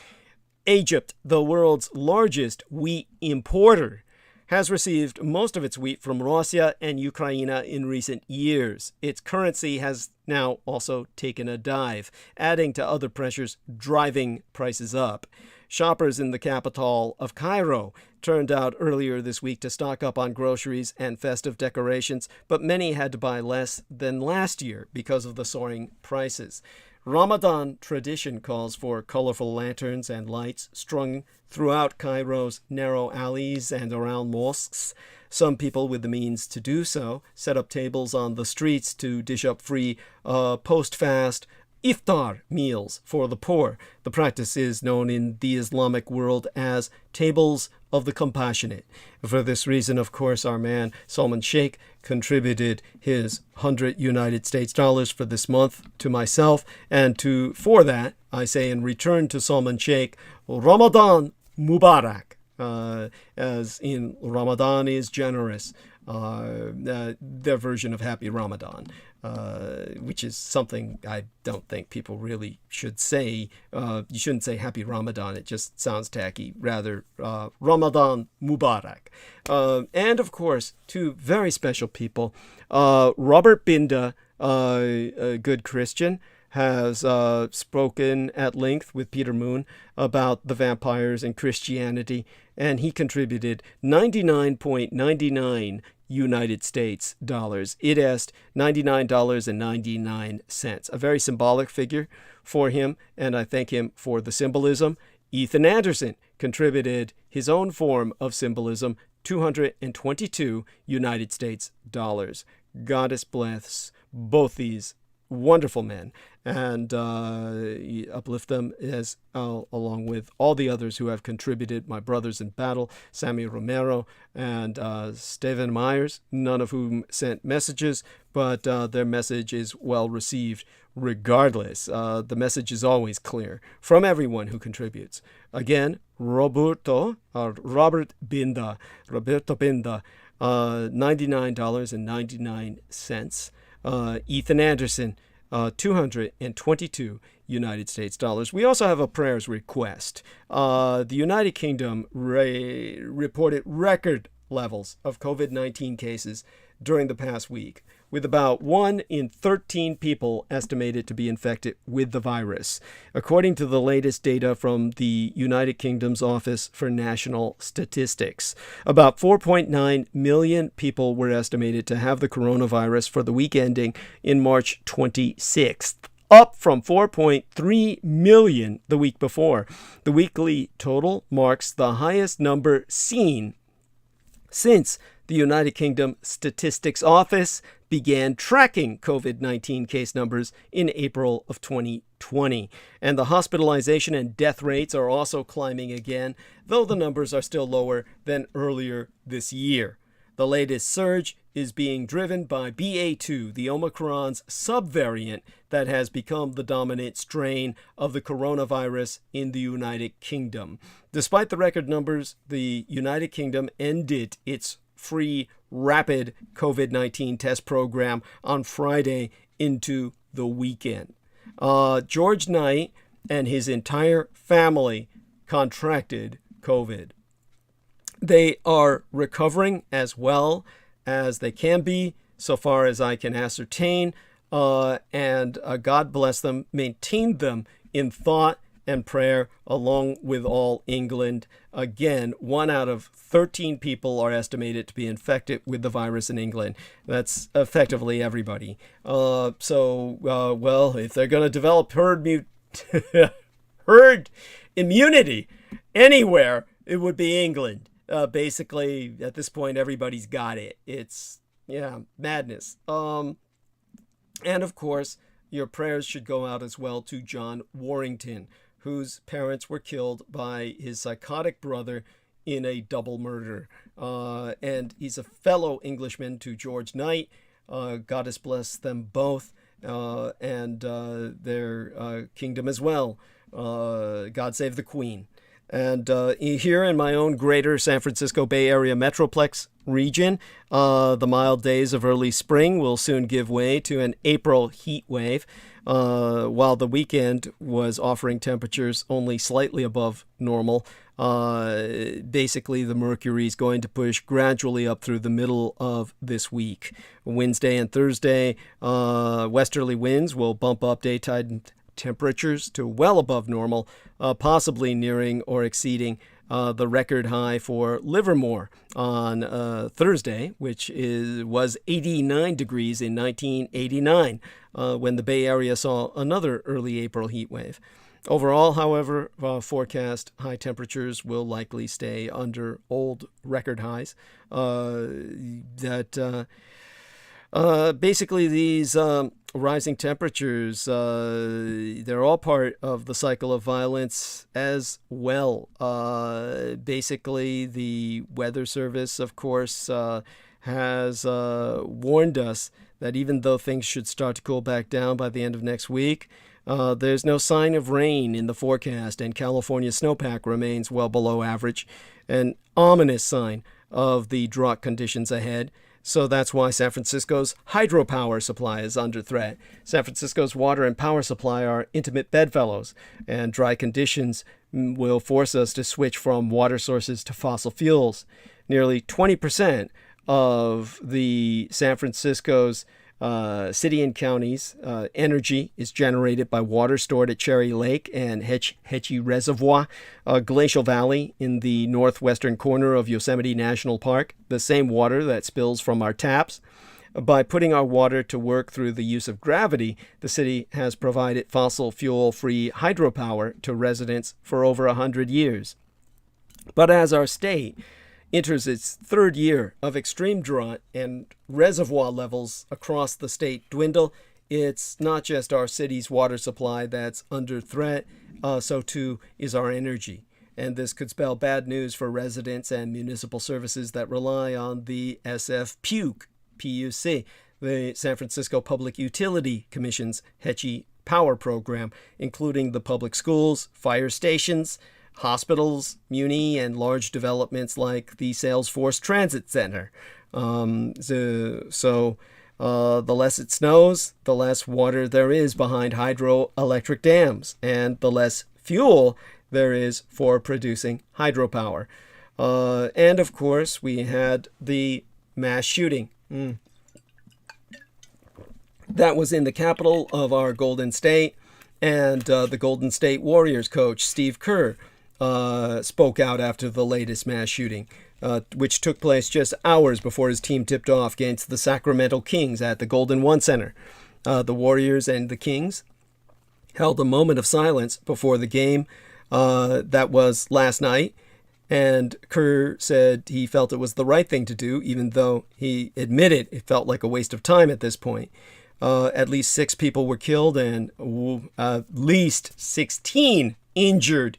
Egypt, the world's largest wheat importer, has received most of its wheat from Russia and Ukraine in recent years. Its currency has now also taken a dive, adding to other pressures driving prices up. Shoppers in the capital of Cairo turned out earlier this week to stock up on groceries and festive decorations, but many had to buy less than last year because of the soaring prices. Ramadan tradition calls for colorful lanterns and lights strung throughout Cairo's narrow alleys and around mosques. Some people with the means to do so set up tables on the streets to dish up free post-fast iftar meals for the poor. The practice is known in the Islamic world as tables of the compassionate. For this reason, of course, our man Salman Sheikh contributed his 100 United States dollars for this month to myself, and for that, I say in return to Salman Sheikh, Ramadan Mubarak, as in Ramadan is generous. Their version of Happy Ramadan, which is something I don't think people really should say. You shouldn't say Happy Ramadan. It just sounds tacky. Rather, Ramadan Mubarak. And of course, two very special people. Robert Binda, a good Christian, has spoken at length with Peter Moon about the vampires and Christianity, and he contributed 99.99 United States dollars. It asked $99.99, a very symbolic figure for him, and I thank him for the symbolism. Ethan Anderson contributed his own form of symbolism, 222 United States dollars. Goddess bless both these wonderful men, and uplift them as along with all the others who have contributed, my brothers in battle, Sammy Romero and Steven Myers, none of whom sent messages, but their message is well received regardless. The message is always clear from everyone who contributes. Again, Robert Binda, $99.99. Ethan Anderson, 222 United States dollars. We also have a prayers request. The United Kingdom reported record levels of COVID-19 cases during the past week, with about 1 in 13 people estimated to be infected with the virus, according to the latest data from the United Kingdom's Office for National Statistics. About 4.9 million people were estimated to have the coronavirus for the week ending in March 26th, up from 4.3 million the week before. The weekly total marks the highest number seen since the United Kingdom Statistics Office began tracking COVID-19 case numbers in April of 2020. And the hospitalization and death rates are also climbing again, though the numbers are still lower than earlier this year. The latest surge is being driven by BA2, the Omicron's subvariant that has become the dominant strain of the coronavirus in the United Kingdom. Despite the record numbers, the United Kingdom ended its free rapid COVID-19 test program on Friday into the weekend. George Knight and his entire family contracted COVID. They are recovering as well as they can be, so far as I can ascertain, and God bless them, maintain them in thought and prayer along with all England. Again, 1 out of 13 people are estimated to be infected with the virus in England. That's effectively everybody. Well, if they're going to develop herd immunity anywhere, it would be England. Basically, at this point, everybody's got it. It's, madness. And of course, your prayers should go out as well to John Warrington, whose parents were killed by his psychotic brother in a double murder. And he's a fellow Englishman to George Knight. Goddess bless them both and their kingdom as well. God save the Queen. And here in my own greater San Francisco Bay Area Metroplex region, the mild days of early spring will soon give way to an April heat wave, while the weekend was offering temperatures only slightly above normal. Basically, the mercury is going to push gradually up through the middle of this week. Wednesday and Thursday, westerly winds will bump up daytime temperatures to well above normal, possibly nearing or exceeding the record high for Livermore on Thursday, which was 89 degrees in 1989, when the Bay Area saw another early April heat wave. Overall, however, forecast high temperatures will likely stay under old record highs. Basically, these rising temperatures, they're all part of the cycle of violence as well. Basically, the Weather Service, of course, has warned us that even though things should start to cool back down by the end of next week, there's no sign of rain in the forecast, and California's snowpack remains well below average, an ominous sign of the drought conditions ahead. So that's why San Francisco's hydropower supply is under threat. San Francisco's water and power supply are intimate bedfellows, and dry conditions will force us to switch from water sources to fossil fuels. Nearly 20% of the San Francisco's city and counties energy is generated by water stored at Cherry Lake and Hetchy Reservoir, a glacial valley in the northwestern corner of Yosemite National Park, the same water that spills from our taps. By putting our water to work through the use of gravity, the city has provided fossil fuel-free hydropower to residents for over 100 years. But as our state enters its third year of extreme drought and reservoir levels across the state dwindle, it's not just our city's water supply that's under threat, so too is our energy. And this could spell bad news for residents and municipal services that rely on the PUC, the San Francisco Public Utility Commission's Hetchy Power Program, including the public schools, fire stations, hospitals, muni, and large developments like the Salesforce Transit Center. The less it snows, the less water there is behind hydroelectric dams, and the less fuel there is for producing hydropower. And of course, we had the mass shooting. That was in the capital of our Golden State, and the Golden State Warriors coach, Steve Kerr, spoke out after the latest mass shooting, which took place just hours before his team tipped off against the Sacramento Kings at the Golden One Center. The Warriors and the Kings held a moment of silence before the game that was last night, and Kerr said he felt it was the right thing to do, even though he admitted it felt like a waste of time at this point. At least 6 people were killed and at least 16 injured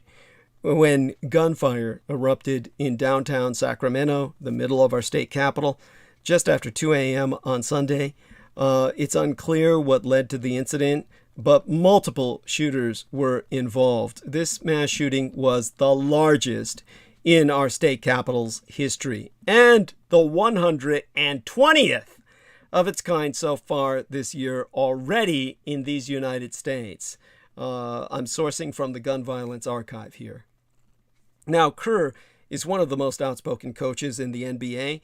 when gunfire erupted in downtown Sacramento, the middle of our state capital, just after 2 a.m. on Sunday. It's unclear what led to the incident, but multiple shooters were involved. This mass shooting was the largest in our state capital's history, and the 120th of its kind so far this year already in these United States. I'm sourcing from the Gun Violence Archive here. Now, Kerr is one of the most outspoken coaches in the NBA,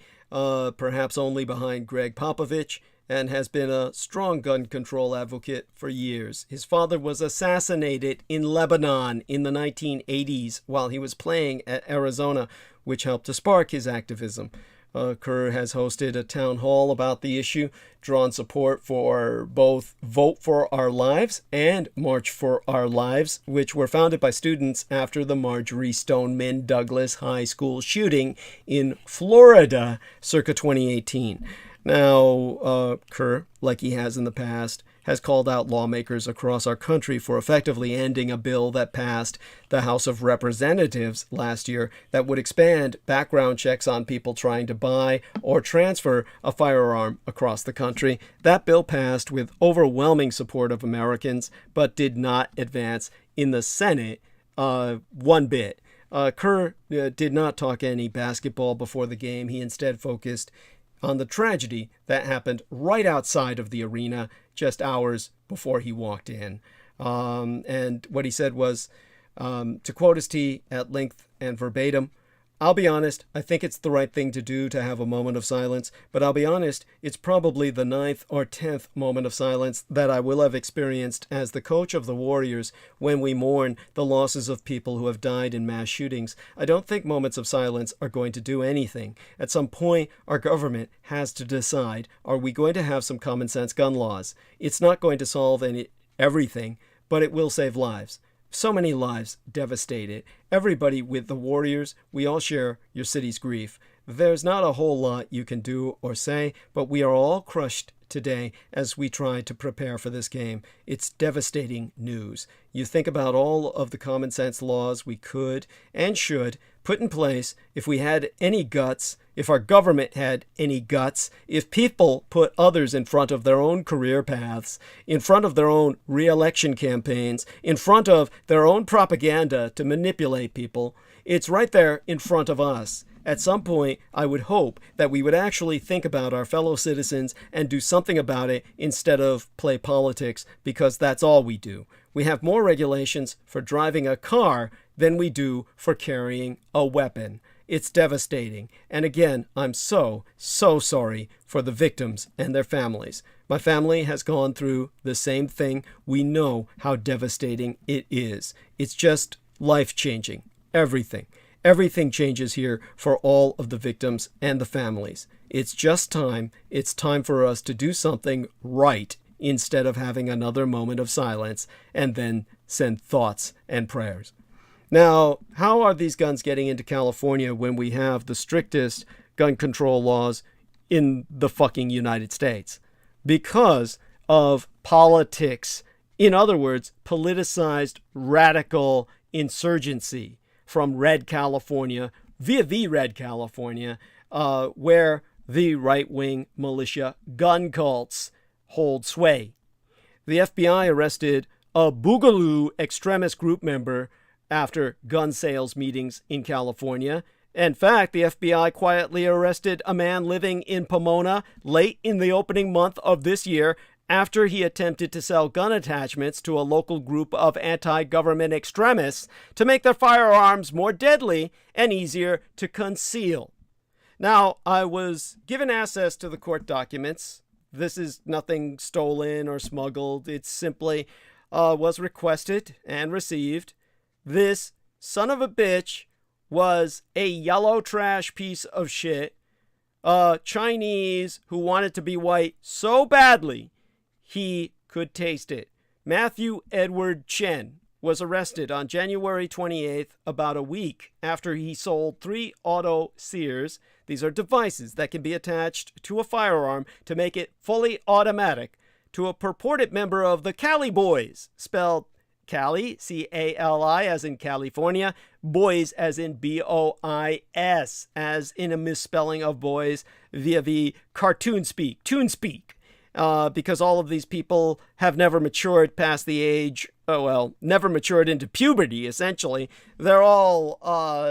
perhaps only behind Greg Popovich, and has been a strong gun control advocate for years. His father was assassinated in Lebanon in the 1980s while he was playing at Arizona, which helped to spark his activism. Kerr has hosted a town hall about the issue, drawn support for both Vote for Our Lives and March for Our Lives, which were founded by students after the Marjorie Stoneman Douglas High School shooting in Florida circa 2018. Now, Kerr, like he has in the past, has called out lawmakers across our country for effectively ending a bill that passed the House of Representatives last year that would expand background checks on people trying to buy or transfer a firearm across the country. That bill passed with overwhelming support of Americans, but did not advance in the Senate one bit. Kerr did not talk any basketball before the game. He instead focused on the tragedy that happened right outside of the arena just hours before he walked in. And what he said was, to quote his T at length and verbatim, "I'll be honest, I think it's the right thing to do to have a moment of silence, but I'll be honest, it's probably the 9th or 10th moment of silence that I will have experienced as the coach of the Warriors when we mourn the losses of people who have died in mass shootings. I don't think moments of silence are going to do anything. At some point, our government has to decide, are we going to have some common sense gun laws? It's not going to solve everything, but it will save lives. So many lives devastated. Everybody with the Warriors, we all share your city's grief. there's not a whole lot you can do or say, but we are all crushed today as we try to prepare for this game. It's devastating news. You think about all of the common sense laws we could and should put in place if we had any guts, if our government had any guts, if people put others in front of their own career paths, in front of their own re-election campaigns, in front of their own propaganda to manipulate people. It's right there in front of us. At some point, I would hope that we would actually think about our fellow citizens and do something about it instead of play politics, because that's all we do. We have more regulations for driving a car than we do for carrying a weapon. It's devastating. And again, I'm so sorry for the victims and their families. My family has gone through the same thing. We know how devastating it is. It's just life-changing. Everything. Everything changes here for all of the victims and the families. It's just time. It's time for us to do something right instead of having another moment of silence and then send thoughts and prayers. Now, how are these guns getting into California when we have the strictest gun control laws in the fucking United States? Because of politics. In other words, politicized radical insurgency from Red California, via the Red California, where the right-wing militia gun cults hold sway. The FBI arrested a Boogaloo extremist group member after gun sales meetings in California. In fact, the FBI quietly arrested a man living in Pomona late in the opening month of this year after he attempted to sell gun attachments to a local group of anti-government extremists to make their firearms more deadly and easier to conceal. Now, I was given access to the court documents. This is nothing stolen or smuggled. It simply was requested and received. This son of a bitch was a yellow trash piece of shit, Chinese who wanted to be white so badly he could taste it. Matthew Edward Chen was arrested on January 28th, about a week after he sold 3 auto sears. These are devices that can be attached to a firearm to make it fully automatic, to a purported member of the Cali Boys, spelled Cali, C-A-L-I, as in California, boys as in B-O-I-S, as in a misspelling of boys via the cartoon speak, toon speak. Because all of these people have never matured past the age, never matured into puberty, essentially. They're all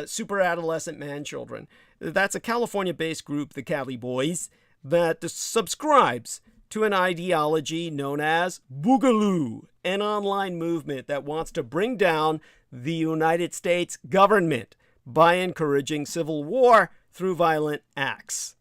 super adolescent man children. That's a California-based group, the Cali Boys, that subscribes to an ideology known as Boogaloo, an online movement that wants to bring down the United States government by encouraging civil war through violent acts.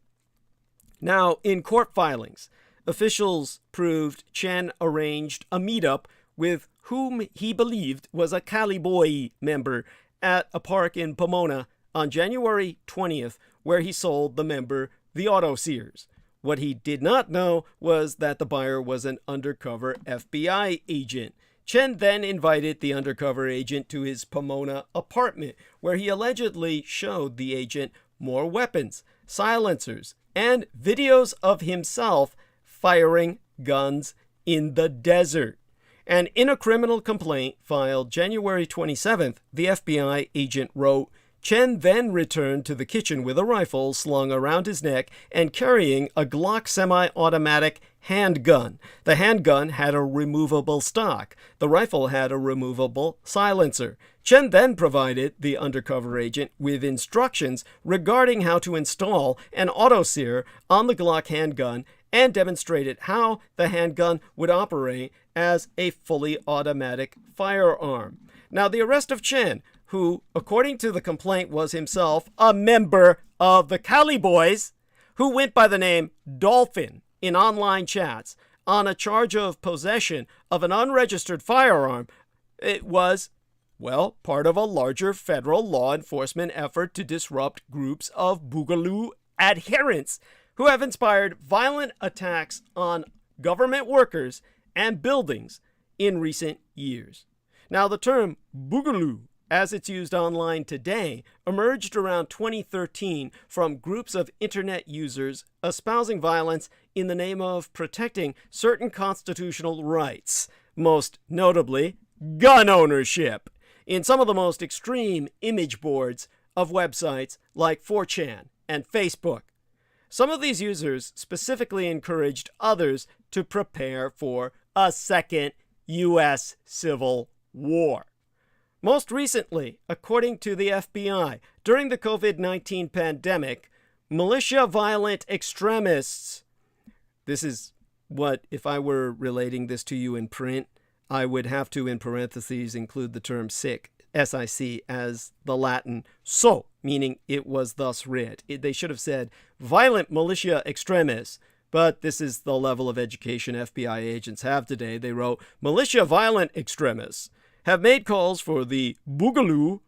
Now, in court filings, officials proved Chen arranged a meetup with whom he believed was a Cali Boy member at a park in Pomona on January 20th, where he sold the member the auto sears. What he did not know was that the buyer was an undercover FBI agent. Chen then invited the undercover agent to his Pomona apartment, where he allegedly showed the agent more weapons, silencers, and videos of himself firing guns in the desert. And in a criminal complaint filed January 27th, the FBI agent wrote, Chen then returned to the kitchen with a rifle slung around his neck and carrying a Glock semi-automatic handgun. The handgun had a removable stock. The rifle had a removable silencer. Chen then provided the undercover agent with instructions regarding how to install an autosear on the Glock handgun and demonstrated how the handgun would operate as a fully automatic firearm. Now, the arrest of Chen, who, according to the complaint, was himself a member of the Cali Boys, who went by the name Dolphin in online chats on a charge of possession of an unregistered firearm, it was, well, part of a larger federal law enforcement effort to disrupt groups of Boogaloo adherents who have inspired violent attacks on government workers and buildings in recent years. Now, the term Boogaloo as it's used online today, emerged around 2013 from groups of internet users espousing violence in the name of protecting certain constitutional rights, most notably gun ownership, in some of the most extreme image boards of websites like 4chan and Facebook. Some of these users specifically encouraged others to prepare for a second U.S. Civil War. Most recently, according to the FBI, during the COVID-19 pandemic, militia violent extremists, this is what, if I were relating this to you in print, I would have to, in parentheses, include the term sic, S-I-C, as the Latin so, meaning it was thus writ. They should have said violent militia extremis, but this is the level of education FBI agents have today. They wrote, militia violent extremists have made calls for the Boogaloo,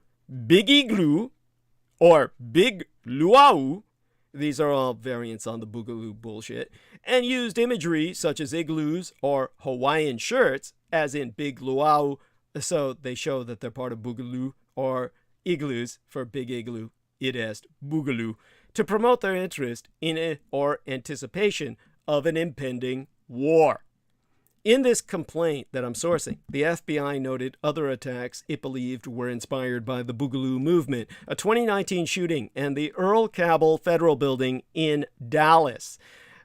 Big Igloo, or Big Luau, these are all variants on the Boogaloo bullshit, and used imagery such as igloos or Hawaiian shirts, as in Big Luau, so they show that they're part of Boogaloo, or igloos for Big Igloo, it est Boogaloo, to promote their interest in it or anticipation of an impending war. In this complaint that I'm sourcing, the FBI noted other attacks it believed were inspired by the Boogaloo movement, a 2019 shooting and the Earl Cabell Federal Building in Dallas.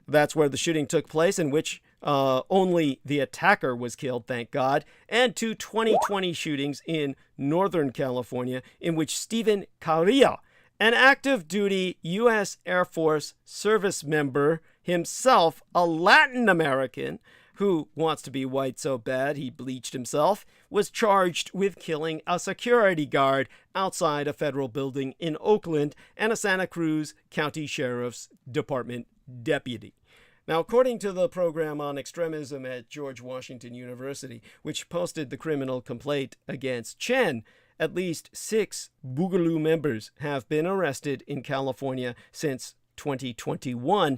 That's where the shooting took place, in which only the attacker was killed, thank God, and two 2020 shootings in Northern California, in which Stephen Carrillo, an active duty U.S. Air Force service member, himself a Latin American, who wants to be white so bad he bleached himself, was charged with killing a security guard outside a federal building in Oakland and a Santa Cruz County Sheriff's Department deputy. Now, according to the program on extremism at George Washington University, which posted the criminal complaint against Chen, at least 6 Boogaloo members have been arrested in California since 2021,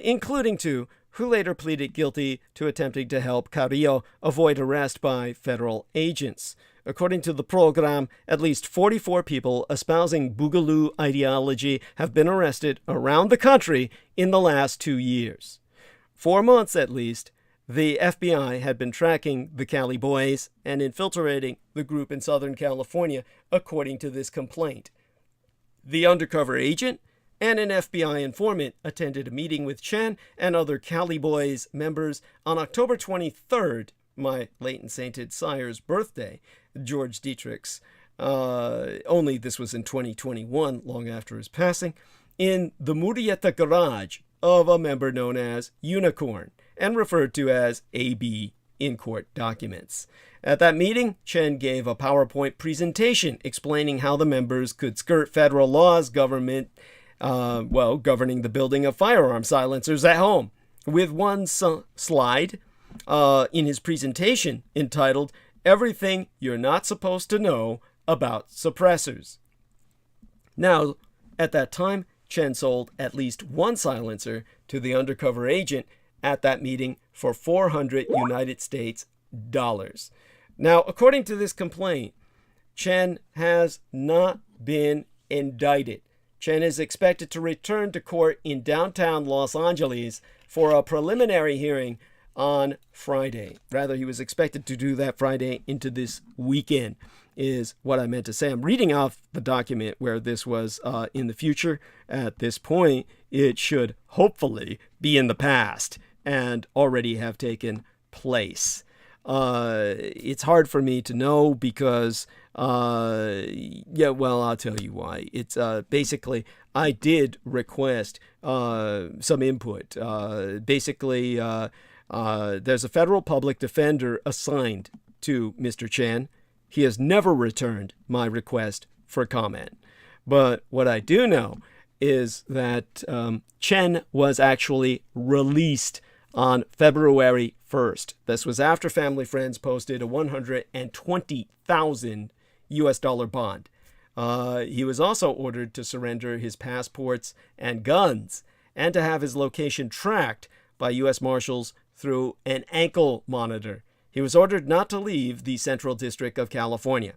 including 2 who later pleaded guilty to attempting to help Carrillo avoid arrest by federal agents. According to the program, at least 44 people espousing Boogaloo ideology have been arrested around the country in the last 2 years. 4 months at least, the FBI had been tracking the Cali Boys and infiltrating the group in Southern California, according to this complaint. The undercover agent and an FBI informant attended a meeting with Chen and other Cali Boys members on October 23rd, my late and sainted sire's birthday, George Dietrich's, only this was in 2021, long after his passing, in the Murrieta garage of a member known as Unicorn, and referred to as AB in court documents. At that meeting, Chen gave a PowerPoint presentation explaining how the members could skirt federal laws governing the building of firearm silencers at home, with one slide in his presentation entitled, "Everything You're Not Supposed to Know About Suppressors." Now, at that time, Chen sold at least one silencer to the undercover agent at that meeting for $400 United States dollars. Now, according to this complaint, Chen has not been indicted. Chen is expected to return to court in downtown Los Angeles for a preliminary hearing on Friday. Rather, he was expected to do that Friday into this weekend, is what I meant to say. I'm reading off the document where this was in the future. At this point, it should hopefully be in the past and already have taken place. It's hard for me to know because, I'll tell you why. It's basically, I did request some input. There's a federal public defender assigned to Mr. Chen. He has never returned my request for comment. But what I do know is that Chen was actually released on February 1st. This was after family friends posted a $120,000 US dollar bond. He was also ordered to surrender his passports and guns and to have his location tracked by U.S. Marshals through an ankle monitor. He was ordered not to leave the Central District of California.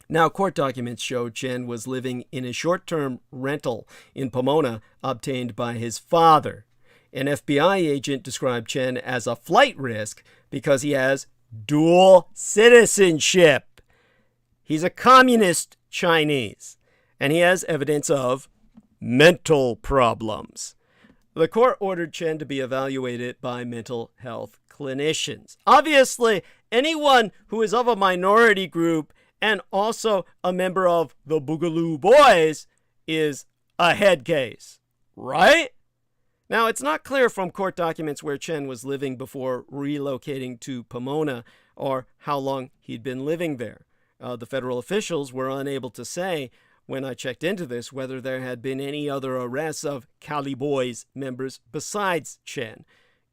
Now, court documents show Chen was living in a short-term rental in Pomona obtained by his father. An FBI agent described Chen as a flight risk because he has dual citizenship. He's a communist Chinese, and he has evidence of mental problems. The court ordered Chen to be evaluated by mental health clinicians. Obviously, anyone who is of a minority group and also a member of the Boogaloo Boys is a head case, right? Now, it's not clear from court documents where Chen was living before relocating to Pomona or how long he'd been living there. The federal officials were unable to say, when I checked into this, whether there had been any other arrests of Cali Boys members besides Chen.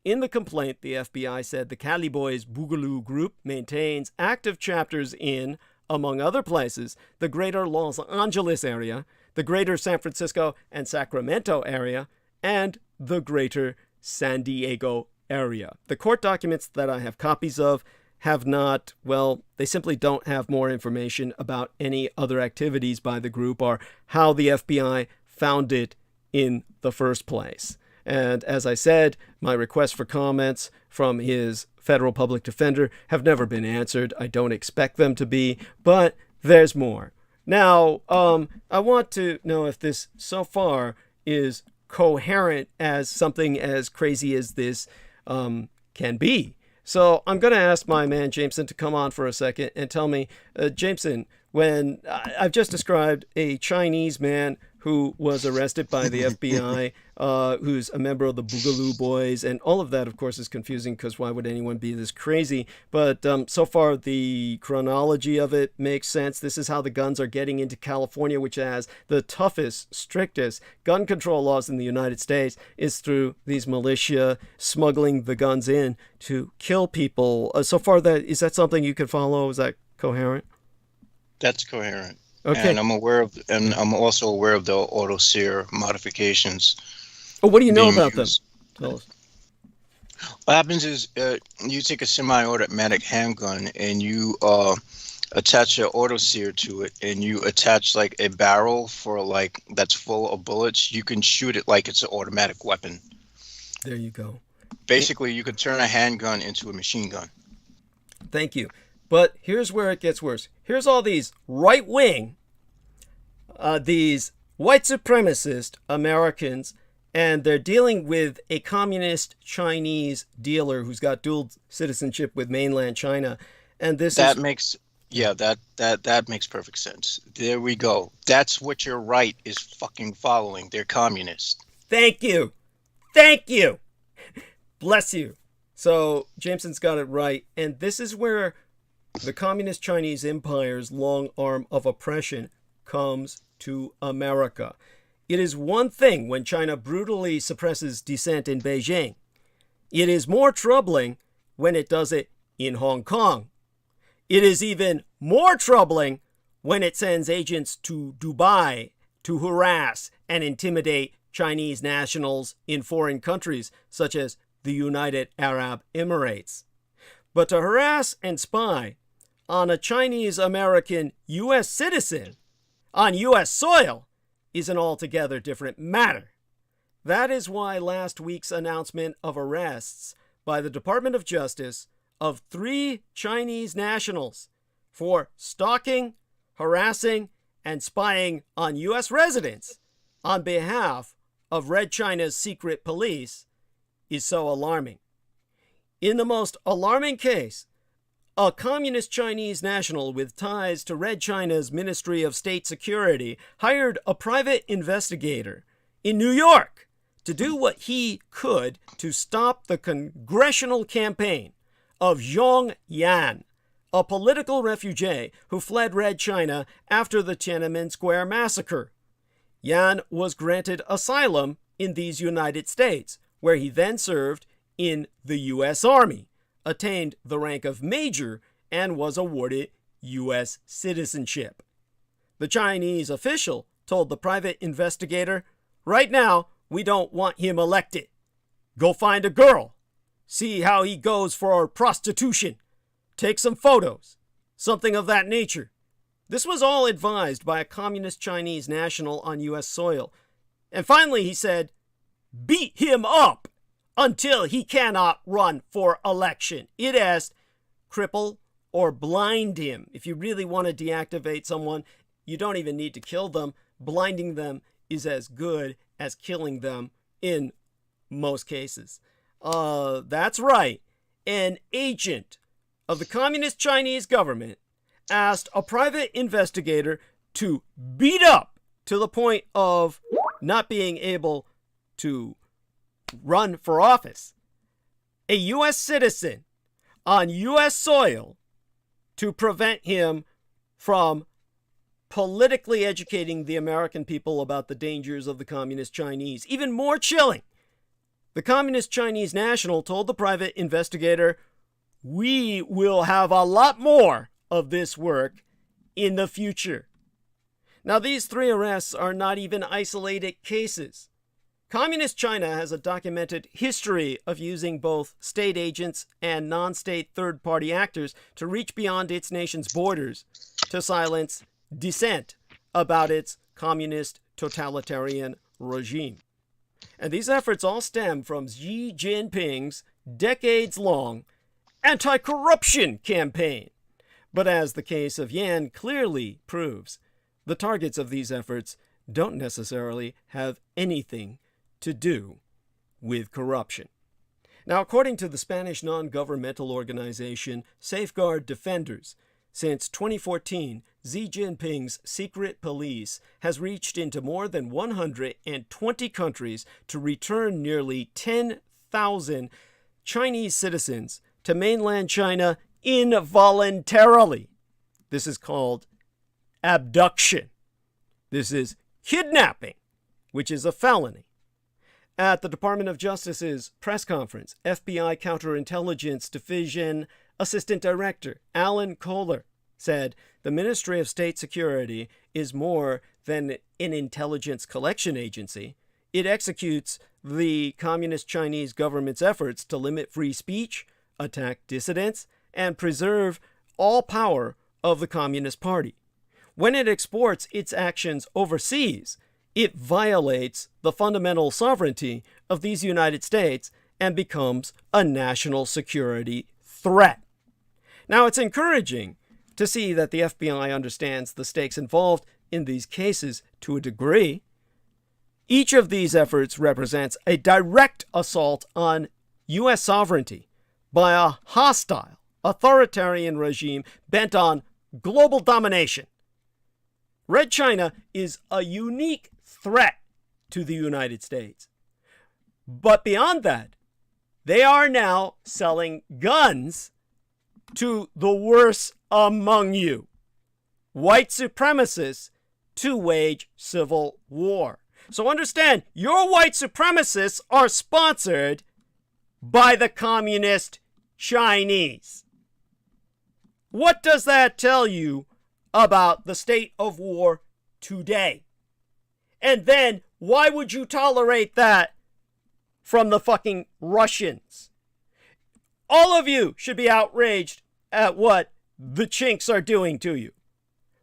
In the complaint, the FBI said the Cali Boys Boogaloo group maintains active chapters in, among other places, the greater Los Angeles area, the greater San Francisco and Sacramento area, and the greater San Diego area. The court documents that I have copies of have not, well, they simply don't have more information about any other activities by the group or how the FBI found it in the first place. And as I said, my requests for comments from his federal public defender have never been answered. I don't expect them to be, but there's more. Now, I want to know if this so far is coherent as something as crazy as this can be. So I'm going to ask my man Jameson to come on for a second and tell me, Jameson, when I've just described a Chinese man who was arrested by the FBI, who's a member of the Boogaloo Boys, and all of that, of course, is confusing because why would anyone be this crazy? But so far, the chronology of it makes sense. This is how the guns are getting into California, which has the toughest, strictest gun control laws in the United States, is through these militia smuggling the guns in to kill people. So far, is that something you can follow? Is that coherent? That's coherent. Okay. And I'm also aware of the auto sear modifications. Oh, what do you know about them? Tell us. What happens is you take a semi-automatic handgun and you attach an auto sear to it, and you attach like a barrel for like that's full of bullets. You can shoot it like it's an automatic weapon. There you go. Basically, you could turn a handgun into a machine gun. Thank you. But here's where it gets worse. Here's all these right-wing, these white supremacist Americans, and they're dealing with a communist Chinese dealer who's got dual citizenship with mainland China. And that makes perfect sense. There we go. That's what your right is fucking following. They're communist. Thank you. Thank you. Bless you. So Jameson's got it right. And this is where the communist Chinese empire's long arm of oppression comes to America. It is one thing when China brutally suppresses dissent in Beijing. It is more troubling when it does it in Hong Kong. It is even more troubling when it sends agents to Dubai to harass and intimidate Chinese nationals in foreign countries such as the United Arab Emirates. But to harass and spy on a Chinese-American U.S. citizen on U.S. soil is an altogether different matter. That is why last week's announcement of arrests by the Department of Justice of 3 Chinese nationals for stalking, harassing, and spying on U.S. residents on behalf of Red China's secret police is so alarming. In the most alarming case, a communist Chinese national with ties to Red China's Ministry of State Security hired a private investigator in New York to do what he could to stop the congressional campaign of Zhong Yan, a political refugee who fled Red China after the Tiananmen Square massacre. Yan was granted asylum in these United States, where he then served in the U.S. Army, attained the rank of major, and was awarded U.S. citizenship. The Chinese official told the private investigator, "Right now, we don't want him elected. Go find a girl. See how he goes for prostitution. Take some photos. Something of that nature. This was all advised by a communist Chinese national on U.S. soil. And finally he said, beat him up until he cannot run for election. It asked, cripple or blind him. If you really want to deactivate someone, you don't even need to kill them. Blinding them is as good as killing them in most cases. That's right. An agent of the communist Chinese government asked a private investigator to beat up to the point of not being able to run for office a U.S. citizen on U.S. soil to prevent him from politically educating the American people about the dangers of the communist Chinese. Even more chilling, the communist Chinese national told the private investigator, we will have a lot more of this work in the future. Now, these 3 arrests are not even isolated cases. Communist China has a documented history of using both state agents and non-state third-party actors to reach beyond its nation's borders to silence dissent about its communist totalitarian regime. And these efforts all stem from Xi Jinping's decades-long anti-corruption campaign. But as the case of Yan clearly proves, the targets of these efforts don't necessarily have anything to do with corruption. Now, according to the Spanish non-governmental organization Safeguard Defenders, since 2014, Xi Jinping's secret police has reached into more than 120 countries to return nearly 10,000 Chinese citizens to mainland China involuntarily. This is called abduction. This is kidnapping, which is a felony. At the Department of Justice's press conference, FBI Counterintelligence Division Assistant Director Alan Kohler said the Ministry of State Security is more than an intelligence collection agency. It executes the Communist Chinese government's efforts to limit free speech, attack dissidents, and preserve all power of the Communist Party. When it exports its actions overseas, it violates the fundamental sovereignty of these United States and becomes a national security threat. Now, it's encouraging to see that the FBI understands the stakes involved in these cases to a degree. Each of these efforts represents a direct assault on U.S. sovereignty by a hostile, authoritarian regime bent on global domination. Red China is a unique threat to the United States. But beyond that, they are now selling guns to the worst among you, white supremacists, to wage civil war. So understand, your white supremacists are sponsored by the communist Chinese. What does that tell you about the state of war today? And then, why would you tolerate that from the fucking Russians? All of you should be outraged at what the Chinks are doing to you.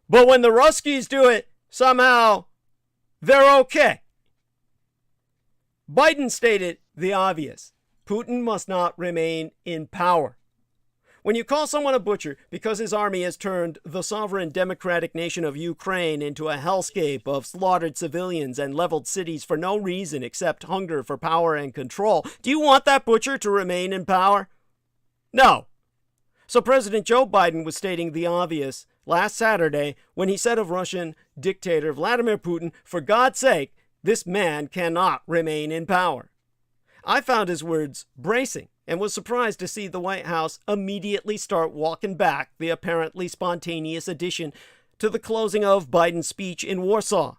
But when the Ruskies do it, somehow they're okay. Biden stated the obvious. Putin must not remain in power. When you call someone a butcher because his army has turned the sovereign democratic nation of Ukraine into a hellscape of slaughtered civilians and leveled cities for no reason except hunger for power and control, do you want that butcher to remain in power? No. So President Joe Biden was stating the obvious last Saturday when he said of Russian dictator Vladimir Putin, for God's sake, this man cannot remain in power. I found his words bracing and was surprised to see the White House immediately start walking back the apparently spontaneous addition to the closing of Biden's speech in Warsaw.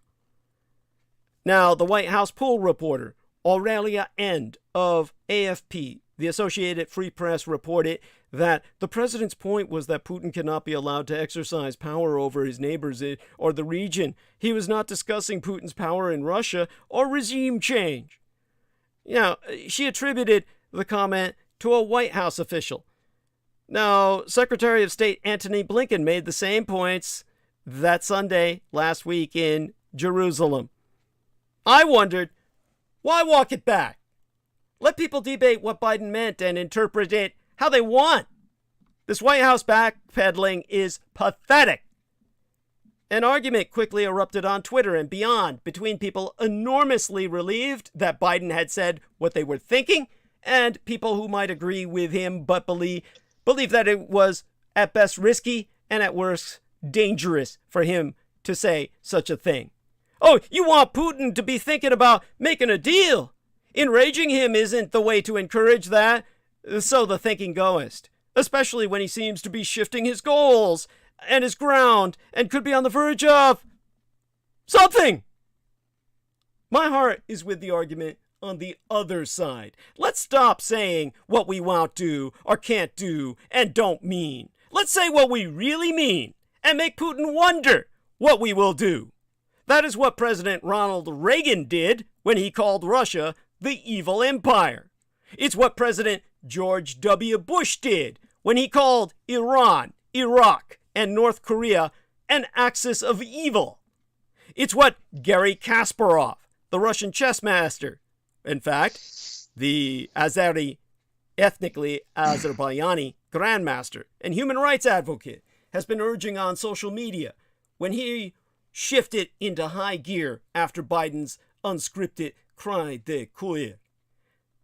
Now, the White House pool reporter, Aurelia End of AFP, the Associated Free Press, reported that the president's point was that Putin cannot be allowed to exercise power over his neighbors or the region. He was not discussing Putin's power in Russia or regime change. Now, she attributed the comment to a White House official. Now, Secretary of State Antony Blinken made the same points that Sunday last week in Jerusalem. I wondered, why walk it back? Let people debate what Biden meant and interpret it how they want. This White House backpedaling is pathetic. An argument quickly erupted on Twitter and beyond between people enormously relieved that Biden had said what they were thinking and people who might agree with him but believe that it was at best risky and at worst dangerous for him to say such a thing. Oh, you want Putin to be thinking about making a deal. Enraging him isn't the way to encourage that, so the thinking goest, especially when he seems to be shifting his goals and his ground and could be on the verge of something. My heart is with the argument on the other side. Let's stop saying what we won't do or can't do and don't mean. Let's say what we really mean and make Putin wonder what we will do. That is what President Ronald Reagan did when he called Russia the evil empire. It's what President George W. Bush did when he called Iran, Iraq, and North Korea an axis of evil. It's what Garry Kasparov, the Russian chess master, in fact, the ethnically Azerbaijani grandmaster and human rights advocate, has been urging on social media when he shifted into high gear after Biden's unscripted cri de coeur.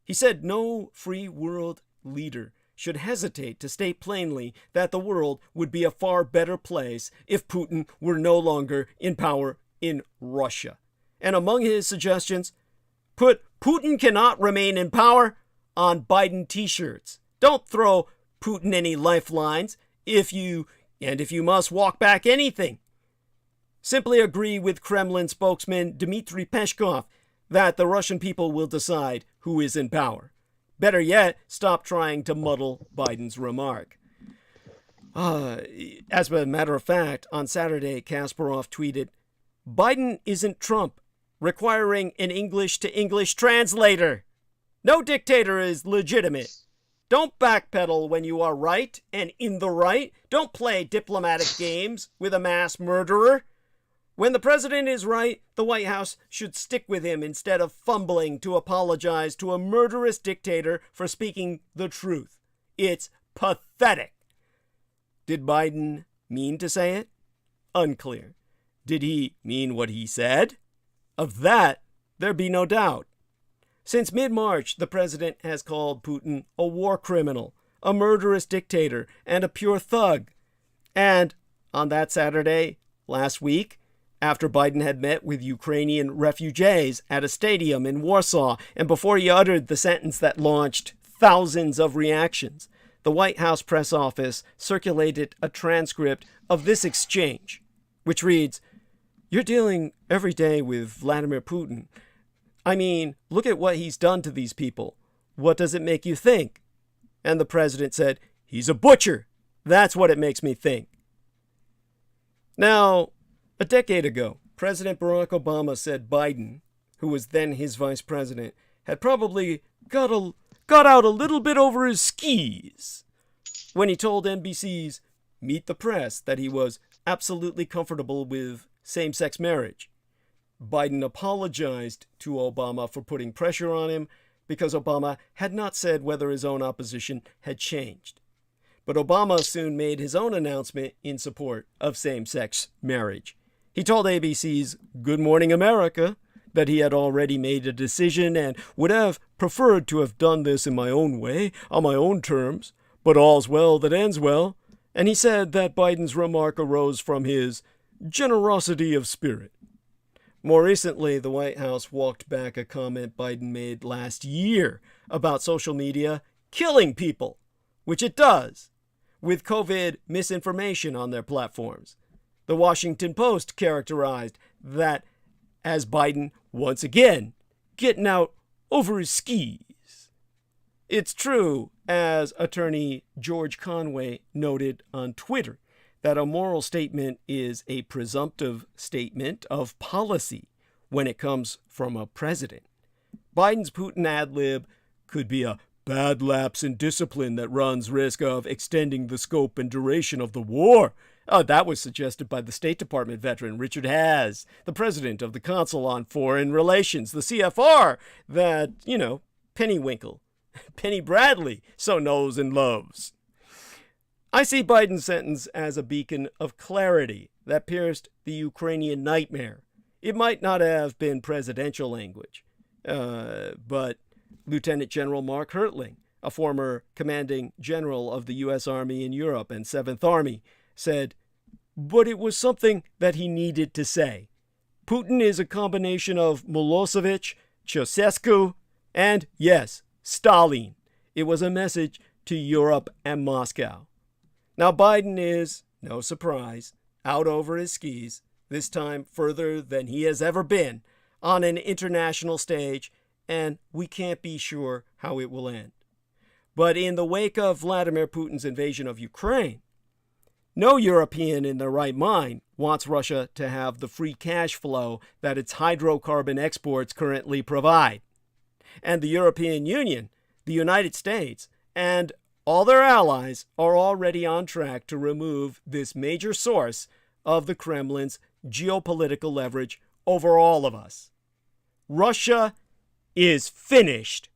He said no free world leader should hesitate to state plainly that the world would be a far better place if Putin were no longer in power in Russia. And among his suggestions, put Putin cannot remain in power on Biden t-shirts. Don't throw Putin any lifelines if you must walk back anything. Simply agree with Kremlin spokesman Dmitry Peskov that the Russian people will decide who is in power. Better yet, stop trying to muddle Biden's remark. As a matter of fact, on Saturday, Kasparov tweeted, "Biden isn't Trump, requiring an English-to-English translator. No dictator is legitimate. Don't backpedal when you are right and in the right. Don't play diplomatic games with a mass murderer. When the president is right, the White House should stick with him instead of fumbling to apologize to a murderous dictator for speaking the truth. It's pathetic." Did Biden mean to say it? Unclear. Did he mean what he said? Of that, there be no doubt. Since mid-March, the president has called Putin a war criminal, a murderous dictator, and a pure thug. And on that Saturday, last week, after Biden had met with Ukrainian refugees at a stadium in Warsaw, and before he uttered the sentence that launched thousands of reactions, the White House press office circulated a transcript of this exchange, which reads, "You're dealing every day with Vladimir Putin. I mean, look at what he's done to these people. What does it make you think?" And the president said, "He's a butcher. That's what it makes me think." Now, a decade ago, President Barack Obama said Biden, who was then his vice president, had probably got out a little bit over his skis when he told NBC's Meet the Press that he was absolutely comfortable with same-sex marriage. Biden apologized to Obama for putting pressure on him because Obama had not said whether his own opposition had changed. But Obama soon made his own announcement in support of same-sex marriage. He told ABC's Good Morning America that he had already made a decision and would have preferred to have done this in my own way, on my own terms, but all's well that ends well. And he said that Biden's remark arose from his generosity of spirit. More recently, the White House walked back a comment Biden made last year about social media killing people, which it does, with COVID misinformation on their platforms. The Washington Post characterized that as Biden, once again, getting out over his skis. It's true, as attorney George Conway noted on Twitter, that a moral statement is a presumptive statement of policy when it comes from a president. Biden's Putin ad-lib could be a bad lapse in discipline that runs risk of extending the scope and duration of the war, Oh, that was suggested by the State Department veteran Richard Haas, the president of the Council on Foreign Relations, the CFR, that, Pennywinkle, Penny Bradley, so knows and loves. I see Biden's sentence as a beacon of clarity that pierced the Ukrainian nightmare. It might not have been presidential language, but Lieutenant General Mark Hertling, a former commanding general of the U.S. Army in Europe and 7th Army, said, but it was something that he needed to say. Putin is a combination of Milosevic, Ceausescu, and, yes, Stalin. It was a message to Europe and Moscow. Now Biden is, no surprise, out over his skis, this time further than he has ever been, on an international stage, and we can't be sure how it will end. But in the wake of Vladimir Putin's invasion of Ukraine, no European in their right mind wants Russia to have the free cash flow that its hydrocarbon exports currently provide. And the European Union, the United States, and all their allies are already on track to remove this major source of the Kremlin's geopolitical leverage over all of us. Russia is finished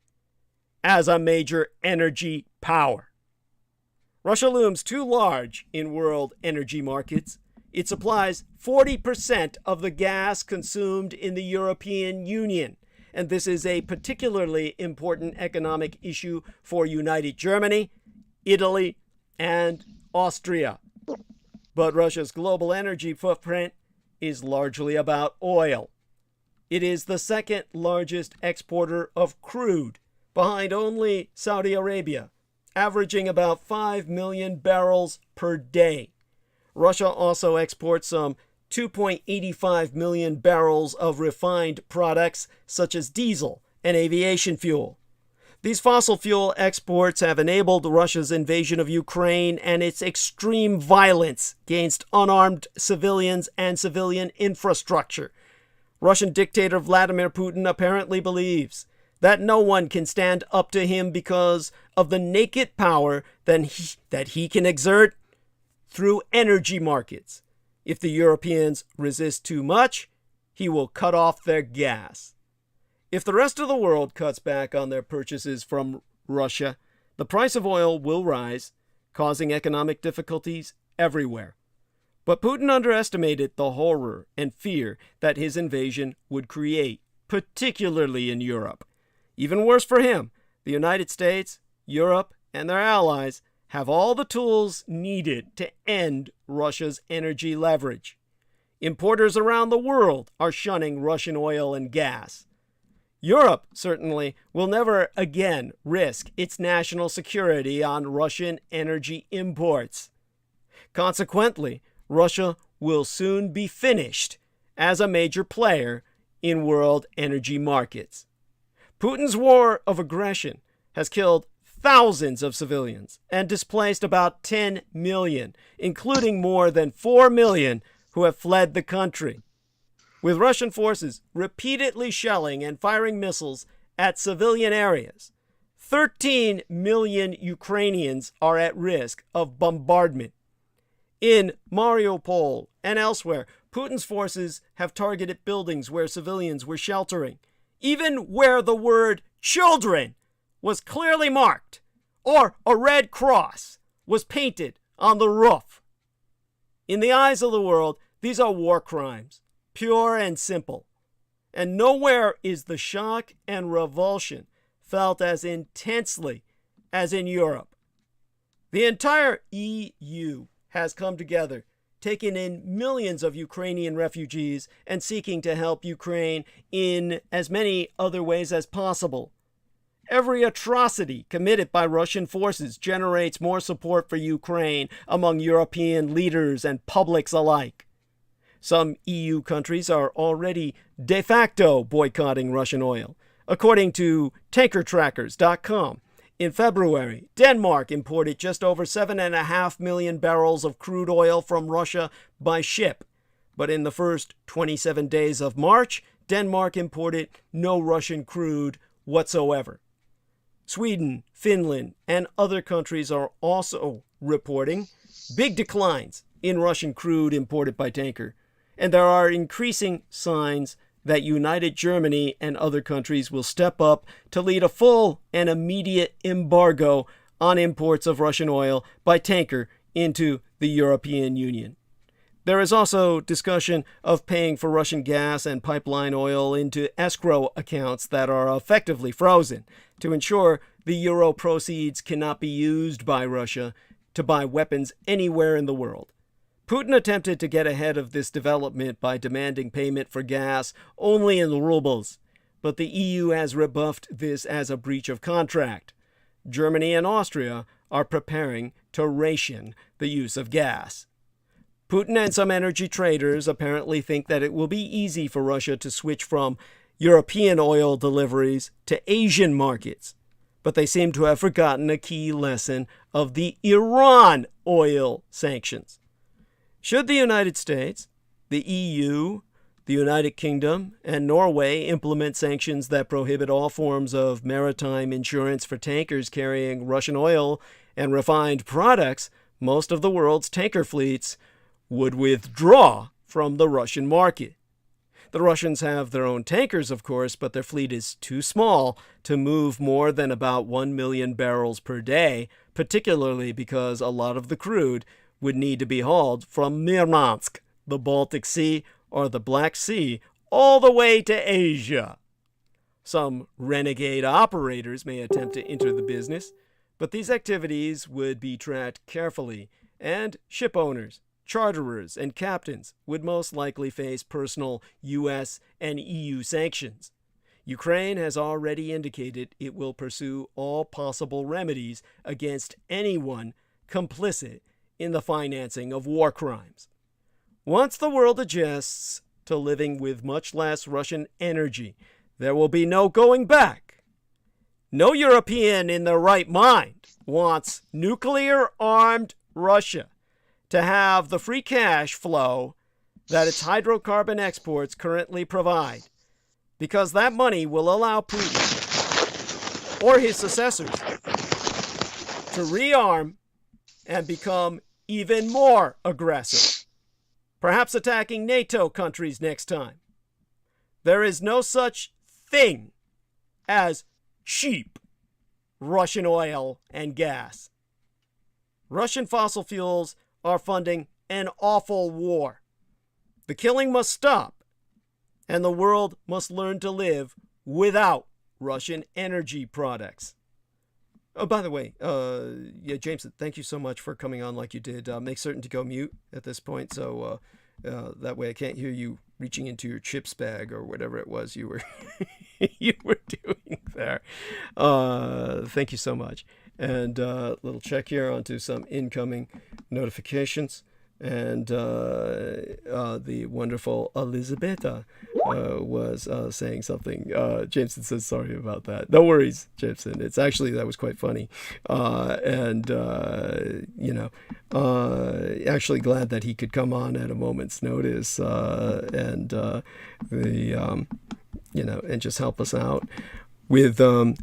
as a major energy power. Russia looms too large in world energy markets. It supplies 40% of the gas consumed in the European Union, and this is a particularly important economic issue for United Germany, Italy, and Austria. But Russia's global energy footprint is largely about oil. It is the second largest exporter of crude, behind only Saudi Arabia, averaging about 5 million barrels per day. Russia also exports some 2.85 million barrels of refined products such as diesel and aviation fuel. These fossil fuel exports have enabled Russia's invasion of Ukraine and its extreme violence against unarmed civilians and civilian infrastructure. Russian dictator Vladimir Putin apparently believes that no one can stand up to him because of the naked power that he can exert through energy markets. If the Europeans resist too much, he will cut off their gas. If the rest of the world cuts back on their purchases from Russia, the price of oil will rise, causing economic difficulties everywhere. But Putin underestimated the horror and fear that his invasion would create, particularly in Europe. Even worse for him, the United States, Europe, and their allies have all the tools needed to end Russia's energy leverage. Importers around the world are shunning Russian oil and gas. Europe certainly will never again risk its national security on Russian energy imports. Consequently, Russia will soon be finished as a major player in world energy markets. Putin's war of aggression has killed thousands of civilians and displaced about 10 million, including more than 4 million who have fled the country. With Russian forces repeatedly shelling and firing missiles at civilian areas, 13 million Ukrainians are at risk of bombardment. In Mariupol and elsewhere, Putin's forces have targeted buildings where civilians were sheltering, even where the word children was clearly marked, or a red cross was painted on the roof. In the eyes of the world, these are war crimes, pure and simple. And nowhere is the shock and revulsion felt as intensely as in Europe. The entire EU has come together, taking in millions of Ukrainian refugees and seeking to help Ukraine in as many other ways as possible. Every atrocity committed by Russian forces generates more support for Ukraine among European leaders and publics alike. Some EU countries are already de facto boycotting Russian oil. According to tankertrackers.com, in February, Denmark imported just over 7.5 million barrels of crude oil from Russia by ship. But in the first 27 days of March, Denmark imported no Russian crude whatsoever. Sweden, Finland, and other countries are also reporting big declines in Russian crude imported by tanker, and there are increasing signs that united Germany and other countries will step up to lead a full and immediate embargo on imports of Russian oil by tanker into the European Union. There is also discussion of paying for Russian gas and pipeline oil into escrow accounts that are effectively frozen to ensure the euro proceeds cannot be used by Russia to buy weapons anywhere in the world. Putin attempted to get ahead of this development by demanding payment for gas only in rubles, but the EU has rebuffed this as a breach of contract. Germany and Austria are preparing to ration the use of gas. Putin and some energy traders apparently think that it will be easy for Russia to switch from European oil deliveries to Asian markets, but they seem to have forgotten a key lesson of the Iran oil sanctions. Should the United States, the EU, the United Kingdom, and Norway implement sanctions that prohibit all forms of maritime insurance for tankers carrying Russian oil and refined products, most of the world's tanker fleets would withdraw from the Russian market. The Russians have their own tankers, of course, but their fleet is too small to move more than about 1 million barrels per day, particularly because a lot of the crude would need to be hauled from Murmansk, the Baltic Sea, or the Black Sea, all the way to Asia. Some renegade operators may attempt to enter the business, but these activities would be tracked carefully, and ship owners, charterers, and captains would most likely face personal U.S. and EU sanctions. Ukraine has already indicated it will pursue all possible remedies against anyone complicit in the financing of war crimes. Once the world adjusts to living with much less Russian energy, there will be no going back. No European in their right mind wants nuclear-armed Russia to have the free cash flow that its hydrocarbon exports currently provide, because that money will allow Putin or his successors to rearm and become even more aggressive, perhaps attacking NATO countries next time. There is no such thing as cheap Russian oil and gas. Russian fossil fuels are funding an awful war. The killing must stop, and the world must learn to live without Russian energy products. Oh, by the way, Jameson, thank you so much for coming on like you did. Make certain to go mute at this point, so that way I can't hear you reaching into your chips bag or whatever it was you were you were doing there. Thank you so much. And little check here onto some incoming notifications. And the wonderful Elizabetta was saying something. Jameson says sorry about that. No worries, Jameson. It's actually, that was quite funny. Actually glad that he could come on at a moment's notice and just help us out with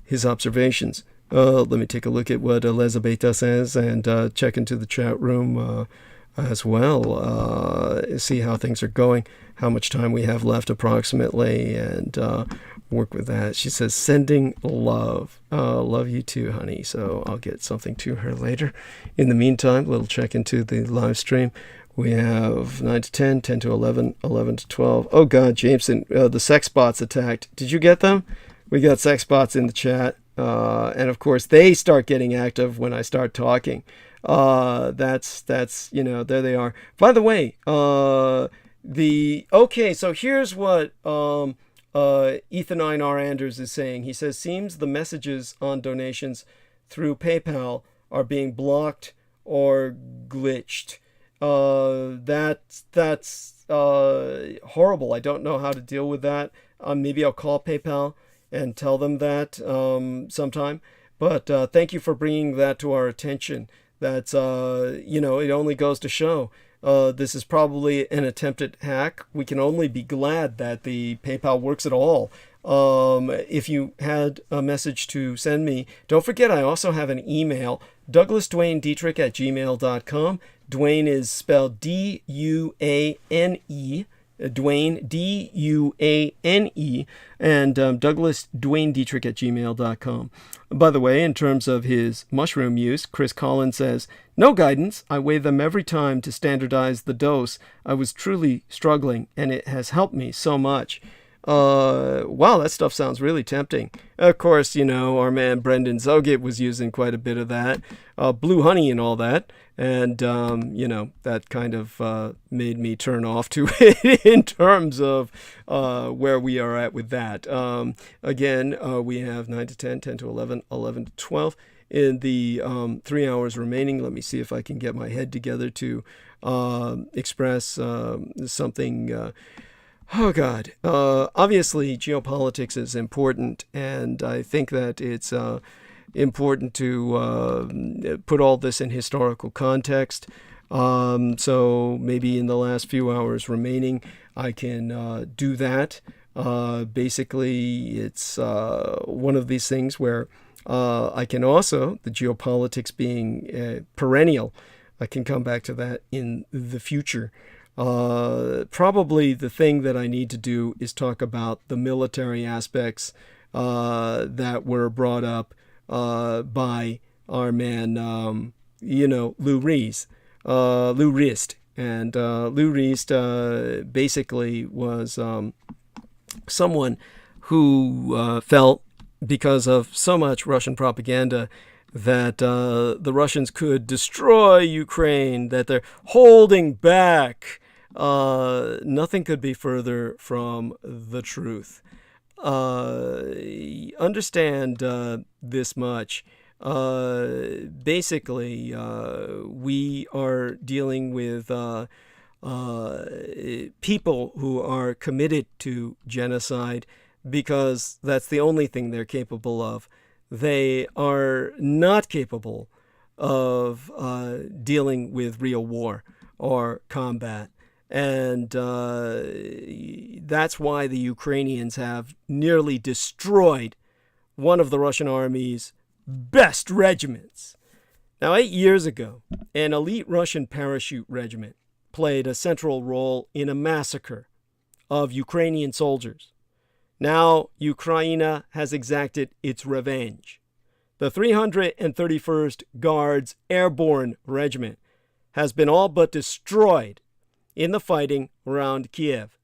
his observations. Let me take a look at what Elizabetta says and check into the chat room as well, see how things are going, how much time we have left approximately, and work with that. She says, sending love. Love you too, honey. So I'll get something to her later. In the meantime, little check into the live stream. We have 9 to 10, 10 to 11, 11 to 12. Oh God, Jameson, the sex bots attacked. Did you get them? We got sex bots in the chat. And of course, they start getting active when I start talking. That's there they are. By the way, so here's what Ethan Einar Anders is saying. He says, seems the messages on donations through PayPal are being blocked or glitched. That's horrible. I don't know how to deal with that. Maybe I'll call PayPal and tell them that sometime. But thank you for bringing that to our attention. That's, it only goes to show This is probably an attempted hack. We can only be glad that the PayPal works at all. If you had a message to send me, don't forget I also have an email, DouglasDwayneDietrich@gmail.com. Dwayne is spelled D-U-A-N-E. Dwayne, D-U-A-N-E, and DouglasDwayneDietrich@gmail.com. By the way, in terms of his mushroom use, Chris Collins says, no guidance. I weigh them every time to standardize the dose. I was truly struggling, and it has helped me so much. Wow, that stuff sounds really tempting. Of course, our man Brendan Zogit was using quite a bit of that, blue honey and all that. And, that kind of made me turn off to it in terms of where we are at with that. Again, we have 9 to 10, 10 to 11, 11 to 12 in the 3 hours remaining. Let me see if I can get my head together to express something. Oh, God. Obviously, geopolitics is important, and I think that it's important to put all this in historical context. So maybe in the last few hours remaining, I can do that. Basically, it's one of these things where I can also, the geopolitics being perennial, I can come back to that in the future. Probably the thing that I need to do is talk about the military aspects that were brought up by our man, Lou Rees. Lou Rist. And Lou Rist basically was someone who felt, because of so much Russian propaganda, that the Russians could destroy Ukraine, that they're holding back. Nothing could be further from the truth. Understand this much. Basically, we are dealing with people who are committed to genocide because that's the only thing they're capable of. They are not capable of dealing with real war or combat. And that's why the Ukrainians have nearly destroyed one of the Russian army's best regiments. Now, 8 years ago, an elite Russian parachute regiment played a central role in a massacre of Ukrainian soldiers. Now, Ukraine has exacted its revenge. The 331st Guards Airborne Regiment has been all but destroyed in the fighting around Kiev.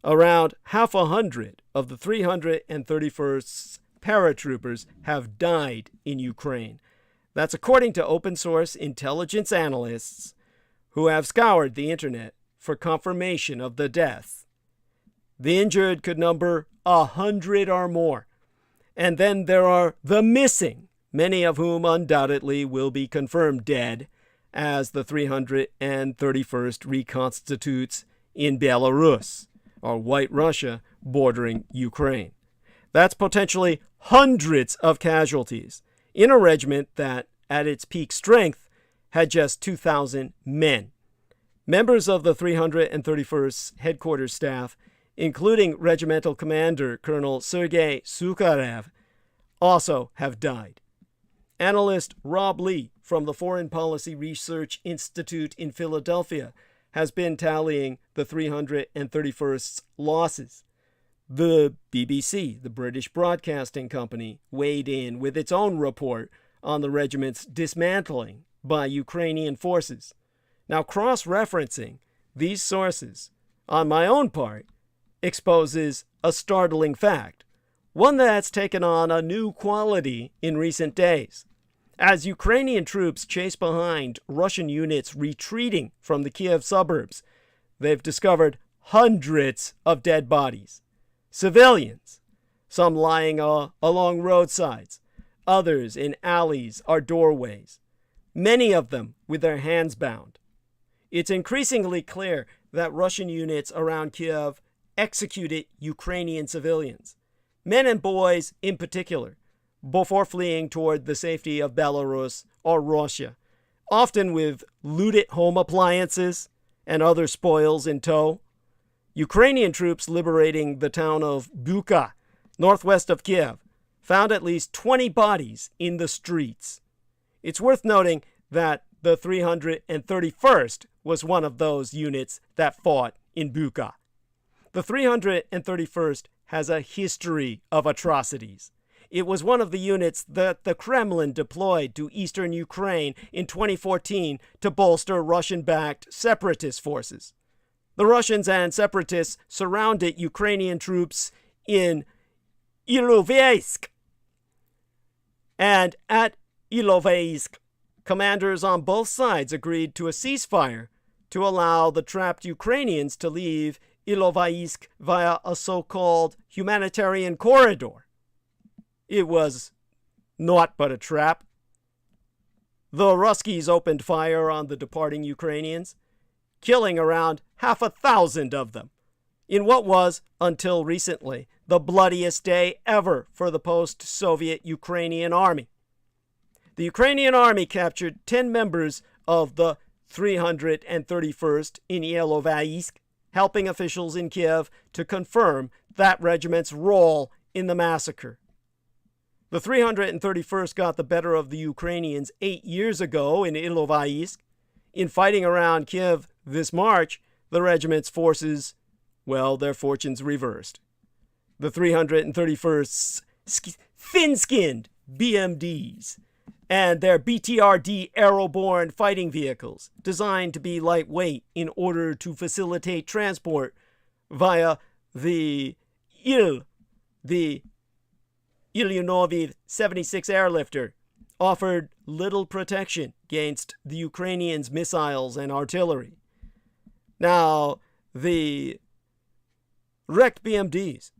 Around 100 of the 331st paratroopers have died in Ukraine. That's according to open source intelligence analysts who have scoured the internet for confirmation of the deaths. The injured could number 100 or more. And then there are the missing, many of whom undoubtedly will be confirmed dead, as the 331st reconstitutes in Belarus, or White Russia, bordering Ukraine. That's potentially hundreds of casualties in a regiment that, at its peak strength, had just 2,000 men. Members of the 331st headquarters staff, including Regimental Commander Colonel Sergei Sukharev, also have died. Analyst Rob Lee from the Foreign Policy Research Institute in Philadelphia has been tallying the 331st's losses. The BBC, the British Broadcasting Company, weighed in with its own report on the regiment's dismantling by Ukrainian forces. Now, cross-referencing these sources, on my own part, exposes a startling fact, one that's taken on a new quality in recent days. As Ukrainian troops chase behind Russian units retreating from the Kiev suburbs, they've discovered hundreds of dead bodies. Civilians, some lying along roadsides, others in alleys or doorways, many of them with their hands bound. It's increasingly clear that Russian units around Kiev executed Ukrainian civilians, men and boys in particular, before fleeing toward the safety of Belarus or Russia, often with looted home appliances, and other spoils in tow, Ukrainian troops liberating the town of Bucha, northwest of Kiev, found at least 20 bodies in the streets. It's worth noting that the 331st was one of those units that fought in Bucha. The 331st has a history of atrocities. It was one of the units that the Kremlin deployed to eastern Ukraine in 2014 to bolster Russian-backed separatist forces. The Russians and separatists surrounded Ukrainian troops in Ilovaisk. And at Ilovaisk, commanders on both sides agreed to a ceasefire to allow the trapped Ukrainians to leave Ilovaisk via a so-called humanitarian corridor. It was naught but a trap. The Ruskies opened fire on the departing Ukrainians, killing around 600 of them, in what was, until recently, the bloodiest day ever for the post-Soviet Ukrainian army. The Ukrainian army captured 10 members of the 331st in Ilovaisk, helping officials in Kiev to confirm that regiment's role in the massacre. The 331st got the better of the Ukrainians 8 years ago in Ilovaisk. In fighting around Kiev this March, the regiment's forces, well, their fortunes reversed. The 331st's thin-skinned BMDs and their BTRD aeroborne fighting vehicles, designed to be lightweight in order to facilitate transport via the Ilyunoviv 76 airlifter, offered little protection against the Ukrainians' missiles and artillery. Now, the wrecked BMDs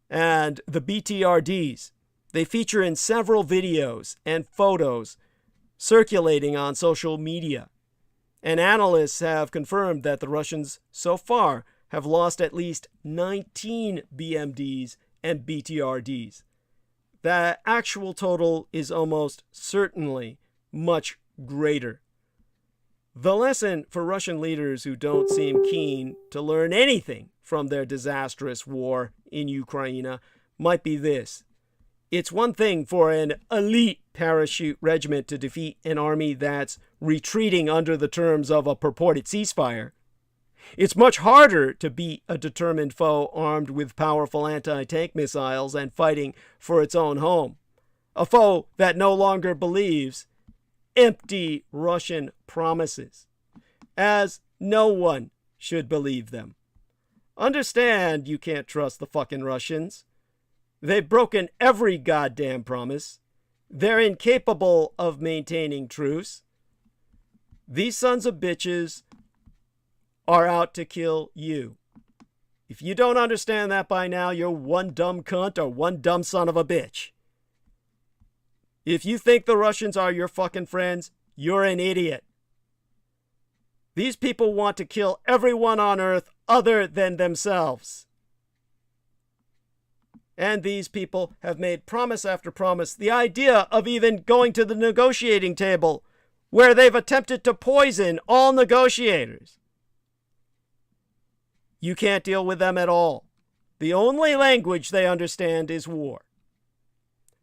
and the BTRDs, they feature in several videos and photos circulating on social media. And analysts have confirmed that the Russians so far have lost at least 19 BMDs and BTRDs. The actual total is almost certainly much greater. The lesson for Russian leaders who don't seem keen to learn anything from their disastrous war in Ukraine might be this. It's one thing for an elite parachute regiment to defeat an army that's retreating under the terms of a purported ceasefire. It's much harder to beat a determined foe armed with powerful anti-tank missiles and fighting for its own home. A foe that no longer believes empty Russian promises, as no one should believe them. Understand you can't trust the fucking Russians. They've broken every goddamn promise. They're incapable of maintaining truce. These sons of bitches are out to kill you. If you don't understand that by now, you're one dumb cunt or one dumb son of a bitch. If you think the Russians are your fucking friends, you're an idiot. These people want to kill everyone on Earth other than themselves. And these people have made promise after promise, the idea of even going to the negotiating table, where they've attempted to poison all negotiators. You can't deal with them at all. The only language they understand is war.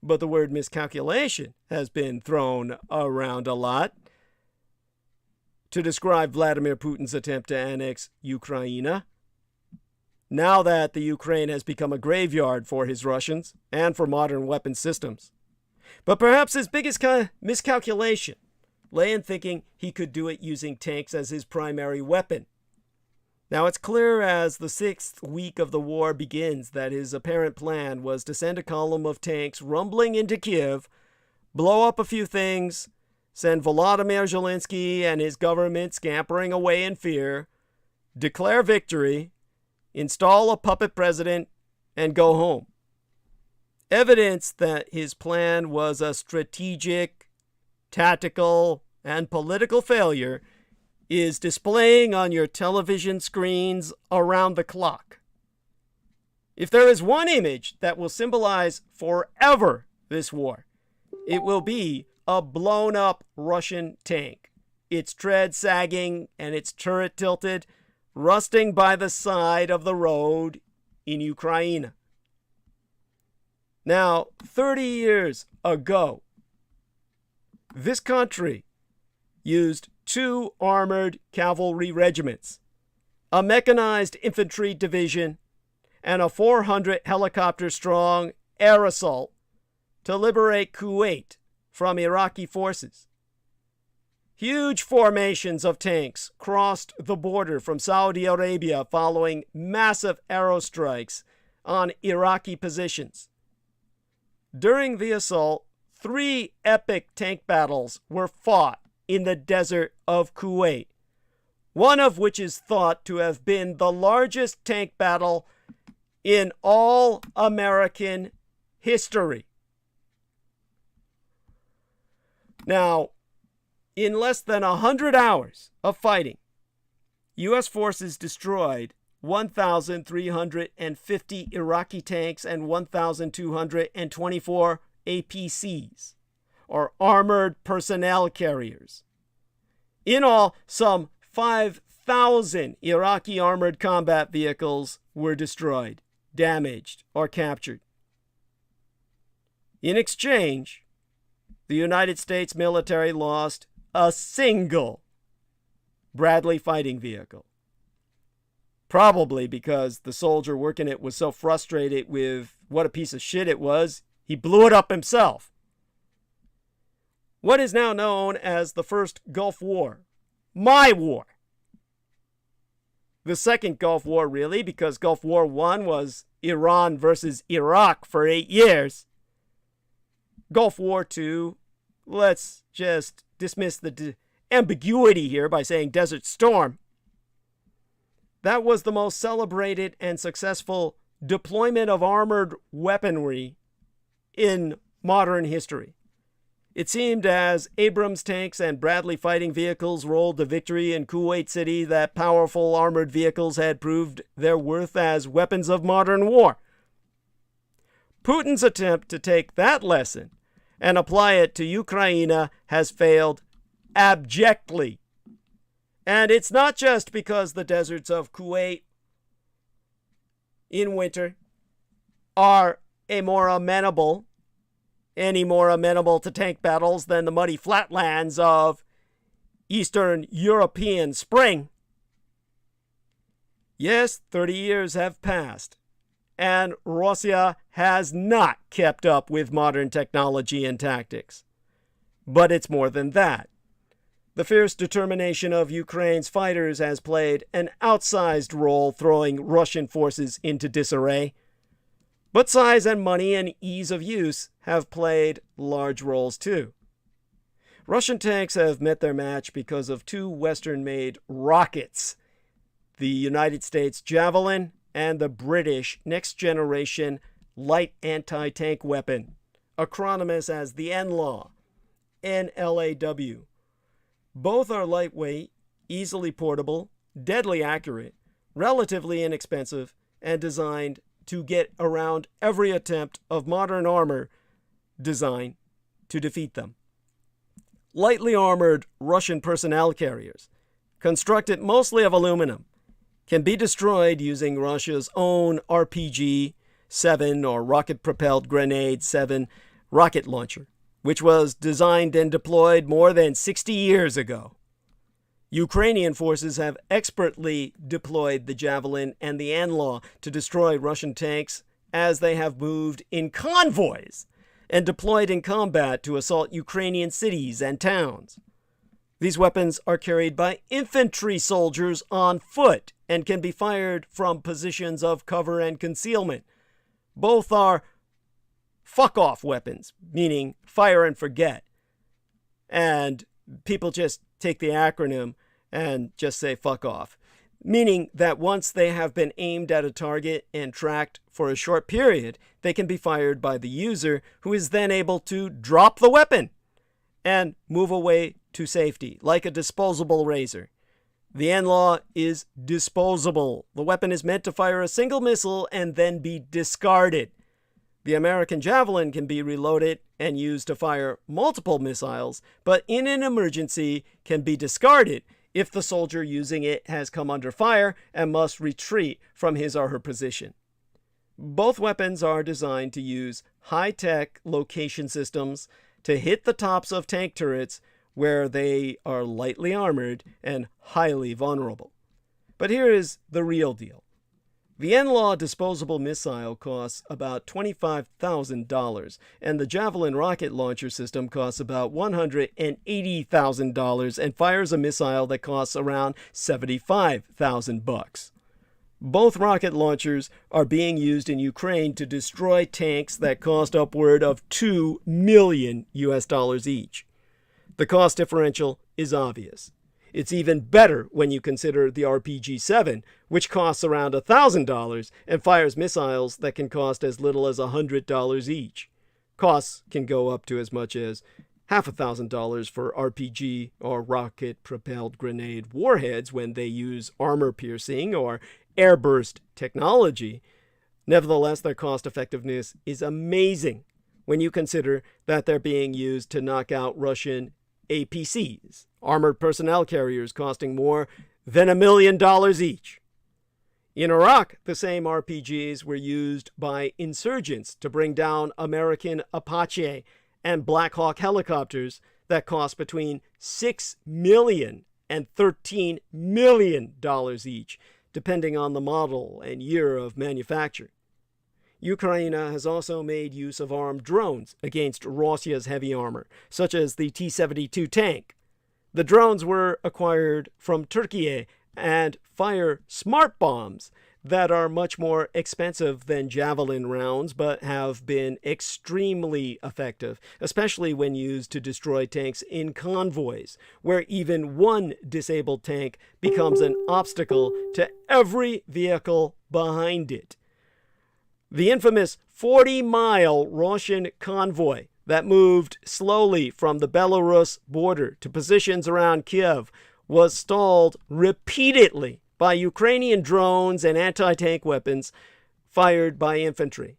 But the word miscalculation has been thrown around a lot to describe Vladimir Putin's attempt to annex Ukraine. Now that the Ukraine has become a graveyard for his Russians and for modern weapon systems. But perhaps his biggest miscalculation lay in thinking he could do it using tanks as his primary weapon. Now it's clear as the 6th week of the war begins that his apparent plan was to send a column of tanks rumbling into Kiev, blow up a few things, send Volodymyr Zelensky and his government scampering away in fear, declare victory, install a puppet president, and go home. Evidence that his plan was a strategic, tactical, and political failure is displaying on your television screens around the clock. If there is one image that will symbolize forever this war, it will be a blown-up Russian tank, its tread sagging and its turret tilted, rusting by the side of the road in Ukraine. Now, 30 years ago, this country used 2 armored cavalry regiments, a mechanized infantry division, and a 400 helicopter-strong air assault to liberate Kuwait from Iraqi forces. Huge formations of tanks crossed the border from Saudi Arabia following massive aerostrikes on Iraqi positions. During the assault, 3 epic tank battles were fought in the desert of Kuwait, one of which is thought to have been the largest tank battle in all American history. Now, in less than 100 hours of fighting, U.S. forces destroyed 1,350 Iraqi tanks and 1,224 APCs, or armored personnel carriers. In all, some 5,000 Iraqi armored combat vehicles were destroyed, damaged, or captured. In exchange, the United States military lost a single Bradley fighting vehicle. Probably because the soldier working it was so frustrated with what a piece of shit it was, he blew it up himself. What is now known as the First Gulf War. My war. The Second Gulf War, really, because Gulf War I was Iran versus Iraq for 8 years. Gulf War II, let's just dismiss the ambiguity here by saying Desert Storm. That was the most celebrated and successful deployment of armored weaponry in modern history. It seemed as Abrams tanks and Bradley fighting vehicles rolled to victory in Kuwait City that powerful armored vehicles had proved their worth as weapons of modern war. Putin's attempt to take that lesson and apply it to Ukraine has failed abjectly. And it's not just because the deserts of Kuwait in winter are any more amenable to tank battles than the muddy flatlands of Eastern European spring. Yes, 30 years have passed, and Russia has not kept up with modern technology and tactics. But it's more than that. The fierce determination of Ukraine's fighters has played an outsized role throwing Russian forces into disarray. But size and money and ease of use have played large roles too. Russian tanks have met their match because of 2 Western-made rockets, the United States Javelin and the British next-generation light anti-tank weapon, acronymous as the NLAW, NLAW. Both are lightweight, easily portable, deadly accurate, relatively inexpensive, and designed to get around every attempt of modern armor design to defeat them. Lightly armored Russian personnel carriers, constructed mostly of aluminum, can be destroyed using Russia's own RPG-7 or rocket-propelled Grenade-7 rocket launcher, which was designed and deployed more than 60 years ago. Ukrainian forces have expertly deployed the Javelin and the NLAW to destroy Russian tanks as they have moved in convoys and deployed in combat to assault Ukrainian cities and towns. These weapons are carried by infantry soldiers on foot and can be fired from positions of cover and concealment. Both are fuck-off weapons, meaning fire and forget. And people just take the acronym and just say fuck off, meaning that once they have been aimed at a target and tracked for a short period, they can be fired by the user, who is then able to drop the weapon and move away to safety, like a disposable razor. The NLAW is disposable. The weapon is meant to fire a single missile and then be discarded. The American Javelin can be reloaded and used to fire multiple missiles, but in an emergency can be discarded if the soldier using it has come under fire and must retreat from his or her position. Both weapons are designed to use high-tech location systems to hit the tops of tank turrets where they are lightly armored and highly vulnerable. But here is the real deal. The NLAW disposable missile costs about $25,000, and the Javelin rocket launcher system costs about $180,000 and fires a missile that costs around $75,000. Both rocket launchers are being used in Ukraine to destroy tanks that cost upward of $2 million each. The cost differential is obvious. It's even better when you consider the RPG-7, which costs around $1,000 and fires missiles that can cost as little as $100 each. Costs can go up to as much as $1,500 for RPG or rocket-propelled grenade warheads when they use armor-piercing or airburst technology. Nevertheless, their cost-effectiveness is amazing when you consider that they're being used to knock out Russian APCs, armored personnel carriers costing more than $1 million each. In Iraq, the same RPGs were used by insurgents to bring down American Apache and Black Hawk helicopters that cost between $6 million and $13 million each, depending on the model and year of manufacture. Ukraine has also made use of armed drones against Russia's heavy armor, such as the T-72 tank. The drones were acquired from Turkey and fire smart bombs that are much more expensive than Javelin rounds, but have been extremely effective, especially when used to destroy tanks in convoys, where even one disabled tank becomes an obstacle to every vehicle behind it. The infamous 40-mile Russian convoy that moved slowly from the Belarus border to positions around Kiev was stalled repeatedly by Ukrainian drones and anti-tank weapons fired by infantry.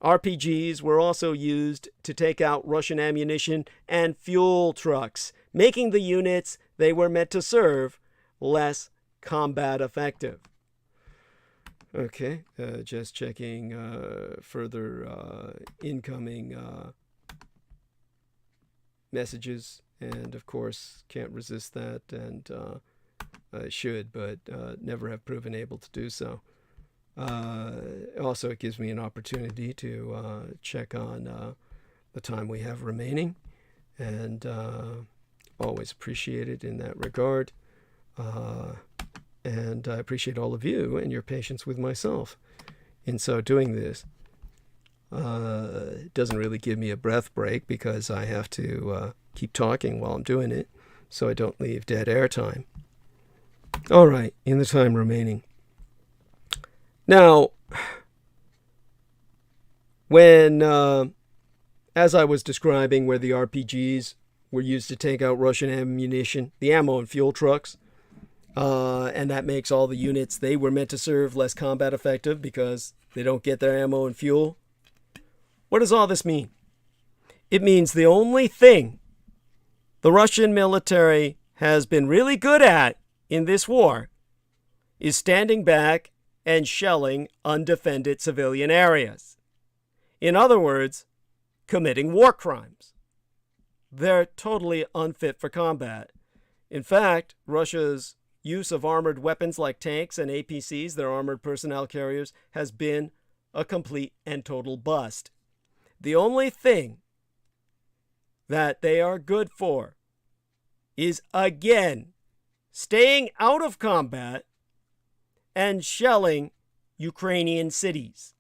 RPGs were also used to take out Russian ammunition and fuel trucks, making the units they were meant to serve less combat effective. Okay, just checking further incoming messages, and of course can't resist that, and I should, but never have proven able to do so. Also, it gives me an opportunity to check on the time we have remaining, and always appreciate it in that regard. And I appreciate all of you and your patience with myself in so doing this. It doesn't really give me a breath break because I have to keep talking while I'm doing it so I don't leave dead air time. All right, in the time remaining. Now, when, as I was describing where the RPGs were used to take out Russian ammunition, the ammo and fuel trucks, and that makes all the units they were meant to serve less combat effective because they don't get their ammo and fuel. What does all this mean? It means the only thing the Russian military has been really good at in this war is standing back and shelling undefended civilian areas. In other words, committing war crimes. They're totally unfit for combat. In fact, Russia's use of armored weapons like tanks and APCs, their armored personnel carriers, has been a complete and total bust. The only thing that they are good for is, again, staying out of combat and shelling Ukrainian cities.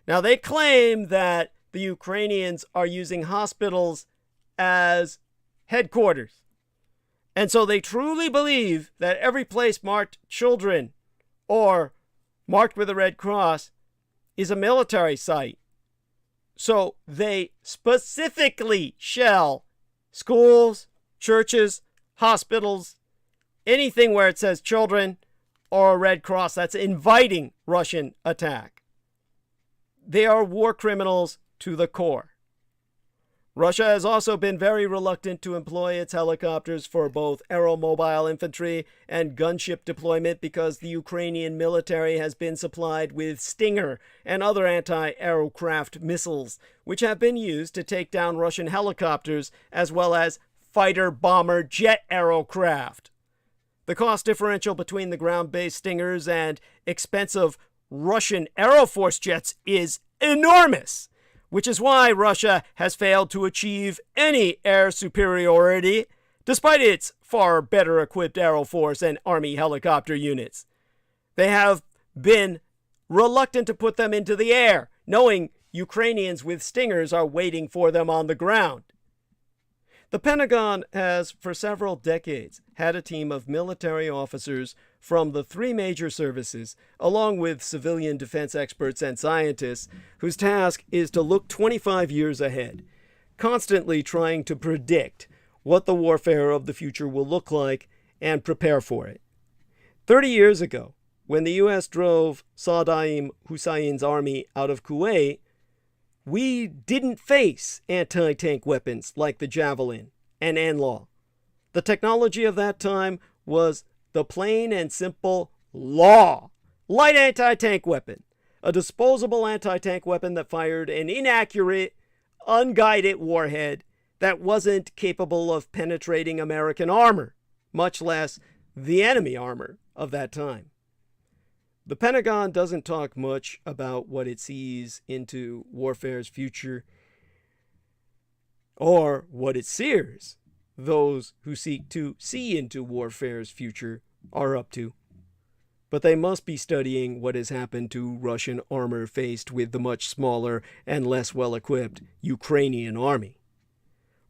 Now, they claim that the Ukrainians are using hospitals as headquarters. And so they truly believe that every place marked children or marked with a red cross is a military site. So they specifically shell schools, churches, hospitals, anything where it says children or a red cross that's inviting Russian attack. They are war criminals to the core. Russia has also been very reluctant to employ its helicopters for both aeromobile infantry and gunship deployment because the Ukrainian military has been supplied with Stinger and other anti-aircraft missiles, which have been used to take down Russian helicopters as well as fighter-bomber jet aircraft. The cost differential between the ground-based Stingers and expensive Russian Air Force jets is enormous, which is why Russia has failed to achieve any air superiority, despite its far better equipped Air Force and Army helicopter units. They have been reluctant to put them into the air, knowing Ukrainians with Stingers are waiting for them on the ground. The Pentagon has, for several decades, had a team of military officers from the three major services, along with civilian defense experts and scientists, whose task is to look 25 years ahead, constantly trying to predict what the warfare of the future will look like and prepare for it. 30 years ago, when the U.S. drove Saddam Hussein's army out of Kuwait, we didn't face anti-tank weapons like the Javelin and NLAW. The technology of that time was the plain and simple LAW, light anti-tank weapon, a disposable anti-tank weapon that fired an inaccurate, unguided warhead that wasn't capable of penetrating American armor, much less the enemy armor of that time. The Pentagon doesn't talk much about what it sees into warfare's future or what its seers, those who seek to see into warfare's future, are up to. But they must be studying what has happened to Russian armor faced with the much smaller and less well-equipped Ukrainian army.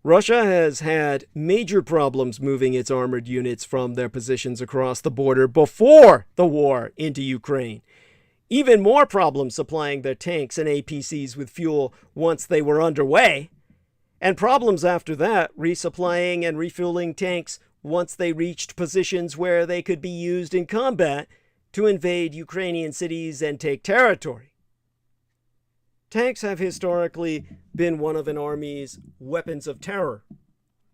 Russia has had major problems moving its armored units from their positions across the border before the war into Ukraine. Even more problems supplying their tanks and APCs with fuel once they were underway. And problems after that resupplying and refueling tanks once they reached positions where they could be used in combat to invade Ukrainian cities and take territory. Tanks have historically been one of an army's weapons of terror.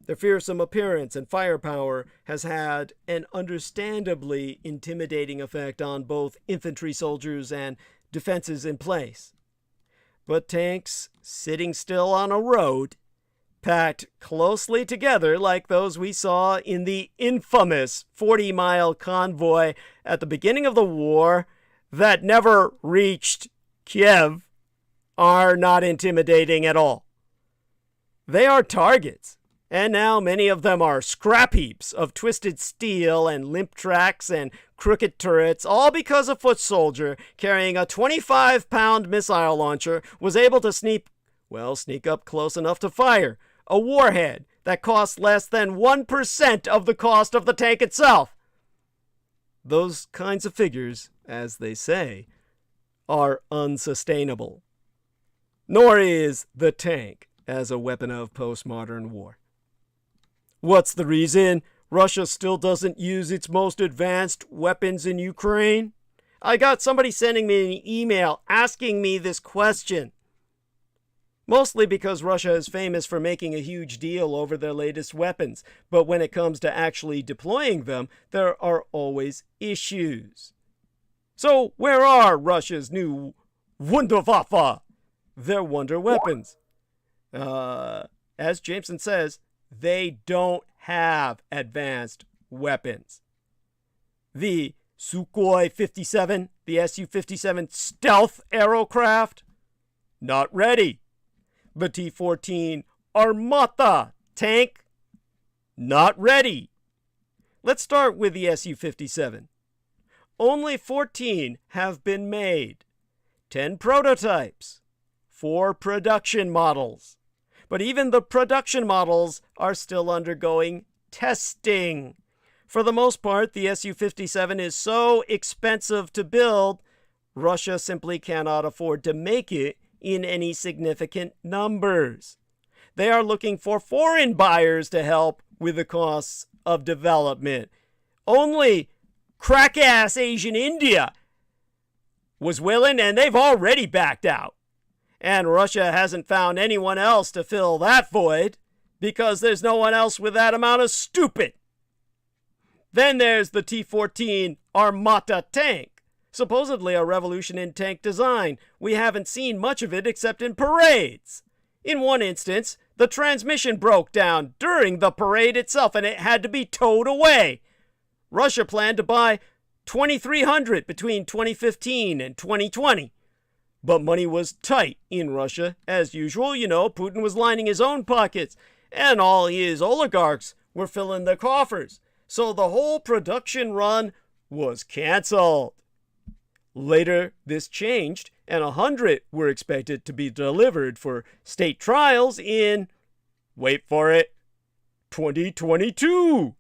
Their fearsome appearance and firepower has had an understandably intimidating effect on both infantry soldiers and defenses in place. But tanks sitting still on a road, packed closely together like those we saw in the infamous 40-mile convoy at the beginning of the war that never reached Kiev, are not intimidating at all. They are targets, and now many of them are scrap heaps of twisted steel and limp tracks and crooked turrets, all because a foot soldier carrying a 25-pound missile launcher was able to sneak up close enough to fire a warhead that costs less than 1% of the cost of the tank itself. Those kinds of figures, as they say, are unsustainable. Nor is the tank as a weapon of postmodern war. What's the reason Russia still doesn't use its most advanced weapons in Ukraine? I got somebody sending me an email asking me this question. Mostly because Russia is famous for making a huge deal over their latest weapons, but when it comes to actually deploying them, there are always issues. So where are Russia's new Wunderwaffe? Their wonder weapons. As Jameson says, they don't have advanced weapons. The Sukhoi 57, the Su-57 stealth aerocraft, not ready. The T-14 Armata tank, not ready. Let's start with the Su-57. Only 14 have been made. 10 prototypes. 4 production models. But even the production models are still undergoing testing. For the most part, the Su-57 is so expensive to build, Russia simply cannot afford to make it in any significant numbers. They are looking for foreign buyers to help with the costs of development. Only crack-ass Asian India was willing, and they've already backed out. And Russia hasn't found anyone else to fill that void because there's no one else with that amount of stupid. Then there's the T-14 Armata tank, supposedly a revolution in tank design. We haven't seen much of it except in parades. In one instance, the transmission broke down during the parade itself and it had to be towed away. Russia planned to buy 2,300 between 2015 and 2020. But money was tight in Russia. As usual, Putin was lining his own pockets, and all his oligarchs were filling their coffers. So the whole production run was canceled. Later, this changed, and 100 were expected to be delivered for state trials in, wait for it, 2022.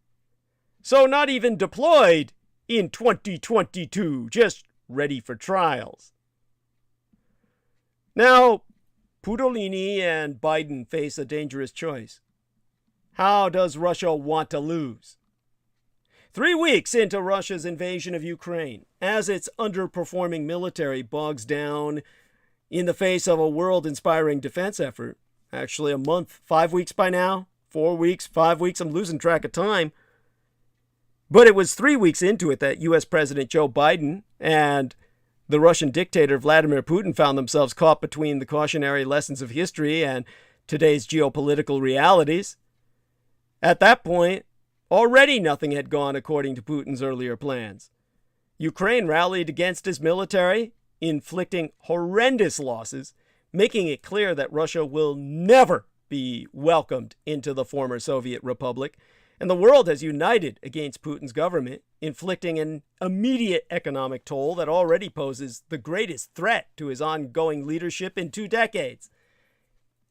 So not even deployed in 2022, just ready for trials. Now, Putolini and Biden face a dangerous choice. How does Russia want to lose? 3 weeks into Russia's invasion of Ukraine, as its underperforming military bogs down in the face of a world-inspiring defense effort, actually a month, 5 weeks by now, 4 weeks, 5 weeks, I'm losing track of time. But it was 3 weeks into it that U.S. President Joe Biden and the Russian dictator Vladimir Putin found themselves caught between the cautionary lessons of history and today's geopolitical realities. At that point, already nothing had gone according to Putin's earlier plans. Ukraine rallied against his military, inflicting horrendous losses, making it clear that Russia will never be welcomed into the former Soviet Republic. And the world has united against Putin's government, inflicting an immediate economic toll that already poses the greatest threat to his ongoing leadership in 2 decades.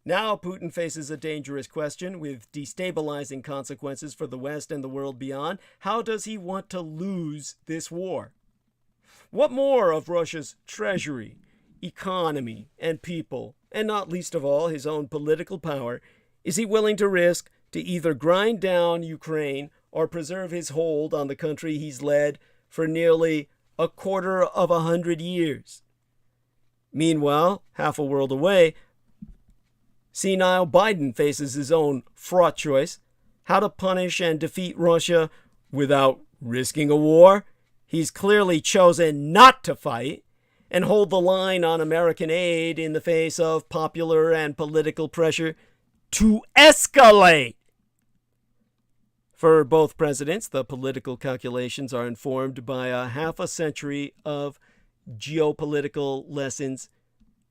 Now Putin faces a dangerous question with destabilizing consequences for the West and the world beyond. How does he want to lose this war? What more of Russia's treasury, economy, and people, and not least of all his own political power, is he willing to risk to either grind down Ukraine or preserve his hold on the country he's led for nearly 250 years? Meanwhile, half a world away, senile Biden faces his own fraught choice: how to punish and defeat Russia without risking a war. He's clearly chosen not to fight and hold the line on American aid in the face of popular and political pressure to escalate. For both presidents, the political calculations are informed by a half a century of geopolitical lessons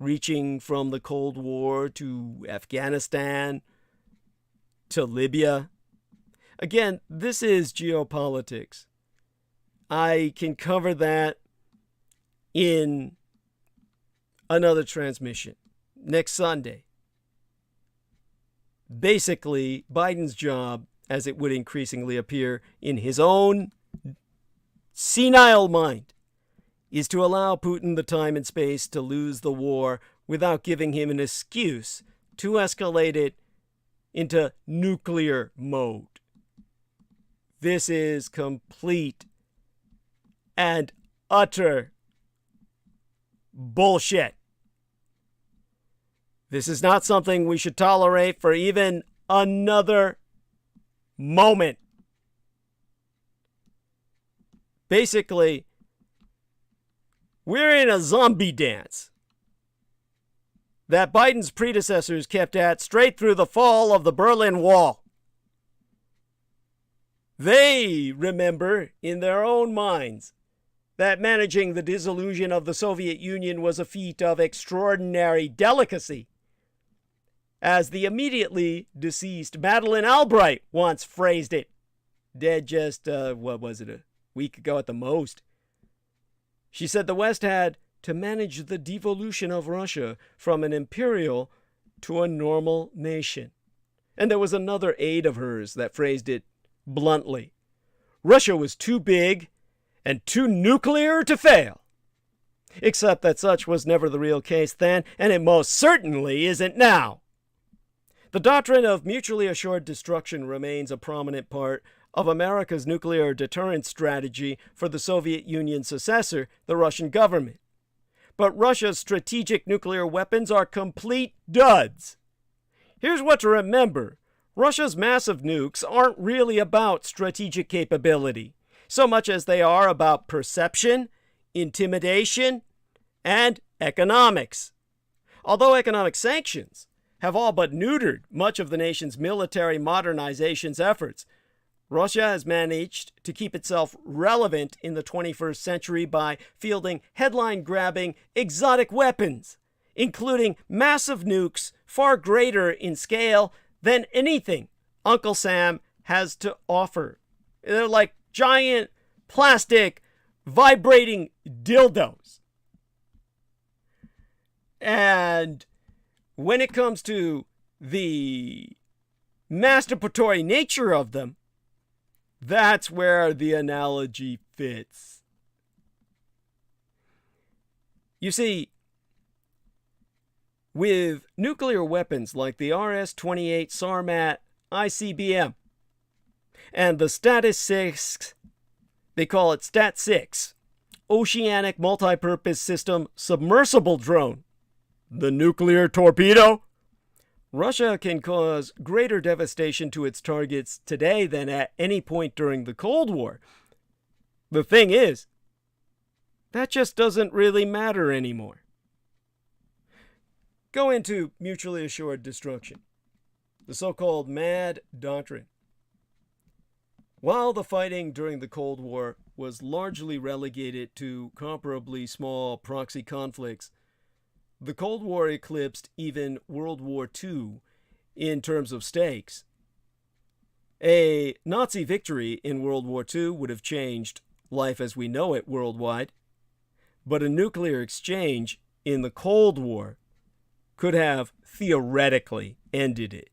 reaching from the Cold War to Afghanistan to Libya. Again, this is geopolitics. I can cover that in another transmission next Sunday. Basically, Biden's job, as it would increasingly appear in his own senile mind, is to allow Putin the time and space to lose the war without giving him an excuse to escalate it into nuclear mode. This is complete and utter bullshit. This is not something we should tolerate for even another moment. Basically, we're in a zombie dance that Biden's predecessors kept at straight through the fall of the Berlin Wall. They remember in their own minds that managing the dissolution of the Soviet Union was a feat of extraordinary delicacy. As the immediately deceased Madeleine Albright once phrased it, dead just, a week ago at the most. She said the West had to manage the devolution of Russia from an imperial to a normal nation. And there was another aide of hers that phrased it bluntly: Russia was too big and too nuclear to fail. Except that such was never the real case then, and it most certainly isn't now. The doctrine of mutually assured destruction remains a prominent part of America's nuclear deterrence strategy for the Soviet Union's successor, the Russian government. but Russia's strategic nuclear weapons are complete duds. Here's what to remember. Russia's massive nukes aren't really about strategic capability, so much as they are about perception, intimidation, and economics. Although economic sanctions have all but neutered much of the nation's military modernization's efforts, Russia has managed to keep itself relevant in the 21st century by fielding headline-grabbing exotic weapons, including massive nukes far greater in scale than anything Uncle Sam has to offer. They're like giant plastic vibrating dildos. And when it comes to the masturbatory nature of them, that's where the analogy fits. You see, with nuclear weapons like the RS-28 Sarmat ICBM and the Status 6, they call it Stat 6, Oceanic Multipurpose System Submersible Drone, the nuclear torpedo, Russia can cause greater devastation to its targets today than at any point during the Cold War. The thing is, that just doesn't really matter anymore. Go into mutually assured destruction, the so-called MAD doctrine. While the fighting during the Cold War was largely relegated to comparably small proxy conflicts, the Cold War eclipsed even World War II in terms of stakes. A Nazi victory in World War II would have changed life as we know it worldwide, but a nuclear exchange in the Cold War could have theoretically ended it.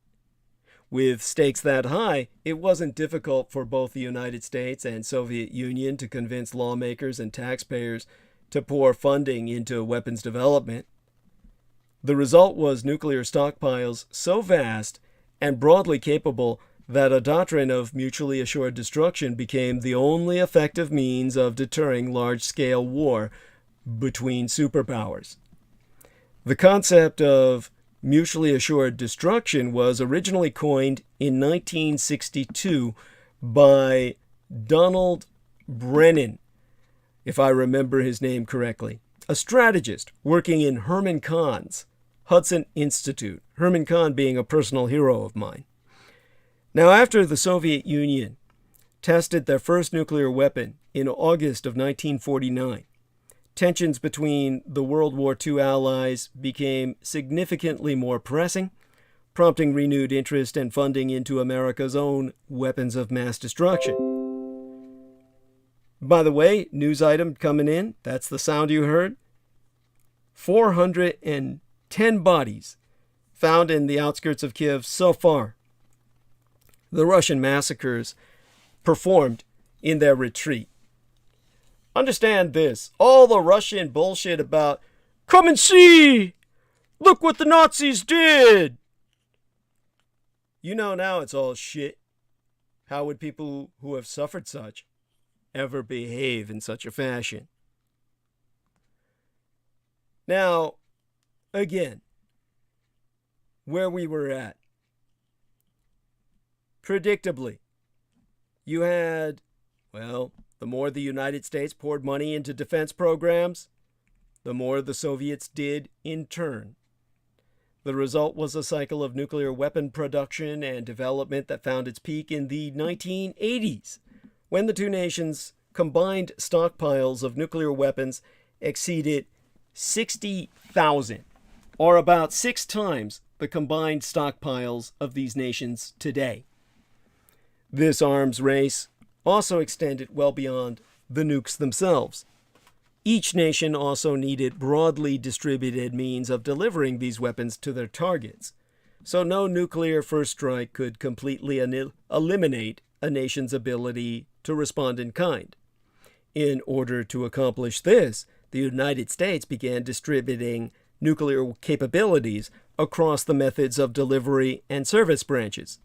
With stakes that high, it wasn't difficult for both the United States and Soviet Union to convince lawmakers and taxpayers to pour funding into weapons development. The result was nuclear stockpiles so vast and broadly capable that a doctrine of mutually assured destruction became the only effective means of deterring large-scale war between superpowers. The concept of mutually assured destruction was originally coined in 1962 by Donald Brennan, if I remember his name correctly, a strategist working in Herman Kahn's Hudson Institute, Herman Kahn being a personal hero of mine. Now, after the Soviet Union tested their first nuclear weapon in August of 1949, tensions between the World War II allies became significantly more pressing, prompting renewed interest and funding into America's own weapons of mass destruction. By the way, news item coming in, that's the sound you heard. 410 bodies found in the outskirts of Kiev so far. The Russian massacres performed in their retreat. Understand this, all the Russian bullshit about, come and see, look what the Nazis did. You know now it's all shit. How would people who have suffered such ever behave in such a fashion? Now, again, where we were at. Predictably, you had, well, the more the United States poured money into defense programs, the more the Soviets did in turn. The result was a cycle of nuclear weapon production and development that found its peak in the 1980s, when the two nations' combined stockpiles of nuclear weapons exceeded 60,000, or about 6 times the combined stockpiles of these nations today. This arms race also extended well beyond the nukes themselves. Each nation also needed broadly distributed means of delivering these weapons to their targets, so no nuclear first strike could completely eliminate a nation's ability to respond in kind. In order to accomplish this, the United States began distributing nuclear capabilities across the methods of delivery and service branches.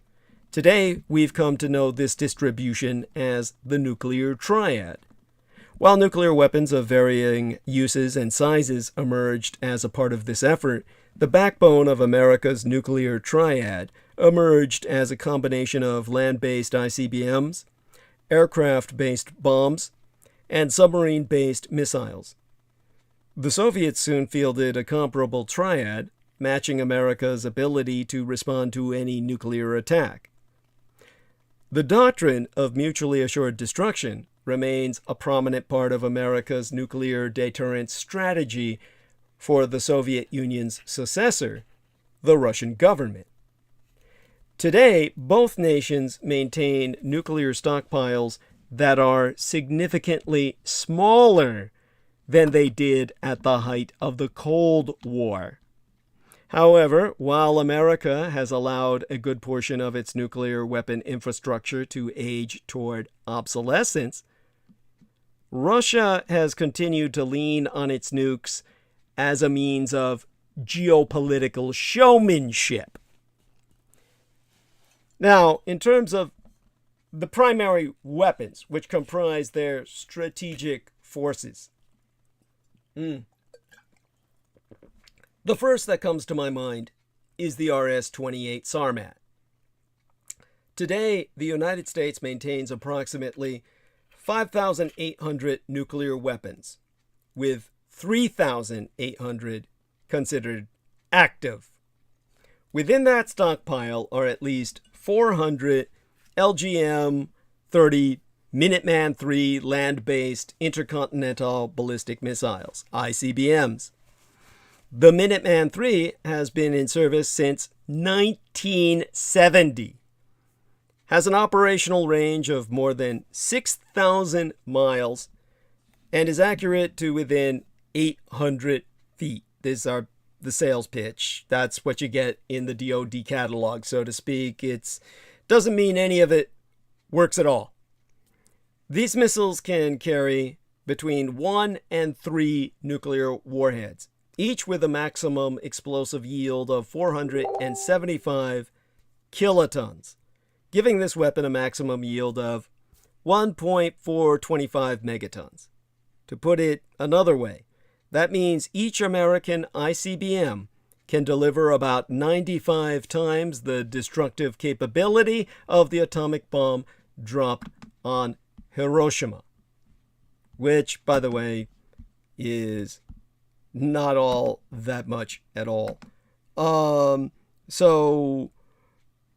Today, we've come to know this distribution as the nuclear triad. While nuclear weapons of varying uses and sizes emerged as a part of this effort, the backbone of America's nuclear triad emerged as a combination of land-based ICBMs, aircraft-based bombs, and submarine-based missiles. The Soviets soon fielded a comparable triad, matching America's ability to respond to any nuclear attack. The doctrine of mutually assured destruction remains a prominent part of America's nuclear deterrence strategy for the Soviet Union's successor, the Russian government. Today, both nations maintain nuclear stockpiles that are significantly smaller than they did at the height of the Cold War. However, while America has allowed a good portion of its nuclear weapon infrastructure to age toward obsolescence, Russia has continued to lean on its nukes as a means of geopolitical showmanship. Now, in terms of the primary weapons which comprise their strategic forces, the first that comes to my mind is the RS-28 Sarmat. Today, the United States maintains approximately 5,800 nuclear weapons, with 3,800 considered active. Within that stockpile are at least 400 LGM-30 Minuteman III land-based intercontinental ballistic missiles, ICBMs. The Minuteman III has been in service since 1970, has an operational range of more than 6,000 miles, and is accurate to within 800 feet. These are the sales pitch. That's what you get in the DoD catalog, so to speak. It doesn't mean any of it works at all. These missiles can carry between 1 and 3 nuclear warheads, each with a maximum explosive yield of 475 kilotons, giving this weapon a maximum yield of 1.425 megatons. To put it another way, that means each American ICBM can deliver about 95 times the destructive capability of the atomic bomb dropped on Hiroshima, which, by the way, is not all that much at all. So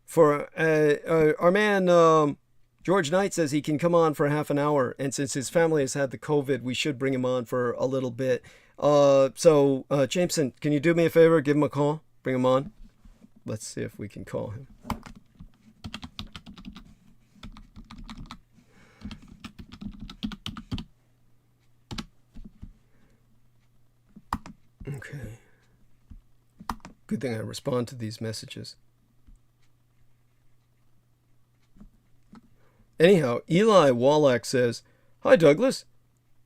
for our man George Knight says he can come on for half an hour, and since his family has had the COVID, we should bring him on for a little bit. So Jameson, can you do me a favor? Give him a call. Bring him on. Let's see if we can call him. Okay. Good thing I respond to these messages. Anyhow, Eli Wallach says, "Hi, Douglas.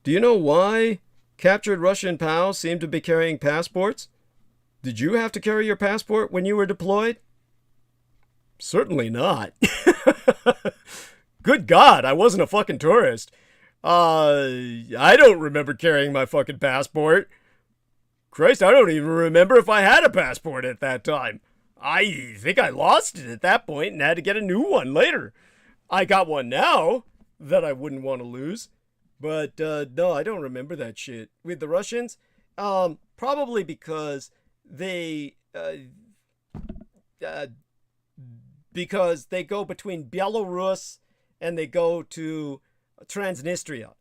Do you know why captured Russian POWs seem to be carrying passports? Did you have to carry your passport when you were deployed?" Certainly not. Good God, I wasn't a fucking tourist. I don't remember carrying my fucking passport. Christ, I don't even remember if I had a passport at that time. I think I lost it at that point and had to get a new one later. I got one now that I wouldn't want to lose. But no, I don't remember that shit. With the Russians, probably because they go between Belarus and they go to Transnistria.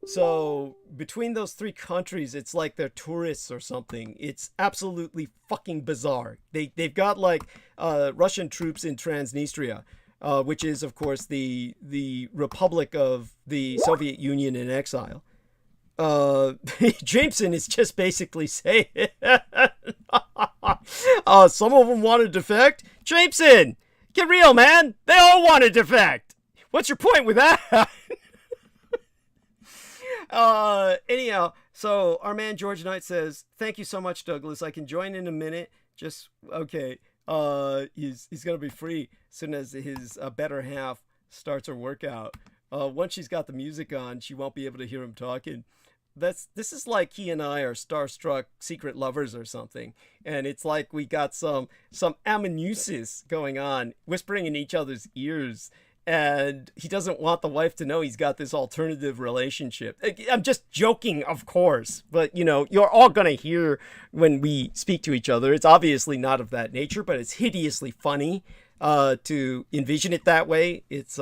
So between those three countries, it's like they're tourists or something. It's absolutely fucking bizarre. They've got like Russian troops in Transnistria, which is, of course, the Republic of the Soviet Union in exile. Jameson is just basically saying, some of them want to defect. Jameson, get real, man. They all want to defect. What's your point with that? Anyhow, so our man George Knight says, "Thank you so much, Douglas. I can join in a minute. Just okay." He's gonna be free as soon as his better half starts her workout. once she's got the music on, she won't be able to hear him talking. This is like he and I are starstruck secret lovers or something, and it's like we got some amausis going on, whispering in each other's ears, and he doesn't want the wife to know he's got this alternative relationship. I'm just joking, of course, but you're all gonna hear when we speak to each other. It's obviously not of that nature, but it's hideously funny to envision it that way. It's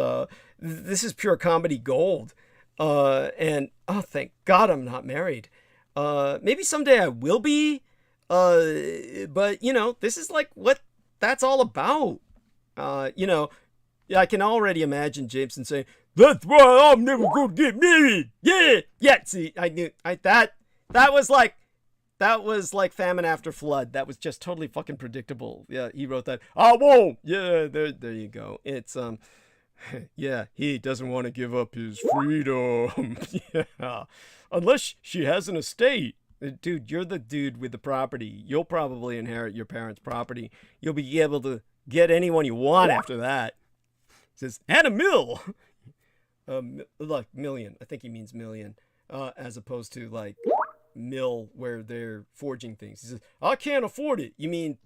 this is pure comedy gold. And oh, thank God I'm not married. Maybe someday I will be. But this is like what that's all about. I can already imagine Jameson saying, "That's why I'm never gonna get married." Yeah. See, I knew that was like famine after flood. That was just totally fucking predictable. Yeah, he wrote that. I won't. Yeah, there you go. It's yeah, he doesn't want to give up his freedom. Yeah. Unless she has an estate. Dude, you're the dude with the property. You'll probably inherit your parents' property. You'll be able to get anyone you want after that. It says, and a mill. Like million. I think he means million. As opposed to like mill where they're forging things. He says, I can't afford it. You mean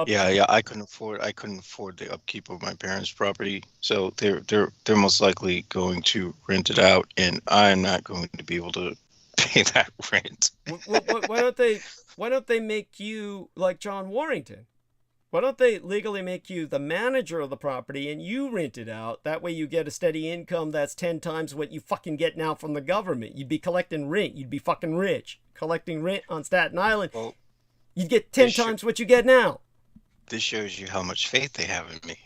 Yeah, I couldn't afford the upkeep of my parents' property, so they're most likely going to rent it out, and I'm not going to be able to pay that rent. Why don't they make you like John Warrington? Why don't they legally make you the manager of the property and you rent it out? That way you get a steady income that's 10 times what you fucking get now from the government. You'd be collecting rent. You'd be fucking rich. Collecting rent on Staten Island. Well, you'd get 10 times what you get now. This shows you how much faith they have in me.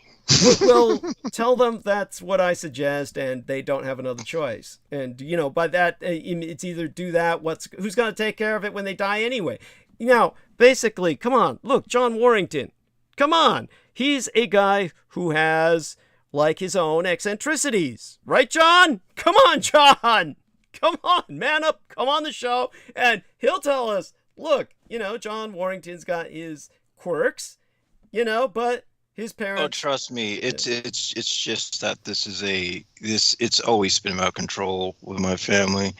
Well, tell them that's what I suggest, and they don't have another choice. And by that, it's either do that. Who's going to take care of it when they die anyway? Now, basically, come on, look, John Warrington, come on, he's a guy who has like his own eccentricities, right, John? Come on, John, come on, man up, come on the show, and he'll tell us, look, John Warrington's got his quirks. But his parents. Oh, trust me, it's just that it's always been about control with my family.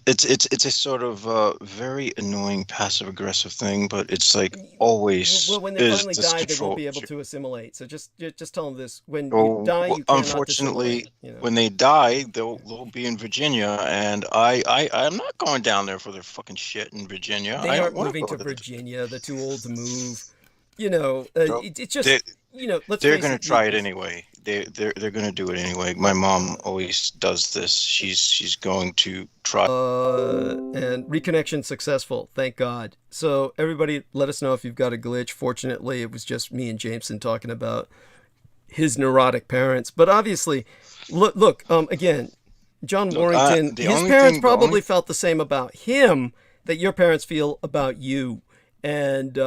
It's a sort of very annoying passive aggressive thing, but it's like always. Well, when they finally die, they won't be able to assimilate. So just tell them this: when you die, you cannot unfortunately, when they die, they'll be in Virginia, and I'm not going down there for their fucking shit in Virginia. They aren't moving to Virginia. They're too old to move. It's just they're going to try it anyway. They're going to do it anyway. My mom always does this. She's going to try. And reconnection successful, thank God. So everybody, let us know if you've got a glitch. Fortunately, it was just me and Jameson talking about his neurotic parents. But obviously, look. Again, John Warrington. His parents probably felt the same about him that your parents feel about you. And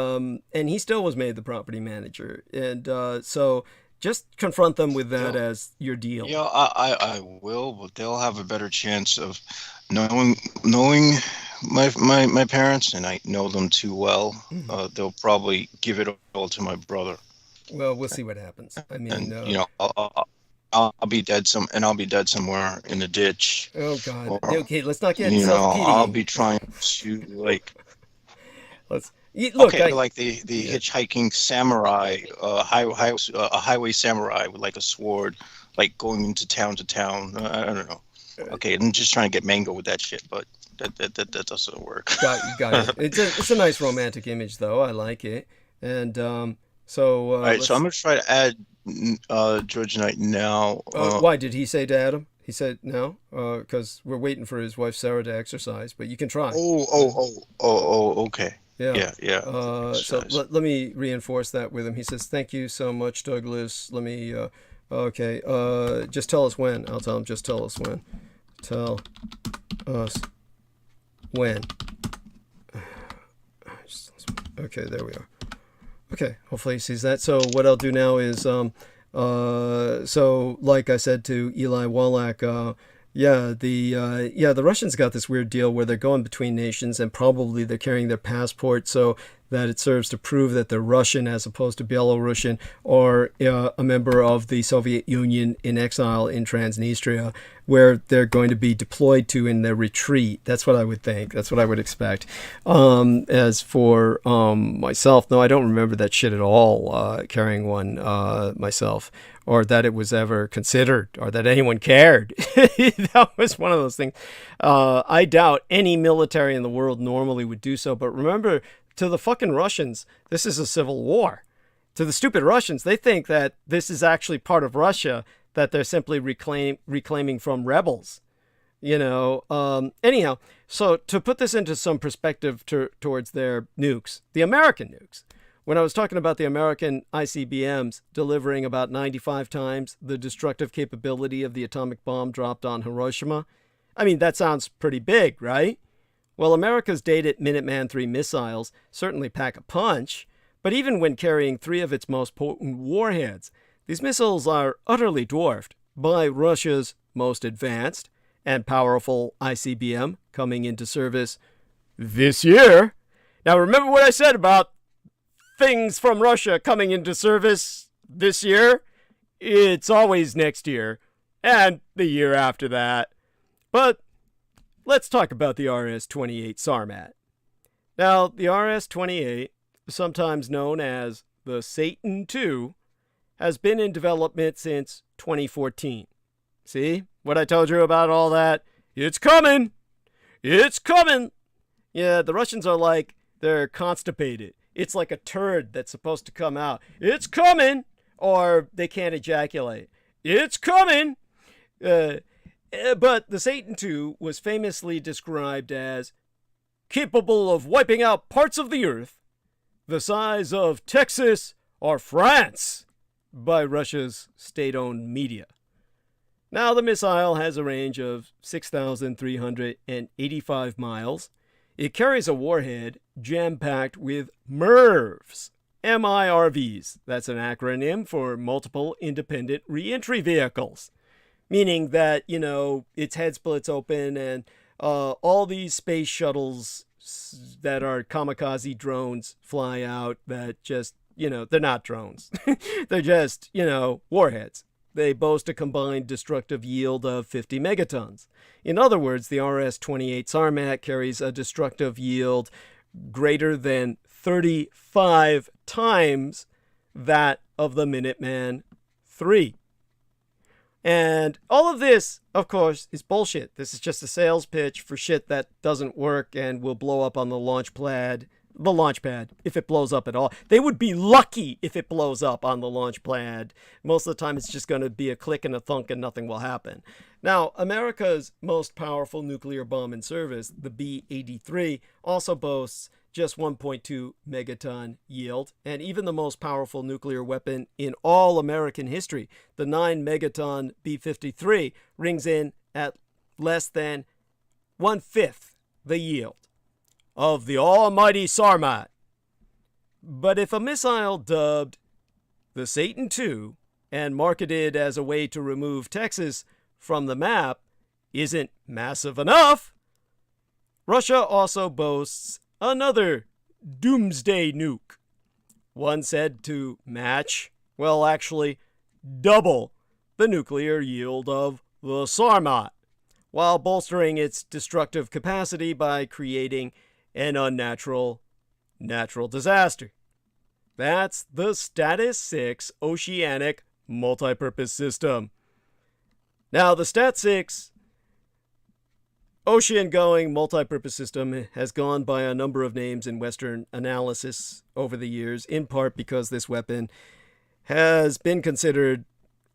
he still was made the property manager. And so just confront them with that as your deal. Yeah, I will, but they'll have a better chance of knowing my parents, and I know them too well. Mm-hmm. They'll probably give it all to my brother. Well, we'll see what happens. I mean, I'll be dead I'll be dead somewhere in the ditch. Oh God. Okay, let's not get I'll be trying to Look, like the hitchhiking samurai, a highway samurai with like a sword, like going into town to town. I don't know. Okay, I'm just trying to get Mango with that shit, but that doesn't work. Got it. It's a nice romantic image, though. I like it. And so. All right, so I'm gonna try to add George Knight now. Why did he say to add him? He said no, because we're waiting for his wife Sarah to exercise. But you can try. Okay. Yeah. So let me reinforce that with him. He says, "Thank you so much, Douglas. Let me. Okay. Just tell us when." I'll tell him. Just tell us when. Tell us when. Okay, there we are. Okay. Hopefully he sees that. So what I'll do now is so like I said to Eli Wallach, The Russians got this weird deal where they're going between nations, and probably they're carrying their passport so that it serves to prove that they're Russian as opposed to Belarusian, or a member of the Soviet Union in exile in Transnistria, where they're going to be deployed to in their retreat. That's what I would think. That's what I would expect. As for myself, no, I don't remember that shit at all, carrying one myself, or that it was ever considered, or that anyone cared. That was one of those things. I doubt any military in the world normally would do so, but remember, to the fucking Russians, this is a civil war. To the stupid Russians, they think that this is actually part of Russia that they're simply reclaiming from rebels. Anyhow, so to put this into some perspective towards their nukes, the American nukes, when I was talking about the American ICBMs delivering about 95 times the destructive capability of the atomic bomb dropped on Hiroshima, I mean, that sounds pretty big, right? Well, America's dated Minuteman III missiles certainly pack a punch, but even when carrying 3 of its most potent warheads, these missiles are utterly dwarfed by Russia's most advanced and powerful ICBM coming into service this year. Now, remember what I said about things from Russia coming into service this year? It's always next year and the year after that. But let's talk about the RS-28 Sarmat. Now, the RS-28, sometimes known as the Satan II, has been in development since 2014. See what I told you about all that? It's coming! It's coming! Yeah, the Russians are like, they're constipated. It's like a turd that's supposed to come out. It's coming! Or they can't ejaculate. It's coming! But the Satan II was famously described as capable of wiping out parts of the earth the size of Texas or France by Russia's state-owned media. Now, the missile has a range of 6,385 miles. It carries a warhead jam-packed with MIRVs. MIRVs. That's an acronym for Multiple Independent Reentry Vehicles. Meaning that, its head splits open and all these space shuttles that are kamikaze drones fly out that just, they're not drones. They're just, warheads. They boast a combined destructive yield of 50 megatons. In other words, the RS-28 Sarmat carries a destructive yield greater than 35 times that of the Minuteman III. And all of this, of course, is bullshit. This is just a sales pitch for shit that doesn't work and will blow up on the launch pad, if it blows up at all. They would be lucky if it blows up on the launch pad. Most of the time, it's just going to be a click and a thunk and nothing will happen. Now, America's most powerful nuclear bomb in service, the B-83, also boasts just 1.2 megaton yield, and even the most powerful nuclear weapon in all American history, the 9 megaton B-53, rings in at less than 1/5 the yield of the almighty Sarmat. But if a missile dubbed the Satan II and marketed as a way to remove Texas from the map isn't massive enough, Russia also boasts another doomsday nuke, one said to match, well, actually double the nuclear yield of the Sarmat, while bolstering its destructive capacity by creating an unnatural natural disaster. That's the Status 6 Oceanic Multipurpose System. Now, the Stat 6 ocean-going multipurpose system has gone by a number of names in Western analysis over the years, in part because this weapon has been considered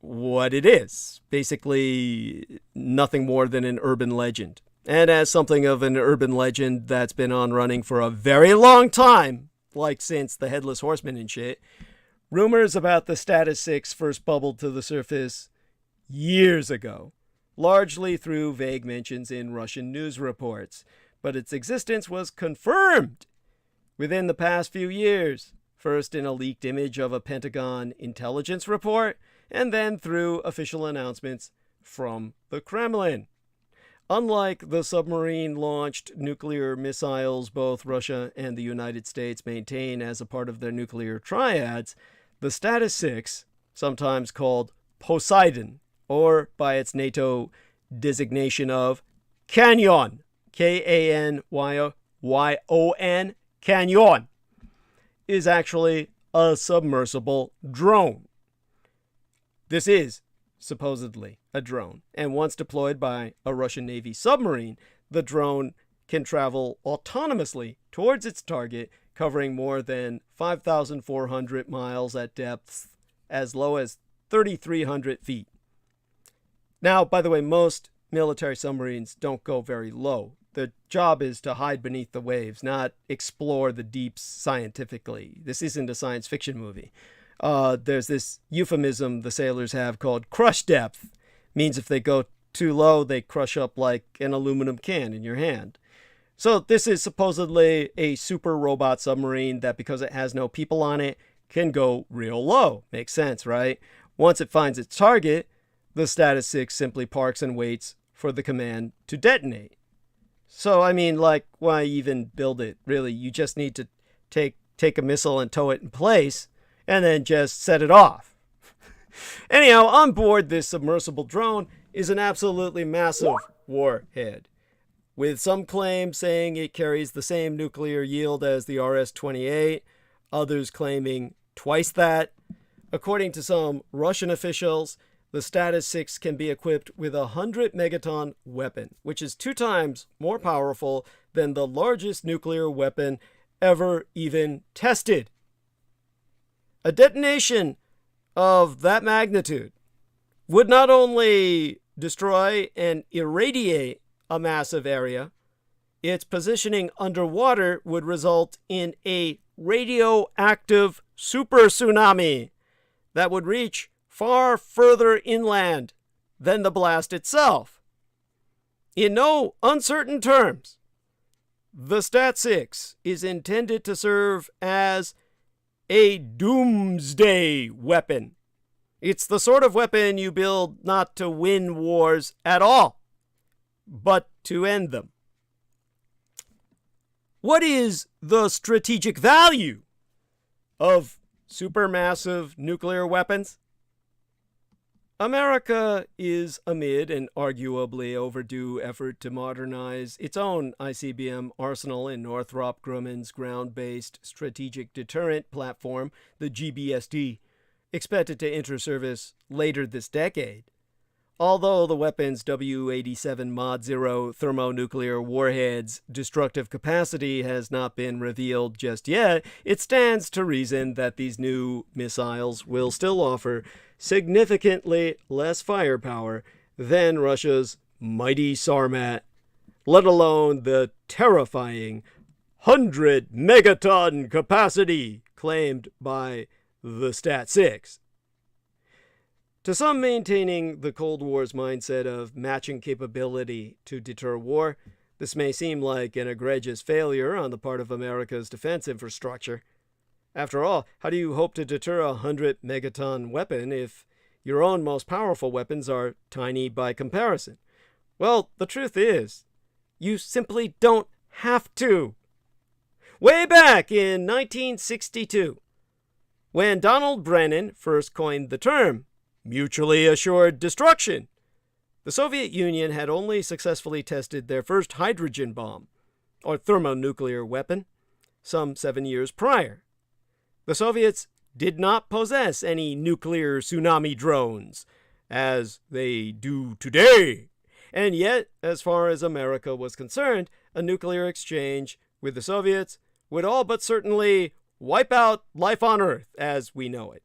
what it is, basically nothing more than an urban legend. And as something of an urban legend that's been on running for a very long time, like since the Headless Horseman and shit, rumors about the Status 6 first bubbled to the surface years ago, largely through vague mentions in Russian news reports, but its existence was confirmed within the past few years, first in a leaked image of a Pentagon intelligence report, and then through official announcements from the Kremlin. Unlike the submarine-launched nuclear missiles both Russia and the United States maintain as a part of their nuclear triads, the Status 6, sometimes called Poseidon, or by its NATO designation of Canyon, K-A-N-Y-O-N, Canyon, is actually a submersible drone. This is supposedly a drone, and once deployed by a Russian Navy submarine, the drone can travel autonomously towards its target, covering more than 5,400 miles at depths as low as 3,300 feet. Now, by the way, most military submarines don't go very low. The job is to hide beneath the waves, not explore the deeps scientifically. This isn't a science fiction movie. There's this euphemism the sailors have called crush depth. Means if they go too low, they crush up like an aluminum can in your hand. So this is supposedly a super robot submarine that, because it has no people on it, can go real low. Makes sense, right? Once it finds its target, the Status 6 simply parks and waits for the command to detonate. So, I mean, like, why even build it? Really, you just need to take a missile and tow it in place, and then just set it off. Anyhow, on board this submersible drone is an absolutely massive warhead, with some claims saying it carries the same nuclear yield as the RS-28, others claiming twice that. According to some Russian officials, the Status 6 can be equipped with a 100 megaton weapon, which is 2 times more powerful than the largest nuclear weapon ever even tested. A detonation of that magnitude would not only destroy and irradiate a massive area, its positioning underwater would result in a radioactive super tsunami that would reach far further inland than the blast itself. In no uncertain terms, the Stat 6 is intended to serve as a doomsday weapon. It's the sort of weapon you build not to win wars at all, but to end them. What is the strategic value of supermassive nuclear weapons? America is amid an arguably overdue effort to modernize its own ICBM arsenal in Northrop Grumman's ground-based strategic deterrent platform, the GBSD, expected to enter service later this decade. Although the weapon's W-87 Mod 0 thermonuclear warhead's destructive capacity has not been revealed just yet, it stands to reason that these new missiles will still offer significantly less firepower than Russia's mighty Sarmat, let alone the terrifying 100 megaton capacity claimed by the Stat 6. To some maintaining the Cold War's mindset of matching capability to deter war, this may seem like an egregious failure on the part of America's defense infrastructure. After all, how do you hope to deter a 100 megaton weapon if your own most powerful weapons are tiny by comparison? Well, the truth is, you simply don't have to. Way back in 1962, when Donald Brennan first coined the term mutually assured destruction, the Soviet Union had only successfully tested their first hydrogen bomb, or thermonuclear weapon, some 7 years prior. The Soviets did not possess any nuclear tsunami drones, as they do today. And yet, as far as America was concerned, a nuclear exchange with the Soviets would all but certainly wipe out life on Earth as we know it.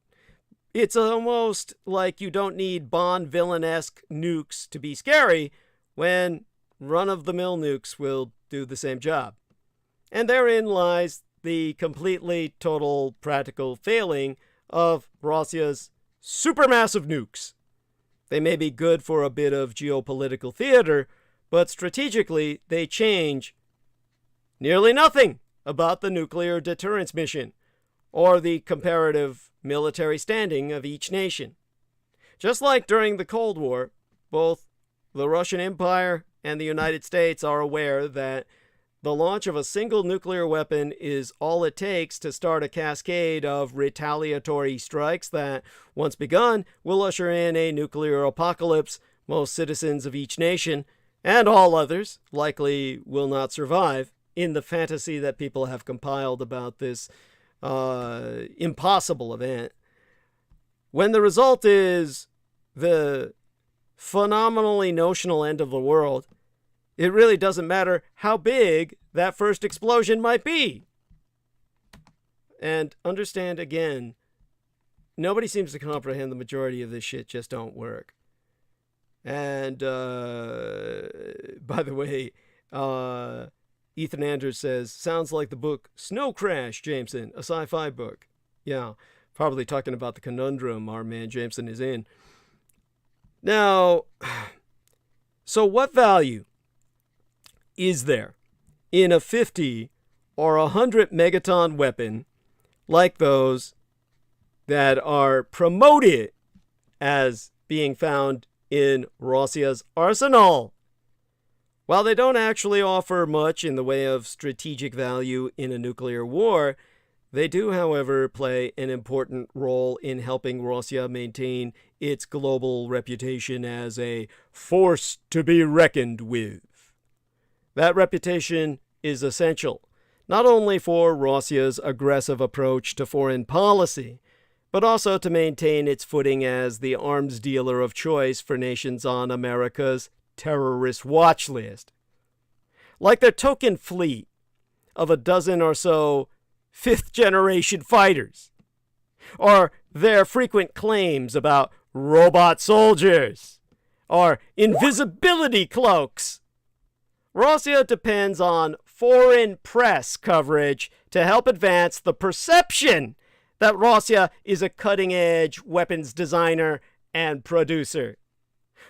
It's almost like you don't need Bond villain-esque nukes to be scary when run-of-the-mill nukes will do the same job. And therein lies the completely total practical failing of Russia's supermassive nukes. They may be good for a bit of geopolitical theater, but strategically they change nearly nothing about the nuclear deterrence mission or the comparative military standing of each nation. Just like during the Cold War, both the Russian Empire and the United States are aware that the launch of a single nuclear weapon is all it takes to start a cascade of retaliatory strikes that, once begun, will usher in a nuclear apocalypse. Most citizens of each nation, and all others, likely will not survive in the fantasy that people have compiled about this impossible event. When the result is the phenomenally notional end of the world, it really doesn't matter how big that first explosion might be. And understand again, nobody seems to comprehend the majority of this shit just don't work. And by the way, Ethan Andrews says, sounds like the book Snow Crash, Jameson, a sci-fi book. Yeah, probably talking about the conundrum our man Jameson is in. Now, so what value is there in a 50 or 100 megaton weapon like those that are promoted as being found in Russia's arsenal? While they don't actually offer much in the way of strategic value in a nuclear war, they do, however, play an important role in helping Russia maintain its global reputation as a force to be reckoned with. That reputation is essential, not only for Russia's aggressive approach to foreign policy, but also to maintain its footing as the arms dealer of choice for nations on America's terrorist watch list. Like their token fleet of a dozen or so fifth-generation fighters, or their frequent claims about robot soldiers, or invisibility cloaks. Russia depends on foreign press coverage to help advance the perception that Russia is a cutting-edge weapons designer and producer.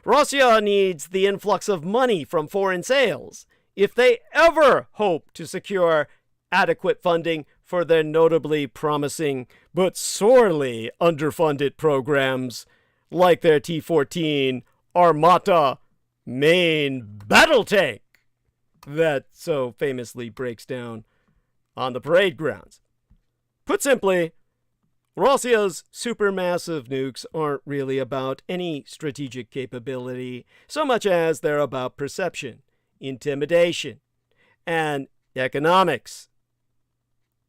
Russia needs the influx of money from foreign sales if they ever hope to secure adequate funding for their notably promising but sorely underfunded programs like their T-14 Armata main battle tank that so famously breaks down on the parade grounds. Put simply, Russia's supermassive nukes aren't really about any strategic capability so much as they're about perception, intimidation, and economics.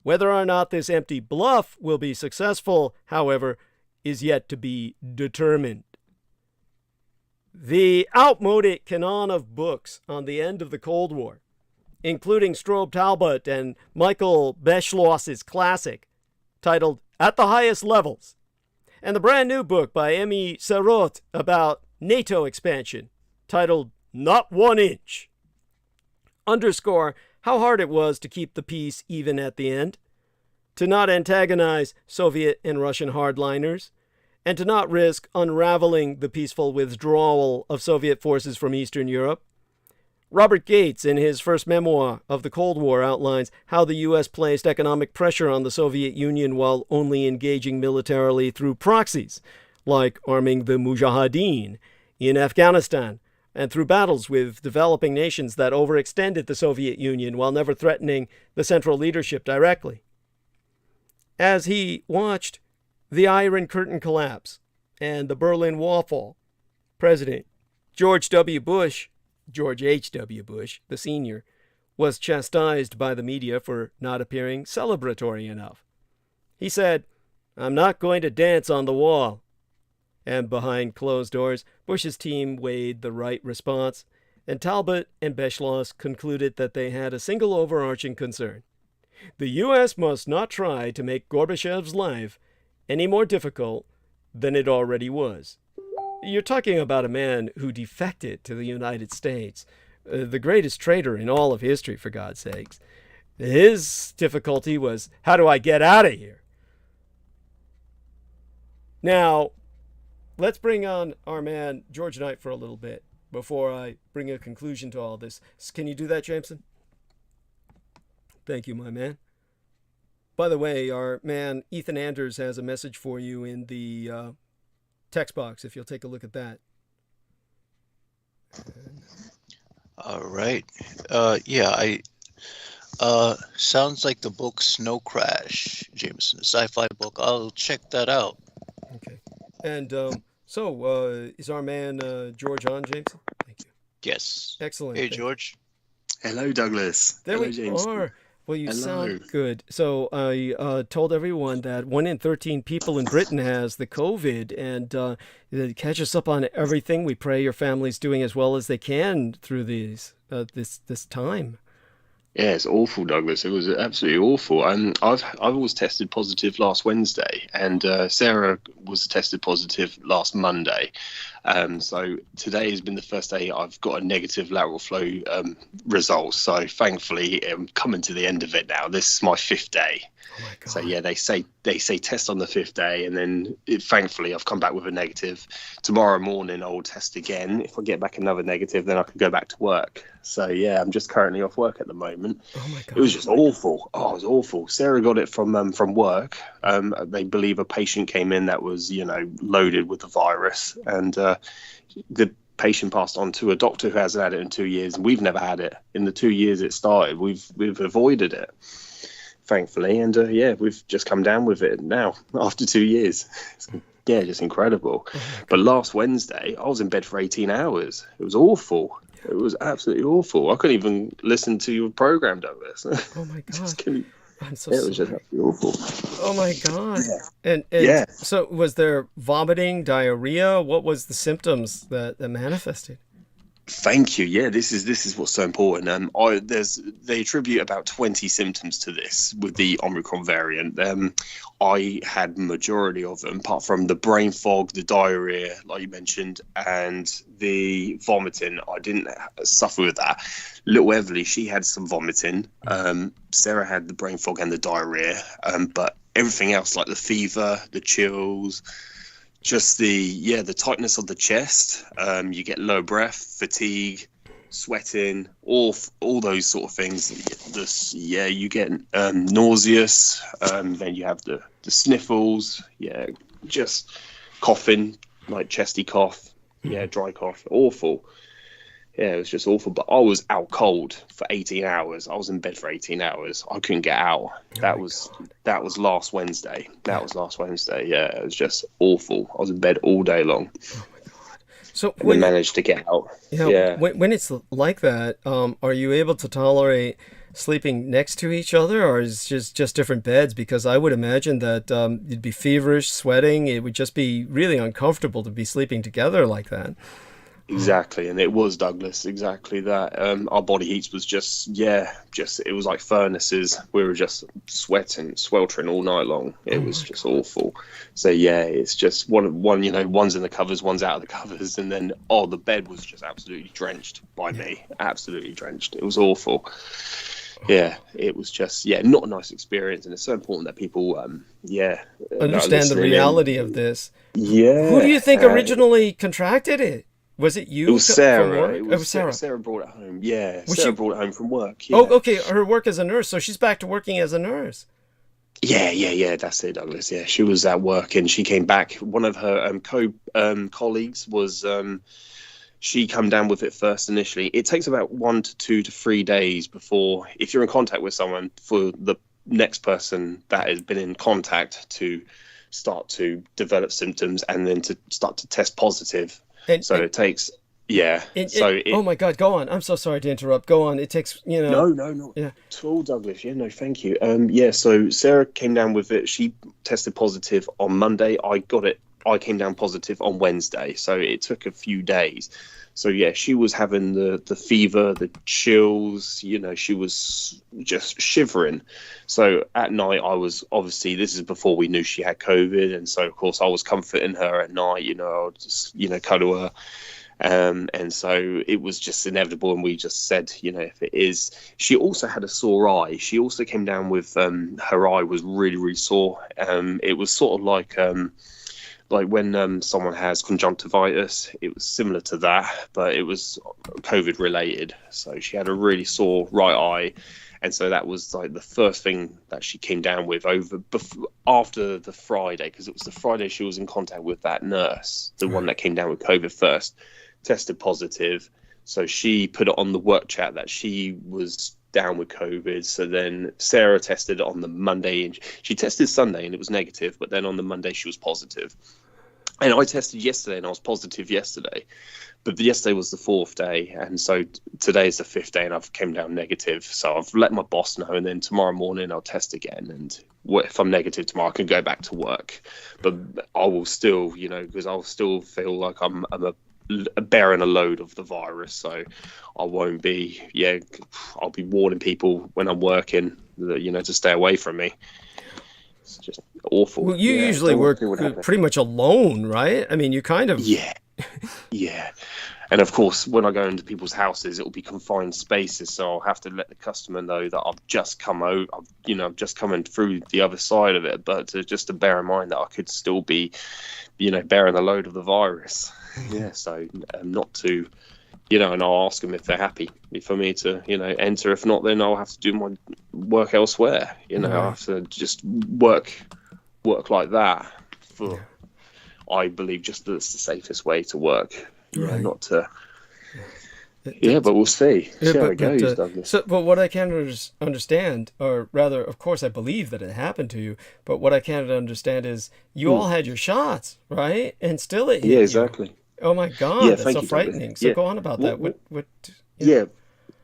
Whether or not this empty bluff will be successful, however, is yet to be determined. The outmoded canon of books on the end of the Cold War, including Strobe Talbot and Michael Beschloss's classic, titled At the Highest Levels, and the brand new book by Emmy Sarot about NATO expansion, titled Not 1 Inch, underscore how hard it was to keep the peace even at the end, to not antagonize Soviet and Russian hardliners, and to not risk unraveling the peaceful withdrawal of Soviet forces from Eastern Europe. Robert Gates, in his first memoir of the Cold War, outlines how the U.S. placed economic pressure on the Soviet Union while only engaging militarily through proxies, like arming the Mujahideen in Afghanistan, and through battles with developing nations that overextended the Soviet Union while never threatening the Central leadership directly. As he watched the Iron Curtain collapse and the Berlin Wall fall, President George W. Bush, George H.W. Bush, the senior, was chastised by the media for not appearing celebratory enough. He said, "I'm not going to dance on the wall." And behind closed doors, Bush's team weighed the right response, and Talbot and Beschloss concluded that they had a single overarching concern. The U.S. must not try to make Gorbachev's life any more difficult than it already was. You're talking about a man who defected to the United States, the greatest traitor in all of history, for God's sakes. His difficulty was, how do I get out of here? Now, let's bring on our man George Knight for a little bit before I bring a conclusion to all this. Can you do that, Jameson? Thank you, my man. By the way, our man Ethan Anders has a message for you in the text box, if you'll take a look at that. All right. Yeah, sounds like the book Snow Crash, Jameson, a sci-fi book. I'll check that out. Okay. And is our man George on, Jameson? Thank you. Yes. Excellent. Hey, Thank you. George. Hello, Douglas. There Hello, we James. are. Well, you Hello. sound good. So I told everyone that 1 in 13 people in Britain has the COVID, and catch us up on everything. We pray your family's doing as well as they can through this time. Yeah, it's awful, Douglas. It was absolutely awful. I was tested positive last Wednesday, and Sarah was tested positive last Monday. So today has been the first day I've got a negative lateral flow result. So thankfully, I'm coming to the end of it now. This is my 5th day. Oh my God. So yeah, they say test on the 5th day, and then thankfully I've come back with a negative. Tomorrow morning I'll test again. If I get back another negative, then I can go back to work. So yeah, I'm just currently off work at the moment. Oh my God. It was just awful. Oh, it was awful. Sarah got it from work. They believe a patient came in that was loaded with the virus, and the patient passed on to a doctor who hasn't had it in 2 years, and we've never had it. In the 2 years it started, we've avoided it, thankfully, and we've just come down with it now after 2 years. Yeah, just incredible. But last Wednesday I was in bed for 18 hours. It was awful. It was absolutely awful. I couldn't even listen to your program, Douglas. Oh my God. I'm so It was just sorry. absolutely awful. Oh my God. And Yeah. so was there vomiting, diarrhea? What was the symptoms that manifested? Thank you. Yeah, this is what's so important. They attribute about 20 symptoms to this with the Omicron variant. I had majority of them, apart from the brain fog, the diarrhea, like you mentioned, and the vomiting. I didn't suffer with that. Little Everly, she had some vomiting. Sarah had the brain fog and the diarrhea, but everything else, like the fever, the chills, just the tightness of the chest, you get low breath, fatigue, sweating, all those sort of things. You get nauseous, then you have the sniffles, just coughing, like chesty cough, dry cough, awful. Yeah, it was just awful. But I was out cold for 18 hours. I was in bed for 18 hours. I couldn't get out. That was last Wednesday. Yeah, it was just awful. I was in bed all day long. Oh my God. So And then managed to get out. when it's like that, are you able to tolerate sleeping next to each other, or is it just different beds? Because I would imagine that you'd be feverish, sweating. It would just be really uncomfortable to be sleeping together like that. Exactly, and it was, Douglas, exactly that. Our body heats was just it was like furnaces. We were just sweating, sweltering all night long. It was just awful. So yeah, it's just one, one's in the covers, one's out of the covers, and then the bed was just absolutely drenched by me, absolutely drenched. It was awful. Yeah, it was just not a nice experience, and it's so important that people understand the reality of this. Yeah. Who do you think originally contracted it? Was it you? It was Sarah. From work? It was Sarah. Sarah brought it home. Yeah, Was Sarah she- brought it home from work. Yeah. Oh, okay. Her work as a nurse, so she's back to working as a nurse. Yeah. That's it, Douglas. Yeah, she was at work and she came back. One of her colleagues was she come down with it first initially. It takes about 1 to 2 to 3 days before, if you're in contact with someone, for the next person that has been in contact to start to develop symptoms and then to start to test positive. It takes, oh my God, go on. I'm so sorry to interrupt. Go on. It takes, No, Yeah. at all, Douglas. Yeah, no, thank you. So Sarah came down with it. She tested positive on Monday. I got it. I came down positive on Wednesday. So it took a few days. So yeah, she was having the fever, the chills, she was just shivering. So at night I was, obviously this is before we knew she had COVID. And so of course I was comforting her at night, I would just, cuddle her. And so it was just inevitable. And we just said, if it is, she also had a sore eye. She also came down with, her eye was really, really sore. It was sort of like when someone has conjunctivitis, it was similar to that, but it was COVID related. So she had a really sore right eye. And so that was like the first thing that she came down with after the Friday, because it was the Friday she was in contact with that nurse, the one that came down with COVID first, tested positive. So she put it on the work chat that she was down with COVID. So then Sarah tested on the Monday, and she tested Sunday and it was negative, but then on the Monday she was positive. And I tested yesterday and I was positive yesterday, but yesterday was the 4th day, and so today is the 5th day and I've came down negative. So I've let my boss know, and then tomorrow morning I'll test again, and if I'm negative tomorrow I can go back to work. But I will still, because I'll still feel like I'm bearing a load of the virus, so I won't be. I'll be warning people when I'm working that, to stay away from me. It's just awful. Well, you usually work pretty much alone, right? I mean, you kind of. Yeah. And of course, when I go into people's houses, it will be confined spaces, so I'll have to let the customer know that I've just come out. I'm just coming through the other side of it, but just to bear in mind that I could still be, bearing the load of the virus. Yeah, so not to, and I'll ask them if they're happy for me to, enter. If not, then I'll have to do my work elsewhere. I'll have to just work like that. I believe just that's the safest way to work. Right. Not to. Yeah, but we'll see. See how it goes, Douglas. But what I can't understand, or rather, of course, I believe that it happened to you. But what I can't understand is you all had your shots, right? And still it hit you. Exactly. Oh my God, that's so frightening. So go on about that. Yeah,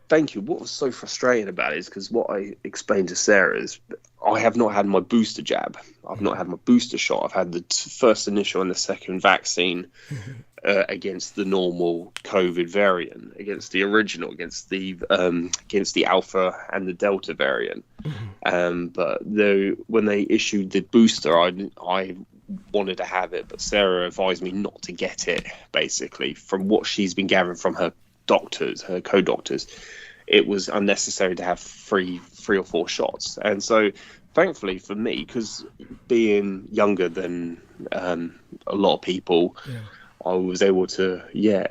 thank you. What was so frustrating about it is because what I explained to Sarah is I have not had my booster jab. I've not had my booster shot. I've had the first initial and the second vaccine against the normal COVID variant, against the original, against the Alpha and the Delta variant. But when they issued the booster, I wanted to have it, but Sarah advised me not to get it. Basically, from what she's been gathering from her doctors, her co-doctors, it was unnecessary to have three or four shots. And so thankfully for me, because being younger than a lot of people, I was able to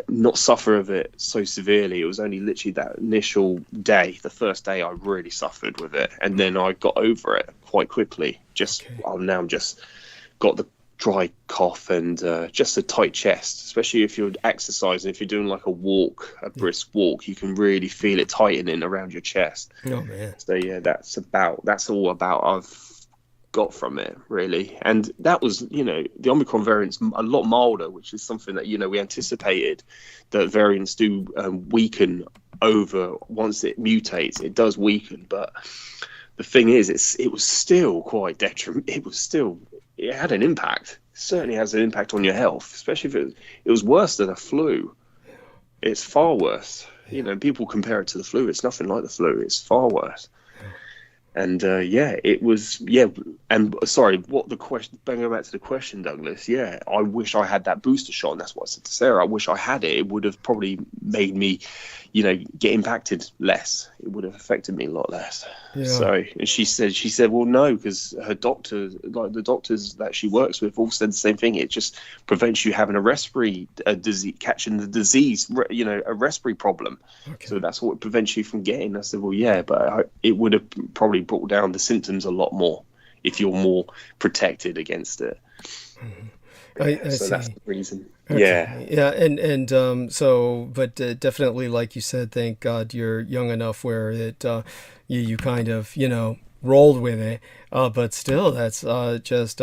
not suffer of it so severely. It was only literally that initial day, the first day, I really suffered with it, and then I got over it quite quickly. I'm just got the dry cough and just a tight chest, especially if you're exercising. If you're doing like a brisk walk, you can really feel it tightening around your chest. Oh man. So that's all about I've got from it, really. And that was, the Omicron variant's a lot milder, which is something that, we anticipated that variants do weaken over once it mutates. It does weaken, but the thing is, it was still quite detrimental. It had an impact. It certainly has an impact on your health, especially if it was worse than a flu. It's far worse. People compare it to the flu. It's nothing like the flu. It's far worse. And it was, and sorry, what the question, going back to the question, Douglas, I wish I had that booster shot, and that's what I said to Sarah. I wish I had it. It would have probably made me, get impacted less. It would have affected me a lot less. Yeah. So and she said, well, no, because her doctor, like the doctors that she works with, all said the same thing. It just prevents you having a respiratory disease, catching the disease, a respiratory problem. Okay. So that's what prevents you from getting. I said, well, but it would have probably brought down the symptoms a lot more if you're more protected against it. I so see. That's the reason. Okay. But definitely, like you said, thank God you're young enough where it you kind of rolled with it, but still that's just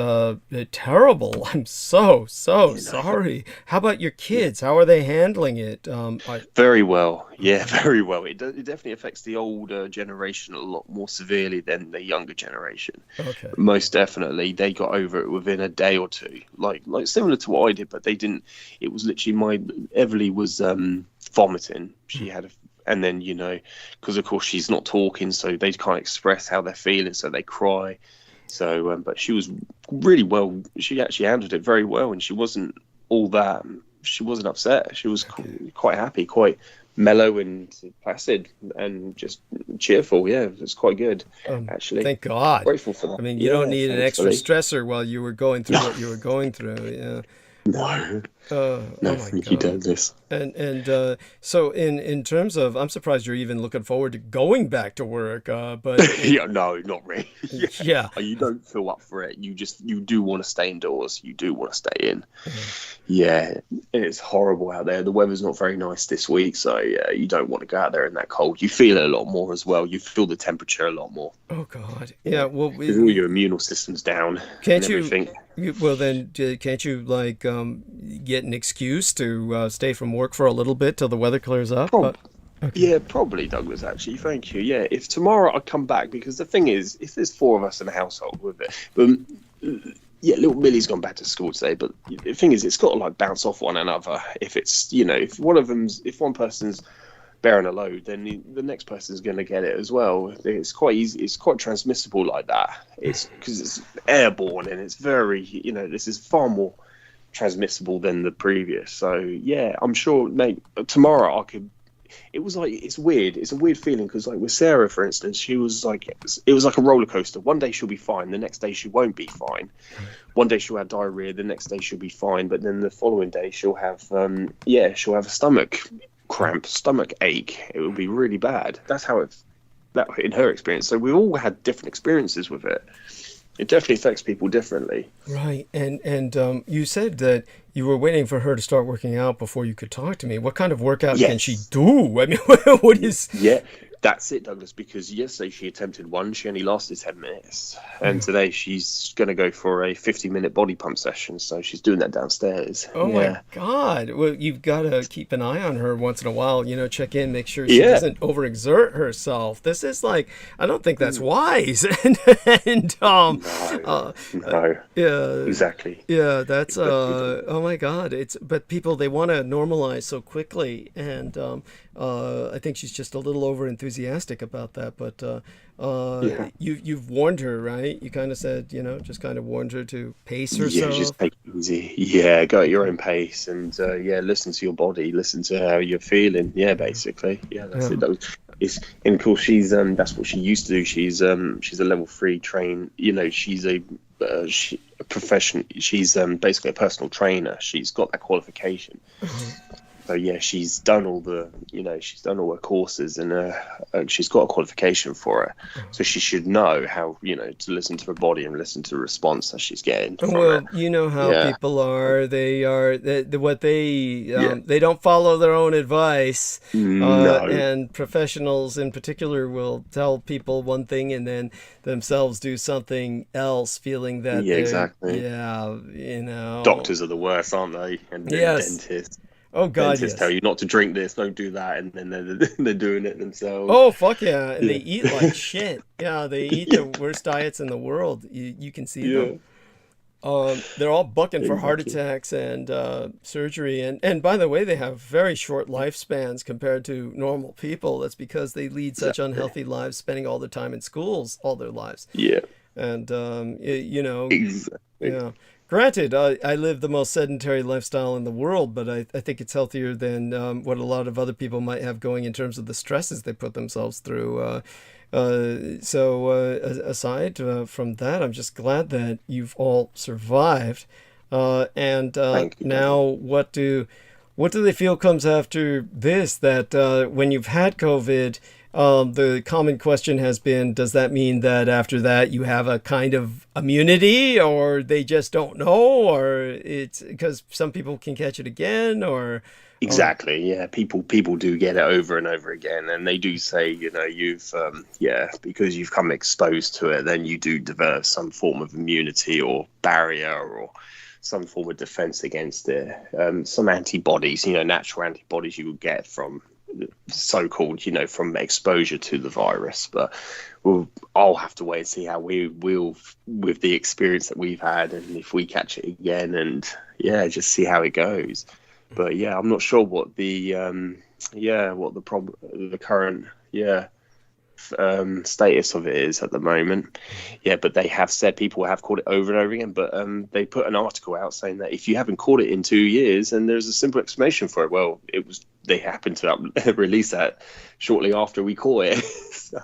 terrible. I'm so sorry. How about your kids? How are they handling it? Very well. Very well. It definitely affects the older generation a lot more severely than the younger generation. Okay. Most definitely, they got over it within a day or two, like similar to what I did, but they didn't. It was literally Everly was vomiting. She had and then, because of course she's not talking, so they can't express how they're feeling, so they cry. So, but she was really well. She actually handled it very well, and she wasn't all that. She wasn't upset. She was quite happy, quite mellow and placid, and just cheerful. Yeah, it was quite good, actually. Thank God. Grateful for that. I mean, you don't need an extra stressor while you were going through what you were going through. Yeah. No. No, Oh my thank you, God. Douglas. And so in terms of, I'm surprised you're even looking forward to going back to work. But Yeah, no, not really. Yeah. yeah, You don't feel up for it. You do want to stay indoors. You do want to stay in. yeah. Yeah, it's horrible out there. The weather's not very nice this week, so yeah, you don't want to go out there in that cold. You feel it a lot more as well. You feel the temperature a lot more. Oh God. Yeah. Well, Because all your immune system's down and can't you? everything. Well, then, can't you like get an excuse to stay from work for a little bit till the weather clears up? Prob- Okay. Yeah, probably, Douglas, actually. Thank you. Yeah, if tomorrow I come back, because the thing is, if there's 4 of us in the household with it, yeah, little Millie's gone back to school today, but the thing is, it's got to like bounce off one another. If it's, if one person's bearing a load, then the next person's going to get it as well. It's quite easy. It's quite transmissible like that. It's because it's airborne and it's very, this is far more transmissible than the previous. So yeah, I'm sure, mate, tomorrow I could. It was like, it's weird. It's a weird feeling because, like, with Sarah, for instance, she was like, it was like a roller coaster. One day she'll be fine, the next day she won't be fine. One day she'll have diarrhea, the next day she'll be fine, but then the following day she'll have, she'll have a stomach cramp, stomach ache. It will be really bad. That's how that in her experience. So we all had different experiences with it. It definitely affects people differently. Right. And you said that you were waiting for her to start working out before you could talk to me. What kind of workout can she do? I mean, what is... Yeah, that's it, Douglas, because yesterday she attempted one. She only lasted 10 minutes. And today she's going to go for a 50-minute body pump session. So she's doing that downstairs. Oh, my God. Well, you've got to keep an eye on her once in a while, check in, make sure she doesn't overexert herself. This is like, I don't think that's wise. No, yeah, exactly. Yeah, that's, oh my God. But people, they want to normalize so quickly. And I think she's just a little over enthusiastic about that. But you've warned her, right? You kind of said, just kind of warned her to pace herself. Yeah, just take it easy. Yeah, go at your own pace and listen to your body, listen to how you're feeling. Yeah, basically. Yeah, that's it. And of course she's that's what she used to do. She's a level 3 trained. She's a profession. She's basically a personal trainer. She's got that qualification. So yeah, she's done all her courses and she's got a qualification for it. So she should know how, to listen to her body and listen to the response that she's getting from it. You know how people are. They don't follow their own advice. No. And professionals in particular will tell people one thing and then themselves do something else, feeling that exactly. Doctors are the worst, aren't they? And dentists. Oh God, dentists tell you not to drink this, don't do that, and then they're doing it themselves. Oh fuck yeah, and they eat like shit. Yeah, they eat the worst diets in the world. You can see them. They're all booking for heart attacks and surgery, and by the way, they have very short lifespans compared to normal people. That's because they lead such unhealthy lives, spending all their time in schools all their lives. Yeah, and exactly. Yeah. Granted, I live the most sedentary lifestyle in the world, but I think it's healthier than what a lot of other people might have going in terms of the stresses they put themselves through. Aside from that, I'm just glad that you've all survived. And now, what do they feel comes after this? That when you've had COVID, the common question has been, does that mean that after that you have a kind of immunity, or they just don't know, or it's because some people can catch it again, or... Exactly. Yeah. People do get it over and over again, and they do say, you've, because you've come exposed to it, then you do develop some form of immunity or barrier or some form of defense against it. Some antibodies, natural antibodies you would get from so-called, from exposure to the virus. But I'll have to wait and see how we will with the experience that we've had, and if we catch it again, and just see how it goes. But yeah, I'm not sure what the current status of it is at the moment. Yeah, but they have said people have caught it over and over again. But they put an article out saying that if you haven't caught it in 2 years, and there's a simple explanation for it. Well, they happened to release that shortly after we caught it. So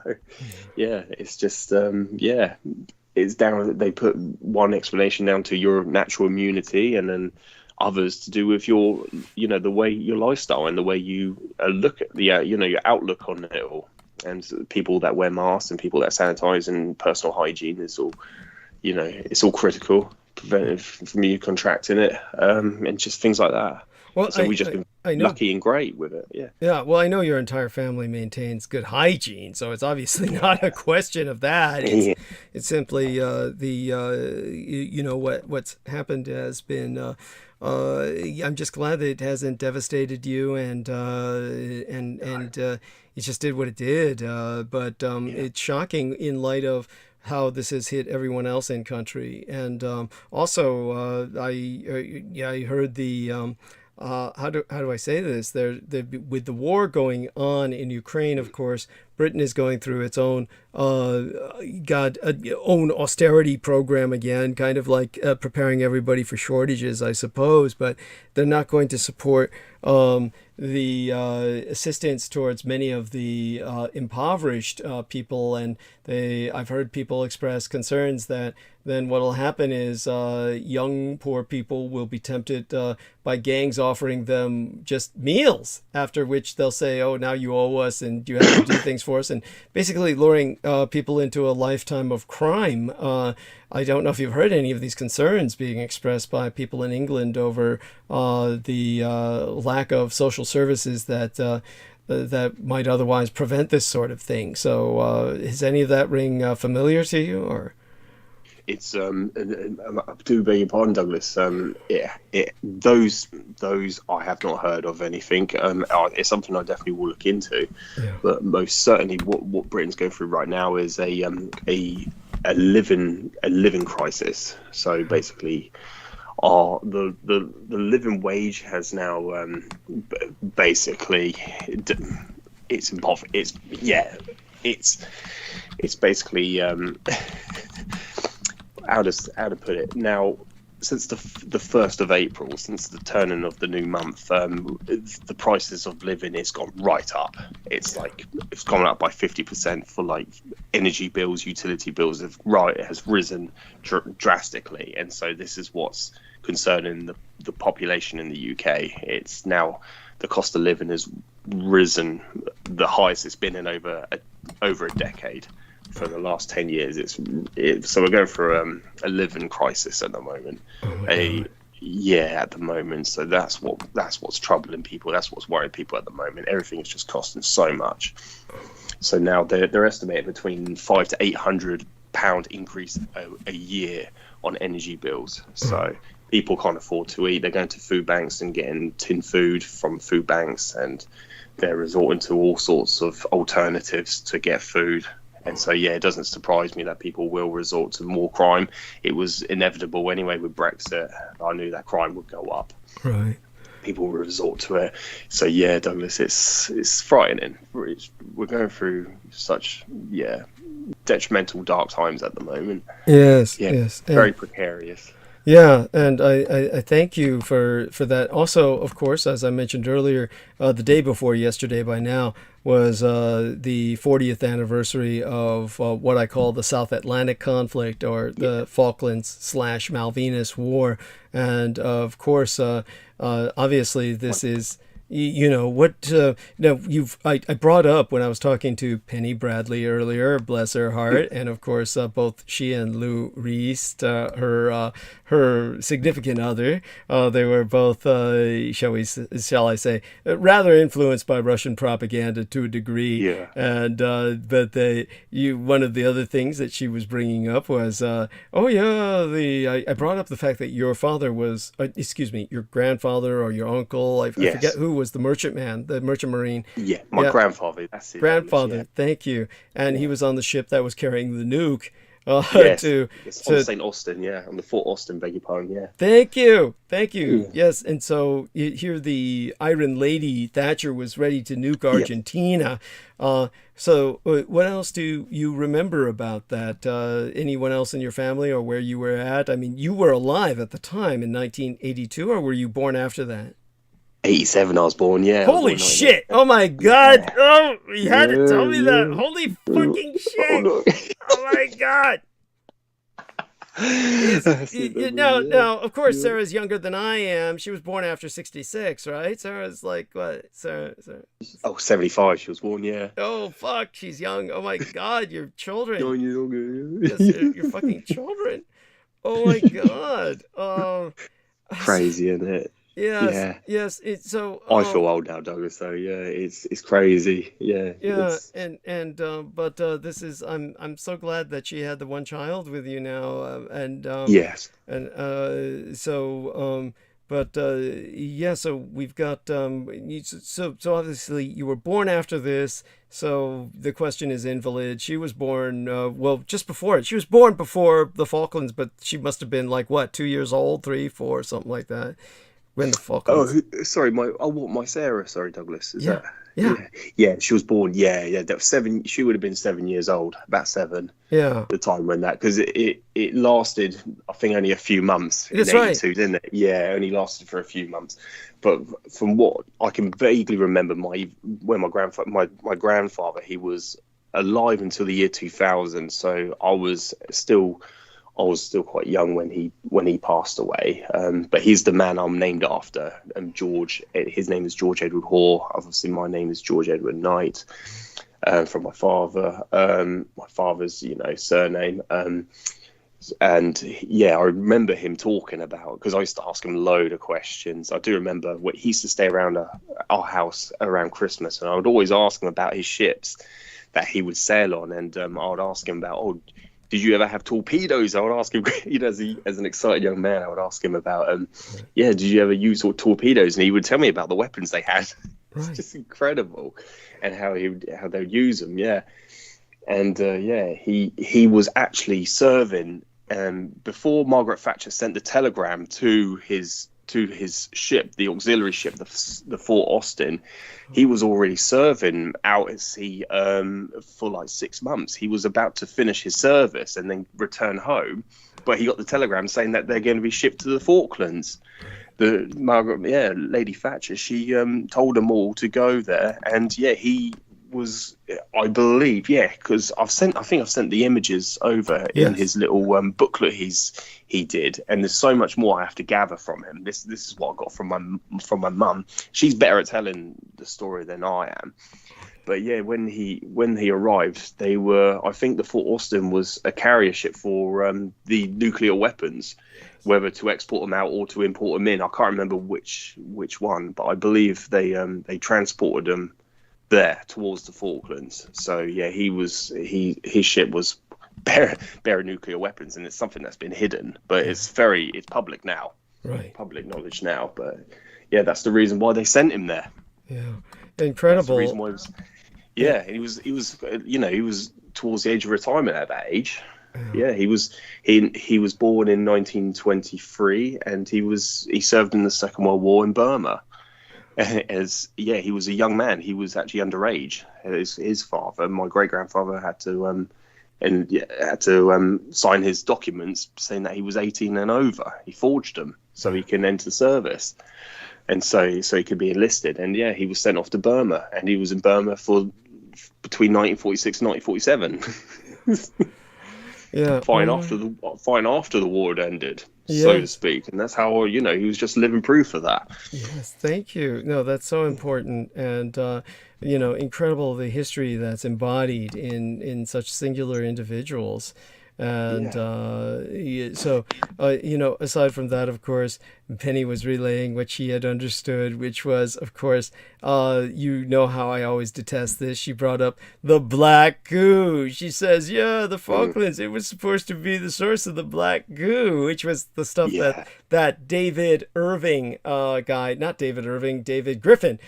yeah, it's just it's down. They put one explanation down to your natural immunity, and then others to do with your, the way your lifestyle and the way you look at the, your outlook on it all. And people that wear masks and people that sanitize and personal hygiene is all, it's all critical, preventive from you contracting it, and just things like that. Well, so we've just been lucky and great with it. Yeah. Yeah. Well, I know your entire family maintains good hygiene, so it's obviously not a question of that. It's simply what's happened has been. I'm just glad that it hasn't devastated you, and it just did what it did. But it's shocking in light of how this has hit everyone else in country, and also I heard the. How do I say this? With the war going on in Ukraine, of course, Britain is going through its own own austerity program again, kind of like preparing everybody for shortages, I suppose. But they're not going to support the assistance towards many of the impoverished people, and I've heard people express concerns that then what will happen is young poor people will be tempted by gangs offering them just meals, after which they'll say, oh, now you owe us and you have to do things for us, and basically luring people into a lifetime of crime. I don't know if you've heard any of these concerns being expressed by people in England over the lack of social services that might otherwise prevent this sort of thing. So is any of that ring familiar to you, or? It's I do beg your pardon, Douglas. Those I have not heard of anything. It's something I definitely will look into. Yeah. But most certainly, what Britain's going through right now is a living crisis. So basically, the living wage has now basically it's basically how to put it now. Since the 1st of April, since the turning of the new month, the prices of living has gone right up. It's gone up by 50% for like energy bills, utility bills. It has risen drastically, and so this is what's concerning the population in the UK. It's now the cost of living has risen the highest it's been in over a decade. For the last 10 years, so we're going through a living crisis at the moment. At the moment. So that's what's troubling people. That's what's worrying people at the moment. Everything is just costing so much. So now they're estimating between £500 to £800 increase a year on energy bills. So people can't afford to eat. They're going to food banks and getting tin food from food banks, and they're resorting to all sorts of alternatives to get food. And so, it doesn't surprise me that people will resort to more crime. It was inevitable anyway with Brexit. I knew that crime would go up. Right. People will resort to it. So, Douglas, it's frightening. We're going through such, detrimental, dark times at the moment. Yes, Very precarious. Yeah, and I thank you for that. Also, of course, as I mentioned earlier, the day before yesterday by now was the 40th anniversary of what I call the South Atlantic conflict, or the Falklands / Malvinas War. And of course, obviously this is... I brought up when I was talking to Penny Bradley earlier, bless her heart, and of course both she and Lou Reese, her significant other, they were both, shall I say, rather influenced by Russian propaganda to a degree. Yeah. And but one of the other things that she was bringing up was, I brought up the fact that your father was, your grandfather or your uncle, I forget who was the merchantman, the merchant marine. Yeah, my grandfather. That's it. Grandfather, thank you. And he was on the ship that was carrying the nuke. On St. Austin, on the Fort Austin, beg your pardon, Thank you. Yes, and so here the Iron Lady Thatcher was ready to nuke Argentina. So what else do you remember about that? Anyone else in your family or where you were at? I mean, you were alive at the time in 1982, or were you born after that? 87 I was born, Holy shit! Oh my god! Yeah. Oh, you had to tell me that! Holy fucking shit! Oh my god! No, of course, Sarah's younger than I am. She was born after 66, right? Sarah's like, what? Sarah. Oh, 75 she was born, yeah. Oh, fuck, she's young. Oh, my God, you're children. 9 years older. Yes, you're fucking children. Oh, my God. Crazy, isn't it? Yes, Yeah. yes. It's so. I feel old now, Douglas. So yeah, it's crazy. Yeah. Yeah, but this is. I'm so glad that she had the one child with you now, Yes. yeah. So we've got so obviously you were born after this. So the question is invalid. She was born just before it. She was born before the Falklands, but she must have been like what, 2 years old, 3, 4, something like that. When the Falklands. Oh, sorry, my Sarah. Sorry, Douglas. Is that? Yeah. Yeah. She was born. Yeah. That was 7. She would have been 7 years old, about 7. Yeah. At the time when that, because it lasted, I think, only a few months. That's in 82, right. Didn't it? Yeah, it only lasted for a few months. But from what I can vaguely remember, when my grandfather, he was alive until the year 2000. So I was still quite young when he passed away. But he's the man I'm named after. George. His name is George Edward Hoare. Obviously, my name is George Edward Knight. From my father. My father's, surname. And yeah, I remember him talking about, because I used to ask him a load of questions. I do remember he used to stay around our house around Christmas, and I would always ask him about his ships that he would sail on, and I would ask him about, did you ever have torpedoes? I would ask him, as an excited young man, I would ask him about, did you ever use torpedoes? And he would tell me about the weapons they had. It's just incredible, and how they would use them. Yeah, and he was actually serving before Margaret Thatcher sent the telegram to his ship, the auxiliary ship, the Fort Austin. He was already serving out at sea for like 6 months. He was about to finish his service and then return home, but he got the telegram saying that they're going to be shipped to the Falklands. Lady Thatcher, she told them all to go there, and he was, I believe, because I think I've sent the images over in his little booklet he did, and there's so much more I have to gather from him. This is what I got from my mum. She's better at telling the story than I am. But yeah, when he arrived, I think the Fort Austin was a carrier ship for the nuclear weapons, whether to export them out or to import them in. I can't remember which one, but I believe they transported them there towards the Falklands. So yeah, his ship was bear nuclear weapons, and it's something that's been hidden, but it's public now, public knowledge now. But yeah, that's the reason why they sent him there. Yeah, incredible. That's the reason why he was towards the age of retirement at that age. Yeah, he was born in 1923, and he served in the Second World War in Burma. He was a young man. He was actually underage. His father, my great grandfather, had to sign his documents saying that he was 18 and over. He forged them so he can enter service, and so he could be enlisted. And he was sent off to Burma, and he was in Burma for between 1946 and 1947. Fine after the war had ended, so to speak, and that's how he was just living proof of that. Yes, thank you. No, that's so important, and incredible the history that's embodied in such singular individuals. And aside from that, of course, Penny was relaying what she had understood, which was, of course, how I always detest this. She brought up the black goo. She says, the Falklands, it was supposed to be the source of the black goo, which was the stuff that David Irving David Griffin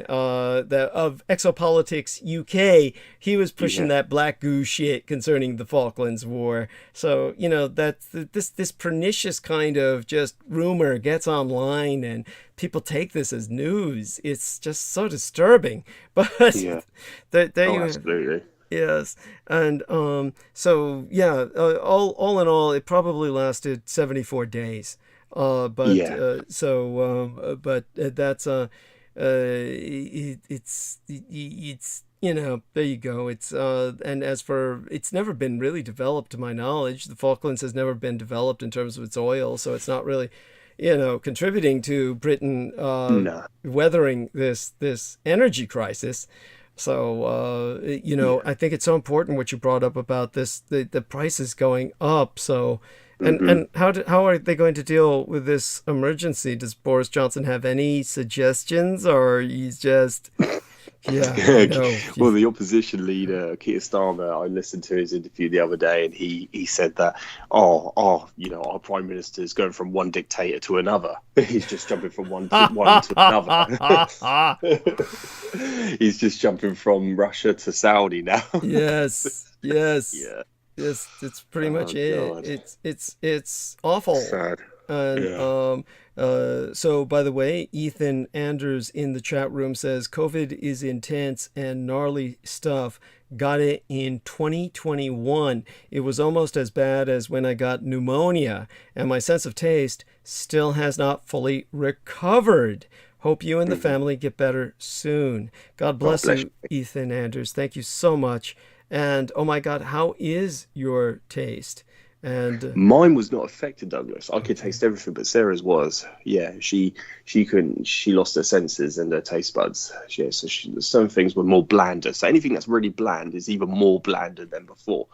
of Exopolitics UK, he was pushing that black goo shit concerning the Falklands War. So, that this pernicious kind of just rumor gets online and people take this as news. It's just so disturbing. But absolutely. Yes. And all in all, it probably lasted 74 days. It's there you go. It's and as for, it's never been really developed to my knowledge. The Falklands has never been developed in terms of its oil, so it's not really, contributing to Britain No. weathering this energy crisis. So I think it's so important what you brought up about the prices going up. So and how are they going to deal with this emergency? Does Boris Johnson have any suggestions, or he's just Well, the opposition leader, Keir Starmer, I listened to his interview the other day, and he said that, our prime minister is going from one dictator to another. He's just jumping from one to another. He's just jumping from Russia to Saudi now. Yes. Yeah. Yes, it's pretty much it. God. It's awful. Sad. And so, by the way, Ethan Anders in the chat room says COVID is intense and gnarly stuff. Got it in 2021. It was almost as bad as when I got pneumonia, and my sense of taste still has not fully recovered. Hope you and the family get better soon. God bless you, Ethan Anders. Thank you so much. And oh my God, how is your taste? And mine was not affected, Douglas. I could taste everything, but Sarah's was. Yeah, she couldn't. She lost her senses and her taste buds. Yeah, so some things were more blander. So anything that's really bland is even more blander than before.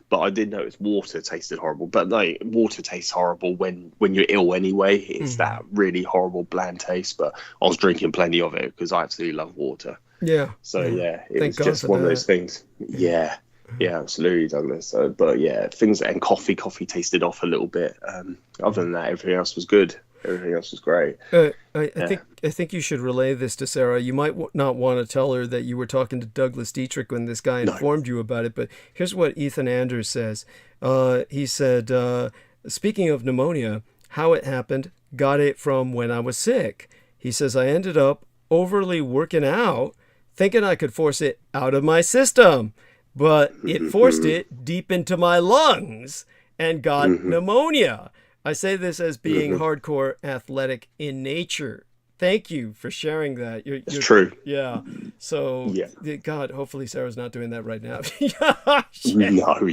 But I did notice water tasted horrible. But like, water tastes horrible when you're ill anyway. It's that really horrible bland taste. But I was drinking plenty of it because I absolutely love water. Yeah. So it Thank was God just for one of that. those things. Yeah, absolutely, Douglas. But yeah, things, and coffee tasted off a little bit. Other than that, everything else was good. Everything else was great. I think you should relay this to Sarah. You might not want to tell her that you were talking to Douglas Dietrich when this guy informed you about it. But here's what Ethan Anders says. He said, speaking of pneumonia, how it happened, got it from when I was sick. He says, I ended up overly working out, thinking I could force it out of my system, but it forced it deep into my lungs and got pneumonia. I say this as being hardcore athletic in nature. Thank you for sharing that. It's true. Yeah. So, God, hopefully Sarah's not doing that right now. No,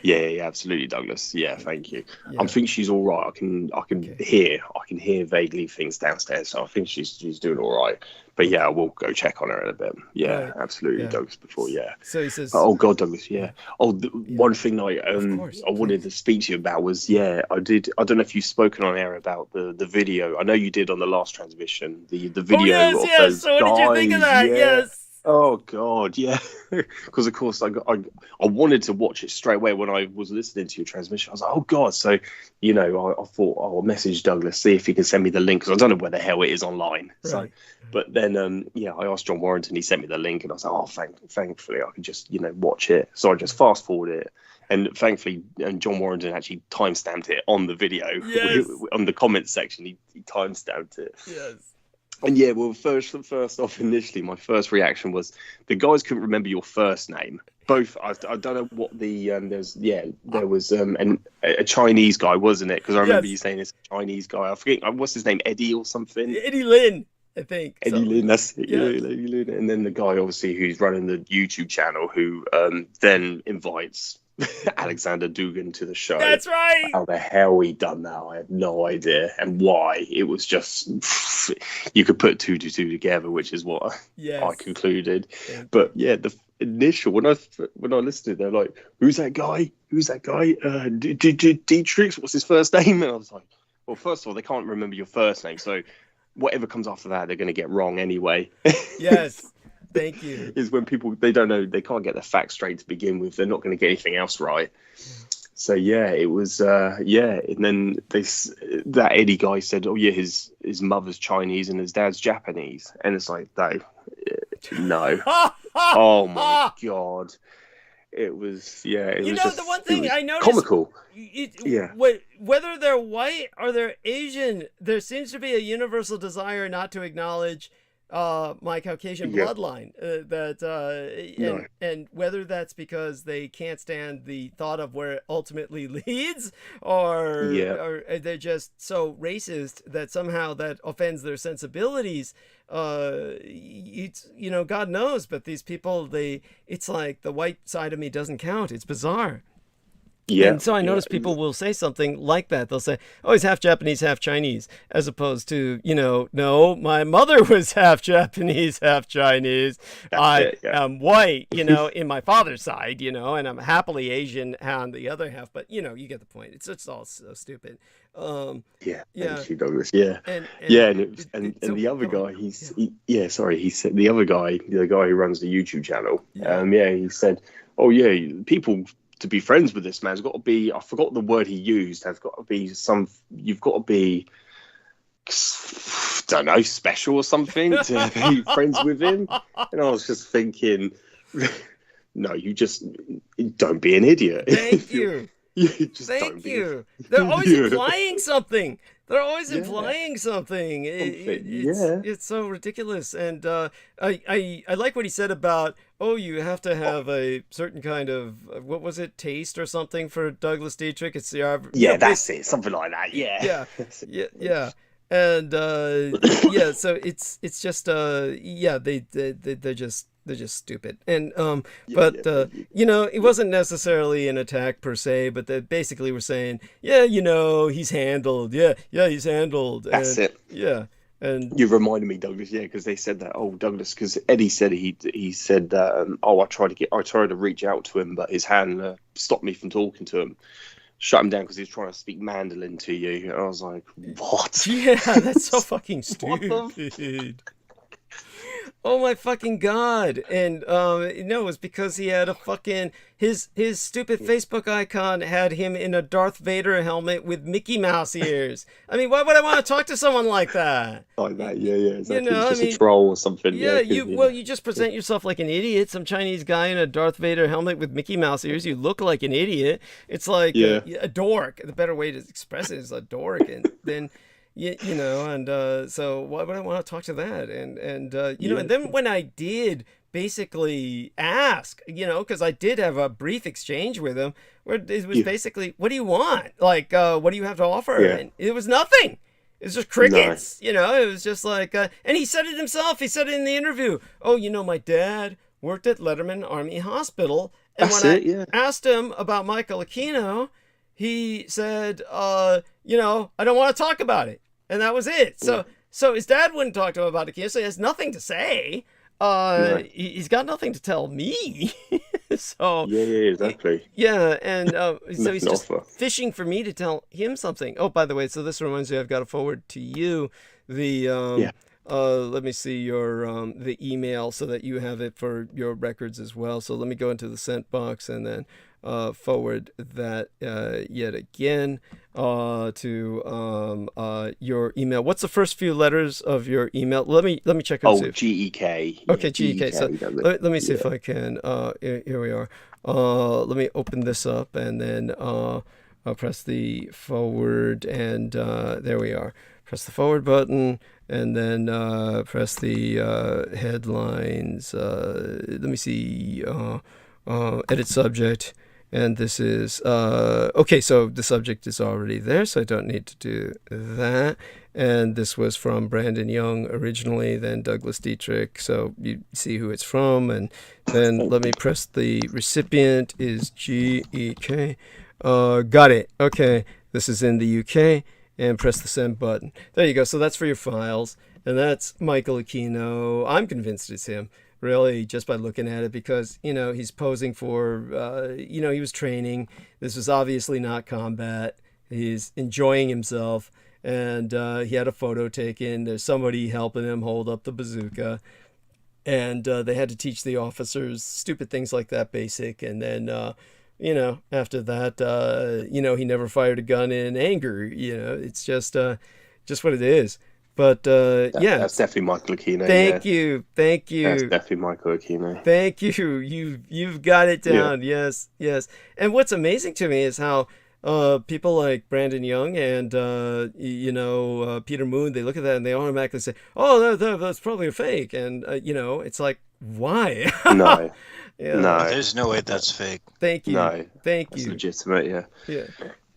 yeah, absolutely, Douglas. Yeah, thank you. Yeah. I think she's all right. I can hear vaguely things downstairs, so I think she's doing all right. But yeah, we'll go check on her in a bit. Yeah, Right. absolutely, Yeah. Douglas. Before, So he says, Oh God, Douglas. Yeah. One thing I course, wanted to speak to you about was I don't know if you've spoken on air about the video. I know you did on the last transmission. The video. oh, yes. So what did you think of that? Yeah. Yes. Oh God, yeah. Because of course I wanted to watch it straight away when I was listening to your transmission. I was like, oh God. So I thought I'll message Douglas, see if he can send me the link, because I don't know where the hell it is online. Right. So, but then I asked John Warrington. He sent me the link, and I was like, oh, thankfully I could just watch it. So I just fast forward it. And thankfully, John Warrington actually timestamped it on the video. Yes. On the comments section, he timestamped it. Yes. And yeah, well, first off, initially, my first reaction was the guys couldn't remember your first name. Both, I don't know what there was a Chinese guy, wasn't it? Because I remember you saying it's a Chinese guy. I forget, what's his name, Eddie or something? Eddie Lin, I think. Eddie Lin, that's it. Yeah. Eddie Lin. And then the guy, obviously, who's running the YouTube channel, who then invites Alexander Dugan to the show. That's right. How the hell he done that, I have no idea, and why. It was just you could put two to two together, which is what I concluded. But yeah, the initial when I listened to it, they're like, "Who's that guy? Who's that guy? Dietrich? What's his first name?" And I was like, "Well, first of all, they can't remember your first name, so whatever comes after that, they're going to get wrong anyway." Yes. Thank you. Is when people, they don't know, they can't get the facts straight to begin with. They're not going to get anything else right. So yeah, it was and then that Eddie guy said, oh yeah, his mother's Chinese and his dad's Japanese, and it's like, no. Oh my God. It was the one thing I noticed, comical. Whether they're white or they're Asian, there seems to be a universal desire not to acknowledge my Caucasian Yeah. bloodline. And whether that's because they can't stand the thought of where it ultimately leads, Yeah. or they're just so racist that somehow that offends their sensibilities. It's, God knows, but these people, it's like the white side of me doesn't count. It's bizarre. Yeah. And so I notice people will say something like that. They'll say, oh, he's half Japanese, half Chinese, as opposed to, no, my mother was half Japanese, half Chinese. I am white, in my father's side, and I'm happily Asian on the other half. But, you get the point. It's all so stupid. Yeah. Yeah. Thank you, Douglas. Yeah. And And the other guy, he said the other guy, the guy who runs the YouTube channel, he said, oh yeah, people to be friends with this man's got to be, I forgot the word he used, you've got to be, don't know, special or something to be friends with him. And I was just thinking, no, you just don't be an idiot. Thank you. Thank you. They're always implying something. They're always implying something. It's so ridiculous. And I like what he said about, you have to have a certain kind of, what was it, taste or something for Douglas Dietrich. It's the that's it, something like that. Yeah. Yeah. And so it's just they're just stupid. And it wasn't necessarily an attack per se, but they basically were saying, he's handled. He's handled. That's it. Yeah. And you reminded me, Douglas, because they said that. Oh, Douglas, because Eddie said he said that. I tried to reach out to him, but his hand stopped me from talking to him. Shut him down because he was trying to speak Mandarin to you. And I was like, what? Yeah, that's so fucking stupid. Oh my fucking god. And it was because he had a fucking his stupid Facebook icon had him in a Darth Vader helmet with Mickey Mouse ears. I mean, why would I want to talk to someone like that? Like that, exactly. Just a troll or something. You just present yourself like an idiot. Some Chinese guy in a Darth Vader helmet with Mickey Mouse ears. You look like an idiot. It's like a dork. The better way to express it is a dork. And then so why would I want to talk to that? And then when I did basically ask, because I did have a brief exchange with him where it was basically, what do you want? Like, what do you have to offer? Yeah. And it was nothing. It was just crickets, It was just like, and he said it himself. He said it in the interview. Oh, my dad worked at Letterman Army Hospital. And I asked him about Michael Aquino, he said, I don't want to talk about it. And that was it. So his dad wouldn't talk to him about Aquino, so he has nothing to say. He's got nothing to tell me. So exactly. And so he's just fishing for me to tell him something. Oh, by the way, so this reminds me, I've got to forward to you the let me see your the email so that you have it for your records as well. So let me go into the sent box and then forward that yet again to your email. What's the first few letters of your email? Let me check. GEK. Okay, GEK. So let me see if I can. Here we are. Let me open this up and then I'll press the forward and there we are. Press the forward button and then press the headlines. Let me see. Edit subject. And this is, okay, so the subject is already there, so I don't need to do that. And this was from Brandon Young originally, then Douglas Dietrich, so you see who it's from. And then let me press the recipient is GEK. Got it. Okay, this is in the UK. And press the send button. There you go. So that's for your files. And that's Michael Aquino. I'm convinced it's him. Really, just by looking at it, because he's posing for he was training. This was obviously not combat. He's enjoying himself, and he had a photo taken. There's somebody helping him hold up the bazooka, and they had to teach the officers stupid things like that, basic. And then after that he never fired a gun in anger. It's just what it is. But that's definitely Michael Aquino. Thank you. That's definitely Michael Aquino. Thank you. You've got it down. Yeah. Yes. And what's amazing to me is how people like Brandon Young and Peter Moon, they look at that and they automatically say, "Oh, that's probably a fake," and it's like, why? No, Yeah. no, There's no way that's fake. Thank you. no. Thank That's you. legitimate. Yeah. Yeah.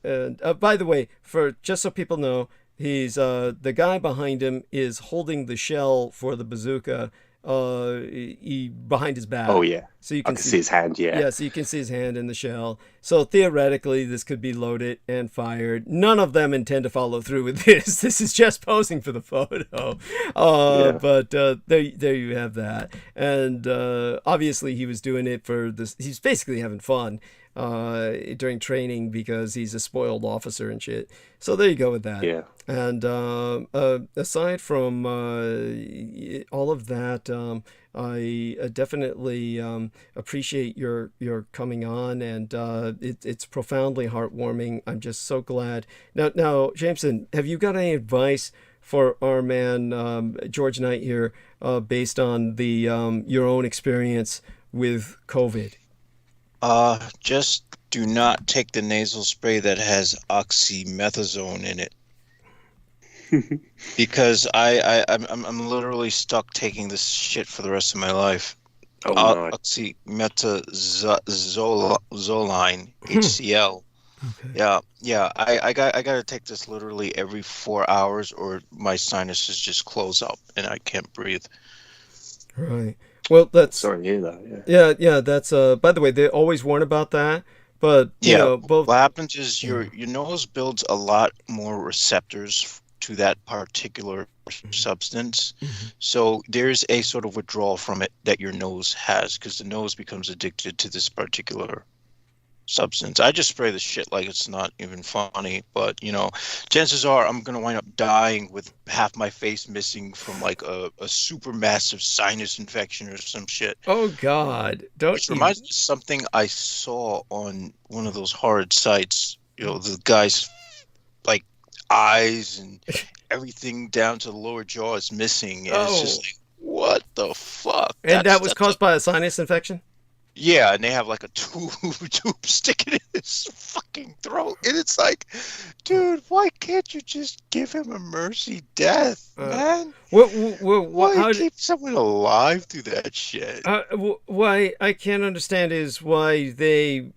And by the way, for just so people know, he's the guy behind him is holding the shell for the bazooka behind his back. Oh yeah. So you I can can see his hand. Yeah. Yeah, so you can see his hand in the shell. So theoretically, this could be loaded and fired. None of them intend to follow through with this. This is just posing for the photo. Yeah. But there you have that. And obviously, he was doing it for this. He's basically having fun during training because he's a spoiled officer and shit. So there you go with that. Yeah. And aside from all of that, I definitely appreciate your coming on, and it's profoundly heartwarming. I'm just so glad. Now, Jameson, have you got any advice for our man George Knight here, based on the your own experience with COVID? Just do not take the nasal spray that has oxymethazone in it. Because I'm literally stuck taking this shit for the rest of my life. Oh no. Oxymetazoline, HCl. Okay. Yeah. I gotta take this literally every 4 hours, or my sinuses just close up and I can't breathe. Right. Well, that's Sorry to hear that. yeah. That's by the way, they always warn about that, but you know, both. What happens is your nose builds a lot more receptors to that particular substance. So there's a sort of withdrawal from it that your nose has, because the nose becomes addicted to this particular substance. I just spray the shit like it's not even funny, but chances are I'm gonna wind up dying with half my face missing from like a super massive sinus infection or some shit. Oh God! Which reminds me of something I saw on one of those horrid sites. The guy's like eyes and everything down to the lower jaw is missing. And it's just like, what the fuck? And that was caused by a sinus infection? Yeah, and they have like a tube sticking in his fucking throat. And it's like, dude, why can't you just give him a mercy death, man? Why keep someone alive through that shit? Why I can't understand is why they...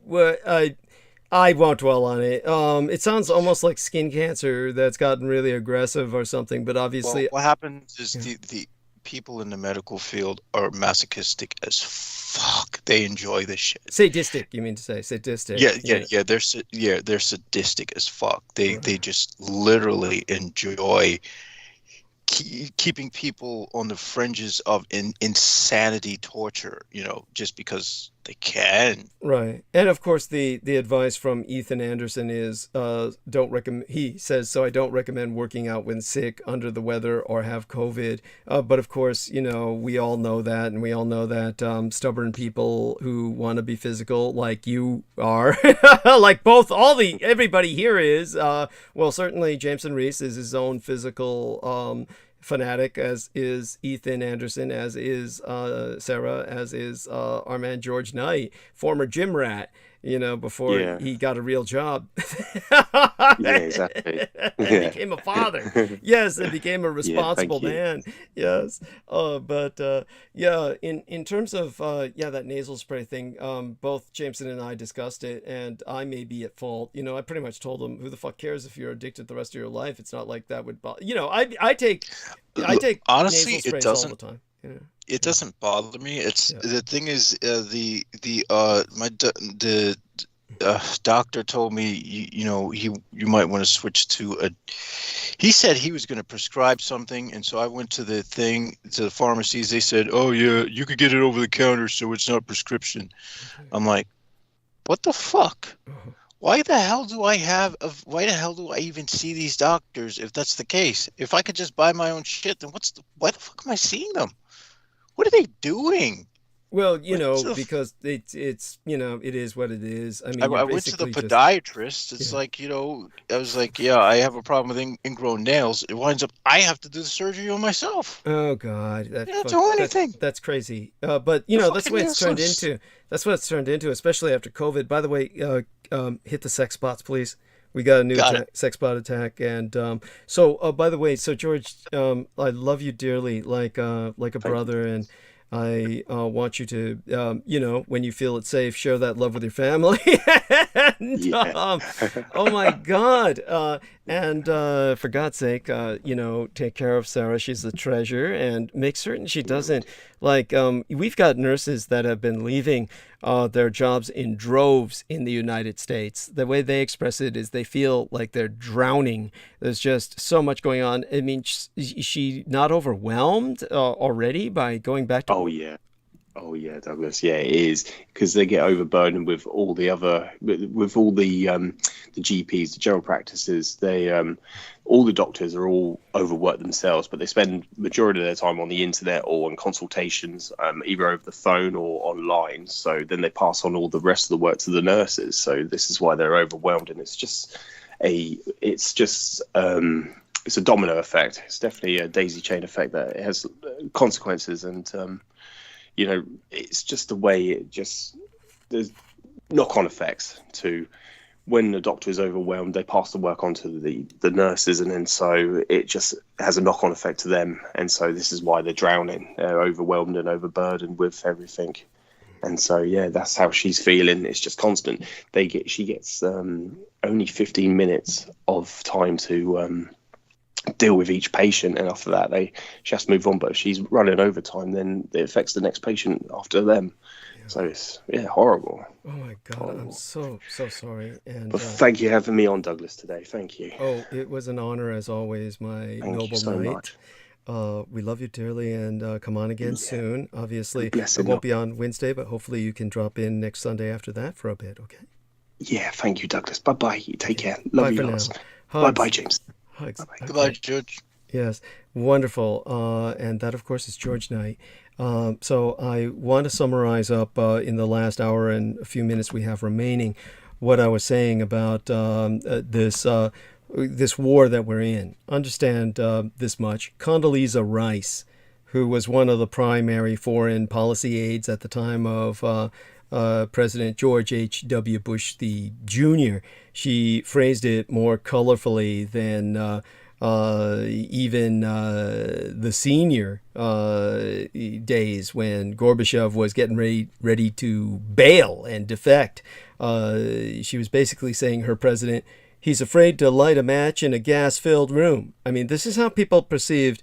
I won't dwell on it. It sounds almost like skin cancer that's gotten really aggressive or something, but obviously... Well, what happens is the people in the medical field are masochistic as fuck. They enjoy this shit. Sadistic, you mean to say? Sadistic. Yeah. They're sadistic as fuck. They just literally enjoy keeping people on the fringes of insanity torture, just because they can. Right. And of course the advice from Ethan Anderson is don't recommend, he says, so I don't recommend working out when sick, under the weather, or have COVID. But of course, we all know that, and we all know that stubborn people who want to be physical, like you are, like everybody here is, well, certainly Jameson Reese is his own physical fanatic, as is Ethan Anderson, as is Sarah, as is our man George Knight, former gym rat, before he got a real job. Yeah, exactly. Became a father. Yes, and became a responsible man. Yes. But in terms of that nasal spray thing, both Jameson and I discussed it, and I may be at fault. I pretty much told him, who the fuck cares if you're addicted the rest of your life? It's not like that would bother. I take honestly, nasal sprays it doesn't all the time. It doesn't bother me. It's the thing is, the doctor told me you might want to switch to he said he was going to prescribe something, and so I went to the pharmacies. They said, oh yeah, you could get it over the counter, so it's not prescription. I'm like, what the fuck? Why the hell do I even see these doctors if that's the case? If I could just buy my own shit, then why the fuck am I seeing them? What are they doing? Well, What because it's it is what it is. I mean, I you're went to the basically just podiatrist. It's yeah. like, I was like, yeah, I have a problem with ingrown nails. It winds up, I have to do the surgery on myself. Oh God, You don't do anything. that's crazy. But They're that's fucking what it's turned useless. into. That's what it's turned into, especially after COVID. By the way, hit the sex spots, please. We got a new Got it. sex bot attack, and by the way, so George, I love you dearly, like a Thank you. brother, and I want you to, when you feel it's safe, share that love with your family. And Yeah. oh my God, for God's sake, take care of Sarah. She's a treasure, and make certain she doesn't we've got nurses that have been leaving their jobs in droves in the United States. The way they express it is they feel like they're drowning. There's just so much going on. I mean, is she not overwhelmed already by going back to? Oh yeah. Oh yeah, Douglas. Yeah, it is because they get overburdened with all the other, with all the GPs, the general practices. They all the doctors are all overworked themselves, but they spend majority of their time on the internet or on consultations, either over the phone or online. So then they pass on all the rest of the work to the nurses. So this is why they're overwhelmed, and it's a domino effect. It's definitely a daisy chain effect that has consequences, and it's just the way there's knock-on effects to when the doctor is overwhelmed, they pass the work on to the nurses, and then so it just has a knock-on effect to them, and so this is why they're drowning. They're overwhelmed and overburdened with everything, and so yeah, that's how she's feeling. It's just constant. She gets only 15 minutes of time to deal with each patient, and after that she has to move on. But if she's running overtime, then it affects the next patient after them. So it's horrible. Oh my God, Horrible. I'm so sorry. And But thank you for having me on, Douglas, today. Thank you. it was an honor as always, my Thank noble you so knight. much. We love you dearly, and come on again Yeah. soon. Obviously, Bless it him. won't be on Wednesday, but hopefully you can drop in next Sunday after that for a bit. Okay. Yeah, thank you, Douglas. Bye bye. You take care. Bye Love for you now. lots. Bye Hugs. bye, James. Hugs. Bye-bye. Goodbye, George. Yes, wonderful. And that, of course, is George Knight. So I want to summarize up in the last hour and a few minutes we have remaining what I was saying about this war that we're in. Understand this much. Condoleezza Rice, who was one of the primary foreign policy aides at the time of President George H.W. Bush the Jr., she phrased it more colorfully than even the senior days when Gorbachev was getting ready to bail and defect. She was basically saying her president, he's afraid to light a match in a gas-filled room. I mean, this is how people perceived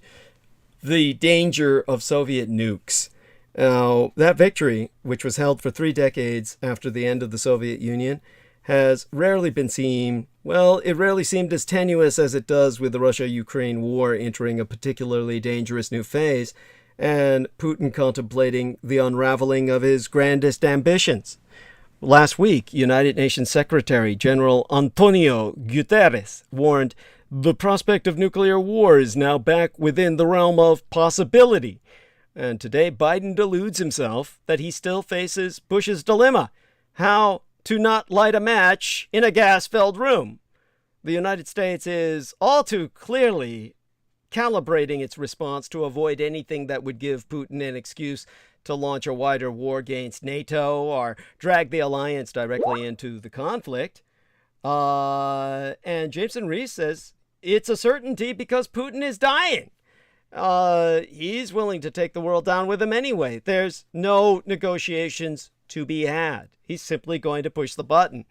the danger of Soviet nukes. Now, that victory, which was held for 3 decades after the end of the Soviet Union, has rarely been seen, well, it rarely seemed as tenuous as it does with the Russia-Ukraine war entering a particularly dangerous new phase, and Putin contemplating the unraveling of his grandest ambitions. Last week, United Nations Secretary General Antonio Guterres warned the prospect of nuclear war is now back within the realm of possibility. And today, Biden deludes himself that he still faces Bush's dilemma. How to not light a match in a gas-filled room. The United States is all too clearly calibrating its response to avoid anything that would give Putin an excuse to launch a wider war against NATO or drag the alliance directly into the conflict. And Jameson Reese says it's a certainty because Putin is dying. He's willing to take the world down with him anyway. There's no negotiations to be had. He's simply going to push the button.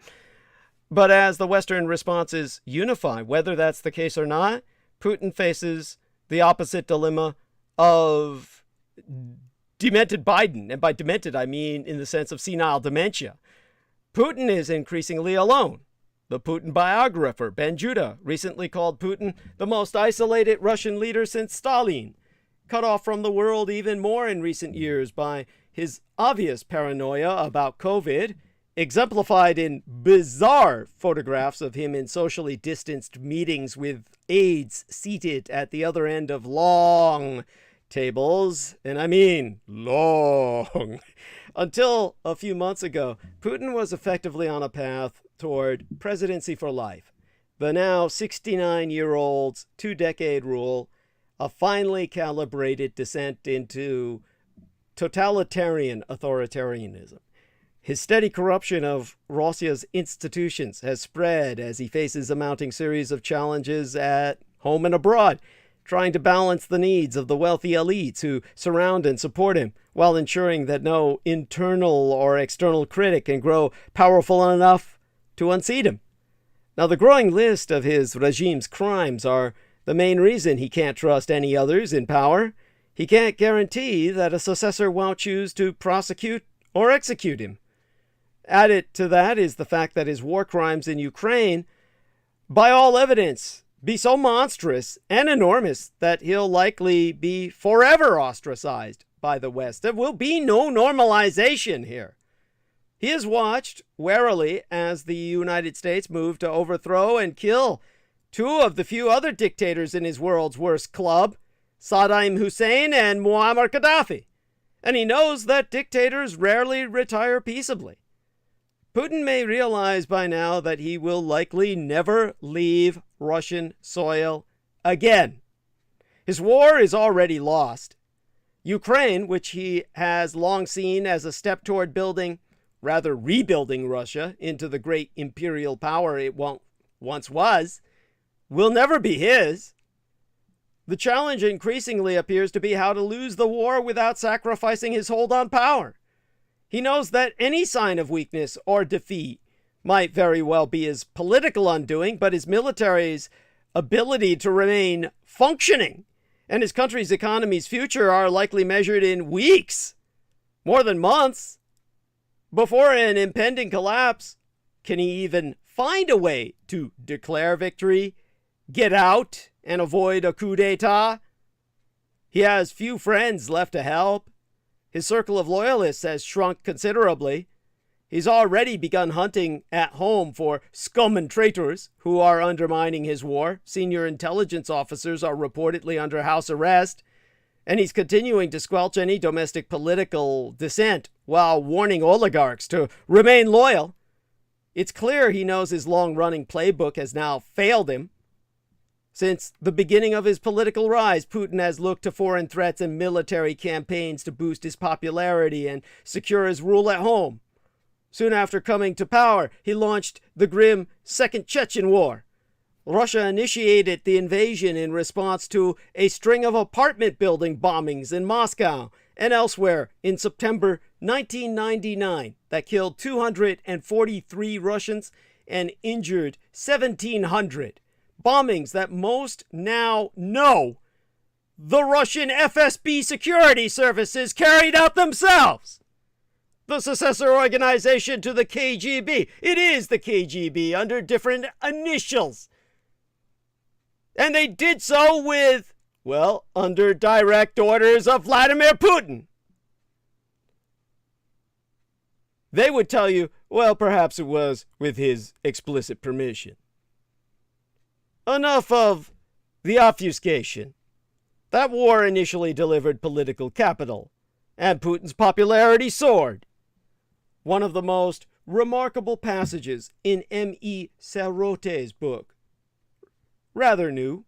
But as the Western responses unify, whether that's the case or not, Putin faces the opposite dilemma of demented Biden. And by demented, I mean in the sense of senile dementia. Putin is increasingly alone. The Putin biographer, Ben Judah, recently called Putin the most isolated Russian leader since Stalin, cut off from the world even more in recent years by his obvious paranoia about COVID, exemplified in bizarre photographs of him in socially distanced meetings with aides seated at the other end of long tables, and I mean long. Until a few months ago, Putin was effectively on a path toward presidency for life. The now 69-year-old's two-decade rule, a finely calibrated descent into totalitarian authoritarianism. His steady corruption of Russia's institutions has spread as he faces a mounting series of challenges at home and abroad, trying to balance the needs of the wealthy elites who surround and support him, while ensuring that no internal or external critic can grow powerful enough to unseat him. Now, the growing list of his regime's crimes are the main reason he can't trust any others in power. He can't guarantee that a successor won't choose to prosecute or execute him. Added to that is the fact that his war crimes in Ukraine, by all evidence, be so monstrous and enormous that he'll likely be forever ostracized by the West. There will be no normalization here. He is watched warily as the United States move to overthrow and kill two of the few other dictators in his world's worst club, Saddam Hussein and Muammar Gaddafi. And he knows that dictators rarely retire peaceably. Putin may realize by now that he will likely never leave Russian soil again. His war is already lost. Ukraine, which he has long seen as a step toward rebuilding Russia into the great imperial power it once was, will never be his. The challenge increasingly appears to be how to lose the war without sacrificing his hold on power. He knows that any sign of weakness or defeat might very well be his political undoing, but his military's ability to remain functioning and his country's economy's future are likely measured in weeks, more than months. Before an impending collapse, can he even find a way to declare victory, get out, and avoid a coup d'etat? He has few friends left to help. His circle of loyalists has shrunk considerably. He's already begun hunting at home for scum and traitors who are undermining his war. Senior intelligence officers are reportedly under house arrest. And he's continuing to squelch any domestic political dissent while warning oligarchs to remain loyal. It's clear he knows his long-running playbook has now failed him. Since the beginning of his political rise, Putin has looked to foreign threats and military campaigns to boost his popularity and secure his rule at home. Soon after coming to power, he launched the grim Second Chechen War. Russia initiated the invasion in response to a string of apartment building bombings in Moscow and elsewhere in September 1999 that killed 243 Russians and injured 1,700. Bombings that most now know the Russian FSB security services carried out themselves. The successor organization to the KGB. It is the KGB under different initials. And they did so with, under direct orders of Vladimir Putin. They would tell you, perhaps it was with his explicit permission. Enough of the obfuscation. That war initially delivered political capital, and Putin's popularity soared. One of the most remarkable passages in M.E. Serrote's book, rather new,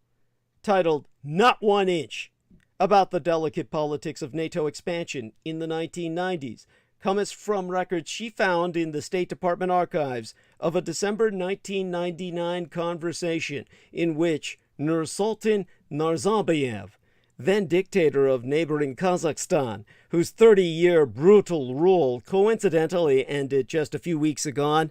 titled Not 1 Inch, about the delicate politics of NATO expansion in the 1990s, comes from records she found in the State Department archives of a December 1999 conversation in which Nursultan Nazarbayev, then dictator of neighboring Kazakhstan, whose 30-year brutal rule coincidentally ended just a few weeks ago,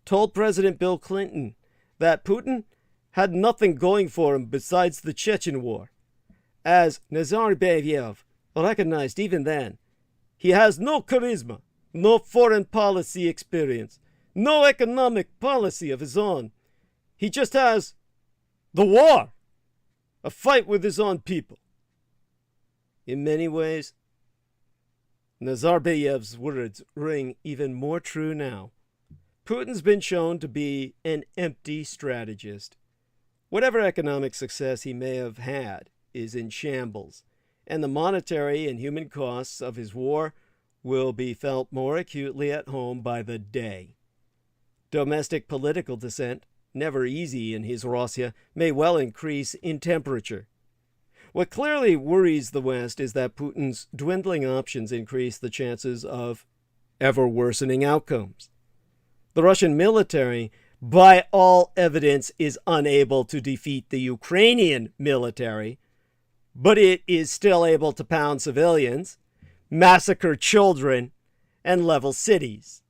told President Bill Clinton that Putin had nothing going for him besides the Chechen War. As Nazarbayev recognized even then, he has no charisma, no foreign policy experience, no economic policy of his own. He just has the war, a fight with his own people. In many ways, Nazarbayev's words ring even more true now. Putin's been shown to be an empty strategist. Whatever economic success he may have had is in shambles, and the monetary and human costs of his war will be felt more acutely at home by the day. Domestic political dissent, never easy in his Russia, may well increase in temperature. What clearly worries the West is that Putin's dwindling options increase the chances of ever-worsening outcomes. The Russian military, by all evidence, is unable to defeat the Ukrainian military, but it is still able to pound civilians, massacre children, and level cities.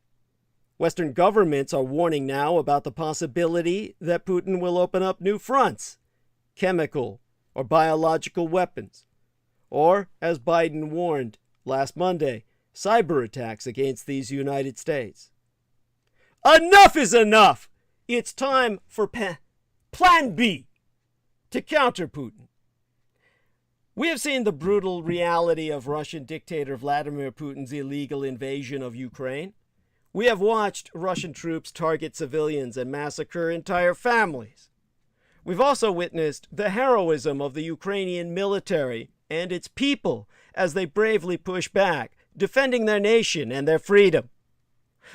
Western governments are warning now about the possibility that Putin will open up new fronts, chemical or biological weapons, or, as Biden warned last Monday, cyber attacks against these United States. Enough is enough! It's time for Plan B to counter Putin. We have seen the brutal reality of Russian dictator Vladimir Putin's illegal invasion of Ukraine. We have watched Russian troops target civilians and massacre entire families. We've also witnessed the heroism of the Ukrainian military and its people as they bravely push back, defending their nation and their freedom.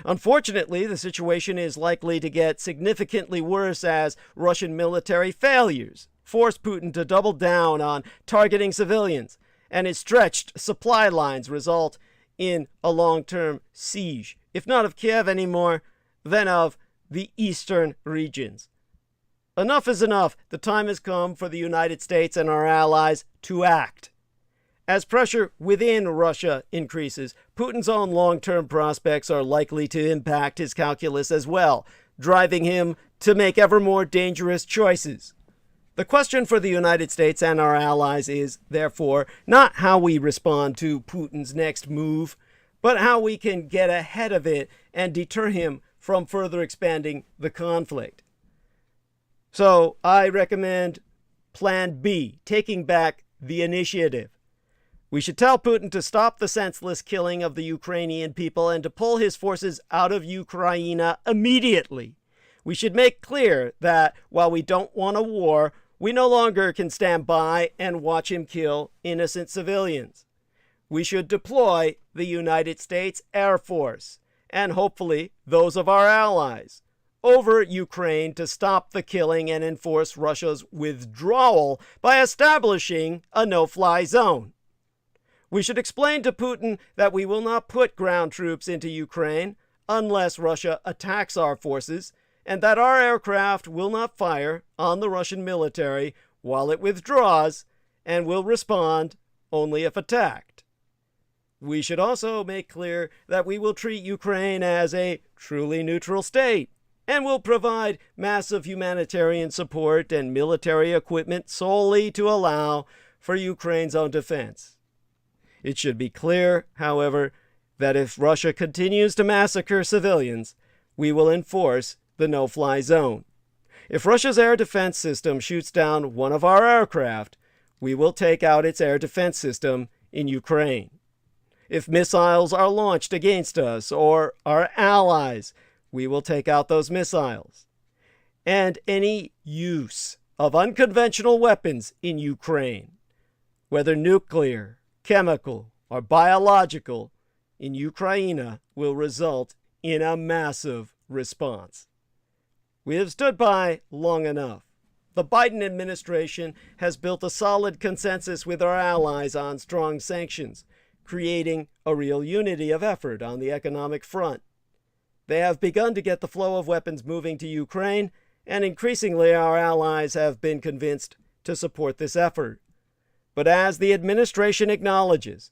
Unfortunately, the situation is likely to get significantly worse as Russian military failures force Putin to double down on targeting civilians, and his stretched supply lines result in a long-term siege, if not of Kiev anymore, then of the eastern regions. Enough is enough. The time has come for the United States and our allies to act. As pressure within Russia increases, Putin's own long-term prospects are likely to impact his calculus as well, driving him to make ever more dangerous choices. The question for the United States and our allies is, therefore, not how we respond to Putin's next move, but how we can get ahead of it and deter him from further expanding the conflict. So I recommend Plan B, taking back the initiative. We should tell Putin to stop the senseless killing of the Ukrainian people and to pull his forces out of Ukraine immediately. We should make clear that while we don't want a war, we no longer can stand by and watch him kill innocent civilians. We should deploy the United States Air Force, and hopefully those of our allies, over Ukraine to stop the killing and enforce Russia's withdrawal by establishing a no-fly zone. We should explain to Putin that we will not put ground troops into Ukraine unless Russia attacks our forces, and that our aircraft will not fire on the Russian military while it withdraws and will respond only if attacked. We should also make clear that we will treat Ukraine as a truly neutral state and will provide massive humanitarian support and military equipment solely to allow for Ukraine's own defense. It should be clear, however, that if Russia continues to massacre civilians, we will enforce the no-fly zone. If Russia's air defense system shoots down one of our aircraft, we will take out its air defense system in Ukraine. If missiles are launched against us or our allies, we will take out those missiles. And any use of unconventional weapons in Ukraine, whether nuclear, chemical, or biological, in Ukraine will result in a massive response. We have stood by long enough. The Biden administration has built a solid consensus with our allies on strong sanctions, creating a real unity of effort on the economic front. They have begun to get the flow of weapons moving to Ukraine, and increasingly our allies have been convinced to support this effort. But as the administration acknowledges,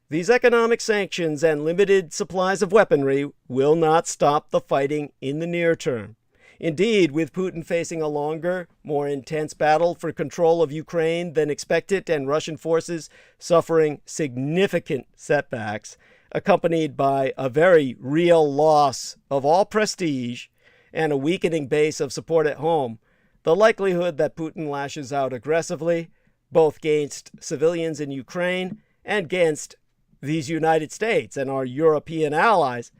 these economic sanctions and limited supplies of weaponry will not stop the fighting in the near term. Indeed, with Putin facing a longer, more intense battle for control of Ukraine than expected and Russian forces suffering significant setbacks, accompanied by a very real loss of all prestige and a weakening base of support at home, the likelihood that Putin lashes out aggressively, both against civilians in Ukraine and against these United States and our European allies,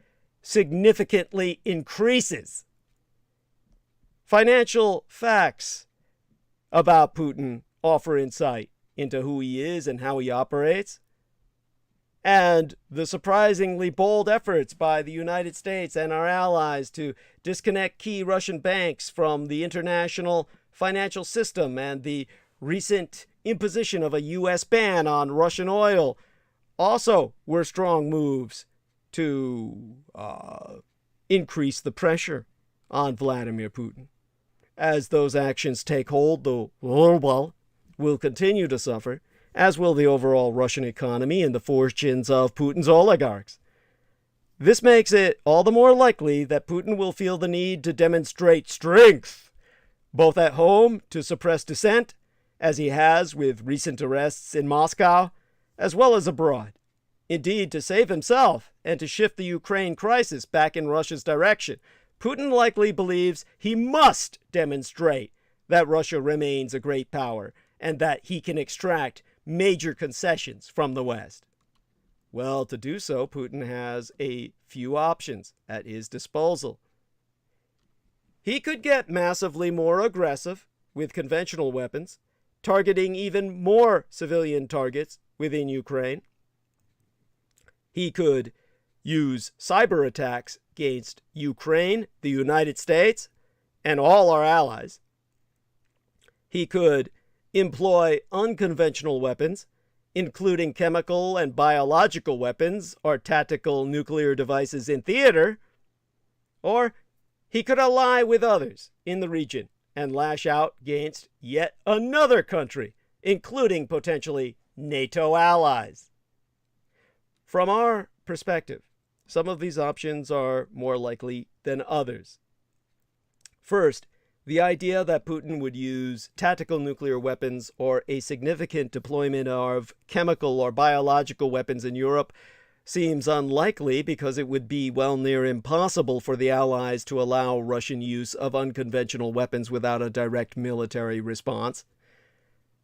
significantly increases. Financial facts about Putin offer insight. into who he is and how he operates, and the surprisingly bold efforts by the United States and our allies to disconnect key Russian banks from the international financial system, and the recent imposition of a U.S. ban on Russian oil also were strong moves to increase the pressure on Vladimir Putin. As those actions take hold, the ruble will continue to suffer, as will the overall Russian economy and the fortunes of Putin's oligarchs. This makes it all the more likely that Putin will feel the need to demonstrate strength, both at home to suppress dissent, as he has with recent arrests in Moscow, as well as abroad. Indeed, to save himself and to shift the Ukraine crisis back in Russia's direction, Putin likely believes he must demonstrate that Russia remains a great power and that he can extract major concessions from the West. Well, to do so, Putin has a few options at his disposal. He could get massively more aggressive with conventional weapons, targeting even more civilian targets within Ukraine. He could use cyber attacks against Ukraine, the United States, and all our allies. He could employ unconventional weapons, including chemical and biological weapons or tactical nuclear devices in theater, or he could ally with others in the region and lash out against yet another country, including potentially NATO allies. From our perspective, some of these options are more likely than others. First, the idea that Putin would use tactical nuclear weapons or a significant deployment of chemical or biological weapons in Europe seems unlikely, because it would be well near impossible for the Allies to allow Russian use of unconventional weapons without a direct military response.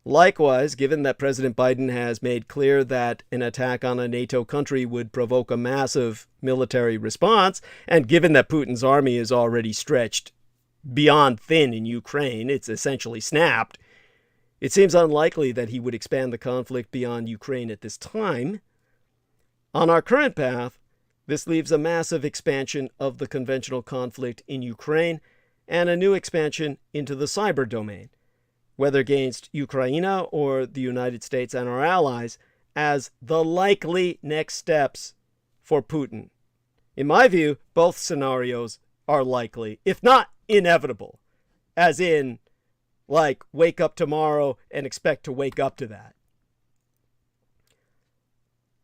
Likewise, given that President Biden has made clear that an attack on a NATO country would provoke a massive military response, and given that Putin's army is already stretched beyond thin in Ukraine, it's essentially snapped, it seems unlikely that he would expand the conflict beyond Ukraine at this time. On our current path, this leaves a massive expansion of the conventional conflict in Ukraine and a new expansion into the cyber domain, whether against Ukraine or the United States and our allies, as the likely next steps for Putin. In my view, both scenarios are likely, if not inevitable, as in, like, wake up tomorrow and expect to wake up to that.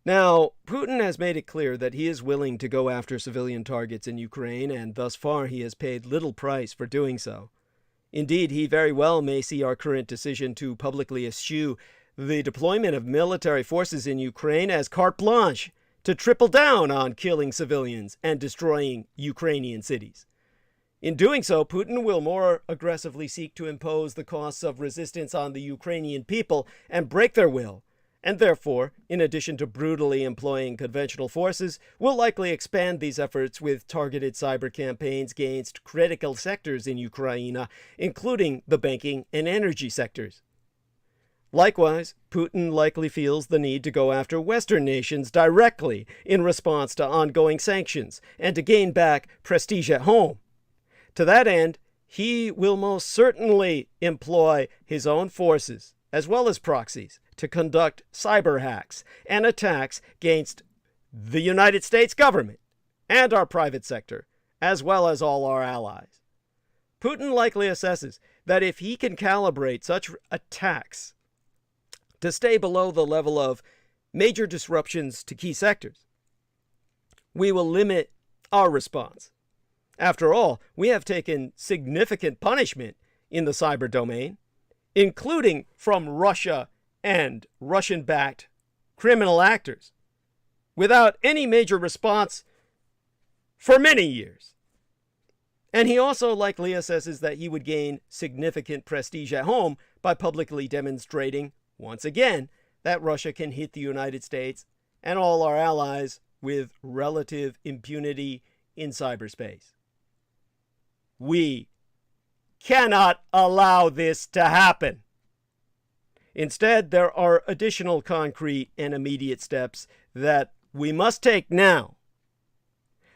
Now, Putin has made it clear that he is willing to go after civilian targets in Ukraine, and thus far he has paid little price for doing so. Indeed, he very well may see our current decision to publicly eschew the deployment of military forces in Ukraine as carte blanche to triple down on killing civilians and destroying Ukrainian cities. In doing so, Putin will more aggressively seek to impose the costs of resistance on the Ukrainian people and break their will, and therefore, in addition to brutally employing conventional forces, will likely expand these efforts with targeted cyber campaigns against critical sectors in Ukraine, including the banking and energy sectors. Likewise, Putin likely feels the need to go after Western nations directly in response to ongoing sanctions and to gain back prestige at home. To that end, he will most certainly employ his own forces, as well as proxies, to conduct cyber hacks and attacks against the United States government and our private sector, as well as all our allies. Putin likely assesses that if he can calibrate such attacks to stay below the level of major disruptions to key sectors, we will limit our response. After all, we have taken significant punishment in the cyber domain, including from Russia and Russian-backed criminal actors, without any major response for many years. And he also likely assesses that he would gain significant prestige at home by publicly demonstrating, once again, that Russia can hit the United States and all our allies with relative impunity in cyberspace. We cannot allow this to happen. Instead, there are additional concrete and immediate steps that we must take now.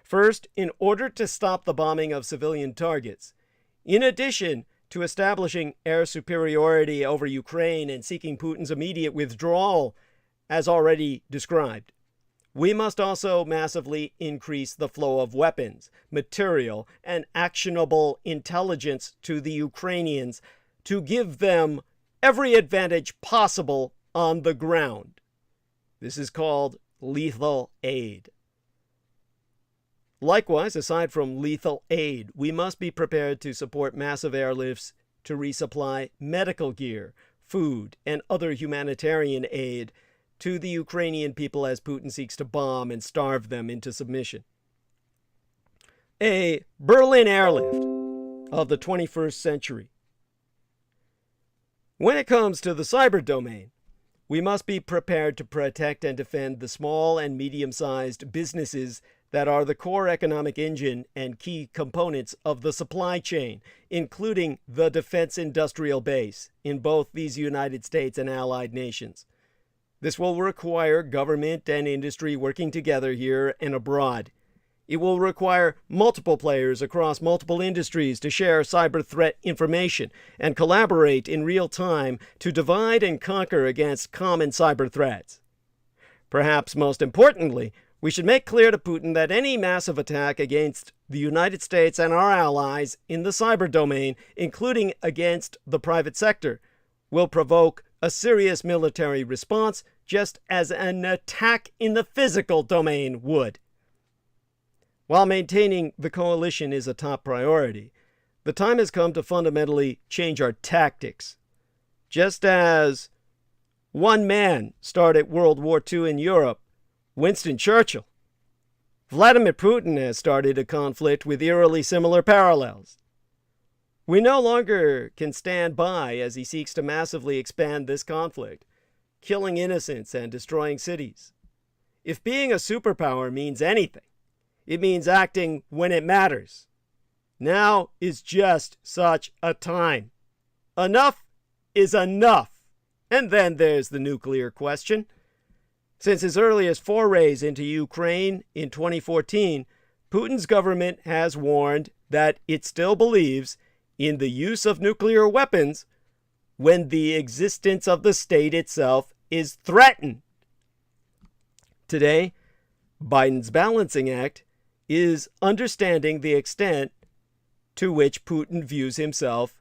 First, in order to stop the bombing of civilian targets, in addition to establishing air superiority over Ukraine and seeking Putin's immediate withdrawal, as already described, we must also massively increase the flow of weapons, material, and actionable intelligence to the Ukrainians to give them every advantage possible on the ground. This is called lethal aid. Likewise, aside from lethal aid, we must be prepared to support massive airlifts to resupply medical gear, food, and other humanitarian aid to the Ukrainian people as Putin seeks to bomb and starve them into submission. A Berlin airlift of the 21st century. When it comes to the cyber domain, we must be prepared to protect and defend the small and medium-sized businesses that are the core economic engine and key components of the supply chain, including the defense industrial base in both these United States and allied nations. This will require government and industry working together here and abroad. It will require multiple players across multiple industries to share cyber threat information and collaborate in real time to divide and conquer against common cyber threats. Perhaps most importantly, we should make clear to Putin that any massive attack against the United States and our allies in the cyber domain, including against the private sector, will provoke a serious military response, just as an attack in the physical domain would. While maintaining the coalition is a top priority, the time has come to fundamentally change our tactics. Just as one man started World War II in Europe, Winston Churchill, Vladimir Putin has started a conflict with eerily similar parallels. We no longer can stand by as he seeks to massively expand this conflict, killing innocents and destroying cities. If being a superpower means anything, it means acting when it matters. Now is just such a time. Enough is enough. And then there's the nuclear question. Since his earliest forays into Ukraine in 2014, Putin's government has warned that it still believes in the use of nuclear weapons when the existence of the state itself is threatened. Today, Biden's balancing act is understanding the extent to which Putin views himself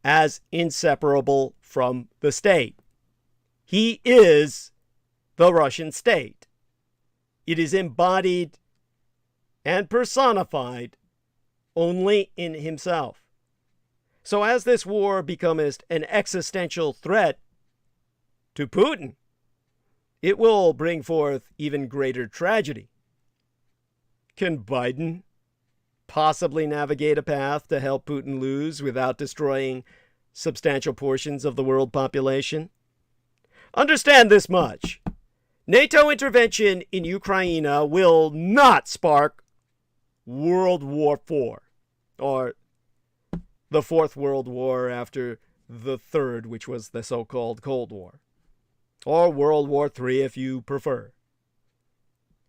as inseparable from the state. He is the Russian state. It is embodied and personified only in himself. So as this war becomes an existential threat to Putin, it will bring forth even greater tragedy. Can Biden possibly navigate a path to help Putin lose without destroying substantial portions of the world population? Understand this much. NATO intervention in Ukraine will not spark World War IV, or the Fourth World War after the Third, which was the so-called Cold War, or World War III if you prefer.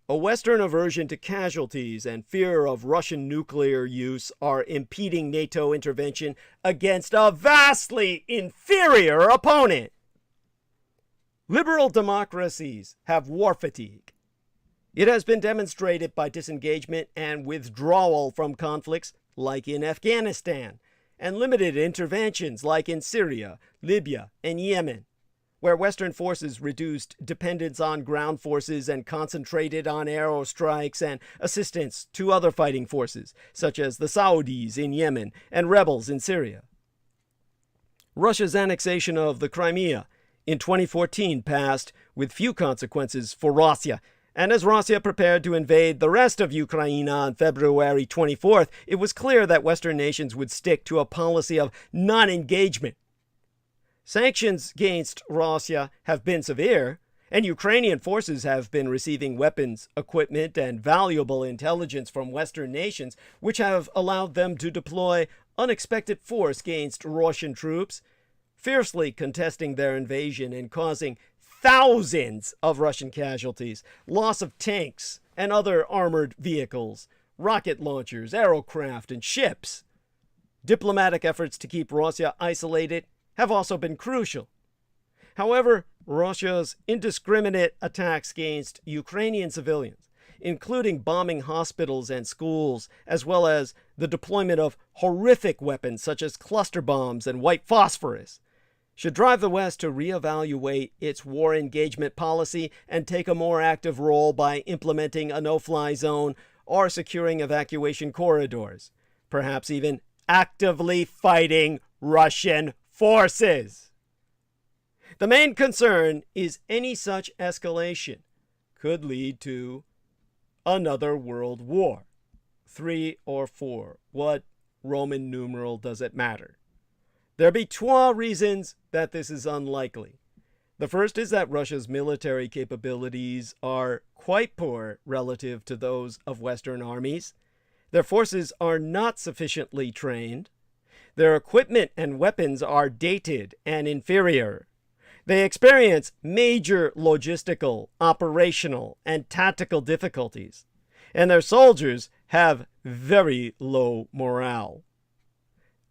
A Western aversion to casualties and fear of Russian nuclear use are impeding NATO intervention against a vastly inferior opponent. Liberal democracies have war fatigue. It has been demonstrated by disengagement and withdrawal from conflicts like in Afghanistan, and limited interventions like in Syria, Libya, and Yemen, where Western forces reduced dependence on ground forces and concentrated on aerostrikes and assistance to other fighting forces, such as the Saudis in Yemen and rebels in Syria. Russia's annexation of the Crimea in 2014 passed with few consequences for Russia, and as Russia prepared to invade the rest of Ukraine on February 24th, it was clear that Western nations would stick to a policy of non-engagement. Sanctions against Russia have been severe, and Ukrainian forces have been receiving weapons, equipment, and valuable intelligence from Western nations, which have allowed them to deploy unexpected force against Russian troops, fiercely contesting their invasion and causing thousands of Russian casualties, loss of tanks and other armored vehicles, rocket launchers, aerocraft, and ships. Diplomatic efforts to keep Russia isolated have also been crucial. However, Russia's indiscriminate attacks against Ukrainian civilians, including bombing hospitals and schools, as well as the deployment of horrific weapons such as cluster bombs and white phosphorus, should drive the West to reevaluate its war engagement policy and take a more active role by implementing a no-fly zone or securing evacuation corridors, perhaps even actively fighting Russian forces. The main concern is any such escalation could lead to another world war. 3 or 4. What Roman numeral does it matter? There be 2 reasons that this is unlikely. The first is that Russia's military capabilities are quite poor relative to those of Western armies. Their forces are not sufficiently trained. Their equipment and weapons are dated and inferior. They experience major logistical, operational, and tactical difficulties, and their soldiers have very low morale.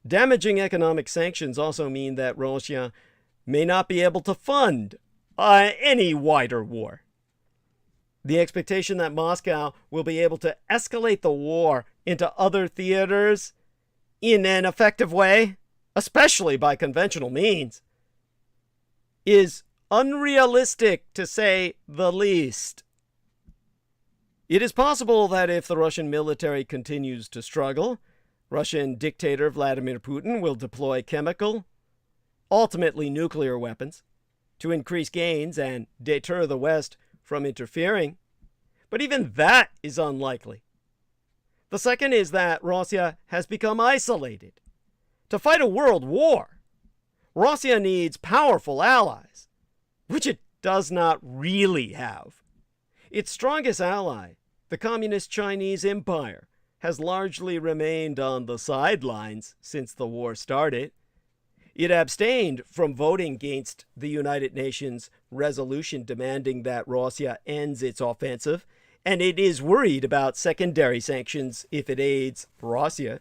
Damaging economic sanctions also mean that Russia may not be able to fund any wider war. The expectation that Moscow will be able to escalate the war into other theaters in an effective way, especially by conventional means, is unrealistic to say the least. It is possible that if the Russian military continues to struggle, Russian dictator Vladimir Putin will deploy chemical, ultimately nuclear weapons, to increase gains and deter the West from interfering. But even that is unlikely. The second is that Russia has become isolated. To fight a world war, Russia needs powerful allies, which it does not really have. Its strongest ally, the Communist Chinese Empire, has largely remained on the sidelines since the war started. It abstained from voting against the United Nations resolution demanding that Russia ends its offensive, and it is worried about secondary sanctions if it aids Russia.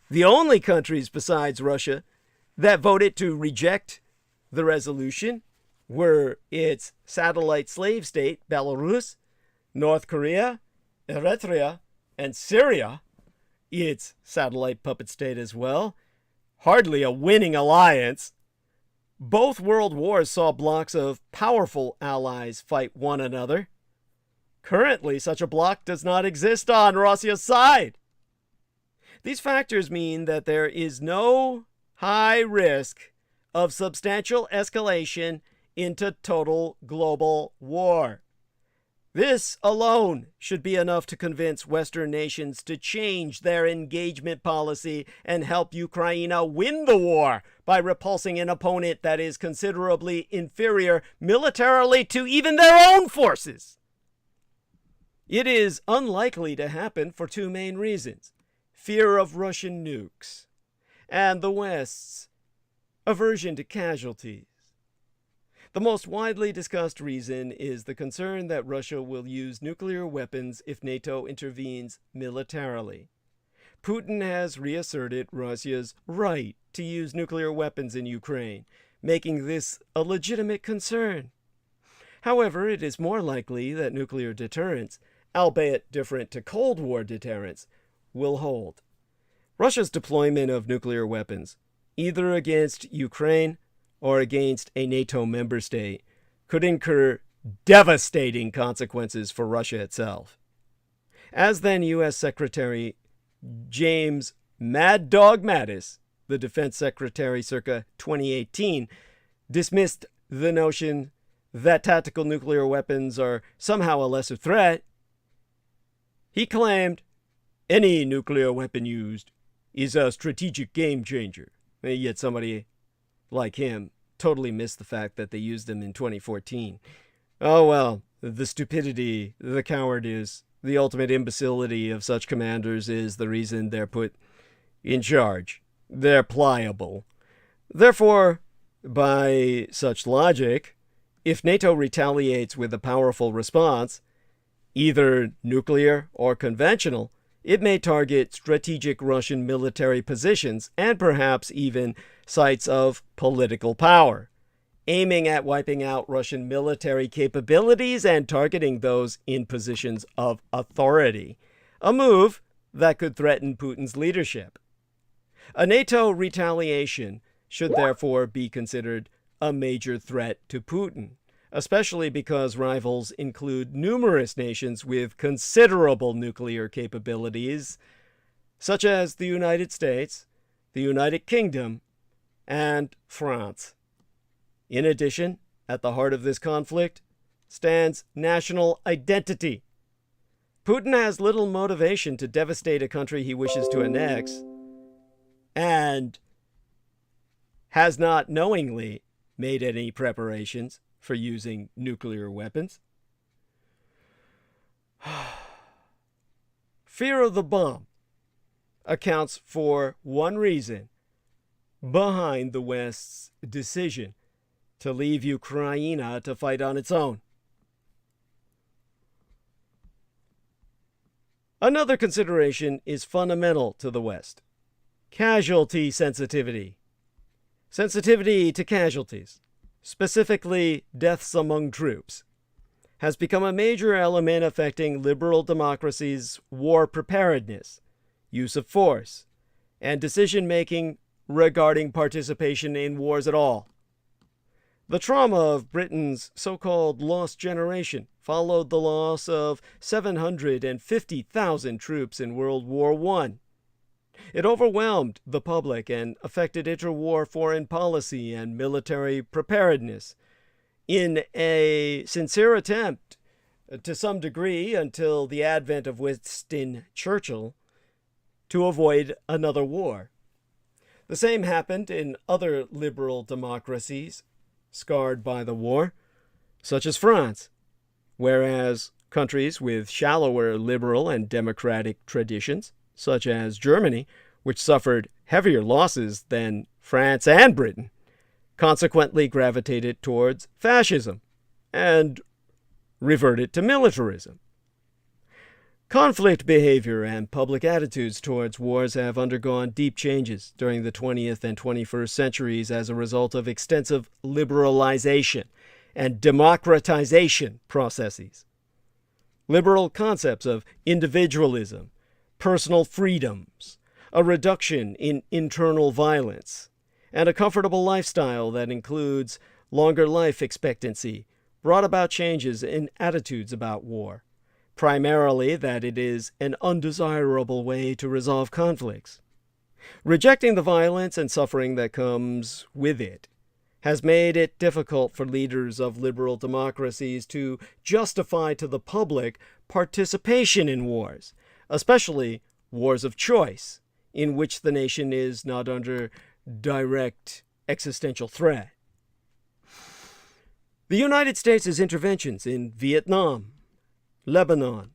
The only countries besides Russia that voted to reject the resolution were its satellite slave state, Belarus, North Korea, Eritrea, and Syria, its satellite puppet state as well. Hardly a winning alliance. Both world wars saw blocks of powerful allies fight one another. Currently, such a bloc does not exist on Russia's side. These factors mean that there is no high risk of substantial escalation into total global war. This alone should be enough to convince Western nations to change their engagement policy and help Ukraine win the war by repulsing an opponent that is considerably inferior militarily to even their own forces. It is unlikely to happen for 2 main reasons: fear of Russian nukes and the West's aversion to casualties. The most widely discussed reason is the concern that Russia will use nuclear weapons if NATO intervenes militarily. Putin has reasserted Russia's right to use nuclear weapons in Ukraine, making this a legitimate concern. However, it is more likely that nuclear deterrence, albeit different to Cold War deterrence, will hold. Russia's deployment of nuclear weapons, either against Ukraine or against a NATO member state, could incur devastating consequences for Russia itself. As then U.S. Secretary James Mad Dog Mattis, the defense secretary circa 2018, dismissed the notion that tactical nuclear weapons are somehow a lesser threat, he claimed any nuclear weapon used is a strategic game changer. Yet somebody like him totally missed the fact that they used them in 2014. Oh well, the stupidity, the cowardice, the ultimate imbecility of such commanders is the reason they're put in charge. They're pliable. Therefore, By such logic, if NATO retaliates with a powerful response, either nuclear or conventional, it may target strategic Russian military positions and perhaps even sites of political power, aiming at wiping out Russian military capabilities and targeting those in positions of authority, a move that could threaten Putin's leadership. A NATO retaliation should therefore be considered a major threat to Putin, especially because rivals include numerous nations with considerable nuclear capabilities, such as the United States, the United Kingdom, and France. In addition, at the heart of this conflict stands national identity. Putin has little motivation to devastate a country he wishes to annex, and has not knowingly made any preparations for using nuclear weapons. Fear of the bomb accounts for one reason behind the West's decision to leave Ukraine to fight on its own. Another consideration is fundamental to the West: casualty sensitivity. Sensitivity to casualties, specifically deaths among troops, has become a major element affecting liberal democracies' war preparedness, use of force, and decision-making regarding participation in wars at all. The trauma of Britain's so-called lost generation followed the loss of 750,000 troops in World War I. It overwhelmed the public and affected interwar foreign policy and military preparedness in a sincere attempt, to some degree until the advent of Winston Churchill, to avoid another war. The same happened in other liberal democracies scarred by the war, such as France, whereas countries with shallower liberal and democratic traditions, such as Germany, which suffered heavier losses than France and Britain, consequently gravitated towards fascism and reverted to militarism. Conflict behavior and public attitudes towards wars have undergone deep changes during the 20th and 21st centuries as a result of extensive liberalization and democratization processes. Liberal concepts of individualism, personal freedoms, a reduction in internal violence, and a comfortable lifestyle that includes longer life expectancy brought about changes in attitudes about war, primarily that it is an undesirable way to resolve conflicts. Rejecting the violence and suffering that comes with it has made it difficult for leaders of liberal democracies to justify to the public participation in wars, especially wars of choice, in which the nation is not under direct existential threat. The United States' interventions in Vietnam, Lebanon,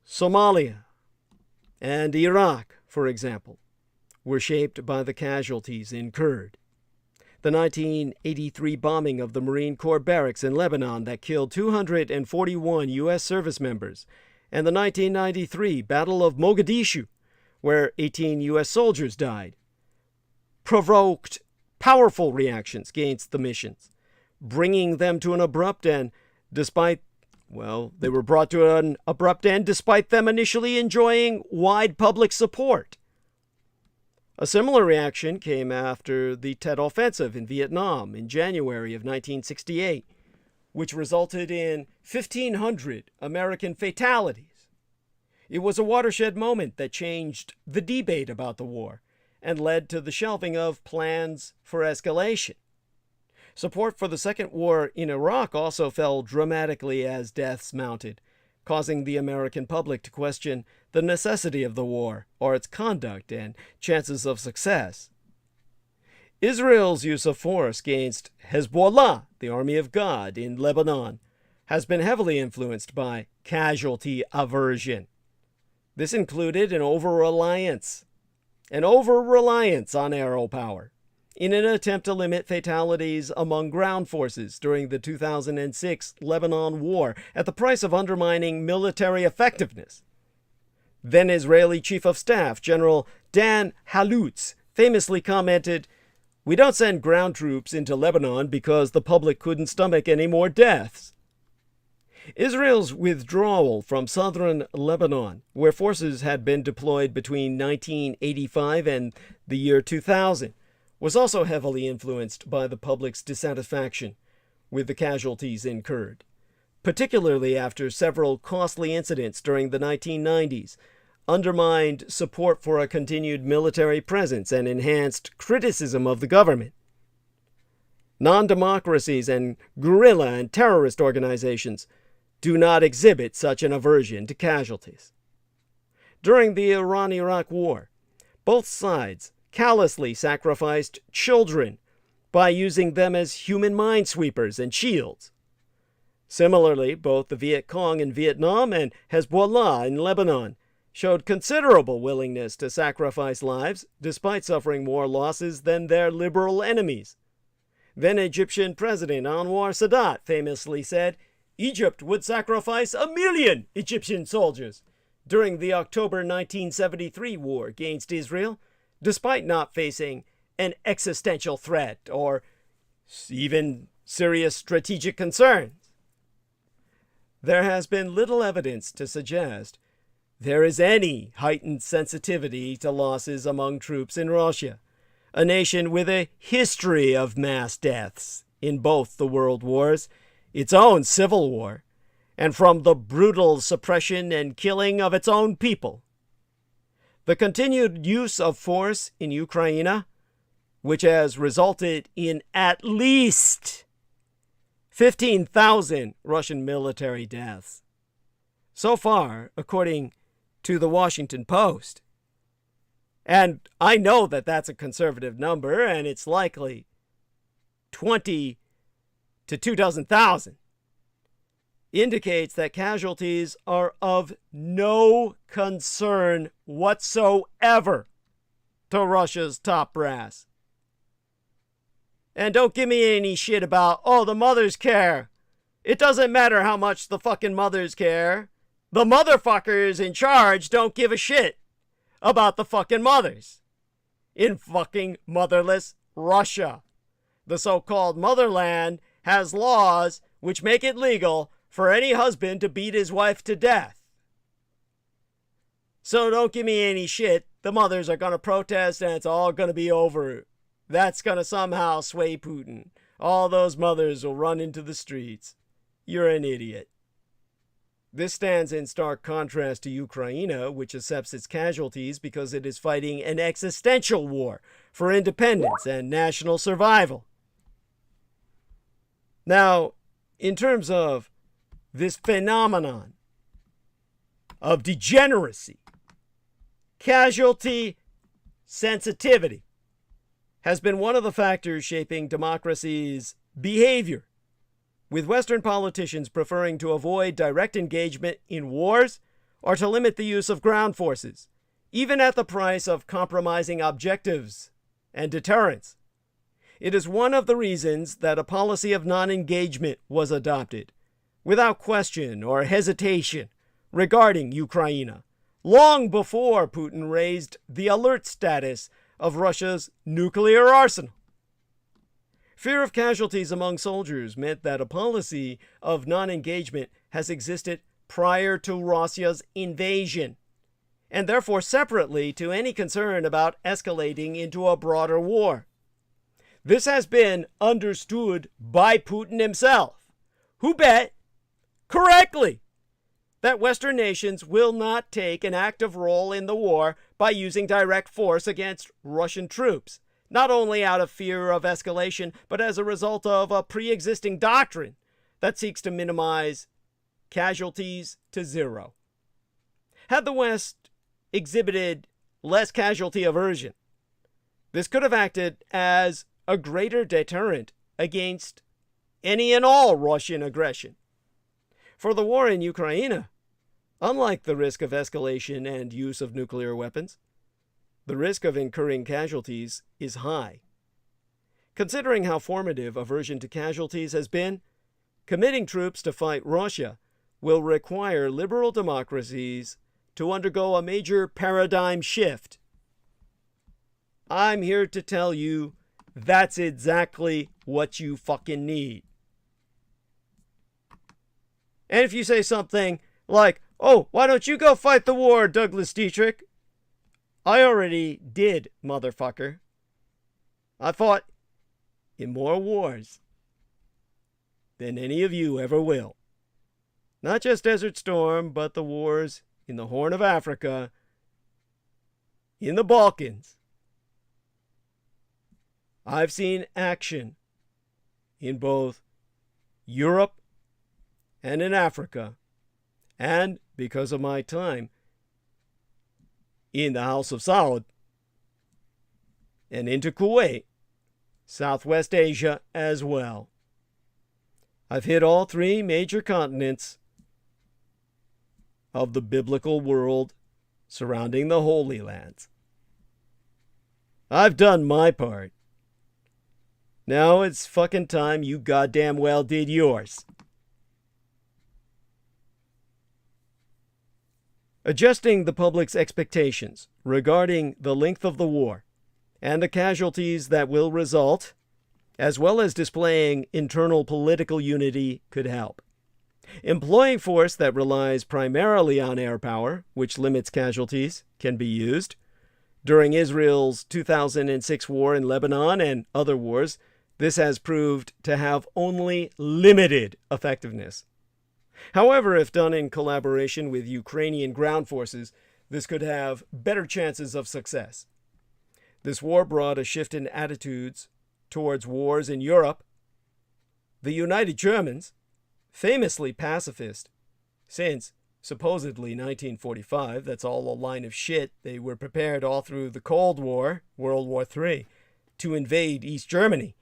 Somalia, and Iraq, for example, were shaped by the casualties incurred. The 1983 bombing of the Marine Corps barracks in Lebanon that killed 241 U.S. service members, and the 1993 Battle of Mogadishu, where 18 U.S. soldiers died, provoked powerful reactions against the missions, bringing them to an abrupt end despite them initially enjoying wide public support. A similar reaction came after the Tet Offensive in Vietnam in January of 1968, which resulted in 1,500 American fatalities. It was a watershed moment that changed the debate about the war and led to the shelving of plans for escalation. Support for the second war in Iraq also fell dramatically as deaths mounted, causing the American public to question the necessity of the war or its conduct and chances of success. Israel's use of force against Hezbollah, the Army of God, in Lebanon, has been heavily influenced by casualty aversion. This included an over-reliance on aero power, in an attempt to limit fatalities among ground forces during the 2006 Lebanon war at the price of undermining military effectiveness. Then Israeli Chief of Staff General Dan Halutz famously commented, "We don't send ground troops into Lebanon because the public couldn't stomach any more deaths." Israel's withdrawal from southern Lebanon, where forces had been deployed between 1985 and the year 2000, was also heavily influenced by the public's dissatisfaction with the casualties incurred, particularly after several costly incidents during the 1990s undermined support for a continued military presence and enhanced criticism of the government. Non-democracies and guerrilla and terrorist organizations do not exhibit such an aversion to casualties. During the Iran-Iraq War, both sides callously sacrificed children by using them as human minesweepers and shields. Similarly, both the Viet Cong in Vietnam and Hezbollah in Lebanon showed considerable willingness to sacrifice lives despite suffering more losses than their liberal enemies. Then Egyptian President Anwar Sadat famously said Egypt would sacrifice 1 million Egyptian soldiers during the October 1973 war against Israel, despite not facing an existential threat or even serious strategic concerns. There has been little evidence to suggest there is any heightened sensitivity to losses among troops in Russia, a nation with a history of mass deaths in both the world wars, its own civil war, and from the brutal suppression and killing of its own people. The continued use of force in Ukraine, which has resulted in at least 15,000 Russian military deaths. So far, according to the Washington Post. And I know that that's a conservative number, and it's likely 20 to 2,000,000, indicates that casualties are of no concern whatsoever to Russia's top brass. And don't give me any shit about, oh, the mothers care. It doesn't matter how much the fucking mothers care. The motherfuckers in charge don't give a shit about the fucking mothers. In fucking motherless Russia, the so-called motherland has laws which make it legal for any husband to beat his wife to death. So don't give me any shit. The mothers are going to protest and it's all going to be over. That's going to somehow sway Putin. All those mothers will run into the streets. You're an idiot. This stands in stark contrast to Ukraine, which accepts its casualties because it is fighting an existential war for independence and national survival. Now, in terms of this phenomenon of degeneracy, casualty sensitivity has been one of the factors shaping democracy's behavior, with Western politicians preferring to avoid direct engagement in wars or to limit the use of ground forces, even at the price of compromising objectives and deterrence. It is one of the reasons that a policy of non-engagement was adopted, without question or hesitation, regarding Ukraine, long before Putin raised the alert status of Russia's nuclear arsenal. Fear of casualties among soldiers meant that a policy of non-engagement has existed prior to Russia's invasion, and therefore separately to any concern about escalating into a broader war. This has been understood by Putin himself, who bet, correctly, that Western nations will not take an active role in the war by using direct force against Russian troops, not only out of fear of escalation, but as a result of a pre-existing doctrine that seeks to minimize casualties to zero. Had the West exhibited less casualty aversion, this could have acted as a greater deterrent against any and all Russian aggression. For the war in Ukraine, unlike the risk of escalation and use of nuclear weapons, the risk of incurring casualties is high. Considering how formative aversion to casualties has been, committing troops to fight Russia will require liberal democracies to undergo a major paradigm shift. I'm here to tell you that's exactly what you fucking need. And if you say something like, oh, why don't you go fight the war, Douglas Dietrich? I already did, motherfucker. I fought in more wars than any of you ever will. Not just Desert Storm, but the wars in the Horn of Africa, in the Balkans. I've seen action in both Europe and in Africa, and because of my time in the House of Saud and into Kuwait, Southwest Asia as well. I've hit all three major continents of the biblical world surrounding the Holy Lands. I've done my part. Now it's fucking time you goddamn well did yours. Adjusting the public's expectations regarding the length of the war and the casualties that will result, as well as displaying internal political unity, could help. Employing force that relies primarily on air power, which limits casualties, can be used. During Israel's 2006 war in Lebanon and other wars, this has proved to have only limited effectiveness. However, if done in collaboration with Ukrainian ground forces, this could have better chances of success. This war brought a shift in attitudes towards wars in Europe. The United Germans, famously pacifist since supposedly 1945, that's all a line of shit, they were prepared all through the Cold War, World War III, to invade East Germany,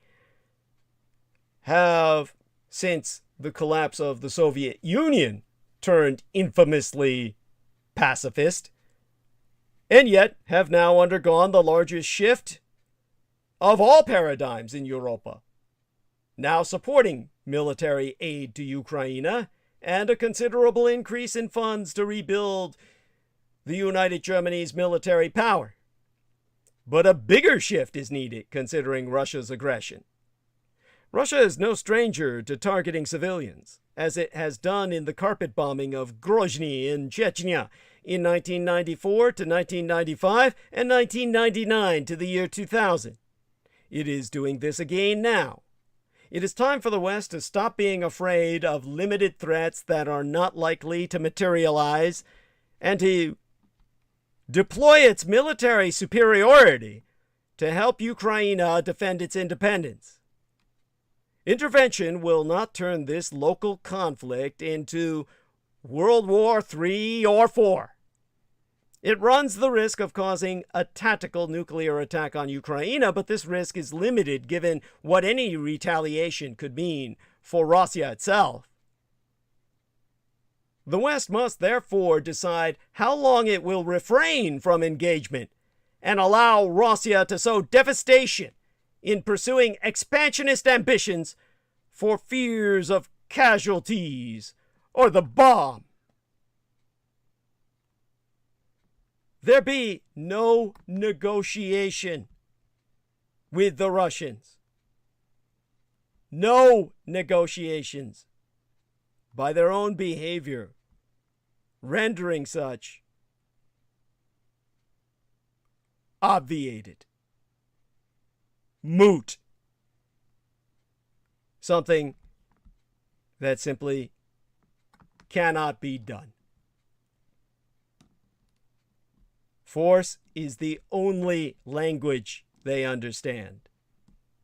have, since the collapse of the Soviet Union, turned infamously pacifist, and yet have now undergone the largest shift of all paradigms in Europa, now supporting military aid to Ukraine and a considerable increase in funds to rebuild the United Germany's military power. But a bigger shift is needed considering Russia's aggression. Russia is no stranger to targeting civilians, as it has done in the carpet bombing of Grozny in Chechnya in 1994 to 1995 and 1999 to the year 2000. It is doing this again now. It is time for the West to stop being afraid of limited threats that are not likely to materialize and to deploy its military superiority to help Ukraine defend its independence. Intervention will not turn this local conflict into World War III or IV. It runs the risk of causing a tactical nuclear attack on Ukraine, but this risk is limited given what any retaliation could mean for Russia itself. The West must therefore decide how long it will refrain from engagement and allow Russia to sow devastation in pursuing expansionist ambitions for fears of casualties or the bomb. There be no negotiation with the Russians. No negotiations, by their own behavior, rendering such obviated, moot, something that simply cannot be done. Force is the only language they understand.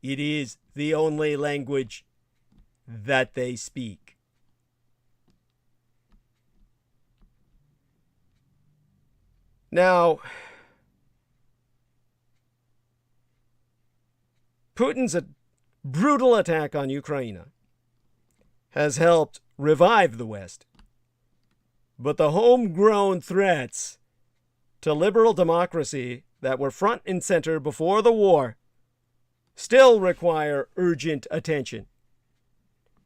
It is the only language that they speak. Now, Putin's brutal attack on Ukraine has helped revive the West, but the homegrown threats to liberal democracy that were front and center before the war still require urgent attention,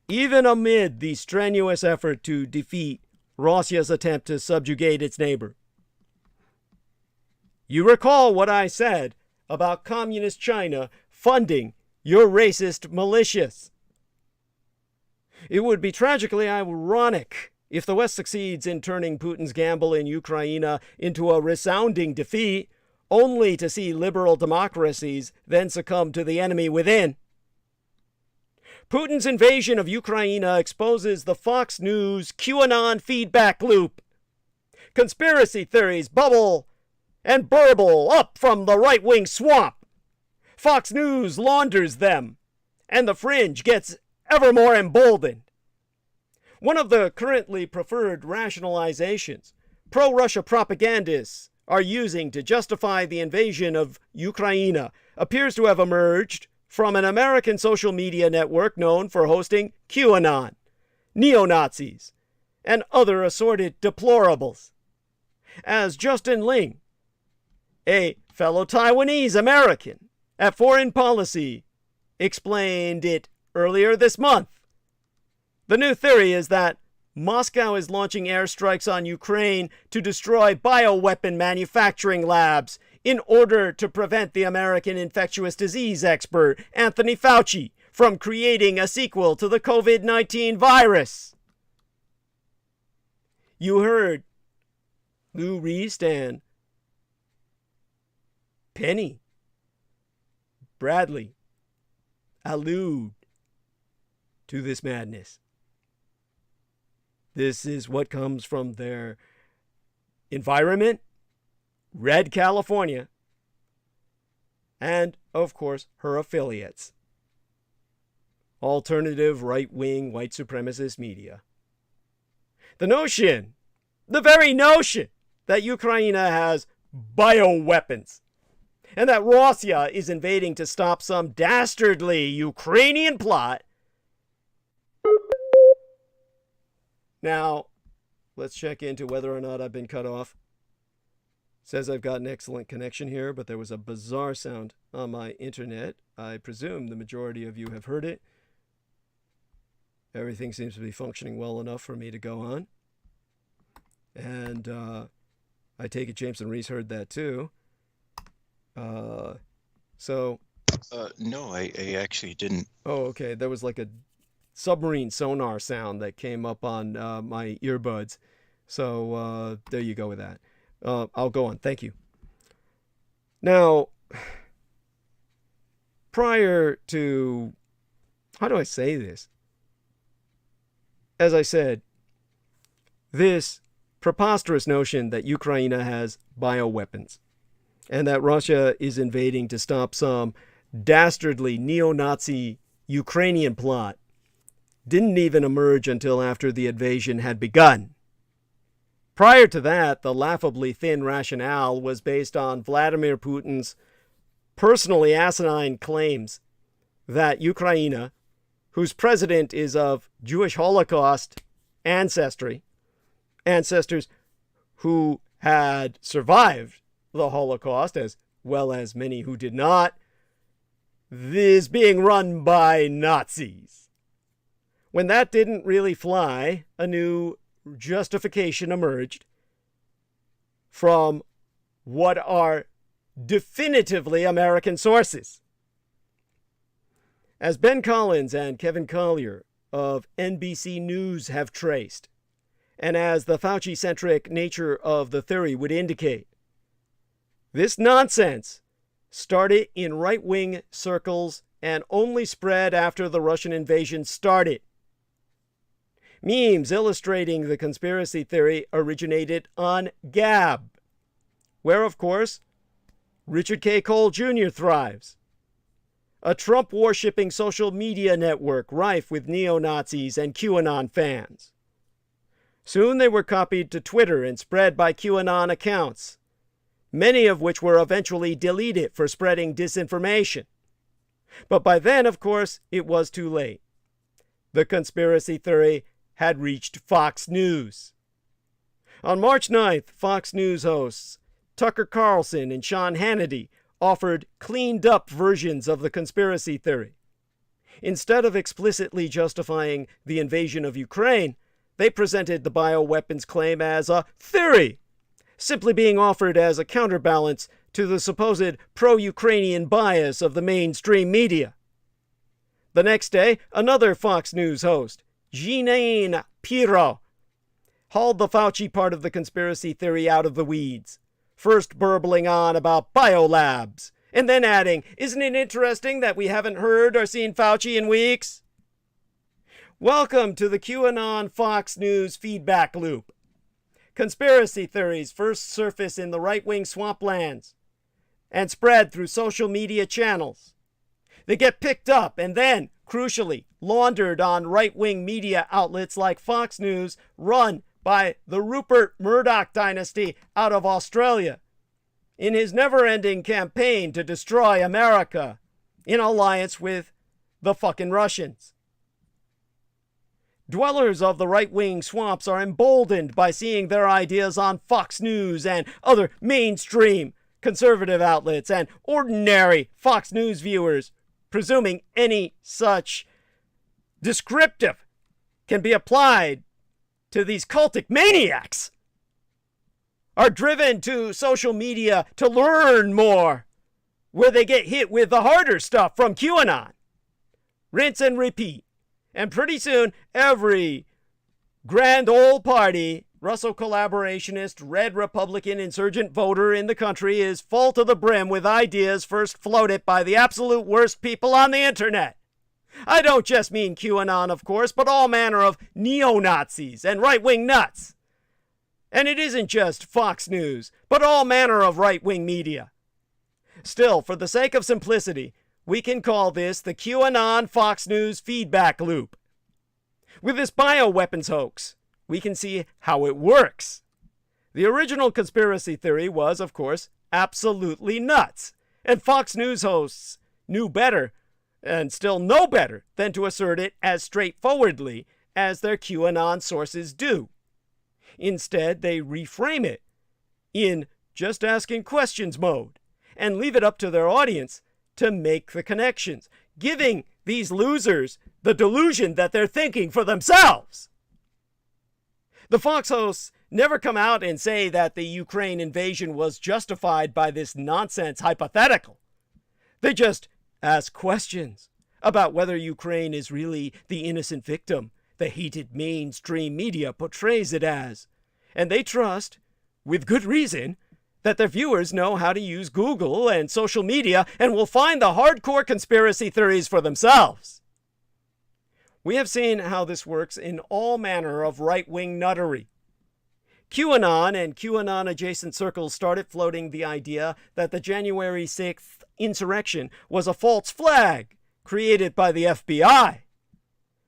even amid the strenuous effort to defeat Russia's attempt to subjugate its neighbor. You recall what I said about communist China funding your racist militias. It would be tragically ironic if the West succeeds in turning Putin's gamble in Ukraine into a resounding defeat, only to see liberal democracies then succumb to the enemy within. Putin's invasion of Ukraine exposes the Fox News QAnon feedback loop. Conspiracy theories bubble and burble up from the right-wing swamp. Fox News launders them, and the fringe gets ever more emboldened. One of the currently preferred rationalizations pro-Russia propagandists are using to justify the invasion of Ukraine appears to have emerged from an American social media network known for hosting QAnon, neo-Nazis, and other assorted deplorables. As Justin Ling, a fellow Taiwanese American at Foreign Policy, explained it earlier this month, the new theory is that Moscow is launching airstrikes on Ukraine to destroy bioweapon manufacturing labs in order to prevent the American infectious disease expert Anthony Fauci from creating a sequel to the COVID-19 virus. You heard Lou Reist and Penny Bradley allude to this madness. This is what comes from their environment, Red California, and, of course, her affiliates, alternative right-wing white supremacist media. The very notion that Ukraine has bioweapons and that Russia is invading to stop some dastardly Ukrainian plot. Now, let's check into whether or not I've been cut off. It says I've got an excellent connection here, but there was a bizarre sound on my internet. I presume the majority of you have heard it. Everything seems to be functioning well enough for me to go on. And I take it James and Reese heard that too. No, I actually didn't. Oh, okay. There was like a submarine sonar sound that came up on my earbuds. So there you go with that. I'll go on. Thank you. Now, prior to, how do I say this? As I said, this preposterous notion that Ukraine has bioweapons and that Russia is invading to stop some dastardly neo-Nazi Ukrainian plot didn't even emerge until after the invasion had begun. Prior to that, the laughably thin rationale was based on Vladimir Putin's personally asinine claims that Ukraine, whose president is of Jewish Holocaust ancestors who had survived the Holocaust, as well as many who did not, is being run by Nazis. When that didn't really fly, a new justification emerged from what are definitively American sources. As Ben Collins and Kevin Collier of NBC News have traced, and as the Fauci-centric nature of the theory would indicate, this nonsense started in right-wing circles and only spread after the Russian invasion started. Memes illustrating the conspiracy theory originated on Gab, where, of course, Richard K. Cole Jr. thrives. A Trump-worshipping social media network rife with neo-Nazis and QAnon fans. Soon they were copied to Twitter and spread by QAnon accounts, many of which were eventually deleted for spreading disinformation. But by then, of course, it was too late. The conspiracy theory had reached Fox News. On March 9th, Fox News hosts Tucker Carlson and Sean Hannity offered cleaned up versions of the conspiracy theory. Instead of explicitly justifying the invasion of Ukraine, they presented the bioweapons claim as a theory, simply being offered as a counterbalance to the supposed pro-Ukrainian bias of the mainstream media. The next day, another Fox News host, Jeanine Pirro, hauled the Fauci part of the conspiracy theory out of the weeds, first burbling on about biolabs, and then adding, "Isn't it interesting that we haven't heard or seen Fauci in weeks?" Welcome to the QAnon Fox News feedback loop. Conspiracy theories first surface in the right-wing swamplands and spread through social media channels. They get picked up and then, crucially, laundered on right-wing media outlets like Fox News, run by the Rupert Murdoch dynasty out of Australia, in his never-ending campaign to destroy America, in alliance with the fucking Russians. Dwellers of the right-wing swamps are emboldened by seeing their ideas on Fox News and other mainstream conservative outlets, and ordinary Fox News viewers, presuming any such descriptive can be applied to these cultic maniacs, are driven to social media to learn more, where they get hit with the harder stuff from QAnon. Rinse and repeat. And pretty soon, every grand old party, Russell collaborationist, red Republican insurgent voter in the country is full to the brim with ideas first floated by the absolute worst people on the internet. I don't just mean QAnon, of course, but all manner of neo-Nazis and right-wing nuts. And it isn't just Fox News, but all manner of right-wing media. Still, for the sake of simplicity, we can call this the QAnon Fox News feedback loop. With this bioweapons hoax, we can see how it works. The original conspiracy theory was, of course, absolutely nuts, and Fox News hosts knew better, and still know better, than to assert it as straightforwardly as their QAnon sources do. Instead, they reframe it in just asking questions mode, and leave it up to their audience to make the connections, giving these losers the delusion that they're thinking for themselves. The Fox hosts never come out and say that the Ukraine invasion was justified by this nonsense hypothetical. They just ask questions about whether Ukraine is really the innocent victim the hated mainstream media portrays it as. And they trust, with good reason, that their viewers know how to use Google and social media and will find the hardcore conspiracy theories for themselves. We have seen how this works in all manner of right-wing nuttery. QAnon and QAnon-adjacent circles started floating the idea that the January 6th insurrection was a false flag created by the FBI.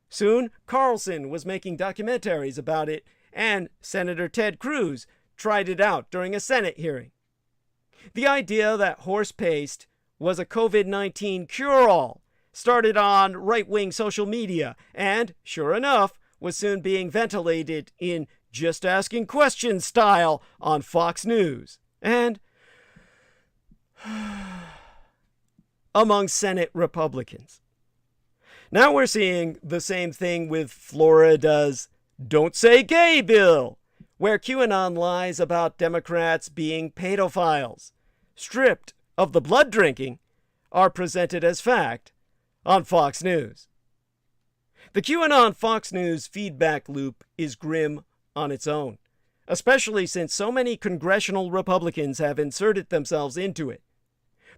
Soon, Carlson was making documentaries about it, and Senator Ted Cruz tried it out during a Senate hearing. The idea that horse paste was a COVID-19 cure-all started on right-wing social media and, sure enough, was soon being ventilated in just asking questions style on Fox News and among Senate Republicans. Now we're seeing the same thing with Florida's Don't Say Gay bill, where QAnon lies about Democrats being pedophiles, stripped of the blood drinking, are presented as fact on Fox News. The QAnon Fox News feedback loop is grim on its own, especially since so many congressional Republicans have inserted themselves into it.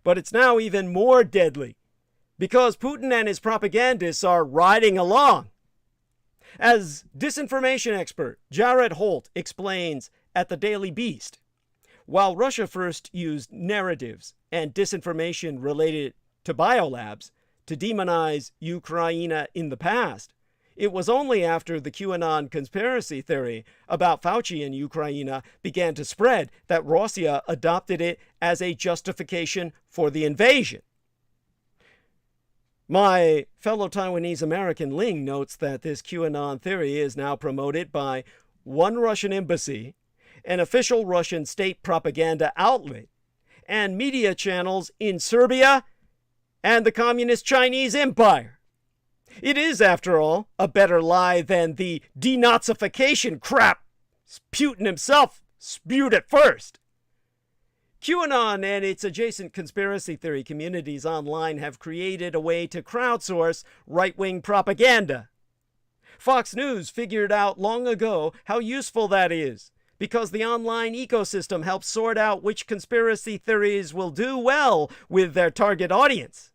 But it's now even more deadly, because Putin and his propagandists are riding along. As disinformation expert Jared Holt explains at the Daily Beast, while Russia first used narratives and disinformation related to biolabs to demonize Ukraine in the past, it was only after the QAnon conspiracy theory about Fauci and Ukraine began to spread that Russia adopted it as a justification for the invasion. My fellow Taiwanese American Ling notes that this QAnon theory is now promoted by one Russian embassy, an official Russian state propaganda outlet, and media channels in Serbia and the Communist Chinese Empire. It is, after all, a better lie than the denazification crap Putin himself spewed at first. QAnon and its adjacent conspiracy theory communities online have created a way to crowdsource right-wing propaganda. Fox News figured out long ago how useful that is, because the online ecosystem helps sort out which conspiracy theories will do well with their target audience.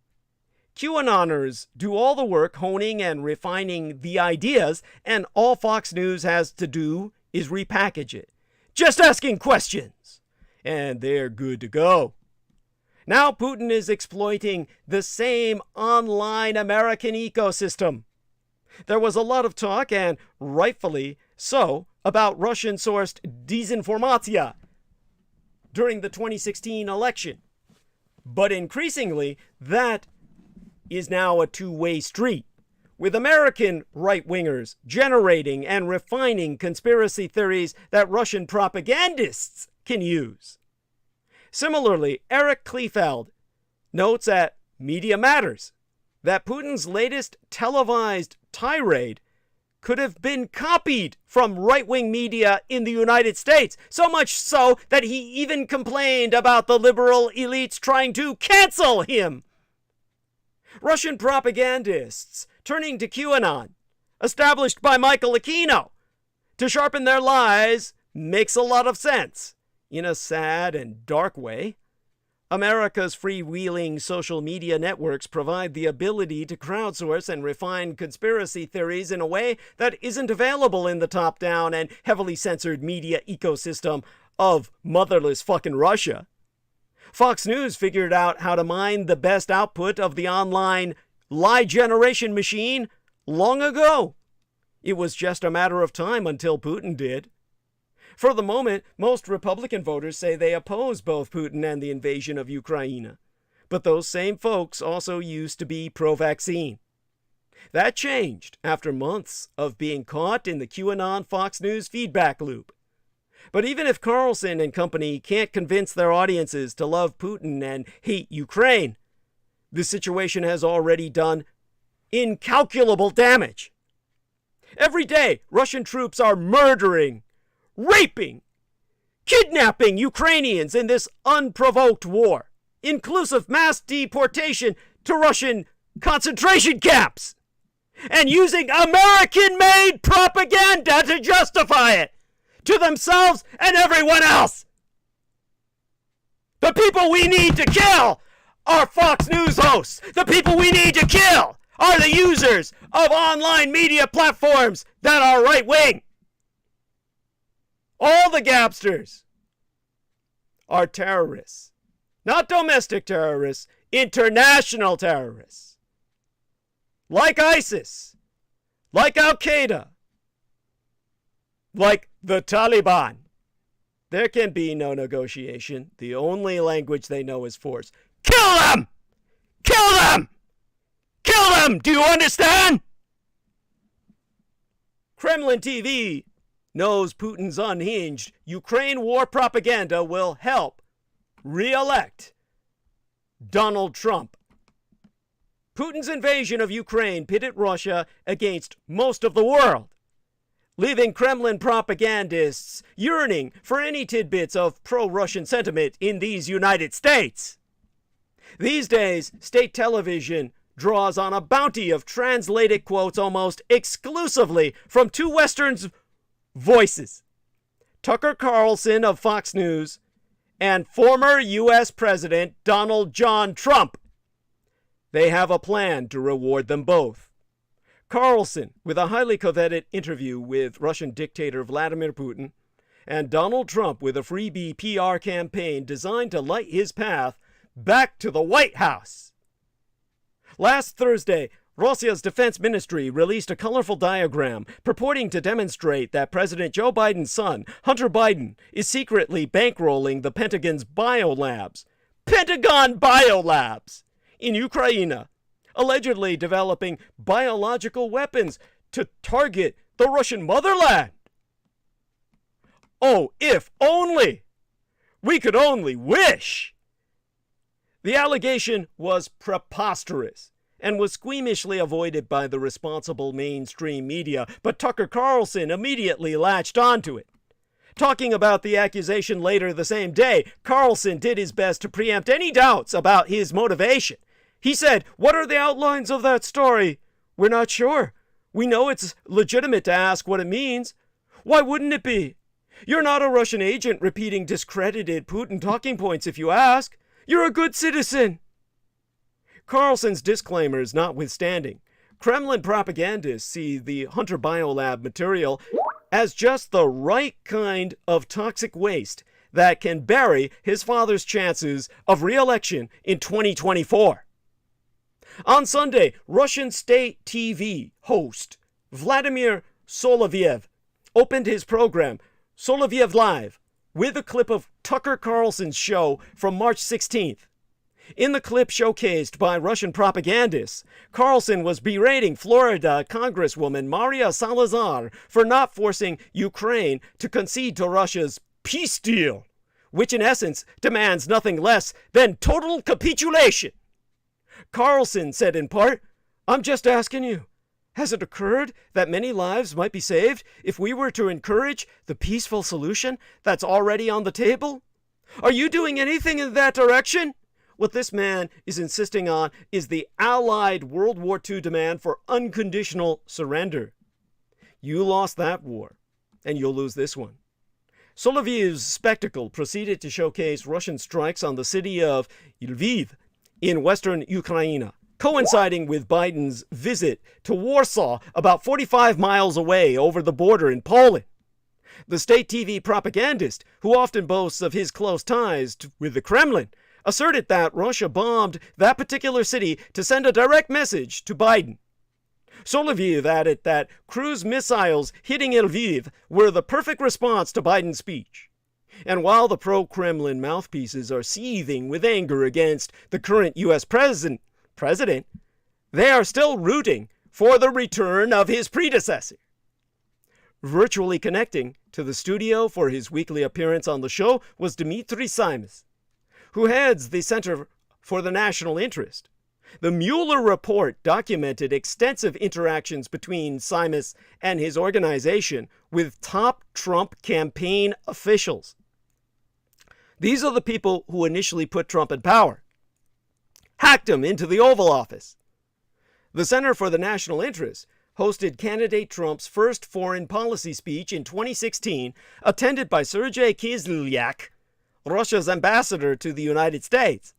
QAnoners do all the work honing and refining the ideas, and all Fox News has to do is repackage it. Just asking questions, and they're good to go. Now Putin is exploiting the same online American ecosystem. There was a lot of talk, and rightfully so, about Russian-sourced disinformatia during the 2016 election. But increasingly, that is now a two-way street, with American right-wingers generating and refining conspiracy theories that Russian propagandists can use. Similarly, Eric Kleefeld notes at Media Matters that Putin's latest televised tirade could have been copied from right-wing media in the United States, so much so that he even complained about the liberal elites trying to cancel him. Russian propagandists turning to QAnon, established by Michael Aquino, to sharpen their lies makes a lot of sense, in a sad and dark way. America's freewheeling social media networks provide the ability to crowdsource and refine conspiracy theories in a way that isn't available in the top-down and heavily censored media ecosystem of motherless fucking Russia. Fox News figured out how to mine the best output of the online lie generation machine long ago. It was just a matter of time until Putin did. For the moment, most Republican voters say they oppose both Putin and the invasion of Ukraine. But those same folks also used to be pro-vaccine. That changed after months of being caught in the QAnon Fox News feedback loop. But even if Carlson and company can't convince their audiences to love Putin and hate Ukraine, the situation has already done incalculable damage. Every day, Russian troops are murdering, raping, kidnapping Ukrainians in this unprovoked war, inclusive mass deportation to Russian concentration camps, and using American-made propaganda to justify it to themselves and everyone else. The people we need to kill are Fox News hosts. The people we need to kill are the users of online media platforms that are right-wing. All the gapsters are terrorists. Not domestic terrorists, international terrorists. Like ISIS, like Al-Qaeda, like the Taliban. There can be no negotiation. The only language they know is force. Kill them! Kill them! Kill them! Do you understand? Kremlin TV knows Putin's unhinged Ukraine war propaganda will help re-elect Donald Trump. Putin's invasion of Ukraine pitted Russia against most of the world, leaving Kremlin propagandists yearning for any tidbits of pro-Russian sentiment in these United States. These days, state television draws on a bounty of translated quotes almost exclusively from two Westerns' voices: Tucker Carlson of Fox News and former U.S. President Donald John Trump. They have a plan to reward them both. Carlson, with a highly coveted interview with Russian dictator Vladimir Putin, and Donald Trump with a freebie PR campaign designed to light his path back to the White House. Last Thursday, Russia's defense ministry released a colorful diagram purporting to demonstrate that President Joe Biden's son, Hunter Biden, is secretly bankrolling the Pentagon's biolabs, Pentagon biolabs, in Ukraine, allegedly developing biological weapons to target the Russian motherland. Oh, if only! We could only wish The allegation was preposterous and was squeamishly avoided by the responsible mainstream media, but Tucker Carlson immediately latched onto it. Talking about the accusation later the same day, Carlson did his best to preempt any doubts about his motivation. He said, "What are the outlines of that story? We're not sure. We know it's legitimate to ask what it means. Why wouldn't it be? You're not a Russian agent repeating discredited Putin talking points if you ask. You're a good citizen." Carlson's disclaimers notwithstanding, Kremlin propagandists see the Hunter Biolab material as just the right kind of toxic waste that can bury his father's chances of re-election in 2024. On Sunday, Russian state TV host Vladimir Soloviev opened his program, Soloviev Live, with a clip of Tucker Carlson's show from March 16th. In the clip showcased by Russian propagandists, Carlson was berating Florida Congresswoman Maria Salazar for not forcing Ukraine to concede to Russia's peace deal, which in essence demands nothing less than total capitulation. Carlson said in part, "I'm just asking you, has it occurred that many lives might be saved if we were to encourage the peaceful solution that's already on the table? Are you doing anything in that direction?" What this man is insisting on is the Allied World War II demand for unconditional surrender. You lost that war, and you'll lose this one. Solovyev's spectacle proceeded to showcase Russian strikes on the city of Lviv in western Ukraine, coinciding with Biden's visit to Warsaw, about 45 miles away over the border in Poland. The state TV propagandist, who often boasts of his close ties with the Kremlin, asserted that Russia bombed that particular city to send a direct message to Biden. Soloviev added that cruise missiles hitting Lviv were the perfect response to Biden's speech. And while the pro-Kremlin mouthpieces are seething with anger against the current U.S. president, they are still rooting for the return of his predecessor. Virtually connecting to the studio for his weekly appearance on the show was Dmitry Simas, who heads the Center for the National Interest. The Mueller report documented extensive interactions between Simas and his organization with top Trump campaign officials. These are the people who initially put Trump in power, hacked him into the Oval Office. The Center for the National Interest hosted candidate Trump's first foreign policy speech in 2016, attended by Sergei Kislyak, Russia's ambassador to the United States.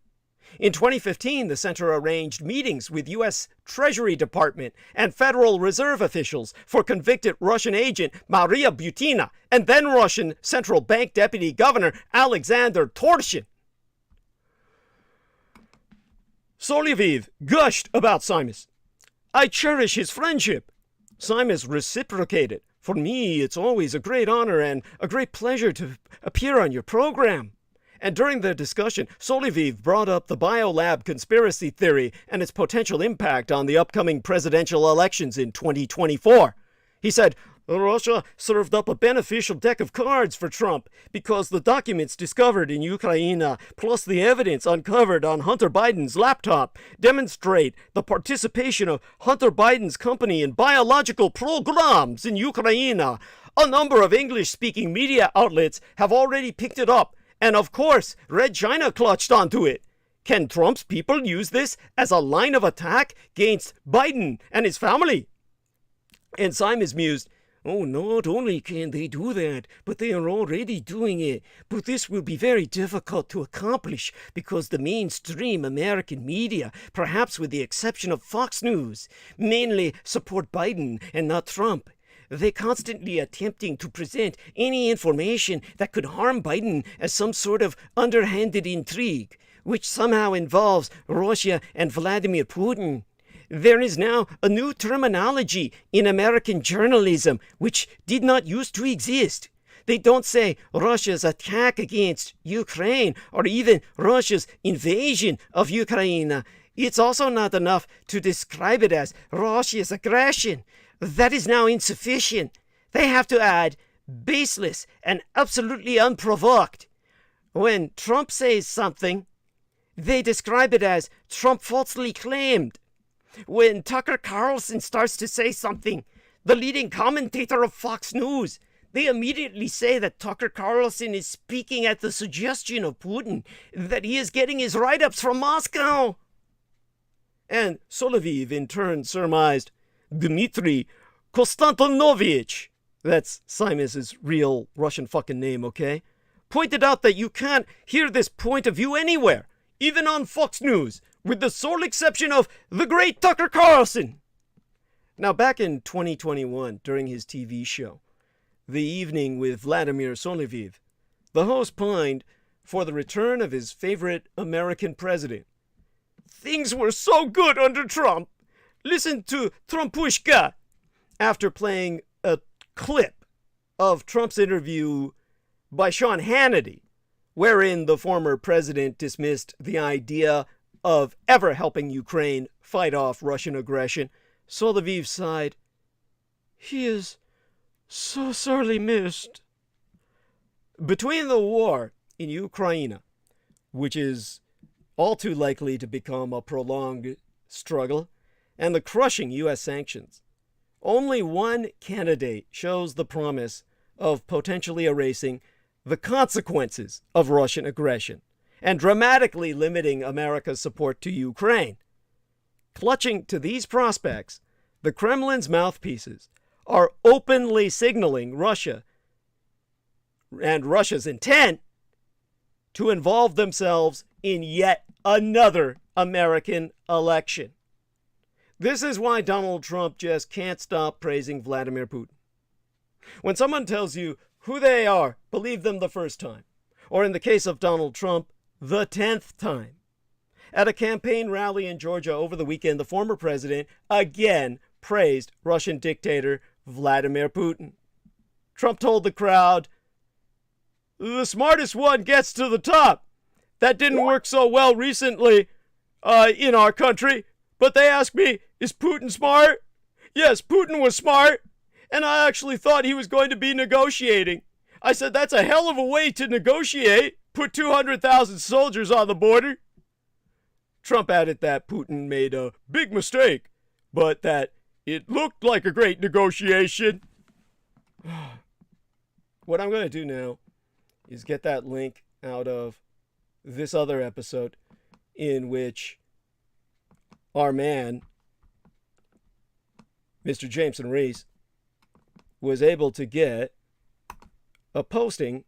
In 2015, the center arranged meetings with U.S. Treasury Department and Federal Reserve officials for convicted Russian agent Maria Butina and then Russian Central Bank Deputy Governor Alexander Torshin. Soloviev gushed about Simas. "I cherish his friendship." Simas reciprocated. "For me, it's always a great honor and a great pleasure to appear on your program." And during the discussion, Soloviev brought up the biolab conspiracy theory and its potential impact on the upcoming presidential elections in 2024. He said, "Russia served up a beneficial deck of cards for Trump because the documents discovered in Ukraine, plus the evidence uncovered on Hunter Biden's laptop, demonstrate the participation of Hunter Biden's company in biological programs in Ukraine. A number of English-speaking media outlets have already picked it up, and of course, Red China clutched onto it. Can Trump's people use this as a line of attack against Biden and his family?" And Simas mused, "Oh, not only can they do that, but they are already doing it. But this will be very difficult to accomplish because the mainstream American media, perhaps with the exception of Fox News, mainly support Biden and not Trump. They're constantly attempting to present any information that could harm Biden as some sort of underhanded intrigue, which somehow involves Russia and Vladimir Putin. There is now a new terminology in American journalism which did not used to exist. They don't say Russia's attack against Ukraine or even Russia's invasion of Ukraine. It's also not enough to describe it as Russia's aggression. That is now insufficient. They have to add baseless and absolutely unprovoked. When Trump says something, They describe it as Trump falsely claimed. When Tucker Carlson starts to say something, the leading commentator of Fox News, they immediately say that Tucker Carlson is speaking at the suggestion of Putin, that he is getting his write-ups from Moscow. And Soloviev in turn surmised Dmitry Konstantinovich, that's Simus's real Russian fucking name, okay, pointed out that you can't hear this point of view anywhere, even on Fox News, with the sole exception of the great Tucker Carlson. Now, back in 2021, during his TV show, The Evening with Vladimir Soloviev, the host pined for the return of his favorite American president. Things were so good under Trump. Listen to Trumpushka after playing a clip of Trump's interview by Sean Hannity, wherein the former president dismissed the idea of ever helping Ukraine fight off Russian aggression. Soloviev sighed, "He is so sorely missed." Between the war in Ukraine, which is all too likely to become a prolonged struggle, and the crushing U.S. sanctions, only one candidate shows the promise of potentially erasing the consequences of Russian aggression and dramatically limiting America's support to Ukraine. Clutching to these prospects, the Kremlin's mouthpieces are openly signaling Russia and Russia's intent to involve themselves in yet another American election. This is why Donald Trump just can't stop praising Vladimir Putin. When someone tells you who they are, believe them the first time, or in the case of Donald Trump, the 10th time. At a campaign rally in Georgia over the weekend, the former president again praised Russian dictator Vladimir Putin. Trump told the crowd, "The smartest one gets to the top. That didn't work so well recently in our country, but they asked me, is Putin smart? Yes, Putin was smart, and I actually thought he was going to be negotiating. I said, that's a hell of a way to negotiate. Put 200,000 soldiers on the border." Trump added that Putin made a big mistake, but that it looked like a great negotiation. What I'm going to do now is get that link out of this other episode in which our man, Mr. Jameson Reese, was able to get a posting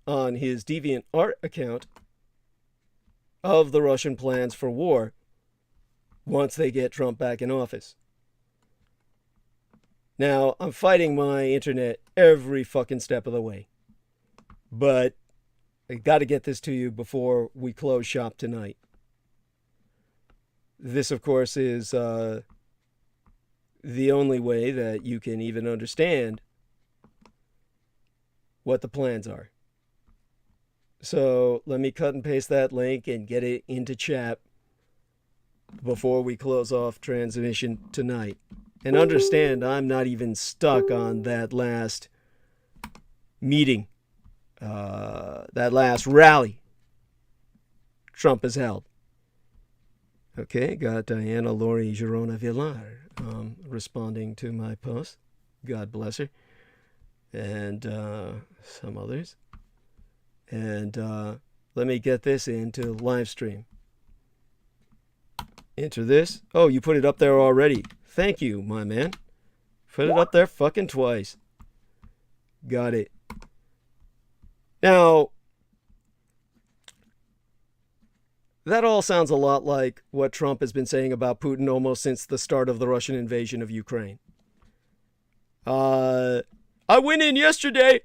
on his DeviantArt account of the Russian plans for war once they get Trump back in office. Now, I'm fighting my internet every fucking step of the way, but I got to get this to you before we close shop tonight. This, of course, is the only way that you can even understand what the plans are. So let me cut and paste that link and get it into chat before we close off transmission tonight. And understand, I'm not even stuck on that last meeting, that last rally Trump has held. Okay, got Diana Lori Girona Villar responding to my post. God bless her. And some others. And let me get this into live stream. Enter this. Oh, you put it up there already. Thank you, my man. Put it up there fucking twice. Got it. Now, that all sounds a lot like what Trump has been saying about Putin almost since the start of the Russian invasion of Ukraine. I went in yesterday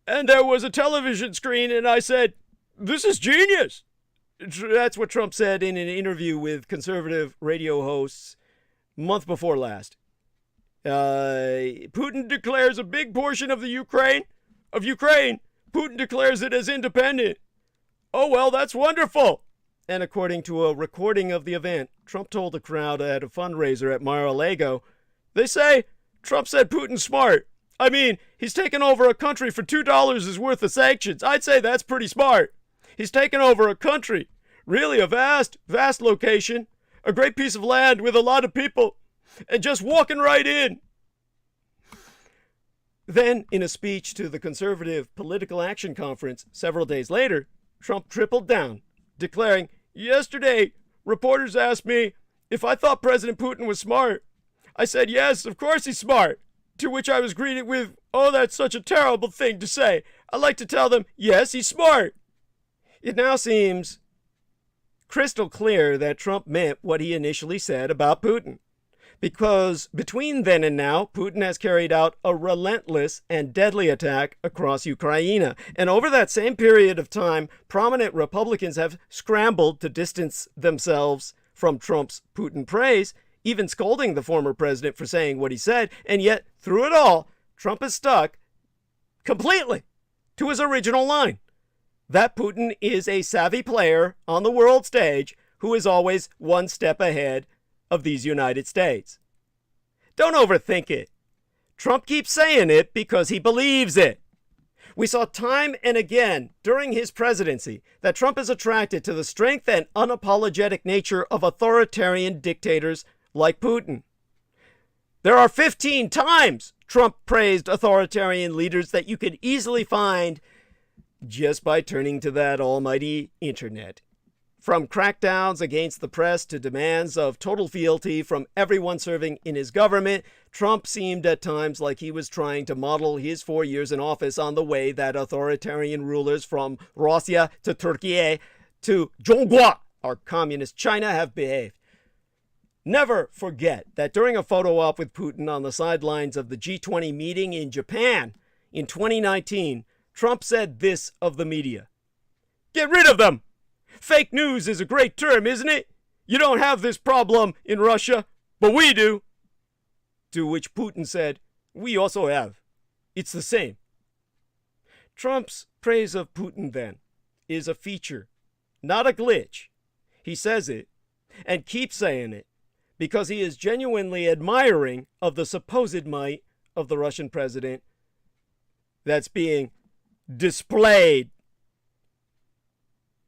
and there was a television screen and I said, "This is genius." That's what Trump said in an interview with conservative radio hosts month before last. Putin declares a big portion of Ukraine. Putin declares it as independent. Oh, well, that's wonderful. And according to a recording of the event, Trump told the crowd at a fundraiser at Mar-a-Lago, they say Trump said Putin's smart. I mean, he's taken over a country for $2 worth of sanctions. I'd say that's pretty smart. He's taken over a country. Really a vast, vast location. A great piece of land with a lot of people. And just walking right in. Then, in a speech to the Conservative Political Action Conference several days later, Trump tripled down, declaring, "Yesterday, reporters asked me if I thought President Putin was smart. I said, yes, of course he's smart. To which I was greeted with, oh, that's such a terrible thing to say. I like to tell them, yes, he's smart." It now seems crystal clear that Trump meant what he initially said about Putin. Because between then and now, Putin has carried out a relentless and deadly attack across Ukraine. And over that same period of time, prominent Republicans have scrambled to distance themselves from Trump's Putin praise, even scolding the former president for saying what he said. And yet, through it all, Trump is stuck completely to his original line, that Putin is a savvy player on the world stage who is always one step ahead of these United States. Don't overthink it. Trump keeps saying it because he believes it. We saw time and again during his presidency that Trump is attracted to the strength and unapologetic nature of authoritarian dictators like Putin. There are 15 times Trump praised authoritarian leaders that you could easily find just by turning to that almighty internet. From crackdowns against the press to demands of total fealty from everyone serving in his government, Trump seemed at times like he was trying to model his 4 years in office on the way that authoritarian rulers from Russia to Turkey to Zhonghua, or communist China, have behaved. Never forget that during a photo op with Putin on the sidelines of the G20 meeting in Japan in 2019, Trump said this of the media: "Get rid of them! Fake news is a great term, isn't it? You don't have this problem in Russia, but we do." To which Putin said, "We also have. It's the same." Trump's praise of Putin, then, is a feature, not a glitch. He says it, and keeps saying it, because he is genuinely admiring of the supposed might of the Russian president that's being displayed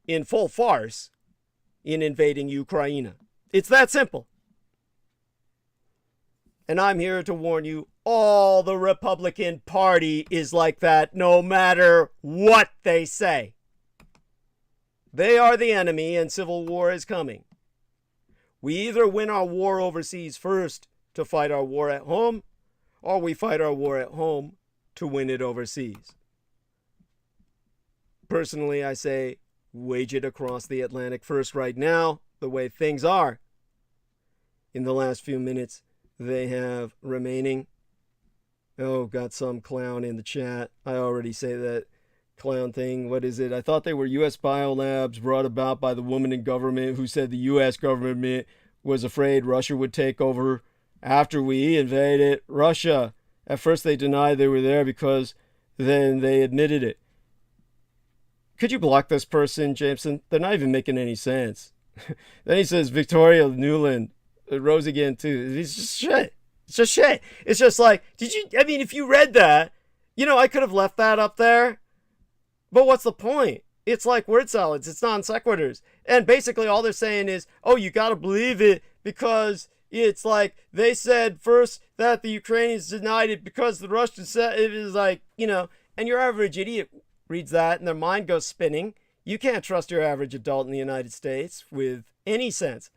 in full farce in invading Ukraine. It's that simple. And I'm here to warn you, all the Republican Party is like that, no matter what they say. They are the enemy and civil war is coming. We either win our war overseas first to fight our war at home, or we fight our war at home to win it overseas. Personally, I say, wage it across the Atlantic first right now, the way things are. In the last few minutes they have remaining. Oh, got some clown in the chat. I already say that clown thing. What is it? I thought they were U.S. biolabs brought about by the woman in government who said the U.S. government was afraid Russia would take over after we invaded Russia. At first they denied they were there because then they admitted it. Could you block this person, Jameson? They're not even making any sense. Then he says Victoria Newland rose again too. It's just shit. It's just shit. It's just like, if you read that, I could have left that up there. But what's the point? It's like word salads. It's non sequiturs. And basically all they're saying is, oh, you got to believe it because it's like they said first that the Ukrainians denied it because the Russians said it is like, and your average idiot reads that and their mind goes spinning. You can't trust your average adult in the United States with any sense